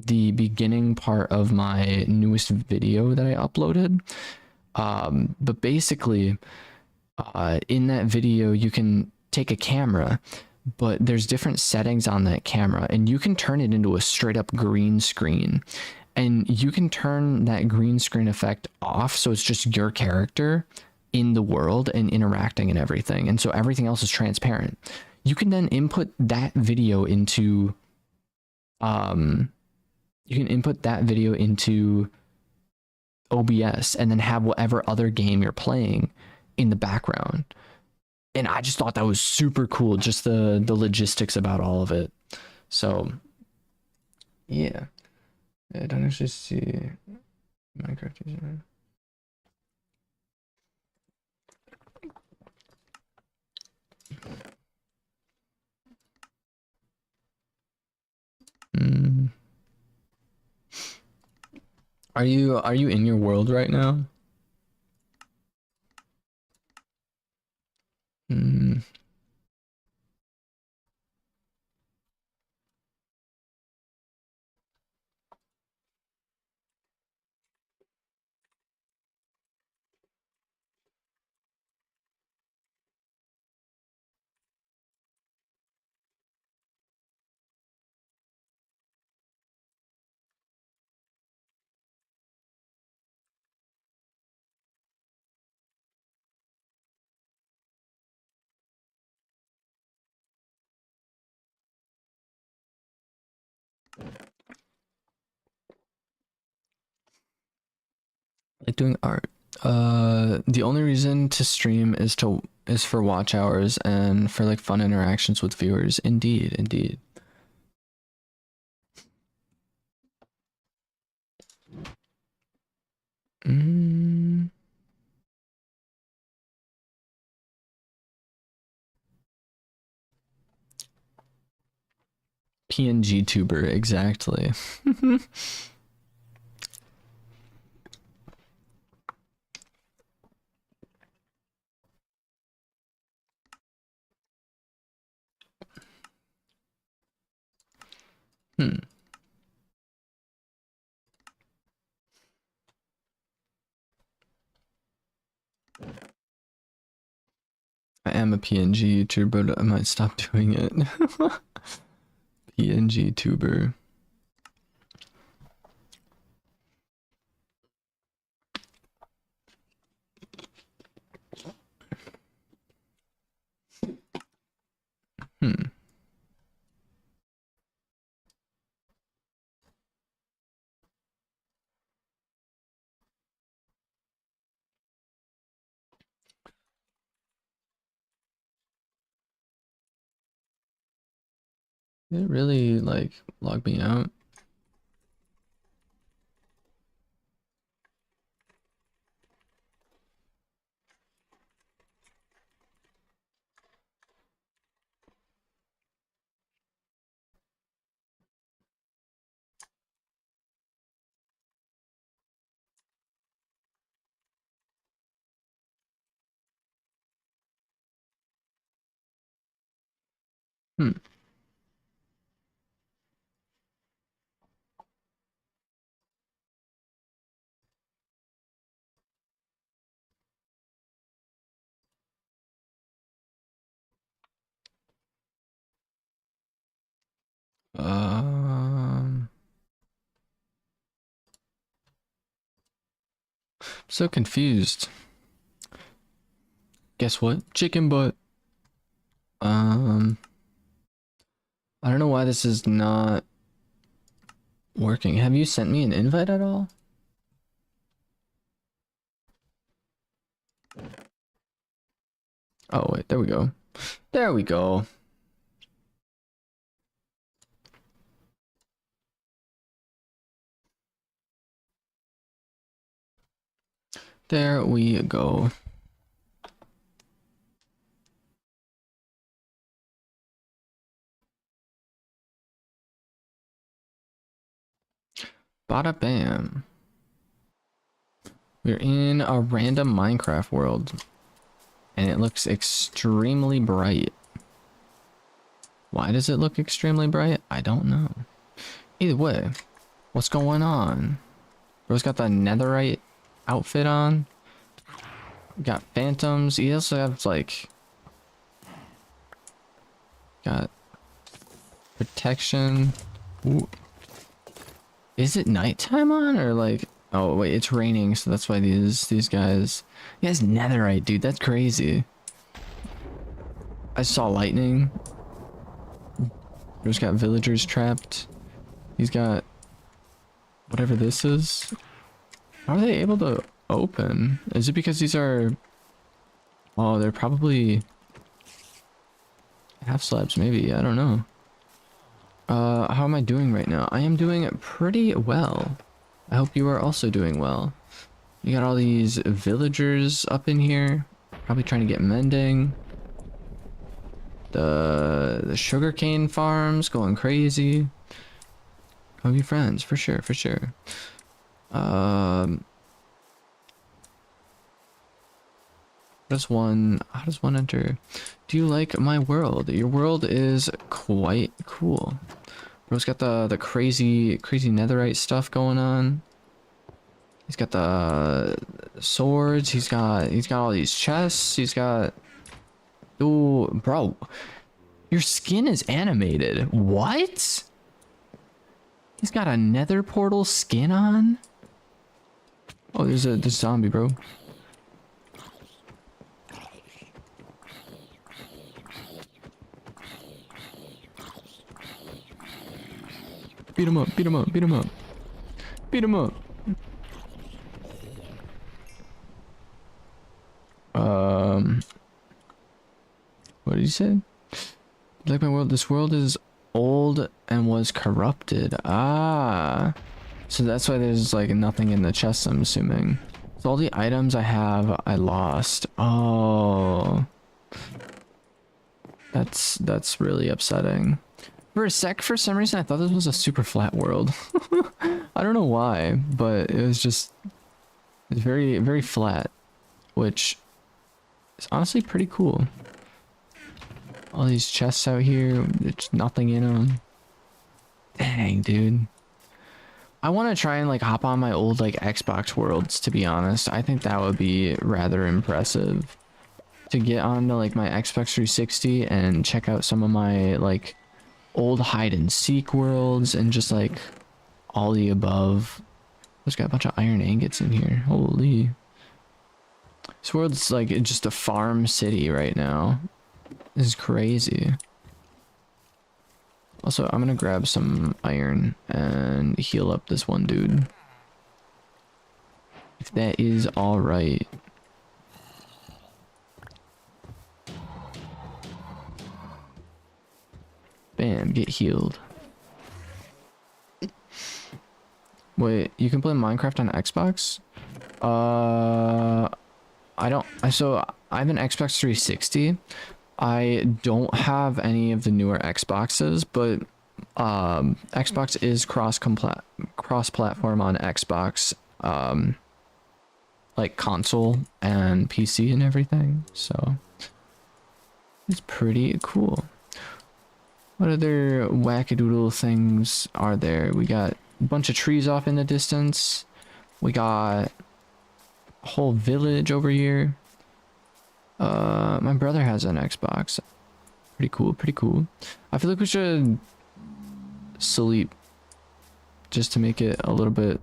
the beginning part of my newest video that I uploaded. But basically, in that video, you can take a camera, but there's different settings on that camera, and you can turn it into a straight up green screen. And you can turn that green screen effect off so it's just your character in the world and interacting and everything. And so everything else is transparent. You can then input that video into um you can input that video into OBS and then have whatever other game you're playing in the background. And I just thought that was super cool, just the logistics about all of it. So yeah, I don't actually see Minecraft user. Mm. Are you in your world right now? Mm. Like doing art. The only reason to stream is for watch hours and for like fun interactions with viewers. Indeed, indeed. Mm. PNG tuber, exactly. Hmm. I am a PNG YouTuber, but I might stop doing it. PNG tuber. Hmm. Did it really like log me out? Hmm. Um. So confused. Guess what? Chicken butt. Um. I don't know why this is not working. Have you sent me an invite at all? Oh wait, there we go. There we go. There we go. Bada bam. We're in a random Minecraft world. And it looks extremely bright. Why does it look extremely bright? I don't know. Either way, what's going on? Bro's got the netherite outfit on. Got phantoms. He also has like... Got protection. Ooh. Is it nighttime on or like... Oh wait, it's raining, so that's why these guys... He has netherite, dude. That's crazy. I saw lightning. Bro's got villagers trapped. He's got... Whatever this is. How are they able to open? Is it because these are... Oh, they're probably... half slabs, maybe. I don't know. How am I doing right now? I am doing pretty well. I hope you are also doing well. You got all these villagers up in here. Probably trying to get mending. The sugarcane farms going crazy. Come be friends, for sure, for sure. How does one enter? Do you like my world? Your world is quite cool. Bro's got the crazy netherite stuff going on. He's got the swords. He's got all these chests. He's got... Ooh, bro. Your skin is animated. What? He's got a nether portal skin on? Oh, there's a zombie, bro. Beat him up, beat him up, beat him up. Beat him up. What did you say? Like my world, this world is old and was corrupted. Ah. So that's why there's like nothing in the chest, I'm assuming. So all the items I have, I lost. Oh. That's really upsetting. For a sec, for some reason, I thought this was a super flat world. I don't know why, but it was just it's very, very flat, which is honestly pretty cool. All these chests out here, there's nothing in them. Dang, dude. I want to try and like hop on my old like Xbox worlds, to be honest. I think that would be rather impressive. To get onto like my Xbox 360 and check out some of my like old hide and seek worlds and just like all the above. There's got a bunch of iron ingots in here. Holy. This world's like just a farm city right now. This is crazy. Also, I'm gonna grab some iron and heal up this one dude. If that is alright. Bam, get healed. Wait, you can play Minecraft on Xbox? So I have an Xbox 360. I don't have any of the newer Xboxes, but Xbox is cross-platform on Xbox, like console and PC and everything. So it's pretty cool. What other wackadoodle things are there? We got a bunch of trees off in the distance. We got a whole village over here. My brother has an Xbox. Pretty cool, pretty cool. I feel like we should sleep just to make it a little bit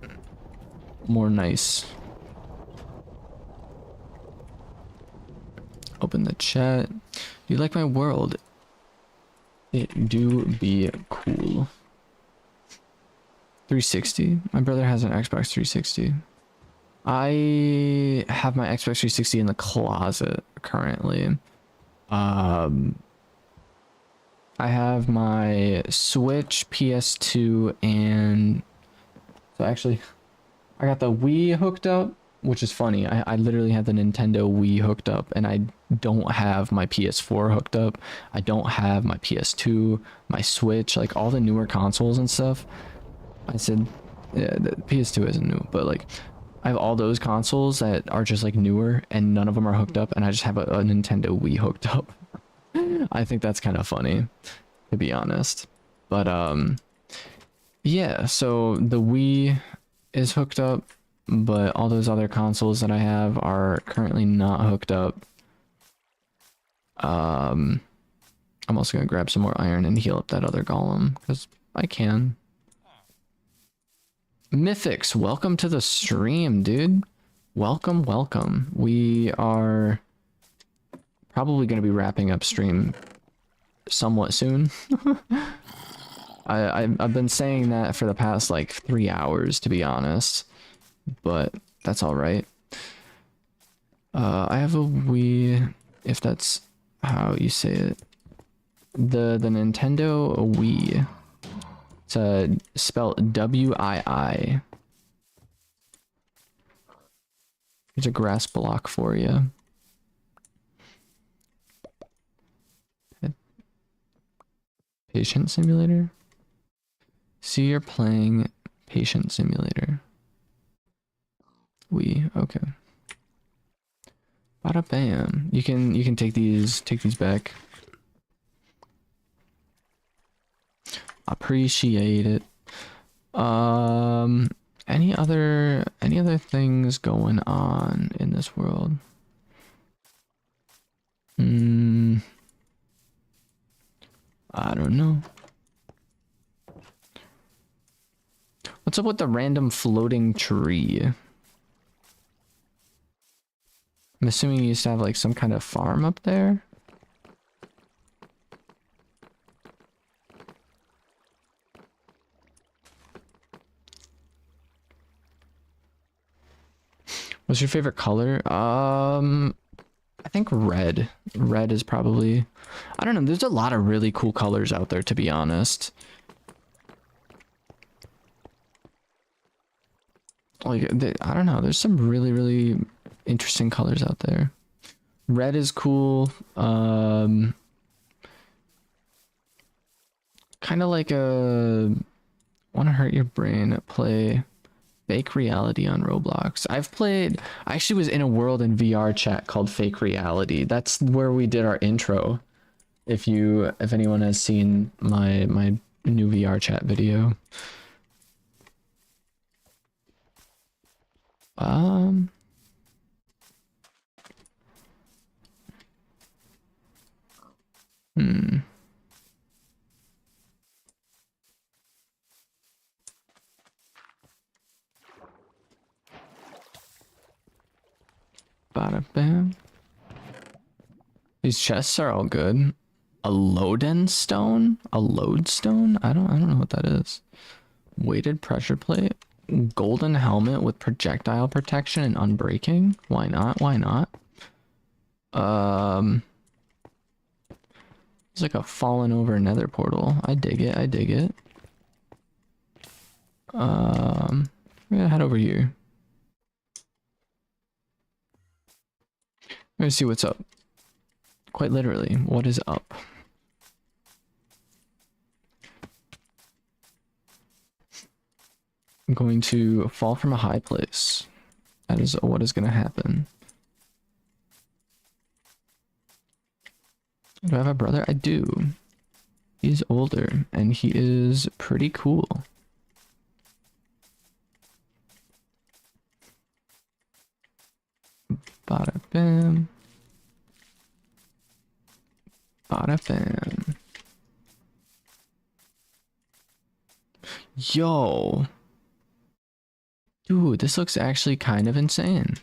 more nice. Open the chat. You like my world? It do be cool. 360. My brother has an Xbox 360. I have my Xbox 360 in the closet currently. I have my Switch, PS2, and so actually I got the Wii hooked up, which is funny. I literally have the Nintendo Wii hooked up, and I don't have my PS4 hooked up. I don't have my PS2, my Switch, like all the newer consoles and stuff. I said, yeah, the PS2 isn't new, but like I have all those consoles that are just like newer, and none of them are hooked up, and I just have a Nintendo Wii hooked up. I think that's kind of funny, to be honest. But yeah, so the Wii is hooked up, but all those other consoles that I have are currently not hooked up. I'm also gonna grab some more iron and heal up that other golem, because I can. Mythix, welcome to the stream, dude. Welcome, welcome. We are probably going to be wrapping up stream somewhat soon. I've been saying that for the past like 3 hours, to be honest, but that's all right. I have a Wii, if that's how you say it. The Nintendo Wii. It's spelled W-I-I. Here's a grass block for you. Patient Simulator? See, you're playing Patient Simulator. Okay. Bada bam. You can take these back. Appreciate it. Any other things going on in this world? I don't know. What's up with the random floating tree? I'm assuming you used to have like some kind of farm up there. What's your favorite color? I think red. Red is probably, I don't know, there's a lot of really cool colors out there, to be honest. Like, I don't know, there's some really, really interesting colors out there. Red is cool. Kind of like a want to hurt your brain play fake reality on Roblox. I actually was in a world in VR chat called Fake Reality. That's where we did our intro. If anyone has seen my new VR chat video. Um hmm. Bada bam. These chests are all good. A loden stone? A lodestone? I don't know what that is. Weighted pressure plate? Golden helmet with projectile protection and unbreaking? Why not? Why not? It's like a fallen over nether portal. I dig it, I dig it. I'm gonna head over here. I'm gonna see what's up. Quite literally, what is up? I'm going to fall from a high place. That is what is gonna happen. Do I have a brother? I do. He's older and he is pretty cool. Bada bam. Bada bam. Yo. Dude, this looks actually kind of insane.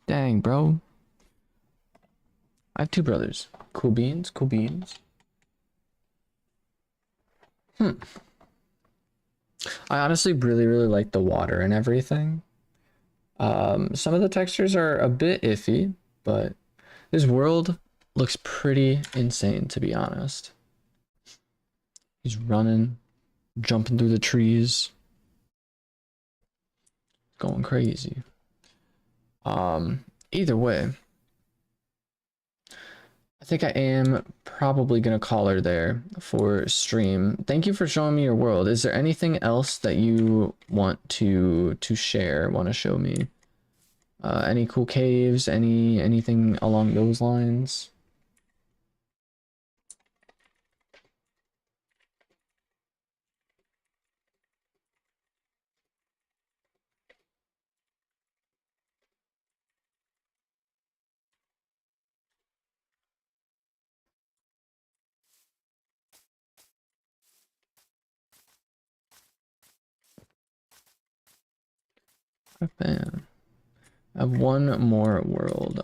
Dang, bro. I have two brothers. Cool beans, cool beans. I honestly really, really like the water and everything. Some of the textures are a bit iffy, but this world looks pretty insane, to be honest. He's running, jumping through the trees, going crazy. Either way, I think I am probably gonna call her there for stream. Thank you for showing me your world. Is there anything else that you want to share, want to show me? Any cool caves, anything along those lines? Bam. I have one more world.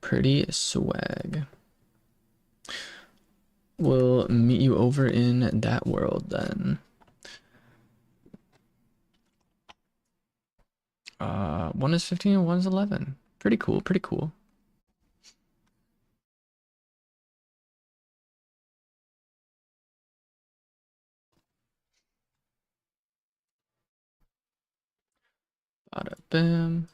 Pretty swag. We'll meet you over in that world then. One is 15 and one is 11. Pretty cool, pretty cool. Bada bam.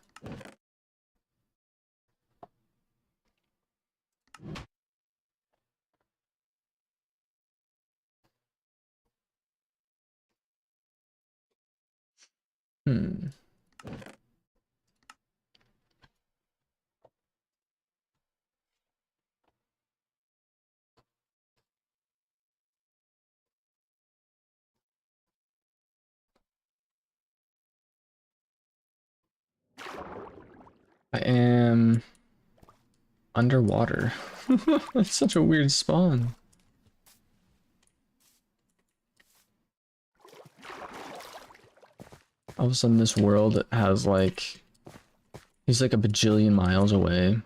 I am underwater. That's such a weird spawn. All of a sudden this world has like He's like a bajillion miles away.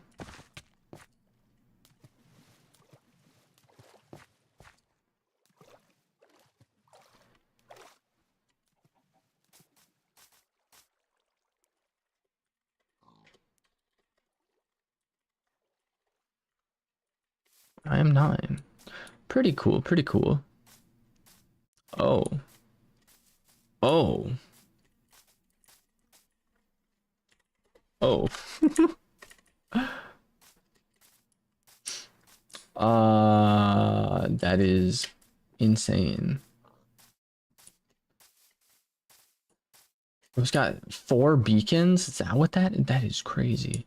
I am 9. Pretty cool, pretty cool. Oh. Oh. Oh. That is insane. It's got 4 beacons? Is that what that is crazy.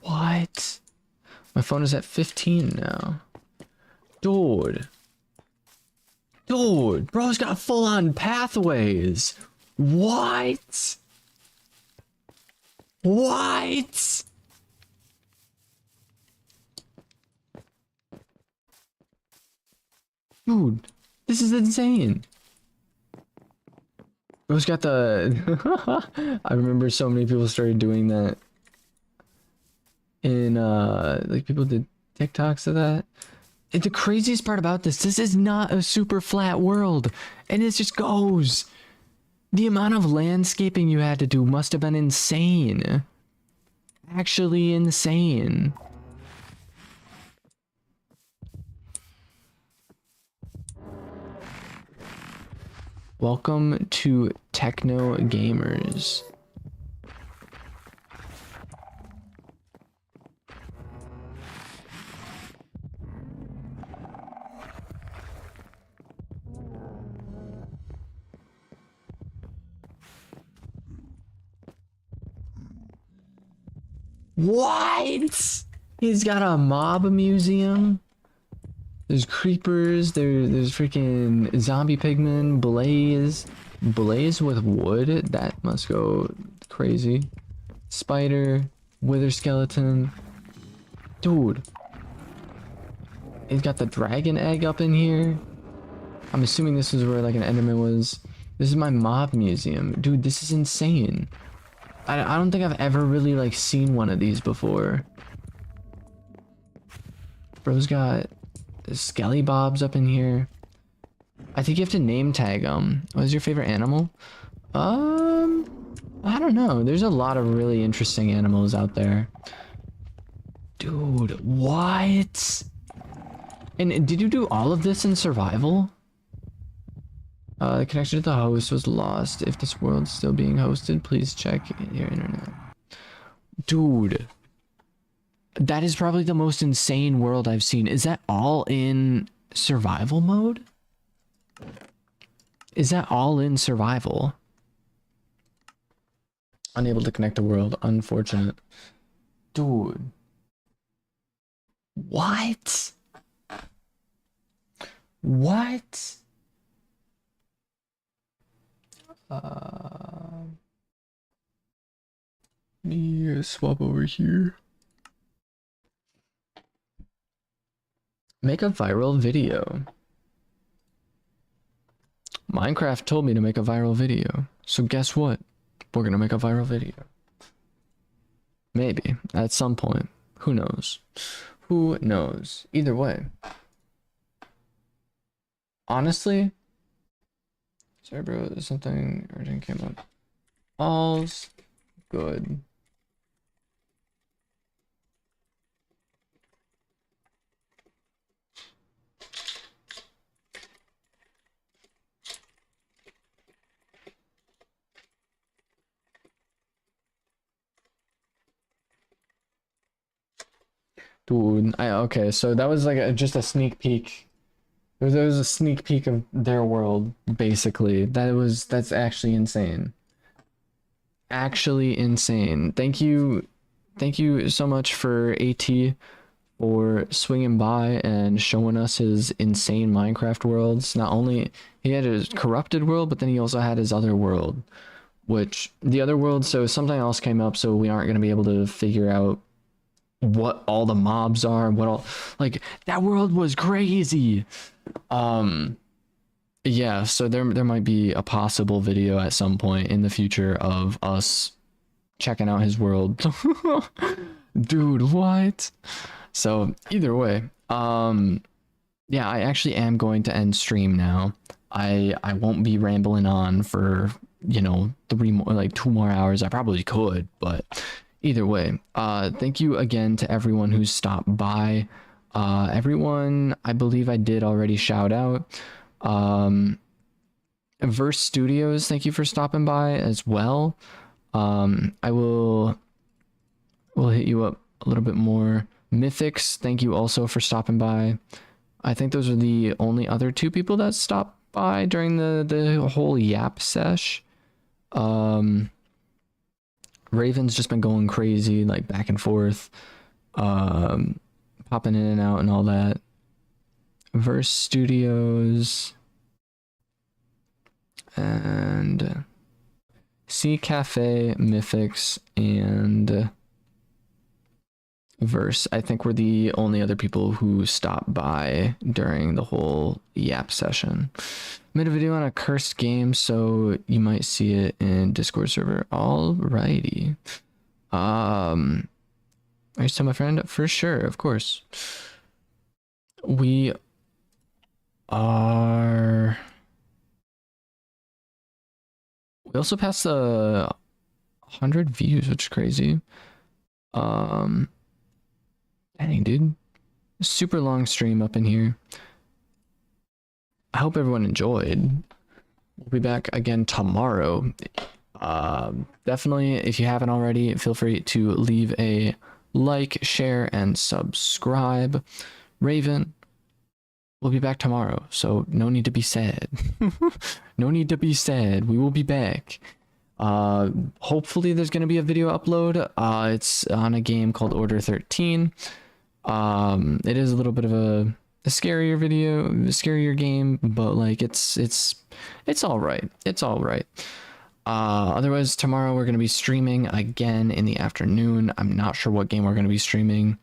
What? My phone is at 15 now. Dude. Dude, bro's got full-on pathways. What? What? Dude, this is insane. Bro's got the... I remember so many people started doing that. In, like, people did TikToks of that. And the craziest part about this is not a super flat world. And it just goes. The amount of landscaping you had to do must have been insane. Actually insane. Welcome to Techno Gamers. What? He's got a mob museum. There's creepers. There's freaking zombie pigmen. Blaze with wood. That must go crazy. Spider. Wither skeleton. Dude. He's got the dragon egg up in here. I'm assuming this is where like an enderman was. This is my mob museum. Dude, this is insane. I don't think I've ever really like seen one of these before. Bro's got skelly bobs up in here. I think you have to name tag them. What is your favorite animal? I don't know. There's a lot of really interesting animals out there. Dude, what? And did you do all of this in survival? The connection to the host was lost. If this world's still being hosted, please check your internet. Dude. That is probably the most insane world I've seen. Is that all in survival mode? Is that all in survival? Unable to connect the world. Unfortunate. Dude. What? What? Let me swap over here. Make a viral video. Minecraft told me to make a viral video. So guess what? We're gonna make a viral video. Maybe. At some point. Who knows? Who knows? Either way. Honestly, sorry, bro. Something urgent came up. All's good. Dude, okay, so that was like just a sneak peek. There was a sneak peek of their world, basically. That's actually insane. Actually insane. Thank you so much for AT for swinging by and showing us his insane Minecraft worlds. Not only he had his corrupted world, but then he also had his other world, which the other world, so something else came up, so we aren't going to be able to figure out what all the mobs are, what all, like, that world was crazy. Yeah, so there might be a possible video at some point in the future of us checking out his world. Dude, what? So either way, yeah, I actually am going to end stream now. I won't be rambling on for, you know, 2 more hours. I probably could, but either way, thank you again to everyone who's stopped by. Everyone, I believe I did already shout out. Verse Studios, thank you for stopping by as well. I will hit you up a little bit more. Mythics, thank you also for stopping by. I think those are the only other two people that stopped by during the whole yap sesh. Raven's just been going crazy, like back and forth, popping in and out and all that. Verse Studios and Sea Cafe, Mythics, and Verse, I think, were the only other people who stopped by during the whole yap session. Made a video on a cursed game, so you might see it in Discord server. Alrighty. Are you still my friend? For sure, of course. We are. We also passed the 100 views, which is crazy. Dang, dude. Super long stream up in here. I hope everyone enjoyed. We'll be back again tomorrow. Definitely, if you haven't already, feel free to leave a like, share, and subscribe. Raven, we'll be back tomorrow, so no need to be sad. No need to be sad. We will be back. Hopefully there's going to be a video upload. It's on a game called Order 13. It is a little bit of a scarier video, a scarier game, but like it's all right. It's all right. Otherwise tomorrow we're going to be streaming again in the afternoon. I'm not sure what game we're going to be streaming,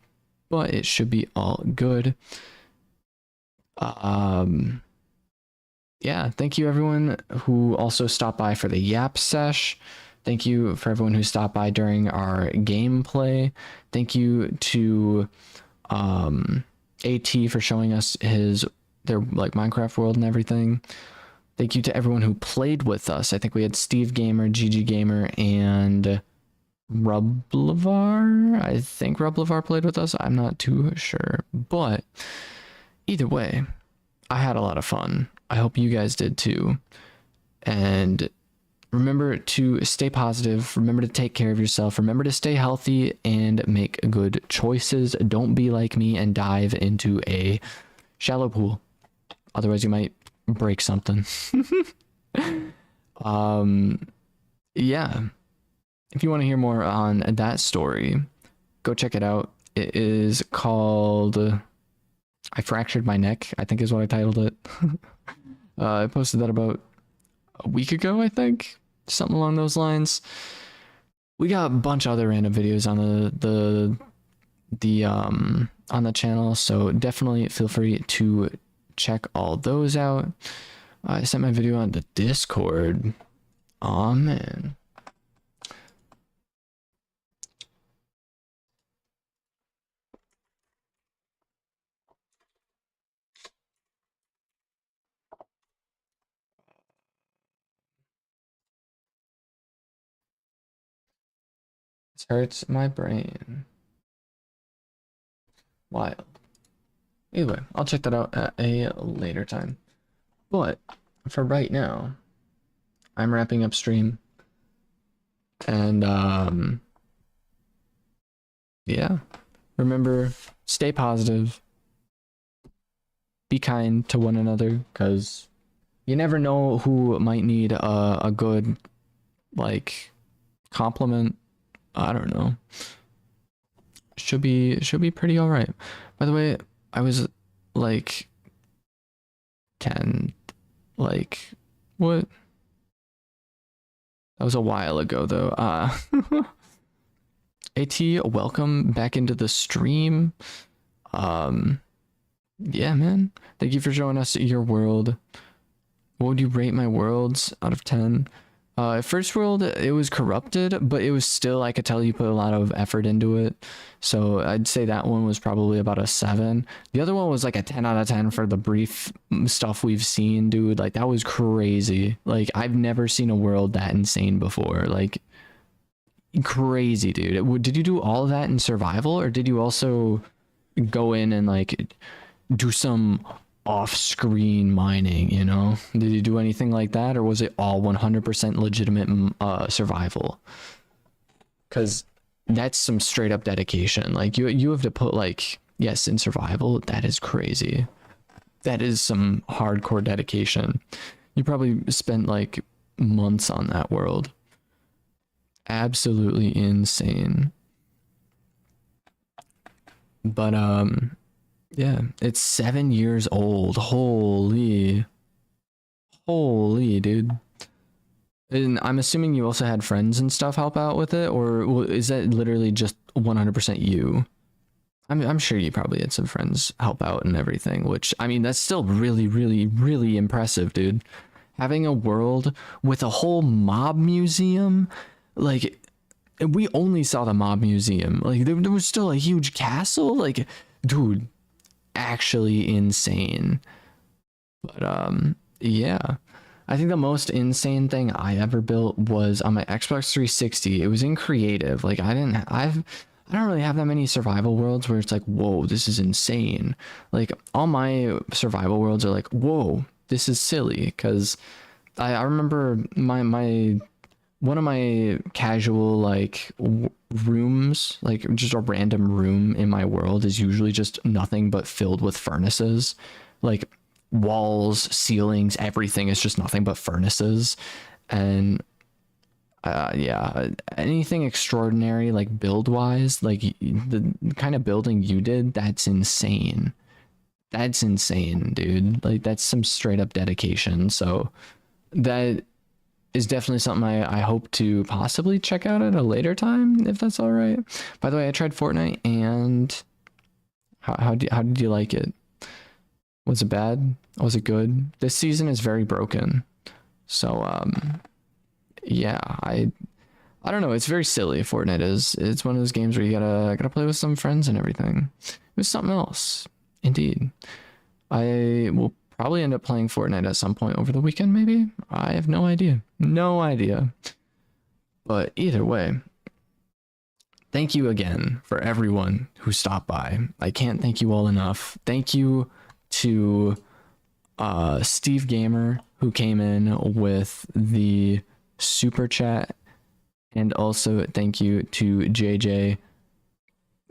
but it should be all good. Yeah, thank you everyone who also stopped by for the yap sesh. Thank you for everyone who stopped by during our gameplay. Thank you to AT for showing us their like Minecraft world and everything. Thank you to everyone who played with us. I think we had Steve Gamer, GG Gamer, and Rublevar. I think Rublevar played with us. I'm not too sure, but either way, I had a lot of fun. I hope you guys did too. And remember to stay positive. Remember to take care of yourself. Remember to stay healthy and make good choices. Don't be like me and dive into a shallow pool. Otherwise, you might break something. Yeah. If you want to hear more on that story, go check it out. It is called I Fractured My Neck, I think is what I titled it. I posted that about a week ago, I think. Something along those lines. We got a bunch of other random videos on the channel, so definitely feel free to check all those out. I sent my video on the Discord. Oh man. This hurts my brain. Wild. Either way, I'll check that out at a later time. But for right now, I'm wrapping up stream. And yeah. Remember, stay positive. Be kind to one another, because you never know who might need a good, like, compliment. I don't know. Should be pretty all right. By the way, I was like 10, like what? That was a while ago though. AT, welcome back into the stream. Yeah, man. Thank you for showing us your world. What would you rate my worlds out of 10? First World, it was corrupted, but it was still, I could tell you put a lot of effort into it. So I'd say that one was probably about a 7. The other one was like a 10 out of 10 for the brief stuff we've seen, dude. Like that was crazy. Like I've never seen a world that insane before. Like crazy, dude. Did you do all of that in survival, or did you also go in and like do some off-screen mining, you know? Did you do anything like that, or was it all 100% legitimate survival? Because that's some straight up dedication. Like you have to put like, yes, in survival, that is crazy. That is some hardcore dedication. You probably spent like months on that world. Absolutely insane. But yeah, it's 7 years old. Holy dude. And I'm assuming you also had friends and stuff help out with it, or is that literally just 100% you? I'm sure you probably had some friends help out and everything, which I mean that's still really impressive, dude. Having a world with a whole mob museum, like we only saw the mob museum. Like there was still a huge castle, like dude, actually insane. But yeah. I think the most insane thing I ever built was on my Xbox 360. It was in creative. Like I don't really have that many survival worlds where it's like, whoa, this is insane. Like all my survival worlds are like, whoa, this is silly. Because I remember my one of my casual like rooms, like just a random room in my world, is usually just nothing but filled with furnaces. Like walls, ceilings, everything is just nothing but furnaces. And yeah, anything extraordinary like build wise, like the kind of building you did, that's insane. That's insane, dude. Like that's some straight up dedication. So that is definitely something I hope to possibly check out at a later time, if that's all right. By the way, I tried Fortnite, and how did you like it? Was it bad? Was it good? This season is very broken. So yeah, I don't know. It's very silly. Fortnite is. It's one of those games where you gotta play with some friends and everything. It was something else, indeed. I will probably end up playing Fortnite at some point over the weekend. Maybe I have no idea. No idea. But either way, thank you again for everyone who stopped by. I can't thank you all enough. Thank you to Steve Gamer, who came in with the super chat. And also thank you to JJ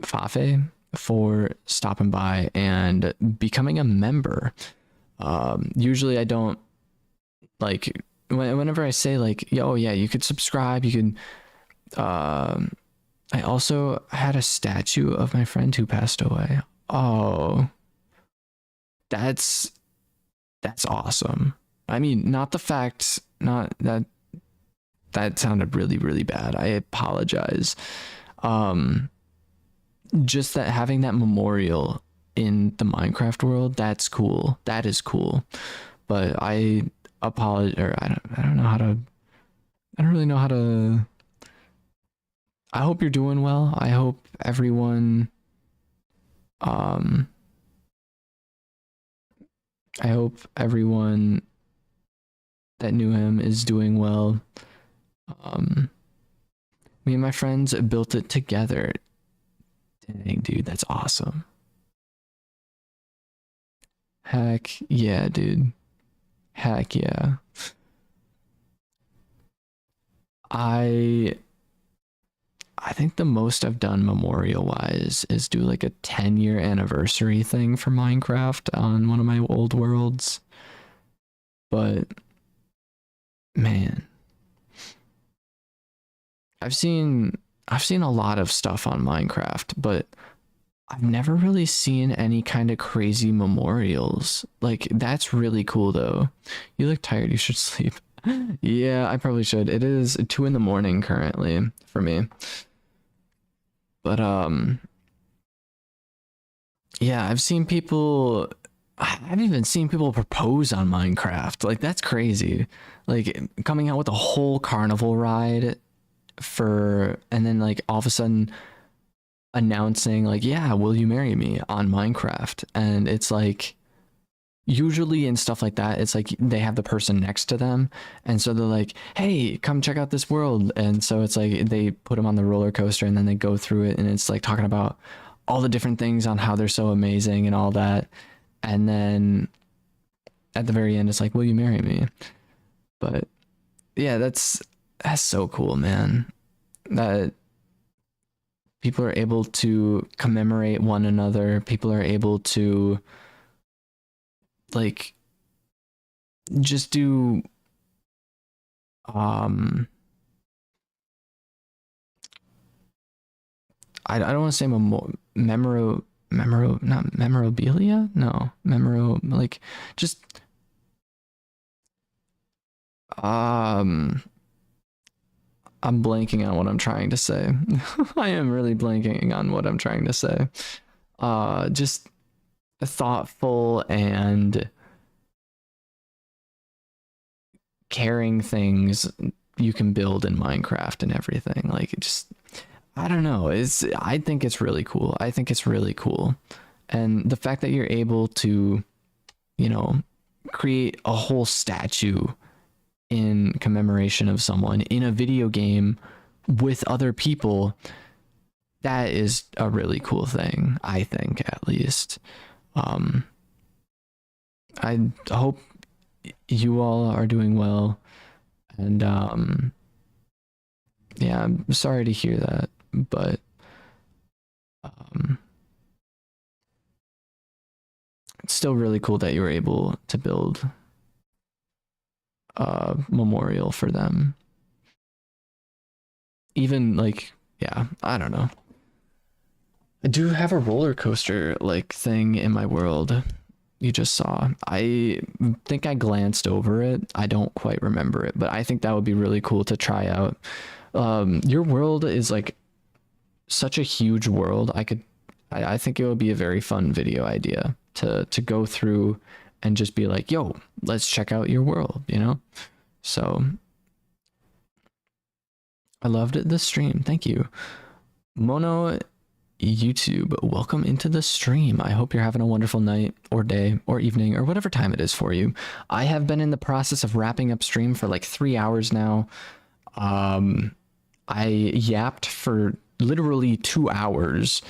Fafe for stopping by and becoming a member. Usually I don't like whenever I say like, oh yeah, you could subscribe, you could I also had a statue of my friend who passed away. Oh, that's awesome. I mean, not the fact, not that that sounded really bad. I apologize. Just that having that memorial in the Minecraft world, that's cool. That is cool. But I apologize, or I don't know how to, I don't really know how to. I hope you're doing well. I hope everyone I hope everyone that knew him is doing well. Me and my friends built it together. Dang, dude, that's awesome. Heck yeah, dude. Heck yeah. I think the most I've done memorial wise is do like a 10-year anniversary thing for Minecraft on one of my old worlds. But man, I've seen a lot of stuff on Minecraft, but I've never really seen any kind of crazy memorials. Like that's really cool though. You look tired, you should sleep. Yeah, I probably should. It is 2 in the morning currently for me. But yeah, I've seen people I've even seen people propose on Minecraft. Like that's crazy. Like coming out with a whole carnival ride for, and then like all of a sudden announcing like, yeah, will you marry me on Minecraft? And it's like usually in stuff like that, it's like they have the person next to them, and so they're like, hey, come check out this world. And so it's like they put them on the roller coaster and then they go through it, and it's like talking about all the different things on how they're so amazing and all that. And then at the very end it's like, will you marry me? But yeah, that's so cool, man, that people are able to commemorate one another. People are able to like just do um I don't want to say not memorabilia, no, like just um I'm blanking on what I'm trying to say. I am really blanking on what I'm trying to say. Just thoughtful and caring things you can build in Minecraft and everything. Like it just, I don't know. I think it's really cool. I think it's really cool. And the fact that you're able to, you know, create a whole statue in commemoration of someone in a video game with other people, that is a really cool thing, I think, at least. Um, I hope you all are doing well, and yeah, I'm sorry to hear that, but um, it's still really cool that you were able to build a memorial for them. Even like, yeah, I don't know. I do have a roller coaster like thing in my world. You just saw. I think I glanced over it. I don't quite remember it, but I think that would be really cool to try out. Your world is like such a huge world. I think it would be a very fun video idea to go through and just be like, yo, let's check out your world, you know? So I loved it, the stream. Thank you. Mono YouTube, welcome into the stream. I hope you're having a wonderful night or day or evening or whatever time it is for you. I have been in the process of wrapping up stream for like 3 hours now. I yapped for literally 2 hours.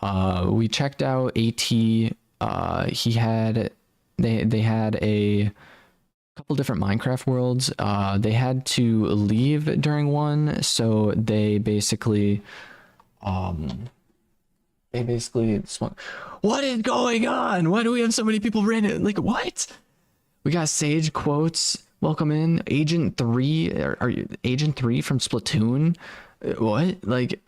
We checked out AT. They had a couple different Minecraft worlds. They had to leave during one, so they basically what is going on? Why do we have so many people random? Like what? We got Sage Quotes. Welcome in. Agent 3. Are you Agent 3 from Splatoon? What? Like,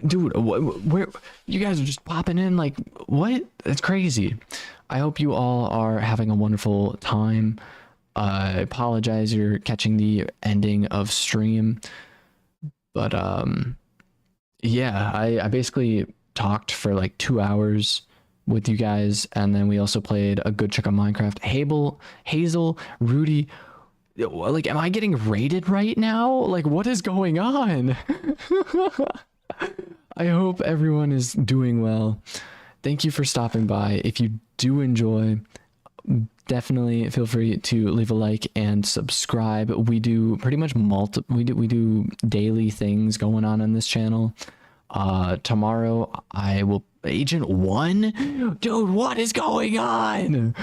dude, where you guys are just popping in? Like, what? That's crazy. I hope you all are having a wonderful time. I apologize you're catching the ending of stream. But yeah, I basically talked for like 2 hours with you guys, and then we also played a good chunk of Minecraft. Hazel, Rudy, like, am I getting raided right now? Like, what is going on? I hope everyone is doing well. Thank you for stopping by. If you do enjoy, definitely feel free to leave a like and subscribe. We do pretty much we do daily things going on this channel. Tomorrow I will Agent 1? Dude, what is going on?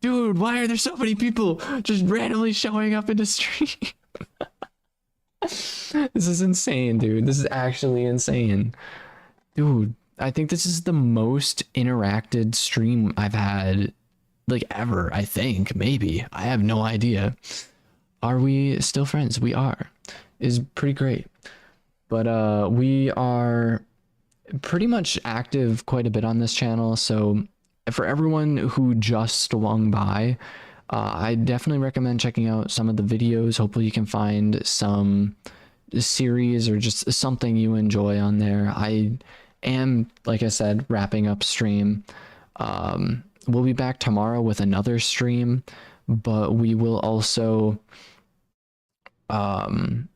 Dude, why are there so many people just randomly showing up in the stream? This is insane, dude. This is actually insane. Dude, I think this is the most interacted stream I've had like ever, I think. Maybe. I have no idea. Are we still friends? We are. Is pretty great. But we are pretty much active quite a bit on this channel, so for everyone who just swung by, I definitely recommend checking out some of the videos. Hopefully you can find some series or just something you enjoy on there. I am, like I said, wrapping up stream. we'll be back tomorrow with another stream, but um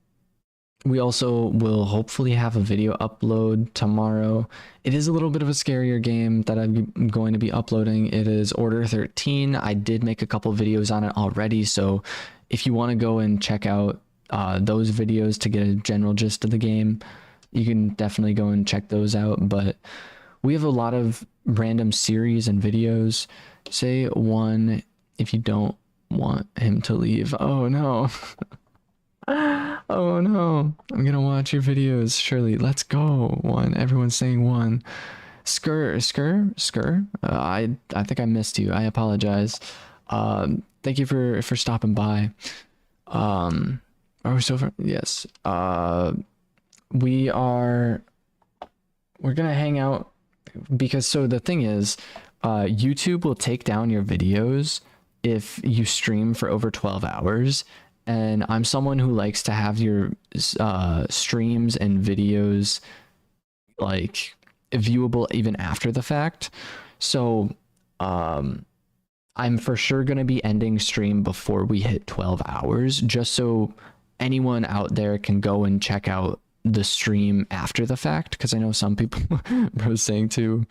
we also will hopefully have a video upload tomorrow. It is a little bit of a scarier game that I'm going to be uploading. It is Order 13. I did make a couple videos on it already, so if you want to go and check out those videos to get a general gist of the game, you can definitely go and check those out. But we have a lot of random series and videos. Say one if you don't want him to leave. Oh no. Oh no, I'm gonna watch your videos, Shirley. Let's go. One. Everyone's saying one. Skr. I think I missed you. I apologize. Thank you for stopping by. Are we still for? Yes. We're gonna hang out because so the thing is, YouTube will take down your videos if you stream for over 12 hours. And I'm someone who likes to have your streams and videos like viewable even after the fact. So I'm for sure going to be ending stream before we hit 12 hours, just so anyone out there can go and check out the stream after the fact, because I know some people were saying too,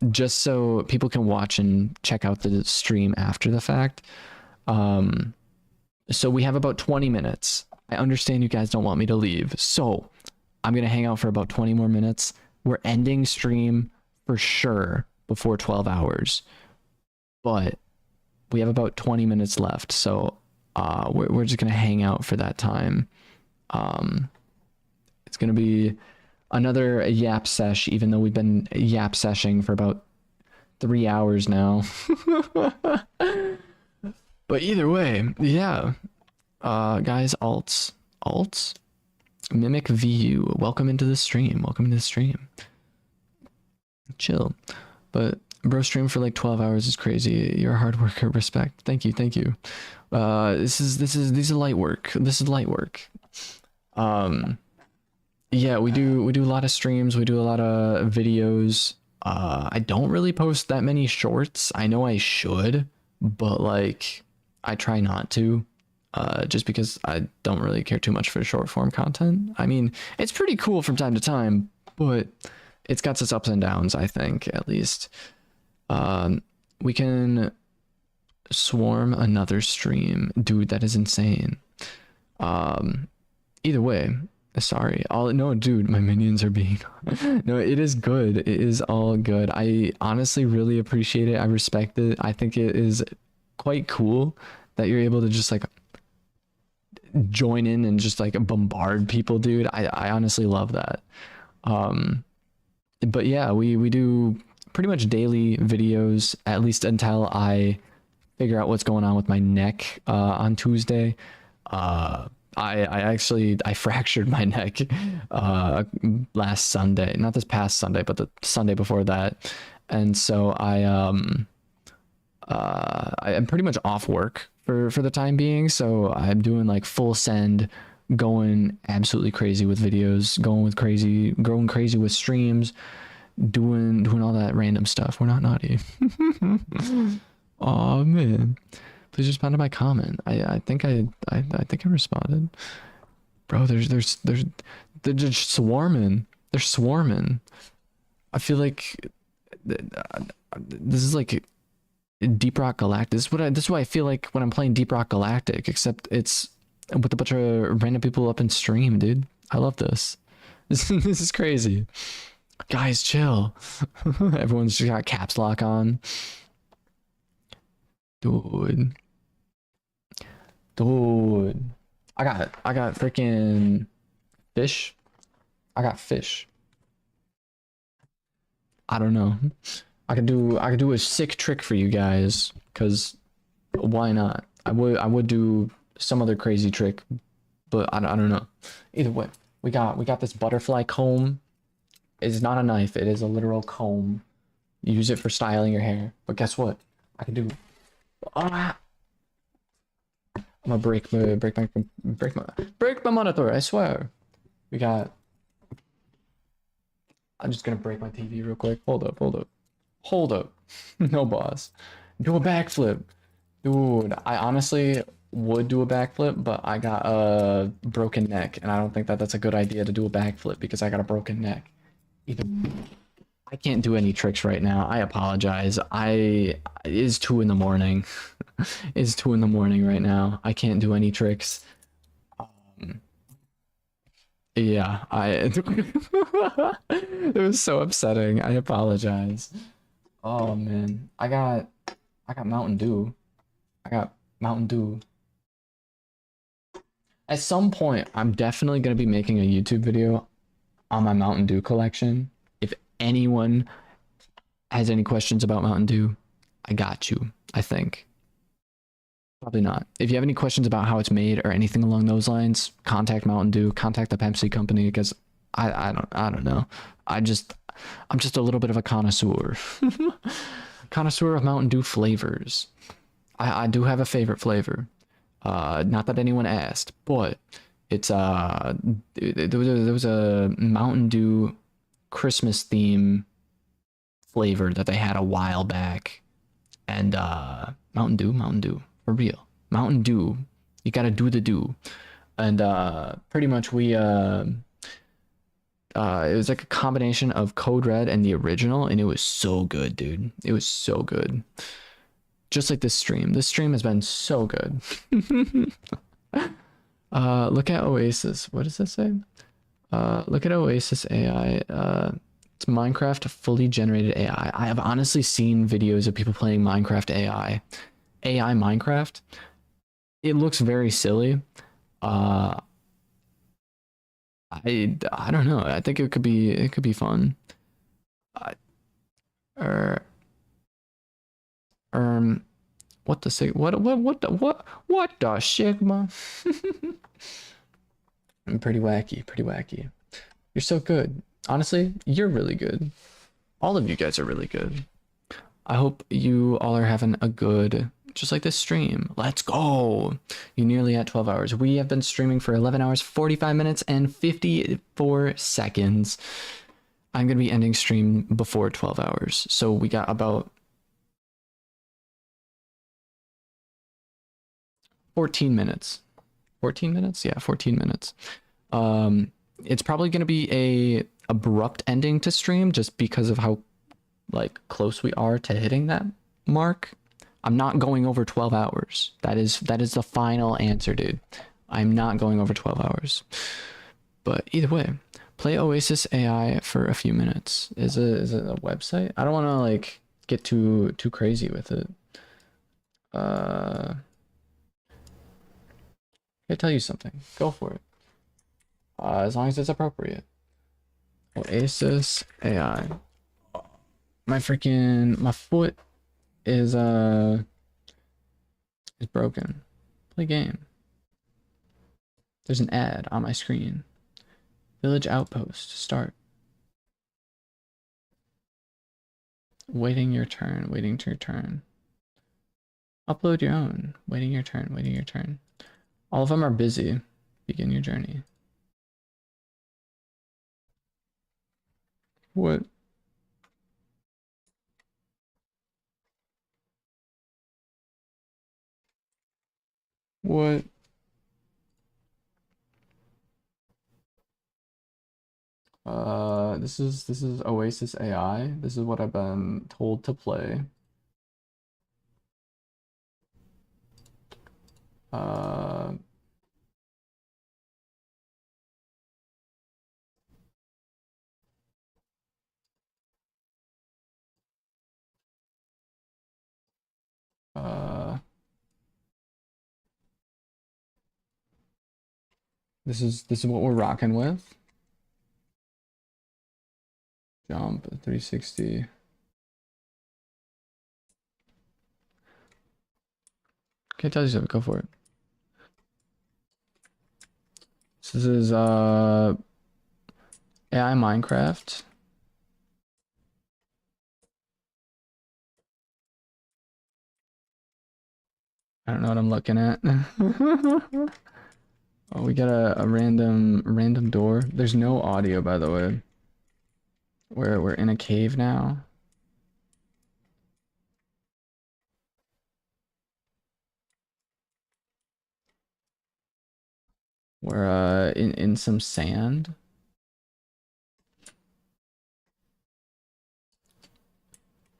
just so people can watch and check out the stream after the fact. So we have about 20 minutes. I understand you guys don't want me to leave, so I'm going to hang out for about 20 more minutes. We're ending stream for sure before 12 hours, but we have about 20 minutes left, so we're just going to hang out for that time. It's going to be another yap sesh, even though we've been yap seshing for about 3 hours now. But either way, yeah. Guys, alts. Mimic VU, welcome into the stream. Chill. But bro, stream for like 12 hours is crazy. You're a hard worker. Respect. Thank you. These are light work. This is light work. Yeah, we do a lot of streams. We do a lot of videos. I don't really post that many shorts. I know I should, but like I try not to, just because I don't really care too much for short form content. I mean, it's pretty cool from time to time, but it's got its ups and downs, I think, at least. We can swarm another stream. Dude, that is insane. Either way, sorry. No, dude, my minions are being... No, it is good. It is all good. I honestly really appreciate it. I respect it. I think it is quite cool that you're able to just like join in and just like bombard people, dude. I honestly love that. But yeah, we do pretty much daily videos, at least until I figure out what's going on with my neck on Tuesday. I fractured my neck last Sunday, not this past Sunday, but the Sunday before that. And so I'm pretty much off work for the time being, so I'm doing like full send, going absolutely crazy with videos, going crazy with streams, doing all that random stuff. We're not naughty. Oh man, please respond to my comment. I think I responded. Bro, they're just swarming. They're swarming. I feel like this is like Deep Rock Galactic. This is what I feel like when I'm playing Deep Rock Galactic, except it's with a bunch of random people up in stream, dude. I love this. This is crazy. Guys, chill. Everyone's just got caps lock on. Dude. I got freaking fish. I got fish. I don't know. I could do a sick trick for you guys, cause why not? I would do some other crazy trick, but I don't know. Either way, we got this butterfly comb. It's not a knife, it is a literal comb. You use it for styling your hair. But guess what? I can do. I'm gonna break my monitor, I swear. I'm just gonna break my TV real quick. Hold up. No boss. Do a backflip. Dude, I honestly would do a backflip, but I got a broken neck, and I don't think that that's a good idea to do a backflip because I got a broken neck. Either I can't do any tricks right now. I apologize. It is 2 in the morning. It's 2 in the morning right now. I can't do any tricks. Yeah, it was so upsetting. I apologize. Oh man, I got Mountain Dew. I got Mountain Dew. At some point, I'm definitely gonna be making a YouTube video on my Mountain Dew collection. If anyone has any questions about Mountain Dew, I got you, I think. Probably not. If you have any questions about how it's made or anything along those lines, contact Mountain Dew, contact the Pepsi company because I don't know. I'm just a little bit of a connoisseur. Connoisseur of Mountain Dew flavors. I do have a favorite flavor. Not that anyone asked, but it's there was a Mountain Dew Christmas theme flavor that they had a while back, and Mountain Dew for real, Mountain Dew. You gotta do the do, and pretty much it was like a combination of Code Red and the original, and it was so good, dude. It was so good. Just like this stream. This stream has been so good. Look at Oasis. What does that say? Look at Oasis AI. It's Minecraft fully generated AI. I have honestly seen videos of people playing Minecraft AI. AI Minecraft. It looks very silly. I don't know. I think it could be fun. Uh, er, what the sig? What the Sigma? I'm pretty wacky. Pretty wacky. You're so good. Honestly, you're really good. All of you guys are really good. I hope you all are having a good, just like this stream. Let's go. You nearly at 12 hours. We have been streaming for 11 hours, 45 minutes, and 54 seconds. I'm going to be ending stream before 12 hours. So we got about 14 minutes. 14 minutes? Yeah, 14 minutes. It's probably going to be a abrupt ending to stream just because of how like close we are to hitting that mark. I'm not going over 12 hours. That is the final answer, dude. I'm not going over 12 hours. But either way, play Oasis AI for a few minutes. Is it a website? I don't want to like get too crazy with it. I tell you something. Go for it. As long as it's appropriate. Oasis AI. My foot is broken. Play game. There's an ad on my screen. Village Outpost. Start. Waiting your turn. Waiting to your turn. Upload your own. Waiting your turn. Waiting your turn. All of them are busy. Begin your journey. What? What? This is Oasis AI. This is what I've been told to play. Uh, uh, this is what we're rocking with. Jump 360. Can't tell you something. Go for it. This is AI Minecraft. I don't know what I'm looking at. Oh, we got a random door. There's no audio, by the way. We're in a cave now. We're in some sand.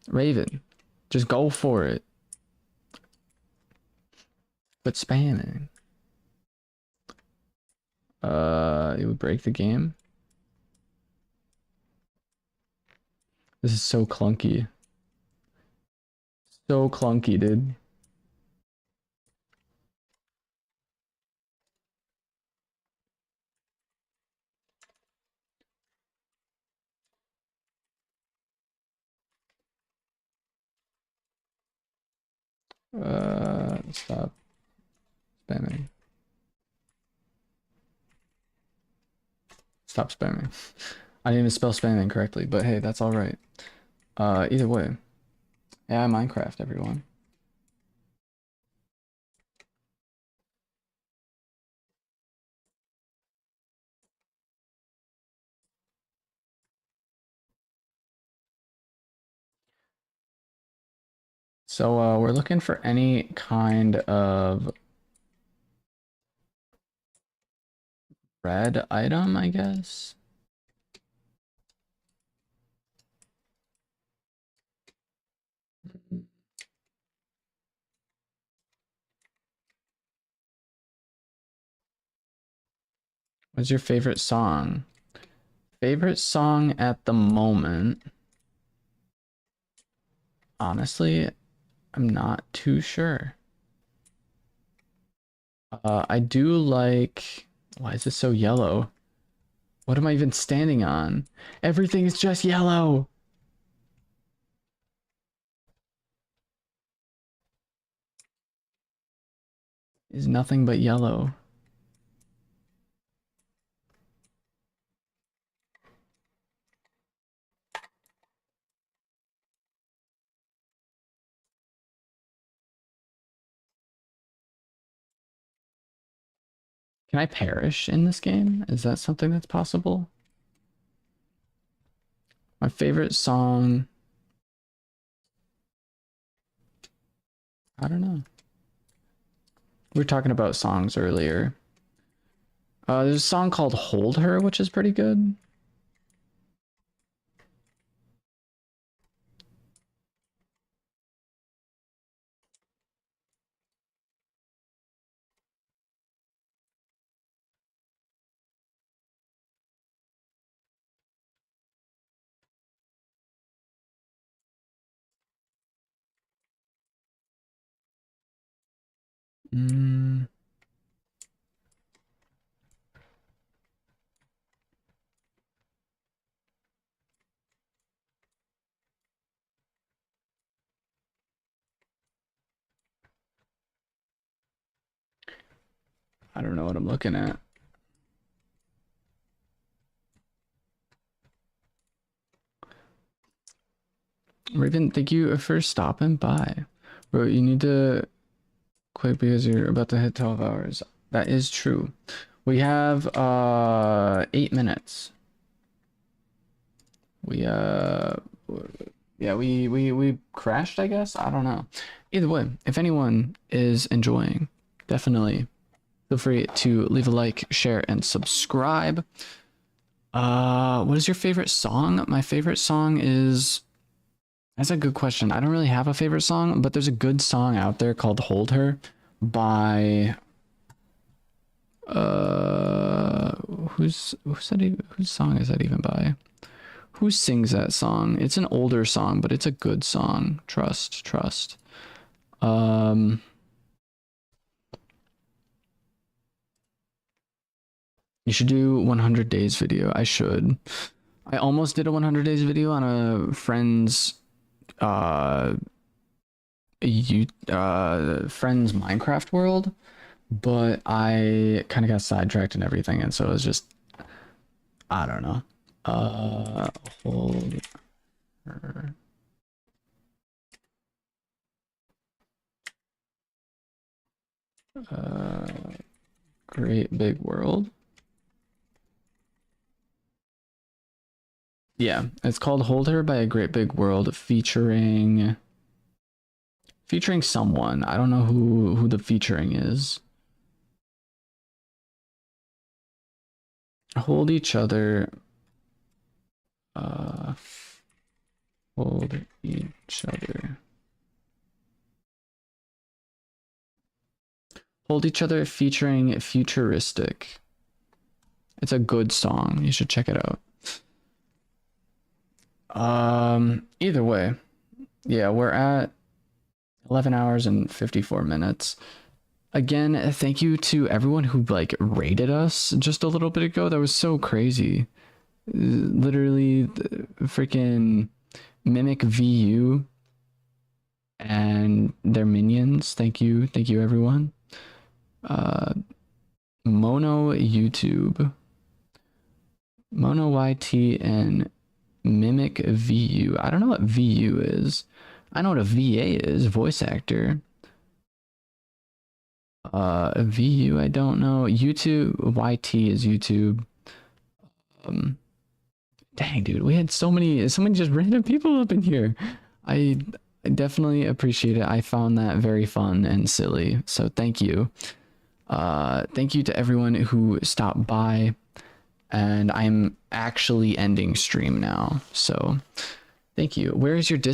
Raven, just go for it. But spamming. It would break the game. This is so clunky. So clunky, dude. Stop spamming. Stop spamming. I didn't even spell spamming correctly, but hey, that's all right. Either way. Yeah, Minecraft, everyone. So, we're looking for any kind of red item, I guess. What's your favorite song? Favorite song at the moment? Honestly, I'm not too sure. I do like... Why is this so yellow? What am I even standing on? Everything is just yellow! Is nothing but yellow. Can I perish in this game? Is that something that's possible? My favorite song... I don't know. We were talking about songs earlier. There's a song called Hold Her, which is pretty good. Mm, I don't know what I'm looking at. Raven, thank you for stopping by. Bro, you need to quit because you're about to hit 12 hours. That is true. We have 8 minutes. We yeah, we crashed, I guess. I don't know. Either way, if anyone is enjoying, definitely feel free to leave a like, share, and subscribe. What is your favorite song? My favorite song is... That's a good question. I don't really have a favorite song, but there's a good song out there called Hold Her by uh whose whose song is that even by? Who sings that song? It's an older song, but it's a good song. Trust. Um you should do 100 days video. I should. I almost did a 100 days video on a friend's uh friend's Minecraft world, but I kind of got sidetracked and everything, and so it was just, I don't know. Hold her. Uh, Great Big World. Yeah, it's called Hold Her by a Great Big World featuring someone. I don't know who the featuring is. hold each other. Uh, hold each other. Hold Each Other featuring Futuristic. It's a good song. You should check it out. Either way, yeah, we're at 11 hours and 54 minutes. Again, thank you to everyone who like rated us just a little bit ago. That was so crazy. Literally, the freaking Mimic VU and their minions. Thank you everyone. Mono YouTube, Mono YT, and Mimic VU. I don't know what VU is. I know what a VA is, voice actor. VU, I don't know. YouTube, YT is YouTube. Dang, dude, we had so many just random people up in here. I definitely appreciate it. I found that very fun and silly. So thank you. Thank you to everyone who stopped by. And I'm actually ending stream now. So thank you. Where is your Discord?